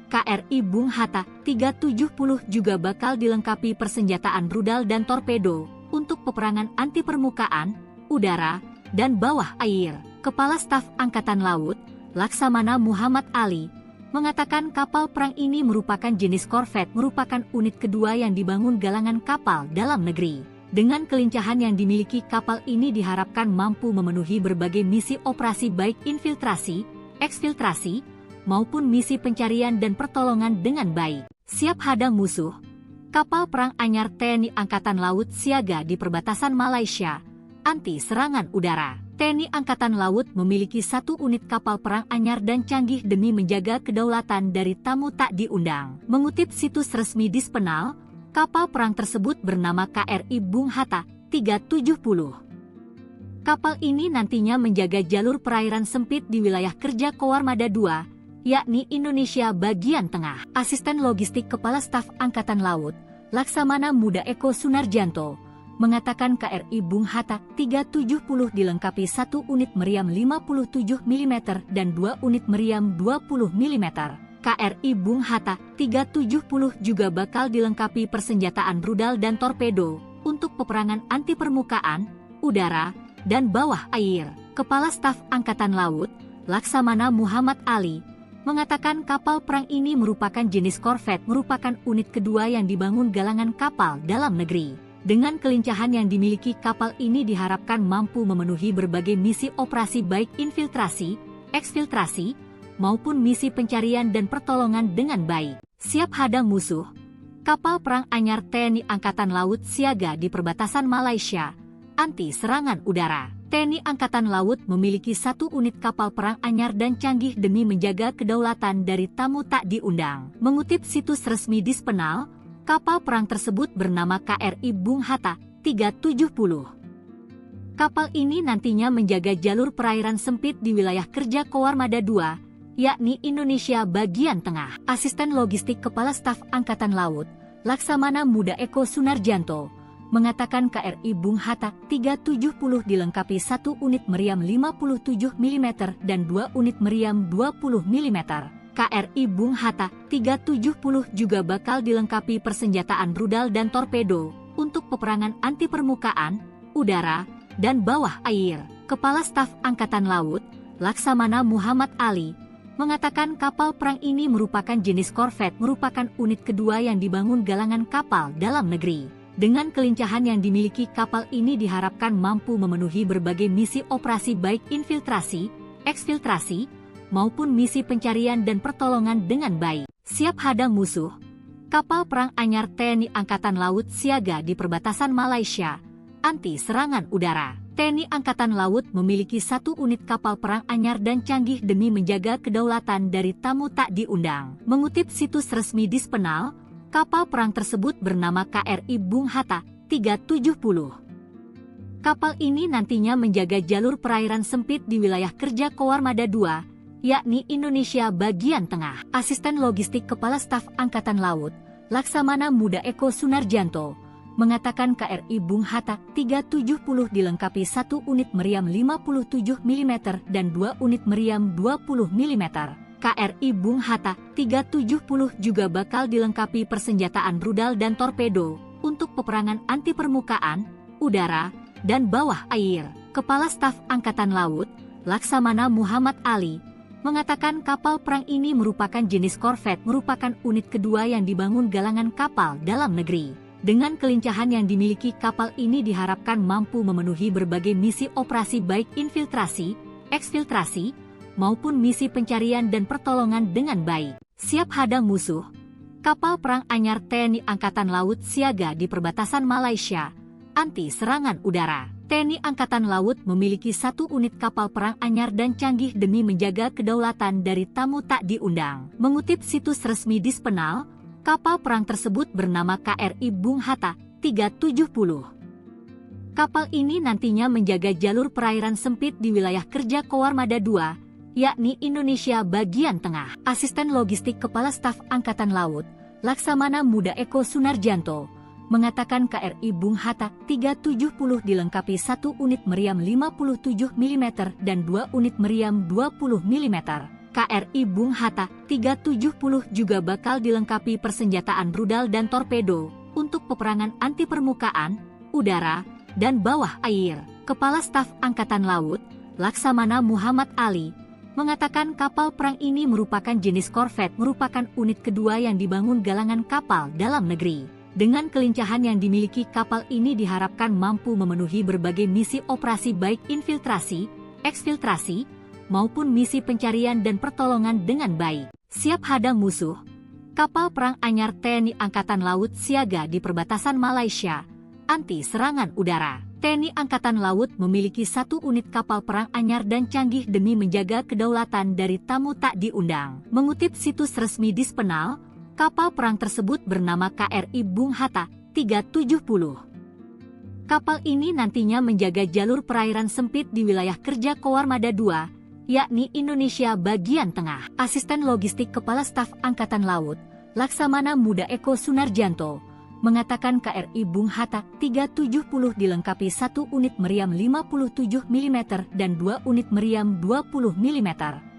KRI Bung Hatta 370 juga bakal dilengkapi persenjataan rudal dan torpedo untuk peperangan anti permukaan, udara, dan bawah air. Kepala Staf Angkatan Laut, Laksamana Muhammad Ali, mengatakan kapal perang ini merupakan jenis korvet, merupakan unit kedua yang dibangun galangan kapal dalam negeri. Dengan kelincahan yang dimiliki kapal ini diharapkan mampu memenuhi berbagai misi operasi baik infiltrasi, eksfiltrasi, maupun misi pencarian dan pertolongan dengan baik. Siap hadang musuh, kapal perang anyar TNI Angkatan Laut siaga di perbatasan Malaysia, anti serangan udara. TNI Angkatan Laut memiliki 1 unit kapal perang anyar dan canggih demi menjaga kedaulatan dari tamu tak diundang. Mengutip situs resmi Dispenal, kapal perang tersebut bernama KRI Bung Hatta 370. Kapal ini nantinya menjaga jalur perairan sempit di wilayah kerja Koarmada II, yakni Indonesia bagian tengah. Asisten Logistik Kepala Staf Angkatan Laut, Laksamana Muda Eko Sunarjanto, mengatakan KRI Bung Hatta 370 dilengkapi 1 unit meriam 57 mm dan 2 unit meriam 20 mm. KRI Bung Hatta 370 juga bakal dilengkapi persenjataan rudal dan torpedo untuk peperangan anti permukaan, udara, dan bawah air. Kepala Staf Angkatan Laut, Laksamana Muhammad Ali, mengatakan kapal perang ini merupakan jenis korvet, merupakan unit kedua yang dibangun galangan kapal dalam negeri. Dengan kelincahan yang dimiliki kapal ini diharapkan mampu memenuhi berbagai misi operasi baik infiltrasi, eksfiltrasi, maupun misi pencarian dan pertolongan dengan baik. Siap hadang musuh, kapal perang anyar TNI Angkatan Laut siaga di perbatasan Malaysia, anti serangan udara. TNI Angkatan Laut memiliki 1 unit kapal perang anyar dan canggih demi menjaga kedaulatan dari tamu tak diundang. Mengutip situs resmi Dispenal, kapal perang tersebut bernama KRI Bung Hatta 370. Kapal ini nantinya menjaga jalur perairan sempit di wilayah kerja Koarmada II, yakni Indonesia bagian tengah. Asisten Logistik Kepala Staf Angkatan Laut, Laksamana Muda Eko Sunarjanto, mengatakan KRI Bung Hatta 370 dilengkapi 1 unit meriam 57 mm dan 2 unit meriam 20 mm. KRI Bung Hatta 370 juga bakal dilengkapi persenjataan rudal dan torpedo untuk peperangan anti permukaan, udara, dan bawah air. Kepala Staf Angkatan Laut, Laksamana Muhammad Ali, mengatakan kapal perang ini merupakan jenis korvet, merupakan unit kedua yang dibangun galangan kapal dalam negeri. Dengan kelincahan yang dimiliki kapal ini diharapkan mampu memenuhi berbagai misi operasi baik infiltrasi, eksfiltrasi, maupun misi pencarian dan pertolongan dengan baik. Siap hadang musuh, kapal perang anyar TNI Angkatan Laut siaga di perbatasan Malaysia, anti serangan udara. TNI Angkatan Laut memiliki 1 unit kapal perang anyar dan canggih demi menjaga kedaulatan dari tamu tak diundang. Mengutip situs resmi Dispenal, kapal perang tersebut bernama KRI Bung Hatta 370. Kapal ini nantinya menjaga jalur perairan sempit di wilayah kerja Koarmada II, yakni Indonesia bagian tengah. Asisten Logistik Kepala Staf Angkatan Laut, Laksamana Muda Eko Sunarjanto, mengatakan KRI Bung Hatta 370 dilengkapi 1 unit meriam 57 mm dan 2 unit meriam 20 mm. KRI Bung Hatta 370 juga bakal dilengkapi persenjataan rudal dan torpedo untuk peperangan anti permukaan, udara, dan bawah air. Kepala Staf Angkatan Laut, Laksamana Muhammad Ali, mengatakan kapal perang ini merupakan jenis korvet, merupakan unit kedua yang dibangun galangan kapal dalam negeri. Dengan kelincahan yang dimiliki kapal ini diharapkan mampu memenuhi berbagai misi operasi baik infiltrasi, eksfiltrasi, maupun misi pencarian dan pertolongan dengan baik. Siap hadang musuh, Kapal perang anyar TNI Angkatan Laut siaga di perbatasan Malaysia, anti serangan udara. TNI Angkatan Laut memiliki 1 unit kapal perang anyar dan canggih demi menjaga kedaulatan dari tamu tak diundang. Mengutip situs resmi Dispenal, kapal perang tersebut bernama KRI Bung Hatta 370. Kapal ini nantinya menjaga jalur perairan sempit di wilayah kerja Koarmada II, yakni Indonesia bagian tengah. Asisten Logistik Kepala Staf Angkatan Laut, Laksamana Muda Eko Sunarjanto, mengatakan KRI Bung Hatta 370 dilengkapi 1 unit meriam 57 mm dan 2 unit meriam 20 mm. KRI Bung Hatta 370 juga bakal dilengkapi persenjataan rudal dan torpedo untuk peperangan anti permukaan, udara, dan bawah air. Kepala Staf Angkatan Laut, Laksamana Muhammad Ali, mengatakan kapal perang ini merupakan jenis korvet, merupakan unit kedua yang dibangun galangan kapal dalam negeri. Dengan kelincahan yang dimiliki kapal ini diharapkan mampu memenuhi berbagai misi operasi baik infiltrasi, eksfiltrasi, maupun misi pencarian dan pertolongan dengan baik. Siap hadang musuh, kapal perang anyar TNI Angkatan Laut siaga di perbatasan Malaysia, anti serangan udara. TNI Angkatan Laut memiliki 1 unit kapal perang anyar dan canggih demi menjaga kedaulatan dari tamu tak diundang. Mengutip situs resmi Dispenal, kapal perang tersebut bernama KRI Bung Hatta 370. Kapal ini nantinya menjaga jalur perairan sempit di wilayah kerja Koarmada II, yakni Indonesia bagian tengah. Asisten Logistik Kepala Staf Angkatan Laut, Laksamana Muda Eko Sunarjanto, mengatakan KRI Bung Hatta 370 dilengkapi 1 unit meriam 57 mm dan 2 unit meriam 20 mm.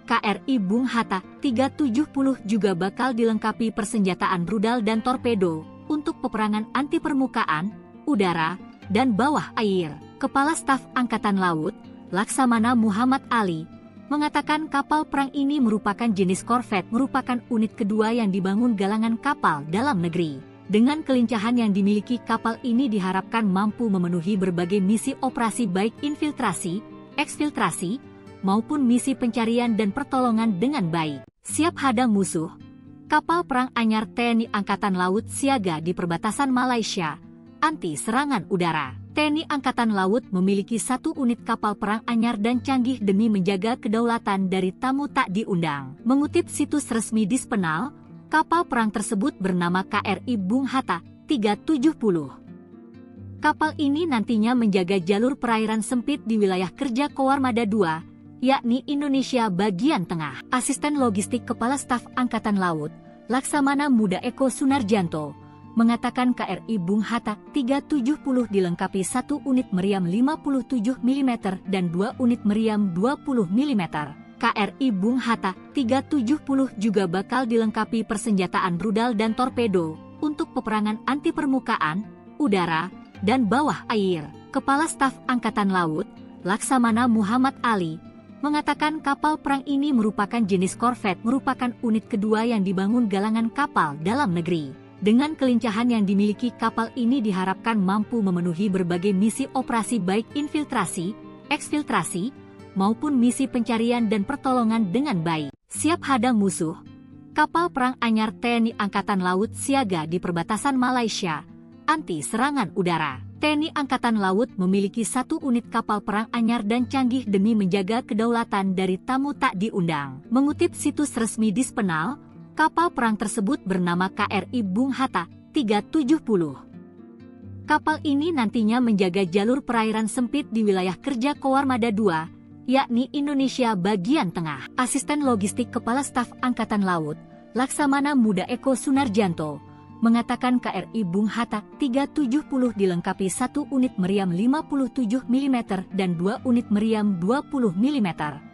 KRI Bung Hatta 370 juga bakal dilengkapi persenjataan rudal dan torpedo untuk peperangan anti permukaan, udara, dan bawah air. Kepala Staf Angkatan Laut, Laksamana Muhammad Ali, mengatakan kapal perang ini merupakan jenis korvet, merupakan unit kedua yang dibangun galangan kapal dalam negeri. Dengan kelincahan yang dimiliki kapal ini diharapkan mampu memenuhi berbagai misi operasi baik infiltrasi, eksfiltrasi, maupun misi pencarian dan pertolongan dengan baik. Siap hadang musuh, kapal perang anyar TNI Angkatan Laut siaga di perbatasan Malaysia, anti serangan udara. TNI Angkatan Laut memiliki 1 unit kapal perang anyar dan canggih demi menjaga kedaulatan dari tamu tak diundang. Mengutip situs resmi Dispenal, kapal perang tersebut bernama KRI Bung Hatta 370. Kapal ini nantinya menjaga jalur perairan sempit di wilayah kerja Koarmada II, yakni Indonesia bagian tengah. Asisten Logistik Kepala Staf Angkatan Laut, Laksamana Muda Eko Sunarjanto, mengatakan KRI Bung Hatta 370 dilengkapi 1 unit meriam 57 mm dan 2 unit meriam 20 mm. KRI Bung Hatta 370 juga bakal dilengkapi persenjataan rudal dan torpedo untuk peperangan anti permukaan, udara, dan bawah air. Kepala Staf Angkatan Laut, Laksamana Muhammad Ali, mengatakan kapal perang ini merupakan jenis korvet, merupakan unit kedua yang dibangun galangan kapal dalam negeri. Dengan kelincahan yang dimiliki kapal ini diharapkan mampu memenuhi berbagai misi operasi baik infiltrasi, eksfiltrasi, maupun misi pencarian dan pertolongan dengan baik. Siap hadang musuh, kapal perang anyar TNI Angkatan Laut siaga di perbatasan Malaysia, anti serangan udara. TNI Angkatan Laut memiliki 1 unit kapal perang anyar dan canggih demi menjaga kedaulatan dari tamu tak diundang. Mengutip situs resmi Dispenal, kapal perang tersebut bernama KRI Bung Hatta 370. Kapal ini nantinya menjaga jalur perairan sempit di wilayah kerja Koarmada II, yakni Indonesia bagian tengah. Asisten Logistik Kepala Staf Angkatan Laut, Laksamana Muda Eko Sunarjanto, mengatakan KRI Bung Hatta 370 dilengkapi 1 unit meriam 57 mm dan 2 unit meriam 20 mm.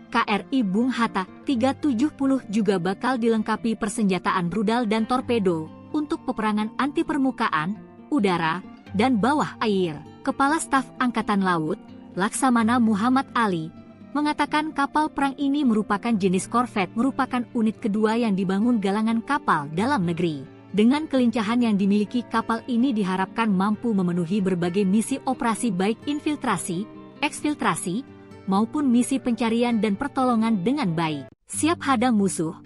KRI Bung Hatta 370 juga bakal dilengkapi persenjataan rudal dan torpedo untuk peperangan anti permukaan, udara, dan bawah air. Kepala Staf Angkatan Laut, Laksamana Muhammad Ali, mengatakan kapal perang ini merupakan jenis korvet, merupakan unit kedua yang dibangun galangan kapal dalam negeri. Dengan kelincahan yang dimiliki kapal ini diharapkan mampu memenuhi berbagai misi operasi baik infiltrasi, eksfiltrasi, maupun misi pencarian dan pertolongan dengan baik. Siap hadang musuh,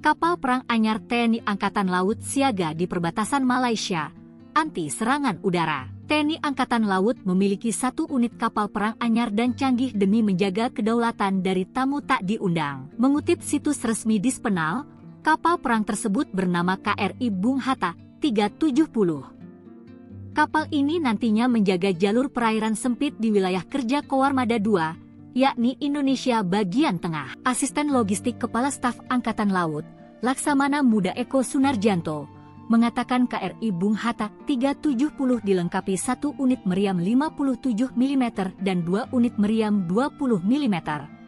Kapal perang anyar TNI Angkatan Laut siaga di perbatasan Malaysia, anti serangan udara. TNI Angkatan Laut memiliki 1 unit kapal perang anyar dan canggih demi menjaga kedaulatan dari tamu tak diundang. Mengutip situs resmi Dispenal, kapal perang tersebut bernama KRI Bung Hatta 370. Kapal ini nantinya menjaga jalur perairan sempit di wilayah kerja Koarmada II, yakni Indonesia bagian tengah. Asisten Logistik Kepala Staf Angkatan Laut, Laksamana Muda Eko Sunarjanto, mengatakan KRI Bung Hatta 370 dilengkapi 1 unit meriam 57 mm dan 2 unit meriam 20 mm.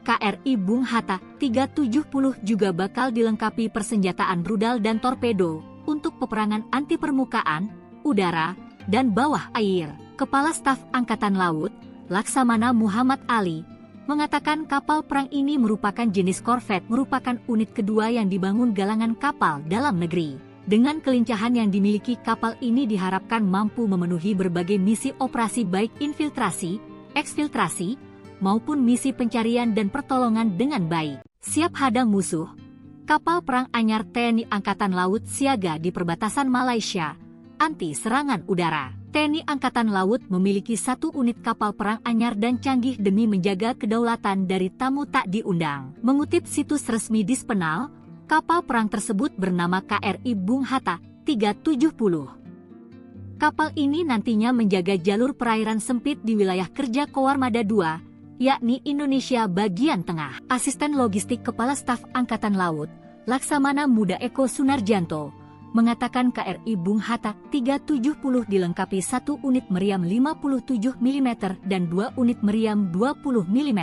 KRI Bung Hatta 370 juga bakal dilengkapi persenjataan rudal dan torpedo untuk peperangan anti permukaan, udara, dan bawah air. Kepala Staf Angkatan Laut, Laksamana Muhammad Ali, mengatakan kapal perang ini merupakan jenis korvet, merupakan unit kedua yang dibangun galangan kapal dalam negeri. Dengan kelincahan yang dimiliki kapal ini diharapkan mampu memenuhi berbagai misi operasi baik infiltrasi, eksfiltrasi, maupun misi pencarian dan pertolongan dengan baik. Siap hadang musuh, kapal perang anyar TNI Angkatan Laut siaga di perbatasan Malaysia, anti serangan udara. TNI Angkatan Laut memiliki 1 unit kapal perang anyar dan canggih demi menjaga kedaulatan dari tamu tak diundang. Mengutip situs resmi Dispenal, kapal perang tersebut bernama KRI Bung Hatta 370. Kapal ini nantinya menjaga jalur perairan sempit di wilayah kerja Koarmada II, yakni Indonesia bagian tengah. Asisten Logistik Kepala Staf Angkatan Laut, Laksamana Muda Eko Sunarjanto, mengatakan KRI Bung Hatta 370 dilengkapi 1 unit meriam 57 mm dan 2 unit meriam 20 mm.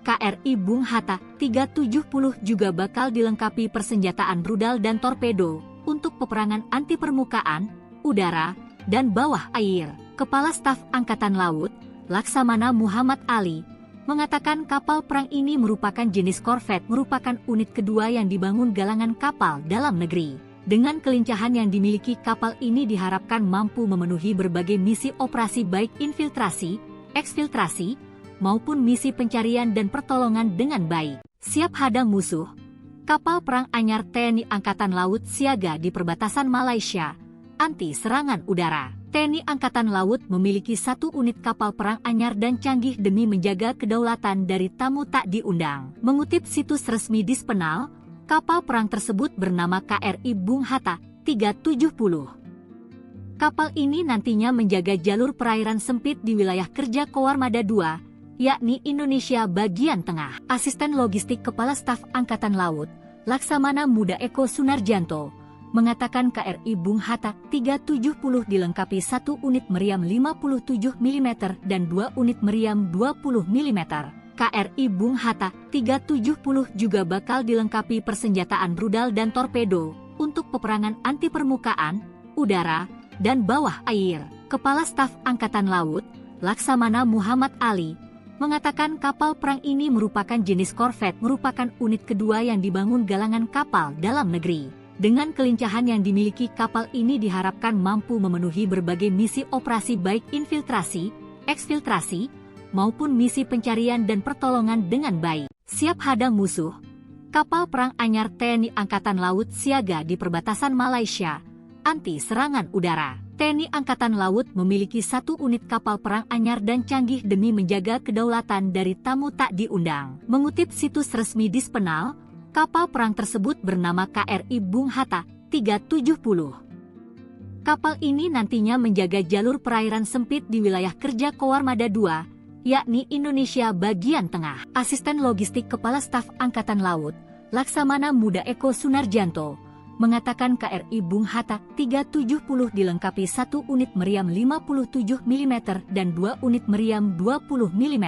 KRI Bung Hatta 370 juga bakal dilengkapi persenjataan rudal dan torpedo untuk peperangan anti permukaan, udara, dan bawah air. Kepala Staf Angkatan Laut, Laksamana Muhammad Ali, mengatakan kapal perang ini merupakan jenis korvet, merupakan unit kedua yang dibangun galangan kapal dalam negeri. Dengan kelincahan yang dimiliki kapal ini diharapkan mampu memenuhi berbagai misi operasi baik infiltrasi, eksfiltrasi, maupun misi pencarian dan pertolongan dengan baik. Siap hadang musuh, kapal perang anyar TNI Angkatan Laut siaga di perbatasan Malaysia, anti serangan udara. TNI Angkatan Laut memiliki 1 unit kapal perang anyar dan canggih demi menjaga kedaulatan dari tamu tak diundang. Mengutip situs resmi Dispenal, kapal perang tersebut bernama KRI Bung Hatta 370. Kapal ini nantinya menjaga jalur perairan sempit di wilayah kerja Koarmada II, yakni Indonesia bagian tengah. Asisten Logistik Kepala Staf Angkatan Laut, Laksamana Muda Eko Sunarjanto, mengatakan KRI Bung Hatta 370 dilengkapi 1 unit meriam 57 mm dan 2 unit meriam 20 mm. KRI Bung Hatta 370 juga bakal dilengkapi persenjataan rudal dan torpedo untuk peperangan anti permukaan, udara, dan bawah air. Kepala Staf Angkatan Laut, Laksamana Muhammad Ali, mengatakan kapal perang ini merupakan jenis korvet, merupakan unit kedua yang dibangun galangan kapal dalam negeri. Dengan kelincahan yang dimiliki kapal ini diharapkan mampu memenuhi berbagai misi operasi baik infiltrasi, eksfiltrasi, maupun misi pencarian dan pertolongan dengan baik. Siap hadang musuh, kapal perang anyar TNI Angkatan Laut siaga di perbatasan Malaysia, anti serangan udara. TNI Angkatan Laut memiliki 1 unit kapal perang anyar dan canggih demi menjaga kedaulatan dari tamu tak diundang. Mengutip situs resmi Dispenal, kapal perang tersebut bernama KRI Bung Hatta 370. Kapal ini nantinya menjaga jalur perairan sempit di wilayah kerja Koarmada II, yakni Indonesia bagian tengah. Asisten Logistik Kepala Staf Angkatan Laut, Laksamana Muda Eko Sunarjanto, mengatakan KRI Bung Hatta 370 dilengkapi 1 unit meriam 57 mm dan 2 unit meriam 20 mm.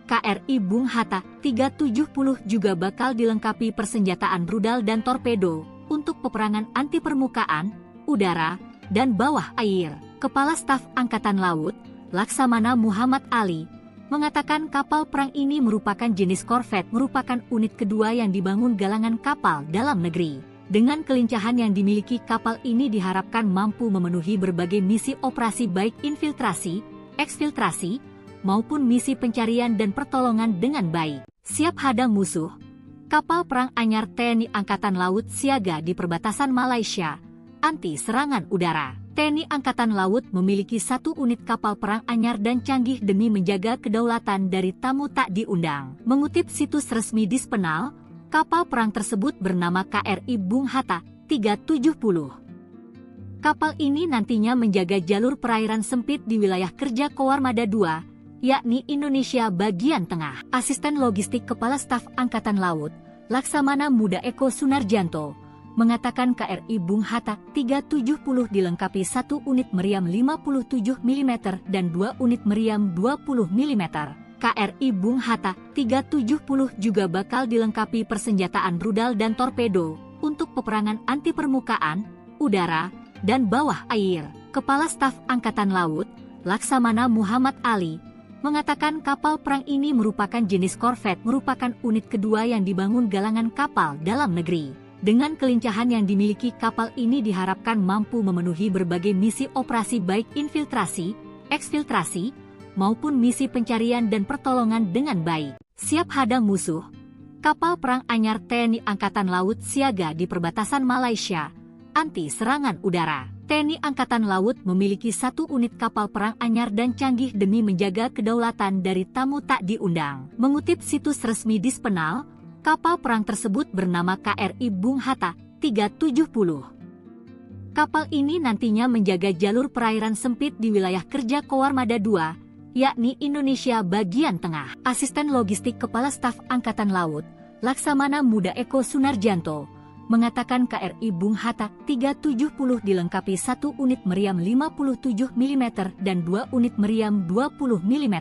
KRI Bung Hatta 370 juga bakal dilengkapi persenjataan rudal dan torpedo untuk peperangan anti permukaan, udara, dan bawah air. Kepala Staf Angkatan Laut, Laksamana Muhammad Ali, mengatakan kapal perang ini merupakan jenis korvet, merupakan unit kedua yang dibangun galangan kapal dalam negeri. Dengan kelincahan yang dimiliki kapal ini diharapkan mampu memenuhi berbagai misi operasi baik infiltrasi, eksfiltrasi, maupun misi pencarian dan pertolongan dengan baik. Siap hadang musuh, Kapal perang anyar TNI Angkatan Laut siaga di perbatasan Malaysia, anti serangan udara. TNI Angkatan Laut memiliki 1 unit kapal perang anyar dan canggih demi menjaga kedaulatan dari tamu tak diundang. Mengutip situs resmi Dispenal, kapal perang tersebut bernama KRI Bung Hatta 370. Kapal ini nantinya menjaga jalur perairan sempit di wilayah kerja Koarmada II, yakni Indonesia bagian tengah. Asisten Logistik Kepala Staf Angkatan Laut, Laksamana Muda Eko Sunarjanto, mengatakan KRI Bung Hatta 370 dilengkapi 1 unit meriam 57 mm dan 2 unit meriam 20 mm. KRI Bung Hatta 370 juga bakal dilengkapi persenjataan rudal dan torpedo untuk peperangan anti permukaan, udara, dan bawah air. Kepala Staf Angkatan Laut, Laksamana Muhammad Ali, mengatakan kapal perang ini merupakan jenis korvet, merupakan unit kedua yang dibangun galangan kapal dalam negeri. Dengan kelincahan yang dimiliki kapal ini diharapkan mampu memenuhi berbagai misi operasi baik infiltrasi, eksfiltrasi, maupun misi pencarian dan pertolongan dengan baik. Siap hadang musuh, kapal perang anyar TNI Angkatan Laut siaga di perbatasan Malaysia, anti serangan udara. TNI Angkatan Laut memiliki 1 unit kapal perang anyar dan canggih demi menjaga kedaulatan dari tamu tak diundang. Mengutip situs resmi Dispenal, kapal perang tersebut bernama KRI Bung Hatta 370. Kapal ini nantinya menjaga jalur perairan sempit di wilayah kerja Koarmada II, yakni Indonesia bagian tengah. Asisten Logistik Kepala Staf Angkatan Laut, Laksamana Muda Eko Sunarjanto, mengatakan KRI Bung Hatta 370 dilengkapi 1 unit meriam 57 mm dan 2 unit meriam 20 mm.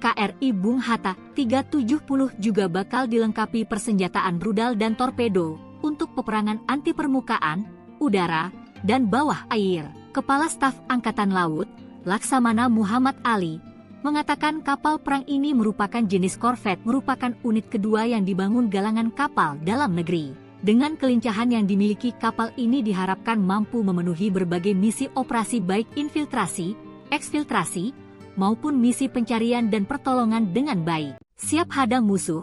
KRI Bung Hatta 370 juga bakal dilengkapi persenjataan rudal dan torpedo untuk peperangan anti permukaan, udara, dan bawah air. Kepala Staf Angkatan Laut, Laksamana Muhammad Ali, mengatakan kapal perang ini merupakan jenis korvet, merupakan unit kedua yang dibangun galangan kapal dalam negeri. Dengan kelincahan yang dimiliki kapal ini diharapkan mampu memenuhi berbagai misi operasi baik infiltrasi, eksfiltrasi, maupun misi pencarian dan pertolongan dengan baik. Siap hadang musuh,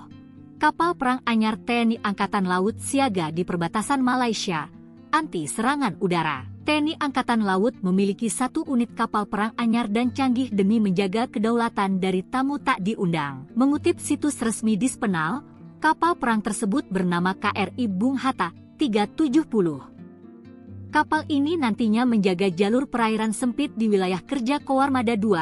kapal perang anyar TNI Angkatan Laut siaga di perbatasan Malaysia, anti serangan udara. TNI Angkatan Laut memiliki 1 unit kapal perang anyar dan canggih demi menjaga kedaulatan dari tamu tak diundang. Mengutip situs resmi Dispenal, kapal perang tersebut bernama KRI Bung Hatta 370. Kapal ini nantinya menjaga jalur perairan sempit di wilayah kerja Koarmada II,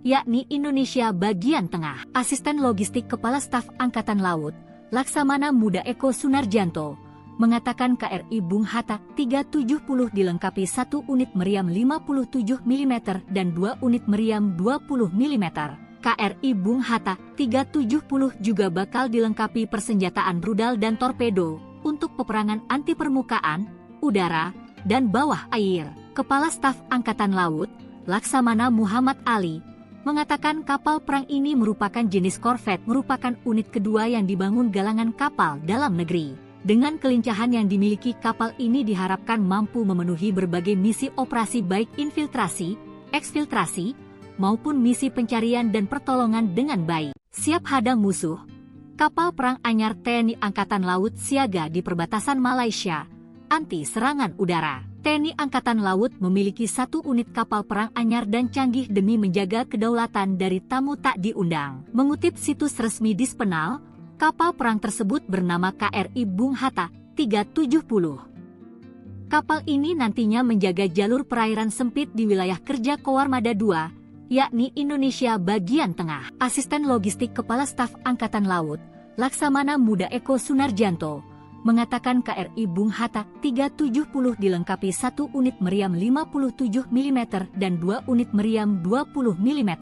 yakni Indonesia bagian tengah. Asisten Logistik Kepala Staf Angkatan Laut, Laksamana Muda Eko Sunarjanto, mengatakan KRI Bung Hatta 370 dilengkapi 1 unit meriam 57 mm dan 2 unit meriam 20 mm. KRI Bung Hatta 370 juga bakal dilengkapi persenjataan rudal dan torpedo untuk peperangan anti permukaan, udara, dan bawah air. Kepala Staf Angkatan Laut, Laksamana Muhammad Ali, mengatakan kapal perang ini merupakan jenis korvet, merupakan unit kedua yang dibangun galangan kapal dalam negeri. Dengan kelincahan yang dimiliki kapal ini diharapkan mampu memenuhi berbagai misi operasi baik infiltrasi, eksfiltrasi, maupun misi pencarian dan pertolongan dengan baik. Siap hadang musuh, kapal perang anyar TNI Angkatan Laut siaga di perbatasan Malaysia, anti serangan udara. TNI Angkatan Laut memiliki 1 unit kapal perang anyar dan canggih demi menjaga kedaulatan dari tamu tak diundang. Mengutip situs resmi Dispenal, kapal perang tersebut bernama KRI Bung Hatta 370. Kapal ini nantinya menjaga jalur perairan sempit di wilayah kerja Koarmada II, yakni Indonesia bagian tengah. Asisten Logistik Kepala Staf Angkatan Laut, Laksamana Muda Eko Sunarjanto, mengatakan KRI Bung Hatta 370 dilengkapi 1 unit meriam 57 mm dan 2 unit meriam 20 mm.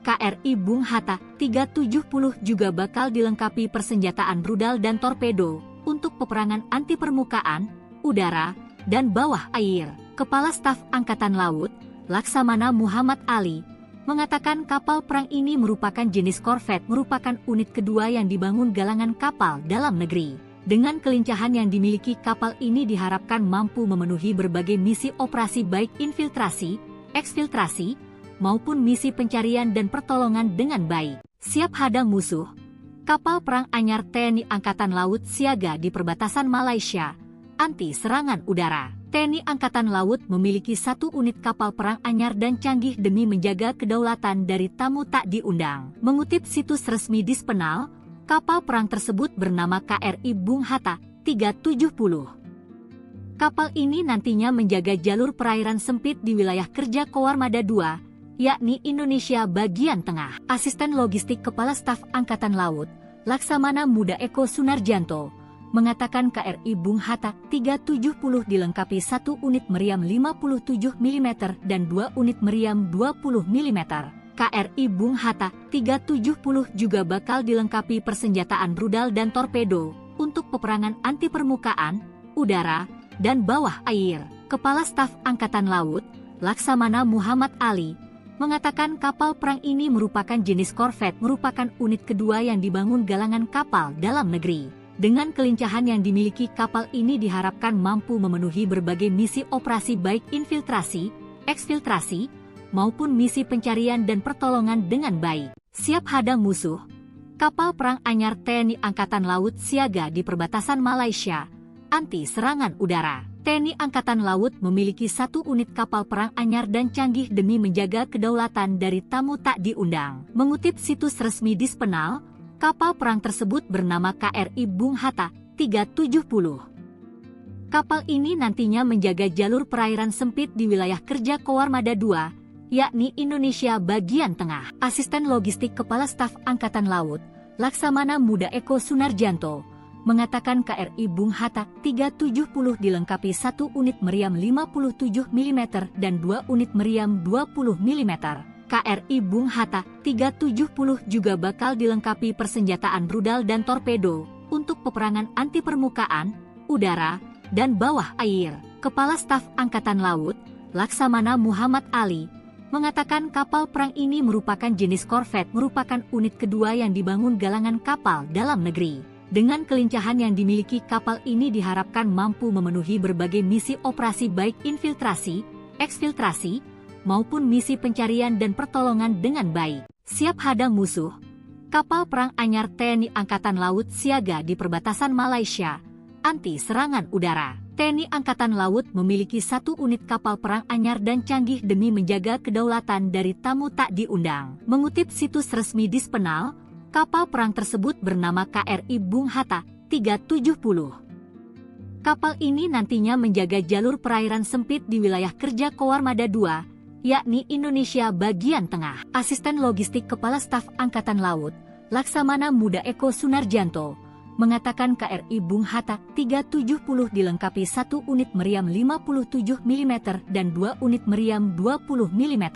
KRI Bung Hatta 370 juga bakal dilengkapi persenjataan rudal dan torpedo untuk peperangan anti permukaan, udara, dan bawah air. Kepala Staf Angkatan Laut, Laksamana Muhammad Ali, mengatakan kapal perang ini merupakan jenis korvet, merupakan unit kedua yang dibangun galangan kapal dalam negeri. Dengan kelincahan yang dimiliki kapal ini diharapkan mampu memenuhi berbagai misi operasi baik infiltrasi, eksfiltrasi, maupun misi pencarian dan pertolongan dengan baik. Siap hadang musuh, Kapal perang anyar TNI Angkatan Laut siaga di perbatasan Malaysia, anti serangan udara. TNI Angkatan Laut memiliki 1 unit kapal perang anyar dan canggih demi menjaga kedaulatan dari tamu tak diundang. Mengutip situs resmi Dispenal, kapal perang tersebut bernama KRI Bung Hatta 370. Kapal ini nantinya menjaga jalur perairan sempit di wilayah kerja Koarmada II, yakni Indonesia bagian tengah. Asisten Logistik Kepala Staf Angkatan Laut, Laksamana Muda Eko Sunarjanto, mengatakan KRI Bung Hatta 370 dilengkapi 1 unit meriam 57 mm dan 2 unit meriam 20 mm. KRI Bung Hatta 370 juga bakal dilengkapi persenjataan rudal dan torpedo untuk peperangan anti permukaan, udara, dan bawah air. Kepala Staf Angkatan Laut, Laksamana Muhammad Ali, mengatakan kapal perang ini merupakan jenis korvet, merupakan unit kedua yang dibangun galangan kapal dalam negeri. Dengan kelincahan yang dimiliki kapal ini diharapkan mampu memenuhi berbagai misi operasi baik infiltrasi, eksfiltrasi, maupun misi pencarian dan pertolongan dengan baik. Siap hadang musuh, kapal perang anyar TNI Angkatan Laut siaga di perbatasan Malaysia, anti serangan udara. TNI Angkatan Laut memiliki 1 unit kapal perang anyar dan canggih demi menjaga kedaulatan dari tamu tak diundang. Mengutip situs resmi Dispenal, kapal perang tersebut bernama KRI Bung Hatta 370. Kapal ini nantinya menjaga jalur perairan sempit di wilayah kerja Koarmada II, yakni Indonesia bagian tengah. Asisten Logistik Kepala Staf Angkatan Laut, Laksamana Muda Eko Sunarjanto, mengatakan KRI Bung Hatta 370 dilengkapi 1 unit meriam 57 mm dan 2 unit meriam 20 mm. KRI Bung Hatta 370 juga bakal dilengkapi persenjataan rudal dan torpedo untuk peperangan anti permukaan, udara, dan bawah air. Kepala Staf Angkatan Laut, Laksamana Muhammad Ali, mengatakan kapal perang ini merupakan jenis korvet, merupakan unit kedua yang dibangun galangan kapal dalam negeri. Dengan kelincahan yang dimiliki kapal ini diharapkan mampu memenuhi berbagai misi operasi baik infiltrasi, eksfiltrasi, maupun misi pencarian dan pertolongan dengan baik. Siap hadang musuh, kapal perang anyar TNI Angkatan Laut siaga di perbatasan Malaysia, anti serangan udara. TNI Angkatan Laut memiliki 1 unit kapal perang anyar dan canggih demi menjaga kedaulatan dari tamu tak diundang. Mengutip situs resmi Dispenal, kapal perang tersebut bernama KRI Bung Hatta 370. Kapal ini nantinya menjaga jalur perairan sempit di wilayah kerja Koarmada II, yakni Indonesia bagian tengah. Asisten Logistik Kepala Staf Angkatan Laut, Laksamana Muda Eko Sunarjanto, mengatakan KRI Bung Hatta 370 dilengkapi 1 unit meriam 57 mm dan 2 unit meriam 20 mm.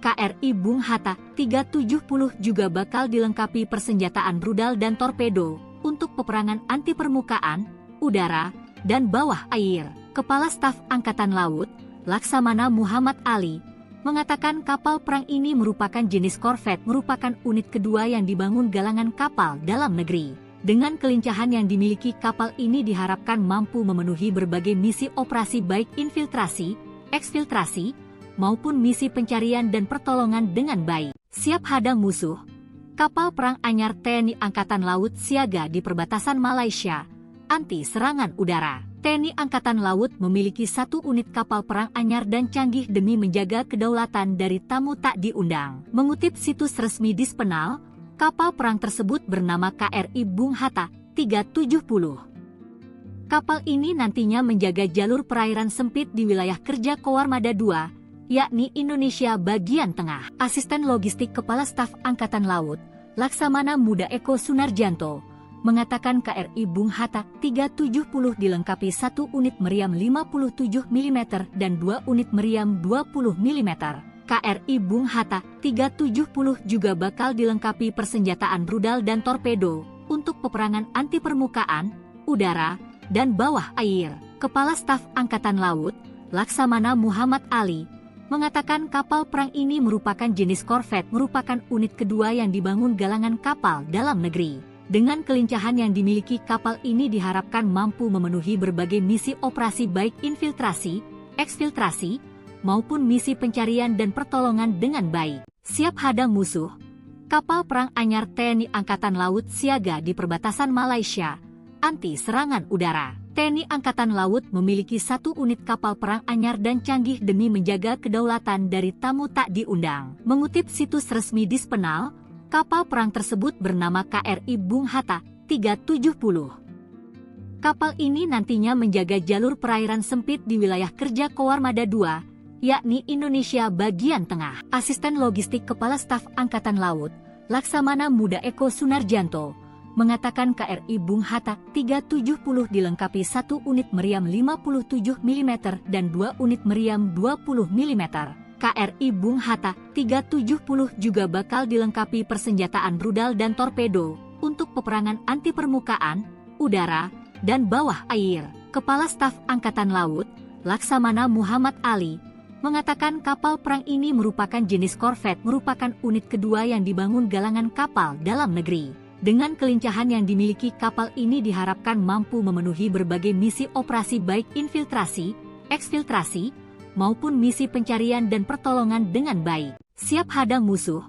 KRI Bung Hatta 370 juga bakal dilengkapi persenjataan rudal dan torpedo untuk peperangan anti permukaan, udara, dan bawah air. Kepala Staf Angkatan Laut, Laksamana Muhammad Ali, mengatakan kapal perang ini merupakan jenis korvet, merupakan unit kedua yang dibangun galangan kapal dalam negeri. Dengan kelincahan yang dimiliki kapal ini diharapkan mampu memenuhi berbagai misi operasi baik infiltrasi, eksfiltrasi, maupun misi pencarian dan pertolongan dengan baik. Siap hadang musuh, kapal perang anyar TNI Angkatan Laut siaga di perbatasan Malaysia, anti serangan udara. TNI Angkatan Laut memiliki 1 unit kapal perang anyar dan canggih demi menjaga kedaulatan dari tamu tak diundang. Mengutip situs resmi Dispenal, kapal perang tersebut bernama KRI Bung Hatta 370. Kapal ini nantinya menjaga jalur perairan sempit di wilayah kerja Koarmada II, yakni Indonesia bagian tengah. Asisten Logistik Kepala Staf Angkatan Laut, Laksamana Muda Eko Sunarjanto, mengatakan KRI Bung Hatta 370 dilengkapi 1 unit meriam 57 mm dan 2 unit meriam 20 mm. KRI Bung Hatta 370 juga bakal dilengkapi persenjataan rudal dan torpedo untuk peperangan anti permukaan, udara, dan bawah air. Kepala Staf Angkatan Laut, Laksamana Muhammad Ali, mengatakan kapal perang ini merupakan jenis korvet, merupakan unit kedua yang dibangun galangan kapal dalam negeri. Dengan kelincahan yang dimiliki kapal ini diharapkan mampu memenuhi berbagai misi operasi baik infiltrasi, eksfiltrasi, maupun misi pencarian dan pertolongan dengan baik. Siap hadang musuh, Kapal perang anyar TNI Angkatan Laut siaga di perbatasan Malaysia, anti serangan udara. TNI Angkatan Laut memiliki 1 unit kapal perang anyar dan canggih demi menjaga kedaulatan dari tamu tak diundang. Mengutip situs resmi Dispenal, kapal perang tersebut bernama KRI Bung Hatta 370. Kapal ini nantinya menjaga jalur perairan sempit di wilayah kerja Koarmada II, yakni Indonesia bagian tengah. Asisten Logistik Kepala Staf Angkatan Laut, Laksamana Muda Eko Sunarjanto, mengatakan KRI Bung Hatta 370 dilengkapi 1 unit meriam 57 mm dan 2 unit meriam 20 mm. KRI Bung Hatta 370 juga bakal dilengkapi persenjataan rudal dan torpedo untuk peperangan anti permukaan, udara, dan bawah air. Kepala Staf Angkatan Laut, Laksamana Muhammad Ali, mengatakan kapal perang ini merupakan jenis korvet, merupakan unit kedua yang dibangun galangan kapal dalam negeri. Dengan kelincahan yang dimiliki kapal ini diharapkan mampu memenuhi berbagai misi operasi baik infiltrasi, eksfiltrasi, maupun misi pencarian dan pertolongan dengan baik. Siap hadang musuh,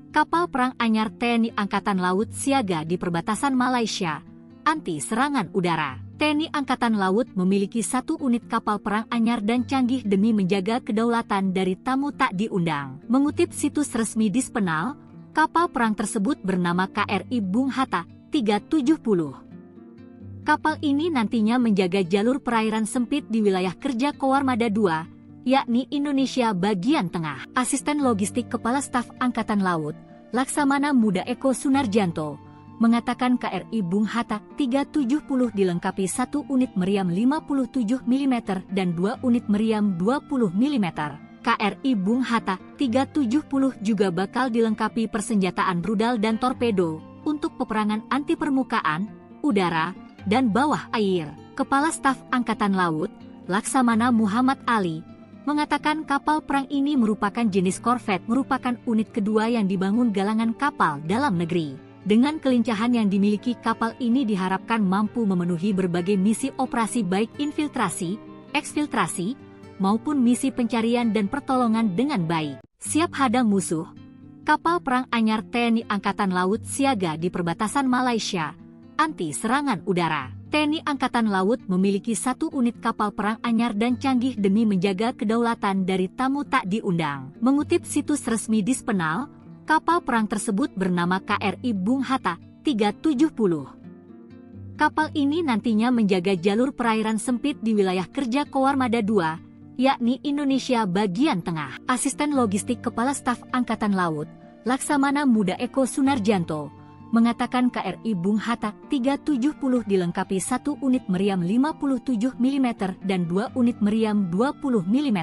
kapal perang anyar TNI Angkatan Laut siaga di perbatasan Malaysia, anti serangan udara. TNI Angkatan Laut memiliki 1 unit kapal perang anyar dan canggih demi menjaga kedaulatan dari tamu tak diundang. Mengutip situs resmi Dispenal, kapal perang tersebut bernama KRI Bung Hatta 370. Kapal ini nantinya menjaga jalur perairan sempit di wilayah kerja Koarmada II, yakni Indonesia bagian tengah. Asisten Logistik Kepala Staf Angkatan Laut, Laksamana Muda Eko Sunarjanto, mengatakan KRI Bung Hatta 370 dilengkapi 1 unit meriam 57 mm dan 2 unit meriam 20 mm. KRI Bung Hatta 370 juga bakal dilengkapi persenjataan rudal dan torpedo untuk peperangan anti permukaan, udara, dan bawah air. Kepala Staf Angkatan Laut, Laksamana Muhammad Ali, mengatakan kapal perang ini merupakan jenis korvet, merupakan unit kedua yang dibangun galangan kapal dalam negeri. Dengan kelincahan yang dimiliki kapal ini diharapkan mampu memenuhi berbagai misi operasi baik infiltrasi, eksfiltrasi, maupun misi pencarian dan pertolongan dengan baik. Siap hadang musuh, kapal perang anyar TNI Angkatan Laut siaga di perbatasan Malaysia, anti serangan udara. TNI Angkatan Laut memiliki 1 unit kapal perang anyar dan canggih demi menjaga kedaulatan dari tamu tak diundang. Mengutip situs resmi Dispenal, kapal perang tersebut bernama KRI Bung Hatta 370. Kapal ini nantinya menjaga jalur perairan sempit di wilayah kerja Koarmada II, yakni Indonesia bagian tengah. Asisten Logistik Kepala Staf Angkatan Laut, Laksamana Muda Eko Sunarjanto, mengatakan KRI Bung Hatta 370 dilengkapi 1 unit meriam 57 mm dan 2 unit meriam 20 mm.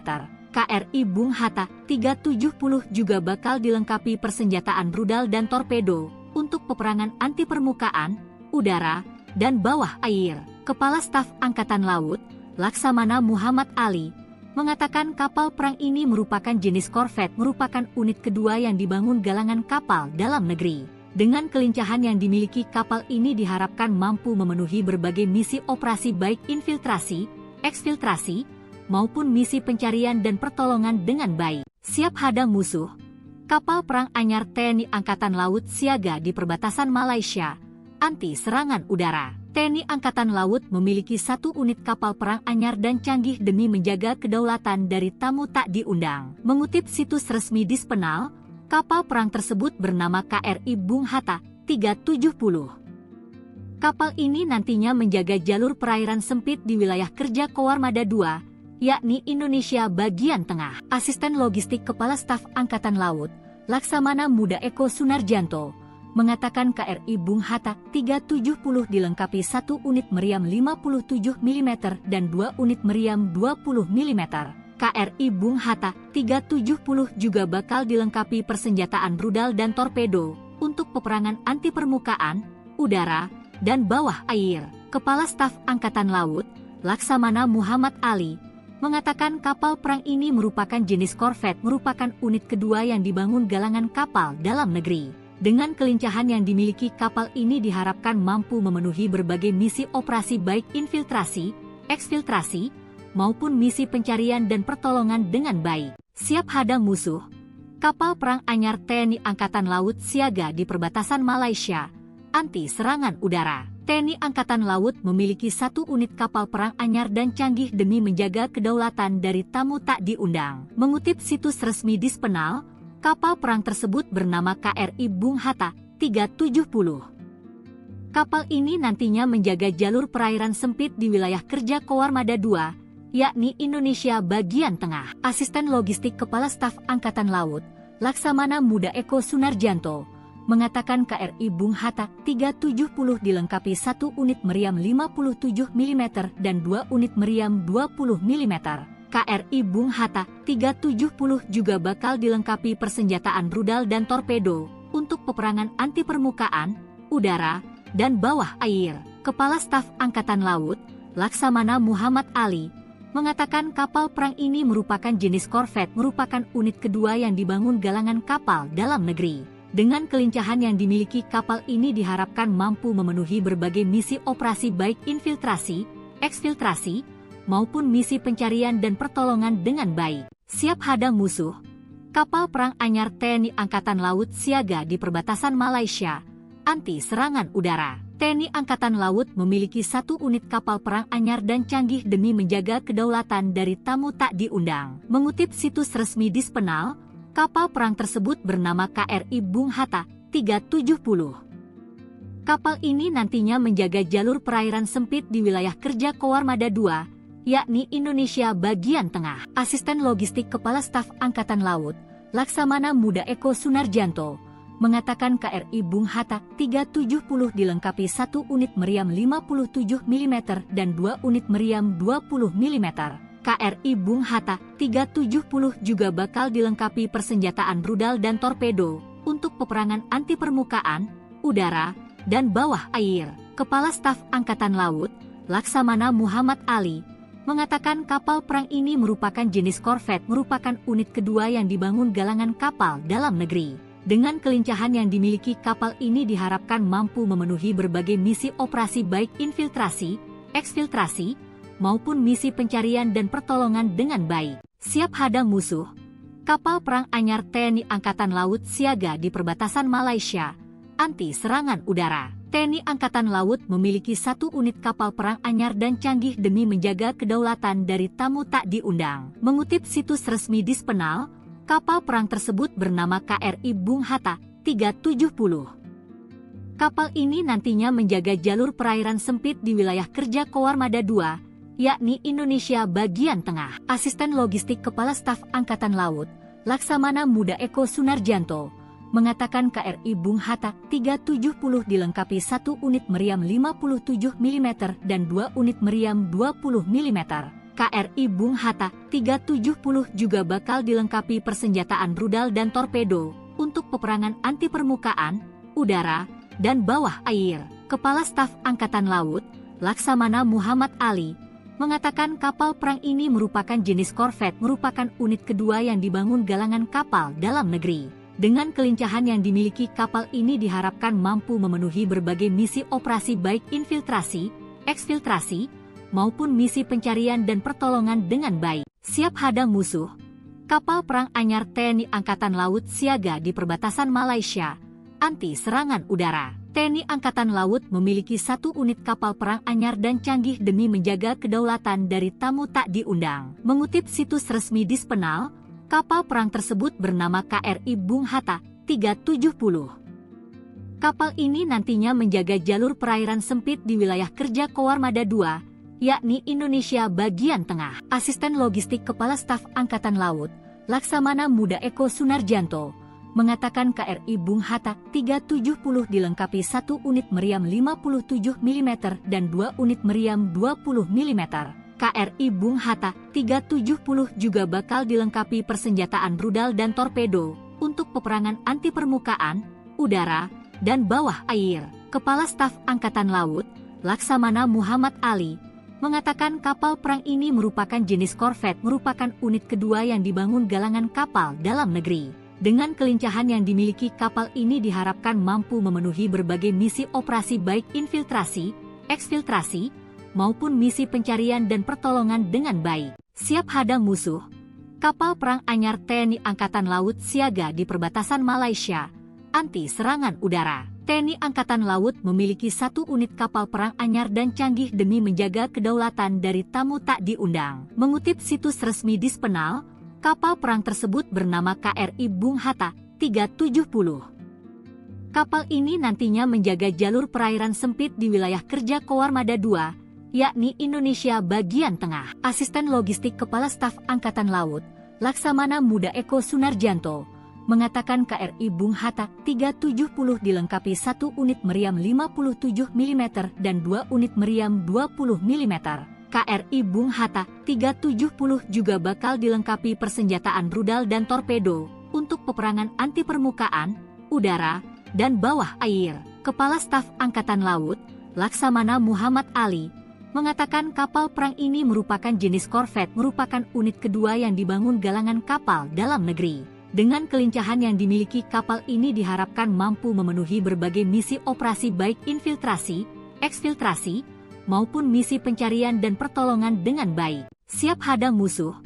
KRI Bung Hatta 370 juga bakal dilengkapi persenjataan rudal dan torpedo untuk peperangan anti permukaan, udara, dan bawah air. Kepala Staf Angkatan Laut, Laksamana Muhammad Ali, mengatakan kapal perang ini merupakan jenis korvet, merupakan unit kedua yang dibangun galangan kapal dalam negeri. Dengan kelincahan yang dimiliki kapal ini diharapkan mampu memenuhi berbagai misi operasi baik infiltrasi, eksfiltrasi, maupun misi pencarian dan pertolongan dengan baik. Siap hadang musuh, kapal perang anyar TNI Angkatan Laut siaga di perbatasan Malaysia, anti serangan udara. TNI Angkatan Laut memiliki 1 unit kapal perang anyar dan canggih demi menjaga kedaulatan dari tamu tak diundang. Mengutip situs resmi Dispenal, kapal perang tersebut bernama KRI Bung Hatta 370. Kapal ini nantinya menjaga jalur perairan sempit di wilayah kerja Koarmada II, yakni Indonesia bagian tengah. Asisten Logistik Kepala Staf Angkatan Laut, Laksamana Muda Eko Sunarjanto, mengatakan KRI Bung Hatta 370 dilengkapi 1 unit meriam 57 mm dan 2 unit meriam 20 mm. KRI Bung Hatta 370 juga bakal dilengkapi persenjataan rudal dan torpedo untuk peperangan anti permukaan, udara, dan bawah air. Kepala Staf Angkatan Laut, Laksamana Muhammad Ali, mengatakan kapal perang ini merupakan jenis korvet, merupakan unit kedua yang dibangun galangan kapal dalam negeri. Dengan kelincahan yang dimiliki kapal ini diharapkan mampu memenuhi berbagai misi operasi baik infiltrasi, eksfiltrasi, maupun misi pencarian dan pertolongan dengan baik. Siap hadang musuh, Kapal perang anyar TNI Angkatan Laut siaga di perbatasan Malaysia, anti serangan udara. TNI Angkatan Laut memiliki 1 unit kapal perang anyar dan canggih demi menjaga kedaulatan dari tamu tak diundang. Mengutip situs resmi Dispenal, kapal perang tersebut bernama KRI Bung Hatta 370. Kapal ini nantinya menjaga jalur perairan sempit di wilayah kerja Koarmada II, yakni Indonesia bagian tengah. Asisten Logistik Kepala Staf Angkatan Laut, Laksamana Muda Eko Sunarjanto, mengatakan KRI Bung Hatta 370 dilengkapi 1 unit meriam 57 mm dan 2 unit meriam 20 mm. KRI Bung Hatta 370 juga bakal dilengkapi persenjataan rudal dan torpedo untuk peperangan anti permukaan, udara, dan bawah air. Kepala Staf Angkatan Laut, Laksamana Muhammad Ali, mengatakan kapal perang ini merupakan jenis korvet, merupakan unit kedua yang dibangun galangan kapal dalam negeri. Dengan kelincahan yang dimiliki kapal ini diharapkan mampu memenuhi berbagai misi operasi baik infiltrasi, eksfiltrasi, maupun misi pencarian dan pertolongan dengan baik. Siap hadang musuh, kapal perang anyar TNI Angkatan Laut siaga di perbatasan Malaysia, anti serangan udara. TNI Angkatan Laut memiliki 1 unit kapal perang anyar dan canggih demi menjaga kedaulatan dari tamu tak diundang. Mengutip situs resmi Dispenal, kapal perang tersebut bernama KRI Bung Hatta 370. Kapal ini nantinya menjaga jalur perairan sempit di wilayah kerja Koarmada II, yakni Indonesia bagian tengah. Asisten Logistik Kepala Staf Angkatan Laut, Laksamana Muda Eko Sunarjanto, mengatakan KRI Bung Hatta 370 dilengkapi 1 unit meriam 57 mm dan 2 unit meriam 20 mm. KRI Bung Hatta 370 juga bakal dilengkapi persenjataan rudal dan torpedo untuk peperangan anti permukaan, udara, dan bawah air. Kepala Staf Angkatan Laut, Laksamana Muhammad Ali, mengatakan kapal perang ini merupakan jenis korvet, merupakan unit kedua yang dibangun galangan kapal dalam negeri. Dengan kelincahan yang dimiliki kapal ini diharapkan mampu memenuhi berbagai misi operasi baik infiltrasi, eksfiltrasi, maupun misi pencarian dan pertolongan dengan baik. Siap hadang musuh, kapal perang anyar TNI Angkatan Laut siaga di perbatasan Malaysia, anti serangan udara. TNI Angkatan Laut memiliki 1 unit kapal perang anyar dan canggih demi menjaga kedaulatan dari tamu tak diundang. Mengutip situs resmi Dispenal, kapal perang tersebut bernama KRI Bung Hatta 370. Kapal ini nantinya menjaga jalur perairan sempit di wilayah kerja Koarmada II, yakni Indonesia bagian tengah. Asisten Logistik Kepala Staf Angkatan Laut, Laksamana Muda Eko Sunarjanto, mengatakan KRI Bung Hatta 370 dilengkapi 1 unit meriam 57 mm dan 2 unit meriam 20 mm. KRI Bung Hatta 370 juga bakal dilengkapi persenjataan rudal dan torpedo untuk peperangan anti permukaan, udara, dan bawah air. Kepala Staf Angkatan Laut, Laksamana Muhammad Ali, mengatakan kapal perang ini merupakan jenis korvet, merupakan unit kedua yang dibangun galangan kapal dalam negeri. Dengan kelincahan yang dimiliki kapal ini diharapkan mampu memenuhi berbagai misi operasi baik infiltrasi, eksfiltrasi, maupun misi pencarian dan pertolongan dengan baik. Siap hadang musuh, kapal perang anyar TNI Angkatan Laut siaga di perbatasan Malaysia, anti serangan udara. TNI Angkatan Laut memiliki 1 unit kapal perang anyar dan canggih demi menjaga kedaulatan dari tamu tak diundang. Mengutip situs resmi Dispenal, kapal perang tersebut bernama KRI Bung Hatta 370. Kapal ini nantinya menjaga jalur perairan sempit di wilayah kerja Koarmada II, yakni Indonesia bagian tengah. Asisten Logistik Kepala Staf Angkatan Laut, Laksamana Muda Eko Sunarjanto, mengatakan KRI Bung Hatta 370 dilengkapi 1 unit meriam 57 mm dan 2 unit meriam 20 mm. KRI Bung Hatta 370 juga bakal dilengkapi persenjataan rudal dan torpedo untuk peperangan anti permukaan, udara, dan bawah air. Kepala Staf Angkatan Laut, Laksamana Muhammad Ali, mengatakan kapal perang ini merupakan jenis korvet, merupakan unit kedua yang dibangun galangan kapal dalam negeri. Dengan kelincahan yang dimiliki kapal ini diharapkan mampu memenuhi berbagai misi operasi baik infiltrasi, eksfiltrasi, maupun misi pencarian dan pertolongan dengan baik. Siap hadang musuh, Kapal perang anyar TNI Angkatan Laut siaga di perbatasan Malaysia, anti serangan udara. TNI Angkatan Laut memiliki 1 unit kapal perang anyar dan canggih demi menjaga kedaulatan dari tamu tak diundang. Mengutip situs resmi Dispenal, kapal perang tersebut bernama KRI Bung Hatta 370. Kapal ini nantinya menjaga jalur perairan sempit di wilayah kerja Koarmada II, yakni Indonesia bagian tengah. Asisten Logistik Kepala Staf Angkatan Laut, Laksamana Muda Eko Sunarjanto, mengatakan KRI Bung Hatta 370 dilengkapi 1 unit meriam 57 mm dan 2 unit meriam 20 mm. KRI Bung Hatta 370 juga bakal dilengkapi persenjataan rudal dan torpedo untuk peperangan anti permukaan, udara, dan bawah air. Kepala Staf Angkatan Laut, Laksamana Muhammad Ali, mengatakan kapal perang ini merupakan jenis korvet, merupakan unit kedua yang dibangun galangan kapal dalam negeri. Dengan kelincahan yang dimiliki kapal ini diharapkan mampu memenuhi berbagai misi operasi baik infiltrasi, eksfiltrasi, maupun misi pencarian dan pertolongan dengan baik. Siap hadang musuh,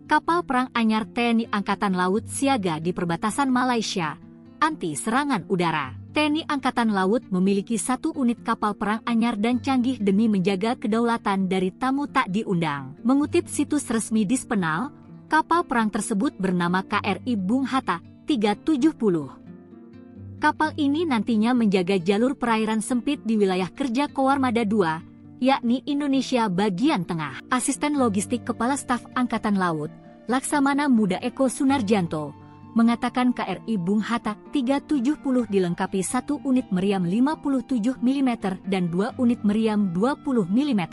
kapal perang anyar TNI Angkatan Laut siaga di perbatasan Malaysia, anti serangan udara. TNI Angkatan Laut memiliki 1 unit kapal perang anyar dan canggih demi menjaga kedaulatan dari tamu tak diundang. Mengutip situs resmi Dispenal, kapal perang tersebut bernama KRI Bung Hatta 370. Kapal ini nantinya menjaga jalur perairan sempit di wilayah kerja Koarmada II, yakni Indonesia bagian tengah. Asisten Logistik Kepala Staf Angkatan Laut, Laksamana Muda Eko Sunarjanto, mengatakan KRI Bung Hatta 370 dilengkapi 1 unit meriam 57 mm dan 2 unit meriam 20 mm.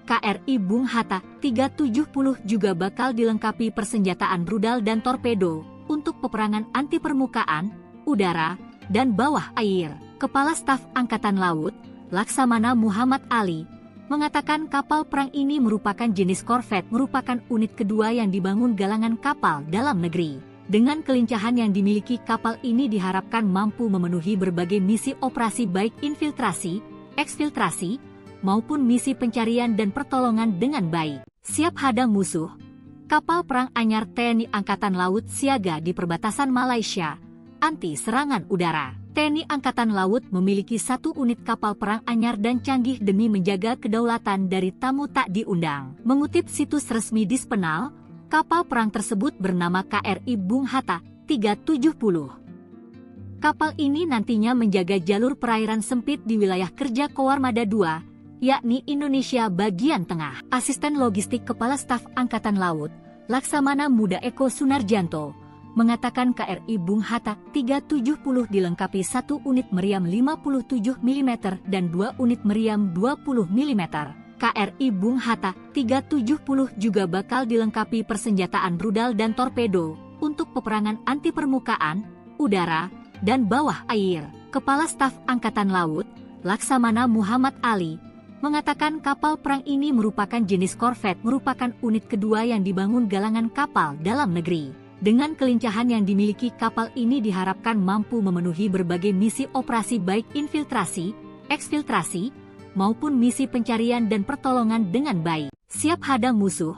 KRI Bung Hatta 370 juga bakal dilengkapi persenjataan rudal dan torpedo untuk peperangan anti permukaan, udara, dan bawah air. Kepala Staf Angkatan Laut, Laksamana Muhammad Ali, mengatakan kapal perang ini merupakan jenis korvet, merupakan unit kedua yang dibangun galangan kapal dalam negeri. Dengan kelincahan yang dimiliki kapal ini diharapkan mampu memenuhi berbagai misi operasi baik infiltrasi, eksfiltrasi, maupun misi pencarian dan pertolongan dengan baik. Siap hadang musuh, kapal perang anyar TNI Angkatan Laut siaga di perbatasan Malaysia, anti serangan udara. TNI Angkatan Laut memiliki 1 unit kapal perang anyar dan canggih demi menjaga kedaulatan dari tamu tak diundang. Mengutip situs resmi Dispenal, kapal perang tersebut bernama KRI Bung Hatta 370. Kapal ini nantinya menjaga jalur perairan sempit di wilayah kerja Koarmada II, yakni Indonesia bagian tengah. Asisten Logistik Kepala Staf Angkatan Laut, Laksamana Muda Eko Sunarjanto, mengatakan KRI Bung Hatta 370 dilengkapi 1 unit meriam 57 mm dan 2 unit meriam 20 mm. KRI Bung Hatta 370 juga bakal dilengkapi persenjataan rudal dan torpedo untuk peperangan anti permukaan, udara, dan bawah air. Kepala Staf Angkatan Laut, Laksamana Muhammad Ali, mengatakan kapal perang ini merupakan jenis korvet, merupakan unit kedua yang dibangun galangan kapal dalam negeri. Dengan kelincahan yang dimiliki kapal ini diharapkan mampu memenuhi berbagai misi operasi baik infiltrasi, eksfiltrasi, maupun misi pencarian dan pertolongan dengan baik. Siap hadang musuh,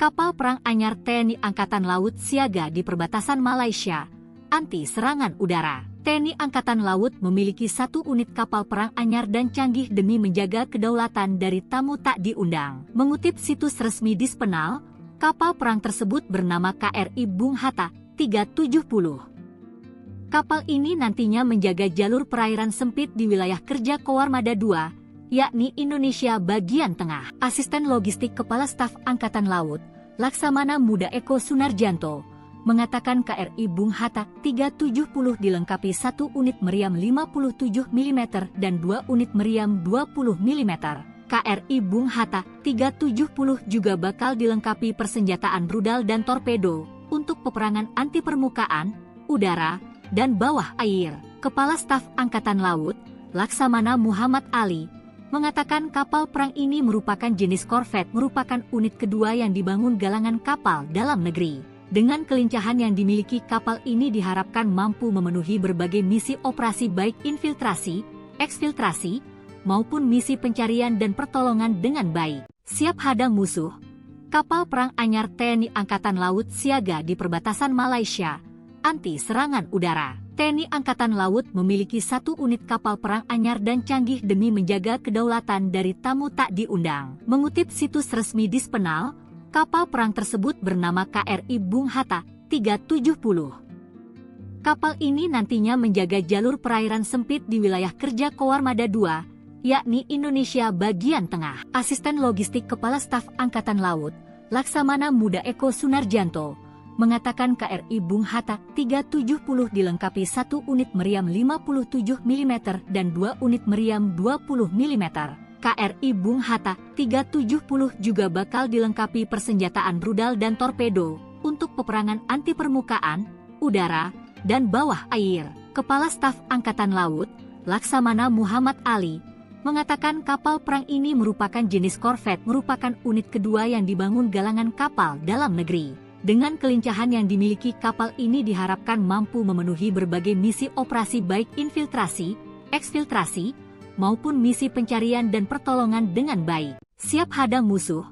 kapal perang anyar TNI Angkatan Laut siaga di perbatasan Malaysia, anti serangan udara. TNI Angkatan Laut memiliki 1 unit kapal perang anyar dan canggih demi menjaga kedaulatan dari tamu tak diundang. Mengutip situs resmi Dispenal, kapal perang tersebut bernama KRI Bung Hatta 370. Kapal ini nantinya menjaga jalur perairan sempit di wilayah kerja Koarmada II, yakni Indonesia bagian tengah. Asisten Logistik Kepala Staf Angkatan Laut, Laksamana Muda Eko Sunarjanto, mengatakan KRI Bung Hatta 370 dilengkapi 1 unit meriam 57 mm dan 2 unit meriam 20 mm. KRI Bung Hatta 370 juga bakal dilengkapi persenjataan rudal dan torpedo untuk peperangan anti permukaan, udara, dan bawah air. Kepala Staf Angkatan Laut, Laksamana Muhammad Ali, mengatakan kapal perang ini merupakan jenis korvet, merupakan unit kedua yang dibangun galangan kapal dalam negeri. Dengan kelincahan yang dimiliki kapal ini diharapkan mampu memenuhi berbagai misi operasi baik infiltrasi, eksfiltrasi, maupun misi pencarian dan pertolongan dengan baik. Siap hadang musuh, Kapal perang anyar TNI Angkatan Laut siaga di perbatasan Malaysia, anti serangan udara. TNI Angkatan Laut memiliki 1 unit kapal perang anyar dan canggih demi menjaga kedaulatan dari tamu tak diundang. Mengutip situs resmi Dispenal, kapal perang tersebut bernama KRI Bung Hatta 370. Kapal ini nantinya menjaga jalur perairan sempit di wilayah kerja Koarmada II, yakni Indonesia bagian tengah. Asisten Logistik Kepala Staf Angkatan Laut, Laksamana Muda Eko Sunarjanto, mengatakan KRI Bung Hatta 370 dilengkapi 1 unit meriam 57 mm dan 2 unit meriam 20 mm. KRI Bung Hatta 370 juga bakal dilengkapi persenjataan rudal dan torpedo untuk peperangan anti permukaan, udara, dan bawah air. Kepala Staf Angkatan Laut, Laksamana Muhammad Ali, mengatakan kapal perang ini merupakan jenis korvet, merupakan unit kedua yang dibangun galangan kapal dalam negeri. Dengan kelincahan yang dimiliki kapal ini diharapkan mampu memenuhi berbagai misi operasi baik infiltrasi, eksfiltrasi, maupun misi pencarian dan pertolongan dengan baik. Siap hadang musuh,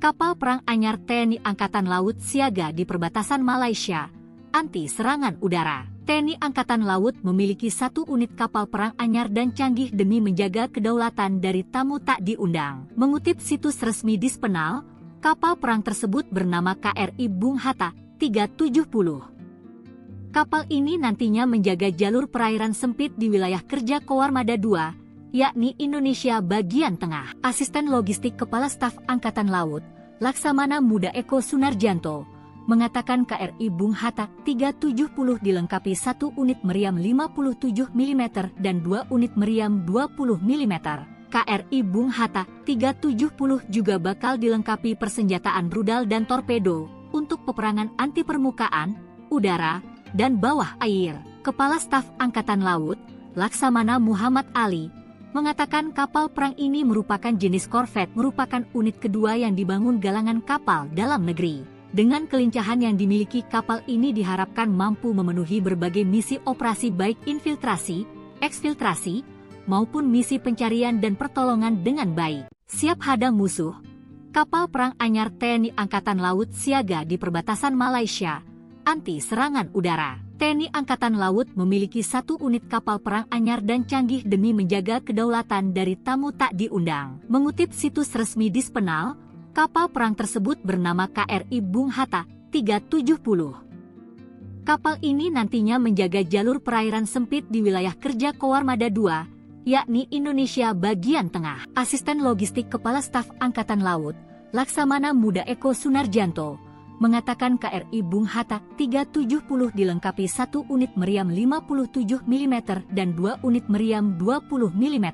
kapal perang anyar TNI Angkatan Laut siaga di perbatasan Malaysia, anti serangan udara. TNI Angkatan Laut memiliki 1 unit kapal perang anyar dan canggih demi menjaga kedaulatan dari tamu tak diundang. Mengutip situs resmi Dispenal, kapal perang tersebut bernama KRI Bung Hatta 370. Kapal ini nantinya menjaga jalur perairan sempit di wilayah kerja Koarmada II, yakni Indonesia bagian tengah. Asisten Logistik Kepala Staf Angkatan Laut, Laksamana Muda Eko Sunarjanto, mengatakan KRI Bung Hatta 370 dilengkapi 1 unit meriam 57 mm dan 2 unit meriam 20 mm. KRI Bung Hatta 370 juga bakal dilengkapi persenjataan rudal dan torpedo untuk peperangan anti permukaan, udara, dan bawah air. Kepala Staf Angkatan Laut, Laksamana Muhammad Ali, mengatakan kapal perang ini merupakan jenis korvet, merupakan unit kedua yang dibangun galangan kapal dalam negeri. Dengan kelincahan yang dimiliki kapal ini diharapkan mampu memenuhi berbagai misi operasi baik infiltrasi, eksfiltrasi, maupun misi pencarian dan pertolongan dengan baik. Siap hadang musuh, kapal perang anyar TNI Angkatan Laut siaga di perbatasan Malaysia, anti serangan udara. TNI Angkatan Laut memiliki 1 unit kapal perang anyar dan canggih demi menjaga kedaulatan dari tamu tak diundang. Mengutip situs resmi Dispenal, kapal perang tersebut bernama KRI Bung Hatta 370. Kapal ini nantinya menjaga jalur perairan sempit di wilayah kerja Koarmada II, yakni Indonesia bagian tengah. Asisten Logistik Kepala Staf Angkatan Laut, Laksamana Muda Eko Sunarjanto, mengatakan KRI Bung Hatta 370 dilengkapi 1 unit meriam 57 mm dan 2 unit meriam 20 mm.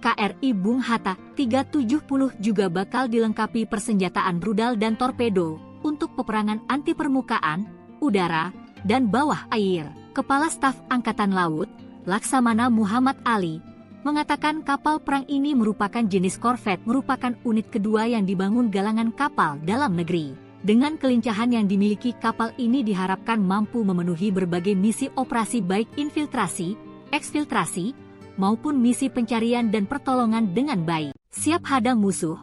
KRI Bung Hatta 370 juga bakal dilengkapi persenjataan rudal dan torpedo untuk peperangan anti permukaan, udara, dan bawah air. Kepala Staf Angkatan Laut, Laksamana Muhammad Ali, mengatakan kapal perang ini merupakan jenis korvet, merupakan unit kedua yang dibangun galangan kapal dalam negeri. Dengan kelincahan yang dimiliki kapal ini diharapkan mampu memenuhi berbagai misi operasi baik infiltrasi, eksfiltrasi, maupun misi pencarian dan pertolongan dengan baik. Siap hadang musuh,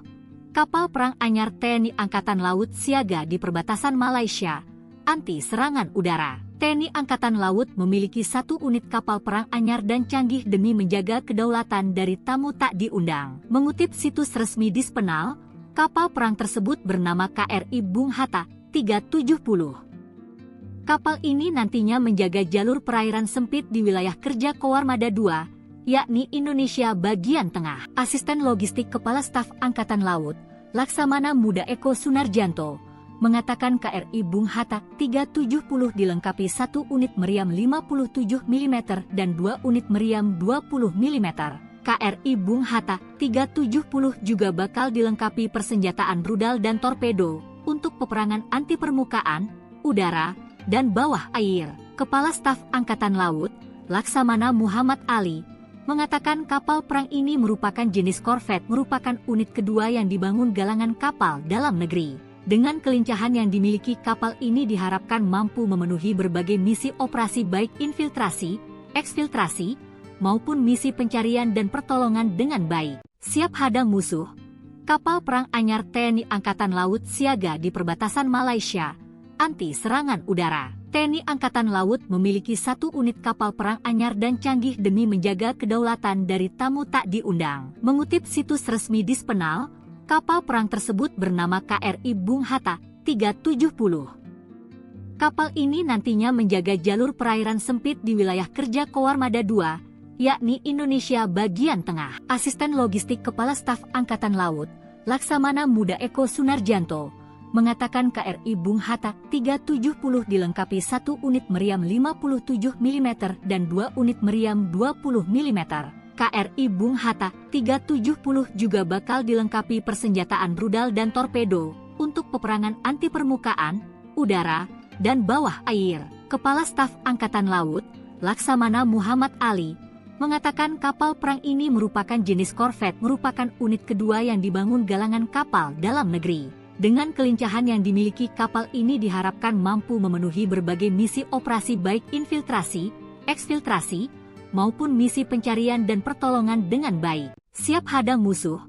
kapal perang anyar TNI Angkatan Laut siaga di perbatasan Malaysia, anti serangan udara. TNI Angkatan Laut memiliki 1 unit kapal perang anyar dan canggih demi menjaga kedaulatan dari tamu tak diundang. Mengutip situs resmi Dispenal, kapal perang tersebut bernama KRI Bung Hatta 370. Kapal ini nantinya menjaga jalur perairan sempit di wilayah kerja Koarmada II, yakni Indonesia bagian tengah. Asisten Logistik Kepala Staf Angkatan Laut, Laksamana Muda Eko Sunarjanto, mengatakan KRI Bung Hatta 370 dilengkapi 1 unit meriam 57 mm dan 2 unit meriam 20 mm. KRI Bung Hatta 370 juga bakal dilengkapi persenjataan rudal dan torpedo untuk peperangan anti permukaan, udara, dan bawah air. Kepala Staf Angkatan Laut, Laksamana Muhammad Ali, mengatakan kapal perang ini merupakan jenis korvet, merupakan unit kedua yang dibangun galangan kapal dalam negeri. Dengan kelincahan yang dimiliki kapal ini diharapkan mampu memenuhi berbagai misi operasi baik infiltrasi, eksfiltrasi, maupun misi pencarian dan pertolongan dengan baik. Siap hadang musuh, Kapal perang anyar TNI Angkatan Laut siaga di perbatasan Malaysia, anti serangan udara. TNI Angkatan Laut memiliki 1 unit kapal perang anyar dan canggih demi menjaga kedaulatan dari tamu tak diundang. Mengutip situs resmi Dispenal, kapal perang tersebut bernama KRI Bung Hatta 370. Kapal ini nantinya menjaga jalur perairan sempit di wilayah kerja Koarmada II, yakni Indonesia bagian tengah. Asisten Logistik Kepala Staf Angkatan Laut, Laksamana Muda Eko Sunarjanto, mengatakan KRI Bung Hatta 370 dilengkapi 1 unit meriam 57 mm dan 2 unit meriam 20 mm. KRI Bung Hatta 370 juga bakal dilengkapi persenjataan rudal dan torpedo untuk peperangan anti permukaan, udara, dan bawah air. Kepala Staf Angkatan Laut, Laksamana Muhammad Ali, mengatakan kapal perang ini merupakan jenis korvet, merupakan unit kedua yang dibangun galangan kapal dalam negeri. Dengan kelincahan yang dimiliki kapal ini diharapkan mampu memenuhi berbagai misi operasi baik infiltrasi, eksfiltrasi, maupun misi pencarian dan pertolongan dengan baik. Siap hadang musuh,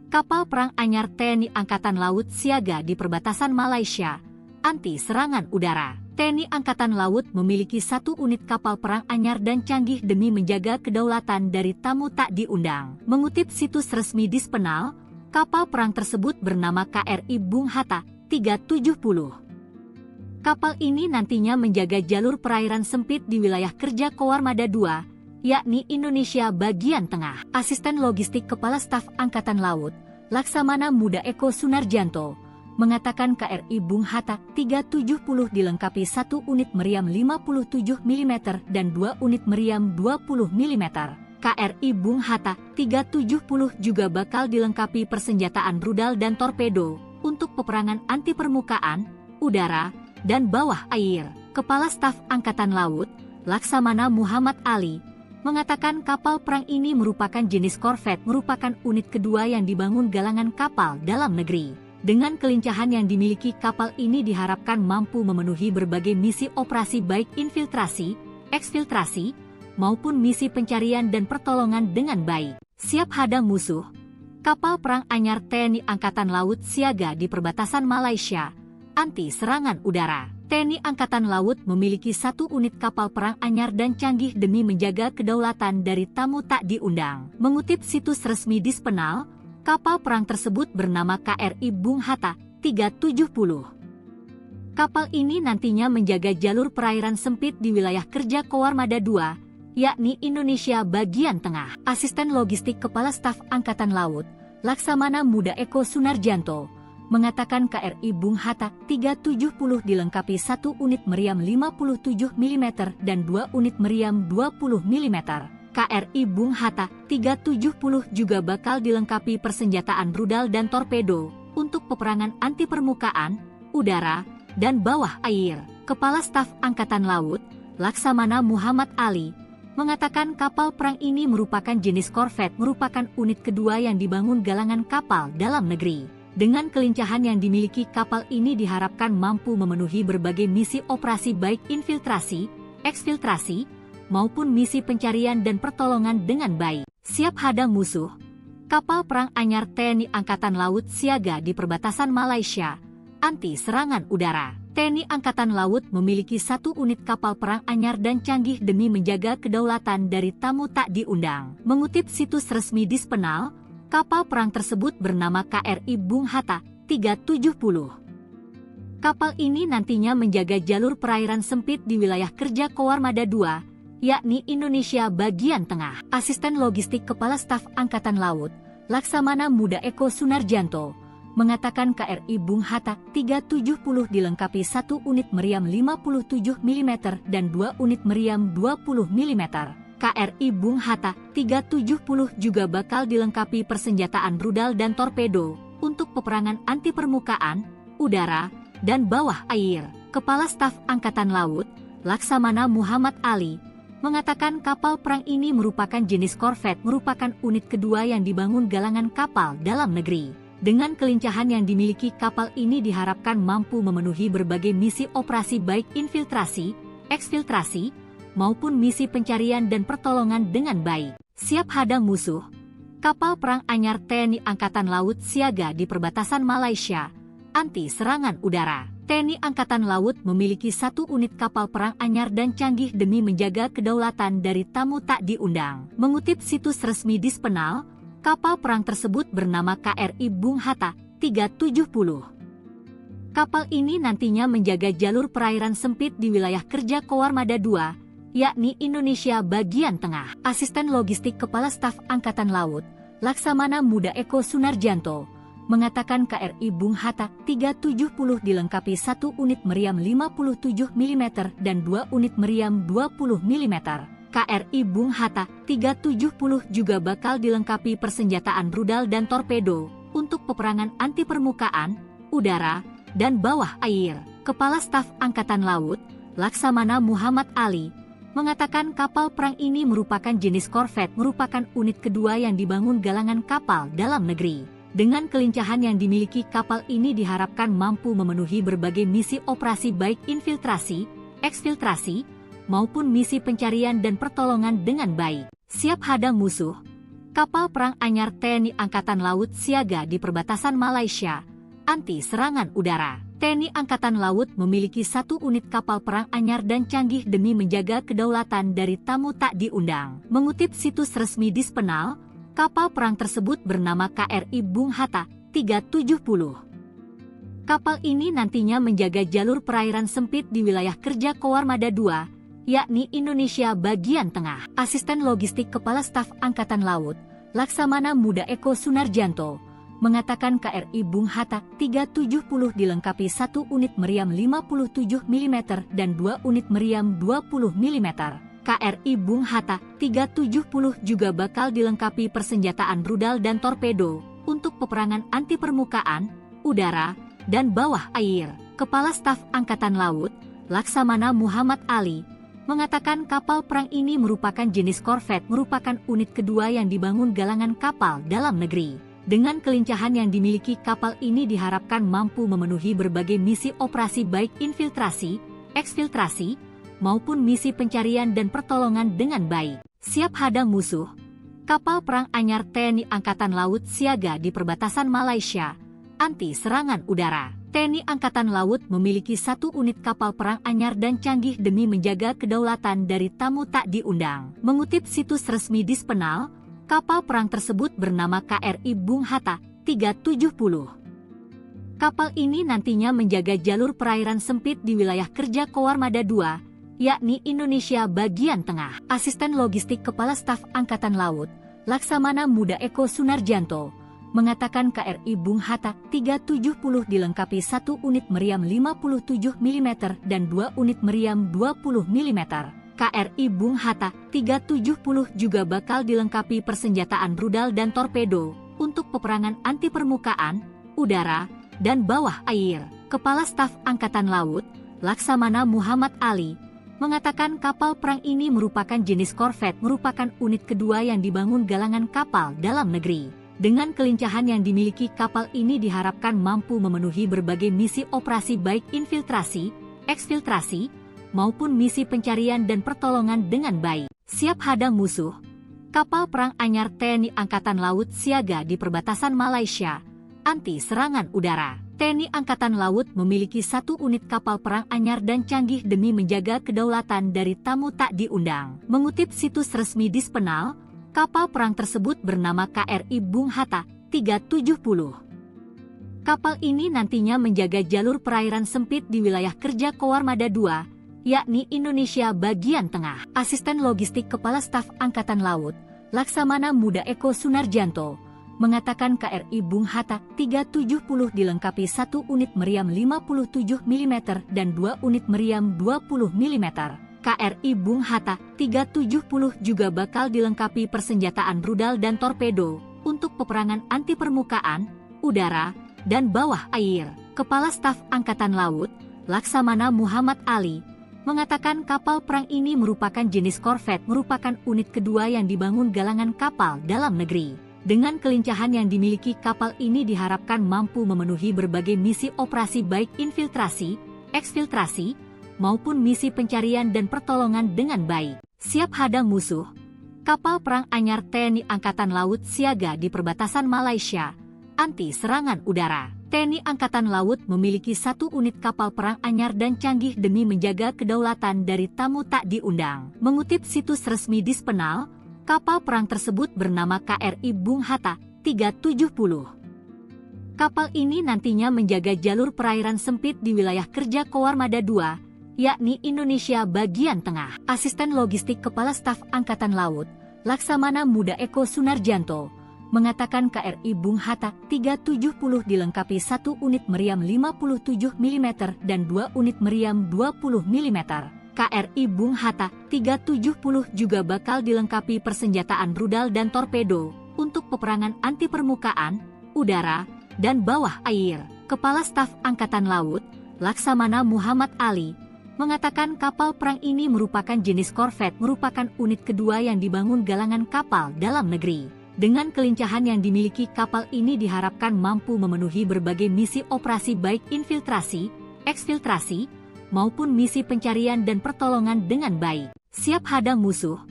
kapal perang anyar TNI Angkatan Laut siaga di perbatasan Malaysia, anti serangan udara. TNI Angkatan Laut memiliki 1 unit kapal perang anyar dan canggih demi menjaga kedaulatan dari tamu tak diundang. Mengutip situs resmi Dispenal, kapal perang tersebut bernama KRI Bung Hatta 370. Kapal ini nantinya menjaga jalur perairan sempit di wilayah kerja Koarmada II, yakni Indonesia bagian tengah. Asisten Logistik Kepala Staf Angkatan Laut, Laksamana Muda Eko Sunarjanto, mengatakan KRI Bung Hatta 370 dilengkapi 1 unit meriam 57 mm dan 2 unit meriam 20 mm. KRI Bung Hatta 370 juga bakal dilengkapi persenjataan rudal dan torpedo untuk peperangan anti permukaan, udara, dan bawah air. Kepala Staf Angkatan Laut, Laksamana Muhammad Ali, mengatakan kapal perang ini merupakan jenis korvet, merupakan unit kedua yang dibangun galangan kapal dalam negeri. Dengan kelincahan yang dimiliki kapal ini diharapkan mampu memenuhi berbagai misi operasi baik infiltrasi, eksfiltrasi, maupun misi pencarian dan pertolongan dengan baik. Siap hadang musuh, kapal perang anyar TNI Angkatan Laut siaga di perbatasan Malaysia, anti serangan udara. TNI Angkatan Laut memiliki 1 unit kapal perang anyar dan canggih demi menjaga kedaulatan dari tamu tak diundang. Mengutip situs resmi Dispenal, kapal perang tersebut bernama KRI Bung Hatta 370. Kapal ini nantinya menjaga jalur perairan sempit di wilayah kerja Koarmada II, yakni Indonesia bagian tengah. Asisten Logistik Kepala Staf Angkatan Laut, Laksamana Muda Eko Sunarjanto, mengatakan KRI Bung Hatta 370 dilengkapi 1 unit meriam 57 mm dan 2 unit meriam 20 mm. KRI Bung Hatta 370 juga bakal dilengkapi persenjataan rudal dan torpedo untuk peperangan anti permukaan, udara, dan bawah air. Kepala Staf Angkatan Laut, Laksamana Muhammad Ali, mengatakan kapal perang ini merupakan jenis korvet, merupakan unit kedua yang dibangun galangan kapal dalam negeri. Dengan kelincahan yang dimiliki kapal ini diharapkan mampu memenuhi berbagai misi operasi baik infiltrasi, eksfiltrasi, maupun misi pencarian dan pertolongan dengan baik. Siap hadang musuh, kapal perang anyar TNI Angkatan Laut siaga di perbatasan Malaysia, anti serangan udara. TNI Angkatan Laut memiliki 1 unit kapal perang anyar dan canggih demi menjaga kedaulatan dari tamu tak diundang. Mengutip situs resmi Dispenal, kapal perang tersebut bernama KRI Bung Hatta 370. Kapal ini nantinya menjaga jalur perairan sempit di wilayah kerja Koarmada II, yakni Indonesia bagian tengah. Asisten Logistik Kepala Staf Angkatan Laut, Laksamana Muda Eko Sunarjanto, mengatakan KRI Bung Hatta 370 dilengkapi 1 unit meriam 57 mm dan 2 unit meriam 20 mm. KRI Bung Hatta 370 juga bakal dilengkapi persenjataan rudal dan torpedo untuk peperangan anti permukaan, udara, dan bawah air. Kepala Staf Angkatan Laut, Laksamana Muhammad Ali, mengatakan kapal perang ini merupakan jenis korvet, merupakan unit kedua yang dibangun galangan kapal dalam negeri. Dengan kelincahan yang dimiliki kapal ini diharapkan mampu memenuhi berbagai misi operasi baik infiltrasi, eksfiltrasi, maupun misi pencarian dan pertolongan dengan baik. Siap hadang musuh, Kapal perang anyar TNI Angkatan Laut siaga di perbatasan Malaysia, anti serangan udara. TNI Angkatan Laut memiliki 1 unit kapal perang anyar dan canggih demi menjaga kedaulatan dari tamu tak diundang. Mengutip situs resmi Dispenal, kapal perang tersebut bernama KRI Bung Hatta 370. Kapal ini nantinya menjaga jalur perairan sempit di wilayah kerja Koarmada II, yakni Indonesia bagian tengah. Asisten Logistik Kepala Staf Angkatan Laut, Laksamana Muda Eko Sunarjanto, mengatakan KRI Bung Hatta 370 dilengkapi 1 unit meriam 57 mm dan 2 unit meriam 20 mm. KRI Bung Hatta 370 juga bakal dilengkapi persenjataan rudal dan torpedo untuk peperangan anti permukaan, udara, dan bawah air. Kepala Staf Angkatan Laut, Laksamana Muhammad Ali, mengatakan kapal perang ini merupakan jenis korvet, merupakan unit kedua yang dibangun galangan kapal dalam negeri. Dengan kelincahan yang dimiliki kapal ini diharapkan mampu memenuhi berbagai misi operasi baik infiltrasi, eksfiltrasi, maupun misi pencarian dan pertolongan dengan baik. Siap hadang musuh, kapal perang anyar TNI Angkatan Laut siaga di perbatasan Malaysia, anti serangan udara. TNI Angkatan Laut memiliki 1 unit kapal perang anyar dan canggih demi menjaga kedaulatan dari tamu tak diundang. Mengutip situs resmi Dispenal, kapal perang tersebut bernama KRI Bung Hatta 370. Kapal ini nantinya menjaga jalur perairan sempit di wilayah kerja Koarmada II, yakni Indonesia bagian tengah. Asisten Logistik Kepala Staf Angkatan Laut, Laksamana Muda Eko Sunarjanto, mengatakan KRI Bung Hatta 370 dilengkapi 1 unit meriam 57 mm dan 2 unit meriam 20 mm. KRI Bung Hatta 370 juga bakal dilengkapi persenjataan rudal dan torpedo untuk peperangan anti permukaan, udara, dan bawah air. Kepala Staf Angkatan Laut, Laksamana Muhammad Ali, mengatakan kapal perang ini merupakan jenis korvet, merupakan unit kedua yang dibangun galangan kapal dalam negeri. Dengan kelincahan yang dimiliki kapal ini diharapkan mampu memenuhi berbagai misi operasi baik infiltrasi, eksfiltrasi, maupun misi pencarian dan pertolongan dengan baik. Siap hadang musuh, kapal perang anyar TNI Angkatan Laut siaga di perbatasan Malaysia, anti serangan udara. TNI Angkatan Laut memiliki 1 unit kapal perang anyar dan canggih demi menjaga kedaulatan dari tamu tak diundang. Mengutip situs resmi Dispenal, kapal perang tersebut bernama KRI Bung Hatta 370. Kapal ini nantinya menjaga jalur perairan sempit di wilayah kerja Koarmada II, yakni Indonesia bagian tengah. Asisten Logistik Kepala Staf Angkatan Laut, Laksamana Muda Eko Sunarjanto, mengatakan KRI Bung Hatta 370 dilengkapi 1 unit meriam 57 mm dan 2 unit meriam 20 mm. KRI Bung Hatta 370 juga bakal dilengkapi persenjataan rudal dan torpedo untuk peperangan anti permukaan, udara, dan bawah air. Kepala Staf Angkatan Laut, Laksamana Muhammad Ali, mengatakan kapal perang ini merupakan jenis korvet, merupakan unit kedua yang dibangun galangan kapal dalam negeri. Dengan kelincahan yang dimiliki kapal ini diharapkan mampu memenuhi berbagai misi operasi baik infiltrasi, eksfiltrasi, maupun misi pencarian dan pertolongan dengan baik. Siap hadang musuh, kapal perang anyar TNI Angkatan Laut siaga di perbatasan Malaysia, anti serangan udara. TNI Angkatan Laut memiliki 1 unit kapal perang anyar dan canggih demi menjaga kedaulatan dari tamu tak diundang. Mengutip situs resmi Dispenal, kapal perang tersebut bernama KRI Bung Hatta 370. Kapal ini nantinya menjaga jalur perairan sempit di wilayah kerja Koarmada II, yakni Indonesia bagian tengah. Asisten Logistik Kepala Staf Angkatan Laut, Laksamana Muda Eko Sunarjanto, mengatakan KRI Bung Hatta 370 dilengkapi 1 unit meriam 57 mm dan 2 unit meriam 20 mm. KRI Bung Hatta 370 juga bakal dilengkapi persenjataan rudal dan torpedo untuk peperangan anti permukaan, udara, dan bawah air. Kepala Staf Angkatan Laut, Laksamana Muhammad Ali, mengatakan kapal perang ini merupakan jenis korvet, merupakan unit kedua yang dibangun galangan kapal dalam negeri. Dengan kelincahan yang dimiliki kapal ini diharapkan mampu memenuhi berbagai misi operasi baik infiltrasi, eksfiltrasi, maupun misi pencarian dan pertolongan dengan baik. Siap hadang musuh, Kapal perang anyar TNI Angkatan Laut siaga di perbatasan Malaysia, anti serangan udara. TNI Angkatan Laut memiliki 1 unit kapal perang anyar dan canggih demi menjaga kedaulatan dari tamu tak diundang. Mengutip situs resmi Dispenal, kapal perang tersebut bernama KRI Bung Hatta 370. Kapal ini nantinya menjaga jalur perairan sempit di wilayah kerja Koarmada II, yakni Indonesia bagian tengah. Asisten Logistik Kepala Staf Angkatan Laut, Laksamana Muda Eko Sunarjanto, mengatakan KRI Bung Hatta 370 dilengkapi 1 unit meriam 57 mm dan 2 unit meriam 20 mm. KRI Bung Hatta 370 juga bakal dilengkapi persenjataan rudal dan torpedo untuk peperangan anti permukaan, udara, dan bawah air. Kepala Staf Angkatan Laut, Laksamana Muhammad Ali, mengatakan kapal perang ini merupakan jenis korvet, merupakan unit kedua yang dibangun galangan kapal dalam negeri. Dengan kelincahan yang dimiliki kapal ini diharapkan mampu memenuhi berbagai misi operasi baik infiltrasi, eksfiltrasi, maupun misi pencarian dan pertolongan dengan baik. Siap hadang musuh,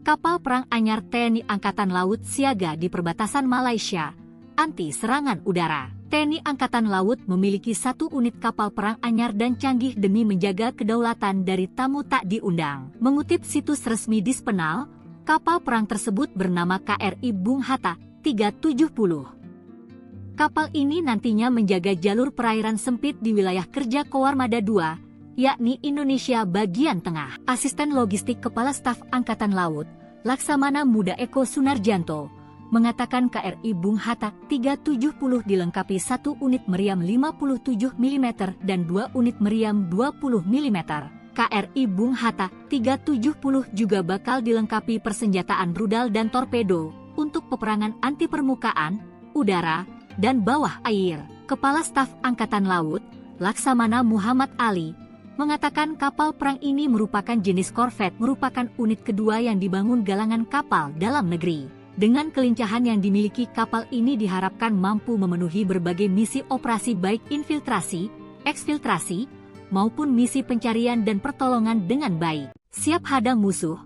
kapal perang anyar TNI Angkatan Laut siaga di perbatasan Malaysia, anti serangan udara. TNI Angkatan Laut memiliki 1 unit kapal perang anyar dan canggih demi menjaga kedaulatan dari tamu tak diundang. Mengutip situs resmi Dispenal, kapal perang tersebut bernama KRI Bung Hatta 370. Kapal ini nantinya menjaga jalur perairan sempit di wilayah kerja Koarmada II, yakni Indonesia bagian tengah. Asisten Logistik Kepala Staf Angkatan Laut, Laksamana Muda Eko Sunarjanto, mengatakan KRI Bung Hatta 370 dilengkapi 1 unit meriam 57 mm dan 2 unit meriam 20 mm. KRI Bung Hatta 370 juga bakal dilengkapi persenjataan rudal dan torpedo untuk peperangan anti permukaan, udara, dan bawah air. Kepala Staf Angkatan Laut, Laksamana Muhammad Ali, mengatakan kapal perang ini merupakan jenis korvet, merupakan unit kedua yang dibangun galangan kapal dalam negeri. Dengan kelincahan yang dimiliki kapal ini diharapkan mampu memenuhi berbagai misi operasi baik infiltrasi, eksfiltrasi, maupun misi pencarian dan pertolongan dengan baik. Siap hadang musuh,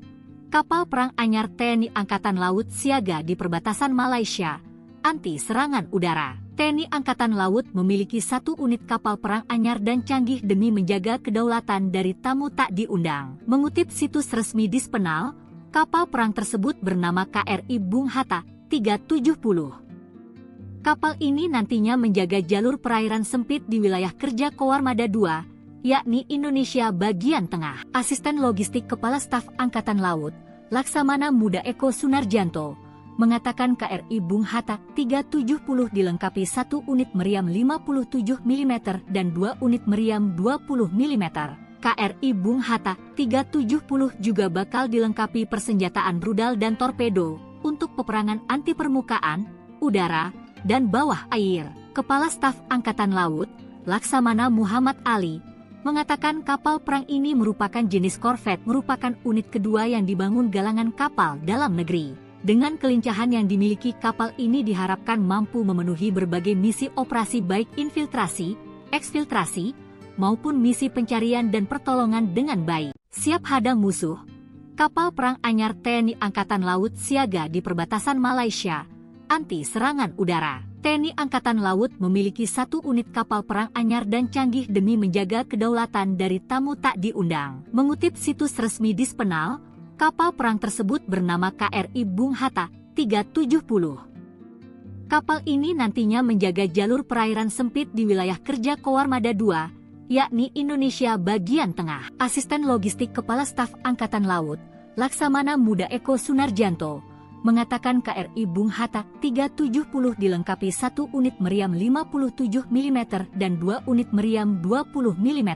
kapal perang anyar TNI Angkatan Laut siaga di perbatasan Malaysia, anti serangan udara. TNI Angkatan Laut memiliki 1 unit kapal perang anyar dan canggih demi menjaga kedaulatan dari tamu tak diundang. Mengutip situs resmi Dispenal, kapal perang tersebut bernama KRI Bung Hatta 370. Kapal ini nantinya menjaga jalur perairan sempit di wilayah kerja Koarmada II, yakni Indonesia bagian tengah. Asisten Logistik Kepala Staf Angkatan Laut, Laksamana Muda Eko Sunarjanto, mengatakan KRI Bung Hatta 370 dilengkapi 1 unit meriam 57 mm dan 2 unit meriam 20 mm. KRI Bung Hatta 370 juga bakal dilengkapi persenjataan rudal dan torpedo untuk peperangan anti permukaan, udara, dan bawah air. Kepala Staf Angkatan Laut, Laksamana Muhammad Ali, mengatakan kapal perang ini merupakan jenis korvet, merupakan unit kedua yang dibangun galangan kapal dalam negeri. Dengan kelincahan yang dimiliki kapal ini diharapkan mampu memenuhi berbagai misi operasi baik infiltrasi, eksfiltrasi, maupun misi pencarian dan pertolongan dengan baik. Siap hadang musuh, kapal perang anyar TNI Angkatan Laut siaga di perbatasan Malaysia, anti serangan udara. TNI Angkatan Laut memiliki 1 unit kapal perang anyar dan canggih demi menjaga kedaulatan dari tamu tak diundang. Mengutip situs resmi Dispenal, kapal perang tersebut bernama KRI Bung Hatta 370. Kapal ini nantinya menjaga jalur perairan sempit di wilayah kerja Koarmada II, yakni Indonesia bagian tengah. Asisten Logistik Kepala Staf Angkatan Laut, Laksamana Muda Eko Sunarjanto, mengatakan KRI Bung Hatta 370 dilengkapi 1 unit meriam 57 mm dan 2 unit meriam 20 mm.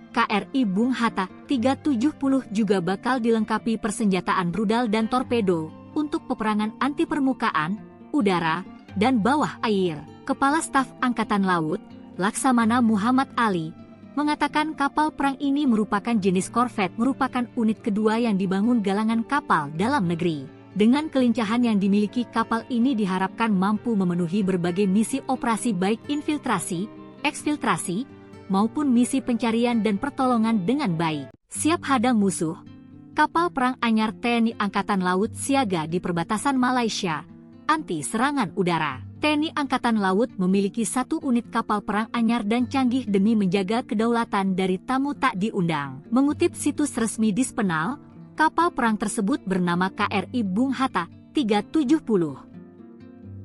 KRI Bung Hatta 370 juga bakal dilengkapi persenjataan rudal dan torpedo untuk peperangan anti permukaan, udara, dan bawah air. Kepala Staf Angkatan Laut, Laksamana Muhammad Ali, mengatakan kapal perang ini merupakan jenis korvet, merupakan unit kedua yang dibangun galangan kapal dalam negeri. Dengan kelincahan yang dimiliki kapal ini diharapkan mampu memenuhi berbagai misi operasi baik infiltrasi, eksfiltrasi, maupun misi pencarian dan pertolongan dengan baik. Siap hadang musuh, Kapal perang anyar TNI Angkatan Laut siaga di perbatasan Malaysia, anti serangan udara. TNI Angkatan Laut memiliki 1 unit kapal perang anyar dan canggih demi menjaga kedaulatan dari tamu tak diundang. Mengutip situs resmi Dispenal, kapal perang tersebut bernama KRI Bung Hatta 370.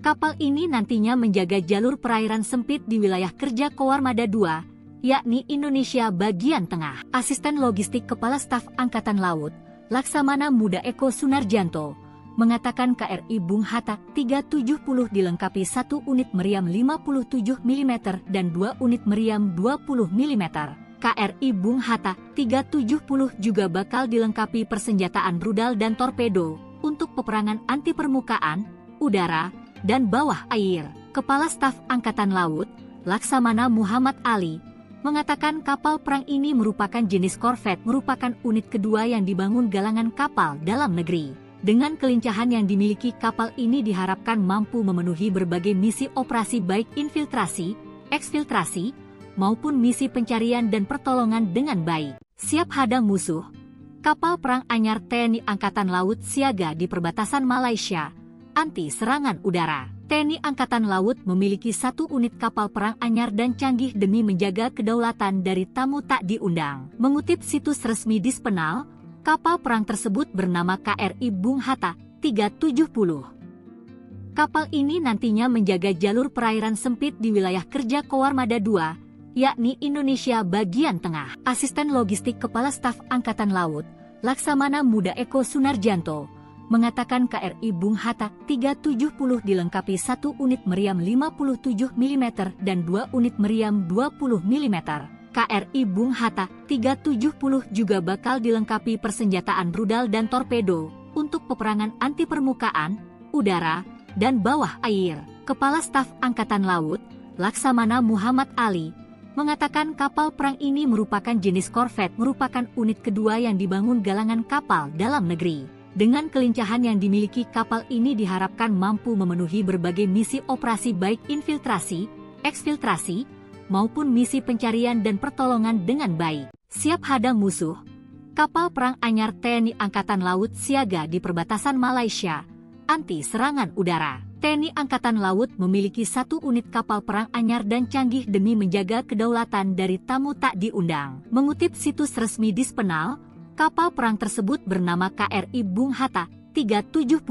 Kapal ini nantinya menjaga jalur perairan sempit di wilayah kerja Koarmada II, yakni Indonesia bagian tengah. Asisten Logistik Kepala Staf Angkatan Laut, Laksamana Muda Eko Sunarjanto, mengatakan KRI Bung Hatta 370 dilengkapi 1 unit meriam 57 mm dan 2 unit meriam 20 mm. KRI Bung Hatta 370 juga bakal dilengkapi persenjataan rudal dan torpedo untuk peperangan anti permukaan, udara, dan bawah air. Kepala Staf Angkatan Laut, Laksamana Muhammad Ali, mengatakan kapal perang ini merupakan jenis korvet, merupakan unit kedua yang dibangun galangan kapal dalam negeri. Dengan kelincahan yang dimiliki kapal ini diharapkan mampu memenuhi berbagai misi operasi baik infiltrasi, eksfiltrasi, maupun misi pencarian dan pertolongan dengan baik. Siap hadang musuh, kapal perang anyar TNI Angkatan Laut siaga di perbatasan Malaysia, anti serangan udara. TNI Angkatan Laut memiliki 1 unit kapal perang anyar dan canggih demi menjaga kedaulatan dari tamu tak diundang. Mengutip situs resmi Dispenal, kapal perang tersebut bernama KRI Bung Hatta 370. Kapal ini nantinya menjaga jalur perairan sempit di wilayah kerja Koarmada II, yakni Indonesia bagian tengah. Asisten Logistik Kepala Staf Angkatan Laut, Laksamana Muda Eko Sunarjanto, mengatakan KRI Bung Hatta 370 dilengkapi 1 unit meriam 57 mm dan 2 unit meriam 20 mm. KRI Bung Hatta 370 juga bakal dilengkapi persenjataan rudal dan torpedo untuk peperangan anti permukaan, udara, dan bawah air. Kepala Staf Angkatan Laut, Laksamana Muhammad Ali, mengatakan kapal perang ini merupakan jenis korvet, merupakan unit kedua yang dibangun galangan kapal dalam negeri. Dengan kelincahan yang dimiliki kapal ini diharapkan mampu memenuhi berbagai misi operasi baik infiltrasi, eksfiltrasi, maupun misi pencarian dan pertolongan dengan baik. Siap hadang musuh, kapal perang anyar TNI Angkatan Laut siaga di perbatasan Malaysia, anti serangan udara. TNI Angkatan Laut memiliki 1 unit kapal perang anyar dan canggih demi menjaga kedaulatan dari tamu tak diundang. Mengutip situs resmi Dispenal, kapal perang tersebut bernama KRI Bung Hatta 370.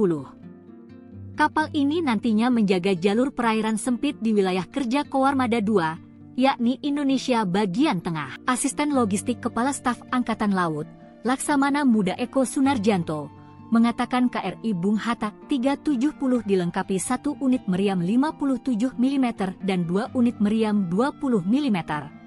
Kapal ini nantinya menjaga jalur perairan sempit di wilayah kerja Koarmada II, yakni Indonesia bagian tengah. Asisten Logistik Kepala Staf Angkatan Laut, Laksamana Muda Eko Sunarjanto, mengatakan KRI Bung Hatta 370 dilengkapi 1 unit meriam 57 mm dan 2 unit meriam 20 mm.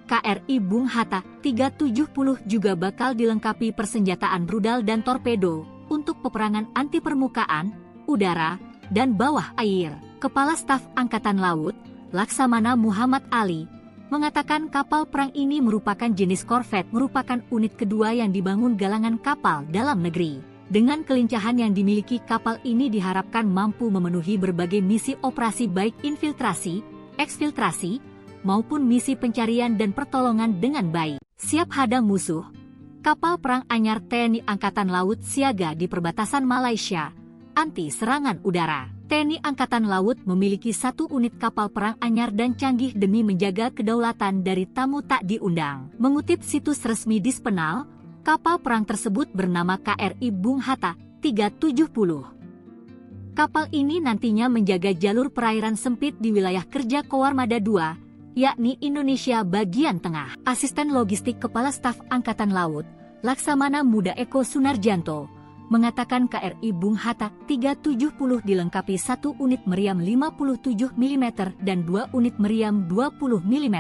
KRI Bung Hatta 370 juga bakal dilengkapi persenjataan rudal dan torpedo untuk peperangan anti permukaan, udara, dan bawah air. Kepala Staf Angkatan Laut, Laksamana Muhammad Ali, mengatakan kapal perang ini merupakan jenis korvet, merupakan unit kedua yang dibangun galangan kapal dalam negeri. Dengan kelincahan yang dimiliki kapal ini diharapkan mampu memenuhi berbagai misi operasi baik infiltrasi, eksfiltrasi, maupun misi pencarian dan pertolongan dengan baik. Siap hadang musuh, kapal perang anyar TNI Angkatan Laut siaga di perbatasan Malaysia, anti serangan udara. TNI Angkatan Laut memiliki 1 unit kapal perang anyar dan canggih demi menjaga kedaulatan dari tamu tak diundang. Mengutip situs resmi Dispenal, kapal perang tersebut bernama KRI Bung Hatta 370. Kapal ini nantinya menjaga jalur perairan sempit di wilayah kerja Koarmada II, yakni Indonesia bagian tengah. Asisten Logistik Kepala Staf Angkatan Laut, Laksamana Muda Eko Sunarjanto, mengatakan KRI Bung Hatta 370 dilengkapi 1 unit meriam 57 mm dan 2 unit meriam 20 mm.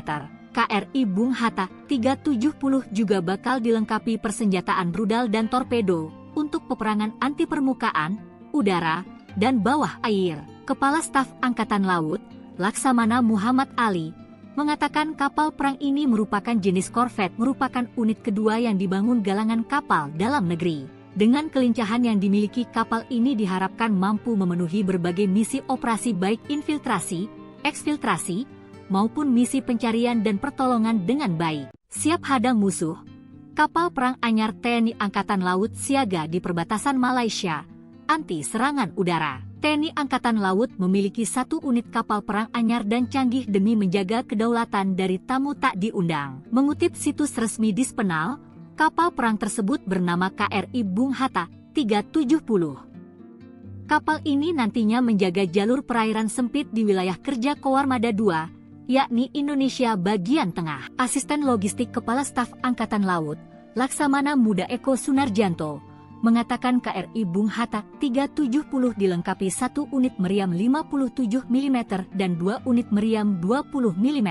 KRI Bung Hatta 370 juga bakal dilengkapi persenjataan rudal dan torpedo untuk peperangan anti permukaan, udara, dan bawah air. Kepala Staf Angkatan Laut, Laksamana Muhammad Ali, mengatakan kapal perang ini merupakan jenis korvet, merupakan unit kedua yang dibangun galangan kapal dalam negeri. Dengan kelincahan yang dimiliki kapal ini diharapkan mampu memenuhi berbagai misi operasi baik infiltrasi, eksfiltrasi, maupun misi pencarian dan pertolongan dengan baik. Siap hadang musuh, Kapal perang anyar TNI Angkatan Laut siaga di perbatasan Malaysia, anti serangan udara. TNI Angkatan Laut memiliki 1 unit kapal perang anyar dan canggih demi menjaga kedaulatan dari tamu tak diundang. Mengutip situs resmi Dispenal, kapal perang tersebut bernama KRI Bung Hatta 370. Kapal ini nantinya menjaga jalur perairan sempit di wilayah kerja Koarmada II, yakni Indonesia bagian tengah. Asisten Logistik Kepala Staf Angkatan Laut, Laksamana Muda Eko Sunarjanto, mengatakan KRI Bung Hatta 370 dilengkapi 1 unit meriam 57 mm dan 2 unit meriam 20 mm.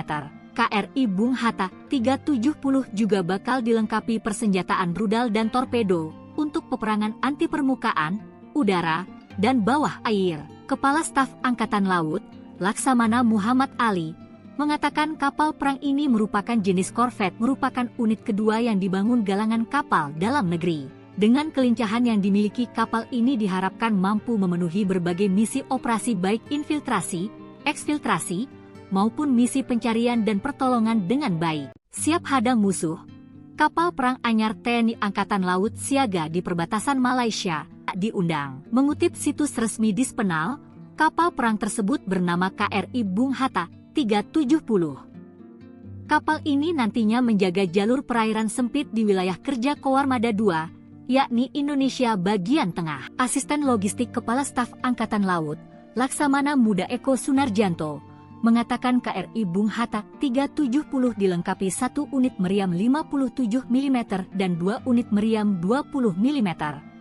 KRI Bung Hatta 370 juga bakal dilengkapi persenjataan rudal dan torpedo untuk peperangan anti permukaan, udara, dan bawah air. Kepala Staf Angkatan Laut, Laksamana Muhammad Ali, mengatakan kapal perang ini merupakan jenis korvet, merupakan unit kedua yang dibangun galangan kapal dalam negeri. Dengan kelincahan yang dimiliki kapal ini diharapkan mampu memenuhi berbagai misi operasi baik infiltrasi, eksfiltrasi, maupun misi pencarian dan pertolongan dengan baik. Siap hadang musuh, kapal perang anyar TNI Angkatan Laut siaga di perbatasan Malaysia diundang. Mengutip situs resmi Dispenal, kapal perang tersebut bernama KRI Bung Hatta 370. Kapal ini nantinya menjaga jalur perairan sempit di wilayah kerja Koarmada II, yakni Indonesia bagian tengah. Asisten Logistik Kepala Staf Angkatan Laut, Laksamana Muda Eko Sunarjanto, mengatakan KRI Bung Hatta 370 dilengkapi 1 unit meriam 57 mm dan 2 unit meriam 20 mm.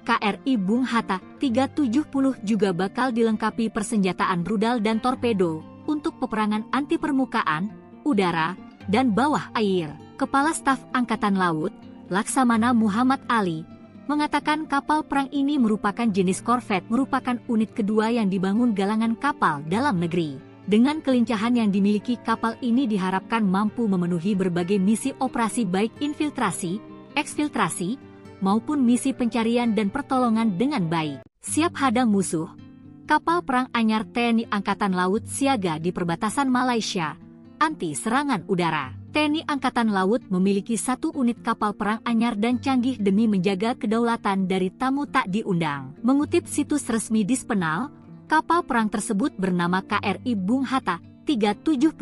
KRI Bung Hatta 370 juga bakal dilengkapi persenjataan rudal dan torpedo untuk peperangan anti permukaan, udara, dan bawah air. Kepala Staf Angkatan Laut, Laksamana Muhammad Ali, mengatakan kapal perang ini merupakan jenis korvet, merupakan unit kedua yang dibangun galangan kapal dalam negeri. Dengan kelincahan yang dimiliki kapal ini diharapkan mampu memenuhi berbagai misi operasi baik infiltrasi, eksfiltrasi, maupun misi pencarian dan pertolongan dengan baik. Siap hadang musuh, kapal perang anyar TNI Angkatan Laut siaga di perbatasan Malaysia, anti serangan udara. TNI Angkatan Laut memiliki 1 unit kapal perang anyar dan canggih demi menjaga kedaulatan dari tamu tak diundang. Mengutip situs resmi Dispenal, kapal perang tersebut bernama KRI Bung Hatta 370.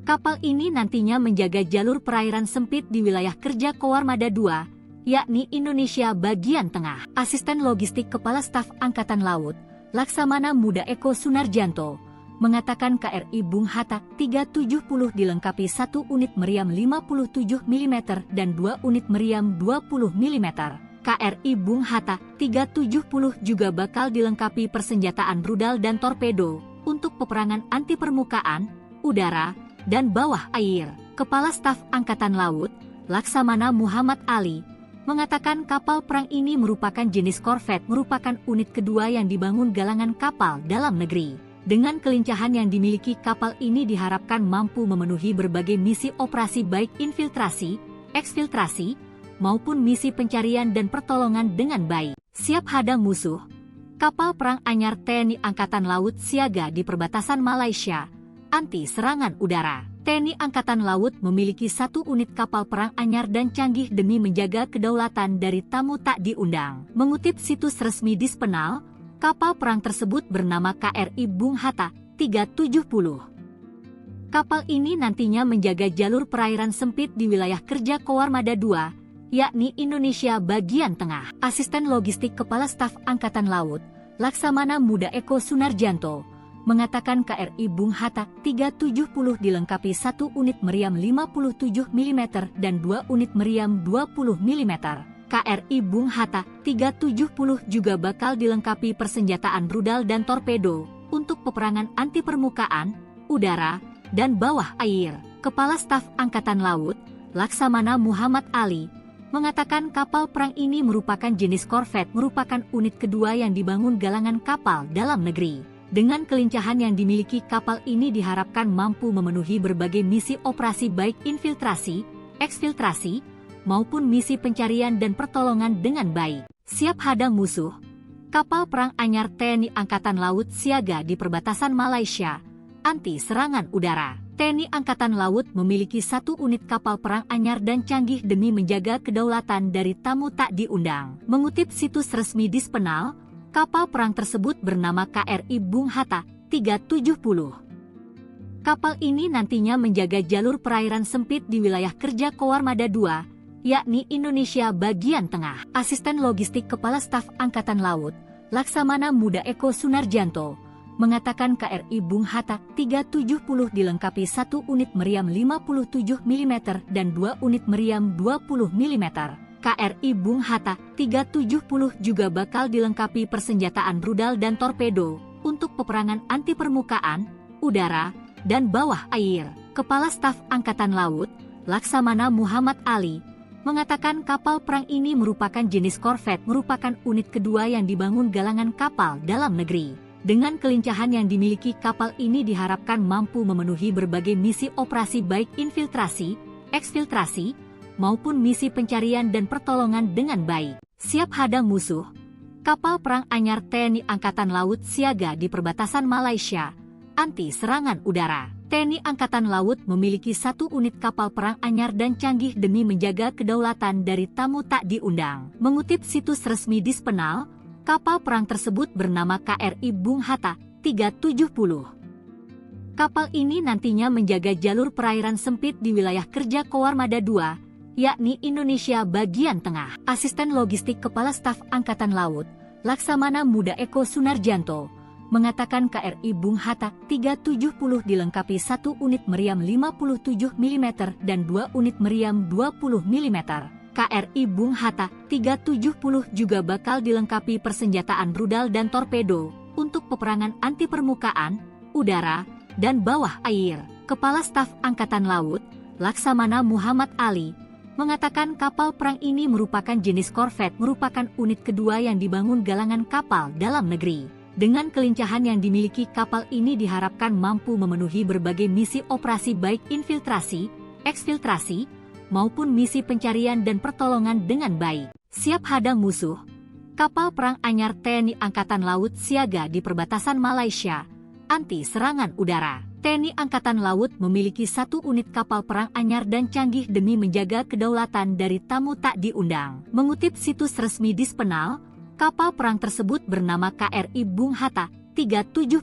Kapal ini nantinya menjaga jalur perairan sempit di wilayah kerja Koarmada II, yakni Indonesia bagian tengah. Asisten Logistik Kepala Staf Angkatan Laut, Laksamana Muda Eko Sunarjanto, mengatakan KRI Bung Hatta 370 dilengkapi 1 unit meriam 57 mm dan 2 unit meriam 20 mm. KRI Bung Hatta 370 juga bakal dilengkapi persenjataan rudal dan torpedo untuk peperangan anti permukaan, udara, dan bawah air. Kepala Staf Angkatan Laut, Laksamana Muhammad Ali, mengatakan kapal perang ini merupakan jenis korvet, merupakan unit kedua yang dibangun galangan kapal dalam negeri. Dengan kelincahan yang dimiliki kapal ini diharapkan mampu memenuhi berbagai misi operasi baik infiltrasi, eksfiltrasi, maupun misi pencarian dan pertolongan dengan baik. Siap hadang musuh, kapal perang anyar TNI Angkatan Laut siaga di perbatasan Malaysia, anti serangan udara. TNI Angkatan Laut memiliki 1 unit kapal perang anyar dan canggih demi menjaga kedaulatan dari tamu tak diundang. Mengutip situs resmi Dispenal, kapal perang tersebut bernama KRI Bung Hatta 370. Kapal ini nantinya menjaga jalur perairan sempit di wilayah kerja Koarmada II, yakni Indonesia bagian tengah. Asisten Logistik Kepala Staf Angkatan Laut, Laksamana Muda Eko Sunarjanto, mengatakan KRI Bung Hatta 370 dilengkapi 1 unit meriam 57 mm dan 2 unit meriam 20 mm. KRI Bung Hatta 370 juga bakal dilengkapi persenjataan rudal dan torpedo untuk peperangan anti permukaan, udara, dan bawah air. Kepala Staf Angkatan Laut, Laksamana Muhammad Ali, mengatakan kapal perang ini merupakan jenis korvet, merupakan unit kedua yang dibangun galangan kapal dalam negeri. Dengan kelincahan yang dimiliki kapal ini diharapkan mampu memenuhi berbagai misi operasi baik infiltrasi, eksfiltrasi, maupun misi pencarian dan pertolongan dengan baik. Siap hadang musuh, kapal perang anyar TNI Angkatan Laut siaga di perbatasan Malaysia, anti serangan udara. TNI Angkatan Laut memiliki 1 unit kapal perang anyar dan canggih demi menjaga kedaulatan dari tamu tak diundang. Mengutip situs resmi Dispenal, kapal perang tersebut bernama KRI Bung Hatta 370. Kapal ini nantinya menjaga jalur perairan sempit di wilayah kerja Koarmada II, yakni Indonesia bagian tengah. Asisten Logistik Kepala Staf Angkatan Laut, Laksamana Muda Eko Sunarjanto, mengatakan KRI Bung Hatta 370 dilengkapi 1 unit meriam 57 mm dan 2 unit meriam 20 mm. KRI Bung Hatta 370 juga bakal dilengkapi persenjataan rudal dan torpedo untuk peperangan anti permukaan, udara, dan bawah air. Kepala Staf Angkatan Laut, Laksamana Muhammad Ali, mengatakan kapal perang ini merupakan jenis korvet, merupakan unit kedua yang dibangun galangan kapal dalam negeri. Dengan kelincahan yang dimiliki kapal ini diharapkan mampu memenuhi berbagai misi operasi baik infiltrasi, eksfiltrasi, maupun misi pencarian dan pertolongan dengan baik. Siap hadang musuh, kapal perang anyar TNI Angkatan Laut siaga di perbatasan Malaysia, anti serangan udara. TNI Angkatan Laut memiliki 1 unit kapal perang anyar dan canggih demi menjaga kedaulatan dari tamu tak diundang. Mengutip situs resmi Dispenal, kapal perang tersebut bernama KRI Bung Hatta 370. Kapal ini nantinya menjaga jalur perairan sempit di wilayah kerja Koarmada II, yakni Indonesia bagian tengah. Asisten Logistik Kepala Staf Angkatan Laut, Laksamana Muda Eko Sunarjanto, mengatakan KRI Bung Hatta 370 dilengkapi 1 unit meriam 57 mm dan 2 unit meriam 20 mm. KRI Bung Hatta 370 juga bakal dilengkapi persenjataan rudal dan torpedo untuk peperangan anti permukaan, udara, dan bawah air. Kepala Staf Angkatan Laut, Laksamana Muhammad Ali, mengatakan kapal perang ini merupakan jenis korvet, merupakan unit kedua yang dibangun galangan kapal dalam negeri. Dengan kelincahan yang dimiliki kapal ini diharapkan mampu memenuhi berbagai misi operasi baik infiltrasi, eksfiltrasi, maupun misi pencarian dan pertolongan dengan baik. Siap hadang musuh, kapal perang anyar TNI Angkatan Laut siaga di perbatasan Malaysia, anti serangan udara. TNI Angkatan Laut memiliki 1 unit kapal perang anyar dan canggih demi menjaga kedaulatan dari tamu tak diundang. Mengutip situs resmi Dispenal, kapal perang tersebut bernama KRI Bung Hatta 370.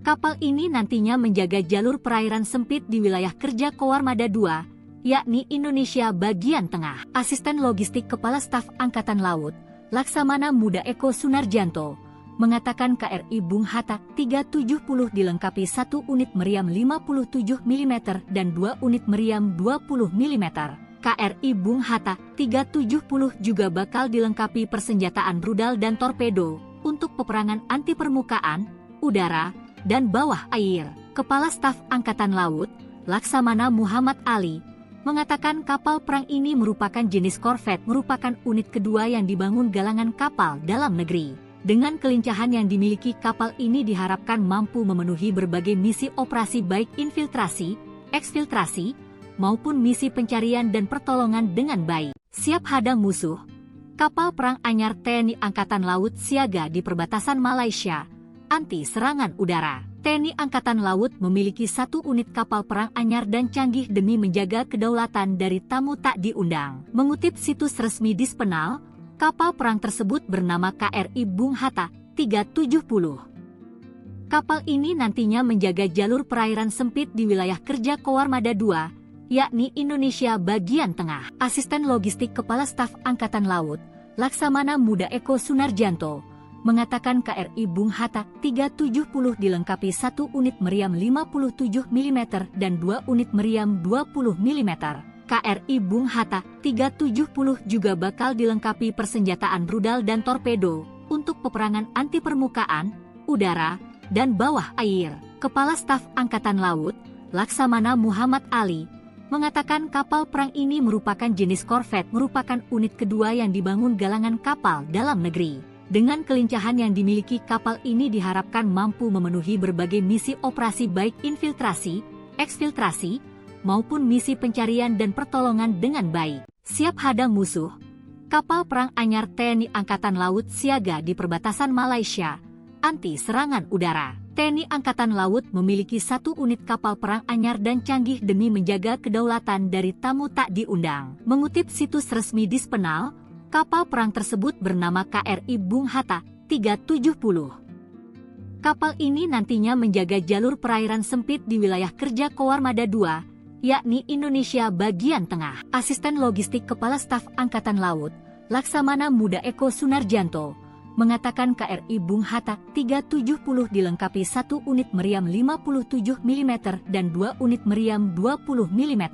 Kapal ini nantinya menjaga jalur perairan sempit di wilayah kerja Koarmada II, yakni Indonesia bagian tengah. Asisten Logistik Kepala Staf Angkatan Laut, Laksamana Muda Eko Sunarjanto, mengatakan KRI Bung Hatta 370 dilengkapi 1 unit meriam 57 mm dan 2 unit meriam 20 mm. KRI Bung Hatta 370 juga bakal dilengkapi persenjataan rudal dan torpedo untuk peperangan anti permukaan, udara, dan bawah air. Kepala Staf Angkatan Laut, Laksamana Muhammad Ali, mengatakan kapal perang ini merupakan jenis korvet, merupakan unit kedua yang dibangun galangan kapal dalam negeri. Dengan kelincahan yang dimiliki kapal ini diharapkan mampu memenuhi berbagai misi operasi baik infiltrasi, eksfiltrasi, maupun misi pencarian dan pertolongan dengan baik. Siap hadang musuh, kapal perang anyar TNI Angkatan Laut siaga di perbatasan Malaysia, anti serangan udara. TNI Angkatan Laut memiliki 1 unit kapal perang anyar dan canggih demi menjaga kedaulatan dari tamu tak diundang. Mengutip situs resmi Dispenal, kapal perang tersebut bernama KRI Bung Hatta 370. Kapal ini nantinya menjaga jalur perairan sempit di wilayah kerja Koarmada II, yakni Indonesia bagian tengah. Asisten Logistik Kepala Staf Angkatan Laut, Laksamana Muda Eko Sunarjanto, mengatakan KRI Bung Hatta 370 dilengkapi 1 unit meriam 57 mm dan 2 unit meriam 20 mm. KRI Bung Hatta 370 juga bakal dilengkapi persenjataan rudal dan torpedo untuk peperangan anti permukaan, udara, dan bawah air. Kepala Staf Angkatan Laut, Laksamana Muhammad Ali, mengatakan kapal perang ini merupakan jenis korvet, merupakan unit kedua yang dibangun galangan kapal dalam negeri. Dengan kelincahan yang dimiliki kapal ini diharapkan mampu memenuhi berbagai misi operasi baik infiltrasi, eksfiltrasi, maupun misi pencarian dan pertolongan dengan baik. Siap hadang musuh, kapal perang anyar TNI Angkatan Laut siaga di perbatasan Malaysia, anti serangan udara. TNI Angkatan Laut memiliki 1 unit kapal perang anyar dan canggih demi menjaga kedaulatan dari tamu tak diundang. Mengutip situs resmi Dispenal, kapal perang tersebut bernama KRI Bung Hatta 370. Kapal ini nantinya menjaga jalur perairan sempit di wilayah kerja Koarmada II, yakni Indonesia bagian tengah. Asisten Logistik Kepala Staf Angkatan Laut, Laksamana Muda Eko Sunarjanto, mengatakan KRI Bung Hatta 370 dilengkapi 1 unit meriam 57 mm dan 2 unit meriam 20 mm.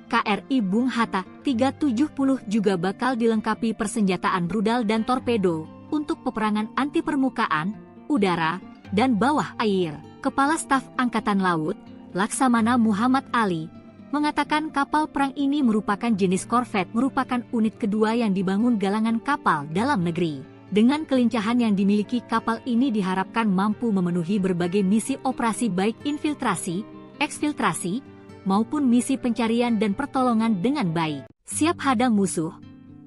KRI Bung Hatta 370 juga bakal dilengkapi persenjataan rudal dan torpedo untuk peperangan anti permukaan, udara, dan bawah air. Kepala Staf Angkatan Laut, Laksamana Muhammad Ali, mengatakan kapal perang ini merupakan jenis korvet, merupakan unit kedua yang dibangun galangan kapal dalam negeri. Dengan kelincahan yang dimiliki kapal ini diharapkan mampu memenuhi berbagai misi operasi baik infiltrasi, eksfiltrasi, maupun misi pencarian dan pertolongan dengan baik. Siap hadang musuh,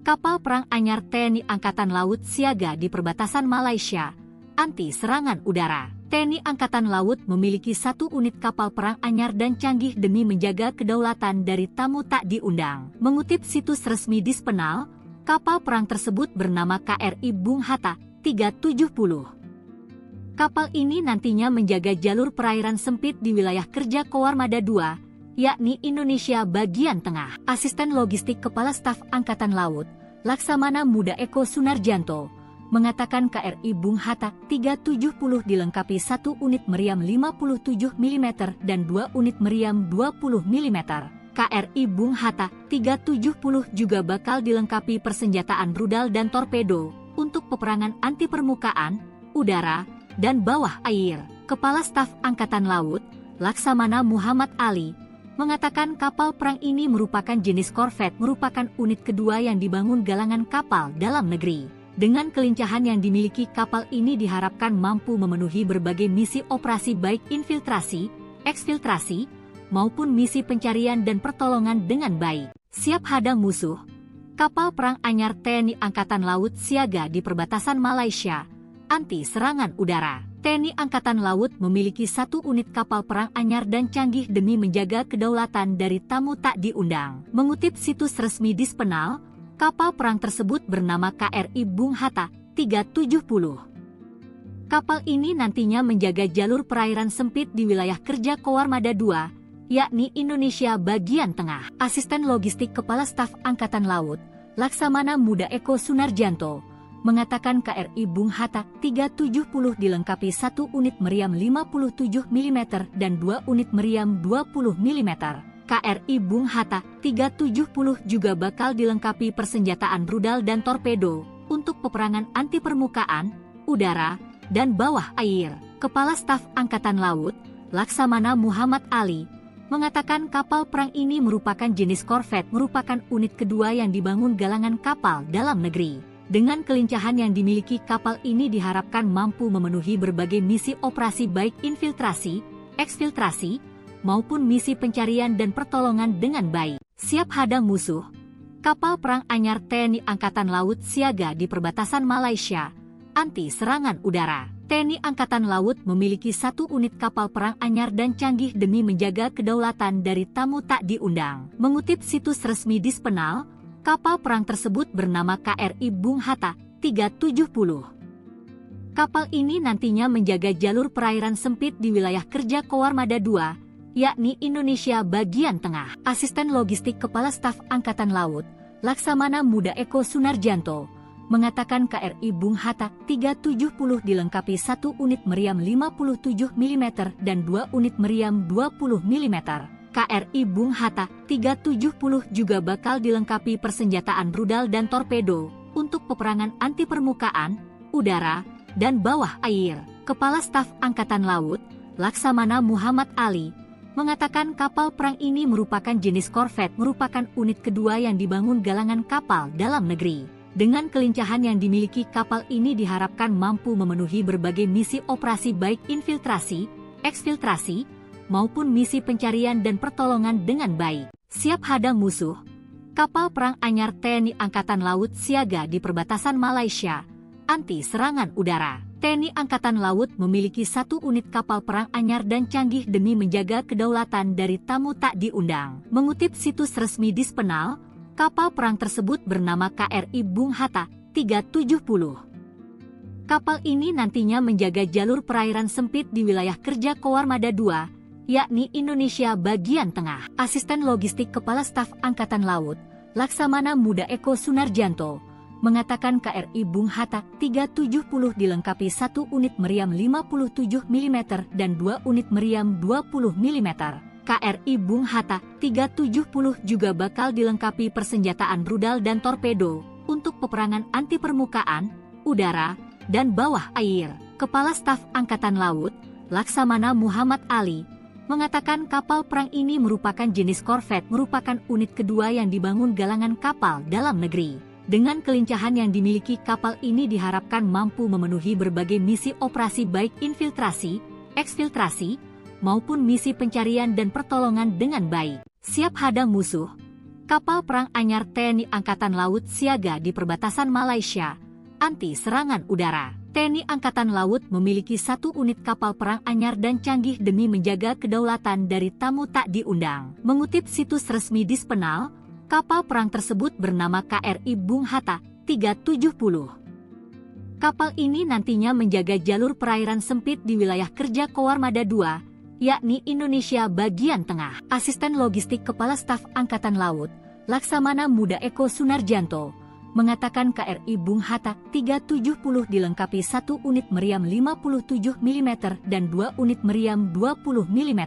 kapal perang anyar TNI Angkatan Laut siaga di perbatasan Malaysia, anti serangan udara. TNI Angkatan Laut memiliki 1 unit kapal perang anyar dan canggih demi menjaga kedaulatan dari tamu tak diundang. Mengutip situs resmi Dispenal, kapal perang tersebut bernama KRI Bung Hatta 370. Kapal ini nantinya menjaga jalur perairan sempit di wilayah kerja Koarmada II, yakni Indonesia bagian tengah. Asisten Logistik Kepala Staf Angkatan Laut, Laksamana Muda Eko Sunarjanto, mengatakan KRI Bung Hatta 370 dilengkapi 1 unit meriam 57 mm dan 2 unit meriam 20 mm. KRI Bung Hatta 370 juga bakal dilengkapi persenjataan rudal dan torpedo untuk peperangan anti permukaan, udara, dan bawah air. Kepala Staf Angkatan Laut, Laksamana Muhammad Ali, mengatakan kapal perang ini merupakan jenis korvet, merupakan unit kedua yang dibangun galangan kapal dalam negeri. Dengan kelincahan yang dimiliki kapal ini diharapkan mampu memenuhi berbagai misi operasi baik infiltrasi, eksfiltrasi, maupun misi pencarian dan pertolongan dengan baik. Siap hadang musuh, kapal perang anyar TNI Angkatan Laut siaga di perbatasan Malaysia, anti serangan udara. TNI Angkatan Laut memiliki 1 unit kapal perang anyar dan canggih demi menjaga kedaulatan dari tamu tak diundang. Mengutip situs resmi Dispenal, kapal perang tersebut bernama KRI Bung Hatta 370. Kapal ini nantinya menjaga jalur perairan sempit di wilayah kerja Koarmada II, yakni Indonesia bagian tengah. Asisten Logistik Kepala Staf Angkatan Laut, Laksamana Muda Eko Sunarjanto, mengatakan KRI Bung Hatta 370 dilengkapi 1 unit meriam 57 mm dan 2 unit meriam 20 mm. KRI Bung Hatta 370 juga bakal dilengkapi persenjataan rudal dan torpedo untuk peperangan anti permukaan, udara, dan bawah air. Kepala Staf Angkatan Laut, Laksamana Muhammad Ali, mengatakan kapal perang ini merupakan jenis korvet, merupakan unit kedua yang dibangun galangan kapal dalam negeri. Dengan kelincahan yang dimiliki kapal ini diharapkan mampu memenuhi berbagai misi operasi baik infiltrasi, eksfiltrasi, maupun misi pencarian dan pertolongan dengan baik. Siap hadang musuh, kapal perang anyar TNI Angkatan Laut siaga di perbatasan Malaysia, anti serangan udara. TNI Angkatan Laut memiliki 1 unit kapal perang anyar dan canggih demi menjaga kedaulatan dari tamu tak diundang. Mengutip situs resmi Dispenal, kapal perang tersebut bernama KRI Bung Hatta 370. Kapal ini nantinya menjaga jalur perairan sempit di wilayah kerja Koarmada II, yakni Indonesia bagian tengah. Asisten Logistik Kepala Staf Angkatan Laut, Laksamana Muda Eko Sunarjanto, mengatakan KRI Bung Hatta 370 dilengkapi 1 unit meriam 57 mm dan 2 unit meriam 20 mm. KRI Bung Hatta 370 juga bakal dilengkapi persenjataan rudal dan torpedo untuk peperangan anti permukaan, udara, dan bawah air. Kepala Staf Angkatan Laut, Laksamana Muhammad Ali, mengatakan kapal perang ini merupakan jenis korvet, merupakan unit kedua yang dibangun galangan kapal dalam negeri. Dengan kelincahan yang dimiliki kapal ini diharapkan mampu memenuhi berbagai misi operasi baik infiltrasi, eksfiltrasi, maupun misi pencarian dan pertolongan dengan baik. Siap hadang musuh, kapal perang anyar TNI Angkatan Laut siaga di perbatasan Malaysia, anti serangan udara. TNI Angkatan Laut memiliki 1 unit kapal perang anyar dan canggih demi menjaga kedaulatan dari tamu tak diundang. Mengutip situs resmi Dispenal, kapal perang tersebut bernama KRI Bung Hatta 370. Kapal ini nantinya menjaga jalur perairan sempit di wilayah kerja Koarmada II, yakni Indonesia bagian tengah. Asisten Logistik Kepala Staf Angkatan Laut, Laksamana Muda Eko Sunarjanto, mengatakan KRI Bung Hatta 370 dilengkapi 1 unit meriam 57 mm dan 2 unit meriam 20 mm. KRI Bung Hatta 370 juga bakal dilengkapi persenjataan rudal dan torpedo untuk peperangan anti permukaan, udara, dan bawah air. Kepala Staf Angkatan Laut, Laksamana Muhammad Ali, mengatakan kapal perang ini merupakan jenis korvet, merupakan unit kedua yang dibangun galangan kapal dalam negeri. Dengan kelincahan yang dimiliki kapal ini diharapkan mampu memenuhi berbagai misi operasi baik infiltrasi, eksfiltrasi, maupun misi pencarian dan pertolongan dengan baik. Siap hadang musuh, kapal perang anyar TNI Angkatan Laut siaga di perbatasan Malaysia, anti serangan udara. TNI Angkatan Laut memiliki 1 unit kapal perang anyar dan canggih demi menjaga kedaulatan dari tamu tak diundang. Mengutip situs resmi Dispenal, kapal perang tersebut bernama KRI Bung Hatta 370. Kapal ini nantinya menjaga jalur perairan sempit di wilayah kerja Koarmada II, yakni Indonesia bagian tengah. Asisten Logistik Kepala Staf Angkatan Laut, Laksamana Muda Eko Sunarjanto, mengatakan KRI Bung Hatta 370 dilengkapi 1 unit meriam 57 mm dan 2 unit meriam 20 mm.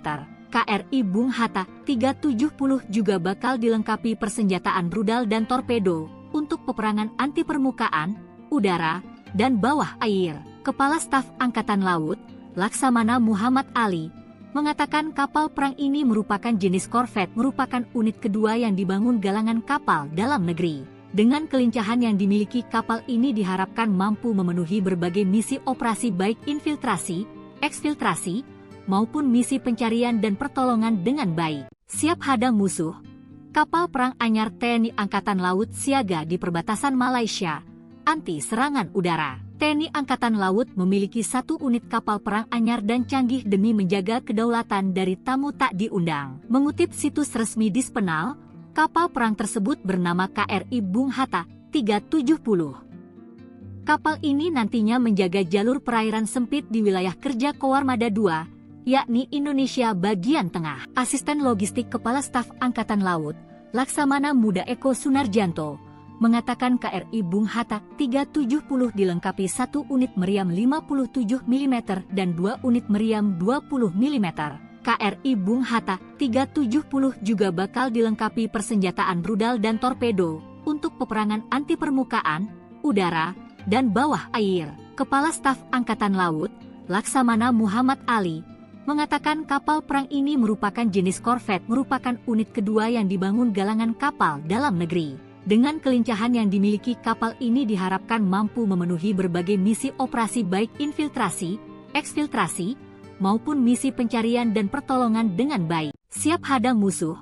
KRI Bung Hatta 370 juga bakal dilengkapi persenjataan rudal dan torpedo untuk peperangan anti permukaan, udara, dan bawah air. Kepala Staf Angkatan Laut, Laksamana Muhammad Ali, mengatakan kapal perang ini merupakan jenis korvet, merupakan unit kedua yang dibangun galangan kapal dalam negeri. Dengan kelincahan yang dimiliki kapal ini diharapkan mampu memenuhi berbagai misi operasi baik infiltrasi, eksfiltrasi, maupun misi pencarian dan pertolongan dengan baik. Siap hadang musuh, kapal perang anyar TNI Angkatan Laut siaga di perbatasan Malaysia, anti serangan udara. TNI Angkatan Laut memiliki 1 unit kapal perang anyar dan canggih demi menjaga kedaulatan dari tamu tak diundang. Mengutip situs resmi Dispenal, kapal perang tersebut bernama KRI Bung Hatta 370. Kapal ini nantinya menjaga jalur perairan sempit di wilayah kerja Koarmada II, yakni Indonesia bagian tengah. Asisten Logistik Kepala Staf Angkatan Laut, Laksamana Muda Eko Sunarjanto, mengatakan KRI Bung Hatta 370 dilengkapi 1 unit meriam 57 mm dan 2 unit meriam 20 mm. KRI Bung Hatta 370 juga bakal dilengkapi persenjataan rudal dan torpedo untuk peperangan anti permukaan, udara, dan bawah air. Kepala Staf Angkatan Laut, Laksamana Muhammad Ali, mengatakan kapal perang ini merupakan jenis korvet, merupakan unit kedua yang dibangun galangan kapal dalam negeri. Dengan kelincahan yang dimiliki kapal ini diharapkan mampu memenuhi berbagai misi operasi baik infiltrasi, eksfiltrasi, maupun misi pencarian dan pertolongan dengan baik. Siap hadang musuh,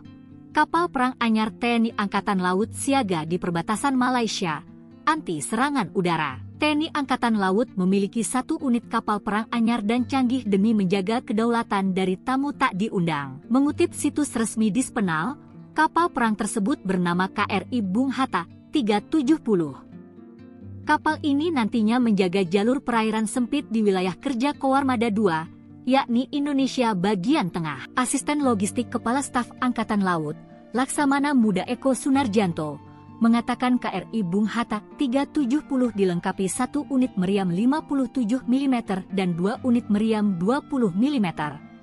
kapal perang anyar TNI Angkatan Laut siaga di perbatasan Malaysia, anti serangan udara. TNI Angkatan Laut memiliki 1 unit kapal perang anyar dan canggih demi menjaga kedaulatan dari tamu tak diundang. Mengutip situs resmi Dispenal, kapal perang tersebut bernama KRI Bung Hatta 370. Kapal ini nantinya menjaga jalur perairan sempit di wilayah kerja Koarmada II, yakni Indonesia bagian tengah. Asisten Logistik Kepala Staf Angkatan Laut, Laksamana Muda Eko Sunarjanto, mengatakan KRI Bung Hatta 370 dilengkapi 1 unit meriam 57 mm dan 2 unit meriam 20 mm.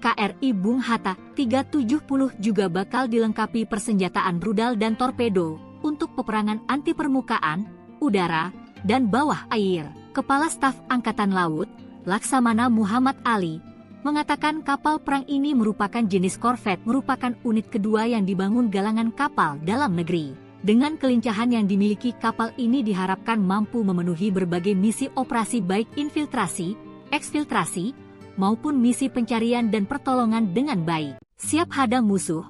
KRI Bung Hatta 370 juga bakal dilengkapi persenjataan rudal dan torpedo untuk peperangan anti permukaan, udara, dan bawah air. Kepala Staf Angkatan Laut, Laksamana Muhammad Ali, mengatakan kapal perang ini merupakan jenis korvet, merupakan unit kedua yang dibangun galangan kapal dalam negeri. Dengan kelincahan yang dimiliki kapal ini diharapkan mampu memenuhi berbagai misi operasi baik infiltrasi, eksfiltrasi, maupun misi pencarian dan pertolongan dengan baik. Siap hadang musuh,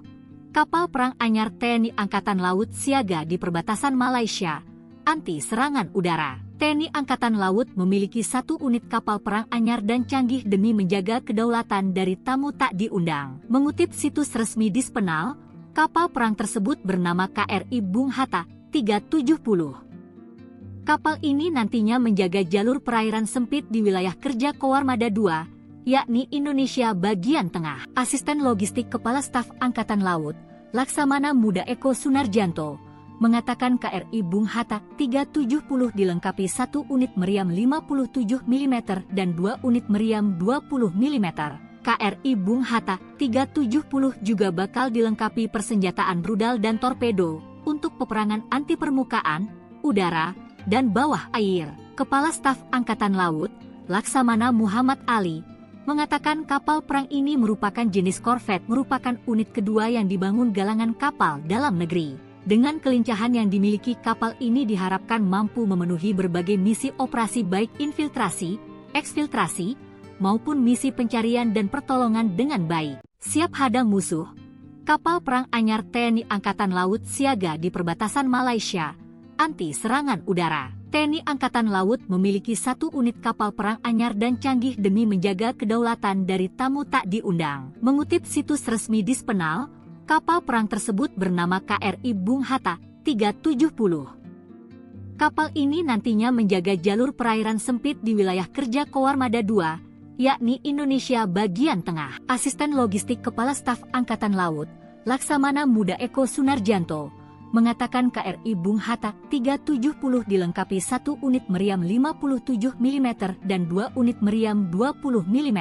kapal perang anyar TNI Angkatan Laut siaga di perbatasan Malaysia, anti serangan udara. TNI Angkatan Laut memiliki 1 unit kapal perang anyar dan canggih demi menjaga kedaulatan dari tamu tak diundang. Mengutip situs resmi Dispenal, kapal perang tersebut bernama KRI Bung Hatta 370. Kapal ini nantinya menjaga jalur perairan sempit di wilayah kerja Koarmada II, yakni Indonesia bagian tengah. Asisten Logistik Kepala Staf Angkatan Laut, Laksamana Muda Eko Sunarjanto, mengatakan KRI Bung Hatta 370 dilengkapi 1 unit meriam 57 mm dan 2 unit meriam 20 mm. KRI Bung Hatta 370 juga bakal dilengkapi persenjataan rudal dan torpedo untuk peperangan anti permukaan, udara, dan bawah air. Kepala Staf Angkatan Laut, Laksamana Muhammad Ali, mengatakan kapal perang ini merupakan jenis korvet, merupakan unit kedua yang dibangun galangan kapal dalam negeri. Dengan kelincahan yang dimiliki kapal ini diharapkan mampu memenuhi berbagai misi operasi baik infiltrasi, eksfiltrasi, maupun misi pencarian dan pertolongan dengan baik. Siap hadang musuh, kapal perang anyar TNI Angkatan Laut siaga di perbatasan Malaysia, anti serangan udara. TNI Angkatan Laut memiliki 1 unit kapal perang anyar dan canggih demi menjaga kedaulatan dari tamu tak diundang. Mengutip situs resmi Dispenal, kapal perang tersebut bernama KRI Bung Hatta 370. Kapal ini nantinya menjaga jalur perairan sempit di wilayah kerja Koarmada II, yakni Indonesia bagian tengah. Asisten Logistik Kepala Staf Angkatan Laut, Laksamana Muda Eko Sunarjanto, mengatakan KRI Bung Hatta 370 dilengkapi 1 unit meriam 57 mm dan 2 unit meriam 20 mm.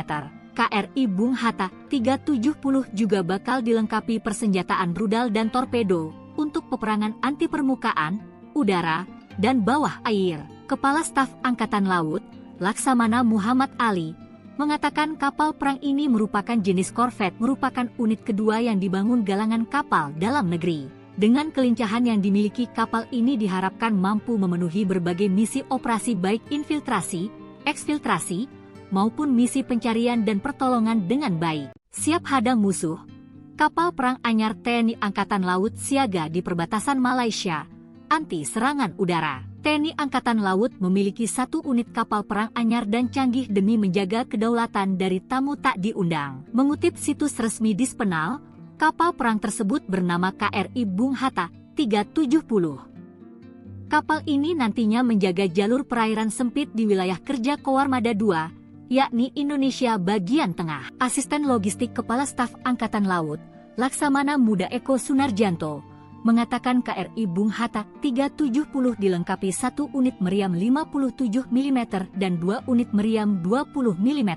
KRI Bung Hatta 370 juga bakal dilengkapi persenjataan rudal dan torpedo untuk peperangan anti permukaan, udara, dan bawah air. Kepala Staf Angkatan Laut, Laksamana Muhammad Ali, mengatakan kapal perang ini merupakan jenis korvet, merupakan unit kedua yang dibangun galangan kapal dalam negeri. Dengan kelincahan yang dimiliki kapal ini diharapkan mampu memenuhi berbagai misi operasi baik infiltrasi, eksfiltrasi, maupun misi pencarian dan pertolongan dengan baik. Siap hadang musuh, kapal perang anyar TNI Angkatan Laut siaga di perbatasan Malaysia, anti serangan udara. TNI Angkatan Laut memiliki 1 unit kapal perang anyar dan canggih demi menjaga kedaulatan dari tamu tak diundang. Mengutip situs resmi Dispenal, kapal perang tersebut bernama KRI Bung Hatta 370. Kapal ini nantinya menjaga jalur perairan sempit di wilayah kerja Koarmada II, yakni Indonesia bagian tengah. Asisten Logistik Kepala Staf Angkatan Laut, Laksamana Muda Eko Sunarjanto, mengatakan KRI Bung Hatta 370 dilengkapi 1 unit meriam 57 mm dan 2 unit meriam 20 mm.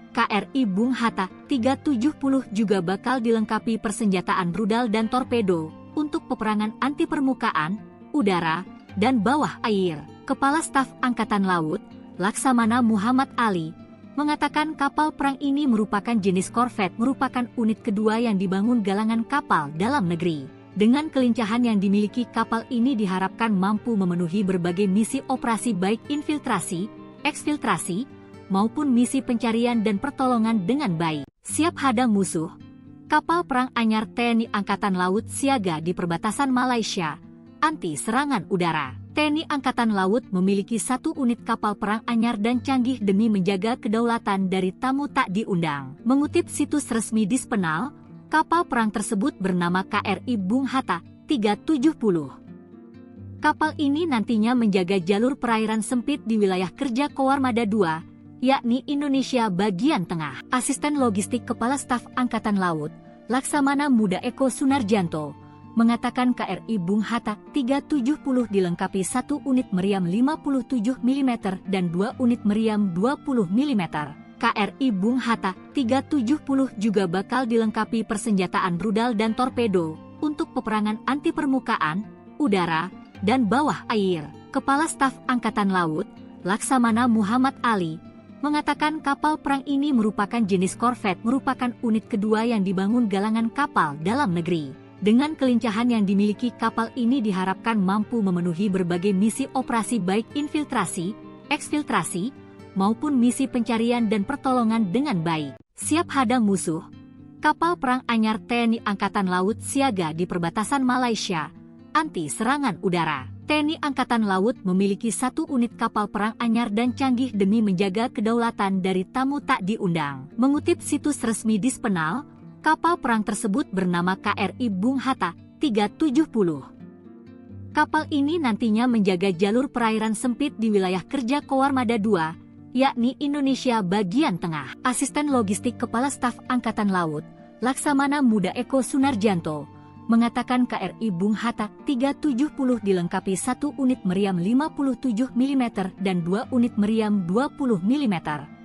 KRI Bung Hatta 370 juga bakal dilengkapi persenjataan rudal dan torpedo untuk peperangan anti permukaan, udara, dan bawah air. Kepala Staf Angkatan Laut, Laksamana Muhammad Ali, mengatakan kapal perang ini merupakan jenis korvet, merupakan unit kedua yang dibangun galangan kapal dalam negeri. Dengan kelincahan yang dimiliki kapal ini diharapkan mampu memenuhi berbagai misi operasi baik infiltrasi, eksfiltrasi, maupun misi pencarian dan pertolongan dengan baik. Siap hadang musuh, kapal perang anyar TNI Angkatan Laut siaga di perbatasan Malaysia, anti serangan udara. TNI Angkatan Laut memiliki 1 unit kapal perang anyar dan canggih demi menjaga kedaulatan dari tamu tak diundang. Mengutip situs resmi Dispenal, kapal perang tersebut bernama KRI Bung Hatta 370. Kapal ini nantinya menjaga jalur perairan sempit di wilayah kerja Koarmada II, yakni Indonesia bagian tengah. Asisten Logistik Kepala Staf Angkatan Laut, Laksamana Muda Eko Sunarjanto, mengatakan KRI Bung Hatta 370 dilengkapi 1 unit meriam 57 mm dan 2 unit meriam 20 mm. KRI Bung Hatta 370 juga bakal dilengkapi persenjataan rudal dan torpedo untuk peperangan anti permukaan, udara, dan bawah air. Kepala Staf Angkatan Laut, Laksamana Muhammad Ali, mengatakan kapal perang ini merupakan jenis korvet, merupakan unit kedua yang dibangun galangan kapal dalam negeri. Dengan kelincahan yang dimiliki kapal ini diharapkan mampu memenuhi berbagai misi operasi baik infiltrasi, eksfiltrasi, maupun misi pencarian dan pertolongan dengan baik. Siap hadang musuh, kapal perang anyar TNI Angkatan Laut siaga di perbatasan Malaysia, anti serangan udara. TNI Angkatan Laut memiliki 1 unit kapal perang anyar dan canggih demi menjaga kedaulatan dari tamu tak diundang. Mengutip situs resmi Dispenal, kapal perang tersebut bernama KRI Bung Hatta 370. Kapal ini nantinya menjaga jalur perairan sempit di wilayah kerja Koarmada II, yakni Indonesia bagian tengah. Asisten Logistik Kepala Staf Angkatan Laut, Laksamana Muda Eko Sunarjanto, mengatakan KRI Bung Hatta 370 dilengkapi 1 unit meriam 57 mm dan 2 unit meriam 20 mm.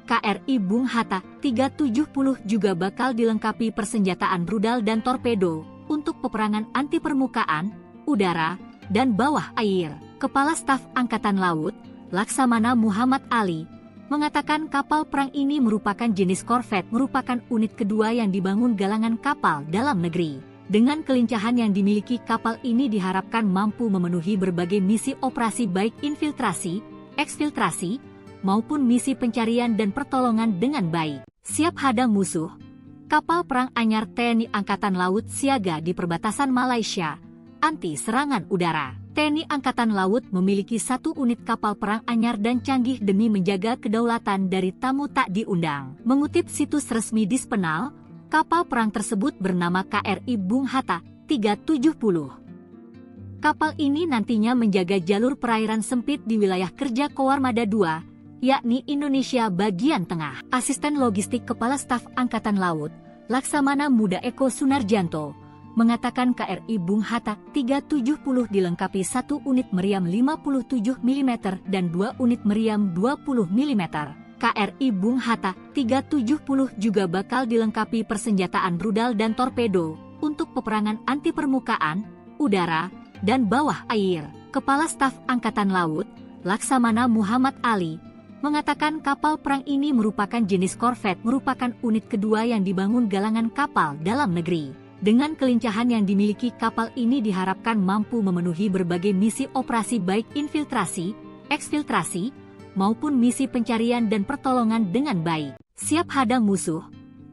KRI Bung Hatta 370 juga bakal dilengkapi persenjataan rudal dan torpedo untuk peperangan anti permukaan, udara, dan bawah air. Kepala Staf Angkatan Laut, Laksamana Muhammad Ali, mengatakan kapal perang ini merupakan jenis korvet, merupakan unit kedua yang dibangun galangan kapal dalam negeri. Dengan kelincahan yang dimiliki kapal ini diharapkan mampu memenuhi berbagai misi operasi baik infiltrasi, eksfiltrasi, maupun misi pencarian dan pertolongan dengan baik. Siap hadang musuh, kapal perang anyar TNI Angkatan Laut siaga di perbatasan Malaysia, anti serangan udara. TNI Angkatan Laut memiliki 1 unit kapal perang anyar dan canggih demi menjaga kedaulatan dari tamu tak diundang. Mengutip situs resmi Dispenal, kapal perang tersebut bernama KRI Bung Hatta 370. Kapal ini nantinya menjaga jalur perairan sempit di wilayah kerja Koarmada II, yakni Indonesia bagian tengah. Asisten Logistik Kepala Staf Angkatan Laut, Laksamana Muda Eko Sunarjanto, mengatakan KRI Bung Hatta 370 dilengkapi 1 unit meriam 57 mm dan 2 unit meriam 20 mm. KRI Bung Hatta 370 juga bakal dilengkapi persenjataan rudal dan torpedo untuk peperangan anti permukaan, udara, dan bawah air. Kepala Staf Angkatan Laut, Laksamana Muhammad Ali, mengatakan kapal perang ini merupakan jenis korvet, merupakan unit kedua yang dibangun galangan kapal dalam negeri. Dengan kelincahan yang dimiliki kapal ini diharapkan mampu memenuhi berbagai misi operasi baik infiltrasi, eksfiltrasi, maupun misi pencarian dan pertolongan dengan baik. Siap hadang musuh,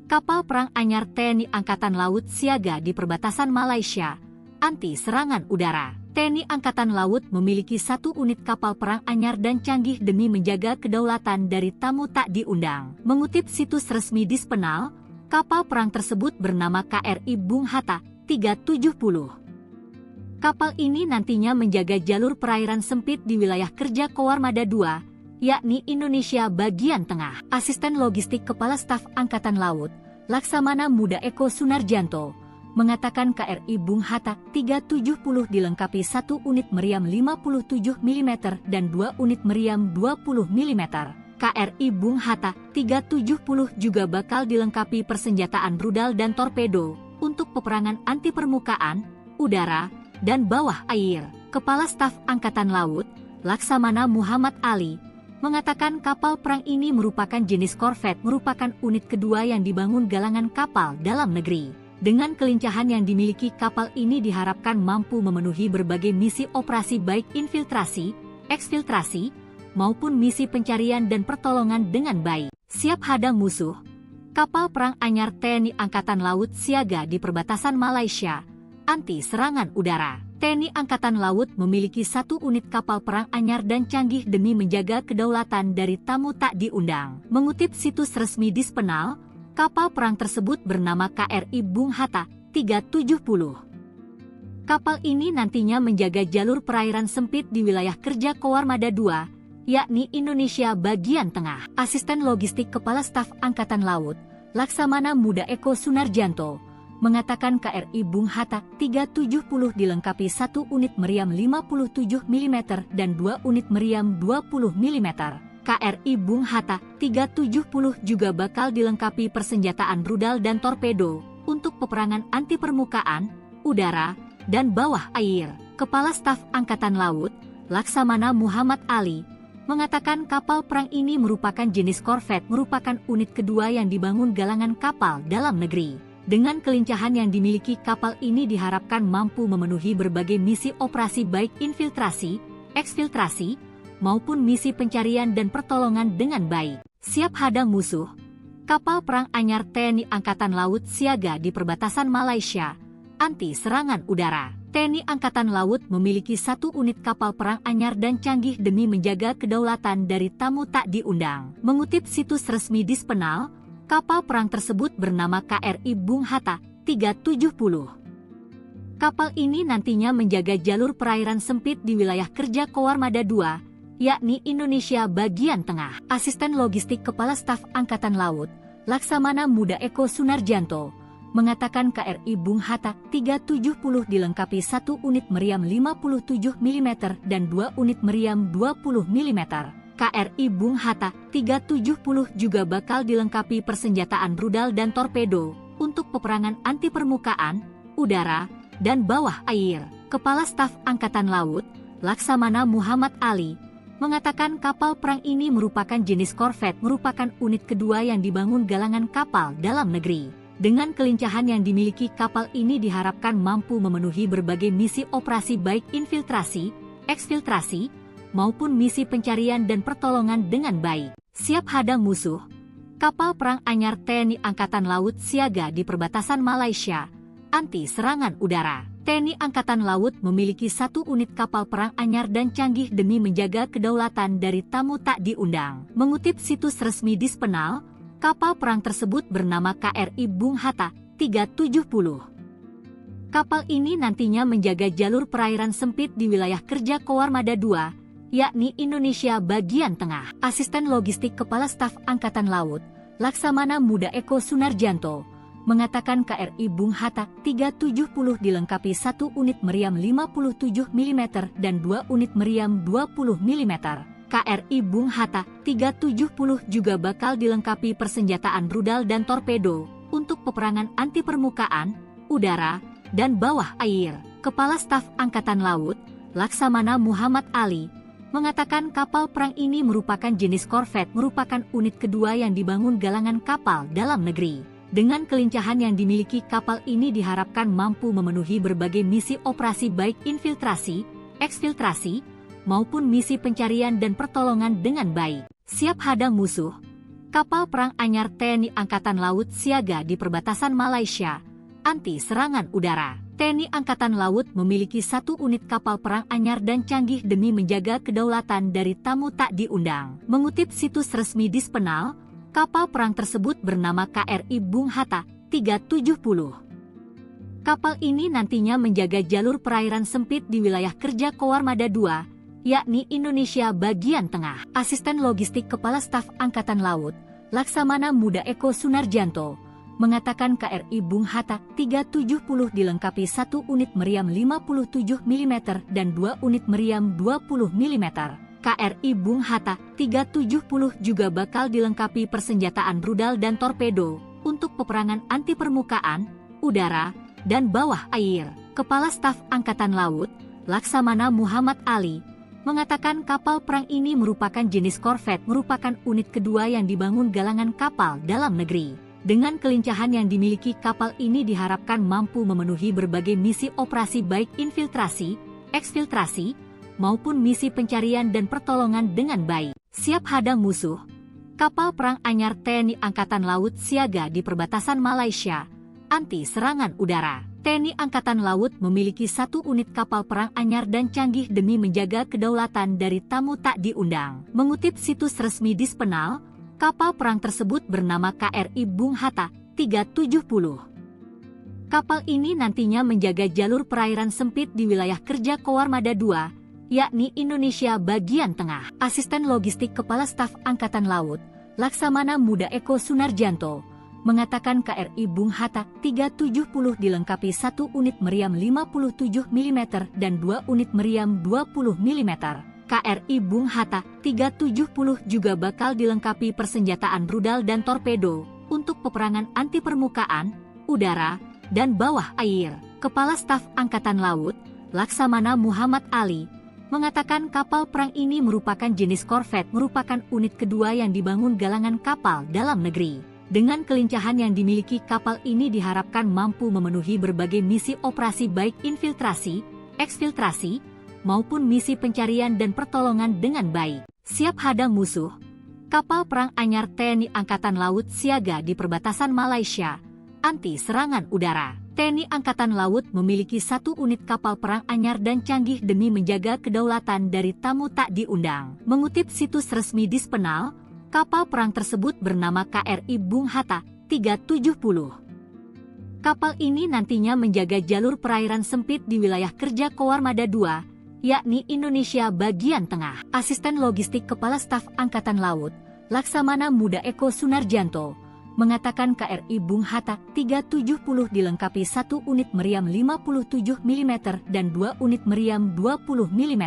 kapal perang anyar TNI Angkatan Laut siaga di perbatasan Malaysia, anti serangan udara. TNI Angkatan Laut memiliki 1 unit kapal perang anyar dan canggih demi menjaga kedaulatan dari tamu tak diundang. Mengutip situs resmi Dispenal, kapal perang tersebut bernama KRI Bung Hatta 370. Kapal ini nantinya menjaga jalur perairan sempit di wilayah kerja Koarmada II, yakni Indonesia bagian tengah. Asisten Logistik Kepala Staf Angkatan Laut, Laksamana Muda Eko Sunarjanto, mengatakan KRI Bung Hatta 370 dilengkapi 1 unit meriam 57 mm dan 2 unit meriam 20 mm. KRI Bung Hatta 370 juga bakal dilengkapi persenjataan rudal dan torpedo untuk peperangan anti permukaan, udara, dan bawah air. Kepala Staf Angkatan Laut, Laksamana Muhammad Ali, mengatakan kapal perang ini merupakan jenis korvet, merupakan unit kedua yang dibangun galangan kapal dalam negeri. Dengan kelincahan yang dimiliki kapal ini diharapkan mampu memenuhi berbagai misi operasi baik infiltrasi, eksfiltrasi, maupun misi pencarian dan pertolongan dengan baik. Siap hadang musuh, kapal perang anyar TNI Angkatan Laut siaga di perbatasan Malaysia, anti serangan udara. TNI Angkatan Laut memiliki 1 unit kapal perang anyar dan canggih demi menjaga kedaulatan dari tamu tak diundang. Mengutip situs resmi Dispenal, kapal perang tersebut bernama KRI Bung Hatta 370. Kapal ini nantinya menjaga jalur perairan sempit di wilayah kerja Koarmada II, yakni Indonesia bagian tengah. Asisten Logistik Kepala Staf Angkatan Laut, Laksamana Muda Eko Sunarjanto, mengatakan KRI Bung Hatta 370 dilengkapi 1 unit meriam 57 mm dan 2 unit meriam 20 mm. KRI Bung Hatta 370 juga bakal dilengkapi persenjataan rudal dan torpedo untuk peperangan anti permukaan, udara, dan bawah air. Kepala Staf Angkatan Laut, Laksamana Muhammad Ali, mengatakan kapal perang ini merupakan jenis korvet, merupakan unit kedua yang dibangun galangan kapal dalam negeri. Dengan kelincahan yang dimiliki kapal ini diharapkan mampu memenuhi berbagai misi operasi baik infiltrasi, eksfiltrasi, maupun misi pencarian dan pertolongan dengan baik. Siap hadang musuh, kapal perang anyar TNI Angkatan Laut siaga di perbatasan Malaysia, anti serangan udara. TNI Angkatan Laut memiliki 1 unit kapal perang anyar dan canggih demi menjaga kedaulatan dari tamu tak diundang. Mengutip situs resmi Dispenal, kapal perang tersebut bernama KRI Bung Hatta 370. Kapal ini nantinya menjaga jalur perairan sempit di wilayah kerja Koarmada II, yakni Indonesia bagian tengah. Asisten Logistik Kepala Staf Angkatan Laut, Laksamana Muda Eko Sunarjanto, mengatakan KRI Bung Hatta 370 dilengkapi 1 unit meriam 57 mm dan 2 unit meriam 20 mm. KRI Bung Hatta 370 juga bakal dilengkapi persenjataan rudal dan torpedo untuk peperangan anti permukaan, udara, dan bawah air. Kepala Staf Angkatan Laut, Laksamana Muhammad Ali, mengatakan kapal perang ini merupakan jenis korvet, merupakan unit kedua yang dibangun galangan kapal dalam negeri. Dengan kelincahan yang dimiliki kapal ini diharapkan mampu memenuhi berbagai misi operasi baik infiltrasi, eksfiltrasi, maupun misi pencarian dan pertolongan dengan baik. Siap hadang musuh, kapal perang anyar TNI Angkatan Laut siaga di perbatasan Malaysia, anti serangan udara. TNI Angkatan Laut memiliki 1 unit kapal perang anyar dan canggih demi menjaga kedaulatan dari tamu tak diundang. Mengutip situs resmi Dispenal, kapal perang tersebut bernama KRI Bung Hatta 370. Kapal ini nantinya menjaga jalur perairan sempit di wilayah kerja Koarmada II, yakni Indonesia bagian tengah. Asisten Logistik Kepala Staf Angkatan Laut, Laksamana Muda Eko Sunarjanto, mengatakan KRI Bung Hatta 370 dilengkapi 1 unit meriam 57 mm dan 2 unit meriam 20 mm. KRI Bung Hatta 370 juga bakal dilengkapi persenjataan rudal dan torpedo untuk peperangan anti permukaan, udara, dan bawah air. Kepala Staf Angkatan Laut, Laksamana Muhammad Ali, mengatakan kapal perang ini merupakan jenis korvet, merupakan unit kedua yang dibangun galangan kapal dalam negeri. Dengan kelincahan yang dimiliki kapal ini diharapkan mampu memenuhi berbagai misi operasi baik infiltrasi, eksfiltrasi, maupun misi pencarian dan pertolongan dengan baik. Siap hadang musuh, kapal perang anyar TNI Angkatan Laut siaga di perbatasan Malaysia, anti serangan udara. TNI Angkatan Laut memiliki 1 unit kapal perang anyar dan canggih demi menjaga kedaulatan dari tamu tak diundang. Mengutip situs resmi Dispenal, kapal perang tersebut bernama KRI Bung Hatta 370. Kapal ini nantinya menjaga jalur perairan sempit di wilayah kerja Koarmada II, yakni Indonesia bagian tengah. Asisten Logistik Kepala Staf Angkatan Laut, Laksamana Muda Eko Sunarjanto, mengatakan KRI Bung Hatta 370 dilengkapi 1 unit meriam 57 mm dan 2 unit meriam 20 mm. KRI Bung Hatta 370 juga bakal dilengkapi persenjataan rudal dan torpedo untuk peperangan anti permukaan, udara, dan bawah air. Kepala Staf Angkatan Laut, Laksamana Muhammad Ali, mengatakan kapal perang ini merupakan jenis korvet, merupakan unit kedua yang dibangun galangan kapal dalam negeri. Dengan kelincahan yang dimiliki kapal ini diharapkan mampu memenuhi berbagai misi operasi baik infiltrasi, eksfiltrasi, maupun misi pencarian dan pertolongan dengan baik. Siap hadang musuh, kapal perang anyar TNI Angkatan Laut siaga di perbatasan Malaysia, anti serangan udara. TNI Angkatan Laut memiliki 1 unit kapal perang anyar dan canggih demi menjaga kedaulatan dari tamu tak diundang. Mengutip situs resmi Dispenal, kapal perang tersebut bernama KRI Bung Hatta 370. Kapal ini nantinya menjaga jalur perairan sempit di wilayah kerja Koarmada II, yakni Indonesia bagian tengah. Asisten Logistik Kepala Staf Angkatan Laut, Laksamana Muda Eko Sunarjanto, mengatakan KRI Bung Hatta 370 dilengkapi 1 unit meriam 57 mm dan 2 unit meriam 20 mm. KRI Bung Hatta 370 juga bakal dilengkapi persenjataan rudal dan torpedo untuk peperangan anti permukaan, udara, dan bawah air. Kepala Staf Angkatan Laut, Laksamana Muhammad Ali, mengatakan kapal perang ini merupakan jenis korvet, merupakan unit kedua yang dibangun galangan kapal dalam negeri. Dengan kelincahan yang dimiliki kapal ini diharapkan mampu memenuhi berbagai misi operasi baik infiltrasi, eksfiltrasi, maupun misi pencarian dan pertolongan dengan baik. Siap hadang musuh, kapal perang anyar TNI Angkatan Laut siaga di perbatasan Malaysia, anti serangan udara. TNI Angkatan Laut memiliki 1 unit kapal perang anyar dan canggih demi menjaga kedaulatan dari tamu tak diundang. Mengutip situs resmi Dispenal, kapal perang tersebut bernama KRI Bung Hatta 370. Kapal ini nantinya menjaga jalur perairan sempit di wilayah kerja Koarmada II, yakni Indonesia bagian tengah. Asisten Logistik Kepala Staf Angkatan Laut, Laksamana Muda Eko Sunarjanto, mengatakan KRI Bung Hatta 370 dilengkapi 1 unit meriam 57 mm dan 2 unit meriam 20 mm.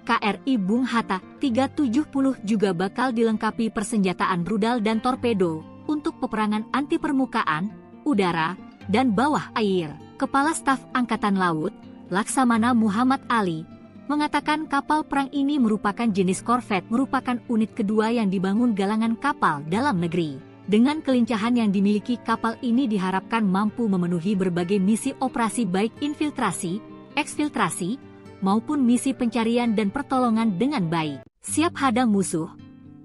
KRI Bung Hatta 370 juga bakal dilengkapi persenjataan rudal dan torpedo untuk peperangan anti permukaan, udara, dan bawah air. Kepala Staf Angkatan Laut, Laksamana Muhammad Ali, mengatakan kapal perang ini merupakan jenis korvet, merupakan unit kedua yang dibangun galangan kapal dalam negeri. Dengan kelincahan yang dimiliki kapal ini diharapkan mampu memenuhi berbagai misi operasi baik infiltrasi, eksfiltrasi, maupun misi pencarian dan pertolongan dengan baik. Siap hadang musuh,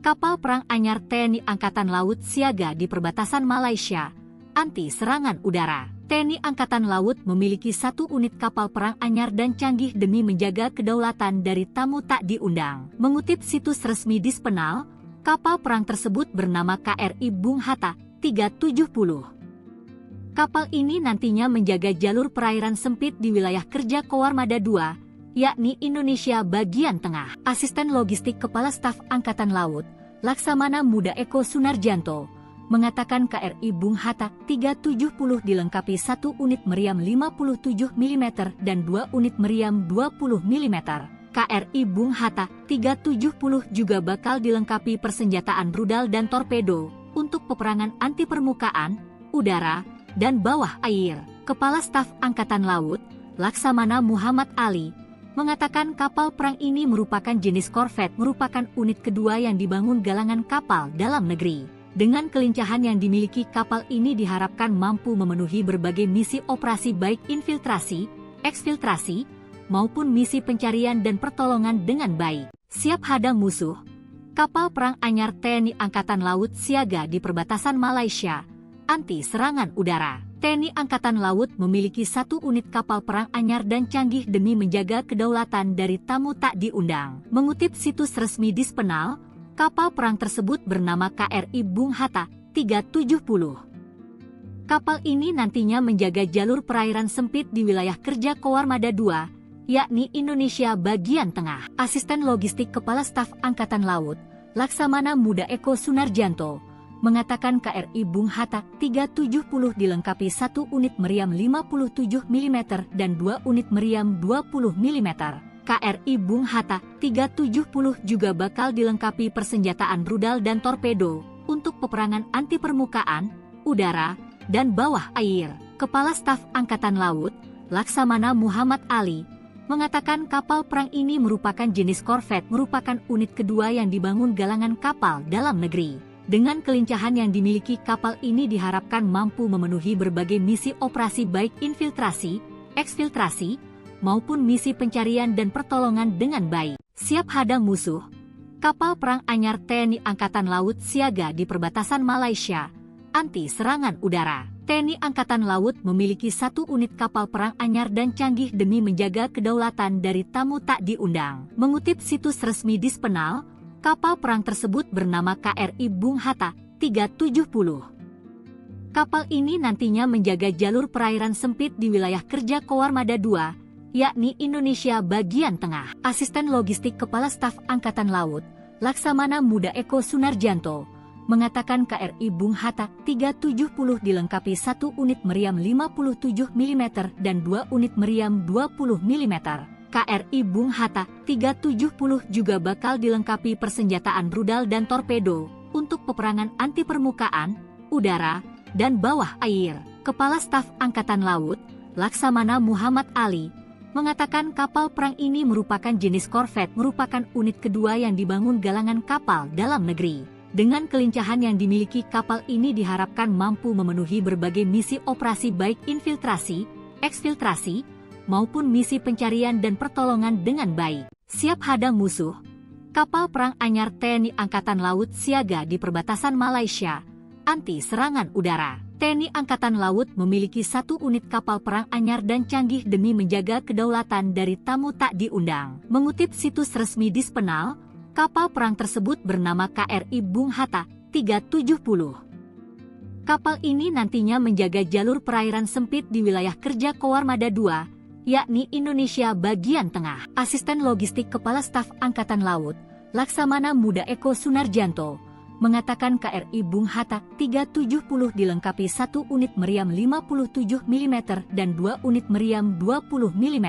kapal perang anyar TNI Angkatan Laut siaga di perbatasan Malaysia, anti serangan udara. TNI Angkatan Laut memiliki 1 unit kapal perang anyar dan canggih demi menjaga kedaulatan dari tamu tak diundang. Mengutip situs resmi Dispenal, kapal perang tersebut bernama KRI Bung Hatta 370. Kapal ini nantinya menjaga jalur perairan sempit di wilayah kerja Koarmada II, yakni Indonesia bagian tengah. Asisten Logistik Kepala Staf Angkatan Laut, Laksamana Muda Eko Sunarjanto, mengatakan KRI Bung Hatta 370 dilengkapi 1 unit meriam 57 mm dan 2 unit meriam 20 mm. KRI Bung Hatta 370 juga bakal dilengkapi persenjataan rudal dan torpedo untuk peperangan anti permukaan, udara, dan bawah air. Kepala Staf Angkatan Laut, Laksamana Muhammad Ali, mengatakan kapal perang ini merupakan jenis korvet, merupakan unit kedua yang dibangun galangan kapal dalam negeri. Dengan kelincahan yang dimiliki kapal ini diharapkan mampu memenuhi berbagai misi operasi baik infiltrasi, eksfiltrasi, maupun misi pencarian dan pertolongan dengan baik. Siap hadang musuh, kapal perang anyar TNI Angkatan Laut siaga di perbatasan Malaysia, anti serangan udara. TNI Angkatan Laut memiliki 1 unit kapal perang anyar dan canggih demi menjaga kedaulatan dari tamu tak diundang. Mengutip situs resmi Dispenal, kapal perang tersebut bernama KRI Bung Hatta 370. Kapal ini nantinya menjaga jalur perairan sempit di wilayah kerja Koarmada II, yakni Indonesia bagian tengah. Asisten Logistik Kepala Staf Angkatan Laut, Laksamana Muda Eko Sunarjanto, mengatakan KRI Bung Hatta 370 dilengkapi 1 unit meriam 57 mm dan 2 unit meriam 20 mm. KRI Bung Hatta 370 juga bakal dilengkapi persenjataan rudal dan torpedo untuk peperangan anti permukaan, udara, dan bawah air. Kepala Staf Angkatan Laut, Laksamana Muhammad Ali, mengatakan kapal perang ini merupakan jenis korvet, merupakan unit kedua yang dibangun galangan kapal dalam negeri. Dengan kelincahan yang dimiliki kapal ini diharapkan mampu memenuhi berbagai misi operasi baik infiltrasi, eksfiltrasi, maupun misi pencarian dan pertolongan dengan baik. Siap hadang musuh, kapal perang anyar TNI Angkatan Laut siaga di perbatasan Malaysia, anti serangan udara. TNI Angkatan Laut memiliki 1 unit kapal perang anyar dan canggih demi menjaga kedaulatan dari tamu tak diundang. Mengutip situs resmi Dispenal, kapal perang tersebut bernama KRI Bung Hatta 370. Kapal ini nantinya menjaga jalur perairan sempit di wilayah kerja Koarmada II, yakni Indonesia bagian tengah. Asisten Logistik Kepala Staf Angkatan Laut, Laksamana Muda Eko Sunarjanto, mengatakan KRI Bung Hatta 370 dilengkapi 1 unit meriam 57 mm dan 2 unit meriam 20 mm. KRI Bung Hatta 370 juga bakal dilengkapi persenjataan rudal dan torpedo untuk peperangan anti permukaan, udara, dan bawah air. Kepala Staf Angkatan Laut, Laksamana Muhammad Ali, mengatakan kapal perang ini merupakan jenis korvet, merupakan unit kedua yang dibangun galangan kapal dalam negeri. Dengan kelincahan yang dimiliki kapal ini diharapkan mampu memenuhi berbagai misi operasi baik infiltrasi, eksfiltrasi, maupun misi pencarian dan pertolongan dengan baik. Siap hadang musuh, kapal perang anyar TNI Angkatan Laut siaga di perbatasan Malaysia, anti serangan udara. TNI Angkatan Laut memiliki 1 unit kapal perang anyar dan canggih demi menjaga kedaulatan dari tamu tak diundang. Mengutip situs resmi Dispenal, kapal perang tersebut bernama KRI Bung Hatta 370. Kapal ini nantinya menjaga jalur perairan sempit di wilayah kerja Koarmada II, yakni Indonesia bagian tengah. Asisten Logistik Kepala Staf Angkatan Laut, Laksamana Muda Eko Sunarjanto, mengatakan KRI Bung Hatta 370 dilengkapi 1 unit meriam 57 mm dan 2 unit meriam 20 mm.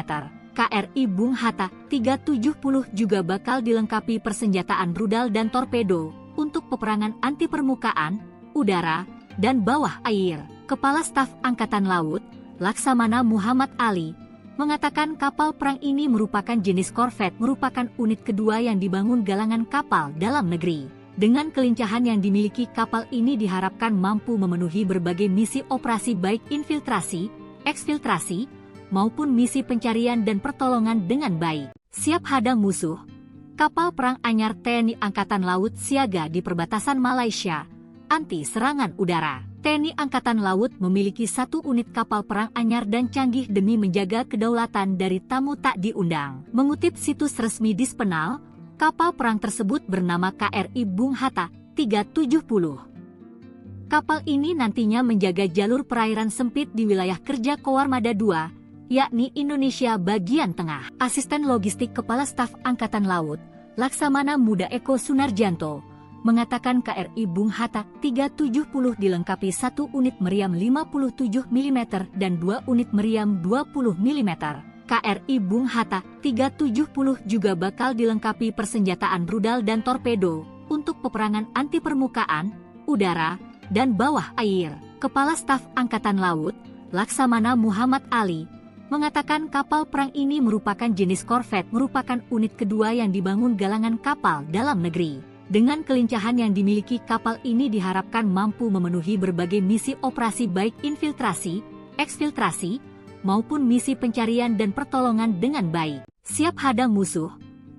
KRI Bung Hatta 370 juga bakal dilengkapi persenjataan rudal dan torpedo untuk peperangan anti permukaan, udara, dan bawah air. Kepala Staf Angkatan Laut, Laksamana Muhammad Ali, mengatakan kapal perang ini merupakan jenis korvet, merupakan unit kedua yang dibangun galangan kapal dalam negeri. Dengan kelincahan yang dimiliki kapal ini diharapkan mampu memenuhi berbagai misi operasi baik infiltrasi, eksfiltrasi, maupun misi pencarian dan pertolongan dengan baik. Siap hadang musuh, kapal perang anyar TNI Angkatan Laut siaga di perbatasan Malaysia, anti serangan udara. TNI Angkatan Laut memiliki 1 unit kapal perang anyar dan canggih demi menjaga kedaulatan dari tamu tak diundang. Mengutip situs resmi Dispenal, kapal perang tersebut bernama KRI Bung Hatta 370. Kapal ini nantinya menjaga jalur perairan sempit di wilayah kerja Koarmada II, yakni Indonesia bagian tengah. Asisten Logistik Kepala Staf Angkatan Laut, Laksamana Muda Eko Sunarjanto, mengatakan KRI Bung Hatta 370 dilengkapi 1 unit meriam 57 mm dan 2 unit meriam 20 mm. KRI Bung Hatta 370 juga bakal dilengkapi persenjataan rudal dan torpedo untuk peperangan anti permukaan, udara, dan bawah air. Kepala Staf Angkatan Laut, Laksamana Muhammad Ali, mengatakan kapal perang ini merupakan jenis korvet, merupakan unit kedua yang dibangun galangan kapal dalam negeri. Dengan kelincahan yang dimiliki kapal ini diharapkan mampu memenuhi berbagai misi operasi baik infiltrasi, eksfiltrasi, maupun misi pencarian dan pertolongan dengan baik. Siap hadang musuh,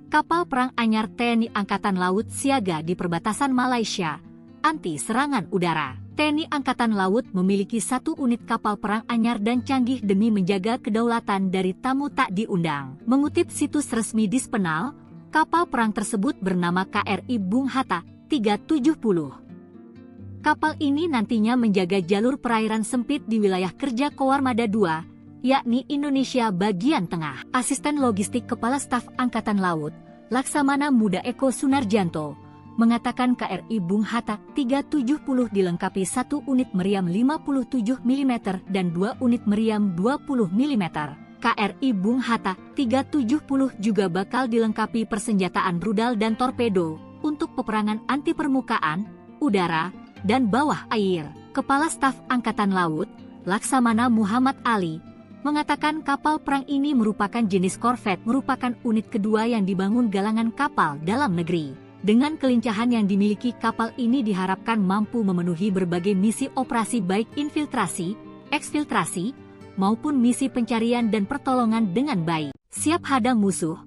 kapal perang anyar TNI Angkatan Laut siaga di perbatasan Malaysia, anti serangan udara. TNI Angkatan Laut memiliki 1 unit kapal perang anyar dan canggih demi menjaga kedaulatan dari tamu tak diundang. Mengutip situs resmi Dispenal, kapal perang tersebut bernama KRI Bung Hatta 370. Kapal ini nantinya menjaga jalur perairan sempit di wilayah kerja Koarmada II, yakni Indonesia bagian tengah. Asisten Logistik Kepala Staf Angkatan Laut, Laksamana Muda Eko Sunarjanto, mengatakan KRI Bung Hatta 370 dilengkapi 1 unit meriam 57 mm dan 2 unit meriam 20 mm. KRI Bung Hatta 370 juga bakal dilengkapi persenjataan rudal dan torpedo untuk peperangan anti permukaan, udara, dan bawah air. Kepala Staf Angkatan Laut, Laksamana Muhammad Ali, mengatakan kapal perang ini merupakan jenis korvet, merupakan unit kedua yang dibangun galangan kapal dalam negeri. Dengan kelincahan yang dimiliki kapal ini diharapkan mampu memenuhi berbagai misi operasi baik infiltrasi, eksfiltrasi, maupun misi pencarian dan pertolongan dengan baik. Siap hadang musuh,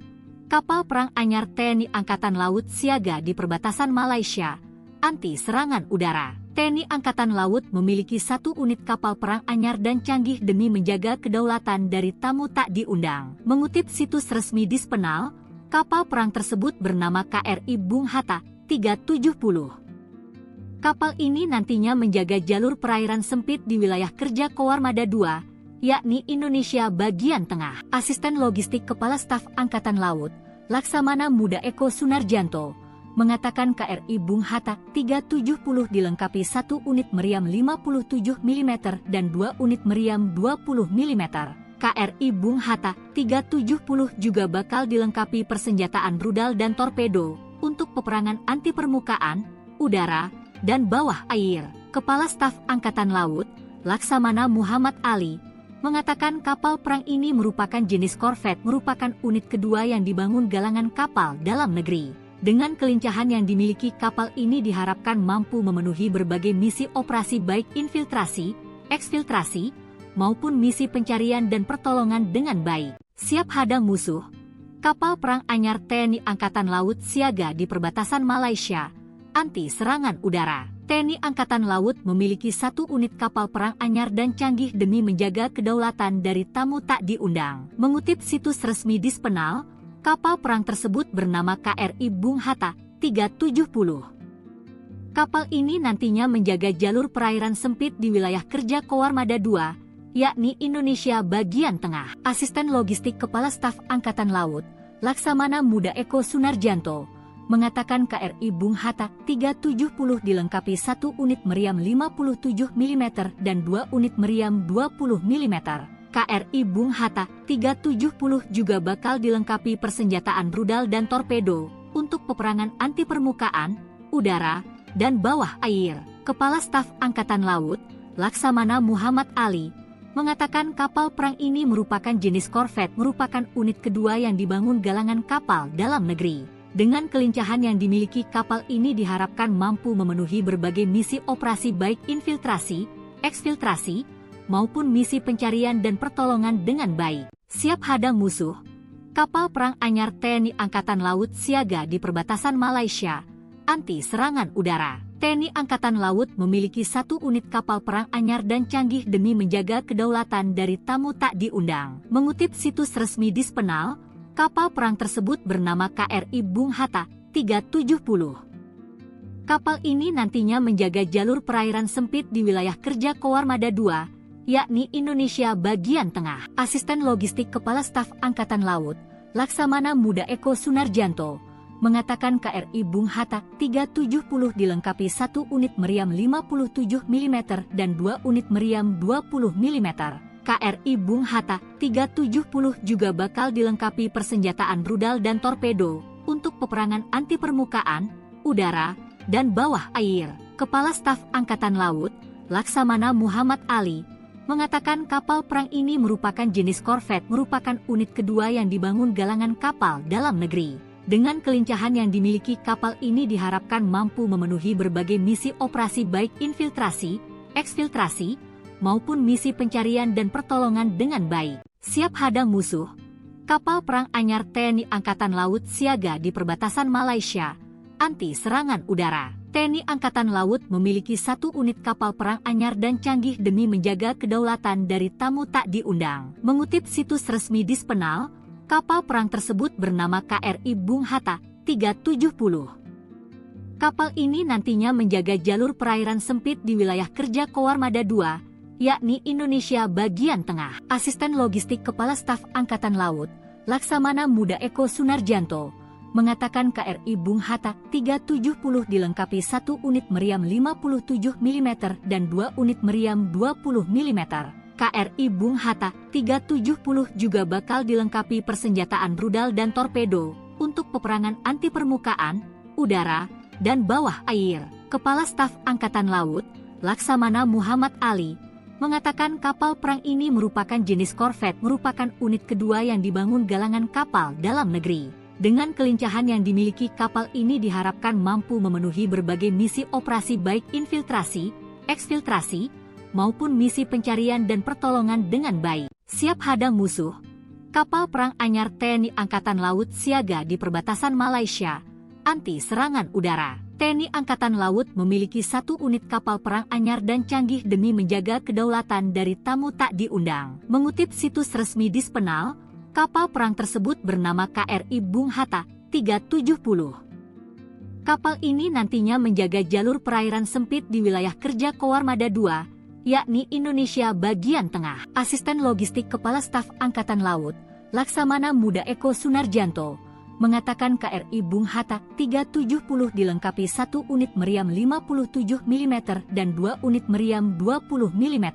kapal perang anyar TNI Angkatan Laut siaga di perbatasan Malaysia, anti serangan udara. TNI Angkatan Laut memiliki 1 unit kapal perang anyar dan canggih demi menjaga kedaulatan dari tamu tak diundang. Mengutip situs resmi Dispenal, kapal perang tersebut bernama KRI Bung Hatta 370. Kapal ini nantinya menjaga jalur perairan sempit di wilayah kerja Koarmada II, yakni Indonesia bagian tengah. Asisten Logistik Kepala Staf Angkatan Laut, Laksamana Muda Eko Sunarjanto, mengatakan KRI Bung Hatta 370 dilengkapi 1 unit meriam 57 mm dan 2 unit meriam 20 mm. KRI Bung Hatta 370 juga bakal dilengkapi persenjataan rudal dan torpedo untuk peperangan anti permukaan, udara, dan bawah air. Kepala Staf Angkatan Laut, Laksamana Muhammad Ali, mengatakan kapal perang ini merupakan jenis korvet, merupakan unit kedua yang dibangun galangan kapal dalam negeri. Dengan kelincahan yang dimiliki kapal ini diharapkan mampu memenuhi berbagai misi operasi baik infiltrasi, eksfiltrasi, maupun misi pencarian dan pertolongan dengan baik. Siap hadang musuh, kapal perang anyar TNI Angkatan Laut siaga di perbatasan Malaysia, anti serangan udara. TNI Angkatan Laut memiliki 1 unit kapal perang anyar dan canggih demi menjaga kedaulatan dari tamu tak diundang. Mengutip situs resmi Dispenal, kapal perang tersebut bernama KRI Bung Hatta 370. Kapal ini nantinya menjaga jalur perairan sempit di wilayah kerja Koarmada II, yakni Indonesia bagian tengah. Asisten Logistik Kepala Staf Angkatan Laut, Laksamana Muda Eko Sunarjanto, mengatakan KRI Bung Hatta 370 dilengkapi 1 unit meriam 57 mm dan 2 unit meriam 20 mm. KRI Bung Hatta 370 juga bakal dilengkapi persenjataan rudal dan torpedo untuk peperangan anti permukaan, udara, dan bawah air. Kepala Staf Angkatan Laut, Laksamana Muhammad Ali, mengatakan kapal perang ini merupakan jenis korvet, merupakan unit kedua yang dibangun galangan kapal dalam negeri. Dengan kelincahan yang dimiliki kapal ini diharapkan mampu memenuhi berbagai misi operasi baik infiltrasi, eksfiltrasi, maupun misi pencarian dan pertolongan dengan baik. Siap hadang musuh, kapal perang anyar TNI Angkatan Laut siaga di perbatasan Malaysia, anti serangan udara. TNI Angkatan Laut memiliki 1 unit kapal perang anyar dan canggih demi menjaga kedaulatan dari tamu tak diundang. Mengutip situs resmi Dispenal, kapal perang tersebut bernama KRI Bung Hatta 370. Kapal ini nantinya menjaga jalur perairan sempit di wilayah kerja Koarmada II, yakni Indonesia bagian tengah. Asisten Logistik Kepala Staf Angkatan Laut, Laksamana Muda Eko Sunarjanto, mengatakan KRI Bung Hatta 370 dilengkapi 1 unit meriam 57 mm dan 2 unit meriam 20 mm. KRI Bung Hatta 370 juga bakal dilengkapi persenjataan rudal dan torpedo untuk peperangan anti permukaan, udara, dan bawah air. Kepala Staf Angkatan Laut, Laksamana Muhammad Ali, mengatakan kapal perang ini merupakan jenis korvet, merupakan unit kedua yang dibangun galangan kapal dalam negeri. Dengan kelincahan yang dimiliki kapal ini diharapkan mampu memenuhi berbagai misi operasi baik infiltrasi, eksfiltrasi, maupun misi pencarian dan pertolongan dengan baik. Siap hadang musuh, kapal perang anyar TNI Angkatan Laut siaga di perbatasan Malaysia, anti serangan udara. TNI Angkatan Laut memiliki 1 unit kapal perang anyar dan canggih demi menjaga kedaulatan dari tamu tak diundang. Mengutip situs resmi Dispenal, kapal perang tersebut bernama KRI Bung Hatta 370. Kapal ini nantinya menjaga jalur perairan sempit di wilayah kerja Koarmada II, yakni Indonesia bagian tengah. Asisten Logistik Kepala Staf Angkatan Laut, Laksamana Muda Eko Sunarjanto, mengatakan KRI Bung Hatta 370 dilengkapi 1 unit meriam 57 mm dan 2 unit meriam 20 mm. KRI Bung Hatta 370 juga bakal dilengkapi persenjataan rudal dan torpedo untuk peperangan anti permukaan, udara, dan bawah air. Kepala Staf Angkatan Laut, Laksamana Muhammad Ali, mengatakan kapal perang ini merupakan jenis korvet, merupakan unit kedua yang dibangun galangan kapal dalam negeri. Dengan kelincahan yang dimiliki kapal ini diharapkan mampu memenuhi berbagai misi operasi baik infiltrasi, eksfiltrasi, maupun misi pencarian dan pertolongan dengan baik. Siap hadang musuh, kapal perang anyar TNI Angkatan Laut siaga di perbatasan Malaysia, anti serangan udara. TNI Angkatan Laut memiliki 1 unit kapal perang anyar dan canggih demi menjaga kedaulatan dari tamu tak diundang. Mengutip situs resmi Dispenal, kapal perang tersebut bernama KRI Bung Hatta 370. Kapal ini nantinya menjaga jalur perairan sempit di wilayah kerja Koarmada II, yakni Indonesia bagian tengah. Asisten Logistik Kepala Staf Angkatan Laut, Laksamana Muda Eko Sunarjanto, mengatakan KRI Bung Hatta 370 dilengkapi 1 unit meriam 57 mm dan 2 unit meriam 20 mm.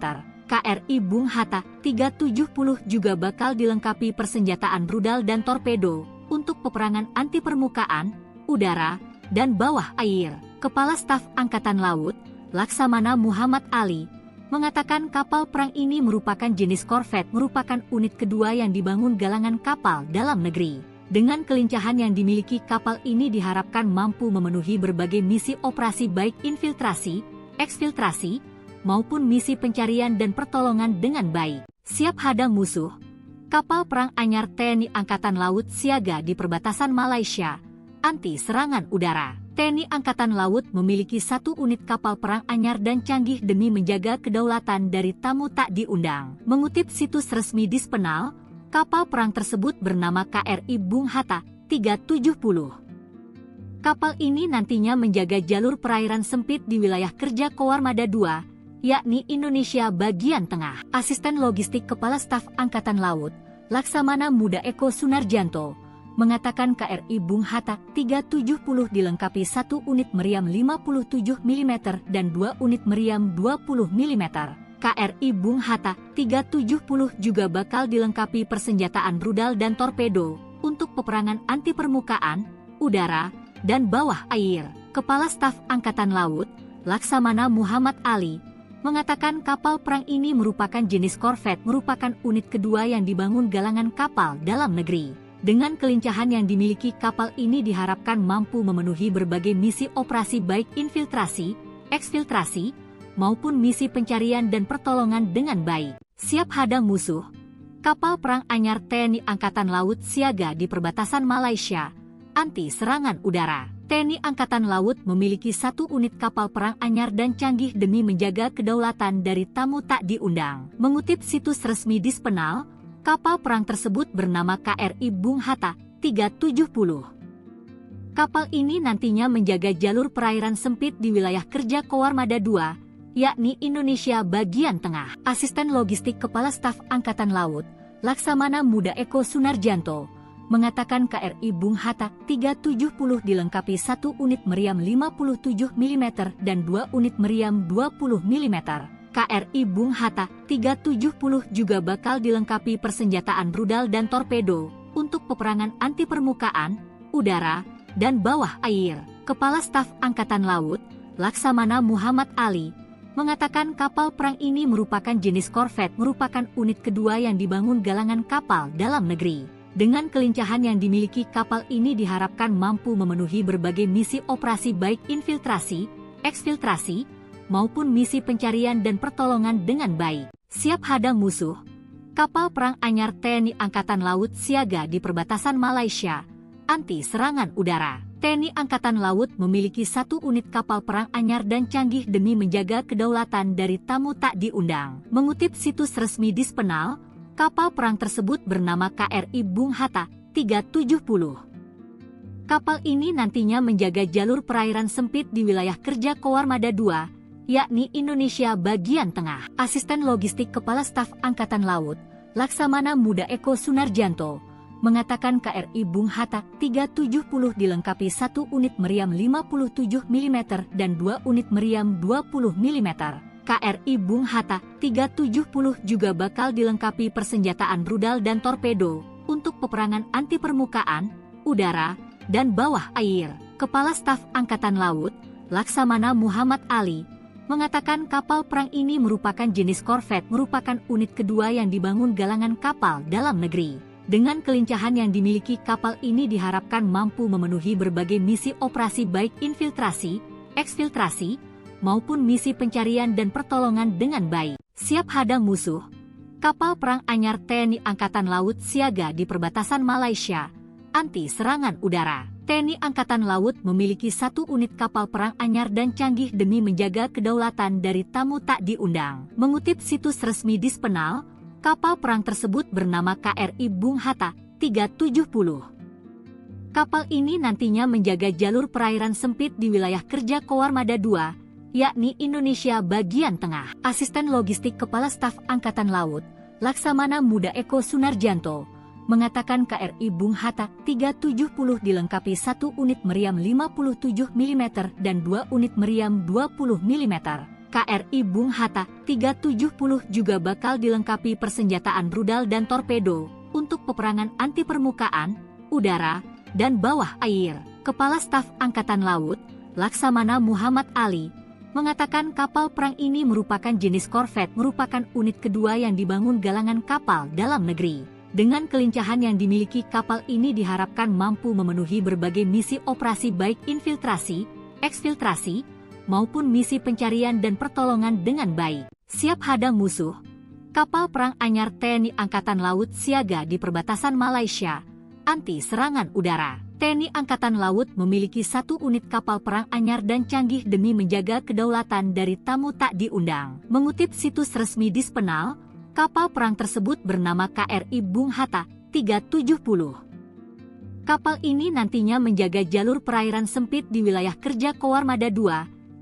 KRI Bung Hatta 370 juga bakal dilengkapi persenjataan rudal dan torpedo untuk peperangan anti permukaan, udara, dan bawah air. Kepala Staf Angkatan Laut, Laksamana Muhammad Ali, mengatakan kapal perang ini merupakan jenis korvet, merupakan unit kedua yang dibangun galangan kapal dalam negeri. Dengan kelincahan yang dimiliki kapal ini diharapkan mampu memenuhi berbagai misi operasi baik infiltrasi, eksfiltrasi, maupun misi pencarian dan pertolongan dengan baik. Siap hadang musuh, kapal perang anyar TNI Angkatan Laut siaga di perbatasan Malaysia, anti serangan udara. TNI Angkatan Laut memiliki 1 unit kapal perang anyar dan canggih demi menjaga kedaulatan dari tamu tak diundang. Mengutip situs resmi Dispenal, kapal perang tersebut bernama KRI Bung Hatta 370. Kapal ini nantinya menjaga jalur perairan sempit di wilayah kerja Koarmada II, yakni Indonesia bagian tengah. Asisten Logistik Kepala Staf Angkatan Laut, Laksamana Muda Eko Sunarjanto, mengatakan KRI Bung Hatta 370 dilengkapi 1 unit meriam 57 mm dan 2 unit meriam 20 mm. KRI Bung Hatta 370 juga bakal dilengkapi persenjataan rudal dan torpedo untuk peperangan anti permukaan, udara, dan bawah air. Kepala Staf Angkatan Laut, Laksamana Muhammad Ali, mengatakan kapal perang ini merupakan jenis korvet, merupakan unit kedua yang dibangun galangan kapal dalam negeri. Dengan kelincahan yang dimiliki kapal ini diharapkan mampu memenuhi berbagai misi operasi baik infiltrasi, eksfiltrasi, maupun misi pencarian dan pertolongan dengan baik. Siap hadang musuh, kapal perang anyar TNI Angkatan Laut siaga di perbatasan Malaysia, anti serangan udara. TNI Angkatan Laut memiliki 1 unit kapal perang anyar dan canggih demi menjaga kedaulatan dari tamu tak diundang. Mengutip situs resmi Dispenal, kapal perang tersebut bernama KRI Bung Hatta 370. Kapal ini nantinya menjaga jalur perairan sempit di wilayah kerja Koarmada II, yakni Indonesia bagian tengah. Asisten Logistik Kepala Staf Angkatan Laut, Laksamana Muda Eko Sunarjanto, mengatakan KRI Bung Hatta 370 dilengkapi 1 unit meriam 57 mm dan 2 unit meriam 20 mm. KRI Bung Hatta 370 juga bakal dilengkapi persenjataan rudal dan torpedo untuk peperangan anti permukaan, udara, dan bawah air. Kepala Staf Angkatan Laut, Laksamana Muhammad Ali, mengatakan kapal perang ini merupakan jenis korvet, merupakan unit kedua yang dibangun galangan kapal dalam negeri. Dengan kelincahan yang dimiliki kapal ini diharapkan mampu memenuhi berbagai misi operasi baik infiltrasi, eksfiltrasi, maupun misi pencarian dan pertolongan dengan baik. Siap hadang musuh, kapal perang anyar TNI Angkatan Laut siaga di perbatasan Malaysia, anti serangan udara. TNI Angkatan Laut memiliki 1 unit kapal perang anyar dan canggih demi menjaga kedaulatan dari tamu tak diundang. Mengutip situs resmi Dispenal, kapal perang tersebut bernama KRI Bung Hatta 370. Kapal ini nantinya menjaga jalur perairan sempit di wilayah kerja Koarmada II, yakni Indonesia bagian tengah. Asisten Logistik Kepala Staf Angkatan Laut, Laksamana Muda Eko Sunarjanto, mengatakan KRI Bung Hatta 370 dilengkapi 1 unit meriam 57 mm dan 2 unit meriam 20 mm. KRI Bung Hatta 370 juga bakal dilengkapi persenjataan rudal dan torpedo untuk peperangan anti permukaan, udara, dan bawah air. Kepala Staf Angkatan Laut, Laksamana Muhammad Ali, mengatakan kapal perang ini merupakan jenis korvet, merupakan unit kedua yang dibangun galangan kapal dalam negeri. Dengan kelincahan yang dimiliki kapal ini diharapkan mampu memenuhi berbagai misi operasi baik infiltrasi, eksfiltrasi, maupun misi pencarian dan pertolongan dengan baik. Siap hadang musuh, kapal perang anyar TNI Angkatan Laut siaga di perbatasan Malaysia, anti serangan udara. TNI Angkatan Laut memiliki 1 unit kapal perang anyar dan canggih demi menjaga kedaulatan dari tamu tak diundang. Mengutip situs resmi Dispenal, kapal perang tersebut bernama KRI Bung Hatta 370. Kapal ini nantinya menjaga jalur perairan sempit di wilayah kerja Koarmada II, yakni Indonesia bagian tengah. Asisten Logistik Kepala Staf Angkatan Laut, Laksamana Muda Eko Sunarjanto, mengatakan KRI Bung Hatta 370 dilengkapi 1 unit meriam 57 mm dan 2 unit meriam 20 mm. KRI Bung Hatta 370 juga bakal dilengkapi persenjataan rudal dan torpedo untuk peperangan anti permukaan, udara, dan bawah air. Kepala Staf Angkatan Laut, Laksamana Muhammad Ali, mengatakan kapal perang ini merupakan jenis korvet, merupakan unit kedua yang dibangun galangan kapal dalam negeri. Dengan kelincahan yang dimiliki kapal ini diharapkan mampu memenuhi berbagai misi operasi baik infiltrasi, eksfiltrasi, maupun misi pencarian dan pertolongan dengan baik. Siap hadang musuh, kapal perang anyar TNI Angkatan Laut siaga di perbatasan Malaysia, anti serangan udara. TNI Angkatan Laut memiliki 1 unit kapal perang anyar dan canggih demi menjaga kedaulatan dari tamu tak diundang. Mengutip situs resmi Dispenal, kapal perang tersebut bernama KRI Bung Hatta 370. Kapal ini nantinya menjaga jalur perairan sempit di wilayah kerja Koarmada II,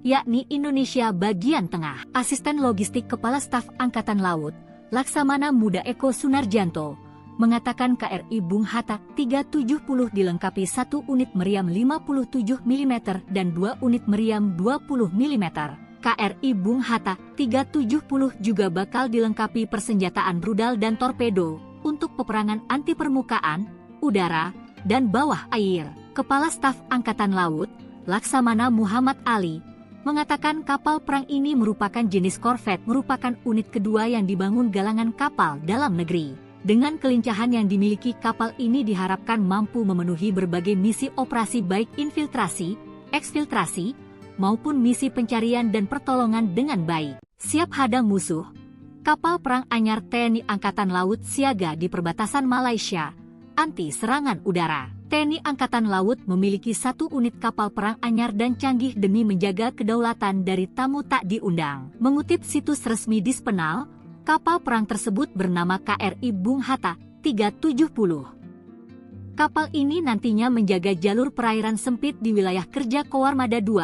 yakni Indonesia bagian tengah. Asisten Logistik Kepala Staf Angkatan Laut, Laksamana Muda Eko Sunarjanto, mengatakan KRI Bung Hatta 370 dilengkapi 1 unit meriam 57 mm dan 2 unit meriam 20 mm. KRI Bung Hatta 370 juga bakal dilengkapi persenjataan rudal dan torpedo untuk peperangan anti permukaan, udara, dan bawah air. Kepala Staf Angkatan Laut, Laksamana Muhammad Ali, mengatakan kapal perang ini merupakan jenis korvet, merupakan unit kedua yang dibangun galangan kapal dalam negeri. Dengan kelincahan yang dimiliki kapal ini diharapkan mampu memenuhi berbagai misi operasi baik infiltrasi, eksfiltrasi, maupun misi pencarian dan pertolongan dengan baik. Siap hadang musuh, kapal perang anyar TNI Angkatan Laut siaga di perbatasan Malaysia, anti serangan udara. TNI Angkatan Laut memiliki 1 unit kapal perang anyar dan canggih demi menjaga kedaulatan dari tamu tak diundang. Mengutip situs resmi Dispenal, kapal perang tersebut bernama KRI Bung Hatta 370. Kapal ini nantinya menjaga jalur perairan sempit di wilayah kerja Koarmada II,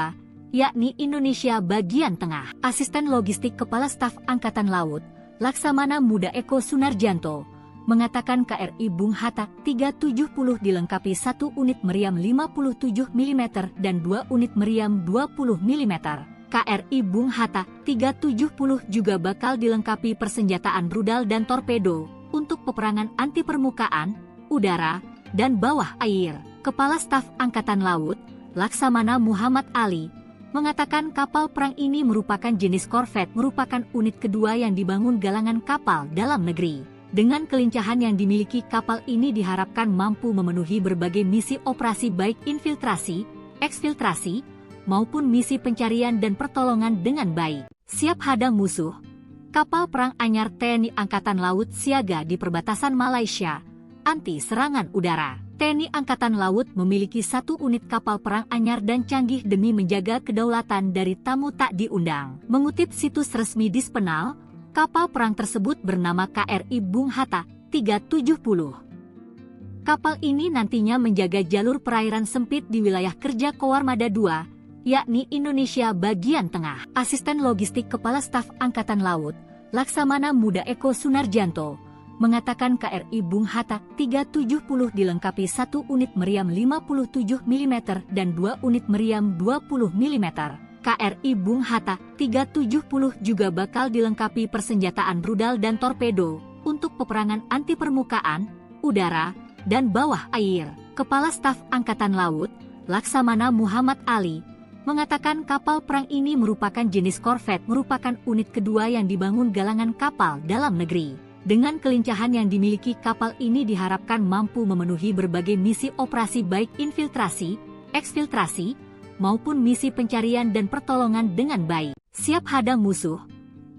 yakni Indonesia bagian tengah. Asisten Logistik Kepala Staf Angkatan Laut, Laksamana Muda Eko Sunarjanto, mengatakan KRI Bung Hatta 370 dilengkapi 1 unit meriam 57 mm dan 2 unit meriam 20 mm. KRI Bung Hatta 370 juga bakal dilengkapi persenjataan rudal dan torpedo untuk peperangan anti permukaan, udara, dan bawah air. Kepala Staf Angkatan Laut, Laksamana Muhammad Ali, mengatakan kapal perang ini merupakan jenis korvet, merupakan unit kedua yang dibangun galangan kapal dalam negeri. Dengan kelincahan yang dimiliki kapal ini diharapkan mampu memenuhi berbagai misi operasi baik infiltrasi, eksfiltrasi, maupun misi pencarian dan pertolongan dengan baik. Siap hadang musuh, kapal perang anyar TNI Angkatan Laut siaga di perbatasan Malaysia, anti serangan udara. TNI Angkatan Laut memiliki 1 unit kapal perang anyar dan canggih demi menjaga kedaulatan dari tamu tak diundang. Mengutip situs resmi Dispenal, kapal perang tersebut bernama KRI Bung Hatta 370. Kapal ini nantinya menjaga jalur perairan sempit di wilayah kerja Koarmada II, yakni Indonesia bagian tengah. Asisten Logistik Kepala Staf Angkatan Laut, Laksamana Muda Eko Sunarjanto, mengatakan KRI Bung Hatta 370 dilengkapi 1 unit meriam 57 mm dan 2 unit meriam 20 mm. KRI Bung Hatta 370 juga bakal dilengkapi persenjataan rudal dan torpedo untuk peperangan anti permukaan, udara, dan bawah air. Kepala Staf Angkatan Laut, Laksamana Muhammad Ali, mengatakan kapal perang ini merupakan jenis korvet, merupakan unit kedua yang dibangun galangan kapal dalam negeri. Dengan kelincahan yang dimiliki kapal ini diharapkan mampu memenuhi berbagai misi operasi baik infiltrasi, eksfiltrasi, maupun misi pencarian dan pertolongan dengan baik. Siap hadang musuh,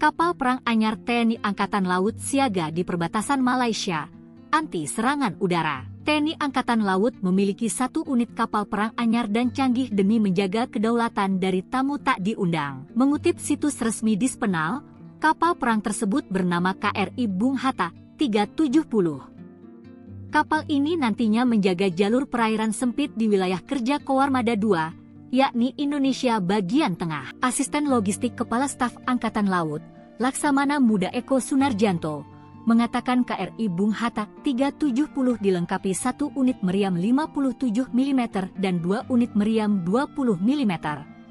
kapal perang anyar TNI Angkatan Laut siaga di perbatasan Malaysia, anti serangan udara. TNI Angkatan Laut memiliki 1 unit kapal perang anyar dan canggih demi menjaga kedaulatan dari tamu tak diundang. Mengutip situs resmi Dispenal, kapal perang tersebut bernama KRI Bung Hatta 370. Kapal ini nantinya menjaga jalur perairan sempit di wilayah kerja Koarmada II, yakni Indonesia bagian tengah. Asisten Logistik Kepala Staf Angkatan Laut, Laksamana Muda Eko Sunarjanto, mengatakan KRI Bung Hatta 370 dilengkapi 1 unit meriam 57 mm dan 2 unit meriam 20 mm.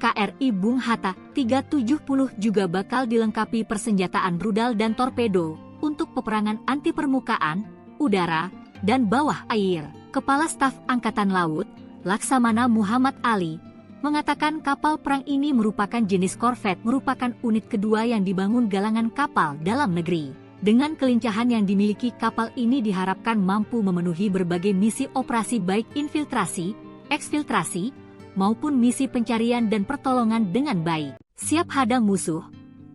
KRI Bung Hatta 370 juga bakal dilengkapi persenjataan rudal dan torpedo untuk peperangan anti permukaan, udara, dan bawah air. Kepala Staf Angkatan Laut, Laksamana Muhammad Ali, mengatakan kapal perang ini merupakan jenis korvet, merupakan unit kedua yang dibangun galangan kapal dalam negeri. Dengan kelincahan yang dimiliki kapal ini diharapkan mampu memenuhi berbagai misi operasi baik infiltrasi, eksfiltrasi, maupun misi pencarian dan pertolongan dengan baik. Siap hadang musuh,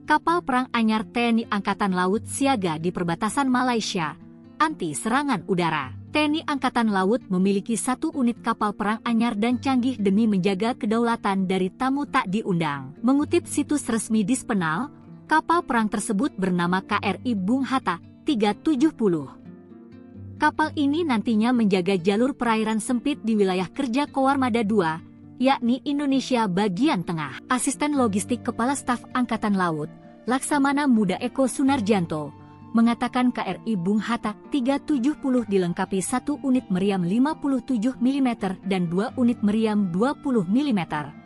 kapal perang anyar TNI Angkatan Laut siaga di perbatasan Malaysia, anti serangan udara. TNI Angkatan Laut memiliki 1 unit kapal perang anyar dan canggih demi menjaga kedaulatan dari tamu tak diundang. Mengutip situs resmi Dispenal, kapal perang tersebut bernama KRI Bung Hatta 370. Kapal ini nantinya menjaga jalur perairan sempit di wilayah kerja Koarmada II, yakni Indonesia bagian tengah. Asisten Logistik Kepala Staf Angkatan Laut, Laksamana Muda Eko Sunarjanto, mengatakan KRI Bung Hatta 370 dilengkapi 1 unit meriam 57 mm dan 2 unit meriam 20 mm.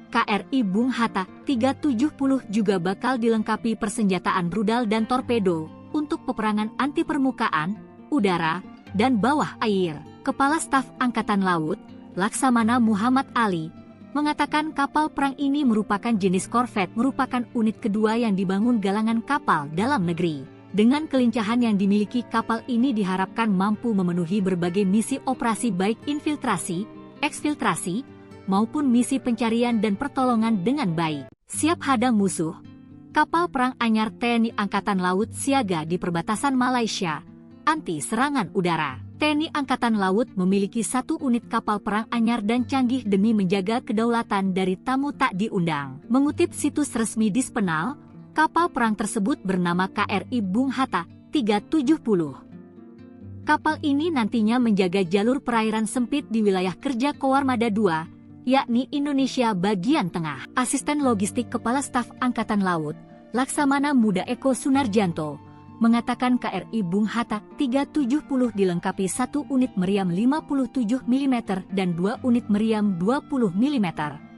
KRI Bung Hatta 370 juga bakal dilengkapi persenjataan rudal dan torpedo untuk peperangan anti permukaan, udara, dan bawah air. Kepala Staf Angkatan Laut, Laksamana Muhammad Ali, mengatakan kapal perang ini merupakan jenis korvet, merupakan unit kedua yang dibangun galangan kapal dalam negeri. Dengan kelincahan yang dimiliki kapal ini diharapkan mampu memenuhi berbagai misi operasi baik infiltrasi, eksfiltrasi, maupun misi pencarian dan pertolongan dengan baik. Siap hadang musuh, kapal perang anyar TNI Angkatan Laut siaga di perbatasan Malaysia, anti serangan udara. TNI Angkatan Laut memiliki 1 unit kapal perang anyar dan canggih demi menjaga kedaulatan dari tamu tak diundang. Mengutip situs resmi Dispenal, kapal perang tersebut bernama KRI Bung Hatta 370. Kapal ini nantinya menjaga jalur perairan sempit di wilayah kerja Koarmada II, yakni Indonesia bagian tengah. Asisten Logistik Kepala Staf Angkatan Laut, Laksamana Muda Eko Sunarjanto, mengatakan KRI Bung Hatta 370 dilengkapi 1 unit meriam 57 mm dan 2 unit meriam 20 mm.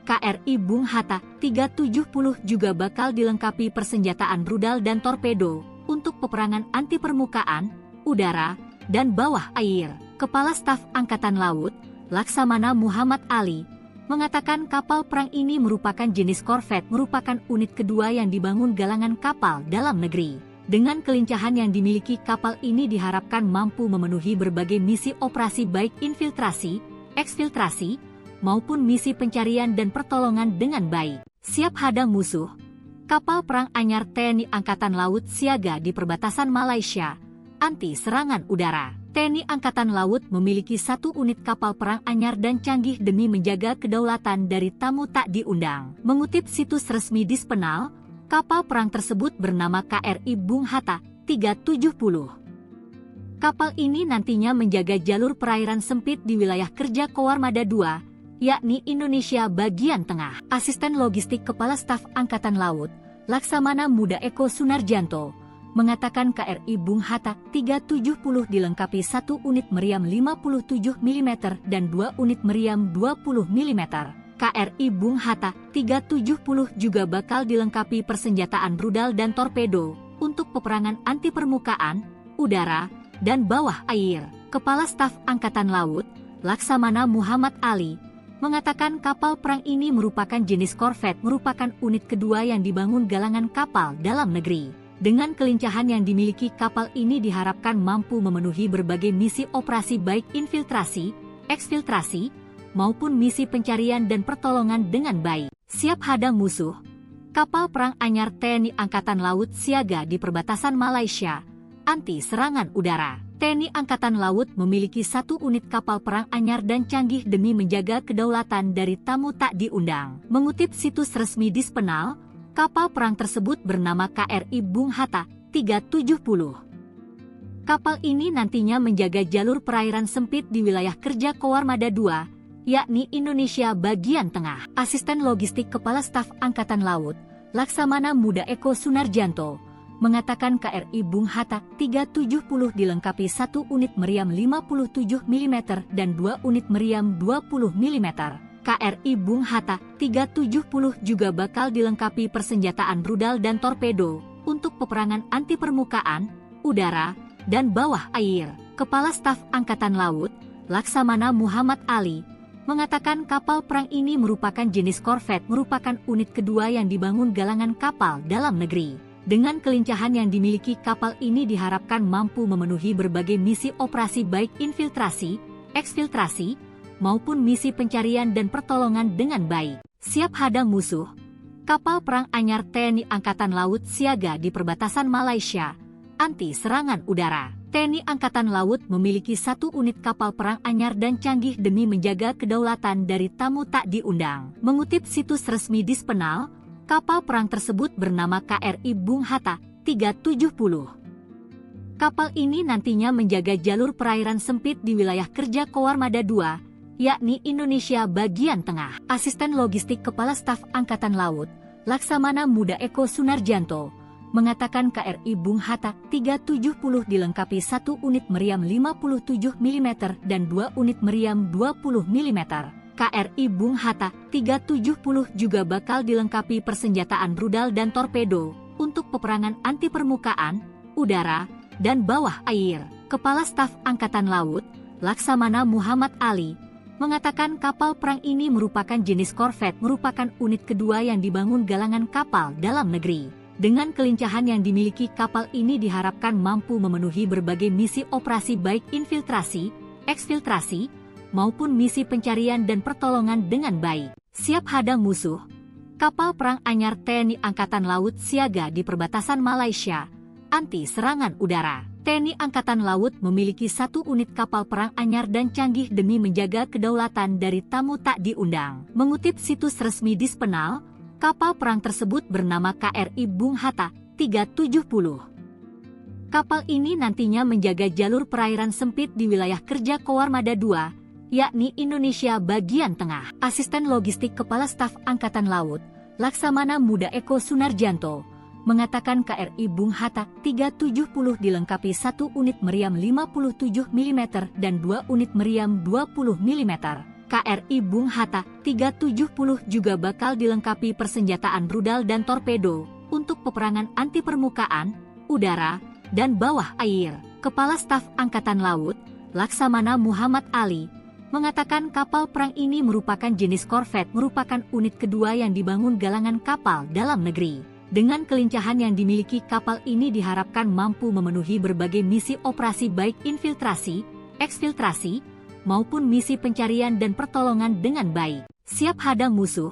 KRI Bung Hatta 370 juga bakal dilengkapi persenjataan rudal dan torpedo untuk peperangan anti permukaan, udara, dan bawah air. Kepala Staf Angkatan Laut, Laksamana Muhammad Ali, mengatakan kapal perang ini merupakan jenis korvet, merupakan unit kedua yang dibangun galangan kapal dalam negeri. Dengan kelincahan yang dimiliki kapal ini diharapkan mampu memenuhi berbagai misi operasi baik infiltrasi, eksfiltrasi, maupun misi pencarian dan pertolongan dengan baik. Siap hadang musuh, kapal perang anyar TNI Angkatan Laut siaga di perbatasan Malaysia, anti serangan udara. TNI Angkatan Laut memiliki 1 unit kapal perang anyar dan canggih demi menjaga kedaulatan dari tamu tak diundang. Mengutip situs resmi Dispenal, kapal perang tersebut bernama KRI Bung Hatta 370. Kapal ini nantinya menjaga jalur perairan sempit di wilayah kerja Koarmada II, yakni Indonesia bagian tengah. Asisten Logistik Kepala Staf Angkatan Laut, Laksamana Muda Eko Sunarjanto, mengatakan KRI Bung Hatta 370 dilengkapi 1 unit meriam 57 mm dan 2 unit meriam 20 mm. KRI Bung Hatta 370 juga bakal dilengkapi persenjataan rudal dan torpedo untuk peperangan anti permukaan, udara, dan bawah air. Kepala Staf Angkatan Laut, Laksamana Muhammad Ali, mengatakan kapal perang ini merupakan jenis korvet, merupakan unit kedua yang dibangun galangan kapal dalam negeri. Dengan kelincahan yang dimiliki kapal ini diharapkan mampu memenuhi berbagai misi operasi baik infiltrasi, eksfiltrasi, maupun misi pencarian dan pertolongan dengan baik. Siap hadang musuh, kapal perang anyar TNI Angkatan Laut siaga di perbatasan Malaysia, anti serangan udara. TNI Angkatan Laut memiliki 1 unit kapal perang anyar dan canggih demi menjaga kedaulatan dari tamu tak diundang. Mengutip situs resmi Dispenal, kapal perang tersebut bernama KRI Bung Hatta 370. Kapal ini nantinya menjaga jalur perairan sempit di wilayah kerja Koarmada II, yakni Indonesia bagian tengah. Asisten Logistik Kepala Staf Angkatan Laut, Laksamana Muda Eko Sunarjanto, mengatakan KRI Bung Hatta 370 dilengkapi 1 unit meriam 57 mm dan 2 unit meriam 20 mm. KRI Bung Hatta 370 juga bakal dilengkapi persenjataan rudal dan torpedo untuk peperangan anti permukaan, udara, dan bawah air. Kepala Staf Angkatan Laut, Laksamana Muhammad Ali, mengatakan kapal perang ini merupakan jenis korvet, merupakan unit kedua yang dibangun galangan kapal dalam negeri. Dengan kelincahan yang dimiliki kapal ini diharapkan mampu memenuhi berbagai misi operasi baik infiltrasi, eksfiltrasi, maupun misi pencarian dan pertolongan dengan baik. Siap hadang musuh, kapal perang anyar TNI Angkatan Laut siaga di perbatasan Malaysia, anti serangan udara. TNI Angkatan Laut memiliki 1 unit kapal perang anyar dan canggih demi menjaga kedaulatan dari tamu tak diundang. Mengutip situs resmi Dispenal, kapal perang tersebut bernama KRI Bung Hatta 370. Kapal ini nantinya menjaga jalur perairan sempit di wilayah kerja Koarmada II, yakni Indonesia bagian tengah. Asisten Logistik Kepala Staf Angkatan Laut, Laksamana Muda Eko Sunarjanto, mengatakan KRI Bung Hatta 370 dilengkapi 1 unit meriam 57 mm dan 2 unit meriam 20 mm. KRI Bung Hatta 370 juga bakal dilengkapi persenjataan rudal dan torpedo untuk peperangan anti permukaan, udara, dan bawah air. Kepala Staf Angkatan Laut, Laksamana Muhammad Ali, mengatakan kapal perang ini merupakan jenis korvet, merupakan unit kedua yang dibangun galangan kapal dalam negeri. Dengan kelincahan yang dimiliki kapal ini diharapkan mampu memenuhi berbagai misi operasi baik infiltrasi, eksfiltrasi, maupun misi pencarian dan pertolongan dengan baik. Siap hadang musuh, kapal perang anyar TNI Angkatan Laut siaga di perbatasan Malaysia, anti serangan udara. TNI Angkatan Laut memiliki 1 unit kapal perang anyar dan canggih demi menjaga kedaulatan dari tamu tak diundang. Mengutip situs resmi Dispenal, kapal perang tersebut bernama KRI Bung Hatta 370. Kapal ini nantinya menjaga jalur perairan sempit di wilayah kerja Koarmada II, yakni Indonesia bagian tengah. Asisten Logistik Kepala Staf Angkatan Laut, Laksamana Muda Eko Sunarjanto, mengatakan KRI Bung Hatta 370 dilengkapi 1 unit meriam 57 mm dan 2 unit meriam 20 mm. KRI Bung Hatta 370 juga bakal dilengkapi persenjataan rudal dan torpedo untuk peperangan anti permukaan, udara, dan bawah air. Kepala Staf Angkatan Laut, Laksamana Muhammad Ali, mengatakan kapal perang ini merupakan jenis korvet, merupakan unit kedua yang dibangun galangan kapal dalam negeri. Dengan kelincahan yang dimiliki kapal ini diharapkan mampu memenuhi berbagai misi operasi baik infiltrasi, eksfiltrasi, maupun misi pencarian dan pertolongan dengan baik. Siap hadang musuh,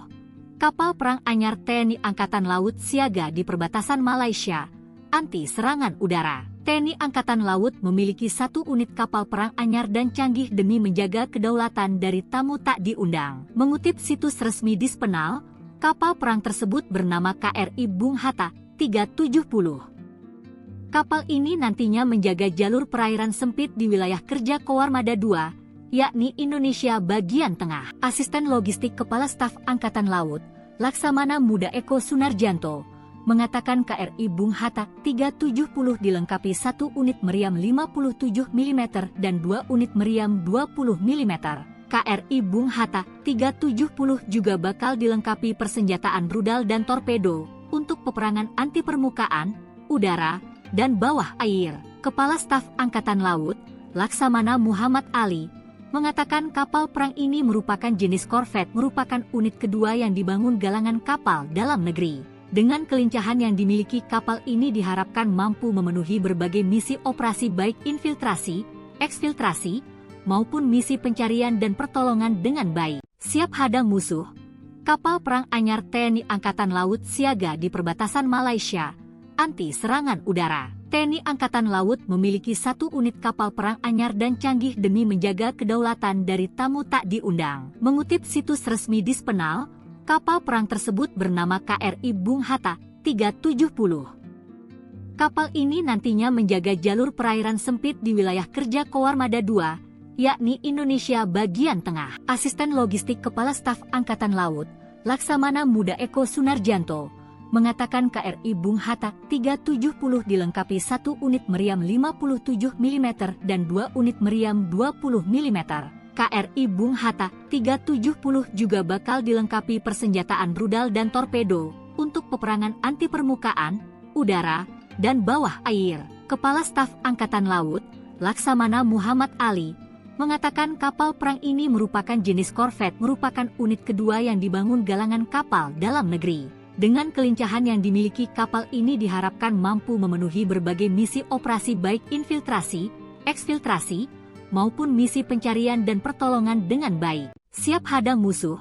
kapal perang anyar TNI Angkatan Laut siaga di perbatasan Malaysia, anti serangan udara. TNI Angkatan Laut memiliki 1 unit kapal perang anyar dan canggih demi menjaga kedaulatan dari tamu tak diundang. Mengutip situs resmi Dispenal, kapal perang tersebut bernama KRI Bung Hatta 370. Kapal ini nantinya menjaga jalur perairan sempit di wilayah kerja Koarmada II, yakni Indonesia bagian tengah. Asisten Logistik Kepala Staf Angkatan Laut, Laksamana Muda Eko Sunarjanto, mengatakan KRI Bung Hatta 370 dilengkapi 1 unit meriam 57 mm dan 2 unit meriam 20 mm. KRI Bung Hatta 370 juga bakal dilengkapi persenjataan rudal dan torpedo untuk peperangan anti permukaan, udara, dan bawah air. Kepala Staf Angkatan Laut, Laksamana Muhammad Ali, mengatakan kapal perang ini merupakan jenis korvet, merupakan unit kedua yang dibangun galangan kapal dalam negeri. Dengan kelincahan yang dimiliki kapal ini diharapkan mampu memenuhi berbagai misi operasi baik infiltrasi, eksfiltrasi, maupun misi pencarian dan pertolongan dengan baik. Siap hadang musuh, kapal perang anyar TNI Angkatan Laut siaga di perbatasan Malaysia, anti serangan udara. TNI Angkatan Laut memiliki 1 unit kapal perang anyar dan canggih demi menjaga kedaulatan dari tamu tak diundang. Mengutip situs resmi Dispenal, kapal perang tersebut bernama KRI Bung Hatta 370. Kapal ini nantinya menjaga jalur perairan sempit di wilayah kerja Koarmada II, yakni Indonesia bagian tengah. Asisten Logistik Kepala Staf Angkatan Laut, Laksamana Muda Eko Sunarjanto, mengatakan KRI Bung Hatta 370 dilengkapi 1 unit meriam 57 mm dan 2 unit meriam 20 mm. KRI Bung Hatta 370 juga bakal dilengkapi persenjataan rudal dan torpedo untuk peperangan anti permukaan, udara, dan bawah air. Kepala Staf Angkatan Laut, Laksamana Muhammad Ali, mengatakan kapal perang ini merupakan jenis korvet, merupakan unit kedua yang dibangun galangan kapal dalam negeri. Dengan kelincahan yang dimiliki kapal ini diharapkan mampu memenuhi berbagai misi operasi baik infiltrasi, eksfiltrasi, maupun misi pencarian dan pertolongan dengan baik. Siap hadang musuh,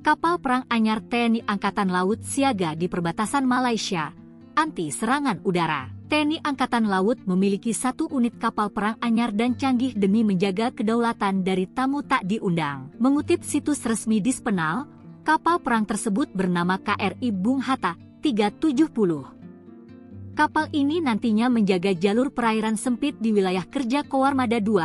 kapal perang anyar TNI Angkatan Laut siaga di perbatasan Malaysia, anti serangan udara. TNI Angkatan Laut memiliki 1 unit kapal perang anyar dan canggih demi menjaga kedaulatan dari tamu tak diundang. Mengutip situs resmi Dispenal, kapal perang tersebut bernama KRI Bung Hatta 370. Kapal ini nantinya menjaga jalur perairan sempit di wilayah kerja Koarmada II,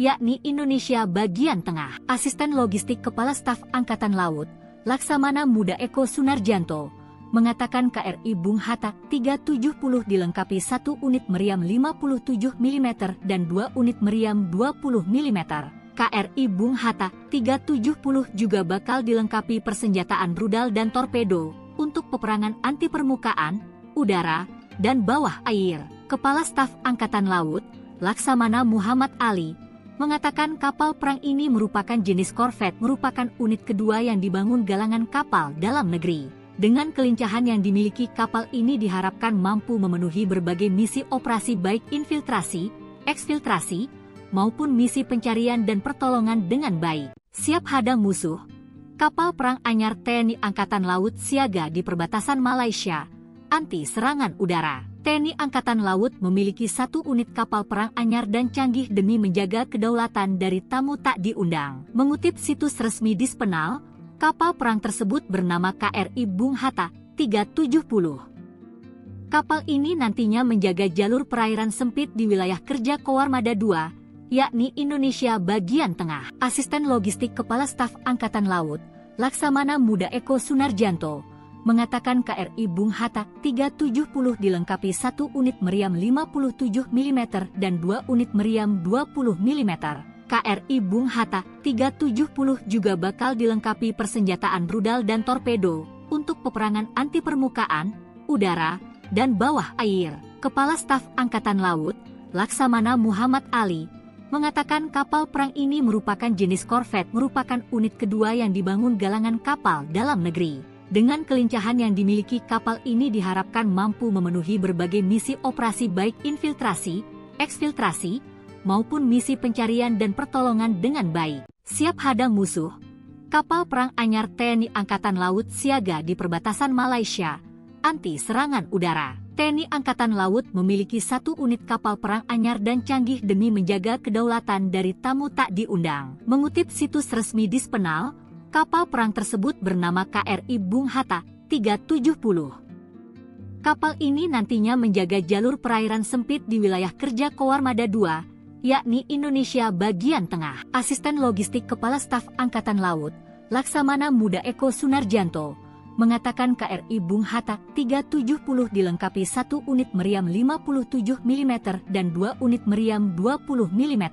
yakni Indonesia bagian tengah. Asisten Logistik Kepala Staf Angkatan Laut, Laksamana Muda Eko Sunarjanto, mengatakan KRI Bung Hatta 370 dilengkapi 1 unit meriam 57 mm dan 2 unit meriam 20 mm. KRI Bung Hatta 370 juga bakal dilengkapi persenjataan rudal dan torpedo untuk peperangan anti permukaan, udara, dan bawah air. Kepala Staf Angkatan Laut, Laksamana Muhammad Ali, mengatakan kapal perang ini merupakan jenis korvet, merupakan unit kedua yang dibangun galangan kapal dalam negeri. Dengan kelincahan yang dimiliki kapal ini diharapkan mampu memenuhi berbagai misi operasi baik infiltrasi, eksfiltrasi, maupun misi pencarian dan pertolongan dengan baik. Siap hadang musuh, kapal perang anyar TNI Angkatan Laut siaga di perbatasan Malaysia, anti serangan udara. TNI Angkatan Laut memiliki 1 unit kapal perang anyar dan canggih demi menjaga kedaulatan dari tamu tak diundang. Mengutip situs resmi Dispenal, kapal perang tersebut bernama KRI Bung Hatta 370. Kapal ini nantinya menjaga jalur perairan sempit di wilayah kerja Koarmada II, yakni Indonesia bagian tengah. Asisten Logistik Kepala Staf Angkatan Laut, Laksamana Muda Eko Sunarjanto, mengatakan KRI Bung Hatta 370 dilengkapi 1 unit meriam 57 mm dan 2 unit meriam 20 mm. KRI Bung Hatta 370 juga bakal dilengkapi persenjataan rudal dan torpedo untuk peperangan anti permukaan, udara, dan bawah air. Kepala Staf Angkatan Laut, Laksamana Muhammad Ali, mengatakan kapal perang ini merupakan jenis korvet, merupakan unit kedua yang dibangun galangan kapal dalam negeri. Dengan kelincahan yang dimiliki kapal ini diharapkan mampu memenuhi berbagai misi operasi baik infiltrasi, eksfiltrasi, maupun misi pencarian dan pertolongan dengan baik. Siap hadang musuh, kapal perang anyar TNI Angkatan Laut siaga di perbatasan Malaysia, anti serangan udara. TNI Angkatan Laut memiliki 1 unit kapal perang anyar dan canggih demi menjaga kedaulatan dari tamu tak diundang. Mengutip situs resmi Dispenal, kapal perang tersebut bernama KRI Bung Hatta 370. Kapal ini nantinya menjaga jalur perairan sempit di wilayah kerja Koarmada II, yakni Indonesia bagian tengah. Asisten Logistik Kepala Staf Angkatan Laut, Laksamana Muda Eko Sunarjanto, mengatakan KRI Bung Hatta 370 dilengkapi 1 unit meriam 57 mm dan 2 unit meriam 20 mm.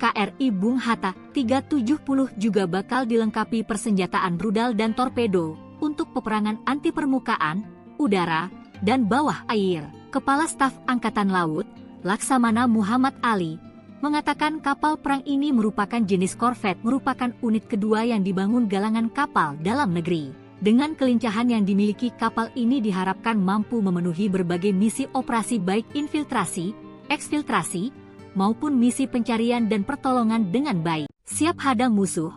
KRI Bung Hatta 370 juga bakal dilengkapi persenjataan rudal dan torpedo untuk peperangan anti permukaan, udara, dan bawah air. Kepala Staf Angkatan Laut, Laksamana Muhammad Ali, mengatakan kapal perang ini merupakan jenis korvet, merupakan unit kedua yang dibangun galangan kapal dalam negeri. Dengan kelincahan yang dimiliki kapal ini diharapkan mampu memenuhi berbagai misi operasi baik infiltrasi, eksfiltrasi, maupun misi pencarian dan pertolongan dengan baik. Siap hadang musuh,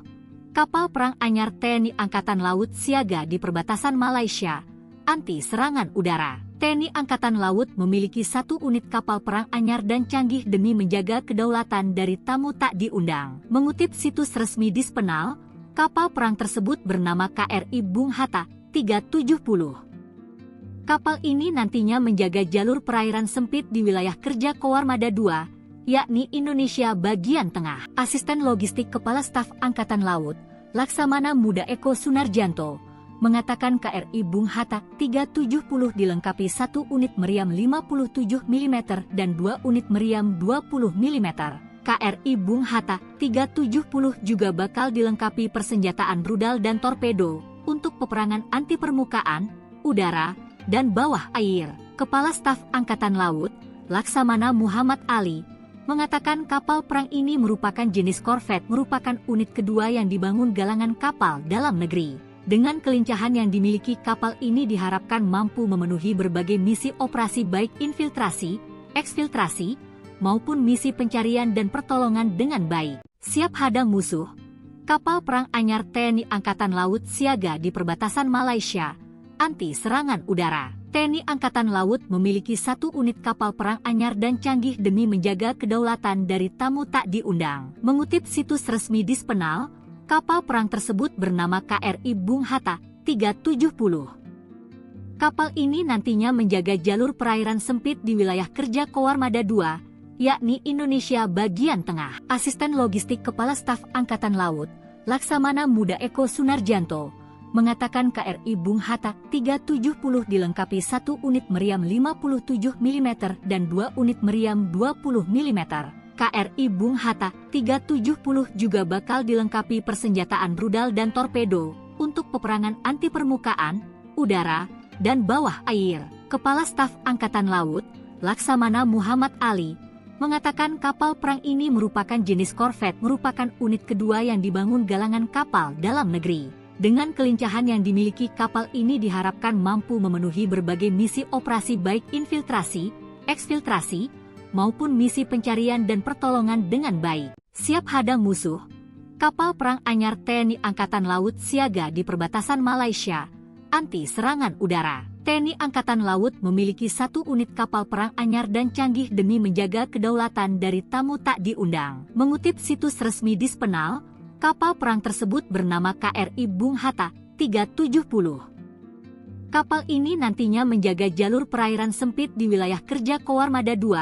kapal perang anyar TNI Angkatan Laut siaga di perbatasan Malaysia, anti serangan udara. TNI Angkatan Laut memiliki 1 unit kapal perang anyar dan canggih demi menjaga kedaulatan dari tamu tak diundang. Mengutip situs resmi Dispenal, kapal perang tersebut bernama KRI Bung Hatta 370. Kapal ini nantinya menjaga jalur perairan sempit di wilayah kerja Koarmada II, yakni Indonesia bagian tengah. Asisten Logistik Kepala Staf Angkatan Laut, Laksamana Muda Eko Sunarjanto, mengatakan KRI Bung Hatta 370 dilengkapi 1 unit meriam 57 mm dan 2 unit meriam 20 mm. KRI Bung Hatta 370 juga bakal dilengkapi persenjataan rudal dan torpedo untuk peperangan anti permukaan, udara, dan bawah air. Kepala Staf Angkatan Laut, Laksamana Muhammad Ali, mengatakan kapal perang ini merupakan jenis korvet, merupakan unit kedua yang dibangun galangan kapal dalam negeri. Dengan kelincahan yang dimiliki kapal ini diharapkan mampu memenuhi berbagai misi operasi baik infiltrasi, eksfiltrasi, maupun misi pencarian dan pertolongan dengan baik. Siap hadang musuh, kapal perang anyar TNI Angkatan Laut siaga di perbatasan Malaysia, anti serangan udara. TNI Angkatan Laut memiliki 1 unit kapal perang anyar dan canggih demi menjaga kedaulatan dari tamu tak diundang. Mengutip situs resmi Dispenal, kapal perang tersebut bernama KRI Bung Hatta 370. Kapal ini nantinya menjaga jalur perairan sempit di wilayah kerja Koarmada II, yakni Indonesia bagian tengah. Asisten Logistik Kepala Staf Angkatan Laut, Laksamana Muda Eko Sunarjanto, mengatakan KRI Bung Hatta 370 dilengkapi 1 unit meriam 57 mm dan 2 unit meriam 20 mm. KRI Bung Hatta 370 juga bakal dilengkapi persenjataan rudal dan torpedo untuk peperangan anti permukaan, udara, dan bawah air. Kepala Staf Angkatan Laut, Laksamana Muhammad Ali, mengatakan kapal perang ini merupakan jenis korvet, merupakan unit kedua yang dibangun galangan kapal dalam negeri. Dengan kelincahan yang dimiliki kapal ini diharapkan mampu memenuhi berbagai misi operasi baik infiltrasi, eksfiltrasi, maupun misi pencarian dan pertolongan dengan baik. Siap hadang musuh, kapal perang anyar TNI Angkatan Laut siaga di perbatasan Malaysia, anti serangan udara. TNI Angkatan Laut memiliki 1 unit kapal perang anyar dan canggih demi menjaga kedaulatan dari tamu tak diundang. Mengutip situs resmi Dispenal, kapal perang tersebut bernama KRI Bung Hatta 370. Kapal ini nantinya menjaga jalur perairan sempit di wilayah kerja Koarmada II,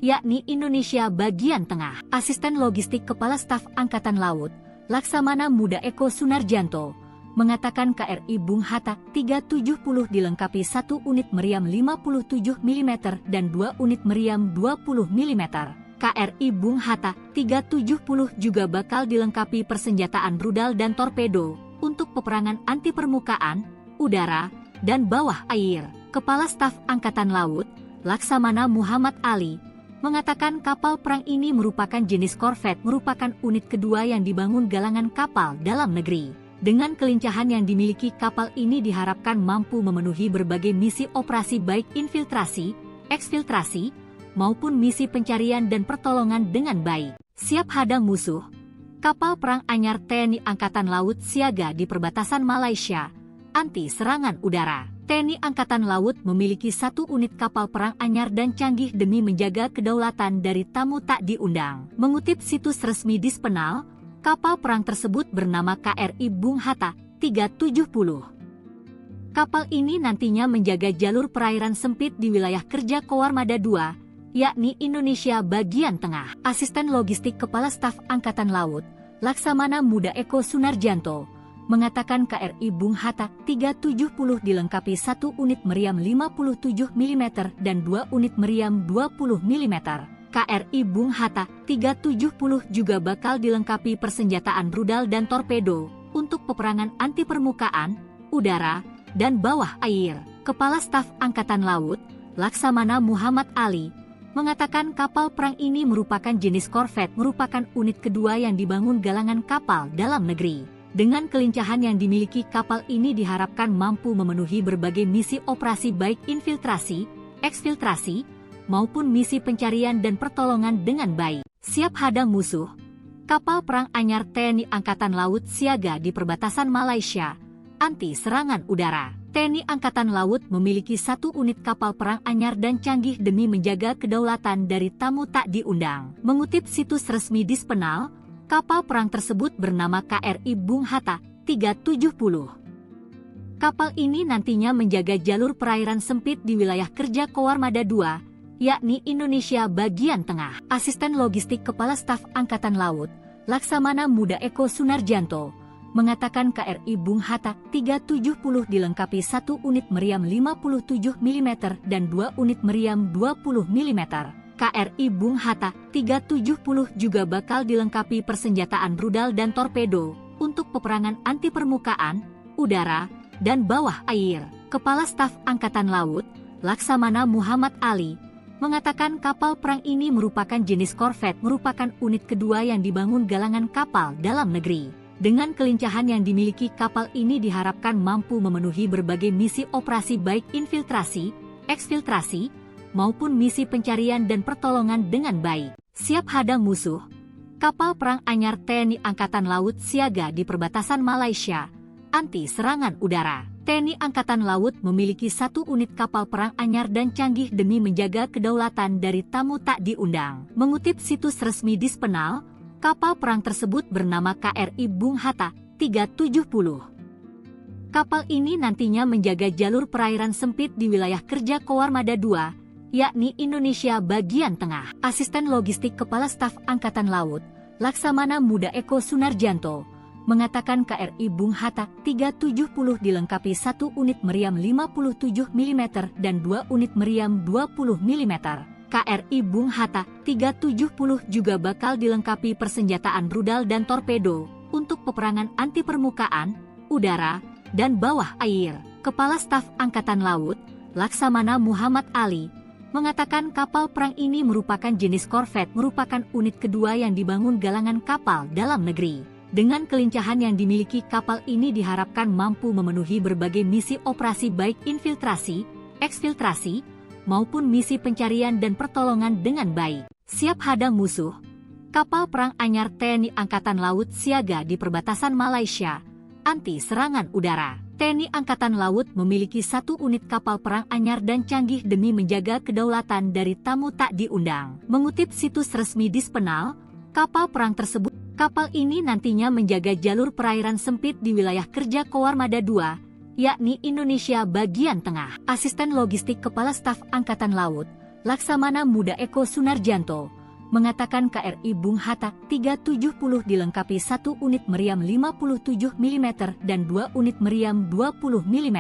yakni Indonesia bagian tengah. Asisten Logistik Kepala Staf Angkatan Laut, Laksamana Muda Eko Sunarjanto, mengatakan KRI Bung Hatta 370 dilengkapi 1 unit meriam 57 mm dan 2 unit meriam 20 mm. KRI Bung Hatta 370 juga bakal dilengkapi persenjataan rudal dan torpedo untuk peperangan anti permukaan, udara, dan bawah air. Kepala Staf Angkatan Laut, Laksamana Muhammad Ali, mengatakan kapal perang ini merupakan jenis korvet, merupakan unit kedua yang dibangun galangan kapal dalam negeri. Dengan kelincahan yang dimiliki kapal ini diharapkan mampu memenuhi berbagai misi operasi baik infiltrasi, eksfiltrasi, maupun misi pencarian dan pertolongan dengan baik. Siap hadang musuh, kapal perang anyar TNI Angkatan Laut siaga di perbatasan Malaysia, anti serangan udara. TNI Angkatan Laut memiliki 1 unit kapal perang anyar dan canggih demi menjaga kedaulatan dari tamu tak diundang. Mengutip situs resmi Dispenal, kapal perang tersebut bernama KRI Bung Hatta 370. Kapal ini nantinya menjaga jalur perairan sempit di wilayah kerja Koarmada II, yakni Indonesia bagian tengah. Asisten Logistik Kepala Staf Angkatan Laut, Laksamana Muda Eko Sunarjanto, mengatakan KRI Bung Hatta 370 dilengkapi 1 unit meriam 57 mm dan 2 unit meriam 20 mm. KRI Bung Hatta 370 juga bakal dilengkapi persenjataan rudal dan torpedo untuk peperangan anti permukaan, udara, dan bawah air. Kepala Staf Angkatan Laut, Laksamana Muhammad Ali, mengatakan kapal perang ini merupakan jenis korvet, merupakan unit kedua yang dibangun galangan kapal dalam negeri. Dengan kelincahan yang dimiliki kapal ini diharapkan mampu memenuhi berbagai misi operasi baik infiltrasi, eksfiltrasi, maupun misi pencarian dan pertolongan dengan baik. Siap hadang musuh, kapal perang anyar TNI Angkatan Laut siaga di perbatasan Malaysia, anti serangan udara. TNI Angkatan Laut memiliki 1 unit kapal perang anyar dan canggih demi menjaga kedaulatan dari tamu tak diundang. Mengutip situs resmi Dispenal, kapal perang tersebut bernama KRI Bung Hatta 370. Kapal ini nantinya menjaga jalur perairan sempit di wilayah kerja Koarmada II, yakni Indonesia bagian tengah. Asisten Logistik Kepala Staf Angkatan Laut, Laksamana Muda Eko Sunarjanto, mengatakan KRI Bung Hatta 370 dilengkapi 1 unit meriam 57 mm dan 2 unit meriam 20 mm. KRI Bung Hatta 370 juga bakal dilengkapi persenjataan rudal dan torpedo untuk peperangan anti permukaan, udara, dan bawah air. Kepala Staf Angkatan Laut, Laksamana Muhammad Ali, mengatakan kapal perang ini merupakan jenis korvet, merupakan unit kedua yang dibangun galangan kapal dalam negeri. Dengan kelincahan yang dimiliki kapal ini diharapkan mampu memenuhi berbagai misi operasi baik infiltrasi, eksfiltrasi, maupun misi pencarian dan pertolongan dengan baik. Siap hadang musuh, kapal perang anyar TNI Angkatan Laut siaga di perbatasan Malaysia, anti serangan udara. TNI Angkatan Laut memiliki 1 unit kapal perang anyar dan canggih demi menjaga kedaulatan dari tamu tak diundang. Mengutip situs resmi Dispenal, kapal perang tersebut bernama KRI Bung Hatta 370. Kapal ini nantinya menjaga jalur perairan sempit di wilayah kerja Koarmada II, yakni Indonesia bagian tengah. Asisten Logistik Kepala Staf Angkatan Laut, Laksamana Muda Eko Sunarjanto, mengatakan KRI Bung Hatta 370 dilengkapi 1 unit meriam 57 mm dan 2 unit meriam 20 mm. KRI Bung Hatta 370 juga bakal dilengkapi persenjataan rudal dan torpedo untuk peperangan anti permukaan, udara, dan bawah air. Kepala Staf Angkatan Laut, Laksamana Muhammad Ali, mengatakan kapal perang ini merupakan jenis korvet, merupakan unit kedua yang dibangun galangan kapal dalam negeri. Dengan kelincahan yang dimiliki kapal ini diharapkan mampu memenuhi berbagai misi operasi baik infiltrasi, eksfiltrasi, maupun misi pencarian dan pertolongan dengan baik. Siap hadang musuh, kapal perang anyar TNI Angkatan Laut siaga di perbatasan Malaysia, anti serangan udara. TNI Angkatan Laut memiliki 1 unit kapal perang anyar dan canggih demi menjaga kedaulatan dari tamu tak diundang. Mengutip situs resmi Dispenal, kapal ini nantinya menjaga jalur perairan sempit di wilayah kerja Koarmada II, yakni Indonesia bagian tengah. Asisten Logistik Kepala Staf Angkatan Laut, Laksamana Muda Eko Sunarjanto, mengatakan KRI Bung Hatta 370 dilengkapi 1 unit meriam 57 mm dan 2 unit meriam 20 mm.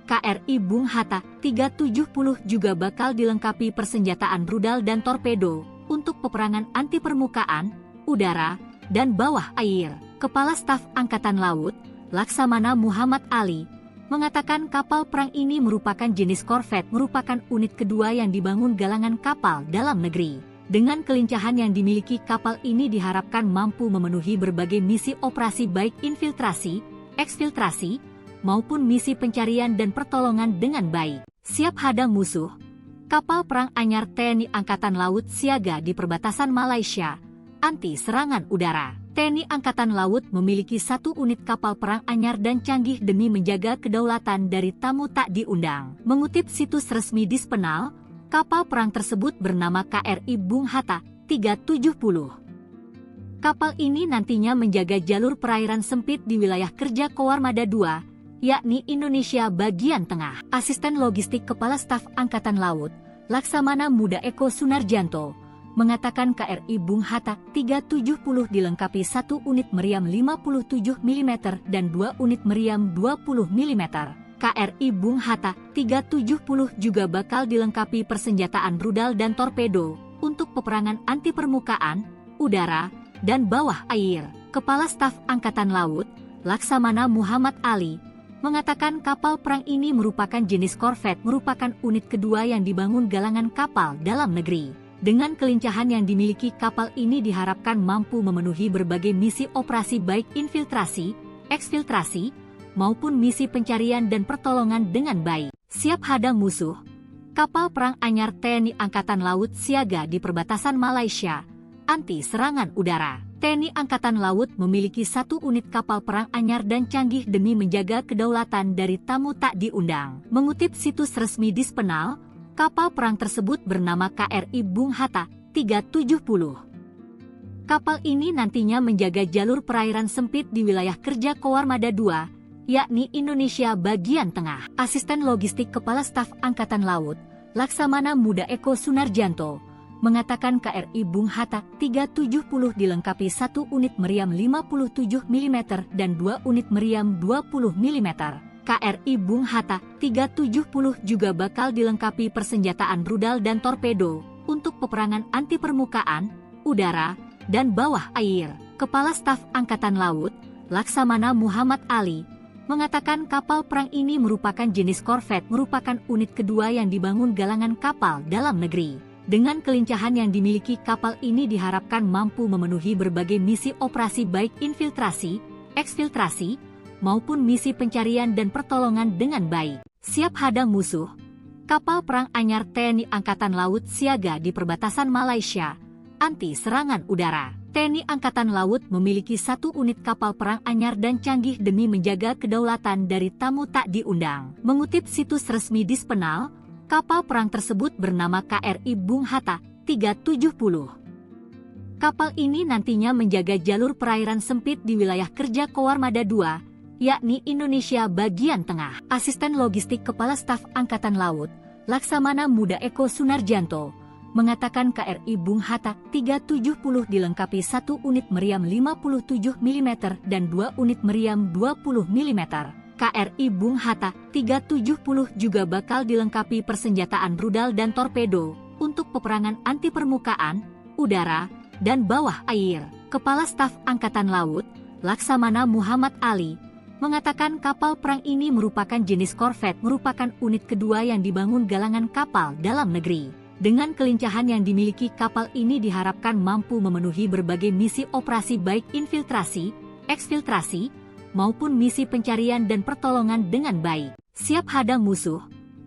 KRI Bung Hatta 370 juga bakal dilengkapi persenjataan rudal dan torpedo untuk peperangan anti permukaan, udara, dan bawah air. Kepala Staf Angkatan Laut, Laksamana Muhammad Ali, mengatakan kapal perang ini merupakan jenis korvet, merupakan unit kedua yang dibangun galangan kapal dalam negeri. Dengan kelincahan yang dimiliki kapal ini diharapkan mampu memenuhi berbagai misi operasi baik infiltrasi, eksfiltrasi, maupun misi pencarian dan pertolongan dengan baik. Siap hadang musuh, kapal perang anyar TNI Angkatan Laut siaga di perbatasan Malaysia, anti serangan udara. TNI Angkatan Laut memiliki 1 unit kapal perang anyar dan canggih demi menjaga kedaulatan dari tamu tak diundang. Mengutip situs resmi Dispenal, kapal perang tersebut bernama KRI Bung Hatta 370. Kapal ini nantinya menjaga jalur perairan sempit di wilayah kerja Koarmada II, yakni Indonesia bagian tengah. Asisten Logistik Kepala Staf Angkatan Laut, Laksamana Muda Eko Sunarjanto, mengatakan KRI Bung Hatta 370 dilengkapi 1 unit meriam 57 mm dan 2 unit meriam 20 mm. KRI Bung Hatta 370 juga bakal dilengkapi persenjataan rudal dan torpedo untuk peperangan anti permukaan, udara, dan bawah air. Kepala Staf Angkatan Laut, Laksamana Muhammad Ali, mengatakan kapal perang ini merupakan jenis korvet, merupakan unit kedua yang dibangun galangan kapal dalam negeri. Dengan kelincahan yang dimiliki kapal ini diharapkan mampu memenuhi berbagai misi operasi baik infiltrasi, eksfiltrasi, maupun misi pencarian dan pertolongan dengan baik. Siap hadang musuh, kapal perang anyar TNI Angkatan Laut siaga di perbatasan Malaysia, anti serangan udara. TNI Angkatan Laut memiliki 1 unit kapal perang anyar dan canggih demi menjaga kedaulatan dari tamu tak diundang. Mengutip situs resmi Dispenal, kapal perang tersebut bernama KRI Bung Hatta 370. Kapal ini nantinya menjaga jalur perairan sempit di wilayah kerja Koarmada II, yakni Indonesia bagian tengah. Asisten Logistik Kepala Staf Angkatan Laut, Laksamana Muda Eko Sunarjanto, mengatakan KRI Bung Hatta 370 dilengkapi 1 unit meriam 57 mm dan 2 unit meriam 20 mm. KRI Bung Hatta 370 juga bakal dilengkapi persenjataan rudal dan torpedo untuk peperangan anti permukaan, udara, dan bawah air. Kepala Staf Angkatan Laut, Laksamana Muhammad Ali, mengatakan kapal perang ini merupakan jenis korvet, merupakan unit kedua yang dibangun galangan kapal dalam negeri. Dengan kelincahan yang dimiliki kapal ini diharapkan mampu memenuhi berbagai misi operasi baik infiltrasi, eksfiltrasi, maupun misi pencarian dan pertolongan dengan baik. Siap hadang musuh, kapal perang anyar TNI Angkatan Laut siaga di perbatasan Malaysia, anti serangan udara. TNI Angkatan Laut memiliki 1 unit kapal perang anyar dan canggih demi menjaga kedaulatan dari tamu tak diundang. Mengutip situs resmi Dispenal, kapal perang tersebut bernama KRI Bung Hatta 370. Kapal ini nantinya menjaga jalur perairan sempit di wilayah kerja Koarmada II, yakni Indonesia bagian tengah. Asisten Logistik Kepala Staf Angkatan Laut, Laksamana Muda Eko Sunarjanto, mengatakan KRI Bung Hatta 370 dilengkapi 1 unit meriam 57 mm dan 2 unit meriam 20 mm. KRI Bung Hatta 370 juga bakal dilengkapi persenjataan rudal dan torpedo untuk peperangan anti permukaan, udara, dan bawah air. Kepala Staf Angkatan Laut, Laksamana Muhammad Ali, mengatakan kapal perang ini merupakan jenis korvet, merupakan unit kedua yang dibangun galangan kapal dalam negeri. Dengan kelincahan yang dimiliki kapal ini diharapkan mampu memenuhi berbagai misi operasi baik infiltrasi, eksfiltrasi, maupun misi pencarian dan pertolongan dengan baik. Siap hadang musuh,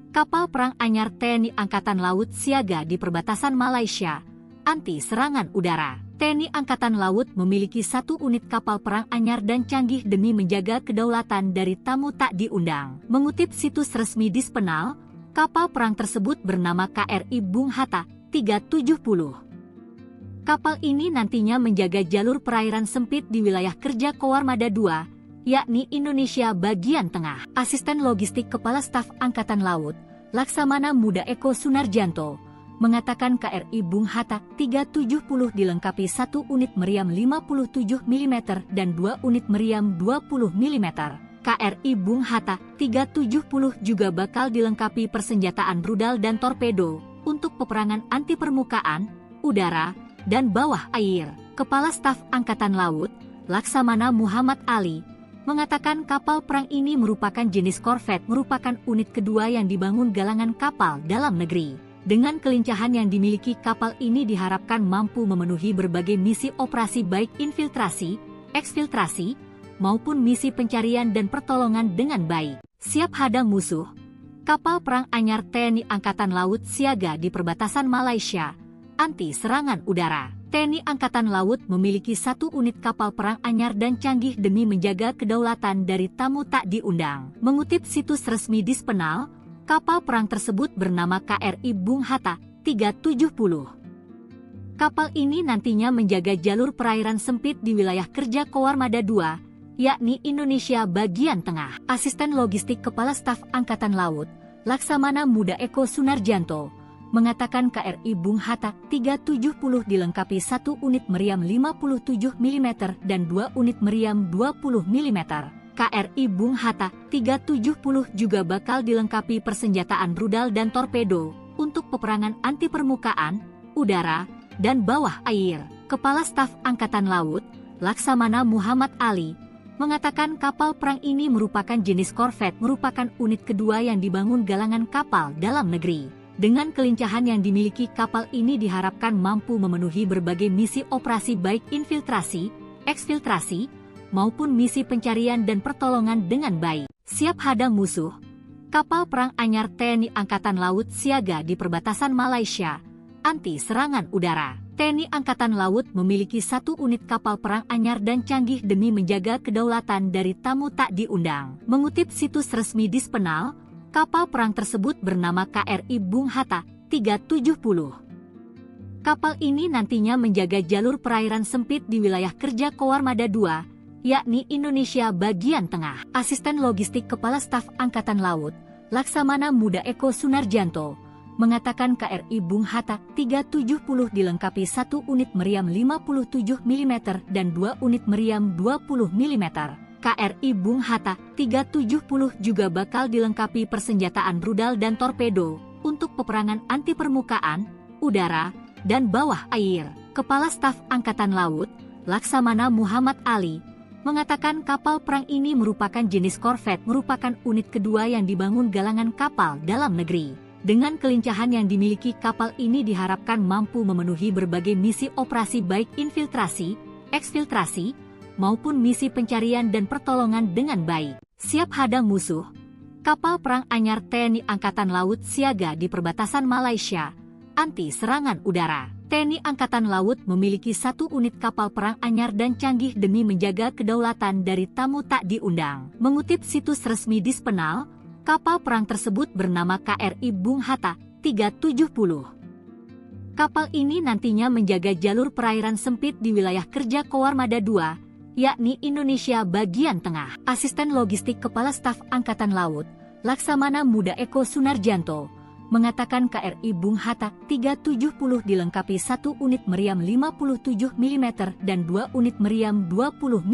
kapal perang anyar TNI Angkatan Laut siaga di perbatasan Malaysia, anti serangan udara. TNI Angkatan Laut memiliki 1 unit kapal perang anyar dan canggih demi menjaga kedaulatan dari tamu tak diundang. Mengutip situs resmi Dispenal, kapal perang tersebut bernama KRI Bung Hatta 370. Kapal ini nantinya menjaga jalur perairan sempit di wilayah kerja Koarmada II, yakni Indonesia bagian tengah. Asisten Logistik Kepala Staf Angkatan Laut, Laksamana Muda Eko Sunarjanto, mengatakan KRI Bung Hatta 370 dilengkapi 1 unit meriam 57 mm dan 2 unit meriam 20 mm. KRI Bung Hatta 370 juga bakal dilengkapi persenjataan rudal dan torpedo untuk peperangan anti permukaan, udara, dan bawah air. Kepala Staf Angkatan Laut, Laksamana Muhammad Ali, mengatakan kapal perang ini merupakan jenis korvet, merupakan unit kedua yang dibangun galangan kapal dalam negeri. Dengan kelincahan yang dimiliki kapal ini diharapkan mampu memenuhi berbagai misi operasi baik infiltrasi, eksfiltrasi, maupun misi pencarian dan pertolongan dengan baik. Siap hadang musuh, kapal perang anyar TNI Angkatan Laut siaga di perbatasan Malaysia, anti serangan udara. TNI Angkatan Laut memiliki 1 unit kapal perang anyar dan canggih demi menjaga kedaulatan dari tamu tak diundang. Mengutip situs resmi Dispenal, kapal perang tersebut bernama KRI Bung Hatta 370. Kapal ini nantinya menjaga jalur perairan sempit di wilayah kerja Koarmada II, yakni Indonesia bagian tengah. Asisten Logistik Kepala Staf Angkatan Laut, Laksamana Muda Eko Sunarjanto, mengatakan KRI Bung Hatta 370 dilengkapi 1 unit meriam 57 mm dan 2 unit meriam 20 mm. KRI Bung Hatta 370 juga bakal dilengkapi persenjataan rudal dan torpedo untuk peperangan anti permukaan, udara, dan bawah air. Kepala Staf Angkatan Laut, Laksamana Muhammad Ali, mengatakan kapal perang ini merupakan jenis korvet, merupakan unit kedua yang dibangun galangan kapal dalam negeri. Dengan kelincahan yang dimiliki kapal ini diharapkan mampu memenuhi berbagai misi operasi baik infiltrasi, eksfiltrasi, maupun misi pencarian dan pertolongan dengan baik. Siap hadang musuh, kapal perang anyar TNI Angkatan Laut siaga di perbatasan Malaysia, anti serangan udara. TNI Angkatan Laut memiliki 1 unit kapal perang anyar dan canggih demi menjaga kedaulatan dari tamu tak diundang. Mengutip situs resmi Dispenal, kapal perang tersebut bernama KRI Bung Hatta 370. Kapal ini nantinya menjaga jalur perairan sempit di wilayah kerja Koarmada II, yakni Indonesia bagian tengah. Asisten Logistik Kepala Staf Angkatan Laut, Laksamana Muda Eko Sunarjanto, mengatakan KRI Bung Hatta 370 dilengkapi 1 unit meriam 57 mm dan 2 unit meriam 20 mm. KRI Bung Hatta 370 juga bakal dilengkapi persenjataan rudal dan torpedo untuk peperangan anti permukaan, udara, dan bawah air. Kepala Staf Angkatan Laut, Laksamana Muhammad Ali, mengatakan kapal perang ini merupakan jenis korvet, merupakan unit kedua yang dibangun galangan kapal dalam negeri. Dengan kelincahan yang dimiliki kapal ini diharapkan mampu memenuhi berbagai misi operasi baik infiltrasi, eksfiltrasi, maupun misi pencarian dan pertolongan dengan baik. Siap hadang musuh, kapal perang anyar TNI Angkatan Laut siaga di perbatasan Malaysia, anti serangan udara. TNI Angkatan Laut memiliki 1 unit kapal perang anyar dan canggih demi menjaga kedaulatan dari tamu tak diundang. Mengutip situs resmi Dispenal, kapal perang tersebut bernama KRI Bung Hatta 370. Kapal ini nantinya menjaga jalur perairan sempit di wilayah kerja Koarmada II, yakni Indonesia bagian tengah. Asisten Logistik Kepala Staf Angkatan Laut, Laksamana Muda Eko Sunarjanto, mengatakan KRI Bung Hatta 370 dilengkapi 1 unit meriam 57 mm dan 2 unit meriam 20 mm.